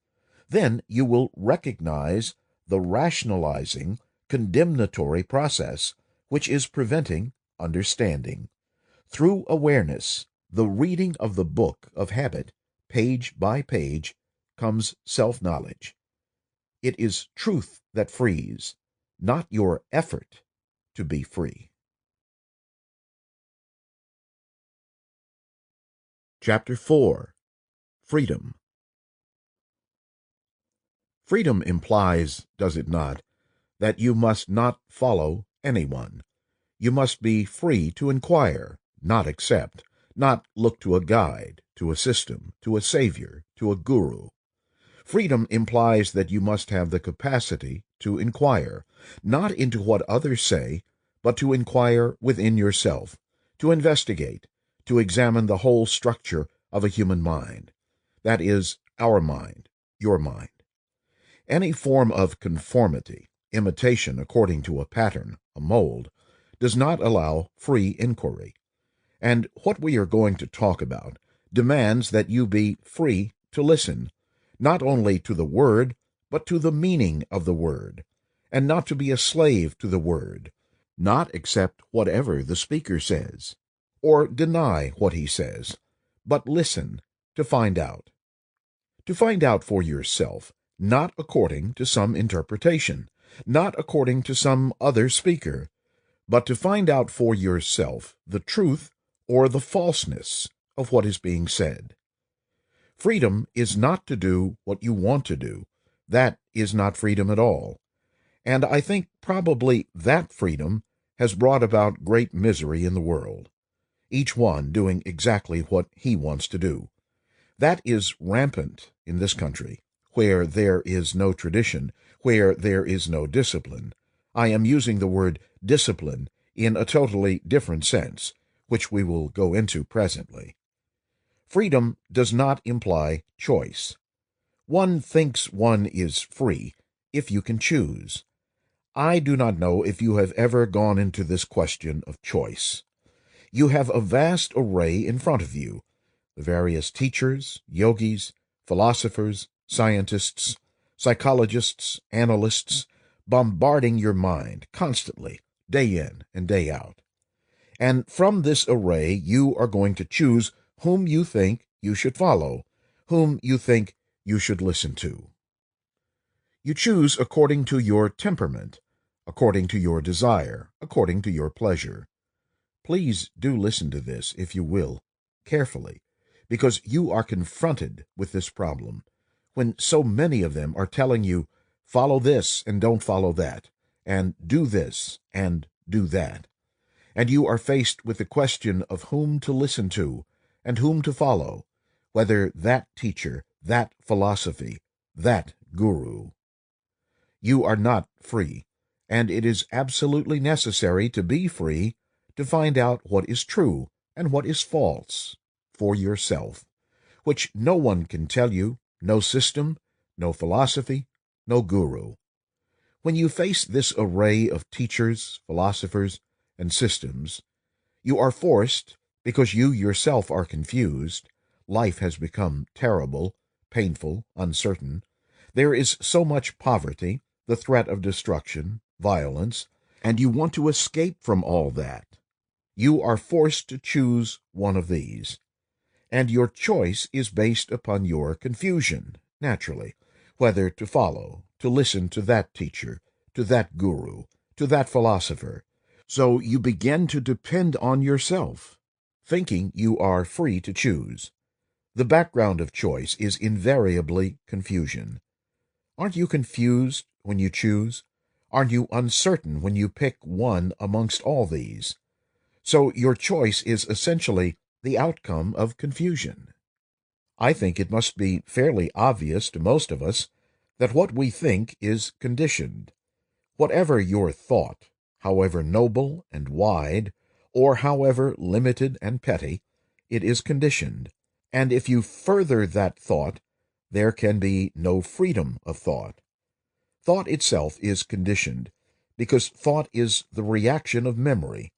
Then you will recognize the rationalizing, condemnatory process which is preventing understanding. Through awareness, the reading of the book of habit, page by page, comes self-knowledge. It is truth that frees, not your effort to be free. Chapter 4. Freedom. Freedom implies, does it not, that you must not follow anyone. You must be free to inquire, not accept, not look to a guide, to a system, to a savior, to a guru. Freedom implies that you must have the capacity to inquire, not into what others say, but to inquire within yourself, to investigate, to examine the whole structure of a human mind. That is, our mind, your mind. Any form of conformity, imitation according to a pattern, a mold, does not allow free inquiry. And what we are going to talk about demands that you be free to listen, not only to the word, but to the meaning of the word, and not to be a slave to the word, not accept whatever the speaker says, or deny what he says, but listen to find out. To find out for yourself, not according to some interpretation, not according to some other speaker, but to find out for yourself the truth or the falseness of what is being said. Freedom is not to do what you want to do. That is not freedom at all. And I think probably that freedom has brought about great misery in the world, each one doing exactly what he wants to do. That is rampant in this country, where there is no tradition, where there is no discipline. I am using the word discipline in a totally different sense, which we will go into presently. Freedom does not imply choice. One thinks one is free if you can choose. I do not know if you have ever gone into this question of choice. You have a vast array in front of you, the various teachers, yogis, philosophers, scientists, psychologists, analysts, bombarding your mind constantly, day in and day out. And from this array you are going to choose whom you think you should follow, whom you think you should listen to. You choose according to your temperament, according to your desire, according to your pleasure. Please do listen to this, if you will, carefully, because you are confronted with this problem, when so many of them are telling you, follow this and don't follow that, and do this and do that. And you are faced with the question of whom to listen to and whom to follow, whether that teacher, that philosophy, that guru. You are not free, and it is absolutely necessary to be free to find out what is true and what is false for yourself, which no one can tell you, no system, no philosophy, no guru. When you face this array of teachers, philosophers, and systems, you are forced, because you yourself are confused, life has become terrible, painful, uncertain, there is so much poverty, the threat of destruction, violence, and you want to escape from all that. You are forced to choose one of these, and your choice is based upon your confusion, naturally, whether to follow, to listen to that teacher, to that guru, to that philosopher. So you begin to depend on yourself, thinking you are free to choose. The background of choice is invariably confusion. Aren't you confused when you choose? Aren't you uncertain when you pick one amongst all these? So your choice is essentially the outcome of confusion. I think it must be fairly obvious to most of us that what we think is conditioned. Whatever your thought, however noble and wide, or however limited and petty, it is conditioned, and if you further that thought, there can be no freedom of thought. Thought itself is conditioned, because thought is the reaction of memory,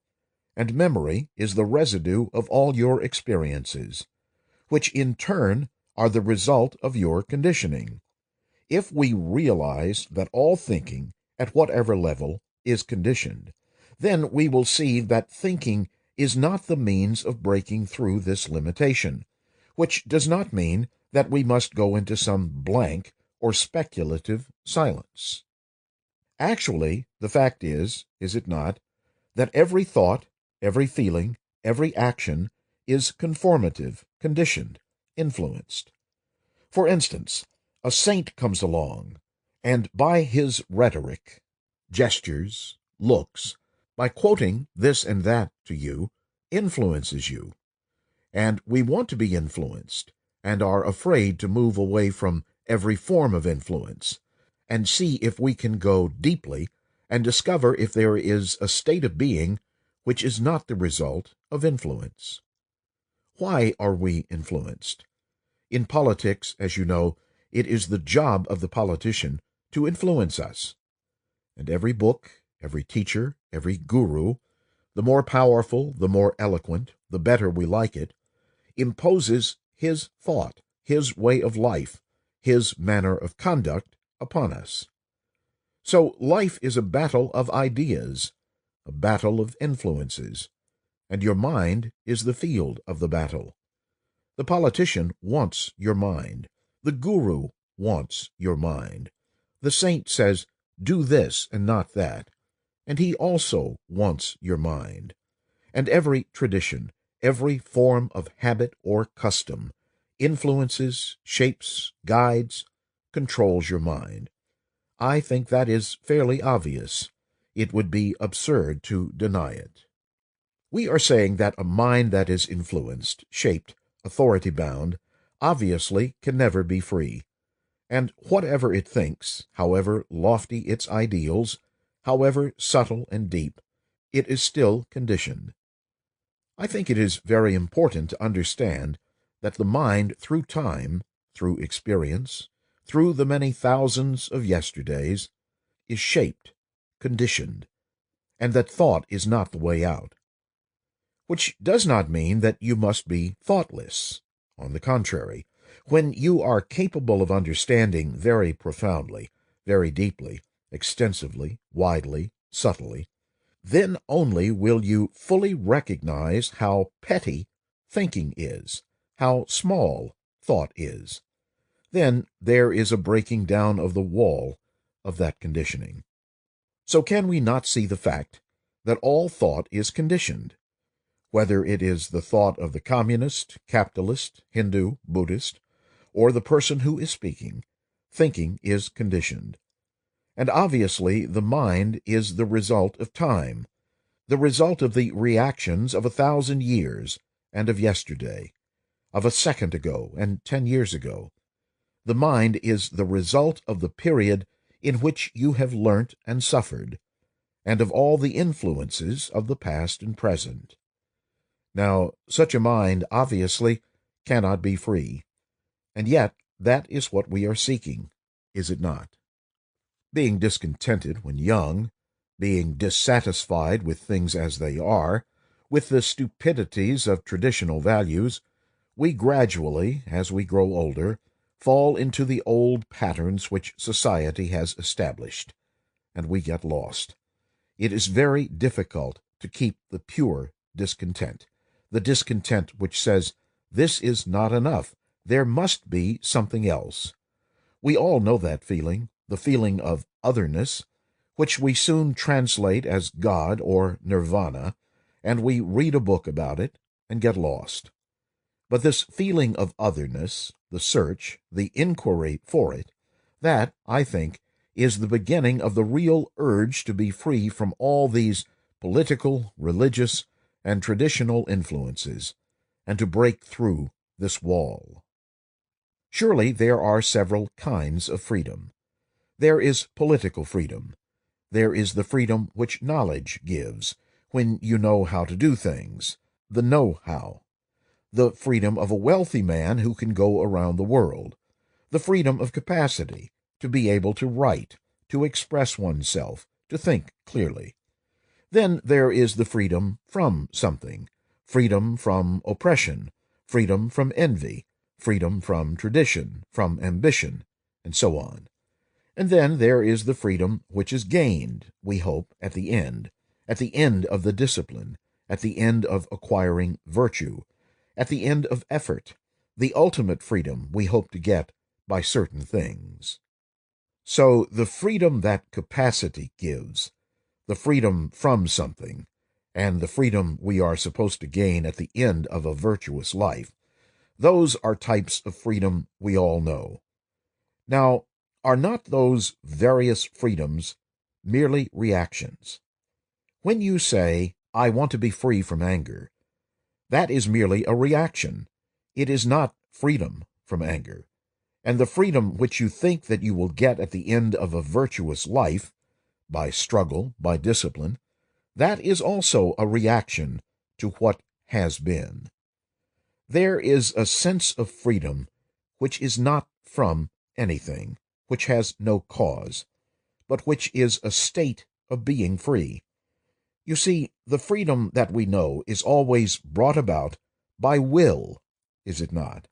and memory is the residue of all your experiences, which in turn are the result of your conditioning. If we realize that all thinking, at whatever level, is conditioned, then we will see that thinking is not the means of breaking through this limitation, which does not mean that we must go into some blank or speculative silence. Actually, the fact is it not, that every thought, every feeling, every action is conformative, conditioned, influenced. For instance, a saint comes along, and by his rhetoric, gestures, looks, by quoting this and that to you, influences you. And we want to be influenced, and are afraid to move away from every form of influence, and see if we can go deeply and discover if there is a state of being which is not the result of influence. Why are we influenced? In politics, as you know, it is the job of the politician to influence us. And every book, every teacher, every guru, the more powerful, the more eloquent, the better we like it, imposes his thought, his way of life, his manner of conduct upon us. So life is a battle of ideas, a battle of influences, and your mind is the field of the battle. The politician wants your mind. The guru wants your mind. The saint says, do this and not that, and he also wants your mind. And every tradition, every form of habit or custom, influences, shapes, guides, controls your mind. I think that is fairly obvious. It would be absurd to deny it. We are saying that a mind that is influenced, shaped, authority-bound, obviously can never be free. And whatever it thinks, however lofty its ideals, however subtle and deep, it is still conditioned. I think it is very important to understand that the mind, through time, through experience, through the many thousands of yesterdays, is shaped, conditioned, and that thought is not the way out. Which does not mean that you must be thoughtless. On the contrary, when you are capable of understanding very profoundly, very deeply, extensively, widely, subtly, then only will you fully recognize how petty thinking is, how small thought is. Then there is a breaking down of the wall of that conditioning. So can we not see the fact that all thought is conditioned? Whether it is the thought of the communist, capitalist, Hindu, Buddhist, or the person who is speaking, thinking is conditioned. And obviously the mind is the result of time, the result of the reactions of 1,000 years and of yesterday, of a second ago and 10 years ago. The mind is the result of the period in which you have learnt and suffered, and of all the influences of the past and present. Now, such a mind obviously cannot be free, and yet that is what we are seeking, is it not? Being discontented when young, being dissatisfied with things as they are, with the stupidities of traditional values, we gradually, as we grow older, fall into the old patterns which society has established, and we get lost. It is very difficult to keep the pure discontent, the discontent which says, "This is not enough. There must be something else." We all know that feeling, the feeling of otherness, which we soon translate as God or nirvana, and we read a book about it and get lost. But this feeling of otherness, the search, the inquiry for it, that, I think, is the beginning of the real urge to be free from all these political, religious, and traditional influences, and to break through this wall. Surely there are several kinds of freedom. There is political freedom. There is the freedom which knowledge gives, when you know how to do things, the know-how. The freedom of a wealthy man who can go around the world. The freedom of capacity, to be able to write, to express oneself, to think clearly. Then there is the freedom from something, freedom from oppression, freedom from envy, freedom from tradition, from ambition, and so on. And then there is the freedom which is gained, we hope, at the end of the discipline, at the end of acquiring virtue, at the end of effort, the ultimate freedom we hope to get by certain things. So the freedom that capacity gives, the freedom from something, and the freedom we are supposed to gain at the end of a virtuous life, those are types of freedom we all know. Now, are not those various freedoms merely reactions? When you say, "I want to be free from anger," that is merely a reaction. It is not freedom from anger. And the freedom which you think that you will get at the end of a virtuous life, by struggle, by discipline, that is also a reaction to what has been. There is a sense of freedom which is not from anything, which has no cause, but which is a state of being free. You see, the freedom that we know is always brought about by will, is it not?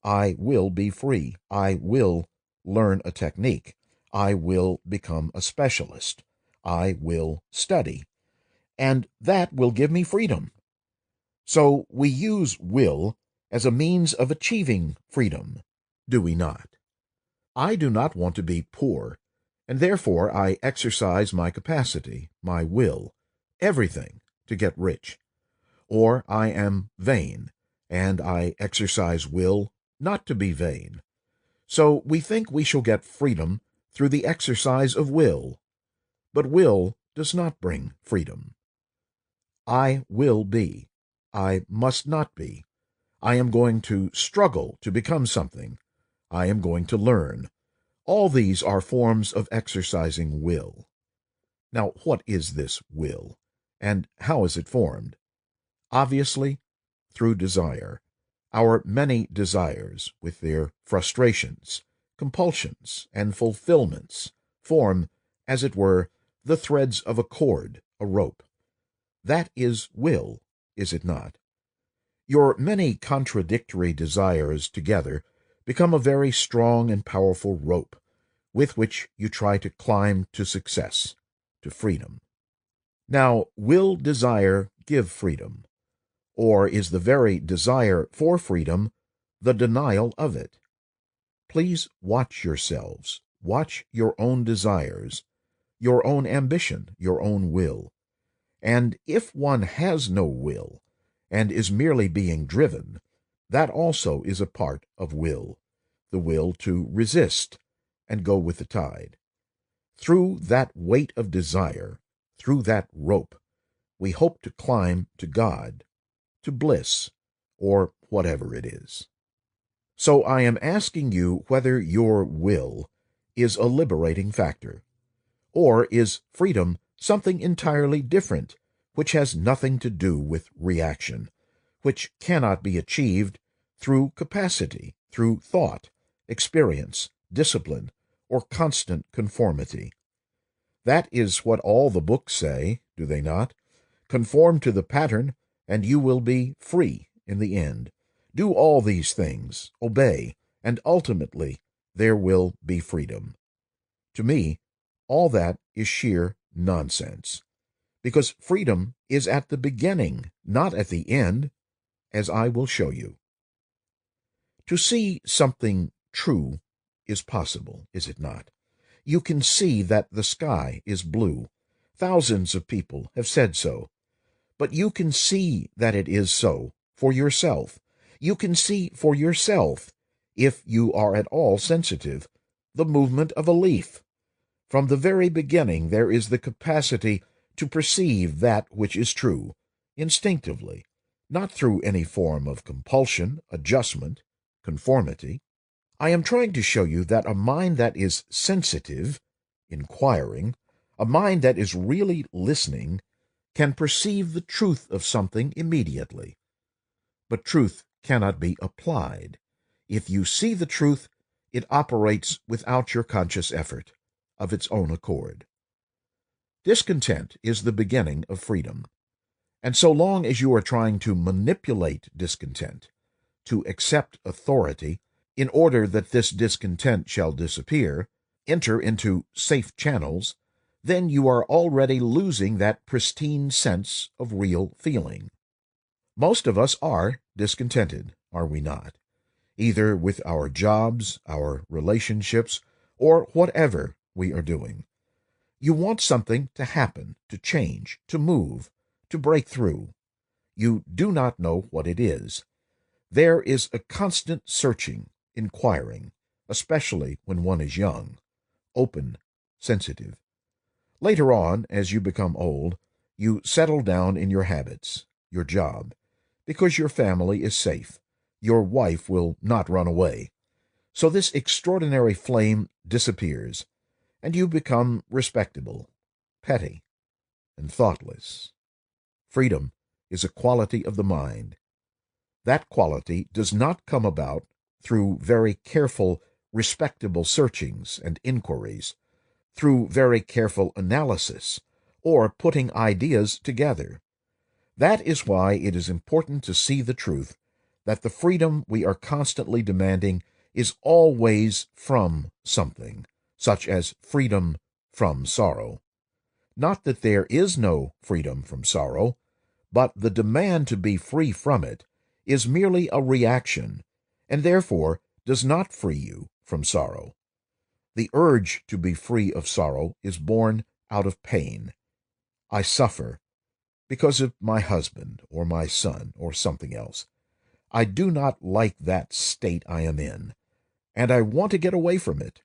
I will be free. I will learn a technique. I will become a specialist. I will study. And that will give me freedom. So we use will as a means of achieving freedom, do we not? I do not want to be poor, and therefore I exercise my capacity, my will, everything to get rich. Or I am vain, and I exercise will not to be vain. So we think we shall get freedom through the exercise of will. But will does not bring freedom. I will be. I must not be. I am going to struggle to become something. I am going to learn. All these are forms of exercising will. Now, what is this will, and how is it formed? Obviously, through desire. Our many desires, with their frustrations, compulsions, and fulfillments, form, as it were, the threads of a cord, a rope. That is will, is it not? Your many contradictory desires together become a very strong and powerful rope, with which you try to climb to success, to freedom. Now, will desire give freedom? Or is the very desire for freedom the denial of it? Please watch yourselves. Watch your own desires, your own ambition, your own will. And if one has no will, and is merely being driven, that also is a part of will, the will to resist and go with the tide. Through that weight of desire, through that rope, we hope to climb to God, to bliss, or whatever it is. So I am asking you whether your will is a liberating factor, or is freedom something entirely different, which has nothing to do with reaction, which cannot be achieved through capacity, through thought, experience, discipline, or constant conformity. That is what all the books say, do they not? Conform to the pattern, and you will be free in the end. Do all these things, obey, and ultimately there will be freedom. To me, all that is sheer nonsense, because freedom is at the beginning, not at the end, as I will show you. To see something true is possible, is it not? You can see that the sky is blue. Thousands of people have said so. But you can see that it is so for yourself. You can see for yourself, if you are at all sensitive, the movement of a leaf. From the very beginning there is the capacity to perceive that which is true, instinctively, not through any form of compulsion, adjustment, conformity. I am trying to show you that a mind that is sensitive, inquiring, a mind that is really listening, can perceive the truth of something immediately. But truth cannot be applied. If you see the truth, it operates without your conscious effort, of its own accord. Discontent is the beginning of freedom. And so long as you are trying to manipulate discontent, to accept authority, in order that this discontent shall disappear, enter into safe channels, then you are already losing that pristine sense of real feeling. Most of us are discontented, are we not? Either with our jobs, our relationships, or whatever we are doing. You want something to happen, to change, to move, to break through. You do not know what it is. There is a constant searching, inquiring, especially when one is young, open, sensitive. Later on, as you become old, you settle down in your habits, your job, because your family is safe. Your wife will not run away. So this extraordinary flame disappears, and you become respectable, petty, and thoughtless. Freedom is a quality of the mind. That quality does not come about through very careful, respectable searchings and inquiries, through very careful analysis, or putting ideas together. That is why it is important to see the truth that the freedom we are constantly demanding is always from something, such as freedom from sorrow. Not that there is no freedom from sorrow, but the demand to be free from it is merely a reaction, and therefore does not free you from sorrow. The urge to be free of sorrow is born out of pain. I suffer because of my husband or my son or something else. I do not like that state I am in, and I want to get away from it.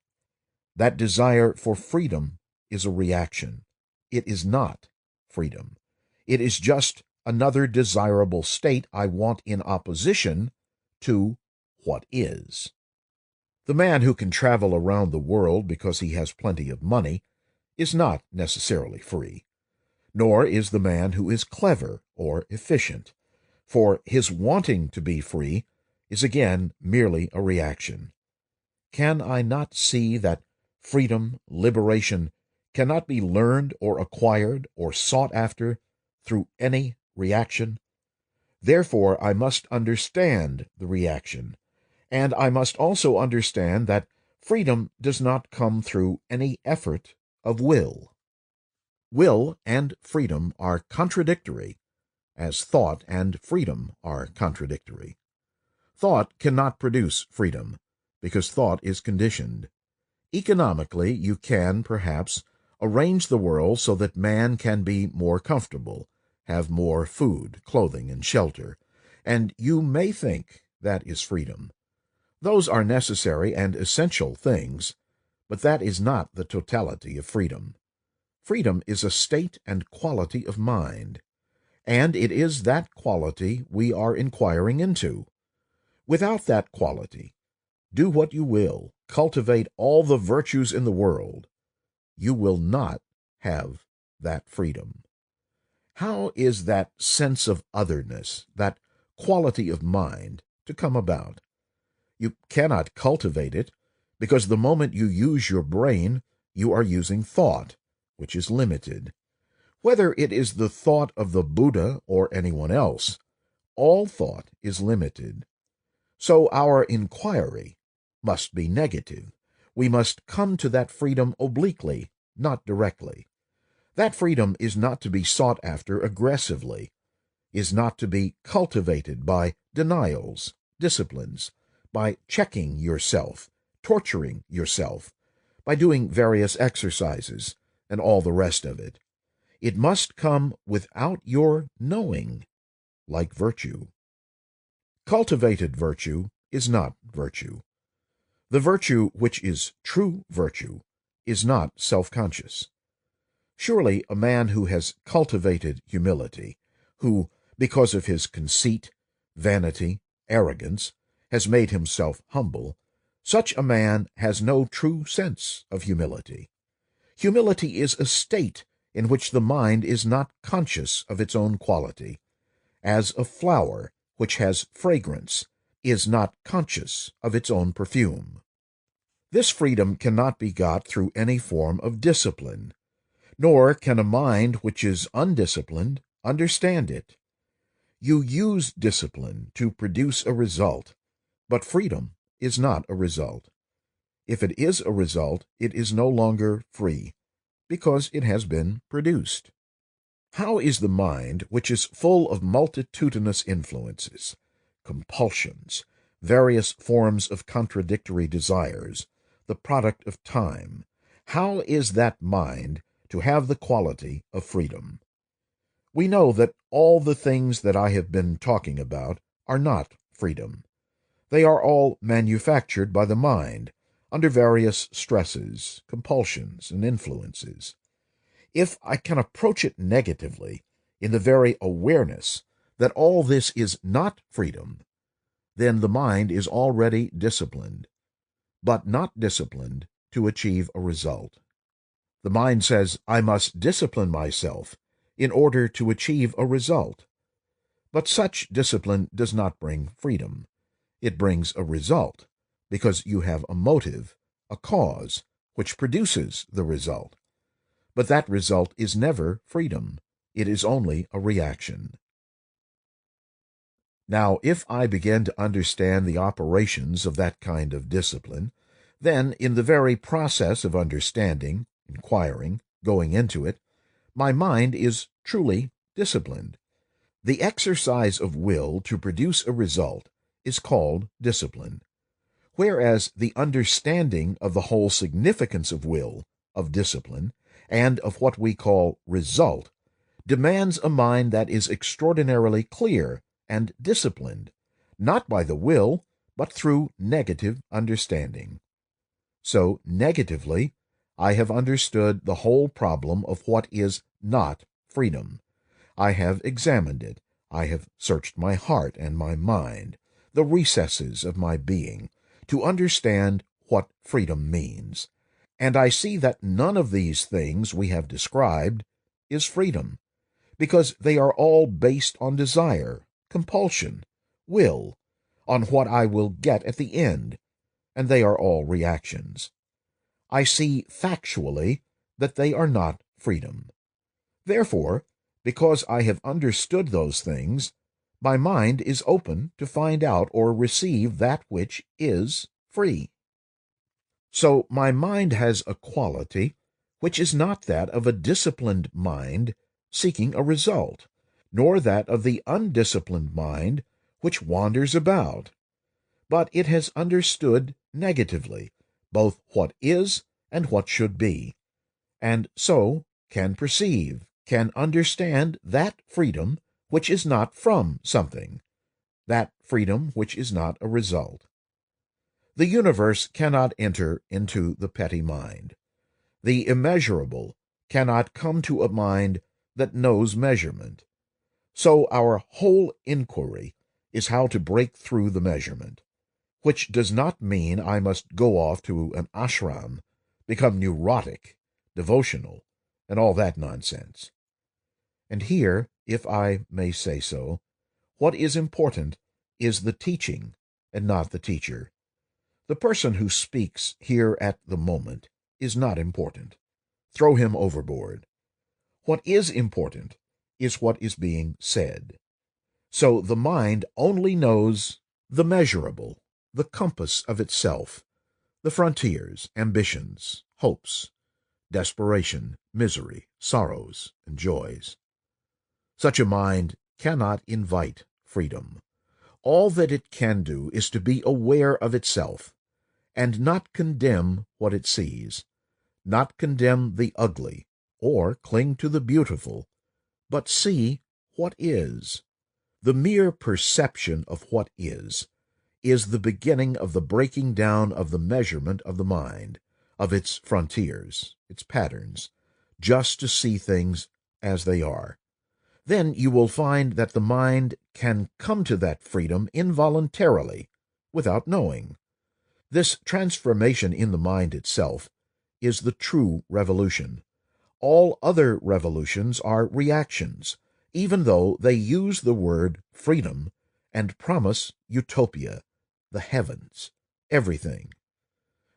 That desire for freedom is a reaction. It is not freedom. It is just another desirable state I want in opposition to what is. The man who can travel around the world because he has plenty of money is not necessarily free, nor is the man who is clever or efficient, for his wanting to be free is again merely a reaction. Can I not see that freedom, liberation, cannot be learned or acquired or sought after through any reaction? Therefore I must understand the reaction, and I must also understand that freedom does not come through any effort of will. Will and freedom are contradictory, as thought and freedom are contradictory. Thought cannot produce freedom, because thought is conditioned. Economically, you can, perhaps, arrange the world so that man can be more comfortable, have more food, clothing, and shelter, and you may think that is freedom. Those are necessary and essential things, but that is not the totality of freedom. Freedom is a state and quality of mind, and it is that quality we are inquiring into. Without that quality, do what you will, cultivate all the virtues in the world, you will not have that freedom? How is that sense of otherness, that quality of mind, to come about? You cannot cultivate it, because the moment you use your brain, you are using thought, which is limited. Whether it is the thought of the Buddha or anyone else, all thought is limited. So our inquiry must be negative. We must come to that freedom obliquely, not directly. That freedom is not to be sought after aggressively, is not to be cultivated by denials, disciplines, by checking yourself, torturing yourself, by doing various exercises, and all the rest of it. It must come without your knowing, like virtue. Cultivated virtue is not virtue. The virtue which is true virtue is not self-conscious. Surely a man who has cultivated humility, who, because of his conceit, vanity, arrogance, has made himself humble, such a man has no true sense of humility. Humility is a state in which the mind is not conscious of its own quality, as a flower which has fragrance is not conscious of its own perfume. This freedom cannot be got through any form of discipline, nor can a mind which is undisciplined understand it. You use discipline to produce a result, but freedom is not a result. If it is a result, it is no longer free, because it has been produced. How is the mind, which is full of multitudinous influences, compulsions, various forms of contradictory desires, the product of time, how is that mind to have the quality of freedom? We know that all the things that I have been talking about are not freedom. They are all manufactured by the mind, under various stresses, compulsions, and influences. If I can approach it negatively, in the very awareness that all this is not freedom, then the mind is already disciplined, but not disciplined to achieve a result. The mind says, I must discipline myself in order to achieve a result. But such discipline does not bring freedom. It brings a result, because you have a motive, a cause, which produces the result. But that result is never freedom. It is only a reaction. Now, if I begin to understand the operations of that kind of discipline, then in the very process of understanding, inquiring, going into it, my mind is truly disciplined. The exercise of will to produce a result is called discipline, whereas the understanding of the whole significance of will, of discipline, and of what we call result, demands a mind that is extraordinarily clear and disciplined, not by the will, but through negative understanding. So, negatively, I have understood the whole problem of what is not freedom. I have examined it. I have searched my heart and my mind, the recesses of my being, to understand what freedom means. And I see that none of these things we have described is freedom, because they are all based on desire, compulsion, will, on what I will get at the end, and they are all reactions. I see factually that they are not freedom. Therefore, because I have understood those things, my mind is open to find out or receive that which is free. So my mind has a quality which is not that of a disciplined mind seeking a result, nor that of the undisciplined mind which wanders about, but it has understood negatively both what is and what should be, and so can perceive, can understand that freedom which is not from something, that freedom which is not a result. The universe cannot enter into the petty mind. The immeasurable cannot come to a mind that knows measurement. So our whole inquiry is how to break through the measurement, which does not mean I must go off to an ashram, become neurotic, devotional, and all that nonsense. And here, if I may say so, what is important is the teaching and not the teacher. The person who speaks here at the moment is not important. Throw him overboard. What is important is what is being said. So the mind only knows the measurable, the compass of itself, the frontiers, ambitions, hopes, desperation, misery, sorrows, and joys. Such a mind cannot invite freedom. All that it can do is to be aware of itself, and not condemn what it sees, not condemn the ugly, or cling to the beautiful, but see what is. The mere perception of what is the beginning of the breaking down of the measurement of the mind, of its frontiers, its patterns, just to see things as they are. Then you will find that the mind can come to that freedom involuntarily, without knowing. This transformation in the mind itself is the true revolution. All other revolutions are reactions, even though they use the word freedom and promise utopia, the heavens, everything.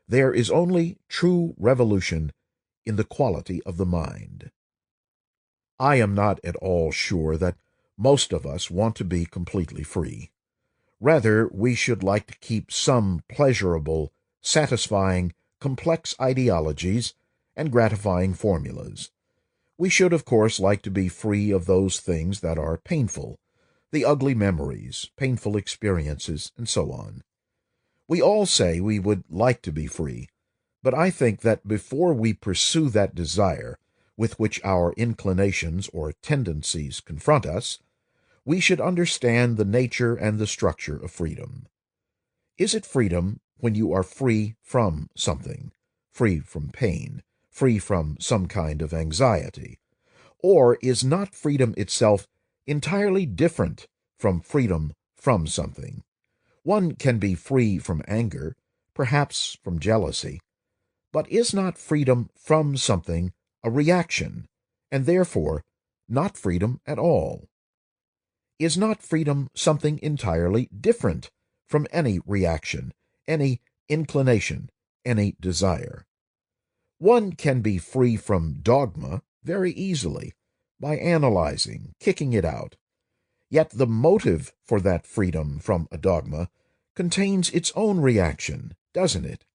There is only true revolution in the quality of the mind. I am not at all sure that most of us want to be completely free. Rather, we should like to keep some pleasurable, satisfying, complex ideologies and gratifying formulas. We should, of course, like to be free of those things that are painful, the ugly memories, painful experiences, and so on. We all say we would like to be free, but I think that before we pursue that desire with which our inclinations or tendencies confront us, we should understand the nature and the structure of freedom. Is it freedom when you are free from something, free from pain, free from some kind of anxiety? Or is not freedom itself entirely different from freedom from something? One can be free from anger, perhaps from jealousy, but is not freedom from something a reaction, and therefore not freedom at all? Is not freedom something entirely different from any reaction, any inclination, any desire? One can be free from dogma very easily by analyzing, kicking it out. Yet the motive for that freedom from a dogma contains its own reaction, doesn't it?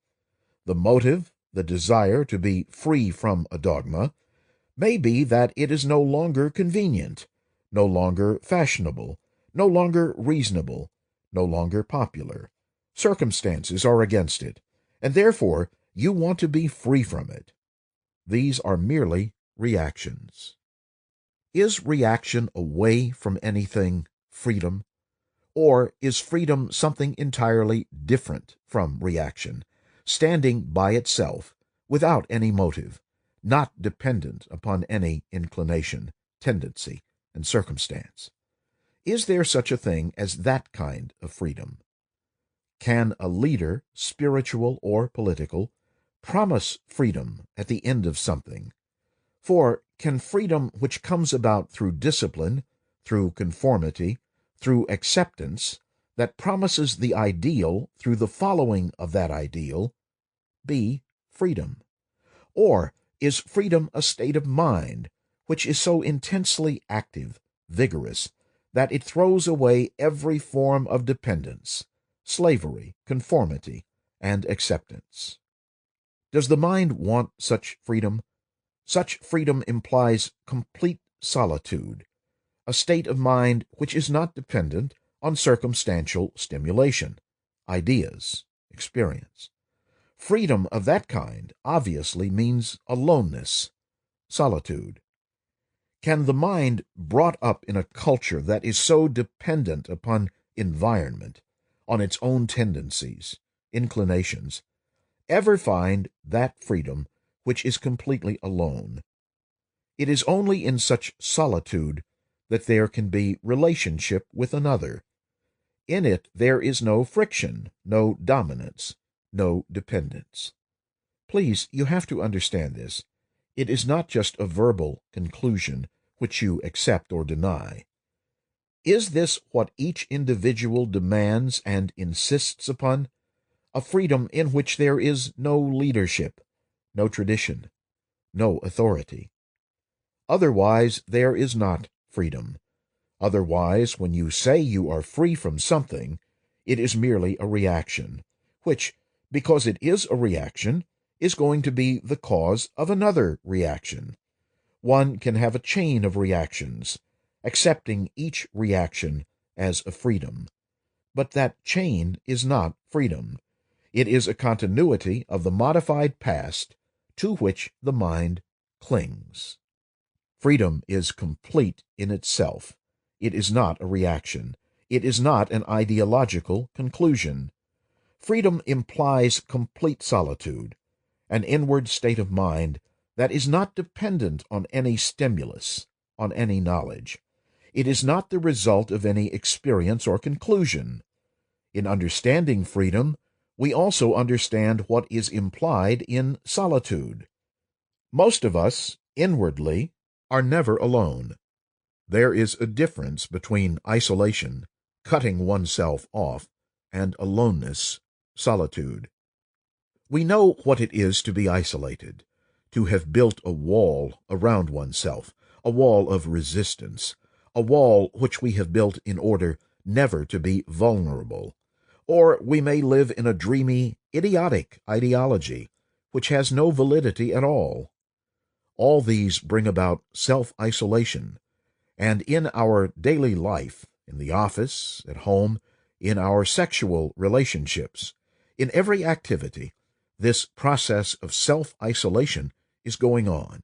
The motive, the desire to be free from a dogma, may be that it is no longer convenient, no longer fashionable, no longer reasonable, no longer popular. Circumstances are against it, and therefore you want to be free from it. These are merely reactions. Is reaction away from anything freedom? Or is freedom something entirely different from reaction, standing by itself, without any motive, not dependent upon any inclination, tendency, and circumstance? Is there such a thing as that kind of freedom? Can a leader, spiritual or political, promise freedom at the end of something? For can freedom which comes about through discipline, through conformity, through acceptance, that promises the ideal through the following of that ideal, be freedom? Or is freedom a state of mind which is so intensely active, vigorous, that it throws away every form of dependence, slavery, conformity, and acceptance? Does the mind want such freedom? Such freedom implies complete solitude, a state of mind which is not dependent on circumstantial stimulation, ideas, experience. Freedom of that kind obviously means aloneness, solitude. Can the mind brought up in a culture that is so dependent upon environment, on its own tendencies, inclinations, ever find that freedom which is completely alone? It is only in such solitude that there can be relationship with another. In it there is no friction, no dominance, no dependence. Please, you have to understand this. It is not just a verbal conclusion which you accept or deny. Is this what each individual demands and insists upon? A freedom in which there is no leadership, no tradition, no authority. Otherwise, there is not freedom. Otherwise, when you say you are free from something, it is merely a reaction, which, because it is a reaction, is going to be the cause of another reaction. One can have a chain of reactions, accepting each reaction as a freedom. But that chain is not freedom. It is a continuity of the modified past to which the mind clings. Freedom is complete in itself. It is not a reaction. It is not an ideological conclusion. Freedom implies complete solitude, an inward state of mind that is not dependent on any stimulus, on any knowledge. It is not the result of any experience or conclusion. In understanding freedom, we also understand what is implied in solitude. Most of us, inwardly, are never alone. There is a difference between isolation, cutting oneself off, and aloneness, solitude. We know what it is to be isolated, to have built a wall around oneself, a wall of resistance, a wall which we have built in order never to be vulnerable. Or we may live in a dreamy, idiotic ideology, which has no validity at all. All these bring about self-isolation, and in our daily life, in the office, at home, in our sexual relationships, in every activity, this process of self-isolation is going on.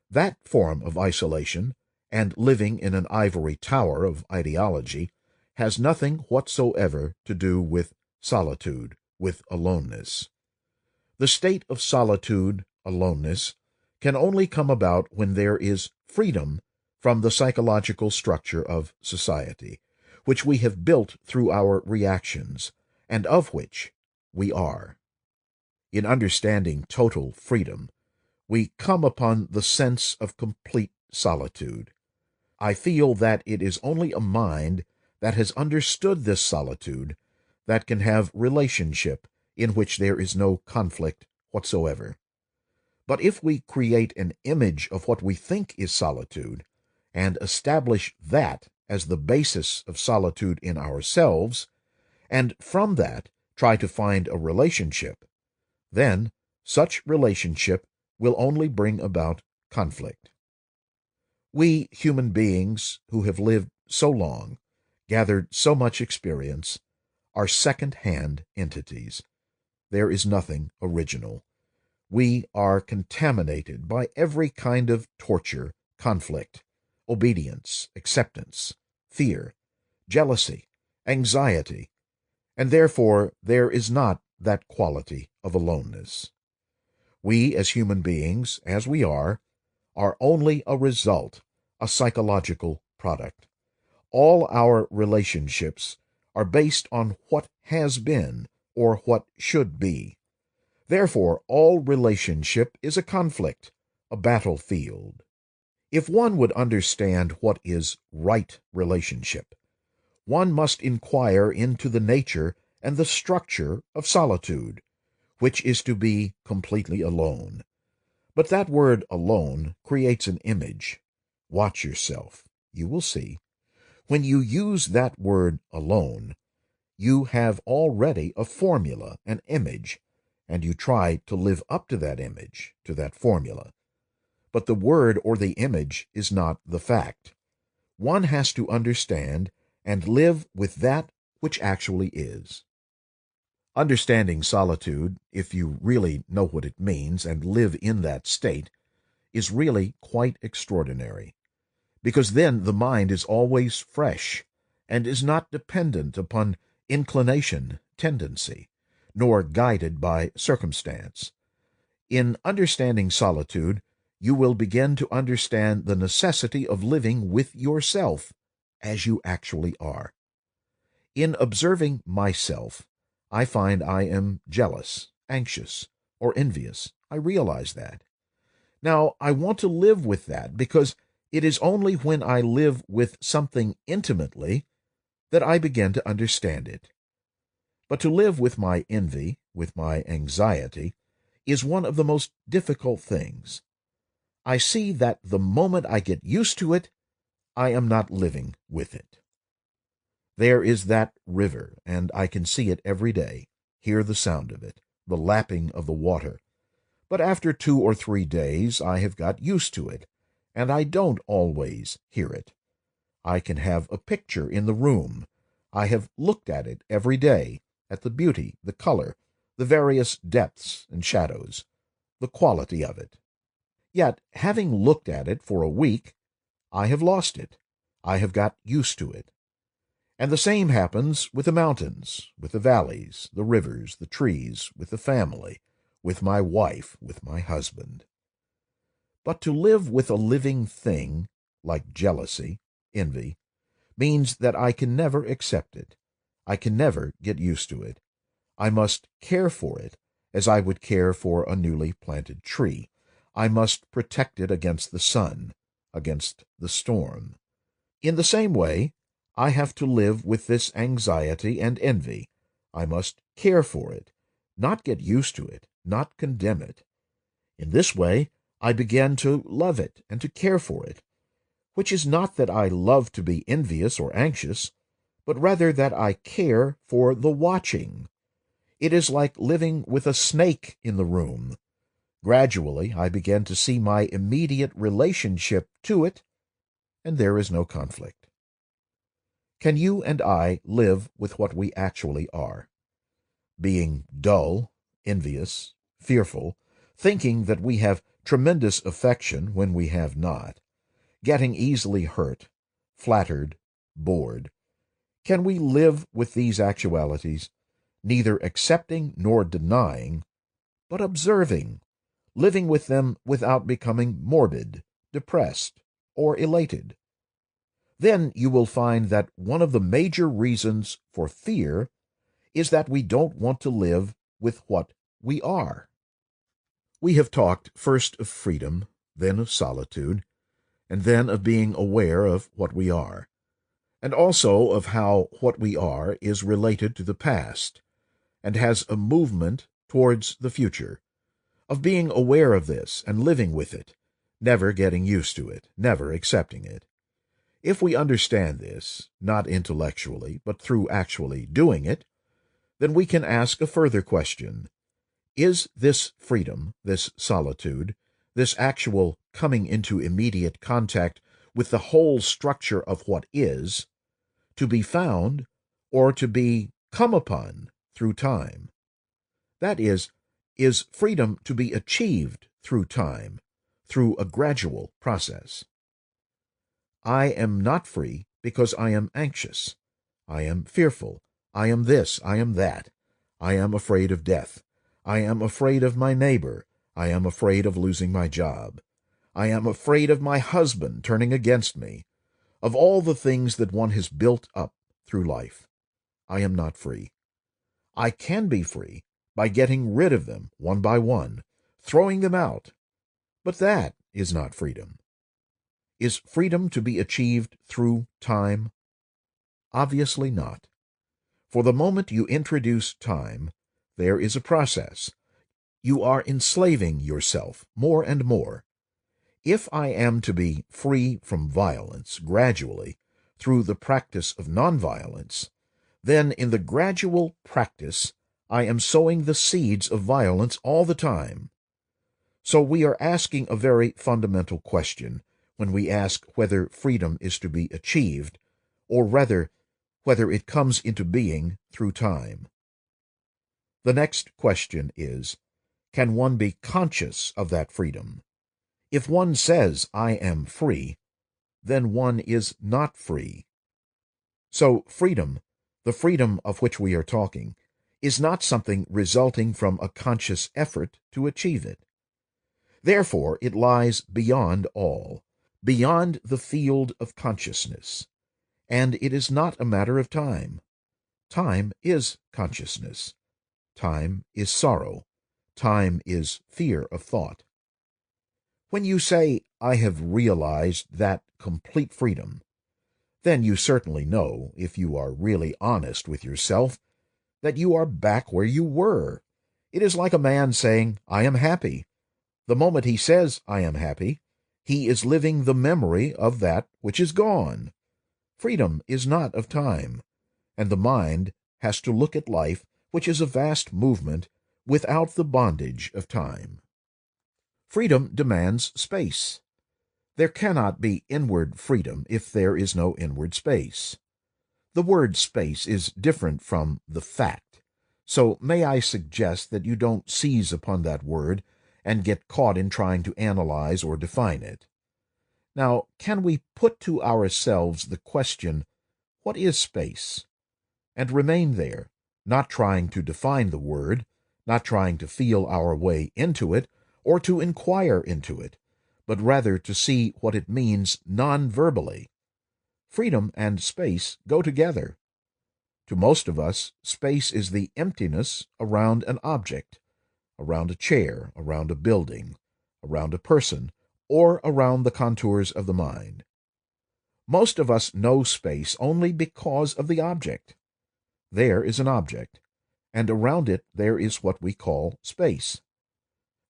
That form of isolation, and living in an ivory tower of ideology, has nothing whatsoever to do with solitude, with aloneness. The state of solitude, aloneness, can only come about when there is freedom from the psychological structure of society, which we have built through our reactions, and of which we are. In understanding total freedom, we come upon the sense of complete solitude. I feel that it is only a mind that has understood this solitude that can have relationship in which there is no conflict whatsoever. But if we create an image of what we think is solitude, and establish that as the basis of solitude in ourselves, and from that try to find a relationship, then such relationship will only bring about conflict. We human beings who have lived so long, gathered so much experience, are second-hand entities. There is nothing original. We are contaminated by every kind of torture, conflict, obedience, acceptance, fear, jealousy, anxiety, and therefore there is not that quality of aloneness. We, as human beings, as we are only a result, a psychological product. All our relationships are based on what has been or what should be. Therefore, all relationship is a conflict, a battlefield. If one would understand what is right relationship, one must inquire into the nature and the structure of solitude, which is to be completely alone. But that word alone creates an image. Watch yourself. You will see. When you use that word alone, you have already a formula, an image, and you try to live up to that image, to that formula. But the word or the image is not the fact. One has to understand and live with that which actually is. Understanding solitude, if you really know what it means and live in that state, is really quite extraordinary, because then the mind is always fresh and is not dependent upon inclination, tendency, nor guided by circumstance. In understanding solitude, you will begin to understand the necessity of living with yourself as you actually are. In observing myself, I find I am jealous, anxious, or envious. I realize that. Now, I want to live with that because it is only when I live with something intimately that I begin to understand it. But to live with my envy, with my anxiety, is one of the most difficult things. I see that the moment I get used to it, I am not living with it. There is that river, and I can see it every day, hear the sound of it, the lapping of the water. But after 2 or 3 days I have got used to it, and I don't always hear it. I can have a picture in the room. I have looked at it every day, at the beauty, the color, the various depths and shadows, the quality of it. Yet, having looked at it for a week, I have lost it. I have got used to it. And the same happens with the mountains, with the valleys, the rivers, the trees, with the family, with my wife, with my husband. But to live with a living thing, like jealousy, envy, means that I can never accept it. I can never get used to it. I must care for it as I would care for a newly planted tree. I must protect it against the sun, against the storm. In the same way, I have to live with this anxiety and envy. I must care for it, not get used to it, not condemn it. In this way, I begin to love it and to care for it, which is not that I love to be envious or anxious, but rather that I care for the watching. It is like living with a snake in the room. Gradually, I begin to see my immediate relationship to it, and there is no conflict. Can you and I live with what we actually are? Being dull, envious, fearful, thinking that we have tremendous affection when we have not, getting easily hurt, flattered, bored. Can we live with these actualities, neither accepting nor denying, but observing, living with them without becoming morbid, depressed, or elated? Then you will find that one of the major reasons for fear is that we don't want to live with what we are. We have talked first of freedom, then of solitude, and then of being aware of what we are, and also of how what we are is related to the past and has a movement towards the future, of being aware of this and living with it, never getting used to it, never accepting it. If we understand this, not intellectually, but through actually doing it, then we can ask a further question. Is this freedom, this solitude, this actual coming into immediate contact with the whole structure of what is, to be found or to be come upon through time? That is freedom to be achieved through time, through a gradual process? I am not free because I am anxious. I am fearful. I am this. I am that. I am afraid of death. I am afraid of my neighbor. I am afraid of losing my job. I am afraid of my husband turning against me, of all the things that one has built up through life. I am not free. I can be free by getting rid of them one by one, throwing them out. But that is not freedom. Is freedom to be achieved through time? Obviously not. For the moment you introduce time, there is a process. You are enslaving yourself more and more. If I am to be free from violence gradually through the practice of nonviolence, then in the gradual practice I am sowing the seeds of violence all the time. So we are asking a very fundamental question when we ask whether freedom is to be achieved, or rather, whether it comes into being through time. The next question is, can one be conscious of that freedom? If one says, I am free, then one is not free. So freedom, the freedom of which we are talking, is not something resulting from a conscious effort to achieve it. Therefore, it lies beyond all, beyond the field of consciousness, and it is not a matter of time. Time is consciousness. Time is sorrow. Time is fear of thought. When you say, "I have realized that complete freedom," then you certainly know, if you are really honest with yourself, that you are back where you were. It is like a man saying, "I am happy." The moment he says, "I am happy," he is living the memory of that which is gone. Freedom is not of time, and the mind has to look at life, which is a vast movement, without the bondage of time. Freedom demands space. There cannot be inward freedom if there is no inward space. The word space is different from the fact, so may I suggest that you don't seize upon that word and get caught in trying to analyze or define it. Now, can we put to ourselves the question, what is space? And remain there, not trying to define the word, not trying to feel our way into it, or to inquire into it, but rather to see what it means non-verbally. Freedom and space go together. To most of us, space is the emptiness around an object, around a chair, around a building, around a person, or around the contours of the mind. Most of us know space only because of the object. There is an object, and around it there is what we call space.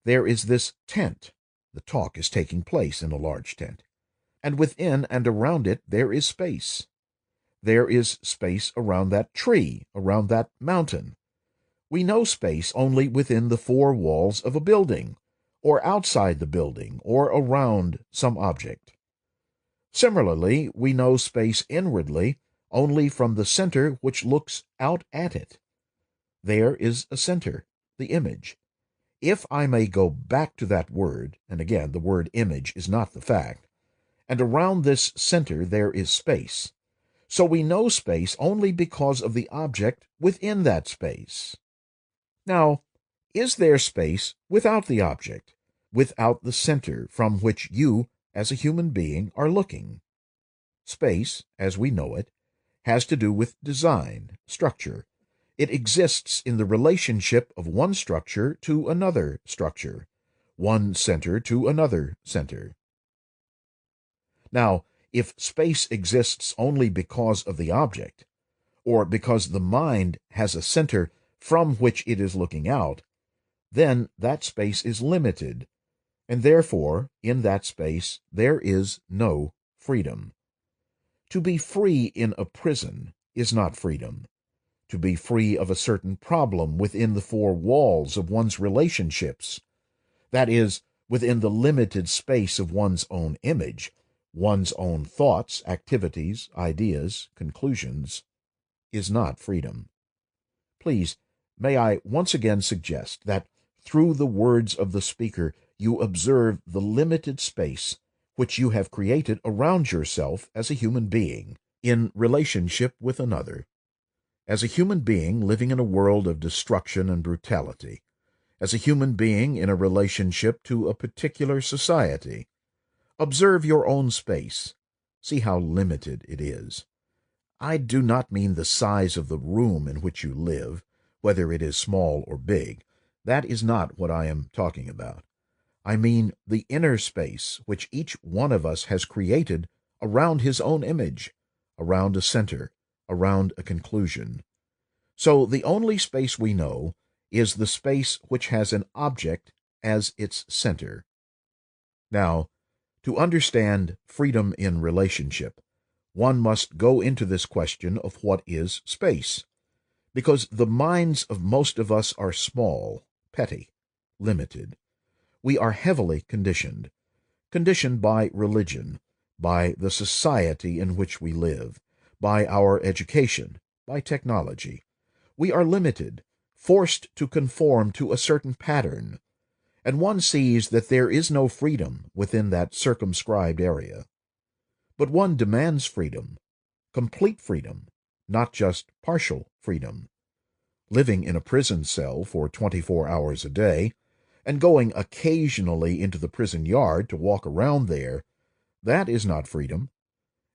There is this tent. The talk is taking place in a large tent. And within and around it there is space. There is space around that tree, around that mountain. We know space only within the four walls of a building, or outside the building, or around some object. Similarly, we know space inwardly only from the center which looks out at it. There is a center, the image. If I may go back to that word, and again, the word image is not the fact, and around this center there is space. So we know space only because of the object within that space. Now, is there space without the object, without the center from which you, as a human being, are looking? Space, as we know it, has to do with design, structure. It exists in the relationship of one structure to another structure, one center to another center. Now, if space exists only because of the object, or because the mind has a center from which it is looking out, then that space is limited, and therefore, in that space, there is no freedom. To be free in a prison is not freedom. To be free of a certain problem within the four walls of one's relationships, that is, within the limited space of one's own image, one's own thoughts, activities, ideas, conclusions, is not freedom. Please, may I once again suggest that through the words of the speaker you observe the limited space which you have created around yourself as a human being in relationship with another. As a human being living in a world of destruction and brutality, as a human being in a relationship to a particular society, observe your own space. See how limited it is. I do not mean the size of the room in which you live, whether it is small or big. That is not what I am talking about. I mean the inner space which each one of us has created around his own image, around a center, around a conclusion. So the only space we know is the space which has an object as its center. Now, to understand freedom in relationship, one must go into this question of what is space, because the minds of most of us are small, petty, limited. We are heavily conditioned by religion, by the society in which we live, by our education, by technology. We are limited, forced to conform to a certain pattern, and one sees that there is no freedom within that circumscribed area. But one demands freedom, complete freedom, not just partial freedom. Living in a prison cell for 24 hours a day, and going occasionally into the prison yard to walk around there, that is not freedom.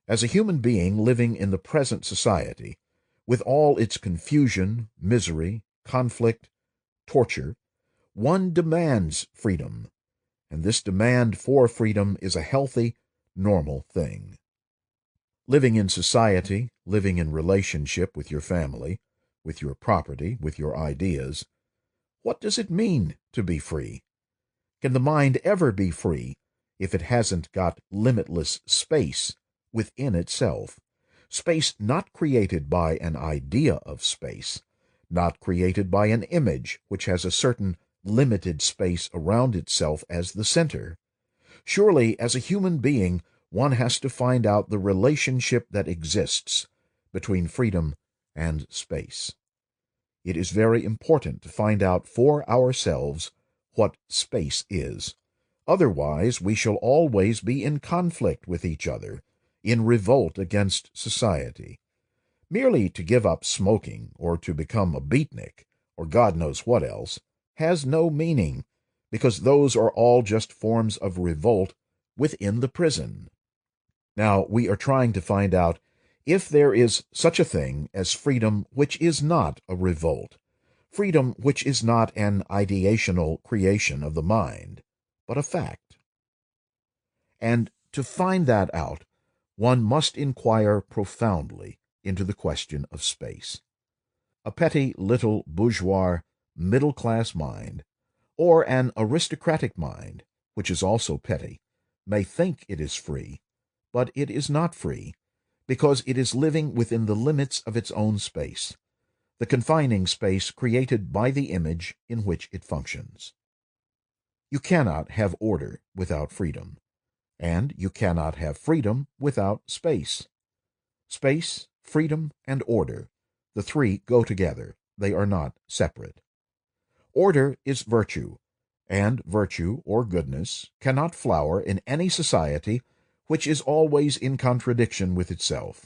As a human being living in the present society, with all its confusion, misery, conflict, torture, one demands freedom, and this demand for freedom is a healthy, normal thing. Living in society, living in relationship with your family, with your property, with your ideas, what does it mean to be free? Can the mind ever be free if it hasn't got limitless space within itself? Space not created by an idea of space, not created by an image which has a certain limited space around itself as the center. Surely, as a human being, one has to find out the relationship that exists between freedom and space. It is very important to find out for ourselves what space is. Otherwise, we shall always be in conflict with each other, in revolt against society. Merely to give up smoking, or to become a beatnik, or God knows what else, has no meaning, because those are all just forms of revolt within the prison. Now, we are trying to find out if there is such a thing as freedom which is not a revolt, freedom which is not an ideational creation of the mind, but a fact. And to find that out, one must inquire profoundly into the question of space. A petty little bourgeois middle-class mind, or an aristocratic mind, which is also petty, may think it is free, but it is not free, because it is living within the limits of its own space, the confining space created by the image in which it functions. You cannot have order without freedom, and you cannot have freedom without space. Space, freedom, and order, the three go together. They are not separate. Order is virtue, and virtue or goodness cannot flower in any society which is always in contradiction with itself.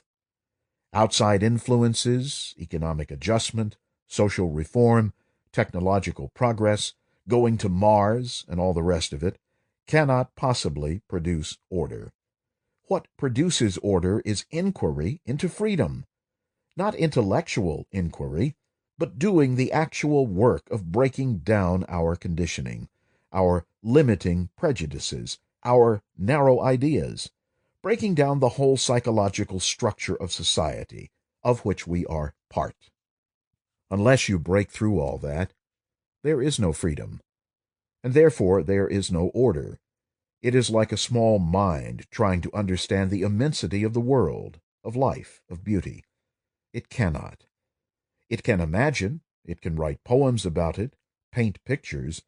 Outside influences, economic adjustment, social reform, technological progress, going to Mars, and all the rest of it, cannot possibly produce order. What produces order is inquiry into freedom, not intellectual inquiry, but doing the actual work of breaking down our conditioning, our limiting prejudices, our narrow ideas, breaking down the whole psychological structure of society, of which we are part. Unless you break through all that, there is no freedom, and therefore there is no order. It is like a small mind trying to understand the immensity of the world, of life, of beauty. It cannot. It can imagine, it can write poems about it, paint pictures,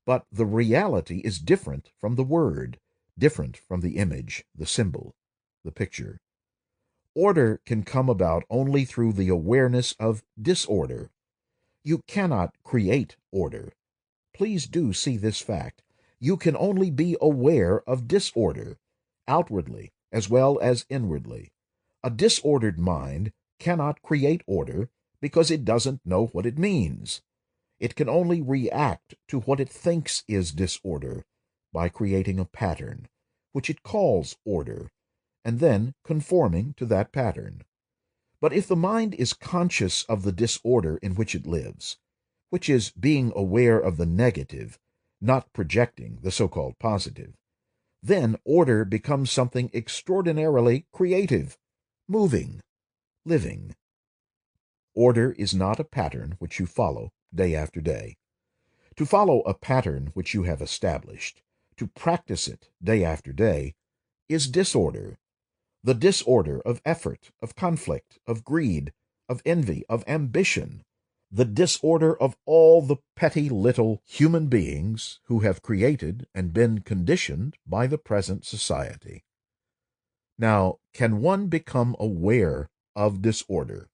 but the reality is different from the word, different from the image, the symbol, the picture. Order can come about only through the awareness of disorder. You cannot create order. Please do see this fact. You can only be aware of disorder, outwardly as well as inwardly. A disordered mind cannot create order because it doesn't know what it means. It can only react to what it thinks is disorder by creating a pattern, which it calls order, and then conforming to that pattern. But if the mind is conscious of the disorder in which it lives, which is being aware of the negative, not projecting the so-called positive, then order becomes something extraordinarily creative, moving, living. Order is not a pattern which you follow day after day. To follow a pattern which you have established, to practice it day after day, is disorder. The disorder of effort, of conflict, of greed, of envy, of ambition, the disorder of all the petty little human beings who have created and been conditioned by the present society. Now, can one become aware of disorder,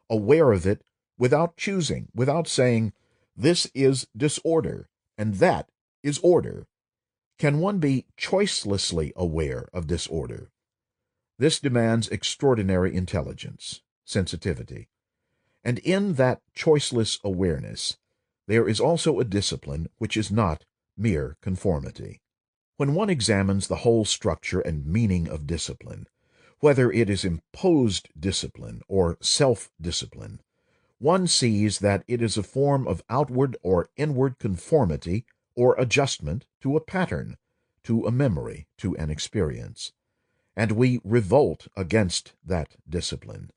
aware of it without choosing, without saying, this is disorder, and that is order? Can one be choicelessly aware of disorder? This demands extraordinary intelligence, sensitivity. And in that choiceless awareness, there is also a discipline which is not mere conformity. When one examines the whole structure and meaning of discipline, whether it is imposed discipline or self-discipline, one sees that it is a form of outward or inward conformity or adjustment to a pattern, to a memory, to an experience. And we revolt against that discipline.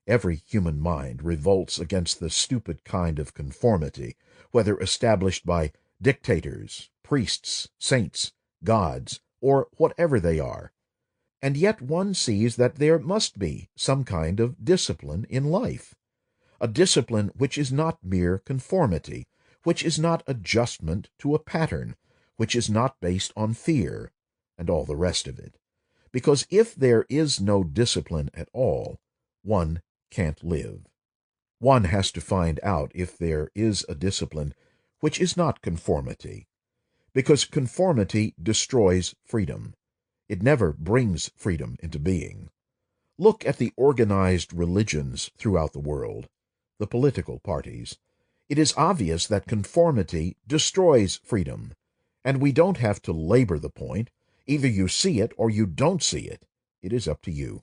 Every human mind revolts against the stupid kind of conformity, whether established by dictators, priests, saints, gods, or whatever they are. And yet one sees that there must be some kind of discipline in life, a discipline which is not mere conformity, which is not adjustment to a pattern, which is not based on fear, and all the rest of it. Because if there is no discipline at all, one can't live. One has to find out if there is a discipline which is not conformity, because conformity destroys freedom. It never brings freedom into being. Look at the organized religions throughout the world, the political parties. It is obvious that conformity destroys freedom, and we don't have to labor the point. Either you see it or you don't see it. It is up to you.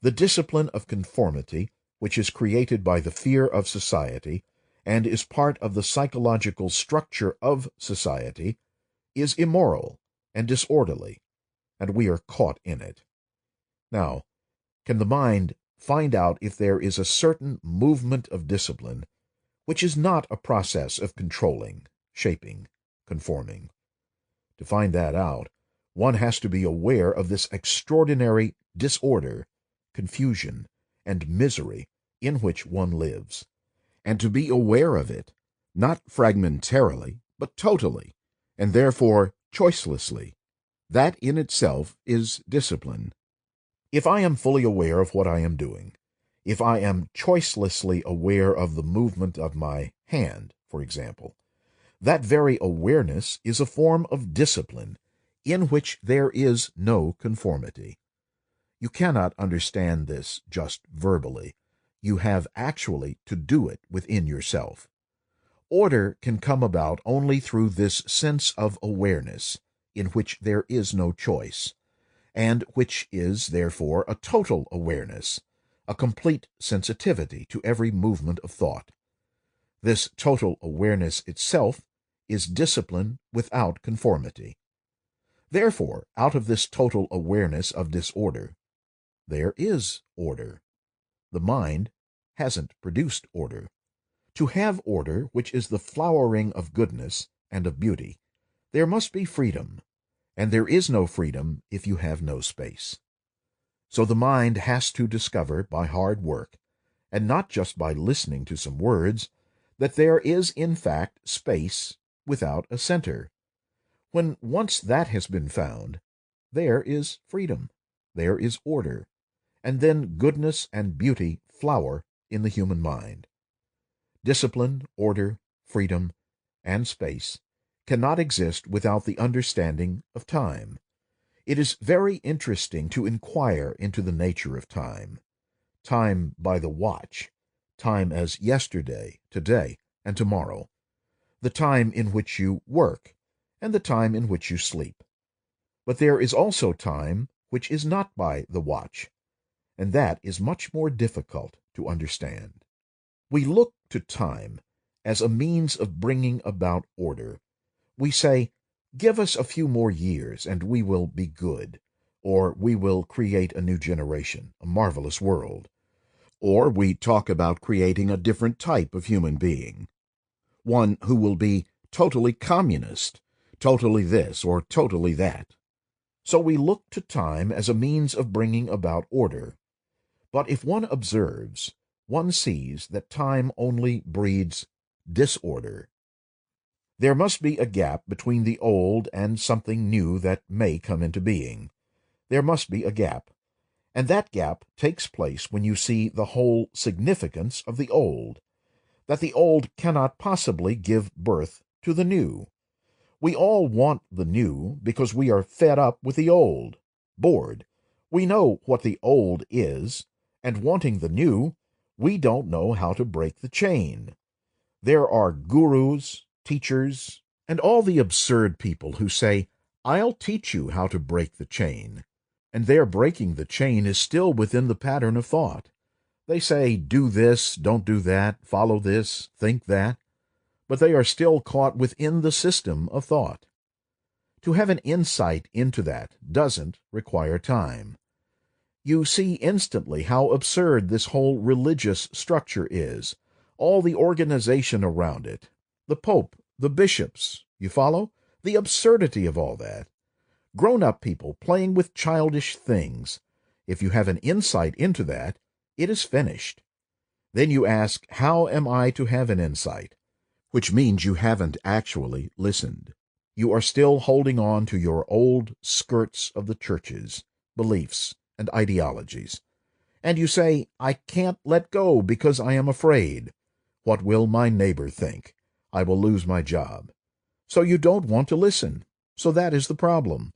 The discipline of conformity, which is created by the fear of society and is part of the psychological structure of society, is immoral and disorderly, and we are caught in it. Now, can the mind find out if there is a certain movement of discipline which is not a process of controlling, shaping, conforming? To find that out, one has to be aware of this extraordinary disorder, confusion, and misery in which one lives, and to be aware of it, not fragmentarily, but totally, and therefore choicelessly. That in itself is discipline. If I am fully aware of what I am doing, if I am choicelessly aware of the movement of my hand, for example, that very awareness is a form of discipline in which there is no conformity. You cannot understand this just verbally. You have actually to do it within yourself. Order can come about only through this sense of awareness, in which there is no choice, and which is, therefore, a total awareness, a complete sensitivity to every movement of thought. This total awareness itself is discipline without conformity. Therefore, out of this total awareness of disorder, there is order. The mind hasn't produced order. To have order, which is the flowering of goodness and of beauty, there must be freedom, and there is no freedom if you have no space. So the mind has to discover by hard work, and not just by listening to some words, that there is in fact space without a center. When once that has been found, there is freedom, there is order, and then goodness and beauty flower in the human mind. Discipline, order, freedom, and space cannot exist without the understanding of time. It is very interesting to inquire into the nature of time. Time by the watch, time as yesterday, today, and tomorrow, the time in which you work, and the time in which you sleep. But there is also time which is not by the watch, and that is much more difficult to understand. We look to time as a means of bringing about order. We say, "Give us a few more years and we will be good," or "We will create a new generation, a marvelous world." Or we talk about creating a different type of human being, one who will be totally communist, totally this or totally that. So we look to time as a means of bringing about order. But if one observes, one sees that time only breeds disorder. There must be a gap between the old and something new that may come into being. There must be a gap, and that gap takes place when you see the whole significance of the old, that the old cannot possibly give birth to the new. We all want the new because we are fed up with the old, bored. We know what the old is, and wanting the new, we don't know how to break the chain. There are gurus, teachers, and all the absurd people who say, "I'll teach you how to break the chain." And their breaking the chain is still within the pattern of thought. They say, "Do this, don't do that, follow this, think that," but they are still caught within the system of thought. To have an insight into that doesn't require time. You see instantly how absurd this whole religious structure is, all the organization around it, the Pope, the bishops, you follow? The absurdity of all that. Grown-up people playing with childish things. If you have an insight into that, it is finished. Then you ask, how am I to have an insight? Which means you haven't actually listened. You are still holding on to your old skirts of the churches, beliefs, and ideologies. And you say, I can't let go because I am afraid. What will my neighbor think? I will lose my job. So you don't want to listen. So that is the problem.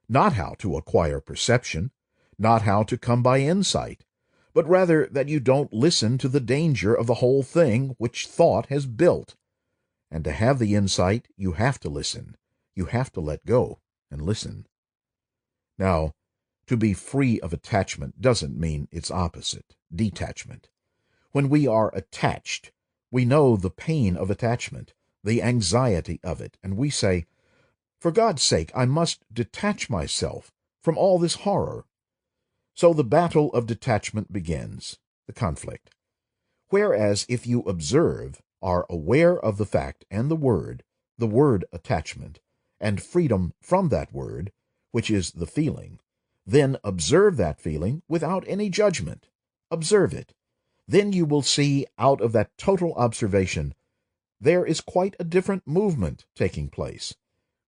Not how to acquire perception, not how to come by insight, but rather that you don't listen to the danger of the whole thing which thought has built. And to have the insight, you have to listen. You have to let go and listen. Now, to be free of attachment doesn't mean its opposite, detachment. When we are attached, we know the pain of attachment, the anxiety of it, and we say, for God's sake, I must detach myself from all this horror. So the battle of detachment begins, the conflict. Whereas if you observe, are aware of the fact and the word attachment, and freedom from that word, which is the feeling, then observe that feeling without any judgment. Observe it. Then you will see out of that total observation there is quite a different movement taking place,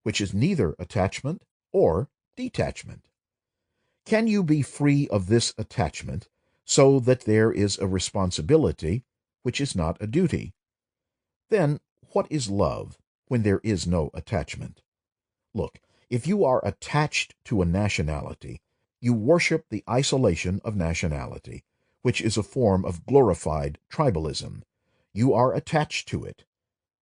which is neither attachment or detachment. Can you be free of this attachment so that there is a responsibility which is not a duty? Then what is love when there is no attachment? Look, if you are attached to a nationality, you worship the isolation of nationality, which is a form of glorified tribalism. You are attached to it.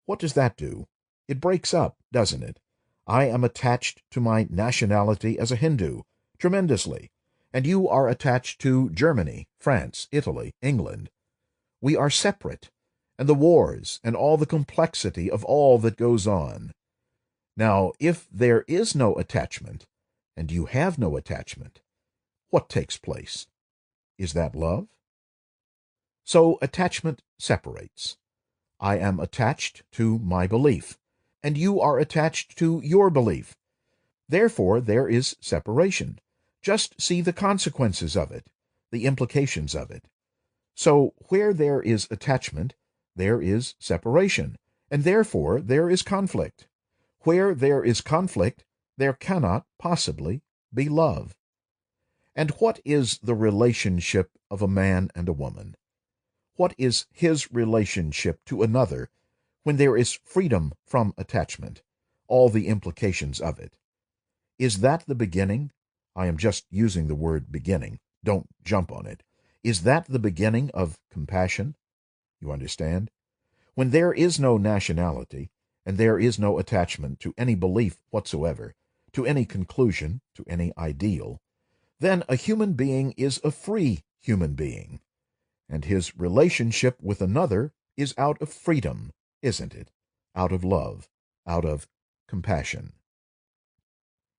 What does that do? It breaks up, doesn't it? I am attached to my nationality as a Hindu, tremendously, and you are attached to Germany, France, Italy, England. We are separate, and the wars and all the complexity of all that goes on. Now, if there is no attachment, and you have no attachment, what takes place? Is that love? So attachment separates. I am attached to my belief, and you are attached to your belief. Therefore, there is separation. Just see the consequences of it, the implications of it. So, where there is attachment, there is separation, and therefore there is conflict. Where there is conflict, there cannot possibly be love. And what is the relationship of a man and a woman? What is his relationship to another when there is freedom from attachment, all the implications of it? Is that the beginning? I am just using the word beginning. Don't jump on it. Is that the beginning of compassion? You understand? When there is no nationality, and there is no attachment to any belief whatsoever, to any conclusion, to any ideal, then a human being is a free human being, and his relationship with another is out of freedom, isn't it? Out of love, out of compassion.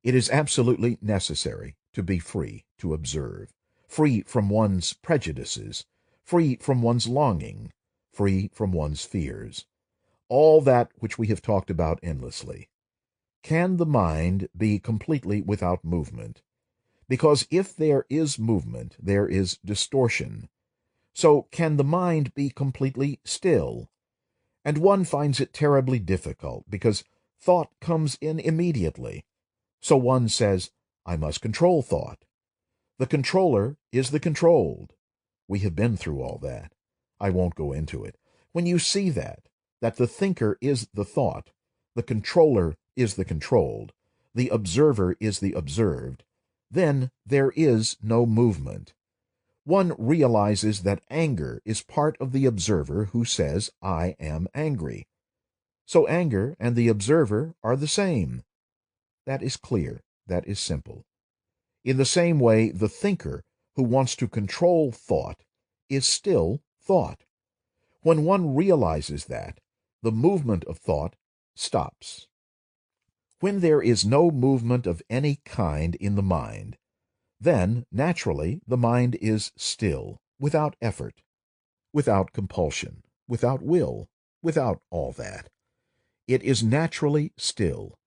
It is absolutely necessary to be free to observe, free from one's prejudices, free from one's longing, free from one's fears. All that which we have talked about endlessly. Can the mind be completely without movement? Because if there is movement, there is distortion. So can the mind be completely still? And one finds it terribly difficult because thought comes in immediately. So one says, I must control thought. The controller is the controlled. We have been through all that. I won't go into it. When you see that the thinker is the thought, the controller is the controlled, the observer is the observed, then there is no movement. One realizes that anger is part of the observer who says, I am angry. So anger and the observer are the same. That is clear. That is simple. In the same way, the thinker who wants to control thought is still thought. When one realizes that, the movement of thought stops. When there is no movement of any kind in the mind, then, naturally, the mind is still, without effort, without compulsion, without will, without all that. It is naturally still,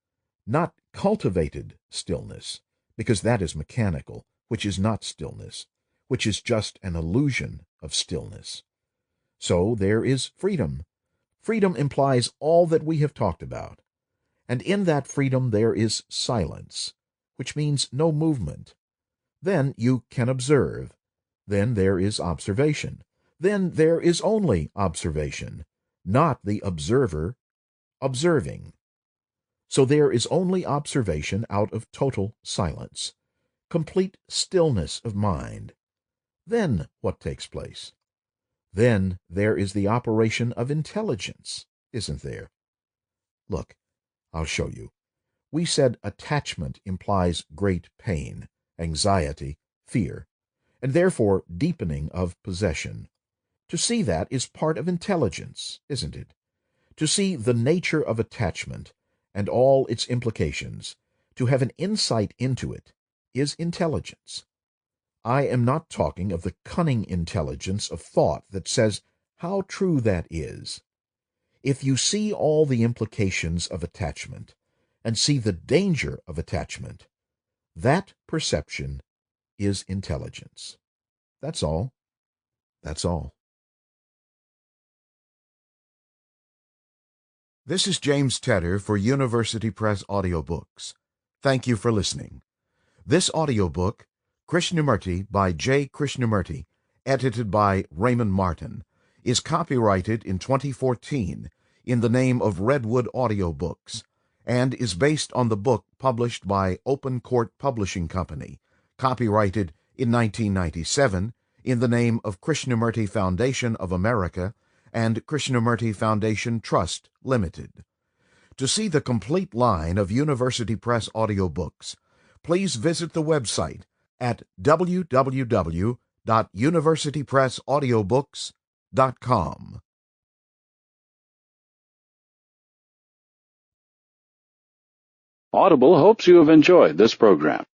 not cultivated stillness, because that is mechanical, which is not stillness, which is just an illusion of stillness. So there is freedom. Freedom implies all that we have talked about. And in that freedom there is silence, which means no movement. Then you can observe. Then there is observation. Then there is only observation, not the observer observing. So there is only observation out of total silence, complete stillness of mind. Then what takes place? Then there is the operation of intelligence, isn't there? Look, I'll show you. We said attachment implies great pain, anxiety, fear, and therefore deepening of possession. To see that is part of intelligence, isn't it? To see the nature of attachment and all its implications, to have an insight into it, is intelligence. I am not talking of the cunning intelligence of thought that says how true that is. If you see all the implications of attachment, and see the danger of attachment, that perception is intelligence. That's all. That's all. This is James Tedder for University Press Audiobooks. Thank you for listening. This audiobook, Krishnamurti by J. Krishnamurti, edited by Raymond Martin, is copyrighted in 2014 in the name of Redwood Audiobooks, and is based on the book published by Open Court Publishing Company, copyrighted in 1997 in the name of Krishnamurti Foundation of America and Krishnamurti Foundation Trust, Limited. To see the complete line of University Press audiobooks, please visit the website at www.universitypressaudiobooks.com. Audible hopes you have enjoyed this program.